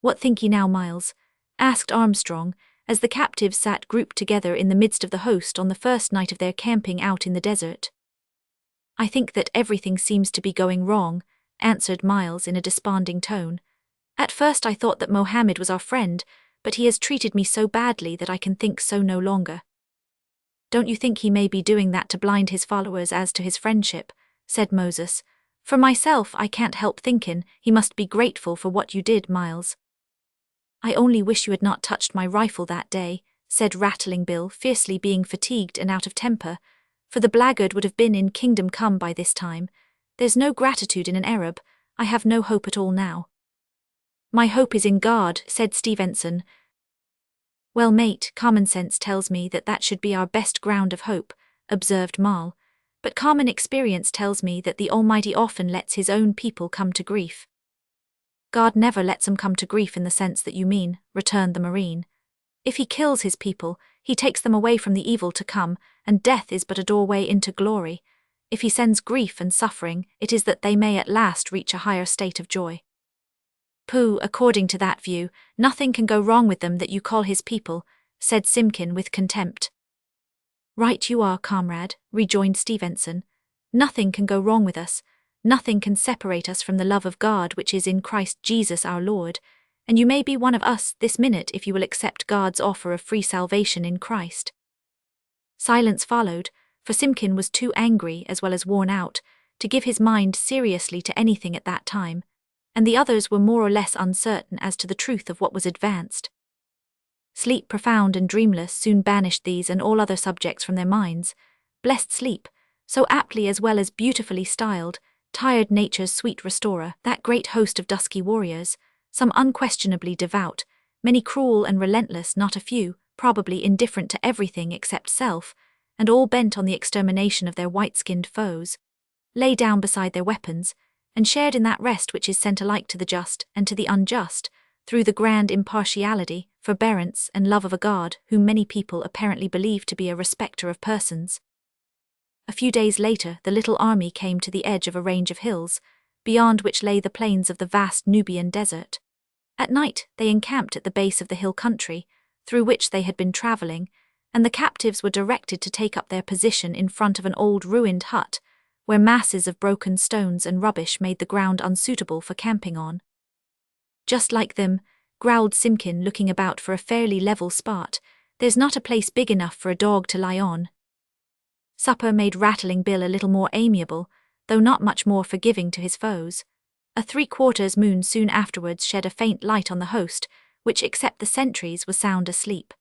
[SPEAKER 1] "What think ye now, Miles?" asked Armstrong, as the captives sat grouped together in the midst of the host on the first night of their camping out in the desert. "I think that everything seems to be going wrong," answered Miles in a desponding tone. "At first I thought that Mohammed was our friend, but he has treated me so badly that I can think so no longer." "Don't you think he may be doing that to blind his followers as to his friendship?" said Moses. "For myself, I can't help thinkin' he must be grateful for what you did, Miles." "I only wish you had not touched my rifle that day," said Rattling Bill, fiercely, being fatigued and out of temper, "for the blackguard would have been in kingdom come by this time. There's no gratitude in an Arab. I have no hope at all now." "My hope is in God," said Stevenson. "Well, mate, common sense tells me that that should be our best ground of hope," observed Mal, "but common experience tells me that the Almighty often lets his own people come to grief." "God never lets 'em come to grief in the sense that you mean," returned the Marine. "If he kills his people, he takes them away from the evil to come, and death is but a doorway into glory. If he sends grief and suffering, it is that they may at last reach a higher state of joy. Pooh, according to that view, nothing can go wrong with them that you call his people, said Simpkin with contempt. Right you are, comrade, rejoined Stevenson. Nothing can go wrong with us, nothing can separate us from the love of God which is in Christ Jesus our Lord, and you may be one of us this minute if you will accept God's offer of free salvation in Christ. Silence followed, for Simpkin was too angry as well as worn out to give his mind seriously to anything at that time, and the others were more or less uncertain as to the truth of what was advanced. Sleep profound and dreamless soon banished these and all other subjects from their minds. Blessed sleep, so aptly as well as beautifully styled, tired nature's sweet restorer, that great host of dusky warriors, some unquestionably devout, many cruel and relentless, not a few, probably indifferent to everything except self, and all bent on the extermination of their white-skinned foes, lay down beside their weapons, and shared in that rest which is sent alike to the just and to the unjust, through the grand impartiality, forbearance, and love of a God whom many people apparently believe to be a respecter of persons. A few days later the little army came to the edge of a range of hills, beyond which lay the plains of the vast Nubian desert. At night they encamped at the base of the hill country, through which they had been travelling, and the captives were directed to take up their position in front of an old ruined hut, where masses of broken stones and rubbish made the ground unsuitable for camping on. Just like them, growled Simpkin, looking about for a fairly level spot, there's not a place big enough for a dog to lie on. Supper made Rattling Bill a little more amiable, though not much more forgiving to his foes. A 3/4 moon soon afterwards shed a faint light on the host, which except the sentries was sound asleep.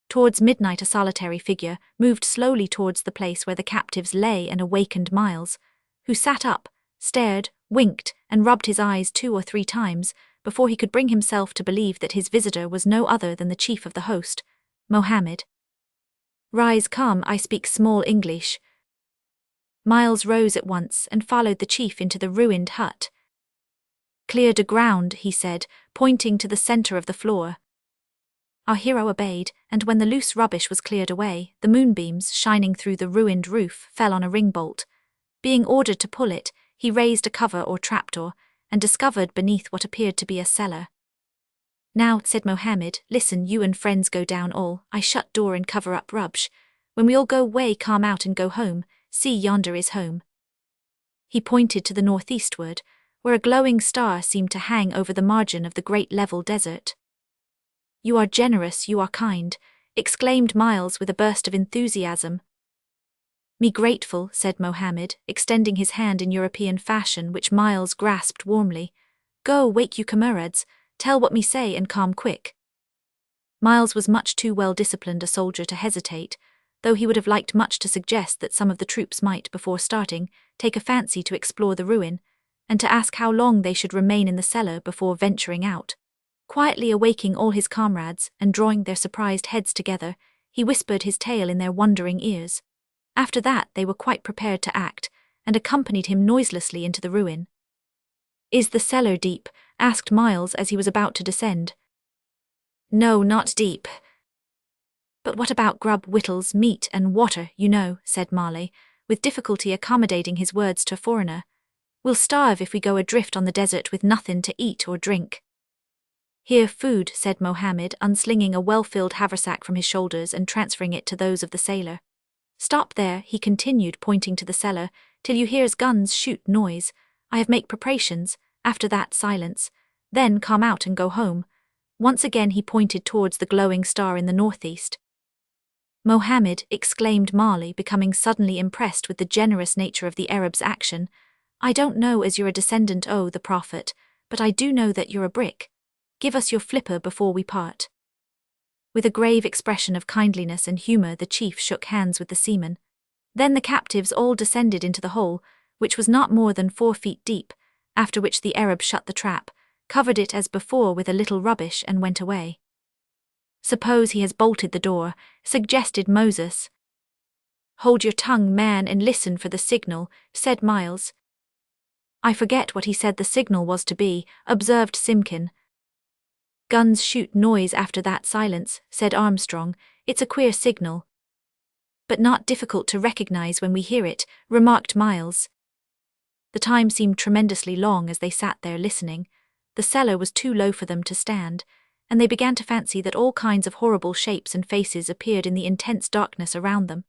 [SPEAKER 1] Towards midnight a solitary figure moved slowly towards the place where the captives lay and awakened Miles, who sat up, stared, winked, and rubbed his eyes 2 or 3 times before he could bring himself to believe that his visitor was no other than the chief of the host, Mohammed. Rise, come, I speak small English. Miles rose at once and followed the chief into the ruined hut. Clear de ground, he said, pointing to the centre of the floor. Our hero obeyed, and when the loose rubbish was cleared away, the moonbeams shining through the ruined roof fell on a ring bolt. Being ordered to pull it, he raised a cover or trapdoor, and discovered beneath what appeared to be a cellar. Now, said Mohammed, listen, you and friends go down all, I shut door and cover up rubbish. When we all go way calm out and go home, see yonder is home. He pointed to the northeastward, where a glowing star seemed to hang over the margin of the great level desert. You are generous, you are kind, exclaimed Miles with a burst of enthusiasm. Me grateful, said Mohammed, extending his hand in European fashion, which Miles grasped warmly. Go, wake you comrades, tell what me say and calm quick. Miles was much too well disciplined a soldier to hesitate, though he would have liked much to suggest that some of the troops might, before starting, take a fancy to explore the ruin, and to ask how long they should remain in the cellar before venturing out. Quietly awaking all his comrades and drawing their surprised heads together, he whispered his tale in their wondering ears. After that they were quite prepared to act, and accompanied him noiselessly into the ruin. Is the cellar deep? Asked Miles as he was about to descend. No, not deep. But what about grub, victuals, meat and water, you know, said Marley, with difficulty accommodating his words to a foreigner. We'll starve if we go adrift on the desert with nothing to eat or drink. Here food, said Mohammed, unslinging a well-filled haversack from his shoulders and transferring it to those of the sailor. Stop there, he continued, pointing to the cellar, till you hears guns shoot noise. I have make preparations, after that silence, then come out and go home. Once again he pointed towards the glowing star in the northeast. Mohammed, exclaimed Marley, becoming suddenly impressed with the generous nature of the Arab's action, I don't know as you're a descendant o' the Prophet, but I do know that you're a brick. Give us your flipper before we part. With a grave expression of kindliness and humour the chief shook hands with the seaman. Then the captives all descended into the hole, which was not more than 4 feet deep, after which the Arab shut the trap, covered it as before with a little rubbish and went away. Suppose he has bolted the door, suggested Moses. Hold your tongue, man, and listen for the signal, said Miles. I forget what he said the signal was to be, observed Simpkin. Guns shoot noise after that silence, said Armstrong. It's a queer signal. but not difficult to recognize when we hear it, remarked Miles. The time seemed tremendously long as they sat there listening. The cellar was too low for them to stand, and they began to fancy that all kinds of horrible shapes and faces appeared in the intense darkness around them.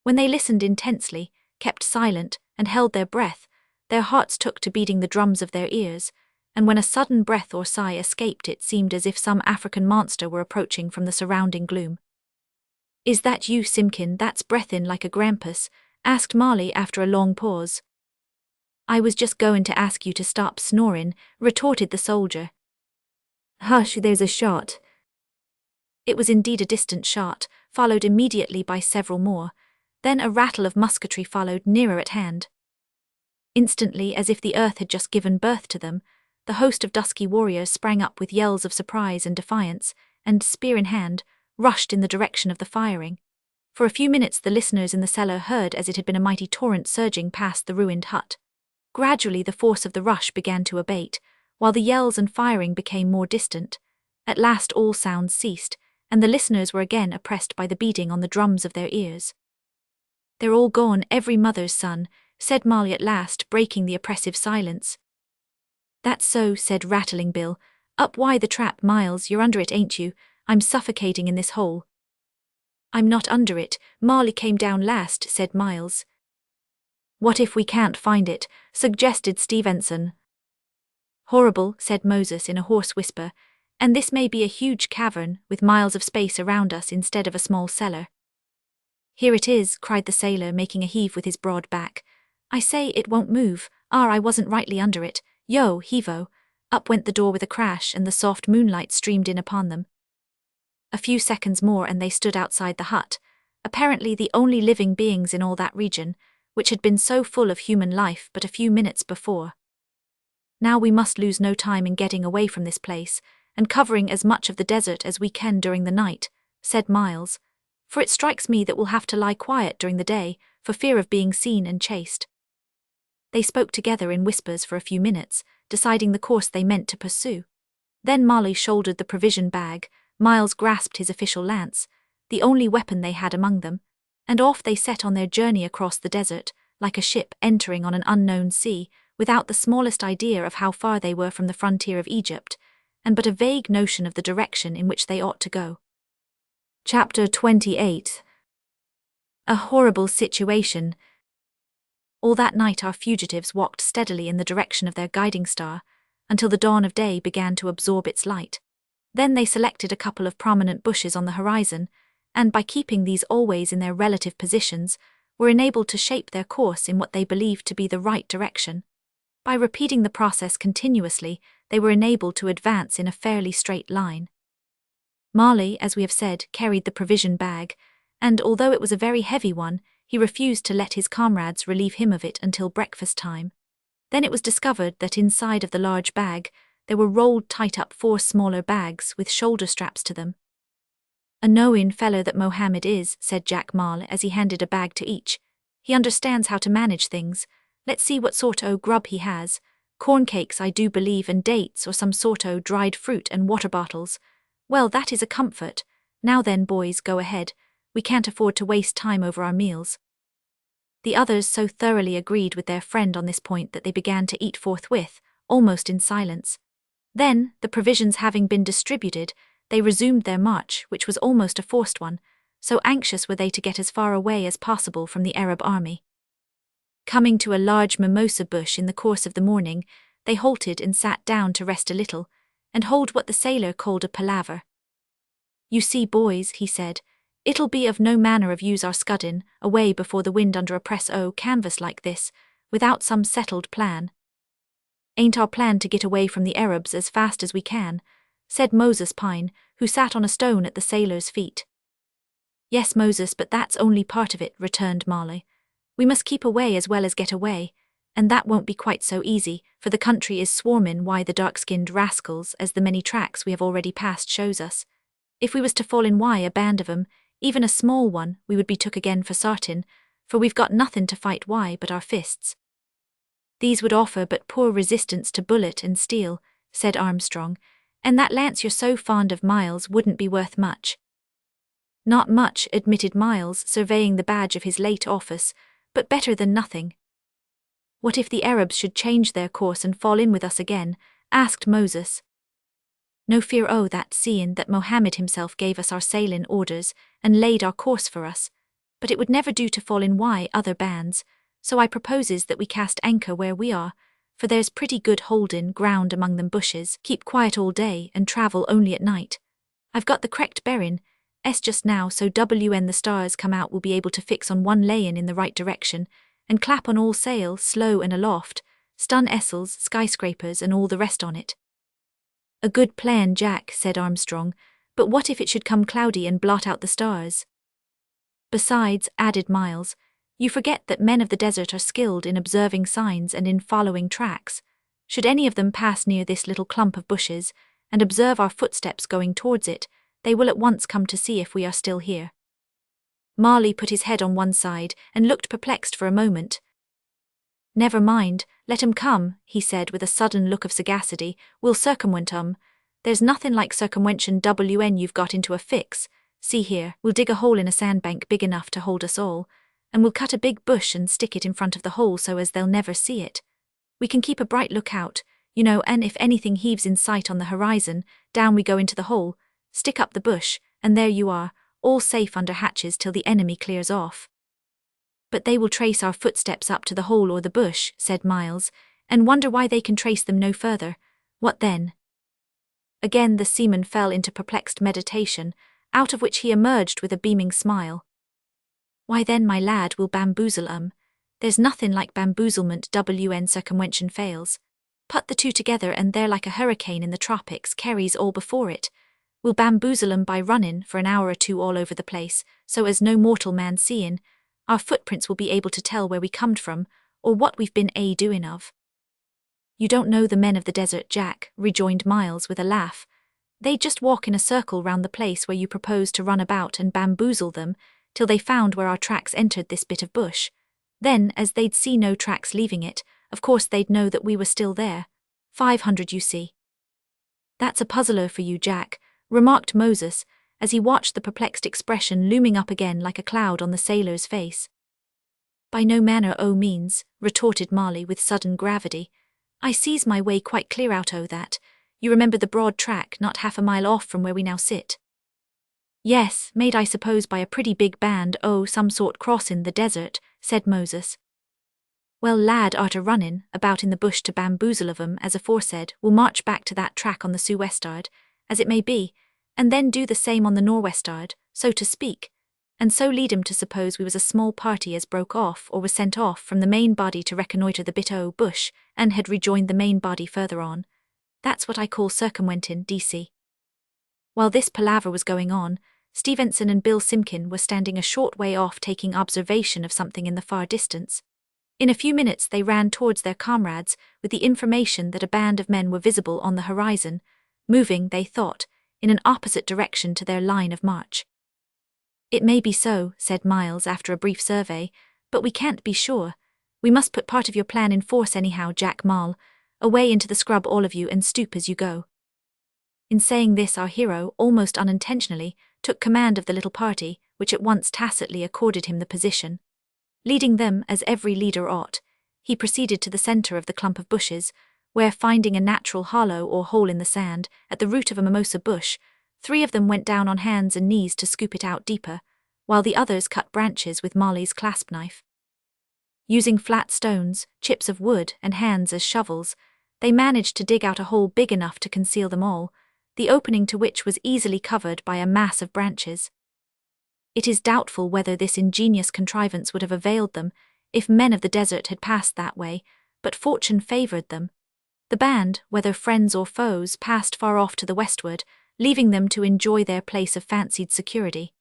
[SPEAKER 1] When they listened intensely, kept silent, and held their breath, their hearts took to beating the drums of their ears, and when a sudden breath or sigh escaped, it seemed as if some African monster were approaching from the surrounding gloom. "Is that you, Simkin, that's breathin' like a grampus?" asked Marley after a long pause. "I was just goin' to ask you to stop snorin'," retorted the soldier. "Hush, there's a shot." It was indeed a distant shot, followed immediately by several more. Then a rattle of musketry followed nearer at hand. Instantly, as if the earth had just given birth to them, the host of dusky warriors sprang up with yells of surprise and defiance, and, spear in hand, rushed in the direction of the firing. For a few minutes the listeners in the cellar heard as it had been a mighty torrent surging past the ruined hut. Gradually the force of the rush began to abate, while the yells and firing became more distant. At last all sounds ceased, and the listeners were again oppressed by the beating on the drums of their ears. "They're all gone, every mother's son," said Marley at last, breaking the oppressive silence. "That's so," said Rattling Bill. "Up why the trap, Miles, you're under it, ain't you? I'm suffocating in this hole." "I'm not under it, Marley came down last," said Miles. "What if we can't find it?" suggested Stevenson. "Horrible," said Moses in a hoarse whisper, "and this may be a huge cavern, with miles of space around us instead of a small cellar." "Here it is," cried the sailor, making a heave with his broad back. "I say, it won't move. I wasn't rightly under it. Yo, heavo." Up went the door with a crash, and the soft moonlight streamed in upon them. A few seconds more and they stood outside the hut, apparently the only living beings in all that region, which had been so full of human life but a few minutes before. "Now we must lose no time in getting away from this place, and covering as much of the desert as we can during the night," said Miles, "for it strikes me that we'll have to lie quiet during the day, for fear of being seen and chased." They spoke together in whispers for a few minutes, deciding the course they meant to pursue. Then Marley shouldered the provision bag, Miles grasped his official lance, the only weapon they had among them, and off they set on their journey across the desert, like a ship entering on an unknown sea, without the smallest idea of how far they were from the frontier of Egypt, and but a vague notion of the direction in which they ought to go. Chapter 28. A horrible situation. All that night our fugitives walked steadily in the direction of their guiding star, until the dawn of day began to absorb its light. Then they selected a couple of prominent bushes on the horizon, and by keeping these always in their relative positions, were enabled to shape their course in what they believed to be the right direction. By repeating the process continuously, they were enabled to advance in a fairly straight line. Marley, as we have said, carried the provision bag, and although it was a very heavy one, he refused to let his comrades relieve him of it until breakfast time. Then it was discovered that inside of the large bag, there were rolled tight up 4 smaller bags with shoulder straps to them. "A knowing fellow that Mohammed is," said Jack Marley as he handed a bag to each. "He understands how to manage things. Let's see what sort o' grub he has. Corn cakes, I do believe, and dates, or some sort o' dried fruit and water bottles. Well, that is a comfort. Now then, boys, go ahead. We can't afford to waste time over our meals." The others so thoroughly agreed with their friend on this point that they began to eat forthwith, almost in silence. Then, the provisions having been distributed, they resumed their march, which was almost a forced one, so anxious were they to get as far away as possible from the Arab army. Coming to a large mimosa bush in the course of the morning, they halted and sat down to rest a little, and hold what the sailor called a palaver. "You see, boys," he said, "it'll be of no manner of use our scudding away before the wind under a press o' canvas like this, without some settled plan." "Ain't our plan to get away from the Arabs as fast as we can?" said Moses Pine, who sat on a stone at the sailor's feet. "Yes, Moses, but that's only part of it," returned Marley. "We must keep away as well as get away, and that won't be quite so easy, for the country is swarming wi' the dark-skinned rascals, as the many tracks we have already passed shows us. If we was to fall in wi' a band of 'em, even a small one, we would be took again for sartin, for we've got nothing to fight wi' but our fists." "These would offer but poor resistance to bullet and steel," said Armstrong, "and that lance you're so fond of, Miles, wouldn't be worth much." Not much, admitted Miles, surveying the badge of his late office, but better than nothing. What if the Arabs should change their course and fall in with us again? Asked Moses. No fear that seeing that Mohammed himself gave us our sailing orders and laid our course for us, but it would never do to fall in other bands, so I proposes that we cast anchor where we are, for there's pretty good holding ground among them bushes, keep quiet all day and travel only at night. I've got the correct bearing, just now, so when the stars come out we'll be able to fix on one layin' in the right direction, and clap on all sail, slow and aloft, stun essels, skyscrapers and all the rest on it. A good plan, Jack, said Armstrong, but what if it should come cloudy and blot out the stars? Besides, added Miles, you forget that men of the desert are skilled in observing signs and in following tracks. Should any of them pass near this little clump of bushes, and observe our footsteps going towards it, they will at once come to see if we are still here. Marley put his head on one side and looked perplexed for a moment. Never mind, let 'em come, he said with a sudden look of sagacity. We'll circumvent 'em. There's nothing like circumvention when you've got into a fix. See here, we'll dig a hole in a sandbank big enough to hold us all, and we'll cut a big bush and stick it in front of the hole so as they'll never see it. We can keep a bright lookout, and if anything heaves in sight on the horizon, down we go into the hole, stick up the bush, and there you are, all safe under hatches till the enemy clears off. But they will trace our footsteps up to the hole or the bush, said Miles, and wonder why they can trace them no further. What then? Again the seaman fell into perplexed meditation, out of which he emerged with a beaming smile. Why then, my lad, we'll bamboozle 'em. There's nothing like bamboozlement when circumvention fails. Put the two together and they're like a hurricane in the tropics, carries all before it. We'll bamboozle 'em by running for an hour or two all over the place, so as no mortal man seeing, our footprints will be able to tell where we comed from, or what we've been doing of. You don't know the men of the desert, Jack, rejoined Miles with a laugh. They'd just walk in a circle round the place where you propose to run about and bamboozle them, till they found where our tracks entered this bit of bush. Then, as they'd see no tracks leaving it, of course they'd know that we were still there. 500, you see. That's a puzzler for you, Jack, remarked Moses, as he watched the perplexed expression looming up again like a cloud on the sailor's face. By no manner o' means, retorted Marley with sudden gravity. I sees my way quite clear out o' that. You remember the broad track not half a mile off from where we now sit? Yes, made I suppose by a pretty big band some sort crossin' the desert, said Moses. Well, lad, arter runnin' about in the bush to bamboozle of 'em as aforesaid, we'll march back to that track on the sou-westard, as it may be, and then do the same on the nor'-westard, so to speak, and so lead 'em to suppose we was a small party as broke off or was sent off from the main body to reconnoitre the bit o' bush, and had rejoined the main body further on. That's what I call circumventing, DC. While this palaver was going on, Stevenson and Bill Simpkin were standing a short way off taking observation of something in the far distance. In a few minutes they ran towards their comrades with the information that a band of men were visible on the horizon, moving, they thought, in an opposite direction to their line of march. It may be so, said Miles after a brief survey, but we can't be sure. We must put part of your plan in force anyhow, Jack Mall. Away into the scrub all of you and stoop as you go. In saying this our hero, almost unintentionally, took command of the little party, which at once tacitly accorded him the position. Leading them, as every leader ought, he proceeded to the centre of the clump of bushes, where, finding a natural hollow or hole in the sand, at the root of a mimosa bush, 3 of them went down on hands and knees to scoop it out deeper, while the others cut branches with Marley's clasp knife. Using flat stones, chips of wood, and hands as shovels, they managed to dig out a hole big enough to conceal them all, the opening to which was easily covered by a mass of branches. It is doubtful whether this ingenious contrivance would have availed them if men of the desert had passed that way, but fortune favoured them. The band, whether friends or foes, passed far off to the westward, leaving them to enjoy their place of fancied security.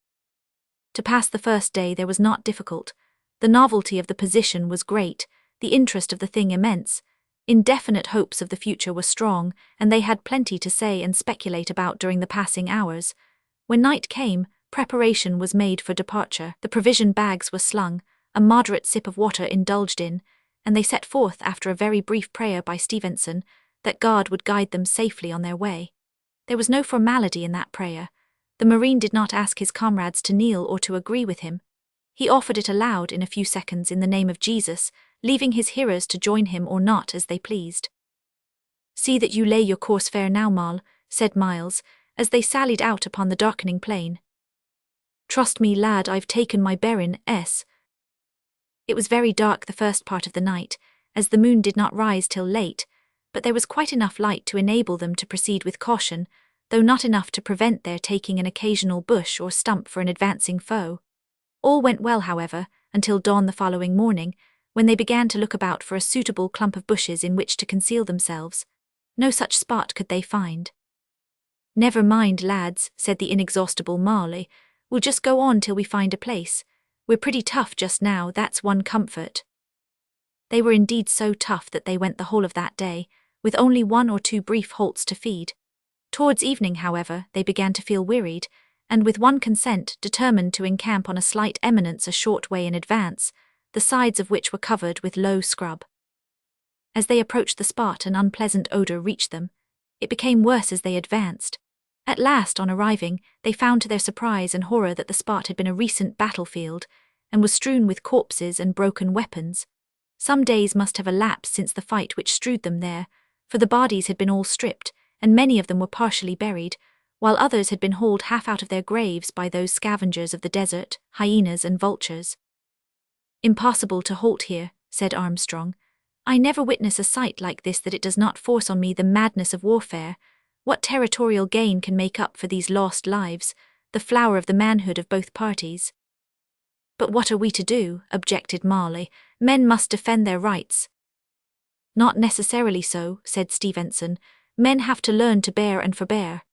[SPEAKER 1] To pass the first day there was not difficult. The novelty of the position was great, the interest of the thing immense. Indefinite hopes of the future were strong, and they had plenty to say and speculate about during the passing hours. When night came, preparation was made for departure, the provision bags were slung, a moderate sip of water indulged in, and they set forth after a very brief prayer by Stevenson, that God would guide them safely on their way. There was no formality in that prayer. The Marine did not ask his comrades to kneel or to agree with him. He offered it aloud in a few seconds in the name of Jesus, leaving his hearers to join him or not as they pleased. "See that you lay your course fair now, Mal," said Miles, as they sallied out upon the darkening plain. "Trust me, lad, I've taken my bearin'. It was very dark the first part of the night, as the moon did not rise till late, but there was quite enough light to enable them to proceed with caution, though not enough to prevent their taking an occasional bush or stump for an advancing foe. All went well, however, until dawn the following morning, when they began to look about for a suitable clump of bushes in which to conceal themselves. No such spot could they find. "Never mind, lads," said the inexhaustible Marley. "We'll just go on till we find a place. We're pretty tough just now, that's one comfort." They were indeed so tough that they went the whole of that day, with only 1 or 2 brief halts to feed. Towards evening, however, they began to feel wearied, and with one consent determined to encamp on a slight eminence a short way in advance, the sides of which were covered with low scrub. As they approached the spot, an unpleasant odour reached them. It became worse as they advanced. At last, on arriving, they found to their surprise and horror that the spot had been a recent battlefield, and was strewn with corpses and broken weapons. Some days must have elapsed since the fight which strewed them there, for the bodies had been all stripped, and many of them were partially buried, while others had been hauled half out of their graves by those scavengers of the desert, hyenas and vultures. "Impossible to halt here," said Armstrong. "I never witness a sight like this that it does not force on me the madness of warfare. What territorial gain can make up for these lost lives, the flower of the manhood of both parties?" "But what are we to do?" objected Marley. "Men must defend their rights." "Not necessarily so," said Stevenson. "Men have to learn to bear and forbear."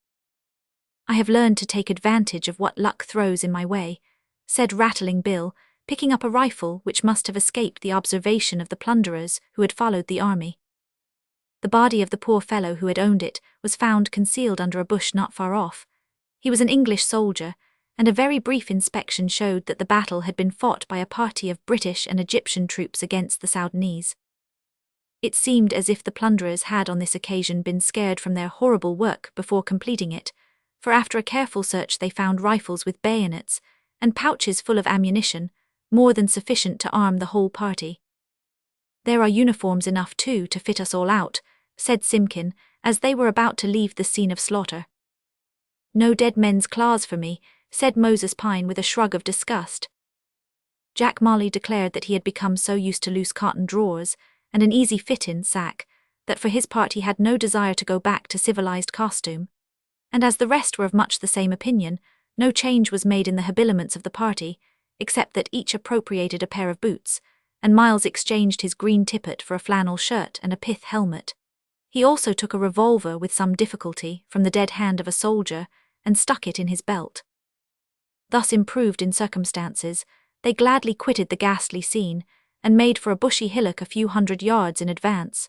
[SPEAKER 1] "I have learned to take advantage of what luck throws in my way," said Rattling Bill, picking up a rifle which must have escaped the observation of the plunderers who had followed the army. The body of the poor fellow who had owned it was found concealed under a bush not far off. He was an English soldier, and a very brief inspection showed that the battle had been fought by a party of British and Egyptian troops against the Soudanese. It seemed as if the plunderers had on this occasion been scared from their horrible work before completing it, for after a careful search they found rifles with bayonets, and pouches full of ammunition, more than sufficient to arm the whole party. "There are uniforms enough too to fit us all out," said Simpkin, as they were about to leave the scene of slaughter. "No dead men's claws for me," said Moses Pine with a shrug of disgust. Jack Marley declared that he had become so used to loose cotton drawers and an easy fit-in sack that for his part he had no desire to go back to civilized costume, and as the rest were of much the same opinion, no change was made in the habiliments of the party, except that each appropriated a pair of boots, and Miles exchanged his green tippet for a flannel shirt and a pith helmet. He also took a revolver with some difficulty from the dead hand of a soldier and stuck it in his belt. Thus improved in circumstances, they gladly quitted the ghastly scene and made for a bushy hillock a few 100 yards in advance.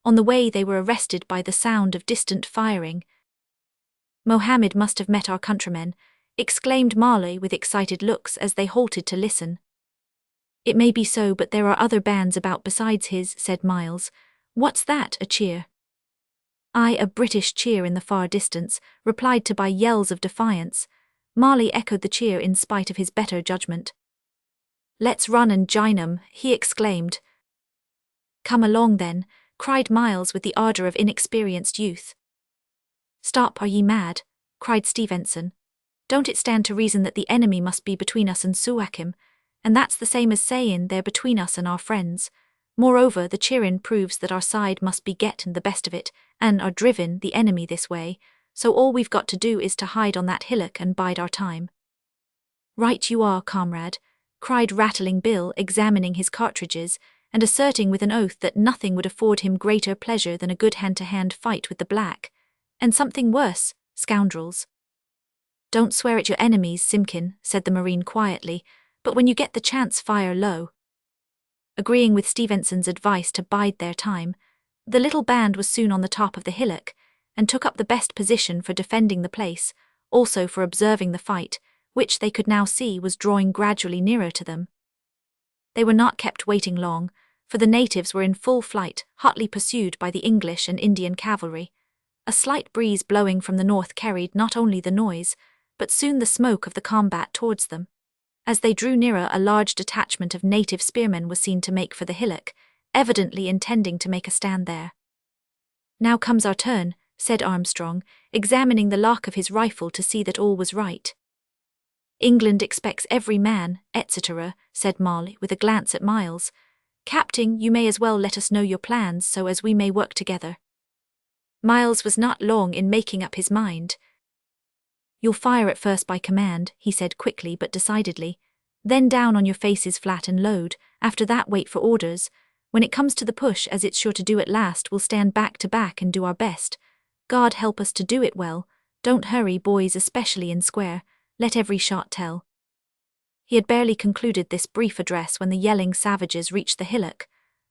[SPEAKER 1] On the way they were arrested by the sound of distant firing. "Mohammed must have met our countrymen," exclaimed Marley with excited looks as they halted to listen. "It may be so, but there are other bands about besides his," said Miles. "What's that, a cheer?" "Aye, a British cheer in the far distance," replied to by yells of defiance. Marley echoed the cheer in spite of his better judgment. "Let's run and join 'em," he exclaimed. "Come along then," cried Miles with the ardour of inexperienced youth. "Stop, are ye mad?" cried Stevenson. "Don't it stand to reason that the enemy must be between us and Suakim, and that's the same as sayin' they're between us and our friends. Moreover, the cheerin' proves that our side must be gettin' the best of it, and are drivin' the enemy this way, so all we've got to do is to hide on that hillock and bide our time." "Right you are, comrade," cried Rattling Bill, examining his cartridges, and asserting with an oath that nothing would afford him greater pleasure than a good hand-to-hand fight with the black, and something worse, scoundrels. "Don't swear at your enemies, Simpkin," said the Marine quietly, "but when you get the chance fire low." Agreeing with Stevenson's advice to bide their time, the little band was soon on the top of the hillock, and took up the best position for defending the place, also for observing the fight, which they could now see was drawing gradually nearer to them. They were not kept waiting long, for the natives were in full flight, hotly pursued by the English and Indian cavalry. A slight breeze blowing from the north carried not only the noise, but soon the smoke of the combat towards them. As they drew nearer, a large detachment of native spearmen was seen to make for the hillock, evidently intending to make a stand there. "Now comes our turn," said Armstrong, examining the lock of his rifle to see that all was right. "England expects every man, etc.," said Molly with a glance at Miles. "Captain, you may as well let us know your plans so as we may work together." Miles was not long in making up his mind. "You'll fire at first by command," he said quickly but decidedly. "Then down on your faces flat and load, after that wait for orders. When it comes to the push, as it's sure to do at last, we'll stand back to back and do our best. God help us to do it well. Don't hurry, boys, especially in square. Let every shot tell." He had barely concluded this brief address when the yelling savages reached the hillock.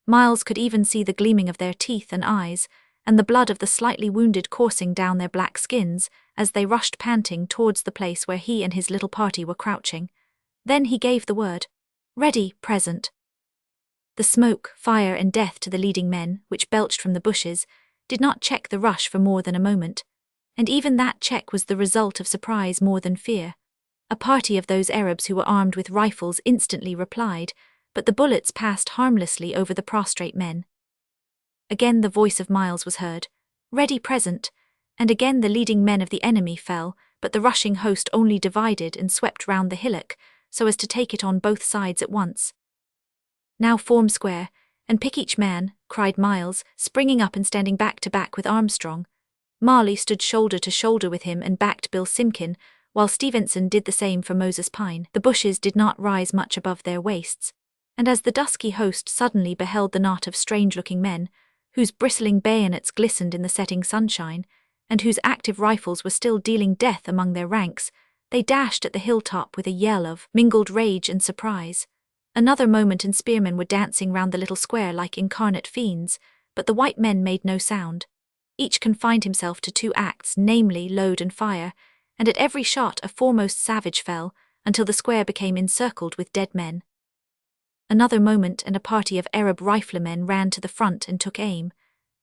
[SPEAKER 1] Miles could even see the gleaming of their teeth and eyes, and the blood of the slightly wounded coursing down their black skins as they rushed panting towards the place where he and his little party were crouching. Then he gave the word, "Ready, present." The smoke, fire, and death to the leading men, which belched from the bushes, did not check the rush for more than a moment, and even that check was the result of surprise more than fear. A party of those Arabs who were armed with rifles instantly replied, but the bullets passed harmlessly over the prostrate men. Again the voice of Miles was heard, "Ready, present," and again the leading men of the enemy fell, but the rushing host only divided and swept round the hillock, so as to take it on both sides at once. "Now form square, and pick each man," cried Miles, springing up and standing back to back with Armstrong. Marley stood shoulder to shoulder with him and backed Bill Simpkin, while Stevenson did the same for Moses Pine. The bushes did not rise much above their waists, and as the dusky host suddenly beheld the knot of strange-looking men, whose bristling bayonets glistened in the setting sunshine, and whose active rifles were still dealing death among their ranks, they dashed at the hilltop with a yell of mingled rage and surprise. Another moment and spearmen were dancing round the little square like incarnate fiends, but the white men made no sound. Each confined himself to 2 acts, namely load and fire, and at every shot a foremost savage fell, until the square became encircled with dead men. Another moment and a party of Arab riflemen ran to the front and took aim.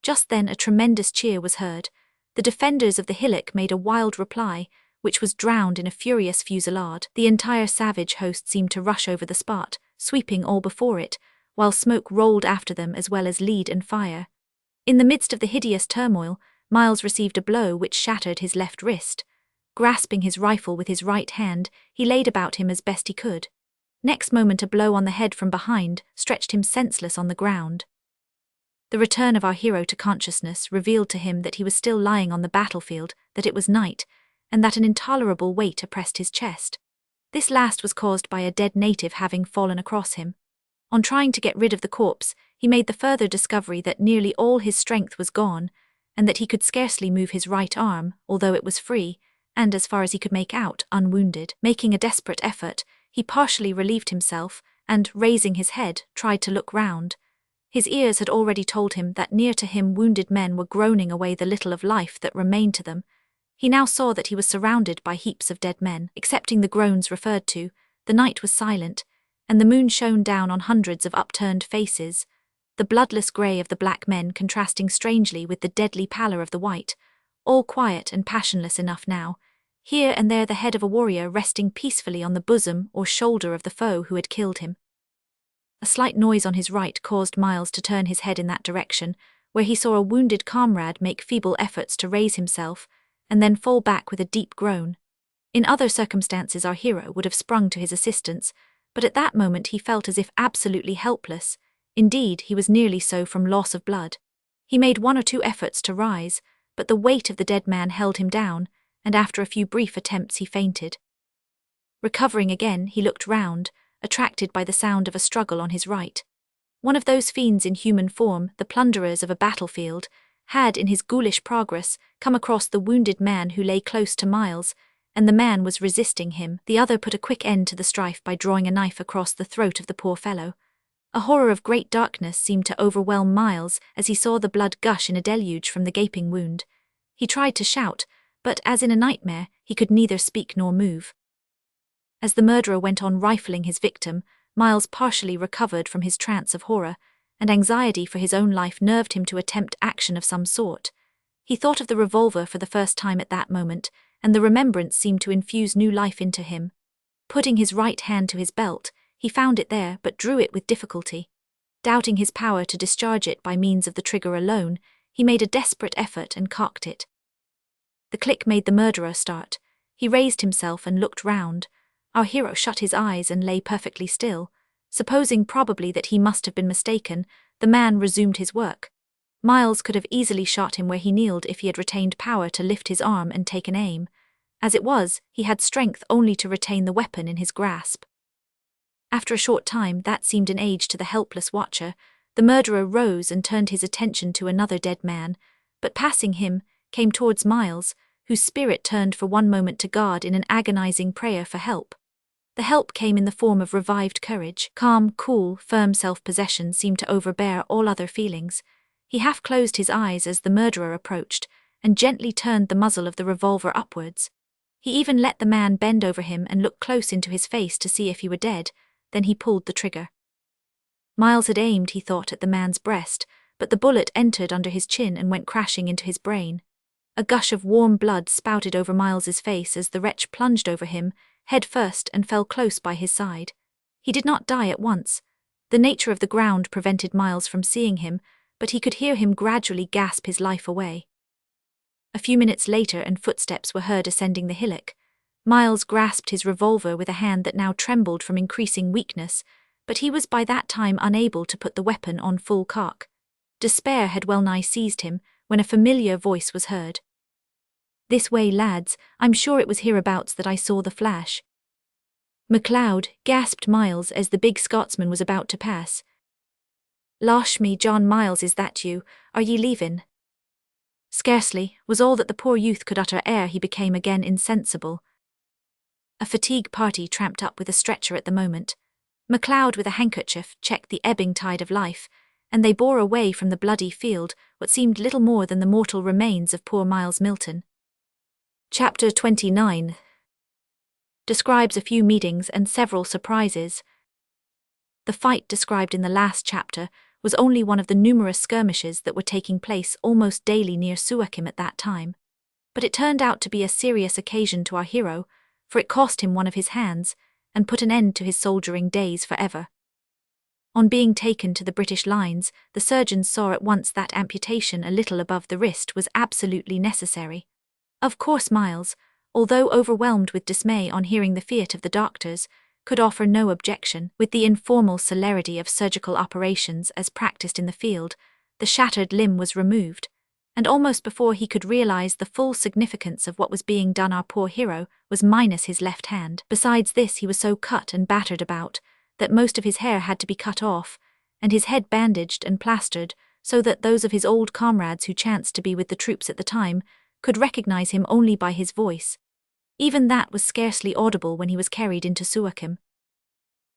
[SPEAKER 1] Just then a tremendous cheer was heard. The defenders of the hillock made a wild reply, which was drowned in a furious fusillade. The entire savage host seemed to rush over the spot, sweeping all before it, while smoke rolled after them as well as lead and fire. In the midst of the hideous turmoil, Miles received a blow which shattered his left wrist. Grasping his rifle with his right hand, he laid about him as best he could. Next moment a blow on the head from behind stretched him senseless on the ground. The return of our hero to consciousness revealed to him that he was still lying on the battlefield, that it was night, and that an intolerable weight oppressed his chest. This last was caused by a dead native having fallen across him. On trying to get rid of the corpse, he made the further discovery that nearly all his strength was gone, and that he could scarcely move his right arm, although it was free, and, as far as he could make out, unwounded. Making a desperate effort, he partially relieved himself, and, raising his head, tried to look round. His ears had already told him that near to him wounded men were groaning away the little of life that remained to them. He now saw that he was surrounded by heaps of dead men. Excepting the groans referred to, the night was silent, and the moon shone down on hundreds of upturned faces, the bloodless grey of the black men contrasting strangely with the deadly pallor of the white, all quiet and passionless enough now, here and there the head of a warrior resting peacefully on the bosom or shoulder of the foe who had killed him. A slight noise on his right caused Miles to turn his head in that direction, where he saw a wounded comrade make feeble efforts to raise himself, and then fall back with a deep groan. In other circumstances our hero would have sprung to his assistance, but at that moment he felt as if absolutely helpless. Indeed, he was nearly so from loss of blood. He made 1 or 2 efforts to rise, but the weight of the dead man held him down, and after a few brief attempts he fainted. Recovering again, he looked round, attracted by the sound of a struggle on his right. One of those fiends in human form, the plunderers of a battlefield, had, in his ghoulish progress, come across the wounded man who lay close to Miles, and the man was resisting him. The other put a quick end to the strife by drawing a knife across the throat of the poor fellow. A horror of great darkness seemed to overwhelm Miles as he saw the blood gush in a deluge from the gaping wound. He tried to shout, but as in a nightmare, he could neither speak nor move. As the murderer went on rifling his victim, Miles partially recovered from his trance of horror, and anxiety for his own life nerved him to attempt action of some sort. He thought of the revolver for the first time at that moment, and the remembrance seemed to infuse new life into him. Putting his right hand to his belt, he found it there but drew it with difficulty. Doubting his power to discharge it by means of the trigger alone, he made a desperate effort and cocked it. The click made the murderer start. He raised himself and looked round. Our hero shut his eyes and lay perfectly still. Supposing probably that he must have been mistaken, the man resumed his work. Miles could have easily shot him where he kneeled if he had retained power to lift his arm and take an aim. As it was, he had strength only to retain the weapon in his grasp. After a short time that seemed an age to the helpless watcher, the murderer rose and turned his attention to another dead man, but passing him, came towards Miles, whose spirit turned for one moment to God in an agonizing prayer for help. The help came in the form of revived courage. Calm, cool, firm self-possession seemed to overbear all other feelings. He half closed his eyes as the murderer approached, and gently turned the muzzle of the revolver upwards. He even let the man bend over him and look close into his face to see if he were dead. Then he pulled the trigger. Miles had aimed, he thought, at the man's breast, but the bullet entered under his chin and went crashing into his brain. A gush of warm blood spouted over Miles's face as the wretch plunged over him, head first, and fell close by his side. He did not die at once. The nature of the ground prevented Miles from seeing him, but he could hear him gradually gasp his life away. A few minutes later and footsteps were heard ascending the hillock. Miles grasped his revolver with a hand that now trembled from increasing weakness, but he was by that time unable to put the weapon on full cock. Despair had well nigh seized him when a familiar voice was heard. "This way, lads, I'm sure it was hereabouts that I saw the flash." "MacLeod," gasped Miles as the big Scotsman was about to pass. "Losh me, John Miles, is that you? Are ye leavin'?" "Scarcely," was all that the poor youth could utter ere he became again insensible. A fatigue party tramped up with a stretcher at the moment. MacLeod with a handkerchief checked the ebbing tide of life, and they bore away from the bloody field what seemed little more than the mortal remains of poor Miles Milton. Chapter 29 describes a few meetings and several surprises. The fight described in the last chapter was only one of the numerous skirmishes that were taking place almost daily near Suakim at that time. But it turned out to be a serious occasion to our hero, for it cost him one of his hands, and put an end to his soldiering days forever. On being taken to the British lines, the surgeons saw at once that amputation a little above the wrist was absolutely necessary. Of course Miles, although overwhelmed with dismay on hearing the fiat of the doctors, could offer no objection. With the informal celerity of surgical operations as practiced in the field, the shattered limb was removed, and almost before he could realize the full significance of what was being done, our poor hero was minus his left hand. Besides this, he was so cut and battered about that most of his hair had to be cut off, and his head bandaged and plastered, so that those of his old comrades who chanced to be with the troops at the time could recognize him only by his voice. Even that was scarcely audible when he was carried into Suakim.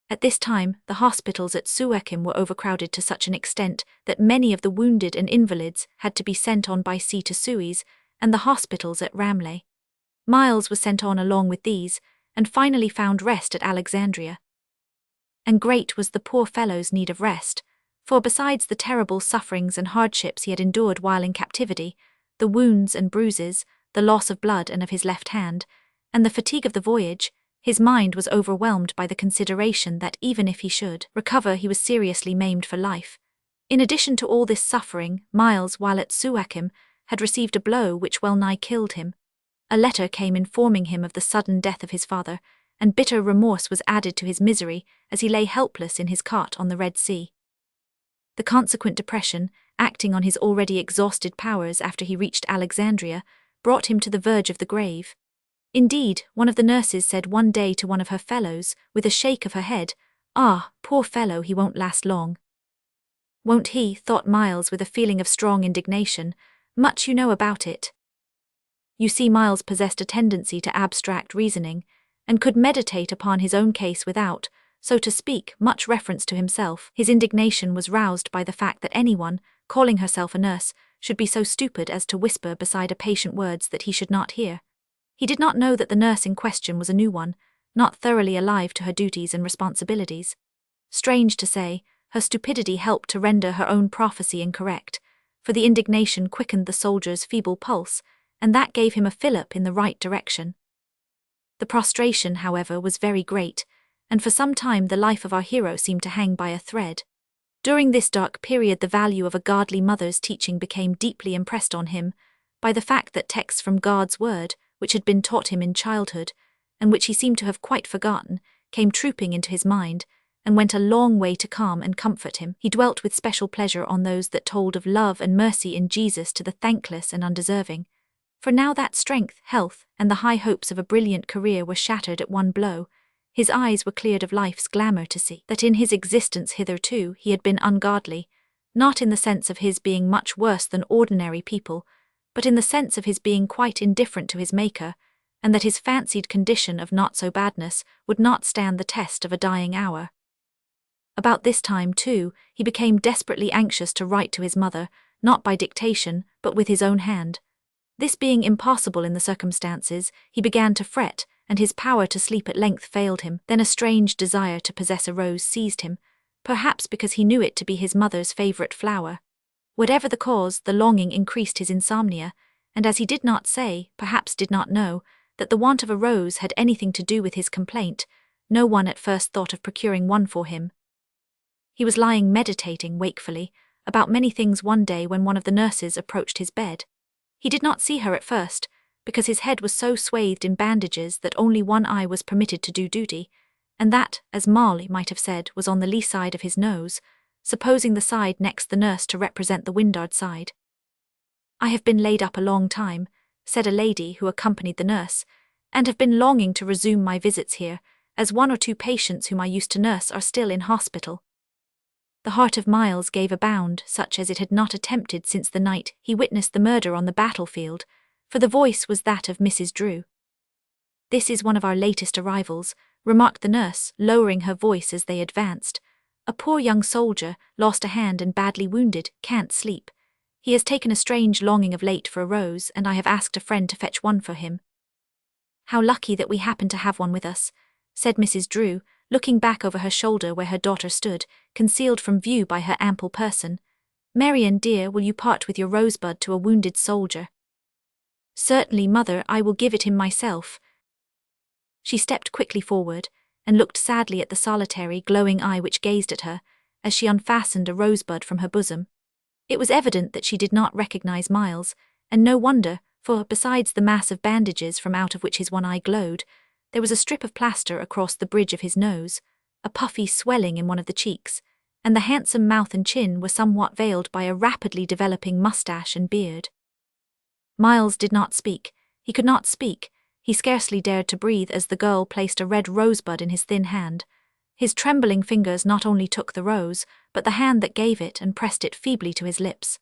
[SPEAKER 1] At this time, the hospitals at Suakim were overcrowded to such an extent that many of the wounded and invalids had to be sent on by sea to Suez and the hospitals at Ramleh. Miles was sent on along with these, and finally found rest at Alexandria. And great was the poor fellow's need of rest, for besides the terrible sufferings and hardships he had endured while in captivity, the wounds and bruises, the loss of blood and of his left hand, and the fatigue of the voyage, his mind was overwhelmed by the consideration that even if he should recover, he was seriously maimed for life. In addition to all this suffering, Miles, while at Suakim, had received a blow which well nigh killed him. A letter came informing him of the sudden death of his father, and bitter remorse was added to his misery as he lay helpless in his cot on the Red Sea. The consequent depression, acting on his already exhausted powers after he reached Alexandria, brought him to the verge of the grave. Indeed, one of the nurses said one day to one of her fellows, with a shake of her head, "Ah, poor fellow, he won't last long." "Won't he?" thought Miles with a feeling of strong indignation. "Much you know about it." You see, Miles possessed a tendency to abstract reasoning, and could meditate upon his own case without, so to speak, much reference to himself. His indignation was roused by the fact that anyone, calling herself a nurse, should be so stupid as to whisper beside a patient words that he should not hear. He did not know that the nurse in question was a new one, not thoroughly alive to her duties and responsibilities. Strange to say, her stupidity helped to render her own prophecy incorrect, for the indignation quickened the soldier's feeble pulse, and that gave him a fillip in the right direction. The prostration, however, was very great, and for some time the life of our hero seemed to hang by a thread. During this dark period the value of a godly mother's teaching became deeply impressed on him, by the fact that texts from God's word, which had been taught him in childhood, and which he seemed to have quite forgotten, came trooping into his mind, and went a long way to calm and comfort him. He dwelt with special pleasure on those that told of love and mercy in Jesus to the thankless and undeserving. For now that strength, health, and the high hopes of a brilliant career were shattered at one blow, his eyes were cleared of life's glamour to see that in his existence hitherto he had been ungodly, not in the sense of his being much worse than ordinary people, but in the sense of his being quite indifferent to his Maker, and that his fancied condition of not-so-badness would not stand the test of a dying hour. About this time, too, he became desperately anxious to write to his mother, not by dictation, but with his own hand. This being impossible in the circumstances, he began to fret, and his power to sleep at length failed him. Then a strange desire to possess a rose seized him, perhaps because he knew it to be his mother's favourite flower. Whatever the cause, the longing increased his insomnia, and as he did not say, perhaps did not know, that the want of a rose had anything to do with his complaint, no one at first thought of procuring one for him. He was lying meditating wakefully about many things one day when one of the nurses approached his bed. He did not see her at first, because his head was so swathed in bandages that only one eye was permitted to do duty, and that, as Molly might have said, was on the lee side of his nose, supposing the side next the nurse to represent the windward side. "I have been laid up a long time," said a lady who accompanied the nurse, "and have been longing to resume my visits here, as one or two patients whom I used to nurse are still in hospital." The heart of Miles gave a bound such as it had not attempted since the night he witnessed the murder on the battlefield, for the voice was that of Mrs. Drew. "This is one of our latest arrivals," remarked the nurse, lowering her voice as they advanced. "A poor young soldier, lost a hand and badly wounded, can't sleep. He has taken a strange longing of late for a rose, and I have asked a friend to fetch one for him." "How lucky that we happen to have one with us," said Mrs. Drew, looking back over her shoulder where her daughter stood, concealed from view by her ample person. "Marian, dear, will you part with your rosebud to a wounded soldier?" "Certainly, mother, I will give it him myself." She stepped quickly forward, and looked sadly at the solitary, glowing eye which gazed at her, as she unfastened a rosebud from her bosom. It was evident that she did not recognize Miles, and no wonder, for, besides the mass of bandages from out of which his one eye glowed, there was a strip of plaster across the bridge of his nose, a puffy swelling in one of the cheeks, and the handsome mouth and chin were somewhat veiled by a rapidly developing moustache and beard. Miles did not speak. He could not speak. He scarcely dared to breathe as the girl placed a red rosebud in his thin hand. His trembling fingers not only took the rose, but the hand that gave it and pressed it feebly to his lips.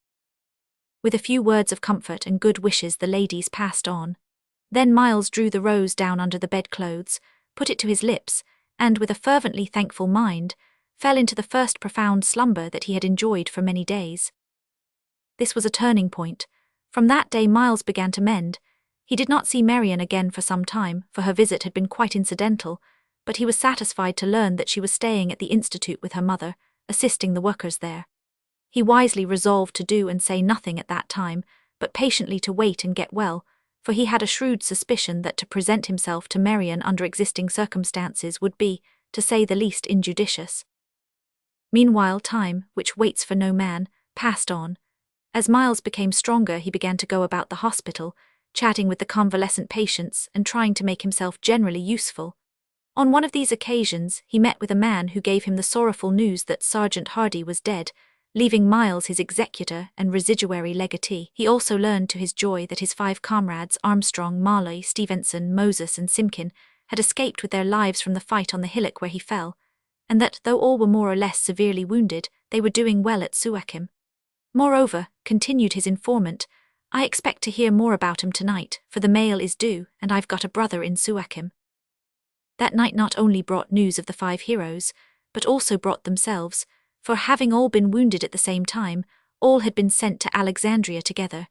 [SPEAKER 1] With a few words of comfort and good wishes the ladies passed on. Then Miles drew the rose down under the bedclothes, put it to his lips, and, with a fervently thankful mind, fell into the first profound slumber that he had enjoyed for many days. This was a turning point. From that day Miles began to mend. He did not see Marian again for some time, for her visit had been quite incidental, but he was satisfied to learn that she was staying at the Institute with her mother, assisting the workers there. He wisely resolved to do and say nothing at that time, but patiently to wait and get well, for he had a shrewd suspicion that to present himself to Marian under existing circumstances would be, to say the least, injudicious. Meanwhile time, which waits for no man, passed on. As Miles became stronger he began to go about the hospital, chatting with the convalescent patients and trying to make himself generally useful. On one of these occasions he met with a man who gave him the sorrowful news that Sergeant Hardy was dead, leaving Miles his executor and residuary legatee. He also learned to his joy that his 5 comrades, Armstrong, Marley, Stevenson, Moses and Simkin, had escaped with their lives from the fight on the hillock where he fell, and that, though all were more or less severely wounded, they were doing well at Suakim. "Moreover," continued his informant, "I expect to hear more about him tonight, for the mail is due, and I've got a brother in Suakim." That night not only brought news of the 5 heroes, but also brought themselves, for having all been wounded at the same time, all had been sent to Alexandria together.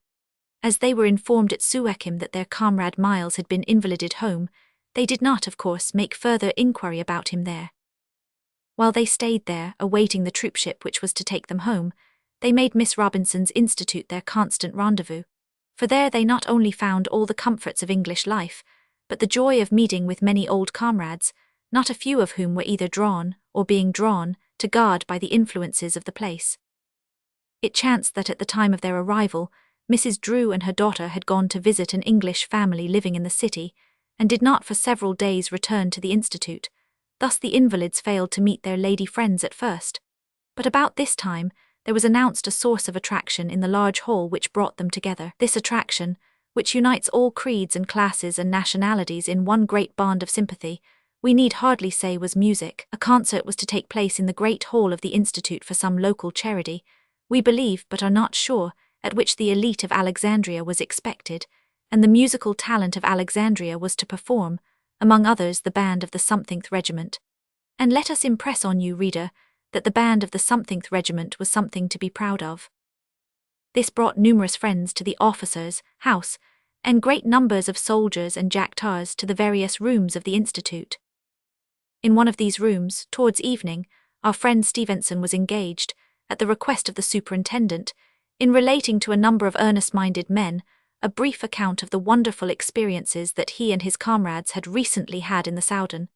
[SPEAKER 1] As they were informed at Suakim that their comrade Miles had been invalided home, they did not, of course, make further inquiry about him there. While they stayed there, awaiting the troopship which was to take them home, They made Miss Robinson's Institute their constant rendezvous, for there they not only found all the comforts of English life, but the joy of meeting with many old comrades, not a few of whom were either drawn, or being drawn, to guard by the influences of the place. It chanced that at the time of their arrival, Mrs. Drew and her daughter had gone to visit an English family living in the city, and did not for several days return to the Institute. Thus the invalids failed to meet their lady friends at first. But about this time, there was announced a source of attraction in the large hall which brought them together. This attraction, which unites all creeds and classes and nationalities in one great bond of sympathy, we need hardly say was music. A concert was to take place in the great hall of the Institute for some local charity, we believe but are not sure, at which the elite of Alexandria was expected, and the musical talent of Alexandria was to perform, among others the band of the somethingth regiment. And let us impress on you, reader, that the band of the somethingth regiment was something to be proud of. This brought numerous friends to the officers' house, and great numbers of soldiers and jack-tars to the various rooms of the Institute. In one of these rooms, towards evening, our friend Stevenson was engaged, at the request of the superintendent, in relating to a number of earnest-minded men a brief account of the wonderful experiences that he and his comrades had recently had in the Soudan,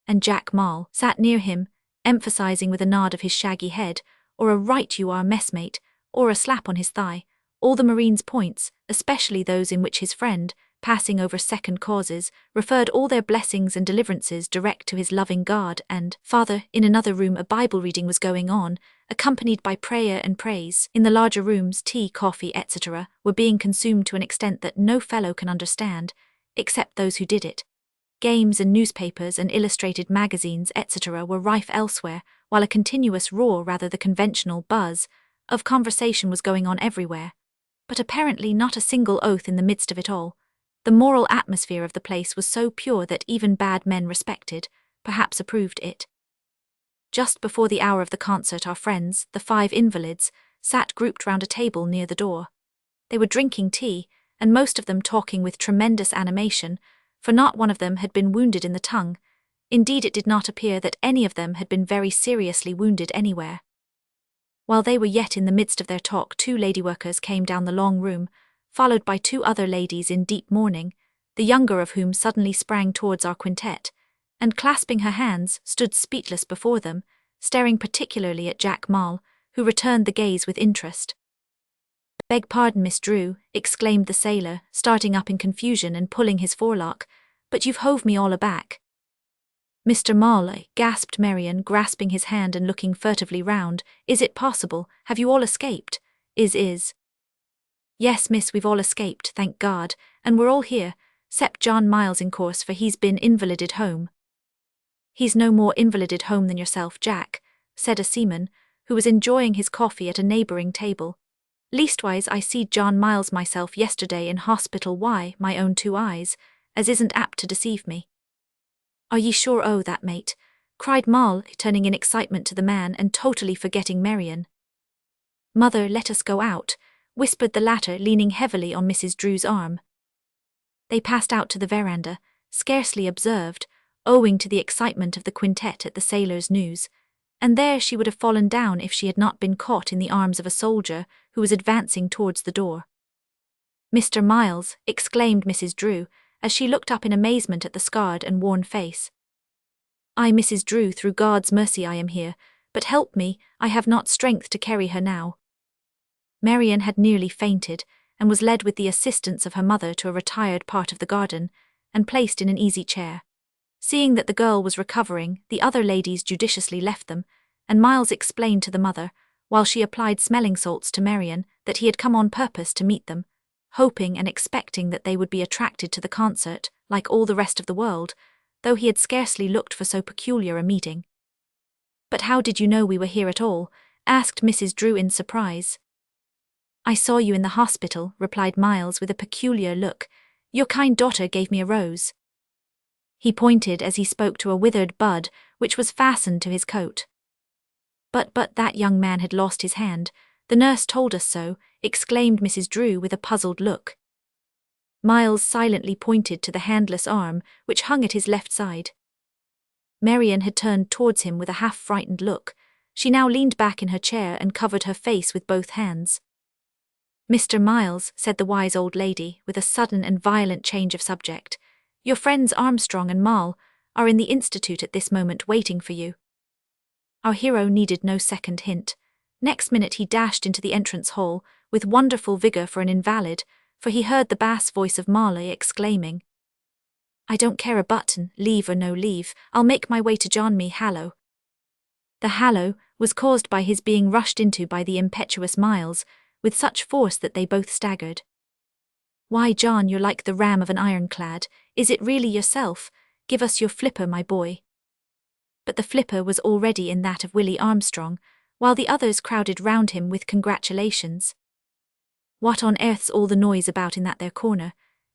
[SPEAKER 1] and Jack Mall sat near him, emphasizing with a nod of his shaggy head, or a "right you are, messmate," or a slap on his thigh, all the marine's points, especially those in which his friend, passing over second causes, referred all their blessings and deliverances direct to his loving God and Father. In another room a Bible reading was going on, accompanied by prayer and praise. In the larger rooms tea, coffee, etc. were being consumed to an extent that no fellow can understand, except those who did it. Games and newspapers and illustrated magazines, etc. were rife elsewhere, while a continuous roar, rather the conventional buzz, of conversation was going on everywhere. But apparently not a single oath in the midst of it all. The moral atmosphere of the place was so pure that even bad men respected, perhaps approved it. Just before the hour of the concert our friends, the 5 invalids, sat grouped round a table near the door. They were drinking tea, and most of them talking with tremendous animation, for not one of them had been wounded in the tongue. Indeed, it did not appear that any of them had been very seriously wounded anywhere. While they were yet in the midst of their talk 2 lady workers came down the long room, followed by 2 other ladies in deep mourning, the younger of whom suddenly sprang towards our quintet, and clasping her hands, stood speechless before them, staring particularly at Jack Mall, who returned the gaze with interest. "Beg pardon, Miss Drew," exclaimed the sailor, starting up in confusion and pulling his forelock, "but you've hove me all aback." "Mr. Mall," gasped Marian, grasping his hand and looking furtively round, "is it possible? Have you all escaped?" Is. "Yes, miss, we've all escaped, thank God, and we're all here, 'cept John Miles in course, for he's been invalided home." "He's no more invalided home than yourself, Jack," said a seaman, who was enjoying his coffee at a neighbouring table. "Leastwise I seed John Miles myself yesterday in hospital, why, my own 2 eyes, as isn't apt to deceive me." "Are ye sure o' that, mate?" cried Mall, turning in excitement to the man and totally forgetting Marian. "Mother, let us go out," whispered the latter, leaning heavily on Mrs. Drew's arm. They passed out to the veranda, scarcely observed, owing to the excitement of the quintet at the sailor's news, and there she would have fallen down if she had not been caught in the arms of a soldier who was advancing towards the door. "Mr. Miles," exclaimed Mrs. Drew, as she looked up in amazement at the scarred and worn face. "I, Mrs. Drew, through God's mercy I am here, but help me, I have not strength to carry her now." Marian had nearly fainted, and was led with the assistance of her mother to a retired part of the garden, and placed in an easy chair. Seeing that the girl was recovering, the other ladies judiciously left them, and Miles explained to the mother, while she applied smelling salts to Marian, that he had come on purpose to meet them, hoping and expecting that they would be attracted to the concert, like all the rest of the world, though he had scarcely looked for so peculiar a meeting. "But how did you know we were here at all?" asked Mrs. Drew in surprise. "I saw you in the hospital," replied Miles with a peculiar look. "Your kind daughter gave me a rose." He pointed as he spoke to a withered bud which was fastened to his coat. But that young man had lost his hand. The nurse told us so," exclaimed Mrs. Drew with a puzzled look. Miles silently pointed to the handless arm which hung at his left side. Marian had turned towards him with a half-frightened look, She now leaned back in her chair and covered her face with both hands. "Mr. Miles," said the wise old lady, with a sudden and violent change of subject, "your friends Armstrong and Marl are in the Institute at this moment waiting for you." Our hero needed no second hint. Next minute he dashed into the entrance hall, with wonderful vigour for an invalid, for he heard the bass voice of Marley exclaiming, "I don't care a button, leave or no leave, I'll make my way to John me Hallow." The hallow was caused by his being rushed into by the impetuous Miles, with such force that they both staggered. "Why, John, you're like the ram of an ironclad. Is it really yourself? Give us your flipper, my boy." But the flipper was already in that of Willie Armstrong, while the others crowded round him with congratulations. "What on earth's all the noise about in that there corner?"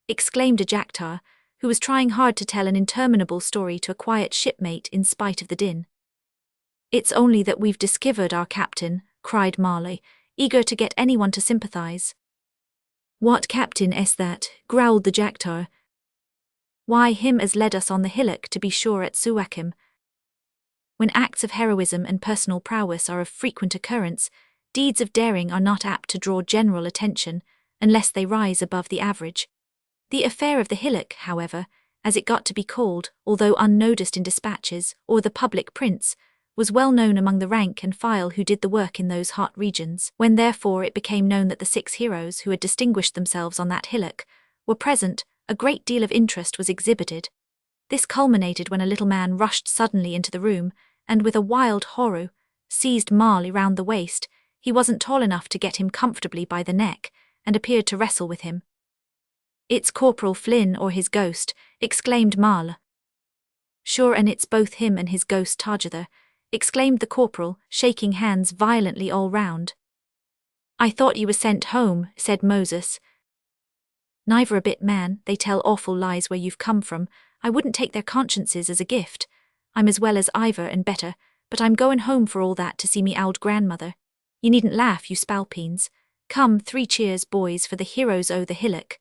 [SPEAKER 1] exclaimed a jacktar, who was trying hard to tell an interminable story to a quiet shipmate in spite of the din. "It's only that we've discovered our captain," cried Marley, eager to get anyone to sympathize. "What captain is that?" growled the jacktar. "Why, him as led us on the hillock, to be sure, at Suakim." When acts of heroism and personal prowess are of frequent occurrence, deeds of daring are not apt to draw general attention, unless they rise above the average. The affair of the hillock, however, as it got to be called, although unnoticed in dispatches or the public prints, was well known among the rank and file who did the work in those hot regions. When therefore it became known that the 6 heroes who had distinguished themselves on that hillock were present, a great deal of interest was exhibited. This culminated when a little man rushed suddenly into the room, and with a wild horror, seized Marley round the waist. He wasn't tall enough to get him comfortably by the neck, and appeared to wrestle with him. "It's Corporal Flynn or his ghost," exclaimed Marl. "Sure, and it's both him and his ghost together," exclaimed the corporal, shaking hands violently all round. "I thought you were sent home," said Moses. "Neither a bit, man. They tell awful lies where you've come from. I wouldn't take their consciences as a gift. I'm as well as iver and better, but I'm going home for all that to see me old grandmother. You needn't laugh, you spalpeens. Come, 3 cheers, boys, for the heroes o' the hillock."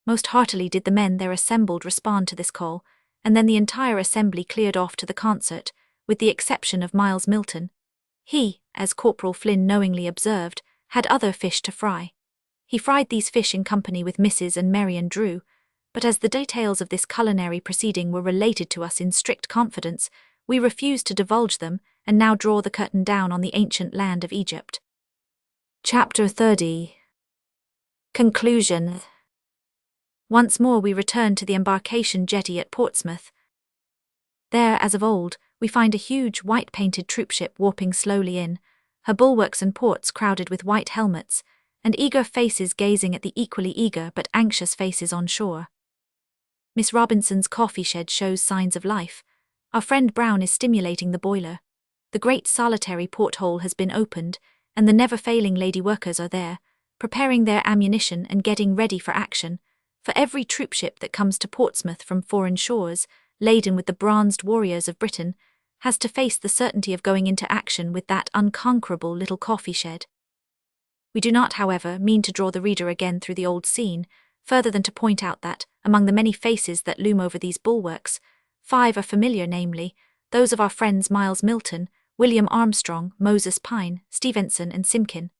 [SPEAKER 1] Most heartily did the men there assembled respond to this call, and then the entire assembly cleared off to the concert, with the exception of Miles Milton. He, as Corporal Flynn knowingly observed, had other fish to fry. He fried these fish in company with Mrs. and Marian Drew, but as the details of this culinary proceeding were related to us in strict confidence, we refused to divulge them, and now draw the curtain down on the ancient land of Egypt. Chapter 30. Conclusion. Once more we return to the embarkation jetty at Portsmouth. There, as of old, we find a huge white-painted troopship warping slowly in, her bulwarks and ports crowded with white helmets, and eager faces gazing at the equally eager but anxious faces on shore. Miss Robinson's coffee shed shows signs of life. Our friend Brown is stimulating the boiler. The great solitary porthole has been opened, and the never-failing lady workers are there, preparing their ammunition and getting ready for action. For every troopship that comes to Portsmouth from foreign shores, laden with the bronzed warriors of Britain, has to face the certainty of going into action with that unconquerable little coffee shed. We do not, however, mean to draw the reader again through the old scene, further than to point out that, among the many faces that loom over these bulwarks, 5 are familiar, namely, those of our friends Miles Milton, William Armstrong, Moses Pine, Stevenson and Simkin.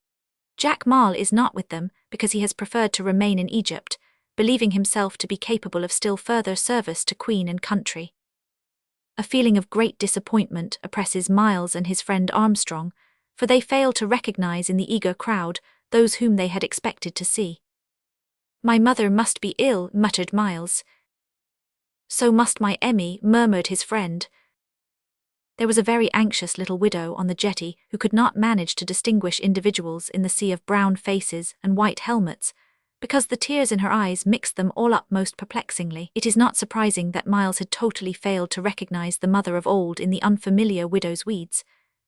[SPEAKER 1] Jack Marl is not with them because he has preferred to remain in Egypt, believing himself to be capable of still further service to Queen and country. A feeling of great disappointment oppresses Miles and his friend Armstrong, for they fail to recognize in the eager crowd those whom they had expected to see. "My mother must be ill," muttered Miles. "So must my Emmy," murmured his friend. There was a very anxious little widow on the jetty who could not manage to distinguish individuals in the sea of brown faces and white helmets, because the tears in her eyes mixed them all up most perplexingly. It is not surprising that Miles had totally failed to recognize the mother of old in the unfamiliar widow's weeds,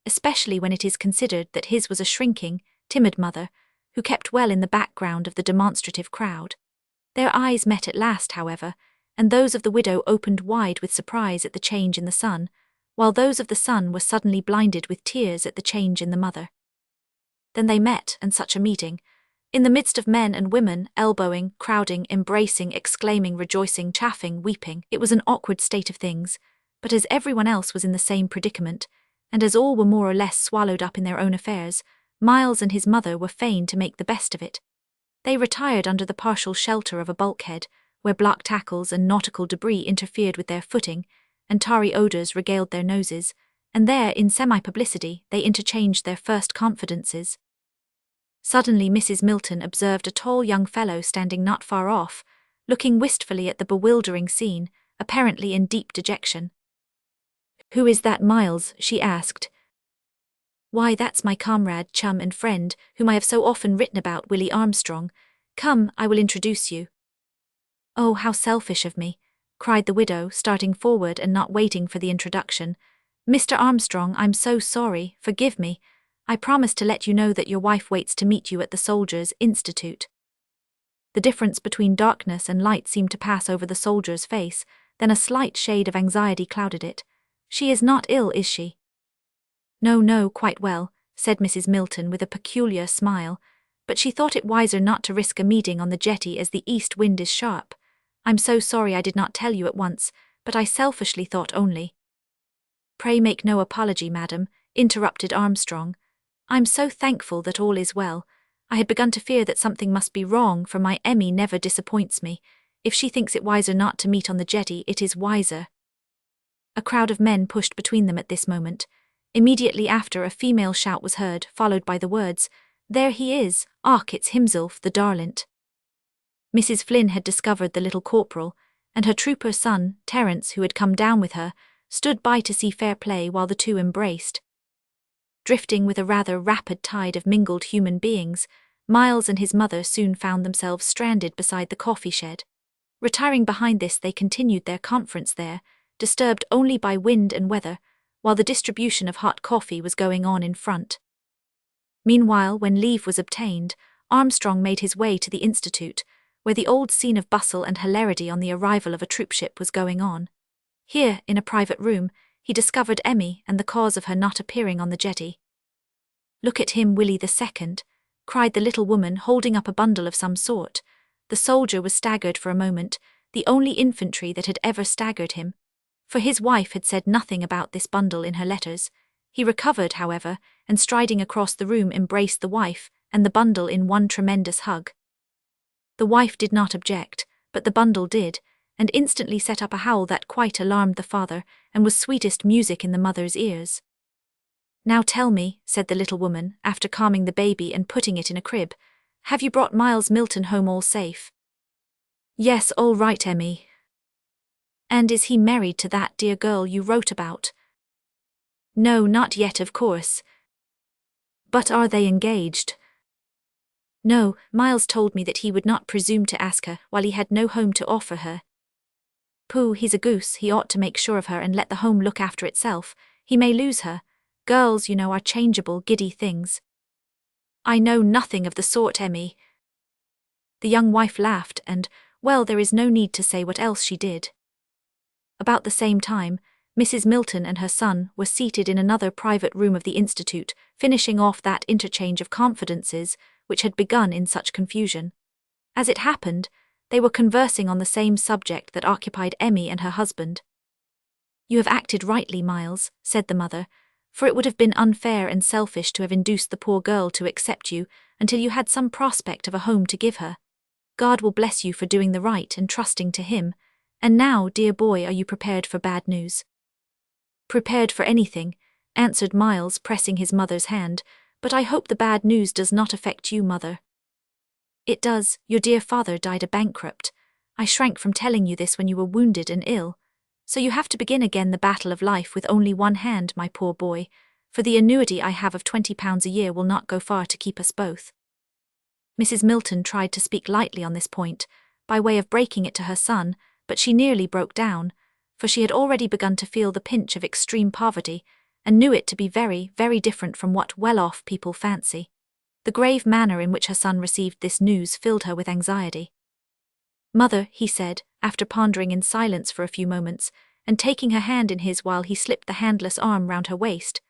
[SPEAKER 1] especially when it is considered that his was a shrinking, timid mother, who kept well in the background of the demonstrative crowd. Their eyes met at last, however, and those of the widow opened wide with surprise at the change in the son, while those of the son were suddenly blinded with tears at the change in the mother. Then they met, and such a meeting! In the midst of men and women, elbowing, crowding, embracing, exclaiming, rejoicing, chaffing, weeping, it was an awkward state of things, but as everyone else was in the same predicament, and as all were more or less swallowed up in their own affairs, Miles and his mother were fain to make the best of it. They retired under the partial shelter of a bulkhead, where black tackles and nautical debris interfered with their footing, and tarry odours regaled their noses, and there, in semi-publicity, they interchanged their first confidences. Suddenly Mrs. Milton observed a tall young fellow standing not far off, looking wistfully at the bewildering scene, apparently in deep dejection. "Who is that, Miles?" she asked. "Why, that's my comrade, chum and friend, whom I have so often written about, Willie Armstrong. Come, I will introduce you." "Oh, how selfish of me," cried the widow, starting forward and not waiting for the introduction. "Mr. Armstrong, I'm so sorry, forgive me. I promised to let you know that your wife waits to meet you at the Soldiers' Institute." The difference between darkness and light seemed to pass over the soldier's face, then a slight shade of anxiety clouded it. "She is not ill, is she?" No, quite well," said Mrs. Milton with a peculiar smile, "but she thought it wiser not to risk a meeting on the jetty as the east wind is sharp. I'm so sorry I did not tell you at once, but I selfishly thought only." "Pray make no apology, madam," interrupted Armstrong. "I'm so thankful that all is well. I had begun to fear that something must be wrong, for my Emmy never disappoints me. If she thinks it wiser not to meet on the jetty, it is wiser." A crowd of men pushed between them at this moment. Immediately after, a female shout was heard, followed by the words, "There he is! Och, it's himself, the darlint." Mrs. Flynn had discovered the little corporal, and her trooper son, Terence, who had come down with her, stood by to see fair play while the two embraced. Drifting with a rather rapid tide of mingled human beings, Miles and his mother soon found themselves stranded beside the coffee shed. Retiring behind this, they continued their conference there, disturbed only by wind and weather, while the distribution of hot coffee was going on in front. Meanwhile, when leave was obtained, Armstrong made his way to the Institute, where the old scene of bustle and hilarity on the arrival of a troopship was going on. Here, in a private room, he discovered Emmy and the cause of her not appearing on the jetty. "Look at him, Willie II," cried the little woman, holding up a bundle of some sort. The soldier was staggered for a moment, the only infantry that had ever staggered him. For his wife had said nothing about this bundle in her letters. He recovered, however, and striding across the room embraced the wife and the bundle in one tremendous hug. The wife did not object, but the bundle did, and instantly set up a howl that quite alarmed the father and was sweetest music in the mother's ears. "Now tell me," said the little woman, after calming the baby and putting it in a crib, "have you brought Miles Milton home all safe?" "Yes, all right, Emmy." "And is he married to that dear girl you wrote about?" "No, not yet, of course." "But are they engaged?" "No, Miles told me that he would not presume to ask her while he had no home to offer her." "Pooh, he's a goose, he ought to make sure of her and let the home look after itself. He may lose her. Girls, you know, are changeable, giddy things." "I know nothing of the sort, Emmy." The young wife laughed and, well, there is no need to say what else she did. About the same time, Mrs. Milton and her son were seated in another private room of the Institute, finishing off that interchange of confidences which had begun in such confusion. As it happened, they were conversing on the same subject that occupied Emmy and her husband. "You have acted rightly, Miles," said the mother, "for it would have been unfair and selfish to have induced the poor girl to accept you until you had some prospect of a home to give her. God will bless you for doing the right and trusting to Him. And now, dear boy, are you prepared for bad news?" "Prepared for anything," answered Miles, pressing his mother's hand, "but I hope the bad news does not affect you, mother." "It does. Your dear father died a bankrupt. I shrank from telling you this when you were wounded and ill. So you have to begin again the battle of life with only one hand, my poor boy, for the annuity I have of £20 a year will not go far to keep us both." Mrs. Milton tried to speak lightly on this point, by way of breaking it to her son, but she nearly broke down, for she had already begun to feel the pinch of extreme poverty, and knew it to be very, very different from what well-off people fancy. The grave manner in which her son received this news filled her with anxiety. "Mother," he said, after pondering in silence for a few moments, and taking her hand in his while he slipped the handless arm round her waist,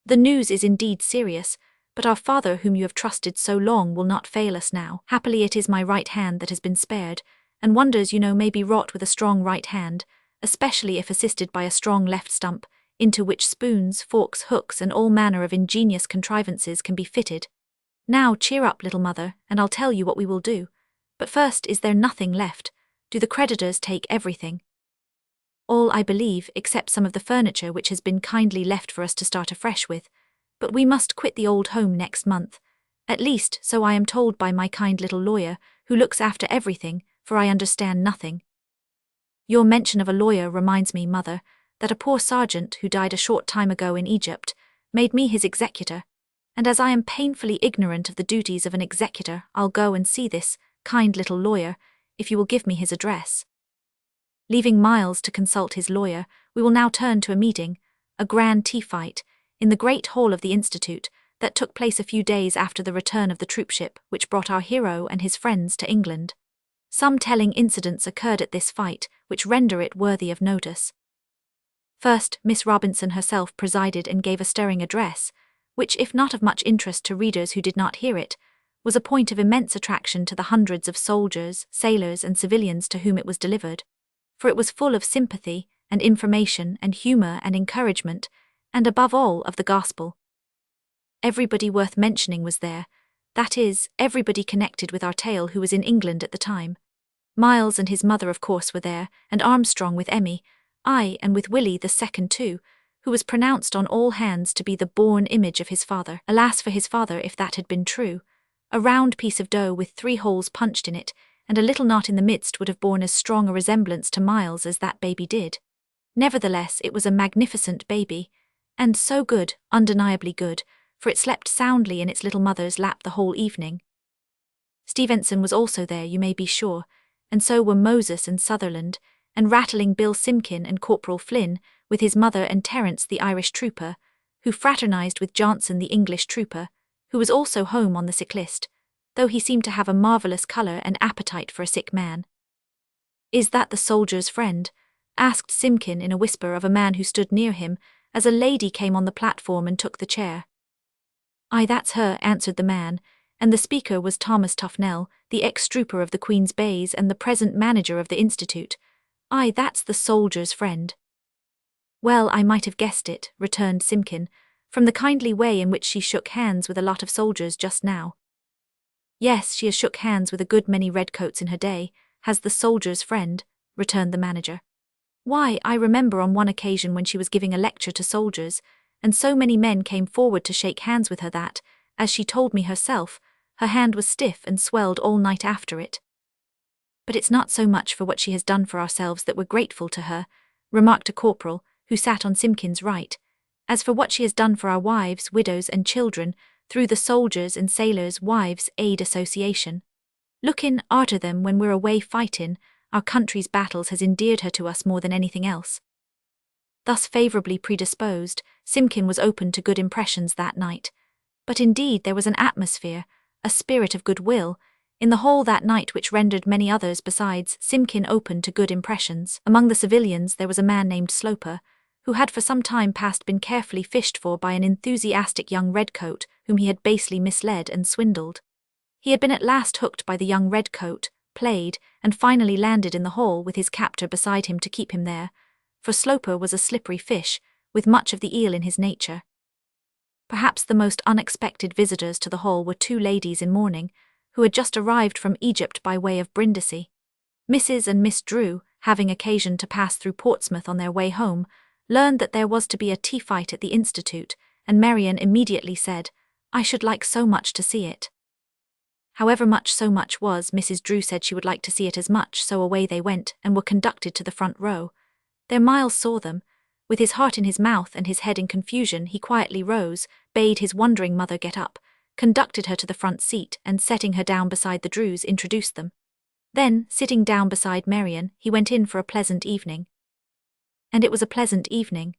[SPEAKER 1] "the news is indeed serious, but our Father whom you have trusted so long will not fail us now. Happily it is my right hand that has been spared, and wonders, you know, may be wrought with a strong right hand, especially if assisted by a strong left stump, into which spoons, forks, hooks, and all manner of ingenious contrivances can be fitted. Now cheer up, little mother, and I'll tell you what we will do. But first, is there nothing left? Do the creditors take everything? All, I believe, except some of the furniture which has been kindly left for us to start afresh with. But we must quit the old home next month. At least, so I am told by my kind little lawyer, who looks after everything, for I understand nothing. Your mention of a lawyer reminds me, mother, that a poor sergeant who died a short time ago in Egypt made me his executor, and as I am painfully ignorant of the duties of an executor, I'll go and see this kind little lawyer, if you will give me his address. Leaving Miles to consult his lawyer, we will now turn to a meeting, a grand tea fight, in the great hall of the Institute, that took place a few days after the return of the troopship which brought our hero and his friends to England. Some telling incidents occurred at this fight, which render it worthy of notice. First, Miss Robinson herself presided and gave a stirring address, which, if not of much interest to readers who did not hear it, was a point of immense attraction to the hundreds of soldiers, sailors, and civilians to whom it was delivered, for it was full of sympathy, and information, and humour, and encouragement, and above all of the gospel. Everybody worth mentioning was there, that is, everybody connected with our tale who was in England at the time. Miles and his mother of course were there, and Armstrong with Emmy, ay, and with Willie the second too, who was pronounced on all hands to be the born image of his father. Alas for his father if that had been true. A round piece of dough with 3 holes punched in it, and a little knot in the midst would have borne as strong a resemblance to Miles as that baby did. Nevertheless, it was a magnificent baby, and so good, undeniably good, for it slept soundly in its little mother's lap the whole evening. Stevenson was also there, you may be sure, and so were Moses and Sutherland, and rattling Bill Simpkin and Corporal Flynn, with his mother and Terence the Irish trooper, who fraternized with Johnson the English trooper, who was also home on the sick list, though he seemed to have a marvellous colour and appetite for a sick man. "Is that the soldier's friend?" asked Simpkin in a whisper of a man who stood near him, as a lady came on the platform and took the chair. "Aye, that's her," answered the man, and the speaker was Thomas Tufnell, the ex-trooper of the Queen's Bays and the present manager of the Institute. "Aye, that's the soldier's friend." "Well, I might have guessed it," returned Simpkin, "from the kindly way in which she shook hands with a lot of soldiers just now." "Yes, she has shook hands with a good many redcoats in her day, has the soldier's friend," returned the manager. "Why, I remember on one occasion when she was giving a lecture to soldiers, and so many men came forward to shake hands with her that, as she told me herself, her hand was stiff and swelled all night after it." "But it's not so much for what she has done for ourselves that we're grateful to her," remarked a corporal, who sat on Simpkin's right, "as for what she has done for our wives, widows, and children, through the Soldiers' and Sailors' Wives' Aid Association. Lookin' arter them when we're away fightin', our country's battles has endeared her to us more than anything else." Thus favourably predisposed, Simpkin was open to good impressions that night. But indeed there was an atmosphere, a spirit of goodwill, in the hall that night which rendered many others besides Simpkin open to good impressions. Among the civilians there was a man named Sloper, who had for some time past been carefully fished for by an enthusiastic young redcoat whom he had basely misled and swindled. He had been at last hooked by the young redcoat, played, and finally landed in the hall with his captor beside him to keep him there, for Sloper was a slippery fish, with much of the eel in his nature. Perhaps the most unexpected visitors to the hall were 2 ladies in mourning, who had just arrived from Egypt by way of Brindisi. Mrs. and Miss Drew, having occasion to pass through Portsmouth on their way home, learned that there was to be a tea fight at the Institute, and Marian immediately said, "I should like so much to see it." However much so much was, Mrs. Drew said she would like to see it as much, so away they went, and were conducted to the front row. There Miles saw them. With his heart in his mouth and his head in confusion, he quietly rose, bade his wondering mother get up, conducted her to the front seat, and setting her down beside the Drews, introduced them. Then, sitting down beside Marian, he went in for a pleasant evening. And it was a pleasant evening.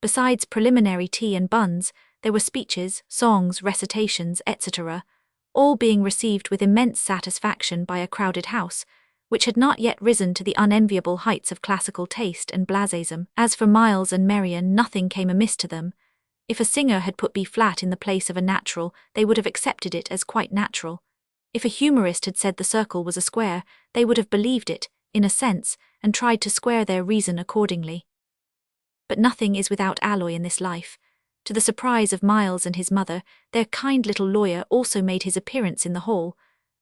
[SPEAKER 1] Besides preliminary tea and buns, there were speeches, songs, recitations, etc., all being received with immense satisfaction by a crowded house, which had not yet risen to the unenviable heights of classical taste and blasésism. As for Miles and Marian, nothing came amiss to them. If a singer had put B-flat in the place of a natural, they would have accepted it as quite natural. If a humorist had said the circle was a square, they would have believed it, in a sense, and tried to square their reason accordingly. But nothing is without alloy in this life. To the surprise of Miles and his mother, their kind little lawyer also made his appearance in the hall.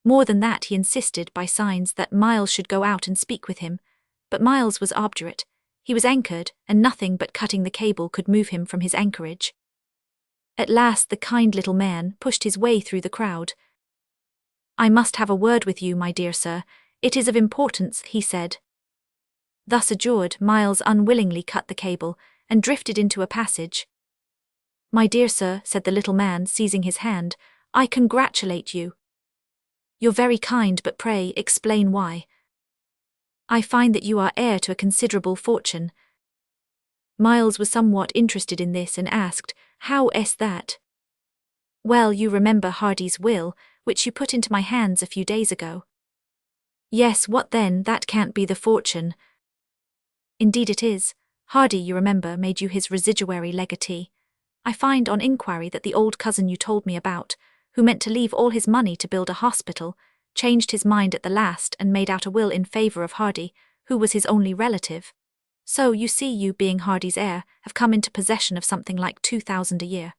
[SPEAKER 1] More than that, he insisted by signs that Miles should go out and speak with him. But Miles was obdurate. He was anchored, and nothing but cutting the cable could move him from his anchorage. At last the kind little man pushed his way through the crowd. "I must have a word with you, my dear sir. It is of importance," he said. Thus adjured, Miles unwillingly cut the cable and drifted into a passage. "My dear sir," said the little man, seizing his hand, "I congratulate you. You're very kind, but pray explain why. I find that you are heir to a considerable fortune." Miles was somewhat interested in this and asked, "How is that?" "Well, you remember Hardy's will, which you put into my hands a few days ago." "Yes, what then? That can't be the fortune." "Indeed it is. Hardy, you remember, made you his residuary legatee. I find on inquiry that the old cousin you told me about, who meant to leave all his money to build a hospital, changed his mind at the last and made out a will in favor of Hardy, who was his only relative. So, you see, you, being Hardy's heir, have come into possession of something like 2,000 a year."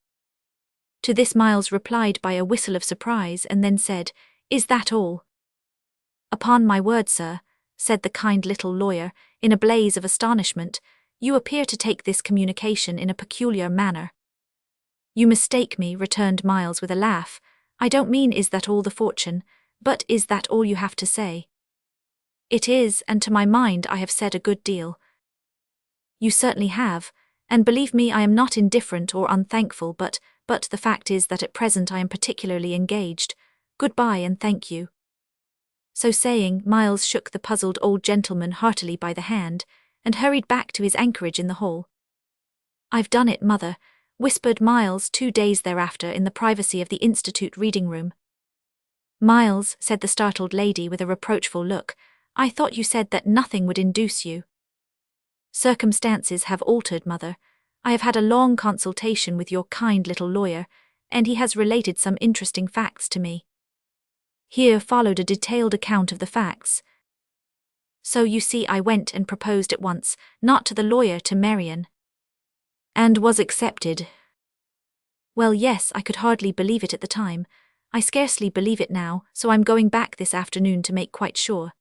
[SPEAKER 1] To this Miles replied by a whistle of surprise and then said, "Is that all?" "Upon my word, sir," said the kind little lawyer, in a blaze of astonishment, "you appear to take this communication in a peculiar manner." "You mistake me," returned Miles with a laugh. "I don't mean is that all the fortune, but is that all you have to say?" "It is, and to my mind I have said a good deal." "You certainly have, and believe me, I am not indifferent or unthankful, but the fact is that at present I am particularly engaged. Goodbye and thank you." So saying, Miles shook the puzzled old gentleman heartily by the hand and hurried back to his anchorage in the hall. "I've done it, mother," whispered Miles 2 days thereafter in the privacy of the Institute reading room. "Miles," said the startled lady with a reproachful look, "I thought you said that nothing would induce you." "Circumstances have altered, mother. I have had a long consultation with your kind little lawyer, and he has related some interesting facts to me." Here followed a detailed account of the facts. "So you see, I went and proposed at once, not to the lawyer, to Marian." "And was accepted?" "Well, yes, I could hardly believe it at the time. I scarcely believe it now, so I'm going back this afternoon to make quite sure."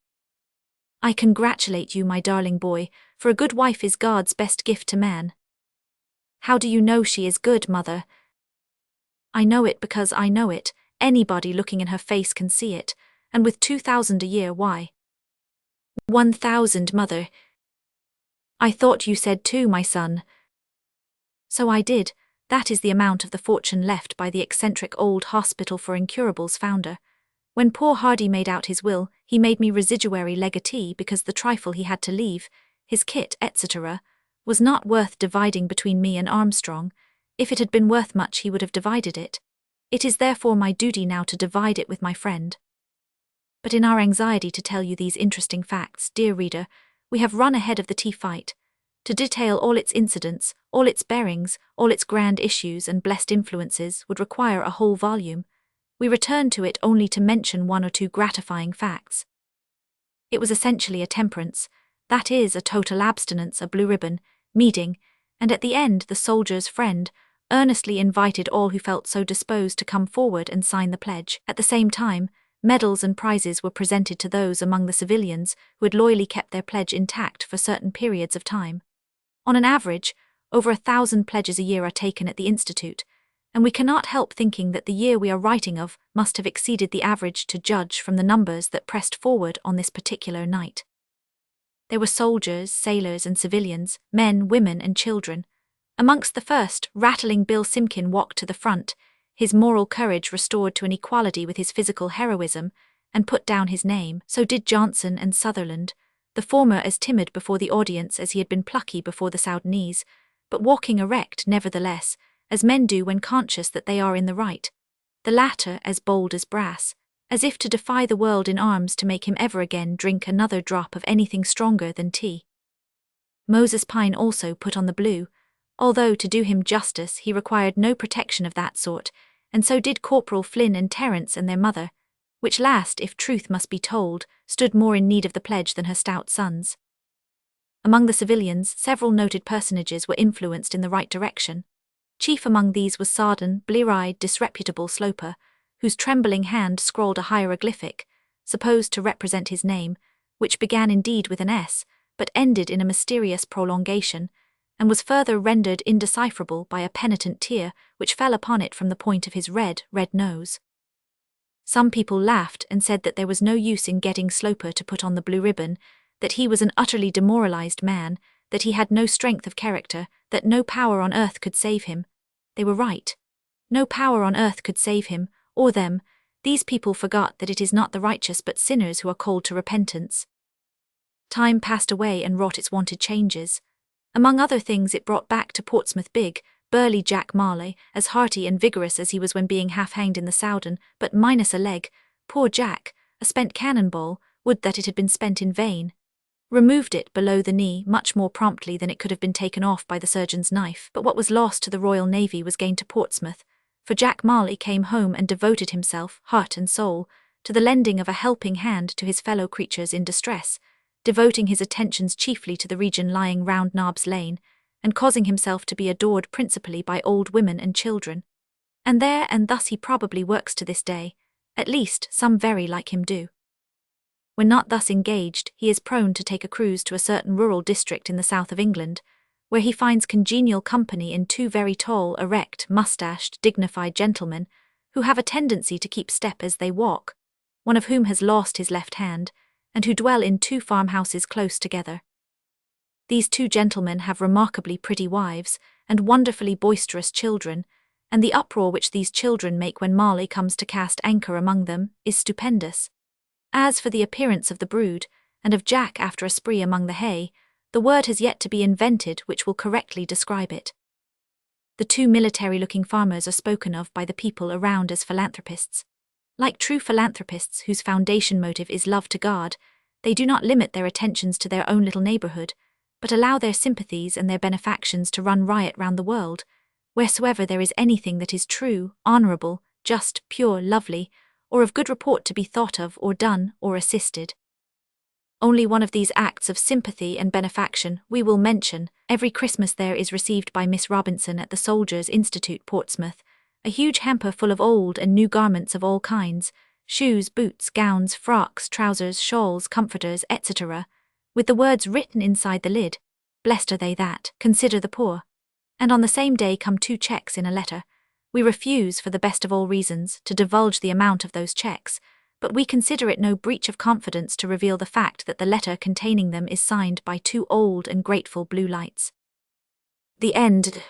[SPEAKER 1] "I congratulate you, my darling boy, for a good wife is God's best gift to man." "How do you know she is good, mother?" "I know it because I know it. Anybody looking in her face can see it, and with 2,000 a year, why?" 1,000, mother." "I thought you said 2, my son." "So I did. That is the amount of the fortune left by the eccentric old hospital for incurables founder. When poor Hardy made out his will, he made me residuary legatee because the trifle he had to leave, his kit, etc., was not worth dividing between me and Armstrong. If it had been worth much, he would have divided it. It is therefore my duty now to divide it with my friend. But in our anxiety to tell you these interesting facts, dear reader, we have run ahead of the tea fight. To detail all its incidents, all its bearings, all its grand issues and blessed influences would require a whole volume. We return to it only to mention 1 or 2 gratifying facts. It was essentially a temperance, that is, a total abstinence, a blue ribbon, meeting, and at the end the soldier's friend earnestly invited all who felt so disposed to come forward and sign the pledge. At the same time, medals and prizes were presented to those among the civilians who had loyally kept their pledge intact for certain periods of time. On an average, over 1,000 pledges a year are taken at the Institute, and we cannot help thinking that the year we are writing of must have exceeded the average to judge from the numbers that pressed forward on this particular night. There were soldiers, sailors and civilians, men, women and children. Amongst the first, rattling Bill Simpkin walked to the front, his moral courage restored to an equality with his physical heroism, and put down his name. So did Johnson and Sutherland, the former as timid before the audience as he had been plucky before the Soudanese, but walking erect nevertheless, as men do when conscious that they are in the right. The latter as bold as brass, as if to defy the world in arms to make him ever again drink another drop of anything stronger than tea. Moses Pine also put on the blue, although to do him justice he required no protection of that sort, and so did Corporal Flynn and Terence and their mother, which last, if truth must be told, stood more in need of the pledge than her stout sons. Among the civilians, several noted personages were influenced in the right direction. Chief among these was Soudan, blear-eyed, disreputable sloper, whose trembling hand scrawled a hieroglyphic, supposed to represent his name, which began indeed with an S, but ended in a mysterious prolongation, and was further rendered indecipherable by a penitent tear which fell upon it from the point of his red nose. Some people laughed and said that there was no use in getting Sloper to put on the blue ribbon, that he was an utterly demoralized man, that he had no strength of character, that no power on earth could save him. They were right. No power on earth could save him, or them. These people forgot that it is not the righteous but sinners who are called to repentance. Time passed away and wrought its wonted changes. Among other things, it brought back to Portsmouth big, burly Jack Marley, as hearty and vigorous as he was when being half-hanged in the Soudan, but minus a leg. Poor Jack, a spent cannonball, would that it had been spent in vain. Removed it below the knee much more promptly than it could have been taken off by the surgeon's knife. But what was lost to the Royal Navy was gained to Portsmouth, for Jack Marley came home and devoted himself, heart and soul, to the lending of a helping hand to his fellow creatures in distress, devoting his attentions chiefly to the region lying round Narb's Lane, and causing himself to be adored principally by old women and children. And there and thus he probably works to this day, at least some very like him do. When not thus engaged, he is prone to take a cruise to a certain rural district in the south of England, where he finds congenial company in two very tall, erect, mustached, dignified gentlemen, who have a tendency to keep step as they walk, one of whom has lost his left hand, and who dwell in two farmhouses close together. These two gentlemen have remarkably pretty wives, and wonderfully boisterous children, and the uproar which these children make when Marley comes to cast anchor among them is stupendous. As for the appearance of the brood, and of Jack after a spree among the hay, the word has yet to be invented which will correctly describe it. The two military-looking farmers are spoken of by the people around as philanthropists. Like true philanthropists whose foundation motive is love to God, they do not limit their attentions to their own little neighbourhood, but allow their sympathies and their benefactions to run riot round the world, wheresoever there is anything that is true, honourable, just, pure, lovely, or of good report to be thought of or done or assisted. Only one of these acts of sympathy and benefaction we will mention. Every Christmas there is received by Miss Robinson at the Soldiers' Institute, Portsmouth, a huge hamper full of old and new garments of all kinds, shoes, boots, gowns, frocks, trousers, shawls, comforters, etc., with the words written inside the lid, "Blessed are they that consider the poor." And on the same day come 2 cheques in a letter. We refuse, for the best of all reasons, to divulge the amount of those cheques, but we consider it no breach of confidence to reveal the fact that the letter containing them is signed by 2 old and grateful blue lights. The end.